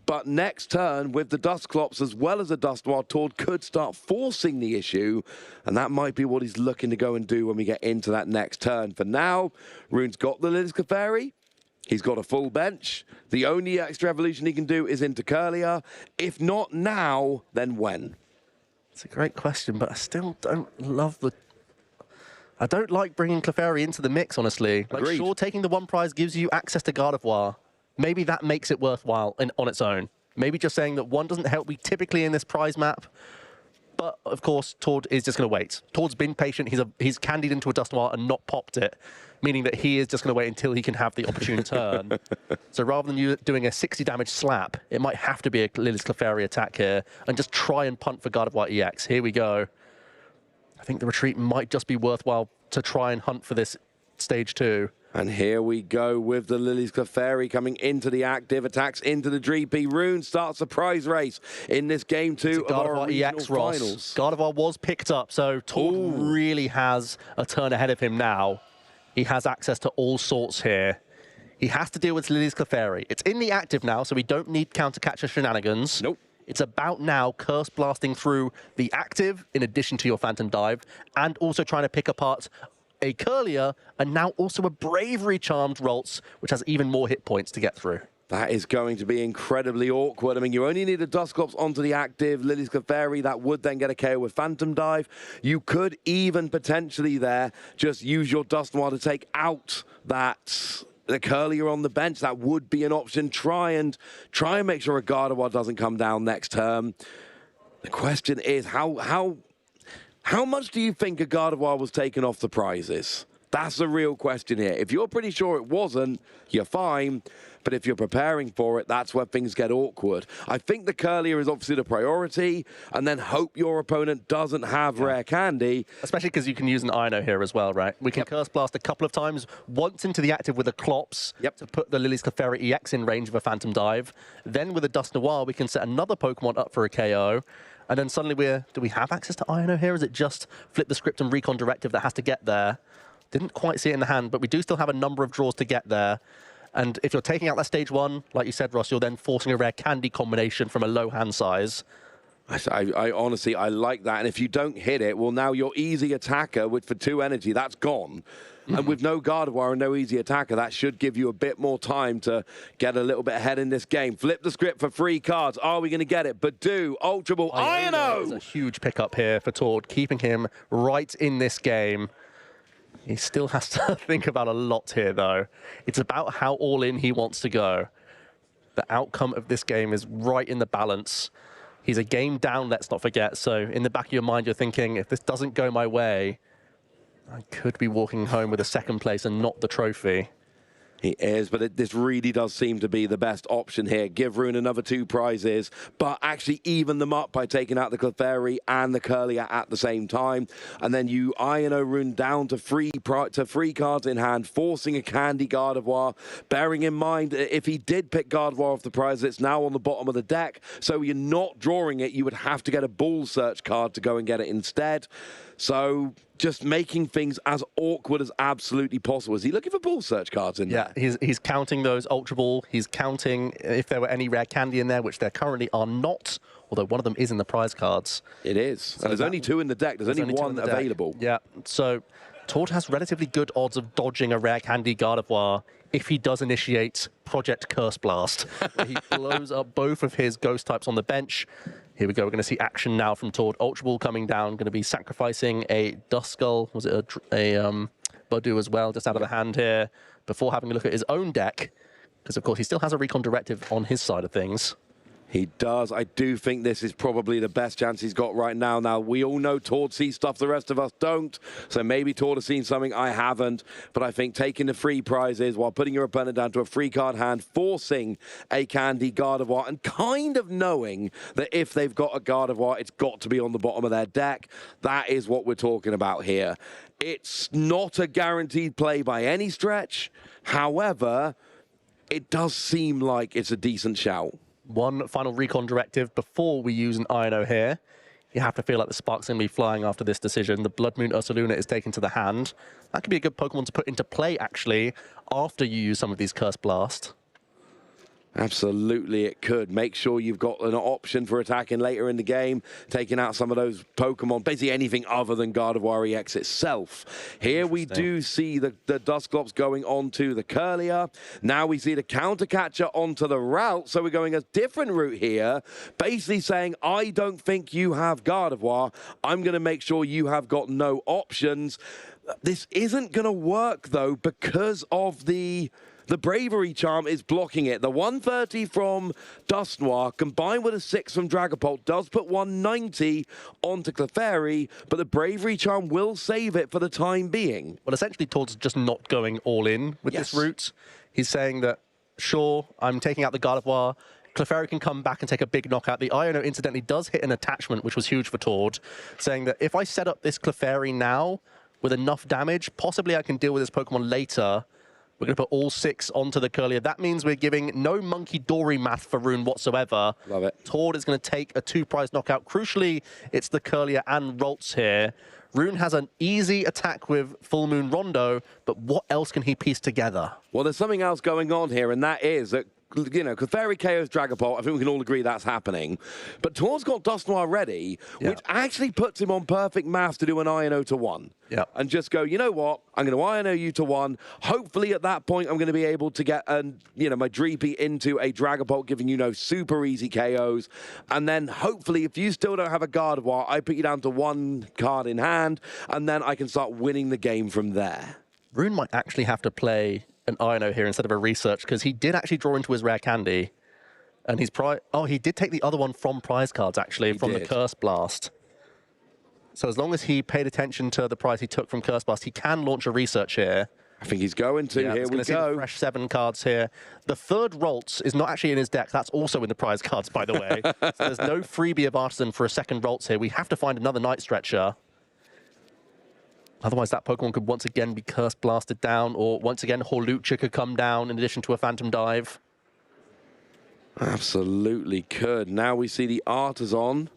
But next turn, with the Dusclops as well as the Dusknoir, Tord could start forcing the issue, and that might be what he's looking to go and do when we get into that next turn. For now, Rune's got the Lily's Clefairy. He's got a full bench. The only extra evolution he can do is into Curlier. If not now, then when? It's a great question, but I still don't love the I don't like bringing Clefairy into the mix, honestly. Like, Agreed. sure, taking the one prize gives you access to Gardevoir. Maybe that makes it worthwhile on its own. Maybe just saying that one doesn't help me typically in this prize map. But, of course, Tord is just going to wait. Tord's been patient. He's candied into a Dusknoir and not popped it, meaning that he is just going to wait until he can have the opportune turn. So rather than you doing a 60 damage slap, it might have to be a Lily's Clefairy attack here and just try and punt for Gardevoir EX. Here we go. I think the retreat might just be worthwhile to try and hunt for this stage 2. And here we go with the Lily's Clefairy coming into the active, attacks into the Dreepy. Rune starts the prize race in this game 2 of our EX finals. Gardevoir was picked up, so Tord really has a turn ahead of him now. He has access to all sorts here. He has to deal with Lily's Clefairy. It's in the active now, so we don't need counter-catcher shenanigans. Nope. It's about now curse blasting through the active, in addition to your Phantom Dive, and also trying to pick apart a Curlier, and now also a Bravery Charmed Ralts, which has even more hit points to get through. That is going to be incredibly awkward. I mean, you only need a Dusclops onto the active Lily's Clefairy. That would then get a KO with Phantom Dive. You could even potentially there just use your Dusknoir to take out the Curlier on the bench. That would be an option. Try and make sure a Gardevoir doesn't come down next turn. The question is, how much do you think a Gardevoir was taken off the prizes? That's the real question here. If you're pretty sure it wasn't, you're fine. But if you're preparing for it, that's where things get awkward. I think the Curlier is obviously the priority, and then hope your opponent doesn't have rare candy. Especially because you can use an Ino here as well, right? We can Curse Blast a couple of times, once into the active with a Clops to put the Lily's Clefairy EX in range of a Phantom Dive. Then with a Dusknoir, we can set another Pokemon up for a KO. And then suddenly do we have access to Ino here? Is it just Flip the Script and Recon Directive that has to get there? Didn't quite see it in the hand, but we do still have a number of draws to get there. And if you're taking out that stage 1, like you said, Ross, you're then forcing a rare candy combination from a low hand size. I honestly, I like that. And if you don't hit it, well, now your easy attacker for 2 energy, that's gone. And with no Gardevoir and no easy attacker, that should give you a bit more time to get a little bit ahead in this game. Flip the script for 3 cards. Are we going to get it? Badu, Ultra Ball, Ino! It's a huge pickup here for Tord, keeping him right in this game. He still has to think about a lot here, though. It's about how all in he wants to go. The outcome of this game is right in the balance. He's a game down, let's not forget. So in the back of your mind, you're thinking, if this doesn't go my way, I could be walking home with a 2nd place and not the trophy. He is, but this really does seem to be the best option here. Give Rune another 2 prizes, but actually even them up by taking out the Clefairy and the Curlier at the same time. And then you Ino Rune down to 3 cards in hand, forcing a Candy Gardevoir. Bearing in mind, if he did pick Gardevoir off the prize, it's now on the bottom of the deck. So you're not drawing it. You would have to get a Ball Search card to go and get it instead. So just making things as awkward as absolutely possible. Is he looking for Ball Search cards in there? Yeah, he's counting those Ultra Ball. He's counting if there were any rare candy in there, which there currently are not, although one of them is in the prize cards. It is. So and there's only 2 in the deck. There's only 1 available. Yeah, so Tord has relatively good odds of dodging a rare candy Gardevoir if he does initiate Project Curse Blast, where he blows up both of his ghost types on the bench. Here we go. We're going to see action now from Tord. Ultra Ball coming down. Going to be sacrificing a Duskull. Was it a Badu as well, just out of the hand here, before having a look at his own deck. Because, of course, he still has a Recon Directive on his side of things. He does. I do think this is probably the best chance he's got right now. Now, we all know Tord sees stuff the rest of us don't. So maybe Tord has seen something I haven't. But I think taking the 3 prizes while putting your opponent down to a 3-card hand, forcing a Candy Gardevoir, and kind of knowing that if they've got a Gardevoir, it's got to be on the bottom of their deck. That is what we're talking about here. It's not a guaranteed play by any stretch. However, it does seem like it's a decent shout. One final Recon Directive before we use an Ino here. You have to feel like the spark's going to be flying after this decision. The Blood Moon Ursaluna is taken to the hand. That could be a good Pokemon to put into play, actually, after you use some of these Curse Blast. Absolutely, it could. Make sure you've got an option for attacking later in the game, taking out some of those Pokemon, basically anything other than Gardevoir EX itself. Here we do see the Dusclops going on to the Curlier. Now we see the Counter Catcher onto the route, so we're going a different route here, basically saying, I don't think you have Gardevoir. I'm going to make sure you have got no options. This isn't going to work, though, because of the Bravery Charm is blocking it. The 130 from Dust Noir combined with a 6 from Dragapult does put 190 onto Clefairy, but the Bravery Charm will save it for the time being. Well, essentially, Todd's just not going all in with this route. He's saying that, sure, I'm taking out the Gardevoir. Clefairy can come back and take a big knockout. The Iono, incidentally, does hit an attachment, which was huge for Tord, saying that if I set up this Clefairy now with enough damage, possibly I can deal with this Pokemon later. We're going to put all 6 onto the Curlier. That means we're giving no Monkey Dory math for Rune whatsoever. Love it. Tord is going to take a 2-prize knockout. Crucially, it's the Curlier and Ralts here. Rune has an easy attack with Full Moon Rondo, but what else can he piece together? Well, there's something else going on here, and that is that, you know, Clefairy KO's Dragapult. I think we can all agree that's happening. But Tord's got Dust Noir ready, which actually puts him on perfect math to do an Iono to 1. Yeah. And just go, you know what? I'm going to Iono you to 1. Hopefully, at that point, I'm going to be able to get, my Dreepy into a Dragapult, giving you super easy KOs. And then, hopefully, if you still don't have a Gardevoir, I put you down to 1 card in hand, and then I can start winning the game from there. Rune might actually have to play an Iono here instead of a Research, because he did actually draw into his Rare Candy. And he's he did take the other one from prize cards, actually, from the Curse Blast. So as long as he paid attention to the prize he took from Curse Blast, he can launch a Research here. I think he's going to. Here we go. The fresh 7 cards here. The third Ralts is not actually in his deck. That's also in the prize cards, by the way. So there's no freebie of Artisan for a second Ralts here. We have to find another Night Stretcher. Otherwise, that Pokemon could once again be Curse Blasted down, or once again, Hawlucha could come down in addition to a Phantom Dive. Absolutely could. Now we see the Artisan.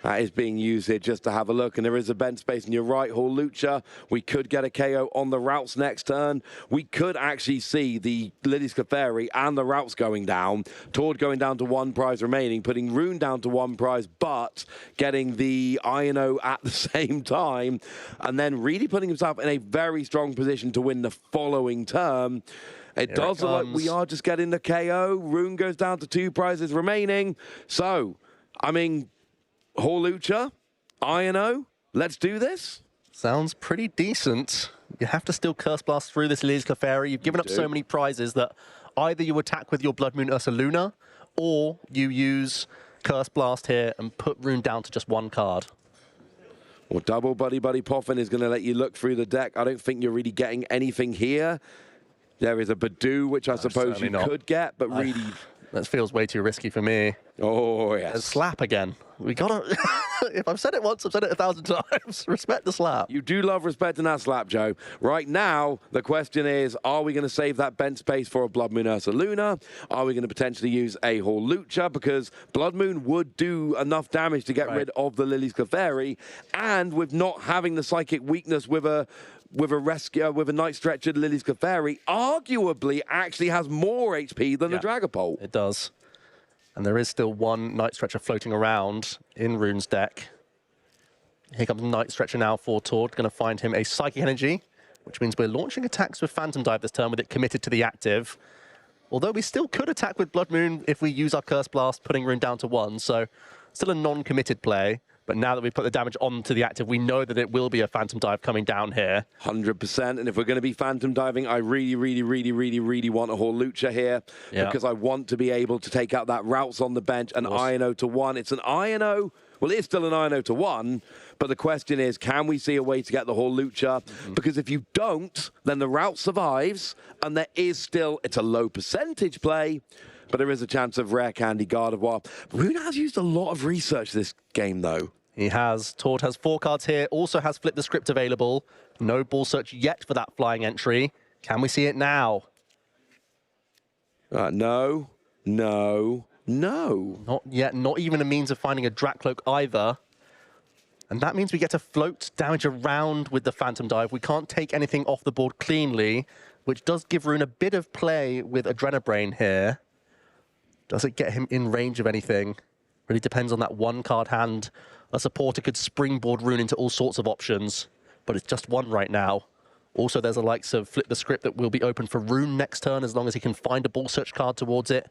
That is being used here just to have a look, and there is a bench space, and you're right, Hawlucha. We could get a KO on the routes next turn. We could actually see the Lily's Clefairy and the routes going down. Tord going down to 1 prize remaining, putting Rune down to 1 prize, but getting the Iono at the same time, and then really putting himself in a very strong position to win the following turn. It does look like we are just getting the KO. Rune goes down to 2 prizes remaining. So, I mean, Hawlucha, Iono, let's do this. Sounds pretty decent. You have to still Curse Blast through this Lily's Clefairy. You've given up so many prizes that either you attack with your Blood Moon Ursaluna, or you use Curse Blast here and put Rune down to just 1 card. Well, double Buddy Poffin is going to let you look through the deck. I don't think you're really getting anything here. There is a Badoo, which I suppose you could get, but really... That feels way too risky for me. Oh, yes. A slap again. We gotta... If I've said it once, I've said it 1,000 times. Respect the slap. You do love respecting that slap, Joe. Right now, the question is, are we going to save that bench space for a Blood Moon Ursaluna? Are we going to potentially use a Hawlucha? Because Blood Moon would do enough damage to get rid of the Lily's Clefairy. And with not having the Psychic Weakness with a Night Stretcher, Lily's Clefairy arguably actually has more HP than the Dragapult. It does. And there is still 1 Night Stretcher floating around in Rune's deck. Here comes Night Stretcher now for Tord. Going to find him a Psychic Energy, which means we're launching attacks with Phantom Dive this turn with it committed to the active. Although we still could attack with Blood Moon if we use our Curse Blast, putting Rune down to 1. So still a non-committed play. But now that we put the damage onto the active, we know that it will be a Phantom Dive coming down here. 100%. And if we're going to be Phantom Diving, I really want a Hawlucha here. Because I want to be able to take out that routes on the bench, an Iono to 1. It's an Iono. Well, it is still an Iono to 1. But the question is, can we see a way to get the Hawlucha? Because if you don't, then the route survives. And there is still, it's a low percentage play, but there is a chance of Rare Candy Gardevoir. Rune has used a lot of research this game, though. He has. Tord has 4 cards here. Also has Flip the Script available. No Ball Search yet for that flying entry. Can we see it now? No. Not yet. Not even a means of finding a Dracloak either. And that means we get to float damage around with the Phantom Dive. We can't take anything off the board cleanly, which does give Rune a bit of play with Adrenabrain here. Does it get him in range of anything? Really depends on that 1-card hand. A supporter could springboard Rune into all sorts of options, but it's just 1 right now. Also, there's the likes of Flip the Script that will be open for Rune next turn as long as he can find a Ball Search card towards it.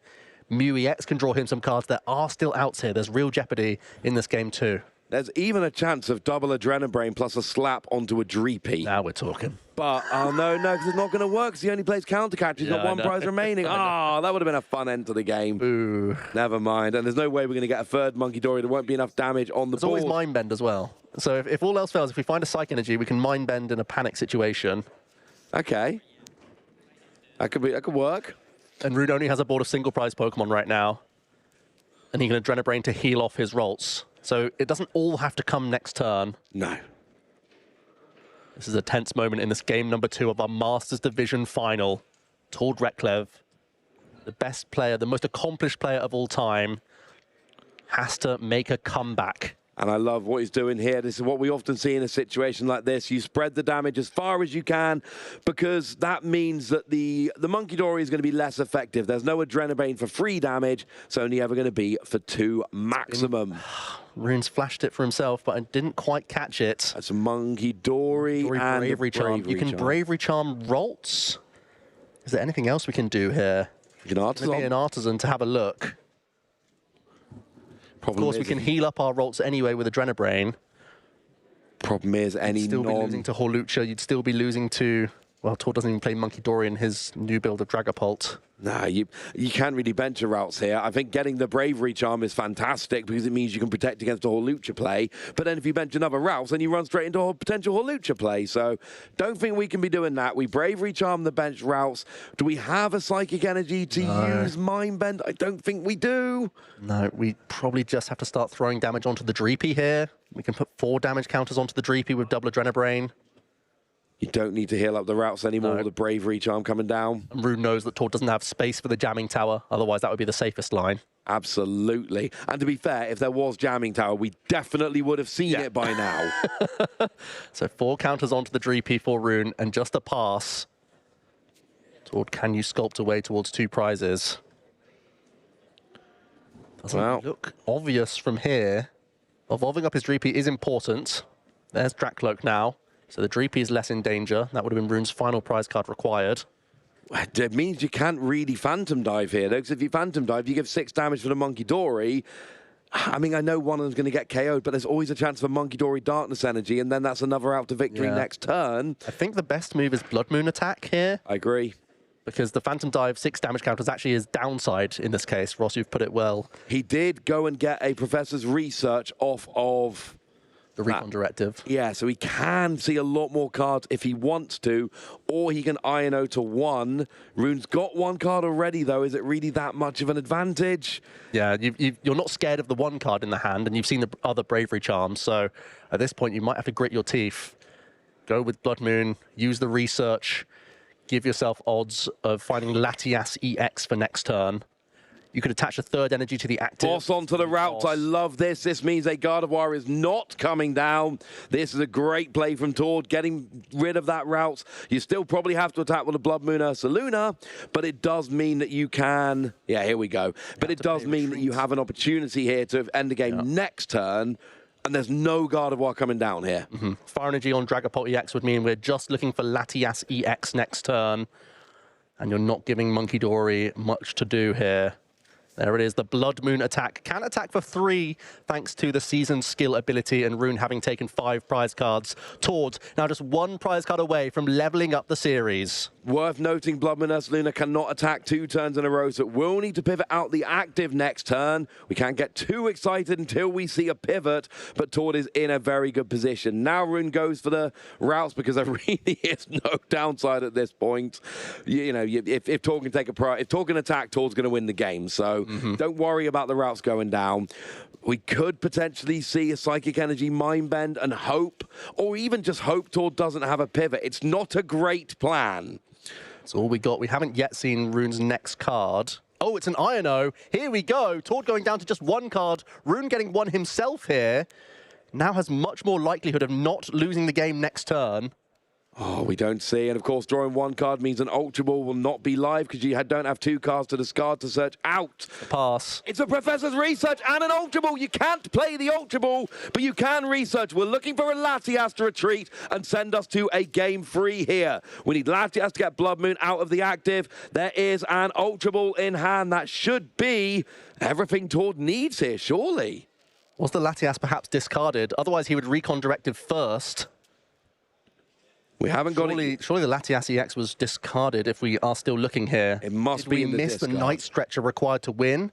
Mew EX can draw him some cards. There are still outs here. There's real jeopardy in this game too. There's even a chance of double Adrenabrain plus a slap onto a Dreepy. Now we're talking. But, oh no, because it's not going to work because he only plays counter catch. He's got one prize remaining. Oh, that would have been a fun end to the game. Ooh. Never mind. And there's no way we're going to get a third Monkey Dory. There won't be enough damage on the board. There's always Mind Bend as well. So if all else fails, if we find a Psych Energy, we can Mind Bend in a panic situation. Okay. That could work. And Rune only has a board of single prize Pokemon right now. And he can Adrenabrain to heal off his Ralts. So it doesn't all have to come next turn. No. This is a tense moment in this game number 2 of our Masters Division final. Tord Reklev, the best player, the most accomplished player of all time, has to make a comeback. And I love what he's doing here. This is what we often see in a situation like this. You spread the damage as far as you can because that means that the Monkey Dory is going to be less effective. There's no Adrenabrain for 3 damage. It's only ever going to be for 2 maximum. Rune's flashed it for himself, but I didn't quite catch it. That's a Monkey Dory and Bravery Charm. You can Bravery Charm Ralts. Is there anything else we can do here? You can Artisan. Maybe an Artisan to have a look. Of course, we can heal up our Ralts anyway with Adrenabrain. Problem is, any You'd still be losing to Horlucha. You'd still be losing to... Well, Tord doesn't even play Monkey Dory in his new build of Dragapult. Nah, you can't really bench your Routes here. I think getting the Bravery Charm is fantastic because it means you can protect against a Horlucha play. But then if you bench another Routes, then you run straight into a potential Horlucha play. So don't think we can be doing that. We Bravery Charm the bench Routes. Do we have a Psychic Energy to use Mind Bend? I don't think we do. No, we probably just have to start throwing damage onto the Dreepy here. We can put 4 damage counters onto the Dreepy with double Adrenabrain. You don't need to heal up the Routes anymore with the Bravery Charm coming down. And Rune knows that Tord doesn't have space for the Jamming Tower, otherwise that would be the safest line. Absolutely. And to be fair, if there was Jamming Tower, we definitely would have seen it by now. So 4 counters onto the Dreepy for Rune, and just a pass. Tord, can you sculpt away towards 2 prizes? Doesn't look obvious from here. Evolving up his Dreepy is important. There's Drakloak now. So the Dreepy is less in danger. That would have been Rune's final prize card required. It means you can't really Phantom Dive here, though, because if you Phantom Dive, you give 6 damage for the Monkey Dory. I mean, I know one of them's going to get KO'd, but there's always a chance for Monkey Dory Darkness Energy, and then that's another out to victory next turn. I think the best move is Blood Moon attack here. I agree. Because the Phantom Dive 6 damage counters actually is downside in this case. Ross, you've put it well. He did go and get a Professor's Research off of... the Recon Directive. Yeah, so he can see a lot more cards if he wants to, or he can INO to 1. Rune's got 1 card already, though. Is it really that much of an advantage? Yeah, you're not scared of the 1 card in the hand, and you've seen the other Bravery Charms, so at this point you might have to grit your teeth. Go with Blood Moon, use the Research, give yourself odds of finding Latias EX for next turn. You could attach a 3rd energy to the active. Boss onto the Routes. I love this. This means a Gardevoir is not coming down. This is a great play from Tord, getting rid of that Routes. You still probably have to attack with a Blood Moon Ursaluna, but it does mean that you can... Yeah, here we go. But it does mean that you have an opportunity here to end the game next turn, and there's no Gardevoir coming down here. Fire Energy on Dragapult EX would mean we're just looking for Latias EX next turn, and you're not giving Monkey Dory much to do here. There it is, the Blood Moon attack. Can attack for 3, thanks to the seasoned skill ability and Rune having taken 5 prize cards. Tord, now just 1 prize card away from leveling up the series. Worth noting, Blood Moon Ursaluna cannot attack 2 turns in a row, so it will need to pivot out the active next turn. We can't get too excited until we see a pivot, but Tord is in a very good position. Now Rune goes for the Routes because there really is no downside at this point. You know, if Tord can take a if Tord can attack, Tord's going to win the game, so don't worry about the Routes going down. We could potentially see a Psychic Energy Mind Bend and hope, or even just hope Tord doesn't have a pivot. It's not a great plan. That's all we got. We haven't yet seen Rune's next card. Oh, it's an INO. Here we go. Tord going down to just 1 card. Rune getting 1 himself here. Now has much more likelihood of not losing the game next turn. Oh, we don't see. And of course, drawing 1 card means an Ultra Ball will not be live because you don't have 2 cards to discard to search out. Pass. It's a Professor's Research and an Ultra Ball. You can't play the Ultra Ball, but you can research. We're looking for a Latias to retreat and send us to a game 3 here. We need Latias to get Blood Moon out of the active. There is an Ultra Ball in hand. That should be everything Tord needs here, surely. Was the Latias perhaps discarded? Otherwise, he would recon directive first. We haven't got it. Surely the Latias EX was discarded if we are still looking here. It must be in the miss discard. the Night Stretcher required to win?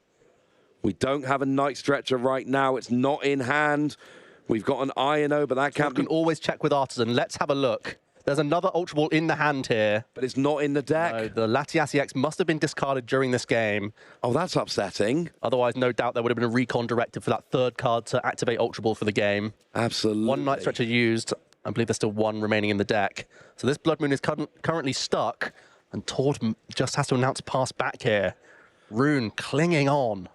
We don't have a Night Stretcher right now. It's not in hand. We've got an INO, but that can't be... You can always check with Artisan. Let's have a look. There's another Ultra Ball in the hand here. But it's not in the deck. No, the Latias EX must have been discarded during this game. Oh, that's upsetting. Otherwise, no doubt there would have been a recon directive for that third card to activate Ultra Ball for the game. Absolutely. One Night Stretcher used. I believe there's still one remaining in the deck. So this Blood Moon is currently stuck, and Tord just has to announce pass back here. Rune clinging on.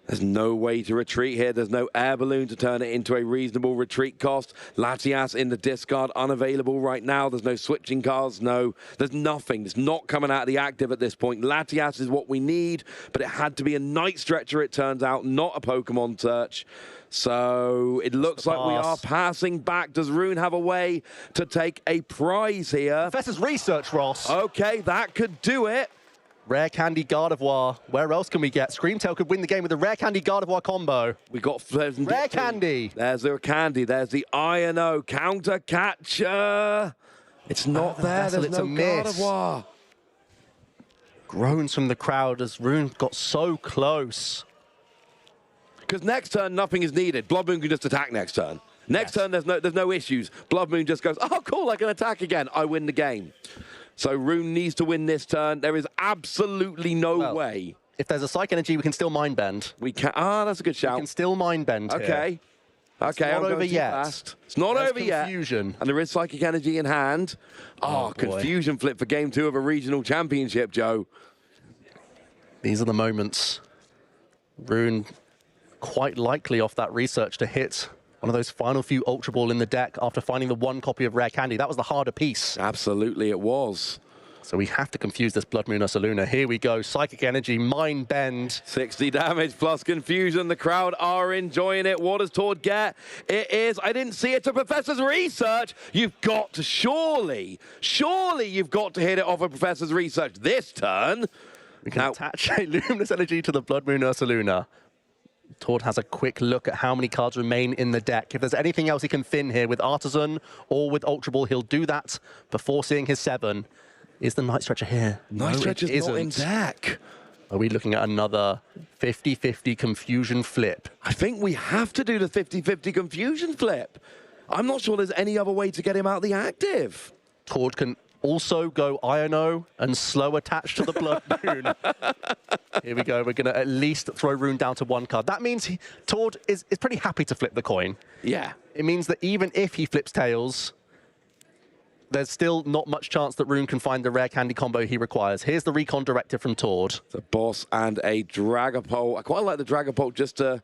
There's no way to retreat here. There's no air balloon to turn it into a reasonable retreat cost. Latias in the discard, unavailable right now. There's no switching cards. No, there's nothing. It's not coming out of the active at this point. Latias is what we need, but it had to be a Night Stretcher, it turns out, not a Pokemon Search. So it looks like we are passing back. Does Rune have a way to take a prize here? Professor's Research, Ross. Okay, that could do it. Rare Candy Gardevoir. Where else can we get? Screamtail could win the game with a Rare Candy Gardevoir combo. We got Rare Candy. There's the candy. There's the INO counter catcher. It's not there. There's no Gardevoir. Groans from the crowd as Rune got so close. Because next turn, nothing is needed. Blood Moon can just attack next turn. Next turn, there's no issues. Blood Moon just goes, oh, cool, I can attack again. I win the game. So Rune needs to win this turn. There is absolutely no way. If there's a Psych Energy, we can still Mind Bend. We can. Ah, that's a good shout. We can still Mind Bend here. Okay. It's Okay, not I'm over going yet. Fast. It's not There's over yet. Confusion. And there is Psychic Energy in hand. Oh, confusion flip for game 2 of a regional championship, Joe. These are the moments. Rune quite likely off that research to hit one of those final few Ultra Ball in the deck after finding the one copy of Rare Candy. That was the harder piece. Absolutely, it was. So we have to confuse this Blood Moon Ursaluna. Here we go. Psychic Energy, Mind Bend. 60 damage plus confusion. The crowd are enjoying it. What does Tord get? It is, I didn't see it, to Professor's Research. You've got to, surely you've got to hit it off of Professor's Research this turn. We can attach a Luminous Energy to the Blood Moon Ursaluna. Tord has a quick look at how many cards remain in the deck. If there's anything else he can thin here with Artisan or with Ultra Ball, he'll do that before seeing his 7. Is the Night Stretcher here? Night Stretcher's not in deck. Are we looking at another 50-50 confusion flip? I think we have to do the 50-50 confusion flip. I'm not sure there's any other way to get him out the active. Tord can also go INO and slow attach to the Blood Moon. Here we go. We're going to at least throw Rune down to 1 card. That means Tord is pretty happy to flip the coin. Yeah. It means that even if he flips Tails, there's still not much chance that Rune can find the Rare Candy combo he requires. Here's the recon directive from Tord. The boss and a Dragapult. I quite like the Dragapult just to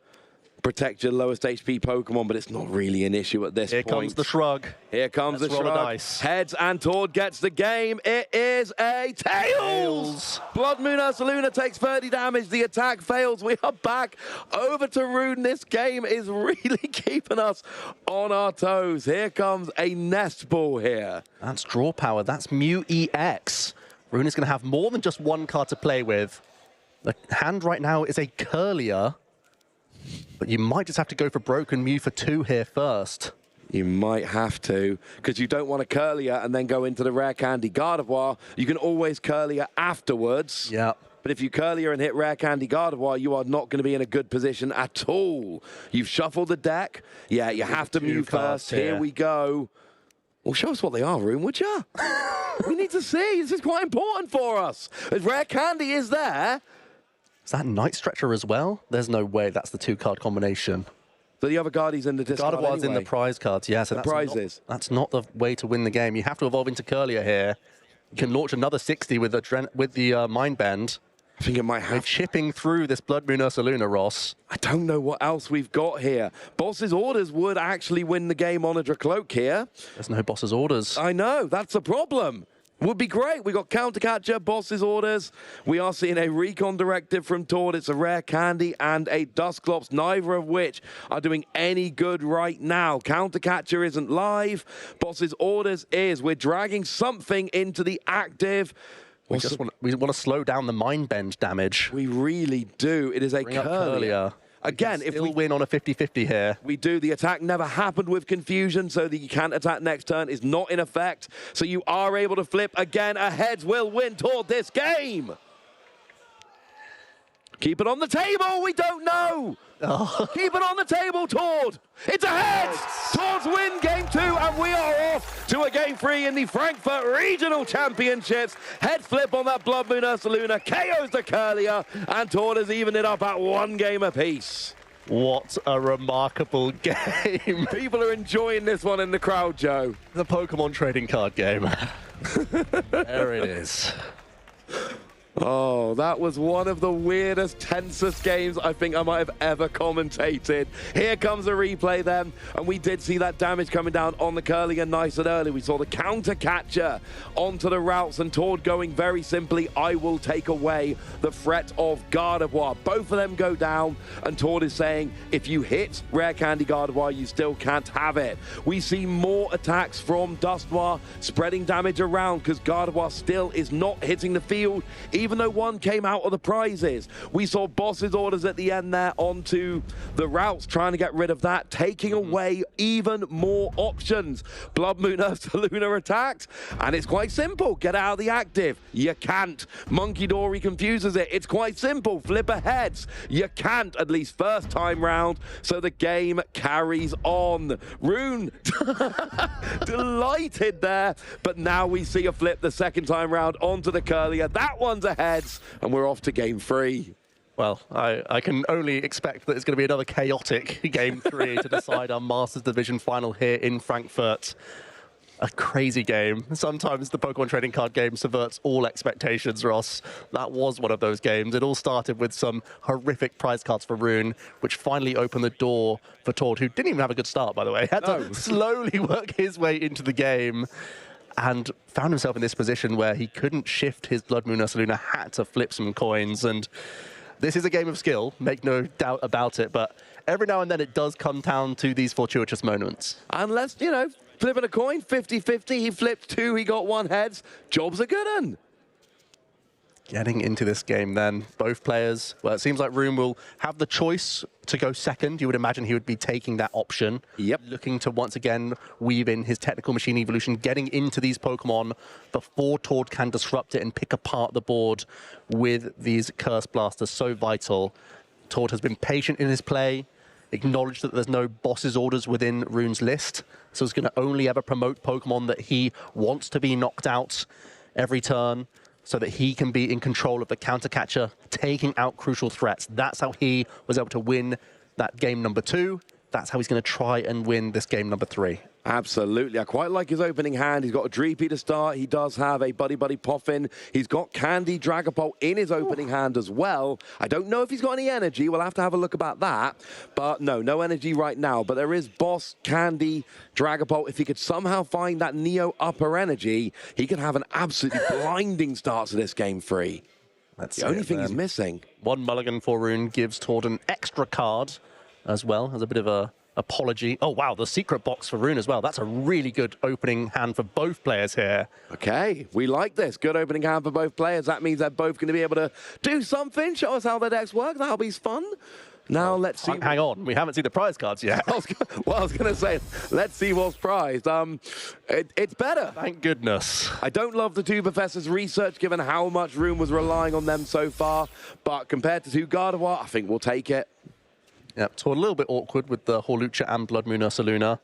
protect your lowest HP Pokemon, but it's not really an issue at this point. Here comes the shrug. Here comes Let's the roll shrug. a dice. Heads, and Tord gets the game. It is a Tails! Blood Moon Ursaluna takes 30 damage. The attack fails. We are back over to Rune. This game is really keeping us on our toes. Here comes a Nest Ball here. That's draw power. That's Mew EX. Rune is going to have more than just 1 card to play with. The hand right now is a Curlier. But you might just have to go for Broken Mew for 2 here first. You might have to, because you don't want to Curlier and then go into the Rare Candy Gardevoir. You can always Curlier afterwards. Yeah. But if you Curlier and hit Rare Candy Gardevoir, you are not going to be in a good position at all. You've shuffled the deck. Yeah, you have to Mew first. Here we go. Well, show us what they are, Rune, would you? We need to see. This is quite important for us. If Rare Candy is there... Is that Night Stretcher as well? There's no way that's the 2-card combination. So the other Guardian's in the discard Gardevoir's anyway. in the prize cards, yeah. So the prizes. That's not the way to win the game. You have to evolve into Curlier here. You can launch another 60 with the Mind Bend. I think it might have. We're chipping through this Blood Moon Ursaluna, Ross. I don't know what else we've got here. Boss's Orders would actually win the game on a Dracloak here. There's no Boss's Orders. I know, that's a problem. Would be great. We got Counter Catcher, Boss's Orders. We are seeing a Recon Directive from Tord. It's a Rare Candy and a Dusclops, neither of which are doing any good right now. Counter Catcher isn't live. Boss's Orders is. We're dragging something into the active. We want to slow down the Mind Bend damage. We really do. It is a Bring up Curlier. Again, if we win on a 50-50 here. We do. The attack never happened with confusion, so the you can't attack next turn is not in effect. So you are able to flip again. A heads will win toward this game. Keep it on the table. We don't know. Oh. Keep it on the table, Tord. It's a heads. Tord's win game 2, and we are off to a game 3 in the Frankfurt Regional Championships. Head flip on that Blood Moon Ursaluna, KOs the Curlier, and Tord has evened it up at 1 game apiece. What a remarkable game. People are enjoying this one in the crowd, Joe. The Pokemon trading card game. There it is. Oh, that was one of the weirdest, tensest games I think I might have ever commentated. Here comes a replay then, and we did see that damage coming down on the Curlier nice and early. We saw the counter catcher onto the routes, and Tord going very simply, I will take away the threat of Gardevoir. Both of them go down, and Tord is saying, if you hit Rare Candy Gardevoir, you still can't have it. We see more attacks from Dusknoir, spreading damage around, because Gardevoir still is not hitting the field, even though one came out of the prizes. We saw Boss's orders at the end there onto the routes, trying to get rid of that, taking away even more options. Blood Moon Ursaluna attacked, and it's quite simple. Get out of the active. You can't. Monkey Dory confuses it. It's quite simple. Flip aheads. You can't, at least first time round, so the game carries on. Rune delighted there, but now we see a flip the second time round onto the Curlier. That one's a heads, and we're off to game 3. Well, I can only expect that it's going to be another chaotic game 3 to decide our Masters Division final here in Frankfurt. A crazy game. Sometimes the Pokemon trading card game subverts all expectations, Ross. That was one of those games. It all started with some horrific prize cards for Rune, which finally opened the door for Tord, who didn't even have a good start, by the way. Had to slowly work his way into the game, and found himself in this position where he couldn't shift his Blood Moon Ursaluna, had to flip some coins. And this is a game of skill, make no doubt about it, but every now and then it does come down to these fortuitous moments. Unless, you know, flipping a coin, 50-50, he flipped 2, he got 1 heads. Job's a good one. Getting into this game then, both players, well, it seems like Rune will have the choice to go second. You would imagine he would be taking that option. Yep. Looking to once again weave in his technical machine evolution, getting into these Pokemon before Tord can disrupt it and pick apart the board with these Curse Blasters, so vital. Tord has been patient in his play, acknowledged that there's no boss's orders within Rune's list, so he's going to only ever promote Pokemon that he wants to be knocked out every turn, so that he can be in control of the counter catcher, taking out crucial threats. That's how he was able to win that game number 2. That's how he's going to try and win this game number 3. Absolutely. I quite like his opening hand. He's got a Dreepy to start. He does have a Buddy Buddy Poffin. He's got Candy Dragapult in his opening hand as well. I don't know if he's got any energy. We'll have to have a look about that. But no energy right now. But there is Boss, Candy, Dragapult. If he could somehow find that Neo upper energy, he could have an absolutely blinding start to this game 3. That's the only thing he's missing. 1 mulligan for Rune gives Tord an extra card as well, as a bit of a apology. Oh, wow, the secret box for Rune as well. That's a really good opening hand for both players here. Okay, we like this. Good opening hand for both players. That means they're both going to be able to do something, show us how their decks work. That'll be fun. Now, let's see. Hang on, we haven't seen the prize cards yet. I was going to say, let's see what's prized. It's better. Thank goodness. I don't love the 2 Professors' research, given how much Rune was relying on them so far. But compared to 2 Gardevoir, I think we'll take it. Yep, so a little bit awkward with the Hawlucha and Blood Moon Ursaluna.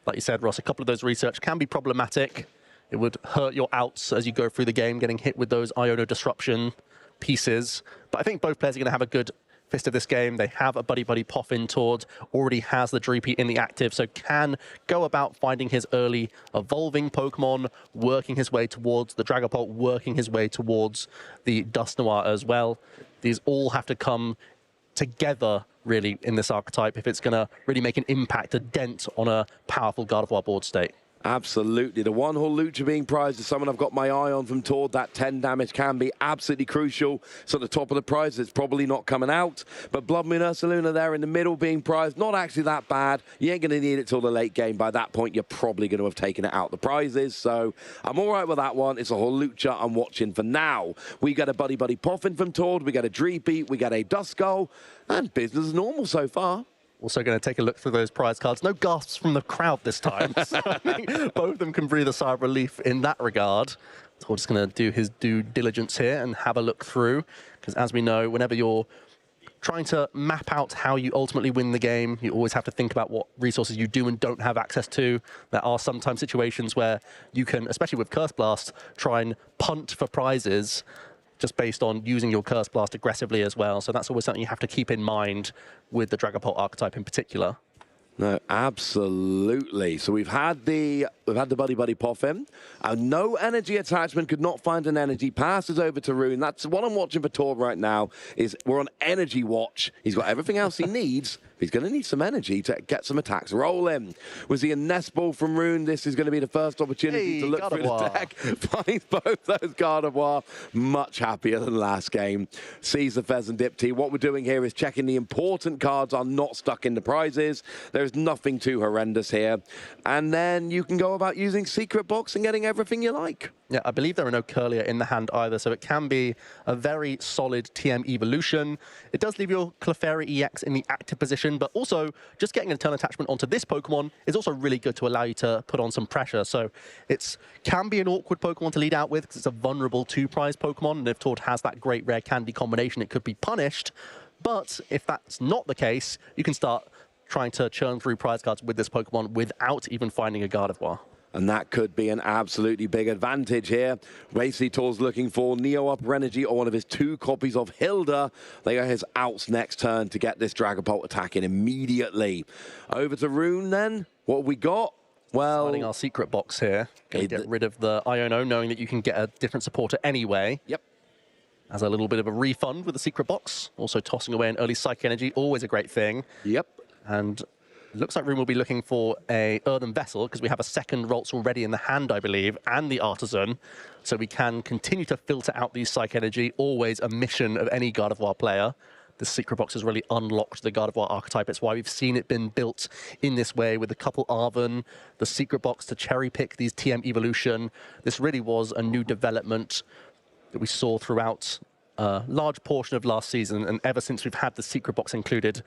Like you said, Ross, a couple of those research can be problematic. It would hurt your outs as you go through the game, getting hit with those Iono Disruption pieces. But I think both players are going to have a good fist of this game. They have a Buddy Buddy Poffin. Tord already has the Dreepy in the active, so can go about finding his early evolving Pokemon, working his way towards the Dragapult, working his way towards the Dusknoir as well. These all have to come together, really, in this archetype if it's going to really make an impact, a dent on a powerful Gardevoir board state. Absolutely. The one-hull Lucha being prized is someone I've got my eye on from Tord. That 10 damage can be absolutely crucial. So at the top of the prize, it's probably not coming out. But Blood Moon Ursaluna there in the middle being prized, not actually that bad. You ain't going to need it till the late game. By that point, you're probably going to have taken it out the prizes. So I'm all right with that one. It's a whole Lucha I'm watching for now. We got a Buddy Buddy Poffin from Tord. We got a Dreebeat. We got a Duskull. And business as normal so far. Also going to take a look through those prize cards. No gasps from the crowd this time. So I think both of them can breathe a sigh of relief in that regard. So we're just going to do his due diligence here and have a look through. Because as we know, whenever you're trying to map out how you ultimately win the game, you always have to think about what resources you do and don't have access to. There are sometimes situations where you can, especially with Curse Blast, try and punt for prizes just based on using your Curse Blast aggressively as well. So that's always something you have to keep in mind with the Dragapult archetype in particular. No, absolutely. So we've had the Buddy Buddy Poffin. No energy attachment, could not find an energy. Passes over to Rune. That's what I'm watching for Tor right now. Is we're on energy watch. He's got everything else he needs. He's going to need some energy to get some attacks rolling. Was he a nest ball from Rune? This is going to be the first opportunity to look through the deck. Finds both those Gardevoir. Much happier than last game. Sees the Pheasant Dip Tea. What we're doing here is checking the important cards are not stuck in the prizes. There's nothing too horrendous here. And then you can go about using Secret Box and getting everything you like. Yeah, I believe there are no Curlier in the hand either, so it can be a very solid TM evolution. It does leave your Clefairy EX in the active position, but also just getting an turn attachment onto this Pokemon is also really good to allow you to put on some pressure. So it can be an awkward Pokemon to lead out with because it's a vulnerable two-prize Pokemon, and if Tord has that great rare candy combination, it could be punished. But if that's not the case, you can start trying to churn through prize cards with this Pokemon without even finding a Gardevoir. And that could be an absolutely big advantage here. Basically, Tor's looking for Neo Upper Energy or one of his 2 copies of Hilda. They are his outs next turn to get this Dragapult attacking immediately. Over to Rune then. What have we got? Well, starting our secret box here. Going to get rid of the Iono, knowing that you can get a different supporter anyway. Yep. As a little bit of a refund with the secret box. Also tossing away an early Psychic Energy, always a great thing. Yep. And looks like Rune will be looking for a Earthen Vessel because we have a second Ralts already in the hand, I believe, and the Artisan. So we can continue to filter out these Psychic Energy, always a mission of any Gardevoir player. The secret box has really unlocked the Gardevoir archetype. It's why we've seen it been built in this way with a couple Arven, the secret box to cherry pick these TM evolution. This really was a new development that we saw throughout a large portion of last season. And ever since we've had the secret box included,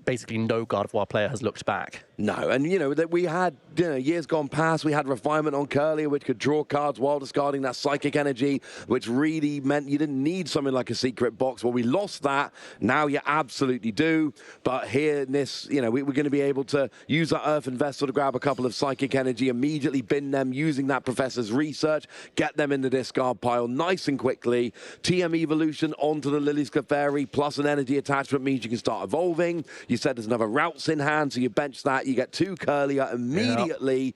basically no Gardevoir player has looked back. No, and you know, that we had, years gone past, we had refinement on Curlier, which could draw cards while discarding that Psychic Energy, which really meant you didn't need something like a secret box. Well, we lost that. Now you absolutely do. But here in this, we're going to be able to use that Earthen Vessel to grab a couple of Psychic Energy, immediately bin them using that Professor's Research, get them in the discard pile nice and quickly. TM Evolution onto the Lily's Clefairy, plus an energy attachment means you can start evolving. You said there's another Routes in hand, so you bench that, you get 2 Curlier immediately,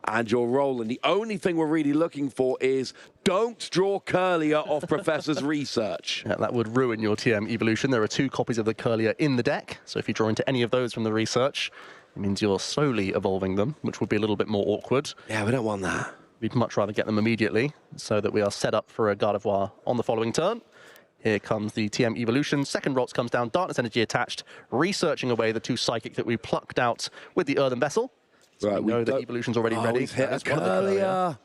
and you're rolling. The only thing we're really looking for is don't draw Curlier off Professor's Research. Yeah, that would ruin your TM evolution. There are 2 copies of the Curlier in the deck, so if you draw into any of those from the Research, it means you're slowly evolving them, which would be a little bit more awkward. Yeah, we don't want that. We'd much rather get them immediately, so that we are set up for a Gardevoir on the following turn. Here comes the TM Evolution. Second Ralts comes down, Darkness Energy attached, researching away the 2 Psychic that we plucked out with the Earthen Vessel. So right, we know that Evolution's already ready. He's hit a Curlier.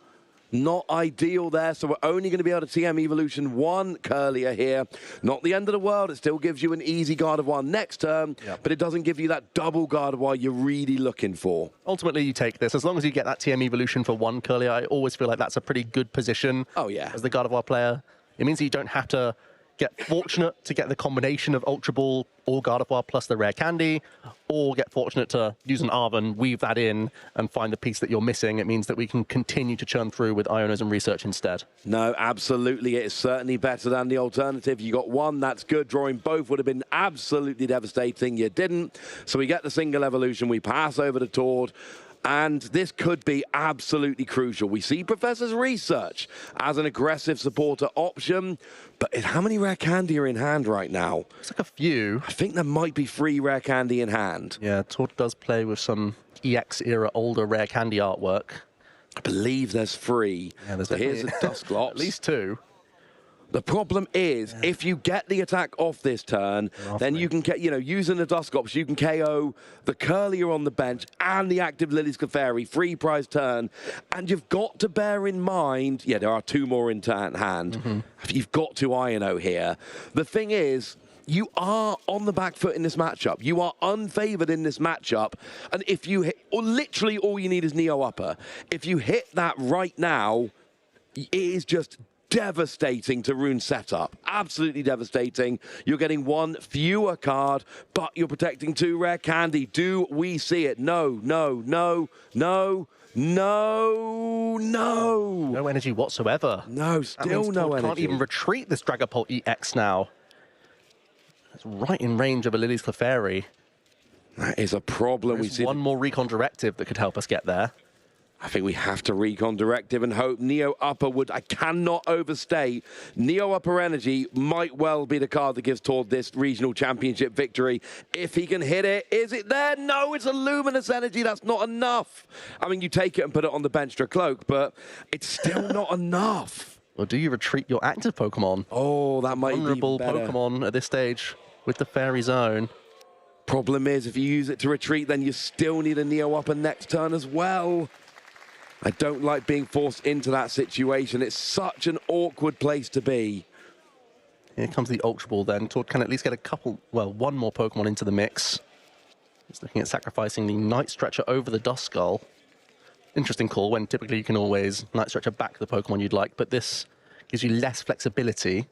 Not ideal there, so we're only going to be able to TM Evolution 1 Curlier here. Not the end of the world. It still gives you an easy Gardevoir next turn, but it doesn't give you that double Gardevoir you're really looking for. Ultimately, you take this. As long as you get that TM Evolution for 1 Curlier, I always feel like that's a pretty good position. Oh, yeah. As the Gardevoir player. It means that you don't have to get fortunate to get the combination of Ultra Ball or Gardevoir plus the rare candy, or get fortunate to use an Arven, weave that in, and find the piece that you're missing. It means that we can continue to churn through with Ionos and Research instead. No, absolutely. It is certainly better than the alternative. You got 1, that's good. Drawing both would have been absolutely devastating. You didn't. So we get the single evolution. We pass over to Tord. And this could be absolutely crucial. We see Professor's Research as an aggressive supporter option, but how many rare candy are in hand right now? It's like a few. I think there might be 3 rare candy in hand. Yeah, Tord does play with some EX era older rare candy artwork. I believe there's 3. Yeah, so here's a Dusclops. At least 2. The problem is, if you get the attack off this turn, then you can get, using the Dusclops, you can KO the Curlier on the bench and the active Lily's Clefairy, free prize turn. And you've got to bear in mind, there are 2 more in hand. You've got to Iono here. The thing is, you are on the back foot in this matchup. You are unfavored in this matchup. And if you hit, literally all you need is Neo Upper. If you hit that right now, it is just devastating to Rune's setup. Absolutely devastating. You're getting 1 fewer card, but you're protecting 2 rare candy. Do we see it? No, no, no, no, no, no. No energy whatsoever. No, still no energy. Can't even retreat this Dragapult EX now. It's right in range of a Lily's Clefairy. That is a problem. There's one more Recon Directive that could help us get there. I think we have to Recon Directive and hope Neo Upper would. I cannot overstate. Neo Upper Energy might well be the card that gives Tord this regional championship victory. If he can hit it, is it there? No, it's a Luminous Energy. That's not enough. I mean, you take it and put it on the bench to a cloak, but it's still not enough. Or do you retreat your active Pokemon? Oh, that might be vulnerable better. Pokemon at this stage with the Fairy Zone. Problem is, if you use it to retreat, then you still need a Neo Upper next turn as well. I don't like being forced into that situation. It's such an awkward place to be. Here comes the Ultra Ball then. Tord can at least get one more Pokemon into the mix. He's looking at sacrificing the Night Stretcher over the Duskull. Interesting call, when typically you can always Night Stretcher back the Pokemon you'd like, but this gives you less flexibility.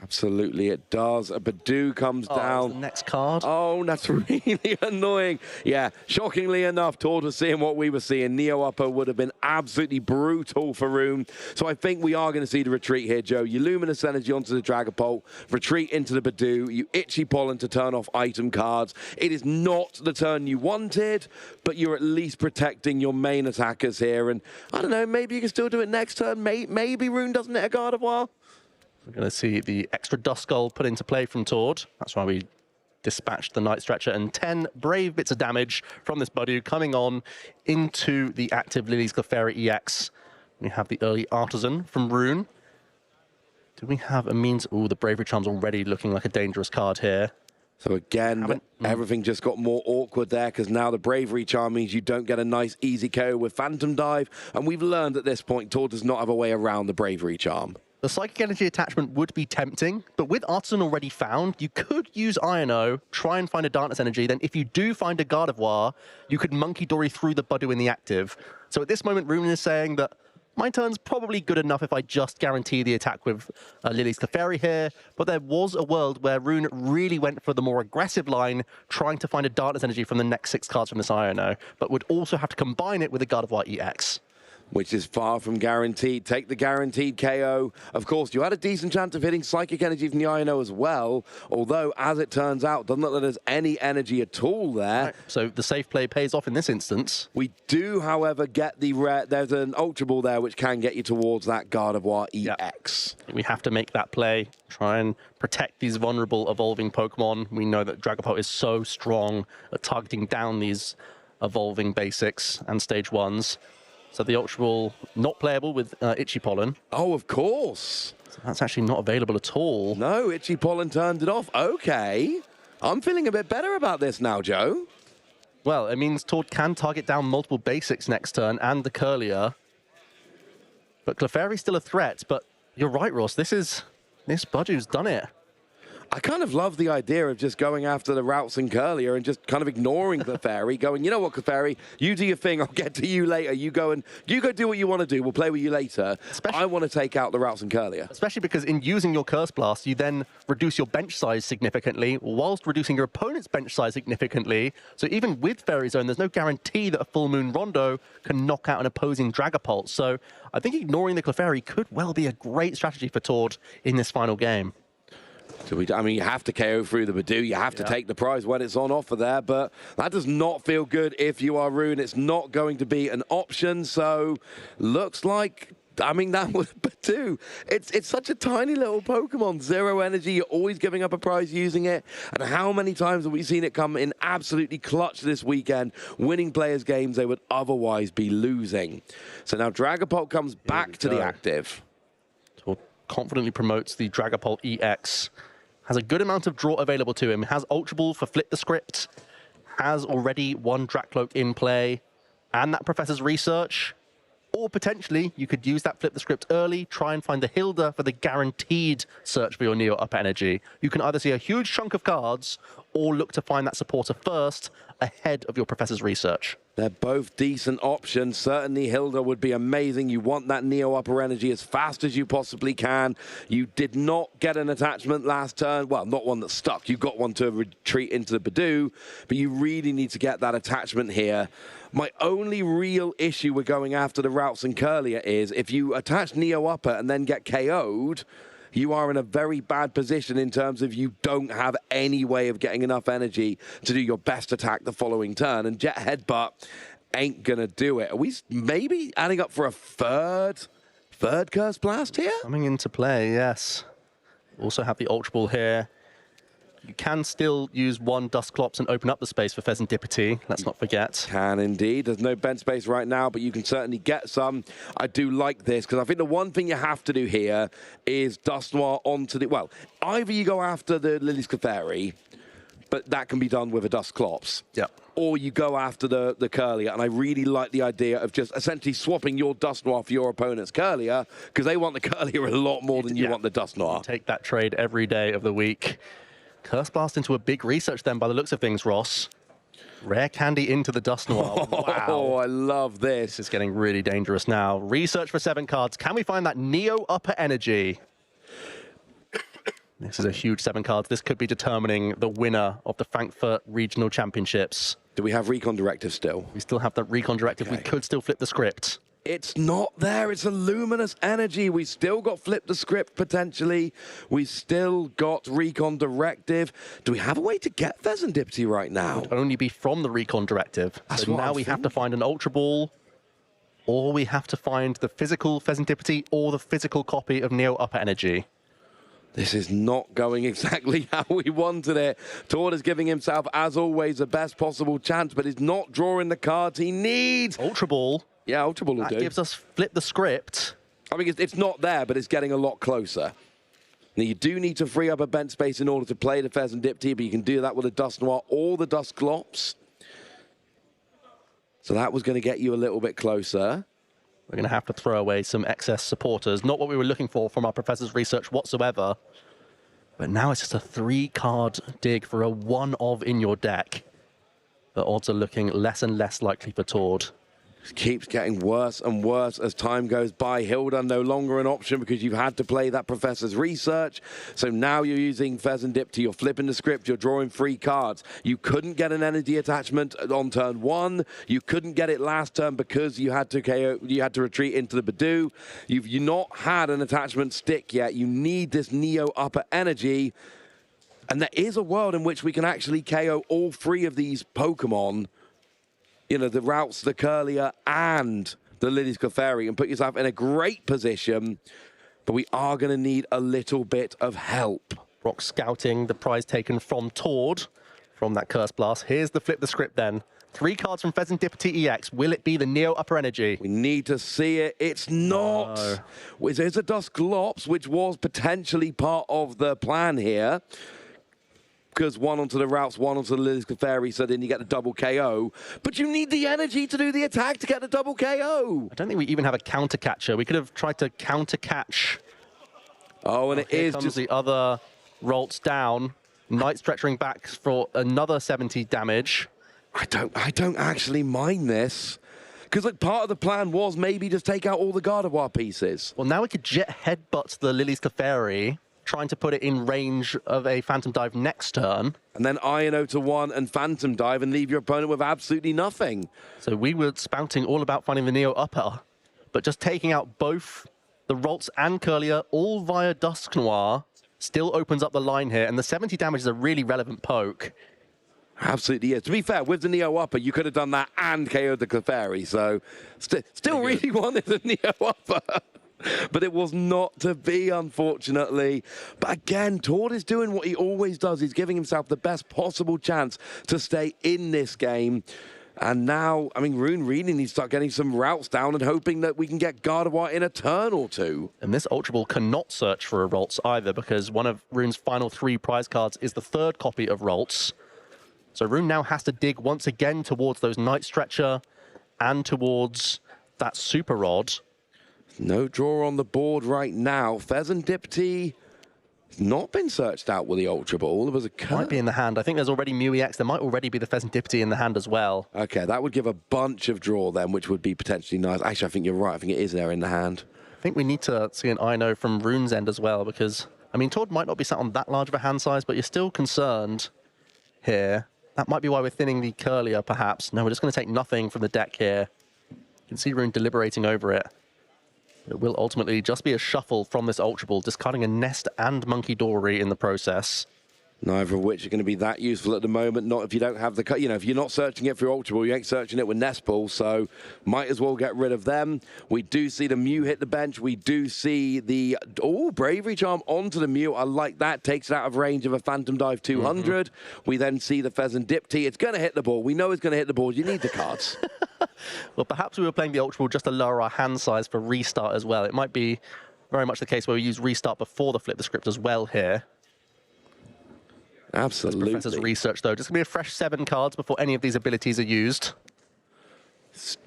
Absolutely, it does. A Badoo comes down. The next card. Oh, that's really annoying. Yeah, shockingly enough, Tord was seeing what we were seeing. Neo Upper would have been absolutely brutal for Rune. So I think we are going to see the retreat here, Joe. You Luminous Energy onto the Dragapult, retreat into the Badoo, you Itchy Pollen to turn off item cards. It is not the turn you wanted, but you're at least protecting your main attackers here. And I don't know, maybe you can still do it next turn. Maybe Rune doesn't hit a Gardevoir. We're going to see the extra Duskull put into play from Tord. That's why we dispatched the Night Stretcher, and 10 brave bits of damage from this Badoo coming on into the active Lily's Clefairy EX. We have the early Artisan from Rune. Do we have a means? Oh, the Bravery Charm's already looking like a dangerous card here. So again, everything just got more awkward there, because now the Bravery Charm means you don't get a nice easy KO with Phantom Dive, and we've learned at this point Tord does not have a way around the Bravery Charm. The Psychic Energy attachment would be tempting, but with Artisan already found, you could use Iono, try and find a Darkness Energy, then if you do find a Gardevoir, you could Monkey Dory through the Badoo in the active. So at this moment, Rune is saying that my turn's probably good enough if I just guarantee the attack with Lily's Clefairy here, but there was a world where Rune really went for the more aggressive line, trying to find a Darkness Energy from the next 6 cards from this Iono, but would also have to combine it with a Gardevoir EX. Which is far from guaranteed. Take the guaranteed KO. Of course, you had a decent chance of hitting Psychic Energy from the Iono as well, although, as it turns out, doesn't look like there's any energy at all there. Right. So the safe play pays off in this instance. We do, however, get the rare... There's an Ultra Ball there which can get you towards that Gardevoir EX. Yep. We have to make that play, try and protect these vulnerable evolving Pokemon. We know that Dragapult is so strong at targeting down these evolving basics and stage 1s. So the Ultra Ball not playable with Itchy Pollen. Oh, of course. So that's actually not available at all. No, Itchy Pollen turned it off. Okay. I'm feeling a bit better about this now, Joe. Well, it means Tord can target down multiple basics next turn and the Curlier. But Clefairy's still a threat, but you're right, Ross. This Badoo's done it. I kind of love the idea of just going after the Routes and Curlier and just kind of ignoring Clefairy, going, you know what, Clefairy, you do your thing, I'll get to you later. You go do what you want to do, we'll play with you later. I want to take out the Routes and Curlier. Especially because in using your Curse Blast, you then reduce your bench size significantly, whilst reducing your opponent's bench size significantly. So even with Fairy Zone, there's no guarantee that a Full Moon Rondo can knock out an opposing Dragapult. So I think ignoring the Clefairy could well be a great strategy for Tord in this final game. So I mean, you have to KO through the Badoo. You have to take the prize when it's on offer there, but that does not feel good if you are Rune. It's not going to be an option, so looks like I mean, that was Badu. It's such a tiny little Pokemon. 0 energy, you're always giving up a prize using it. And how many times have we seen it come in absolutely clutch this weekend, winning players' games they would otherwise be losing. So now Dragapult comes back to the active. So confidently promotes the Dragapult EX. Has a good amount of draw available to him. Has Ultra Ball for Flip the Script. Has already one Dracloak in play. And that Professor's Research. Or potentially, you could use that Flip the Script early, try and find the Hilda for the guaranteed search for your Neo Upper Energy. You can either see a huge chunk of cards, or look to find that supporter first, ahead of your Professor's Research. They're both decent options. Certainly Hilda would be amazing. You want that Neo Upper Energy as fast as you possibly can. You did not get an attachment last turn. Well, not one that stuck. You got one to retreat into the Badu, but you really need to get that attachment here. My only real issue with going after the Routes and Curlier is if you attach Neo Upper and then get KO'd, you are in a very bad position in terms of you don't have any way of getting enough energy to do your best attack the following turn. And Jet Headbutt ain't going to do it. Are we maybe adding up for a third Curse Blast here? Coming into play, yes. Also have the Ultra Ball here. You can still use one Dusclops and open up the space for Pheasantipity, let's not forget. Can indeed. There's no bench space right now, but you can certainly get some. I do like this, because I think the one thing you have to do here is Dusknoir onto the... Well, either you go after the Lily's Clefairy, but that can be done with a Dusclops. Yeah. Or you go after the Curlier, and I really like the idea of just essentially swapping your Dusknoir for your opponent's Curlier, because they want the Curlier a lot more than you want the Dusknoir. Take that trade every day of the week. Curse Blast into a big research then by the looks of things, Ross. Rare Candy into the Dusknoir. Wow. Oh, I love this. This is getting really dangerous now. Research for 7 cards. Can we find that Neo Upper Energy? This is a huge 7 cards. This could be determining the winner of the Frankfurt Regional Championships. Do we have Recon Directive still? We still have the Recon Directive. Okay. We could still flip the script. It's not there. It's a Luminous Energy. We still got Flip the Script, potentially. We still got Recon Directive. Do we have a way to get Pheasantipity right now? It would only be from the Recon Directive. That's so now we have to find an Ultra Ball, or we have to find the physical Pheasantipity or the physical copy of Neo Upper Energy. This is not going exactly how we wanted it. Tord is giving himself, as always, the best possible chance, but is not drawing the cards he needs. Ultra Ball. Yeah, Ultra Ball will do. That gives us Flip the Script. I mean, it's not there, but it's getting a lot closer. Now, you do need to free up a bench space in order to play the Pheasantipity, but you can do that with a Dusknoir or the Dusclops. So that was going to get you a little bit closer. We're going to have to throw away some excess supporters. Not what we were looking for from our Professor's Research whatsoever. But now it's just a 3-card dig for a 1-of in your deck. The odds are looking less and less likely for Tord. It keeps getting worse and worse as time goes by. Hilda no longer an option because you've had to play that Professor's Research. So now you're using Pheasantipity, you're flipping the script, you're drawing 3 cards. You couldn't get an energy attachment on turn 1. You couldn't get it last turn because you had to KO, you had to retreat into the Badu. You've not had an attachment stick yet. You need this Neo Upper Energy. And there is a world in which we can actually KO all 3 of these Pokemon. You know, the Routes, the Curlier, and the Lily's Clefairy, and put yourself in a great position. But we are going to need a little bit of help. Rock scouting the prize taken from Tord from that Curse Blast. Here's the Flip the Script then. 3 cards from Pheasantipity EX. Will it be the Neo Upper Energy? We need to see it. It's not. No. There's a Dusclops, which was potentially part of the plan here. Because 1 onto the Routes, 1 onto the Lily's Clefairy, so then you get the double KO. But you need the energy to do the attack to get the double KO. I don't think we even have a counter catcher. We could have tried to counter catch. Oh, and here comes just the other Rolts down. Night Stretching back for another 70 damage. I don't actually mind this. Because like, part of the plan was maybe just take out all the Gardevoir pieces. Well, now we could Jet Headbutt the Lily's Clefairy, trying to put it in range of a Phantom Dive next turn. And then Iono to 1 and Phantom Dive and leave your opponent with absolutely nothing. So we were spouting all about finding the Neo Upper, but just taking out both the Rolts and Curlier, all via Dusknoir, still opens up the line here. And the 70 damage is a really relevant poke. Absolutely is. To be fair, with the Neo Upper, you could have done that and KO'd the Clefairy. So still really wanted the Neo Upper. But it was not to be, unfortunately. But again, Tord is doing what he always does. He's giving himself the best possible chance to stay in this game. And now, I mean, Rune really needs to start getting some routes down and hoping that we can get Gardevoir in a turn or two. And this Ultra Ball cannot search for a Ralts either, because one of Rune's final 3 prize cards is the 3rd copy of Ralts. So Rune now has to dig once again towards those Night Stretcher and towards that Super Rod. No draw on the board right now. Fezandipity not been searched out with the Ultra Ball. There was a cut. Might be in the hand. I think there's already Mew EX. There might already be the Fezandipity in the hand as well. Okay, that would give a bunch of draw then, which would be potentially nice. Actually, I think you're right. I think it is there in the hand. I think we need to see an I-No from Rune's end as well, because, I mean, Tord might not be sat on that large of a hand size, but you're still concerned here. That might be why we're thinning the Curlier, perhaps. No, we're just going to take nothing from the deck here. You can see Rune deliberating over it. It will ultimately just be a shuffle from this Ultra Ball, discarding a Nest and Monkey Dory in the process. Neither of which are going to be that useful at the moment. Not if you don't have the, you know, if you're not searching it for Ultra Ball, you ain't searching it with Nest Ball, so might as well get rid of them. We do see the Mew hit the bench. We do see the, Bravery Charm onto the Mew. I like that. Takes it out of range of a Phantom Dive 200. We then see the Fezandipity. It's going to hit the ball. We know it's going to hit the ball. You need the cards. Well, perhaps we were playing the Ultra Ball just to lower our hand size for restart as well. It might be very much the case where we use restart before the flip the script as well here. Absolutely. Professor's research, though. Just going to be a fresh 7 cards before any of these abilities are used.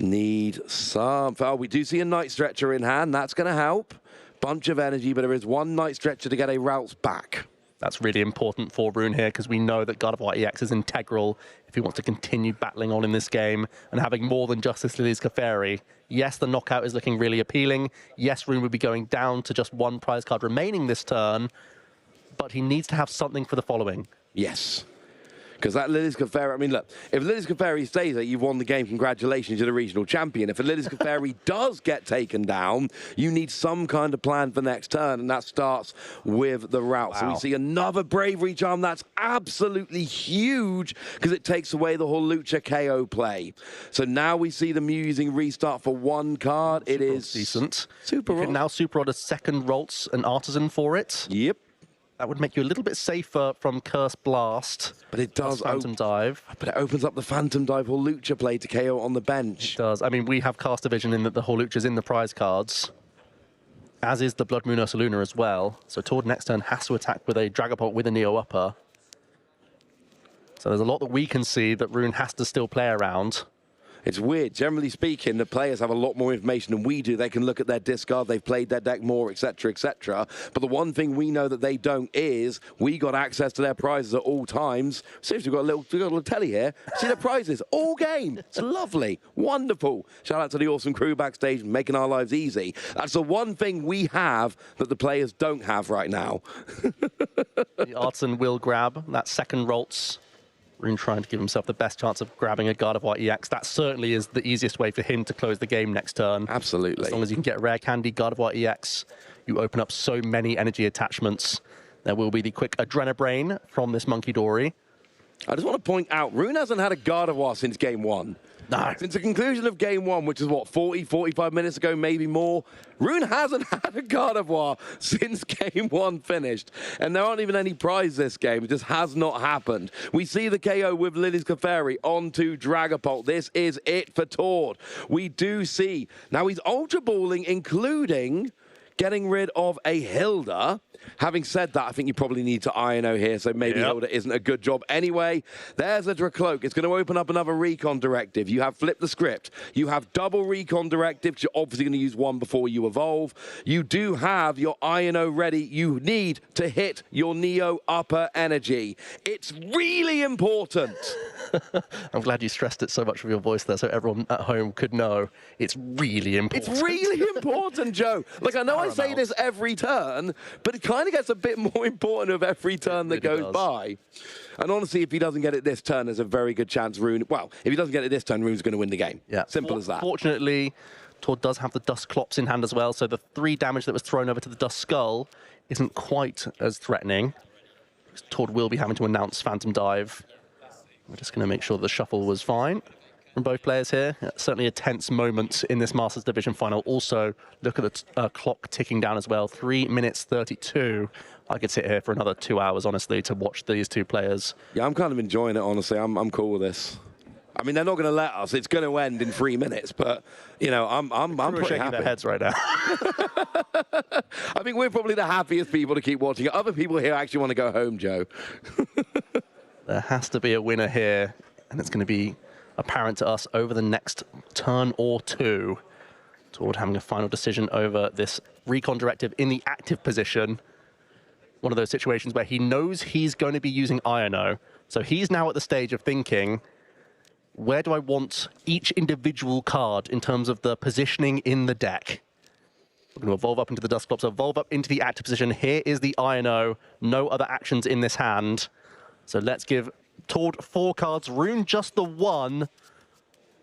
Need some. Oh, we do see a Night Stretcher in hand. That's going to help. Bunch of energy, but there is one Night Stretcher to get a Routes back. That's really important for Rune here, because we know that Gardevoir EX is integral if he wants to continue battling on in this game and having more than just this Lily's Clefairy. Yes, the knockout is looking really appealing. Yes, Rune would be going down to just 1 prize card remaining this turn, but he needs to have something for the following. Yes. Because that Lily's Clefairy, I mean, look, if Lily's Clefairy stays there, you've won the game. Congratulations, you're the regional champion. If a Lily's Clefairy does get taken down, you need some kind of plan for next turn, and that starts with the route. Wow. So we see another Bravery Charm. That's absolutely huge, because it takes away the Hawlucha KO play. So now we see the Mew using restart for 1 card. It is decent. Super You can now Super Rod a second Ralts, an Artisan for it. Yep. That would make you a little bit safer from Curse Blast. But it does Phantom Dive. But it opens up the Phantom Dive Hawlucha play to KO on the bench. It does. I mean, we have Caster Vision in that the Hawlucha's in the prize cards, as is the Blood Moon Ursaluna as well. So Tord next turn has to attack with a Dragapult with a Neo Upper. So there's a lot that we can see that Rune has to still play around. It's weird. Generally speaking, the players have a lot more information than we do. They can look at their discard, they've played their deck more, etc., etc. But the one thing we know that they don't is we got access to their prizes at all times. Seriously, we've got a little telly here. See their prizes all game. It's lovely, wonderful. Shout out to the awesome crew backstage making our lives easy. That's the one thing we have that the players don't have right now. The Artisan will grab that second Ralts. Rune trying to give himself the best chance of grabbing a Gardevoir EX. That certainly is the easiest way for him to close the game next turn. Absolutely. As long as you can get Rare Candy, Gardevoir EX, you open up so many energy attachments. There will be the quick Adrenabrain from this Monkey Dory. I just want to point out, Rune hasn't had a Gardevoir since game 1. No. Since the conclusion of game 1, which is what, 40, 45 minutes ago, maybe more, Rune hasn't had a Gardevoir since game 1 finished. And there aren't even any prizes this game. It just has not happened. We see the KO with Lily's Clefairy onto Dragapult. This is it for Tord. We do see, now he's Ultra Balling, including getting rid of a Hilda. Having said that, I think you probably need to I-No here, so maybe Hilda isn't a good job anyway. There's a Dracloak. It's going to open up another Recon Directive. You have Flip the Script. You have double Recon Directive, which you're obviously going to use one before you evolve. You do have your I-No ready. You need to hit your Neo Upper Energy. It's really important. I'm glad you stressed it so much with your voice there, so everyone at home could know it's really important. It's really important, Joe. Like, I know I say this every turn, but it kind of gets a bit more important of every turn that goes by. And honestly, if he doesn't get it this turn, there's a very good chance Rune... Well, if he doesn't get it this turn, Rune's going to win the game. Yeah. Simple as that. Fortunately, Tord does have the Dust Clops in hand as well, so the 3 damage that was thrown over to the Dust Skull isn't quite as threatening. Tord will be having to announce Phantom Dive. We're just going to make sure the shuffle was fine. from both players here. Certainly a tense moment in this Masters Division final. Also, look at the clock ticking down as well. 3 minutes 32. I could sit here for another 2 hours, honestly, to watch these two players. Yeah, I'm kind of enjoying it, honestly. I'm cool with this. I mean, they're not going to let us. It's going to end in 3 minutes, but you know, I'm pretty shaking happy. Their heads right now. I think we're probably the happiest people to keep watching it. Other people here actually want to go home, Joe. There has to be a winner here, and it's going to be apparent to us over the next turn or two toward having a final decision over this recon directive in the active position. One of those situations where he knows he's going to be using Iono, so he's now at the stage of thinking, where do I want each individual card in terms of the positioning in the deck? We're going to evolve up into the Dusclops, evolve up into the active position. Here is the Iono, no other actions in this hand. So let's give Tord 4 cards, Rune just the 1.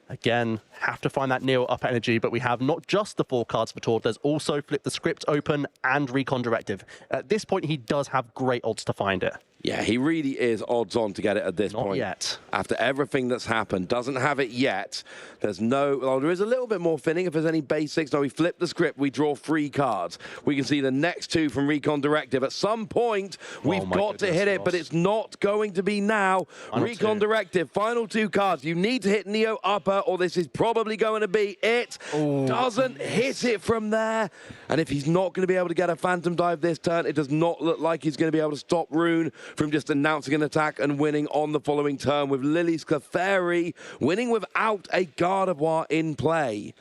Again, have to find that Neo Upper Energy, but we have not just the 4 cards for Tord, there's also Flip the Script Open and Recon Directive. At this point, he does have great odds to find it. Yeah, he really is odds on to get it at this point. Not yet. After everything that's happened, doesn't have it yet. There's no, well, there is a little bit more thinning if there's any basics. Now we flip the script, we draw 3 cards. We can see the next 2 from Recon Directive. At some point, we've got to hit it, but it's not going to be now. Recon Directive, final 2 cards. You need to hit Neo Upper, or this is probably going to be it. Doesn't hit it from there. And if he's not going to be able to get a Phantom Dive this turn, it does not look like he's going to be able to stop Rune from just announcing an attack and winning on the following turn, with Lily's Clefairy winning without a Gardevoir in play.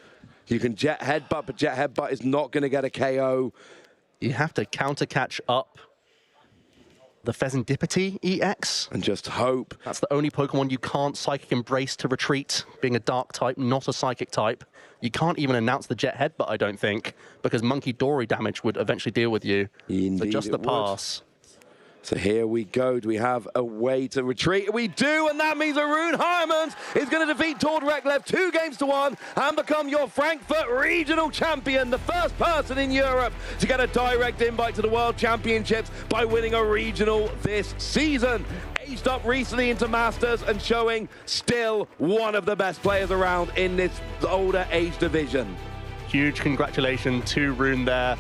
You can Jet Headbutt, but Jet Headbutt is not going to get a KO. You have to counter catch up the Pheasantipity EX. And just hope. That's the only Pokemon you can't Psychic Embrace to retreat, being a Dark type, not a Psychic type. You can't even announce the Jet Headbutt, I don't think, because Monkey Dory damage would eventually deal with you. Indeed, so just the pass. So here we go. Do we have a way to retreat? We do, and that means Arun Hyman is going to defeat Tord Reklev 2-1 and become your Frankfurt Regional Champion, the first person in Europe to get a direct invite to the World Championships by winning a regional this season. Aged up recently into Masters and showing still one of the best players around in this older age division. Huge congratulations to Rune there.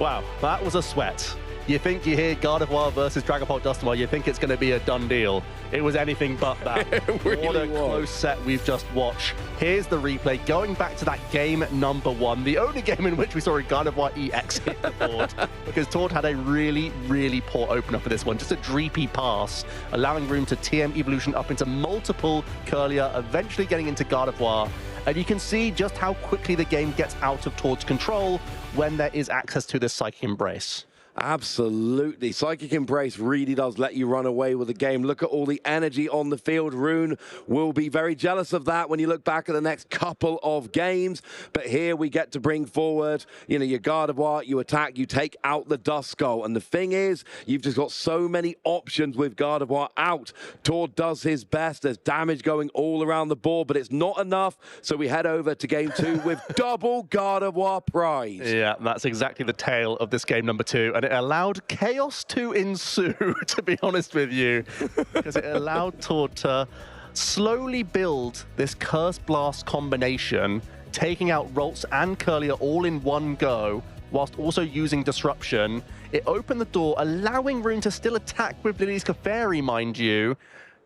Wow, that was a sweat. You think you hear Gardevoir versus Dragapult Dusknoir, you think it's going to be a done deal. It was anything but that. Really what a close set we've just watched. Here's the replay, going back to that game number 1, the only game in which we saw a Gardevoir EX hit the board, because Tord had a really, really poor opener for this one. Just a dreepy pass, allowing room to TM Evolution up into multiple Curlier, eventually getting into Gardevoir. And you can see just how quickly the game gets out of Tord's control when there is access to this Psychic Embrace. Absolutely. Psychic Embrace really does let you run away with the game. Look at all the energy on the field. Rune will be very jealous of that when you look back at the next couple of games. But here we get to bring forward, you know, your Gardevoir, you attack, you take out the Duskull. And the thing is, you've just got so many options with Gardevoir out. Tord does his best. There's damage going all around the board, but it's not enough. So we head over to game 2 with double Gardevoir prize. Yeah, that's exactly the tale of this game number 2. And it allowed chaos to ensue, to be honest with you, because it allowed Tord to slowly build this Curse Blast combination, taking out Ralts and Curlier all in one go, whilst also using Disruption. It opened the door, allowing Rune to still attack with Lily's Clefairy, mind you,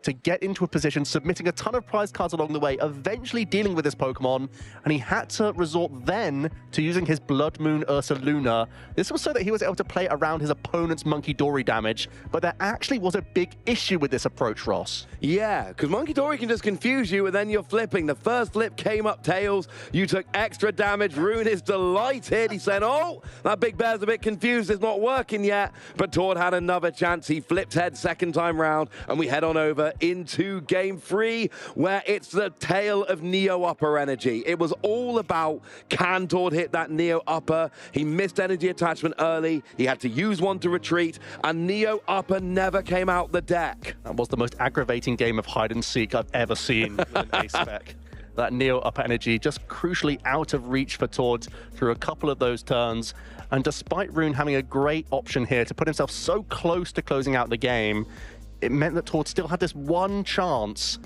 to get into a position, submitting a ton of prize cards along the way, eventually dealing with this Pokemon, and he had to resort then to using his Blood Moon Ursaluna. This was so that he was able to play around his opponent's Monkey Dory damage, but there actually was a big issue with this approach, Ross. Yeah, because Monkey Dory can just confuse you, and then you're flipping. The first flip came up tails, you took extra damage. Rune is delighted. He said, oh, that big bear's a bit confused, it's not working yet. But Tord had another chance. He flipped head second time round, and we head on over into game 3, where it's the tale of Neo Upper energy. It was all about, can Tord hit that Neo Upper? He missed energy attachment early. He had to use one to retreat, and Neo Upper never came out the deck. That was the most aggravating game of hide and seek I've ever seen with an ace spec. That Neo Upper energy just crucially out of reach for Tord through a couple of those turns. And despite Rune having a great option here to put himself so close to closing out the game, it meant that Tord still had this one chance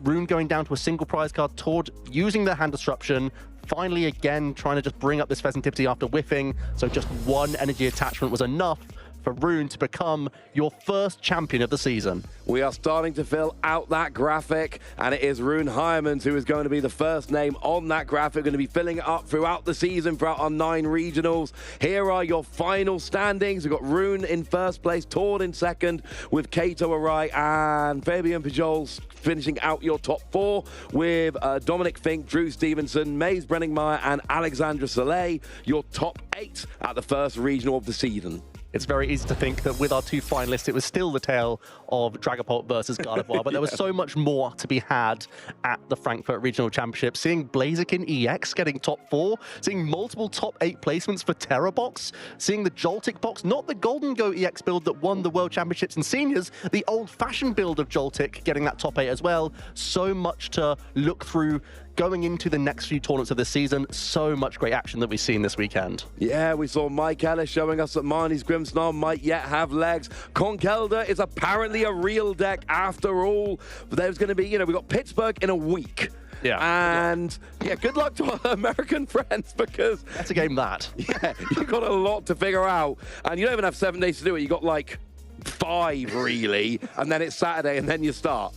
Rune going down to a single prize card, Tord using their hand disruption, finally again trying to just bring up this Pheasantipsy after whiffing, so just one energy attachment was enough for Rune to become your first champion of the season. We are starting to fill out that graphic, and it is Rune Heimans who is going to be the first name on that graphic, going to be filling it up throughout the season, throughout our 9 regionals. Here are your final standings. We've got Rune in first place, Tord in second, with Kato Arai and Fabian Pijols finishing out your top 4, with Dominic Fink, Drew Stevenson, Maze Brenningmeyer, and Alexandra Soleil, your top 8 at the first regional of the season. It's very easy to think that with our 2 finalists, it was still the tale of Dragapult versus Gardevoir, but there was so much more to be had at the Frankfurt Regional Championship. Seeing Blaziken EX getting top 4, seeing multiple top 8 placements for Terrabox, seeing the Joltik box, not the Golden Go EX build that won the World Championships in Seniors, the old-fashioned build of Joltik getting that top 8 as well. So much to look through going into the next few tournaments of this season. So much great action that we've seen this weekend. Yeah, we saw Mike Ellis showing us that Marnie's Grimmsnarl might yet have legs. Conkelda is apparently a real deck after all. But there's going to be, we've got Pittsburgh in a week. Yeah. And yeah, good luck to our American friends, because that's a game that. Yeah, you've got a lot to figure out. And you don't even have 7 days to do it. You got like 5 really. And then it's Saturday and then you start.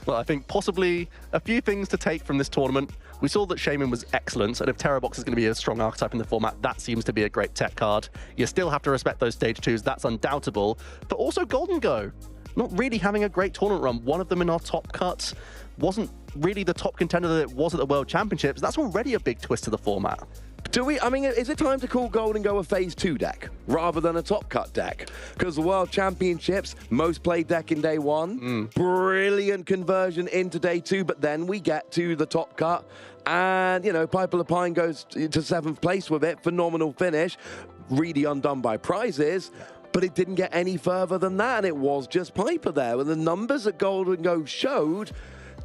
Well, I think possibly a few things to take from this tournament. We saw that Shaman was excellent, and if Terrabox is going to be a strong archetype in the format, that seems to be a great tech card. You still have to respect those stage 2s, that's undoubtable. But also Golden Go, not really having a great tournament run. One of them in our top cuts wasn't really the top contender that it was at the World Championships. That's already a big twist to the format. Is it time to call Golden Go a Phase 2 deck rather than a top cut deck? Because the World Championships, most played deck in day 1, brilliant conversion into day 2, but then we get to the top cut and, Piper Lapine goes to 7th place with it, phenomenal finish, really undone by prizes. But it didn't get any further than that, and it was just Piper there. And the numbers that Golden Go showed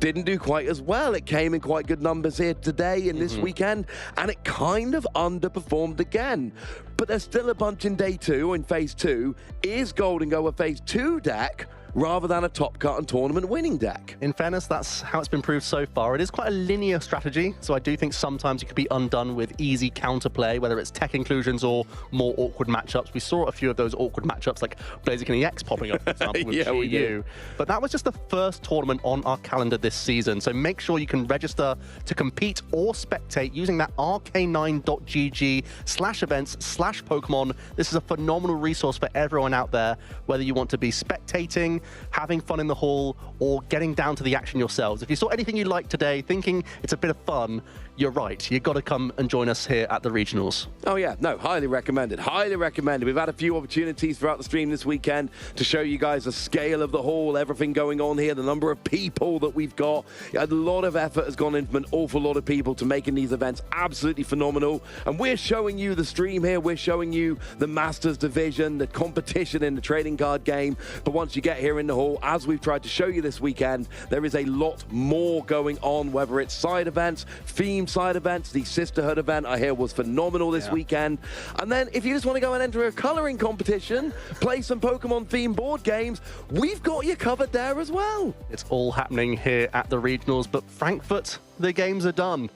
didn't do quite as well. It came in quite good numbers here today and this weekend, and it kind of underperformed again. But there's still a bunch in day 2, or in Phase 2. Is Golden Go a Phase 2 deck rather than a top cut and tournament winning deck? In fairness, that's how it's been proved so far. It is quite a linear strategy, so I do think sometimes it could be undone with easy counterplay, whether it's tech inclusions or more awkward matchups. We saw a few of those awkward matchups, like Blaziken EX popping up, for example, with Yeah, we GU. did. But that was just the first tournament on our calendar this season, so make sure you can register to compete or spectate using that rk9.gg/events/Pokemon. This is a phenomenal resource for everyone out there, whether you want to be spectating, having fun in the hall, or getting down to the action yourselves. If you saw anything you liked today, thinking it's a bit of fun, you're right. You've got to come and join us here at the regionals. Oh yeah, no, highly recommended. Highly recommended. We've had a few opportunities throughout the stream this weekend to show you guys the scale of the hall, everything going on here, the number of people that we've got. A lot of effort has gone in from an awful lot of people to making these events absolutely phenomenal. And we're showing you the stream here. We're showing you the Masters division, the competition in the trading card game. But once you get here in the hall, as we've tried to show you this weekend, there is a lot more going on, whether it's side events, themed side events. The Sisterhood event I hear was phenomenal this weekend. And then if you just want to go and enter a coloring competition, play some Pokemon themed board games, we've got you covered there as well. It's all happening here at the regionals, but Frankfurt, the games are done.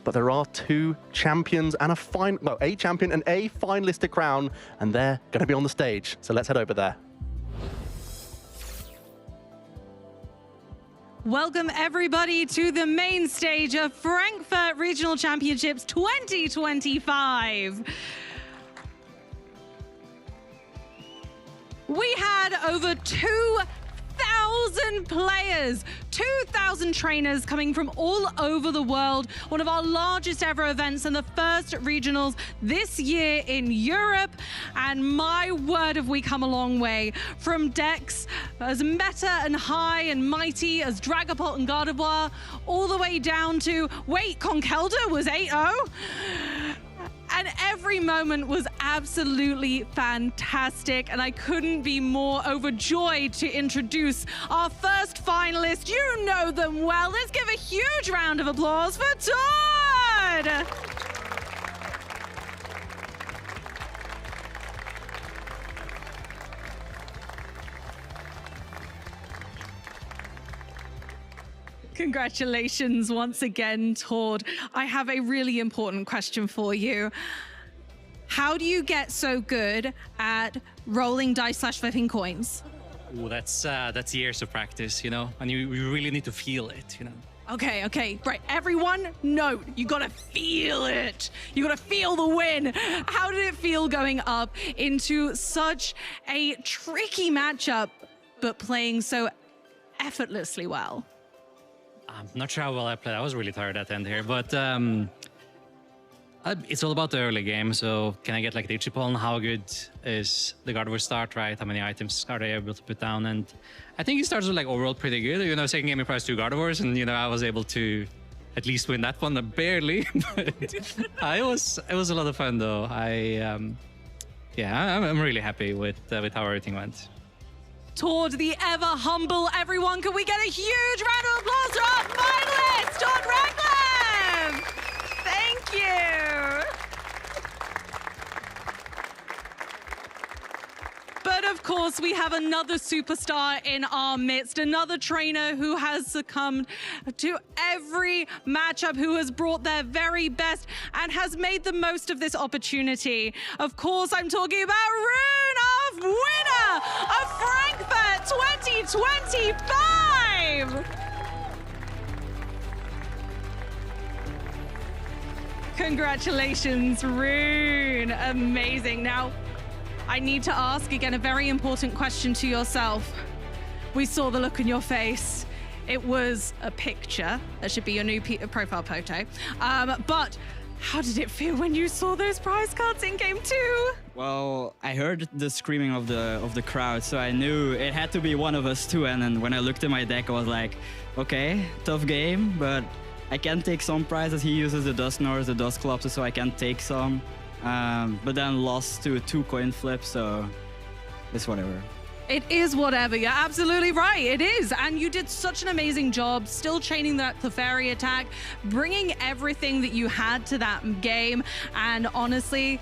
But there are 2 champions and a champion and a finalist to crown, and they're going to be on the stage. So let's head over there. Welcome everybody to the main stage of Frankfurt Regional Championships 2025. We had over 2,000 players, 2,000 trainers coming from all over the world. One of our largest ever events and the first regionals this year in Europe. And my word, have we come a long way from decks as meta and high and mighty as Dragapult and Gardevoir, all the way down to, wait, Conkelda was 8-0? And every moment was absolutely fantastic, and I couldn't be more overjoyed to introduce our first finalist. You know them well. Let's give a huge round of applause for Tord! Congratulations once again, Tord. I have a really important question for you. How do you get so good at rolling dice / flipping coins? Ooh, that's years of practice, you know, and you really need to feel it, you know. Okay, right. Everyone, note, you gotta feel it. You gotta feel the win. How did it feel going up into such a tricky matchup, but playing so effortlessly well? I'm not sure how well I played. I was really tired at the end here, but it's all about the early game. So can I get like the Ichipon? How good is the Gardevoir start, right? How many items are they able to put down? And I think he starts with like overall pretty good. You know, second game he priced 2 Gardevoirs, and you know I was able to at least win that one, barely. But it was a lot of fun though. I'm really happy with how everything went. Tord, the ever humble everyone, can we get a huge round of applause to our finalist, Tord Reclam? Thank you. But of course, we have another superstar in our midst, another trainer who has succumbed to every matchup, who has brought their very best and has made the most of this opportunity. Of course, I'm talking about Rune, winner of Frankfurt 2025. Congratulations, Rune. Amazing. Now, I need to ask again a very important question to yourself. We saw the look on your face. It was a picture. That should be your new profile photo. But how did it feel when you saw those prize cards in game 2? Well, I heard the screaming of the crowd, so I knew it had to be one of us too. And then when I looked at my deck, I was like, okay, tough game, but I can take some prizes. He uses the Dusknoirs, the Dusclops, so I can take some. But then lost to a 2 coin flip, so it's whatever. It is whatever. You're absolutely right. It is. And you did such an amazing job still chaining that Clefairy attack, bringing everything that you had to that game. And honestly,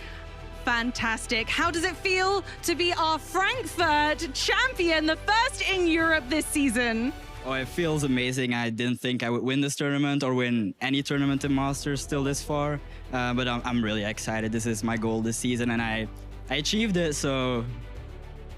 fantastic. How does it feel to be our Frankfurt champion, the first in Europe this season? Oh, it feels amazing. I didn't think I would win this tournament or win any tournament in Masters still this far. But I'm really excited. This is my goal this season, and I achieved it, so...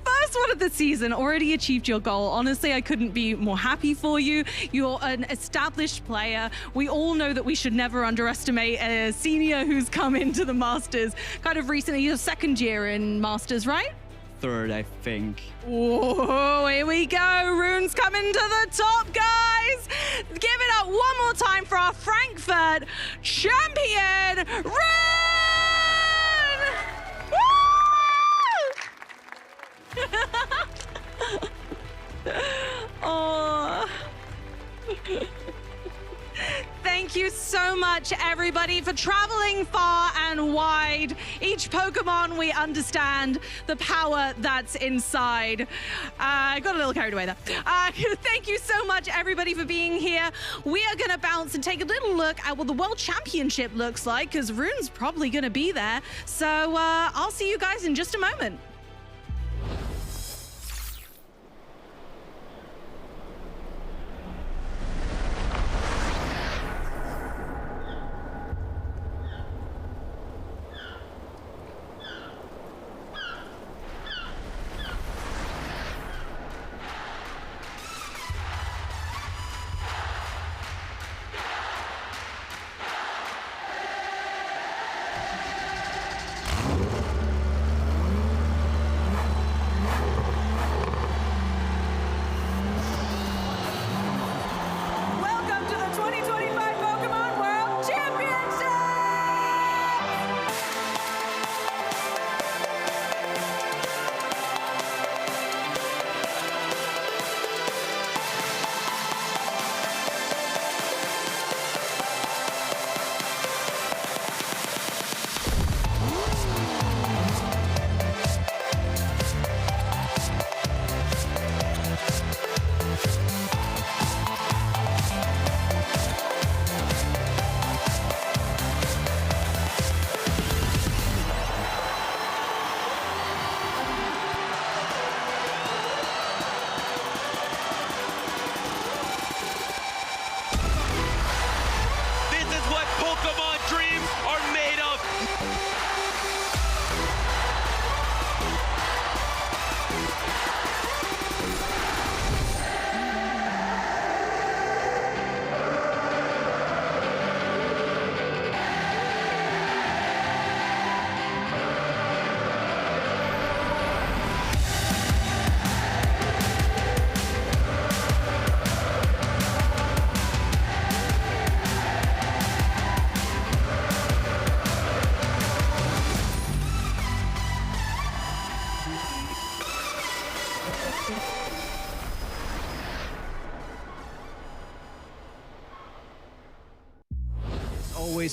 First one of the season, already achieved your goal. Honestly, I couldn't be more happy for you. You're an established player. We all know that we should never underestimate a senior who's come into the Masters kind of recently. Your second year in Masters, right? Third, I think. Whoa, here we go. Rune's coming to the top, guys. Give it up one more time for our Frankfurt champion, Rune! Oh. Thank you so much, everybody, for traveling far and wide. Each Pokemon, we understand the power that's inside. I got a little carried away there. Thank you so much, everybody, for being here. We are going to bounce and take a little look at what the World Championship looks like, because Rune's probably going to be there. So I'll see you guys in just a moment.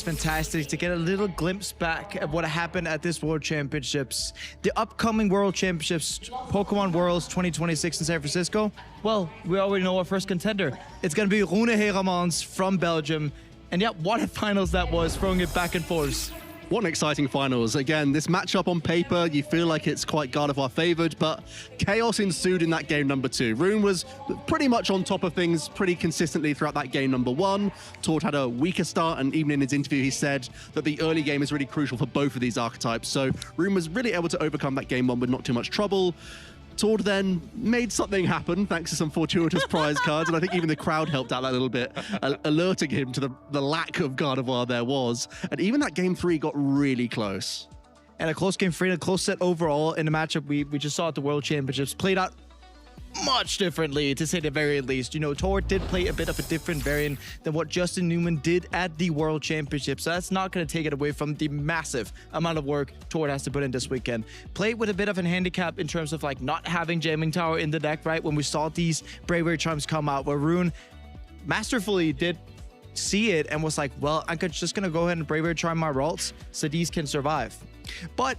was fantastic to get a little glimpse back at what happened at this World Championships. The upcoming World Championships, Pokemon Worlds 2026 in San Francisco. Well, we already know our first contender. It's going to be Rune Heramans from Belgium. And yeah, what a finals that was, throwing it back and forth. What an exciting finals. Again, this matchup on paper, you feel like it's quite Gardevoir favored, but chaos ensued in that game number 2. Rune was pretty much on top of things pretty consistently throughout that game number 1. Tord had a weaker start, and even in his interview, he said that the early game is really crucial for both of these archetypes. So Rune was really able to overcome that game 1 with not too much trouble. Tord then made something happen thanks to some fortuitous prize cards, and I think even the crowd helped out that little bit, alerting him to the lack of Gardevoir there was. And even that game 3 got really close. And a close game 3 and a close set overall in the matchup we just saw at the World Championships played out much differently, to say the very least. You know, Tord did play a bit of a different variant than what Justin Newman did at the World Championships. So that's not going to take it away from the massive amount of work Tord has to put in this weekend. Played with a bit of a handicap in terms of like not having Jamming Tower in the deck, right? When we saw these Bravery Charms come out, where Rune masterfully did see it and was like, well, I'm just going to go ahead and Bravery Charm my Ralts so these can survive. But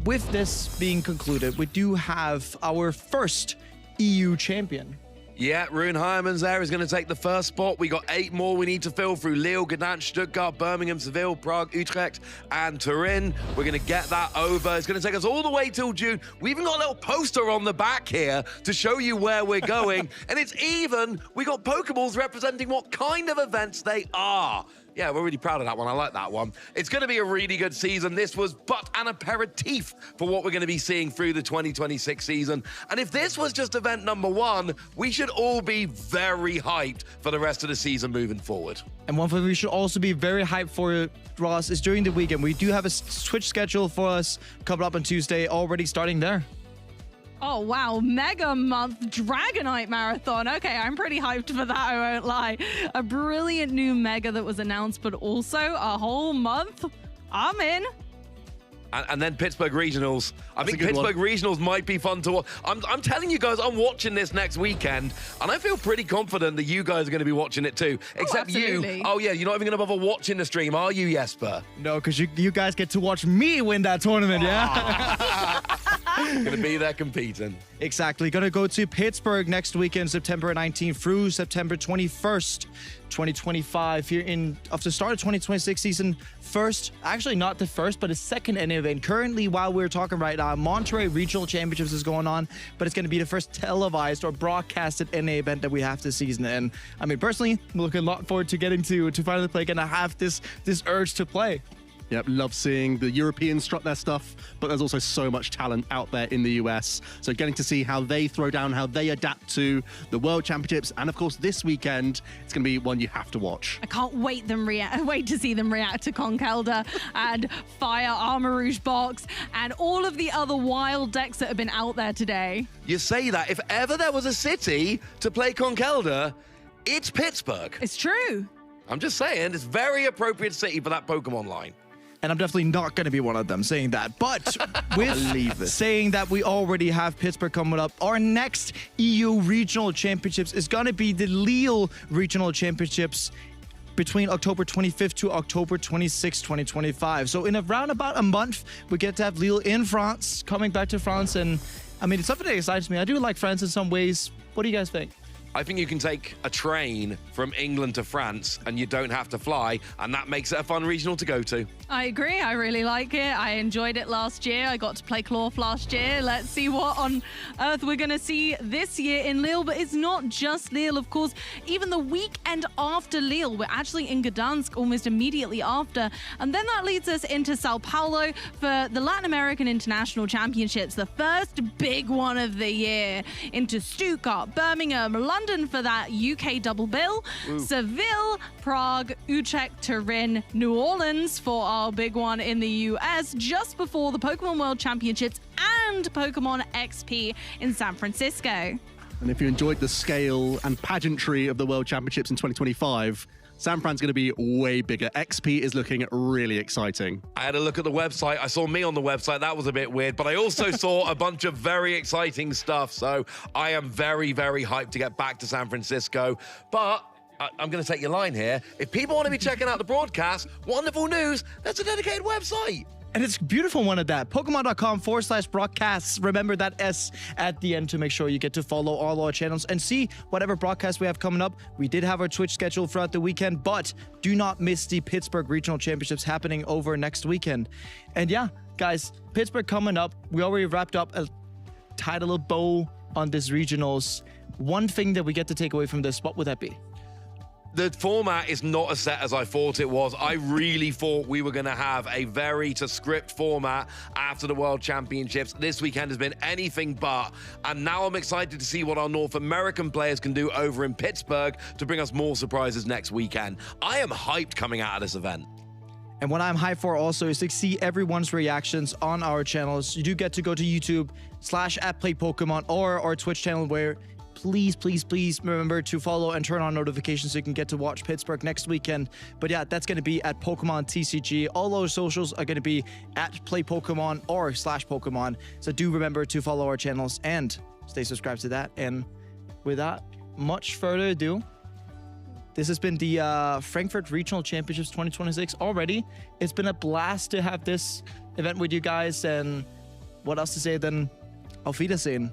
with this being concluded, we do have our first EU champion. Yeah, Rune Heramans there is going to take the first spot. We got 8 more we need to fill through Lille, Gdansk, Stuttgart, Birmingham, Seville, Prague, Utrecht, and Turin. We're going to get that over. It's going to take us all the way till June. We even got a little poster on the back here to show you where we're going. And it's even, we got Pokeballs representing what kind of events they are. Yeah, we're really proud of that one. I like that one. It's going to be a really good season. This was but an aperitif for what we're going to be seeing through the 2026 season. And if this was just event number 1, we should all be very hyped for the rest of the season moving forward. And one thing we should also be very hyped for, Ross, is during the weekend. We do have a Twitch schedule for us coming up on Tuesday, already starting there. Oh, wow. Mega Month Dragonite Marathon. Okay, I'm pretty hyped for that, I won't lie. A brilliant new Mega that was announced, but also a whole month. I'm in. And then Pittsburgh Regionals. I think Pittsburgh Regionals might be fun to watch. I'm telling you guys, I'm watching this next weekend, and I feel pretty confident that you guys are going to be watching it too. Except you. Oh, yeah, you're not even going to bother watching the stream, are you, Jesper? No, because you guys get to watch me win that tournament, yeah? Gonna be there competing. Exactly. Gonna go to Pittsburgh next weekend, September 19th through September 21st, 2025. Here of the start of 2026 season. First, actually not the first, but the second NA event. Currently, while we're talking right now, Monterey Regional Championships is going on, but it's gonna be the first televised or broadcasted NA event that we have this season. And I mean, personally, I'm looking a lot forward to getting to finally play again. I have this urge to play. Yep, love seeing the Europeans strut their stuff, but there's also so much talent out there in the US. So getting to see how they throw down, how they adapt to the World Championships, and of course this weekend, it's going to be one you have to watch. I can't wait to see them react to Conkeldurr and Fire Armor Rouge Box and all of the other wild decks that have been out there today. You say that, if ever there was a city to play Conkeldurr, it's Pittsburgh. It's true. I'm just saying, it's a very appropriate city for that Pokemon line. And I'm definitely not going to be one of them saying that. But with saying that we already have Pittsburgh coming up, our next EU Regional Championships is going to be the Lille Regional Championships between October 25th to October 26th, 2025. So in around about a month, we get to have Lille in France, coming back to France. And I mean, it's something that excites me. I do like France in some ways. What do you guys think? I think you can take a train from England to France and you don't have to fly, and that makes it a fun regional to go to. I agree. I really like it. I enjoyed it last year. I got to play Clorf last year. Let's see what on earth we're going to see this year in Lille. But it's not just Lille, of course. Even the weekend after Lille, we're actually in Gdansk almost immediately after. And then that leads us into Sao Paulo for the Latin American International Championships, the first big one of the year, into Stuttgart, Birmingham, London for that UK double bill, Seville, Prague, Utrecht, Turin, New Orleans for our big one in the US, just before the Pokemon World Championships and Pokemon XP in San Francisco. And if you enjoyed the scale and pageantry of the World Championships in 2025, San Fran's going to be way bigger. XP is looking really exciting. I had a look at the website. I saw me on the website. That was a bit weird, but I also saw a bunch of very exciting stuff. So I am very, very hyped to get back to San Francisco. But I'm going to take your line here. If people want to be checking out the broadcast, wonderful news, there's a dedicated website. And it's a beautiful one at that. Pokemon.com/broadcasts. Remember that S at the end to make sure you get to follow all our channels and see whatever broadcasts we have coming up. We did have our Twitch schedule throughout the weekend, but do not miss the Pittsburgh Regional Championships happening over next weekend. And yeah, guys, Pittsburgh coming up. We already wrapped up tied a little bow on this regionals. One thing that we get to take away from this, what would that be? The format is not as set as I thought it was. I really thought we were going to have a very to script format after the World Championships. This weekend has been anything but. And now I'm excited to see what our North American players can do over in Pittsburgh to bring us more surprises next weekend. I am hyped coming out of this event. And what I'm hyped for also is to see everyone's reactions on our channels. You do get to go to YouTube/@PlayPokemon or our Twitch channel where please remember to follow and turn on notifications so you can get to watch Pittsburgh next weekend. But yeah, that's going to be at Pokemon TCG. All our socials are going to be at PlayPokemon or /Pokemon. So do remember to follow our channels and stay subscribed to that. And without much further ado, this has been the Frankfurt Regional Championships 2026 already. It's been a blast to have this event with you guys. And what else to say than Auf Wiedersehen.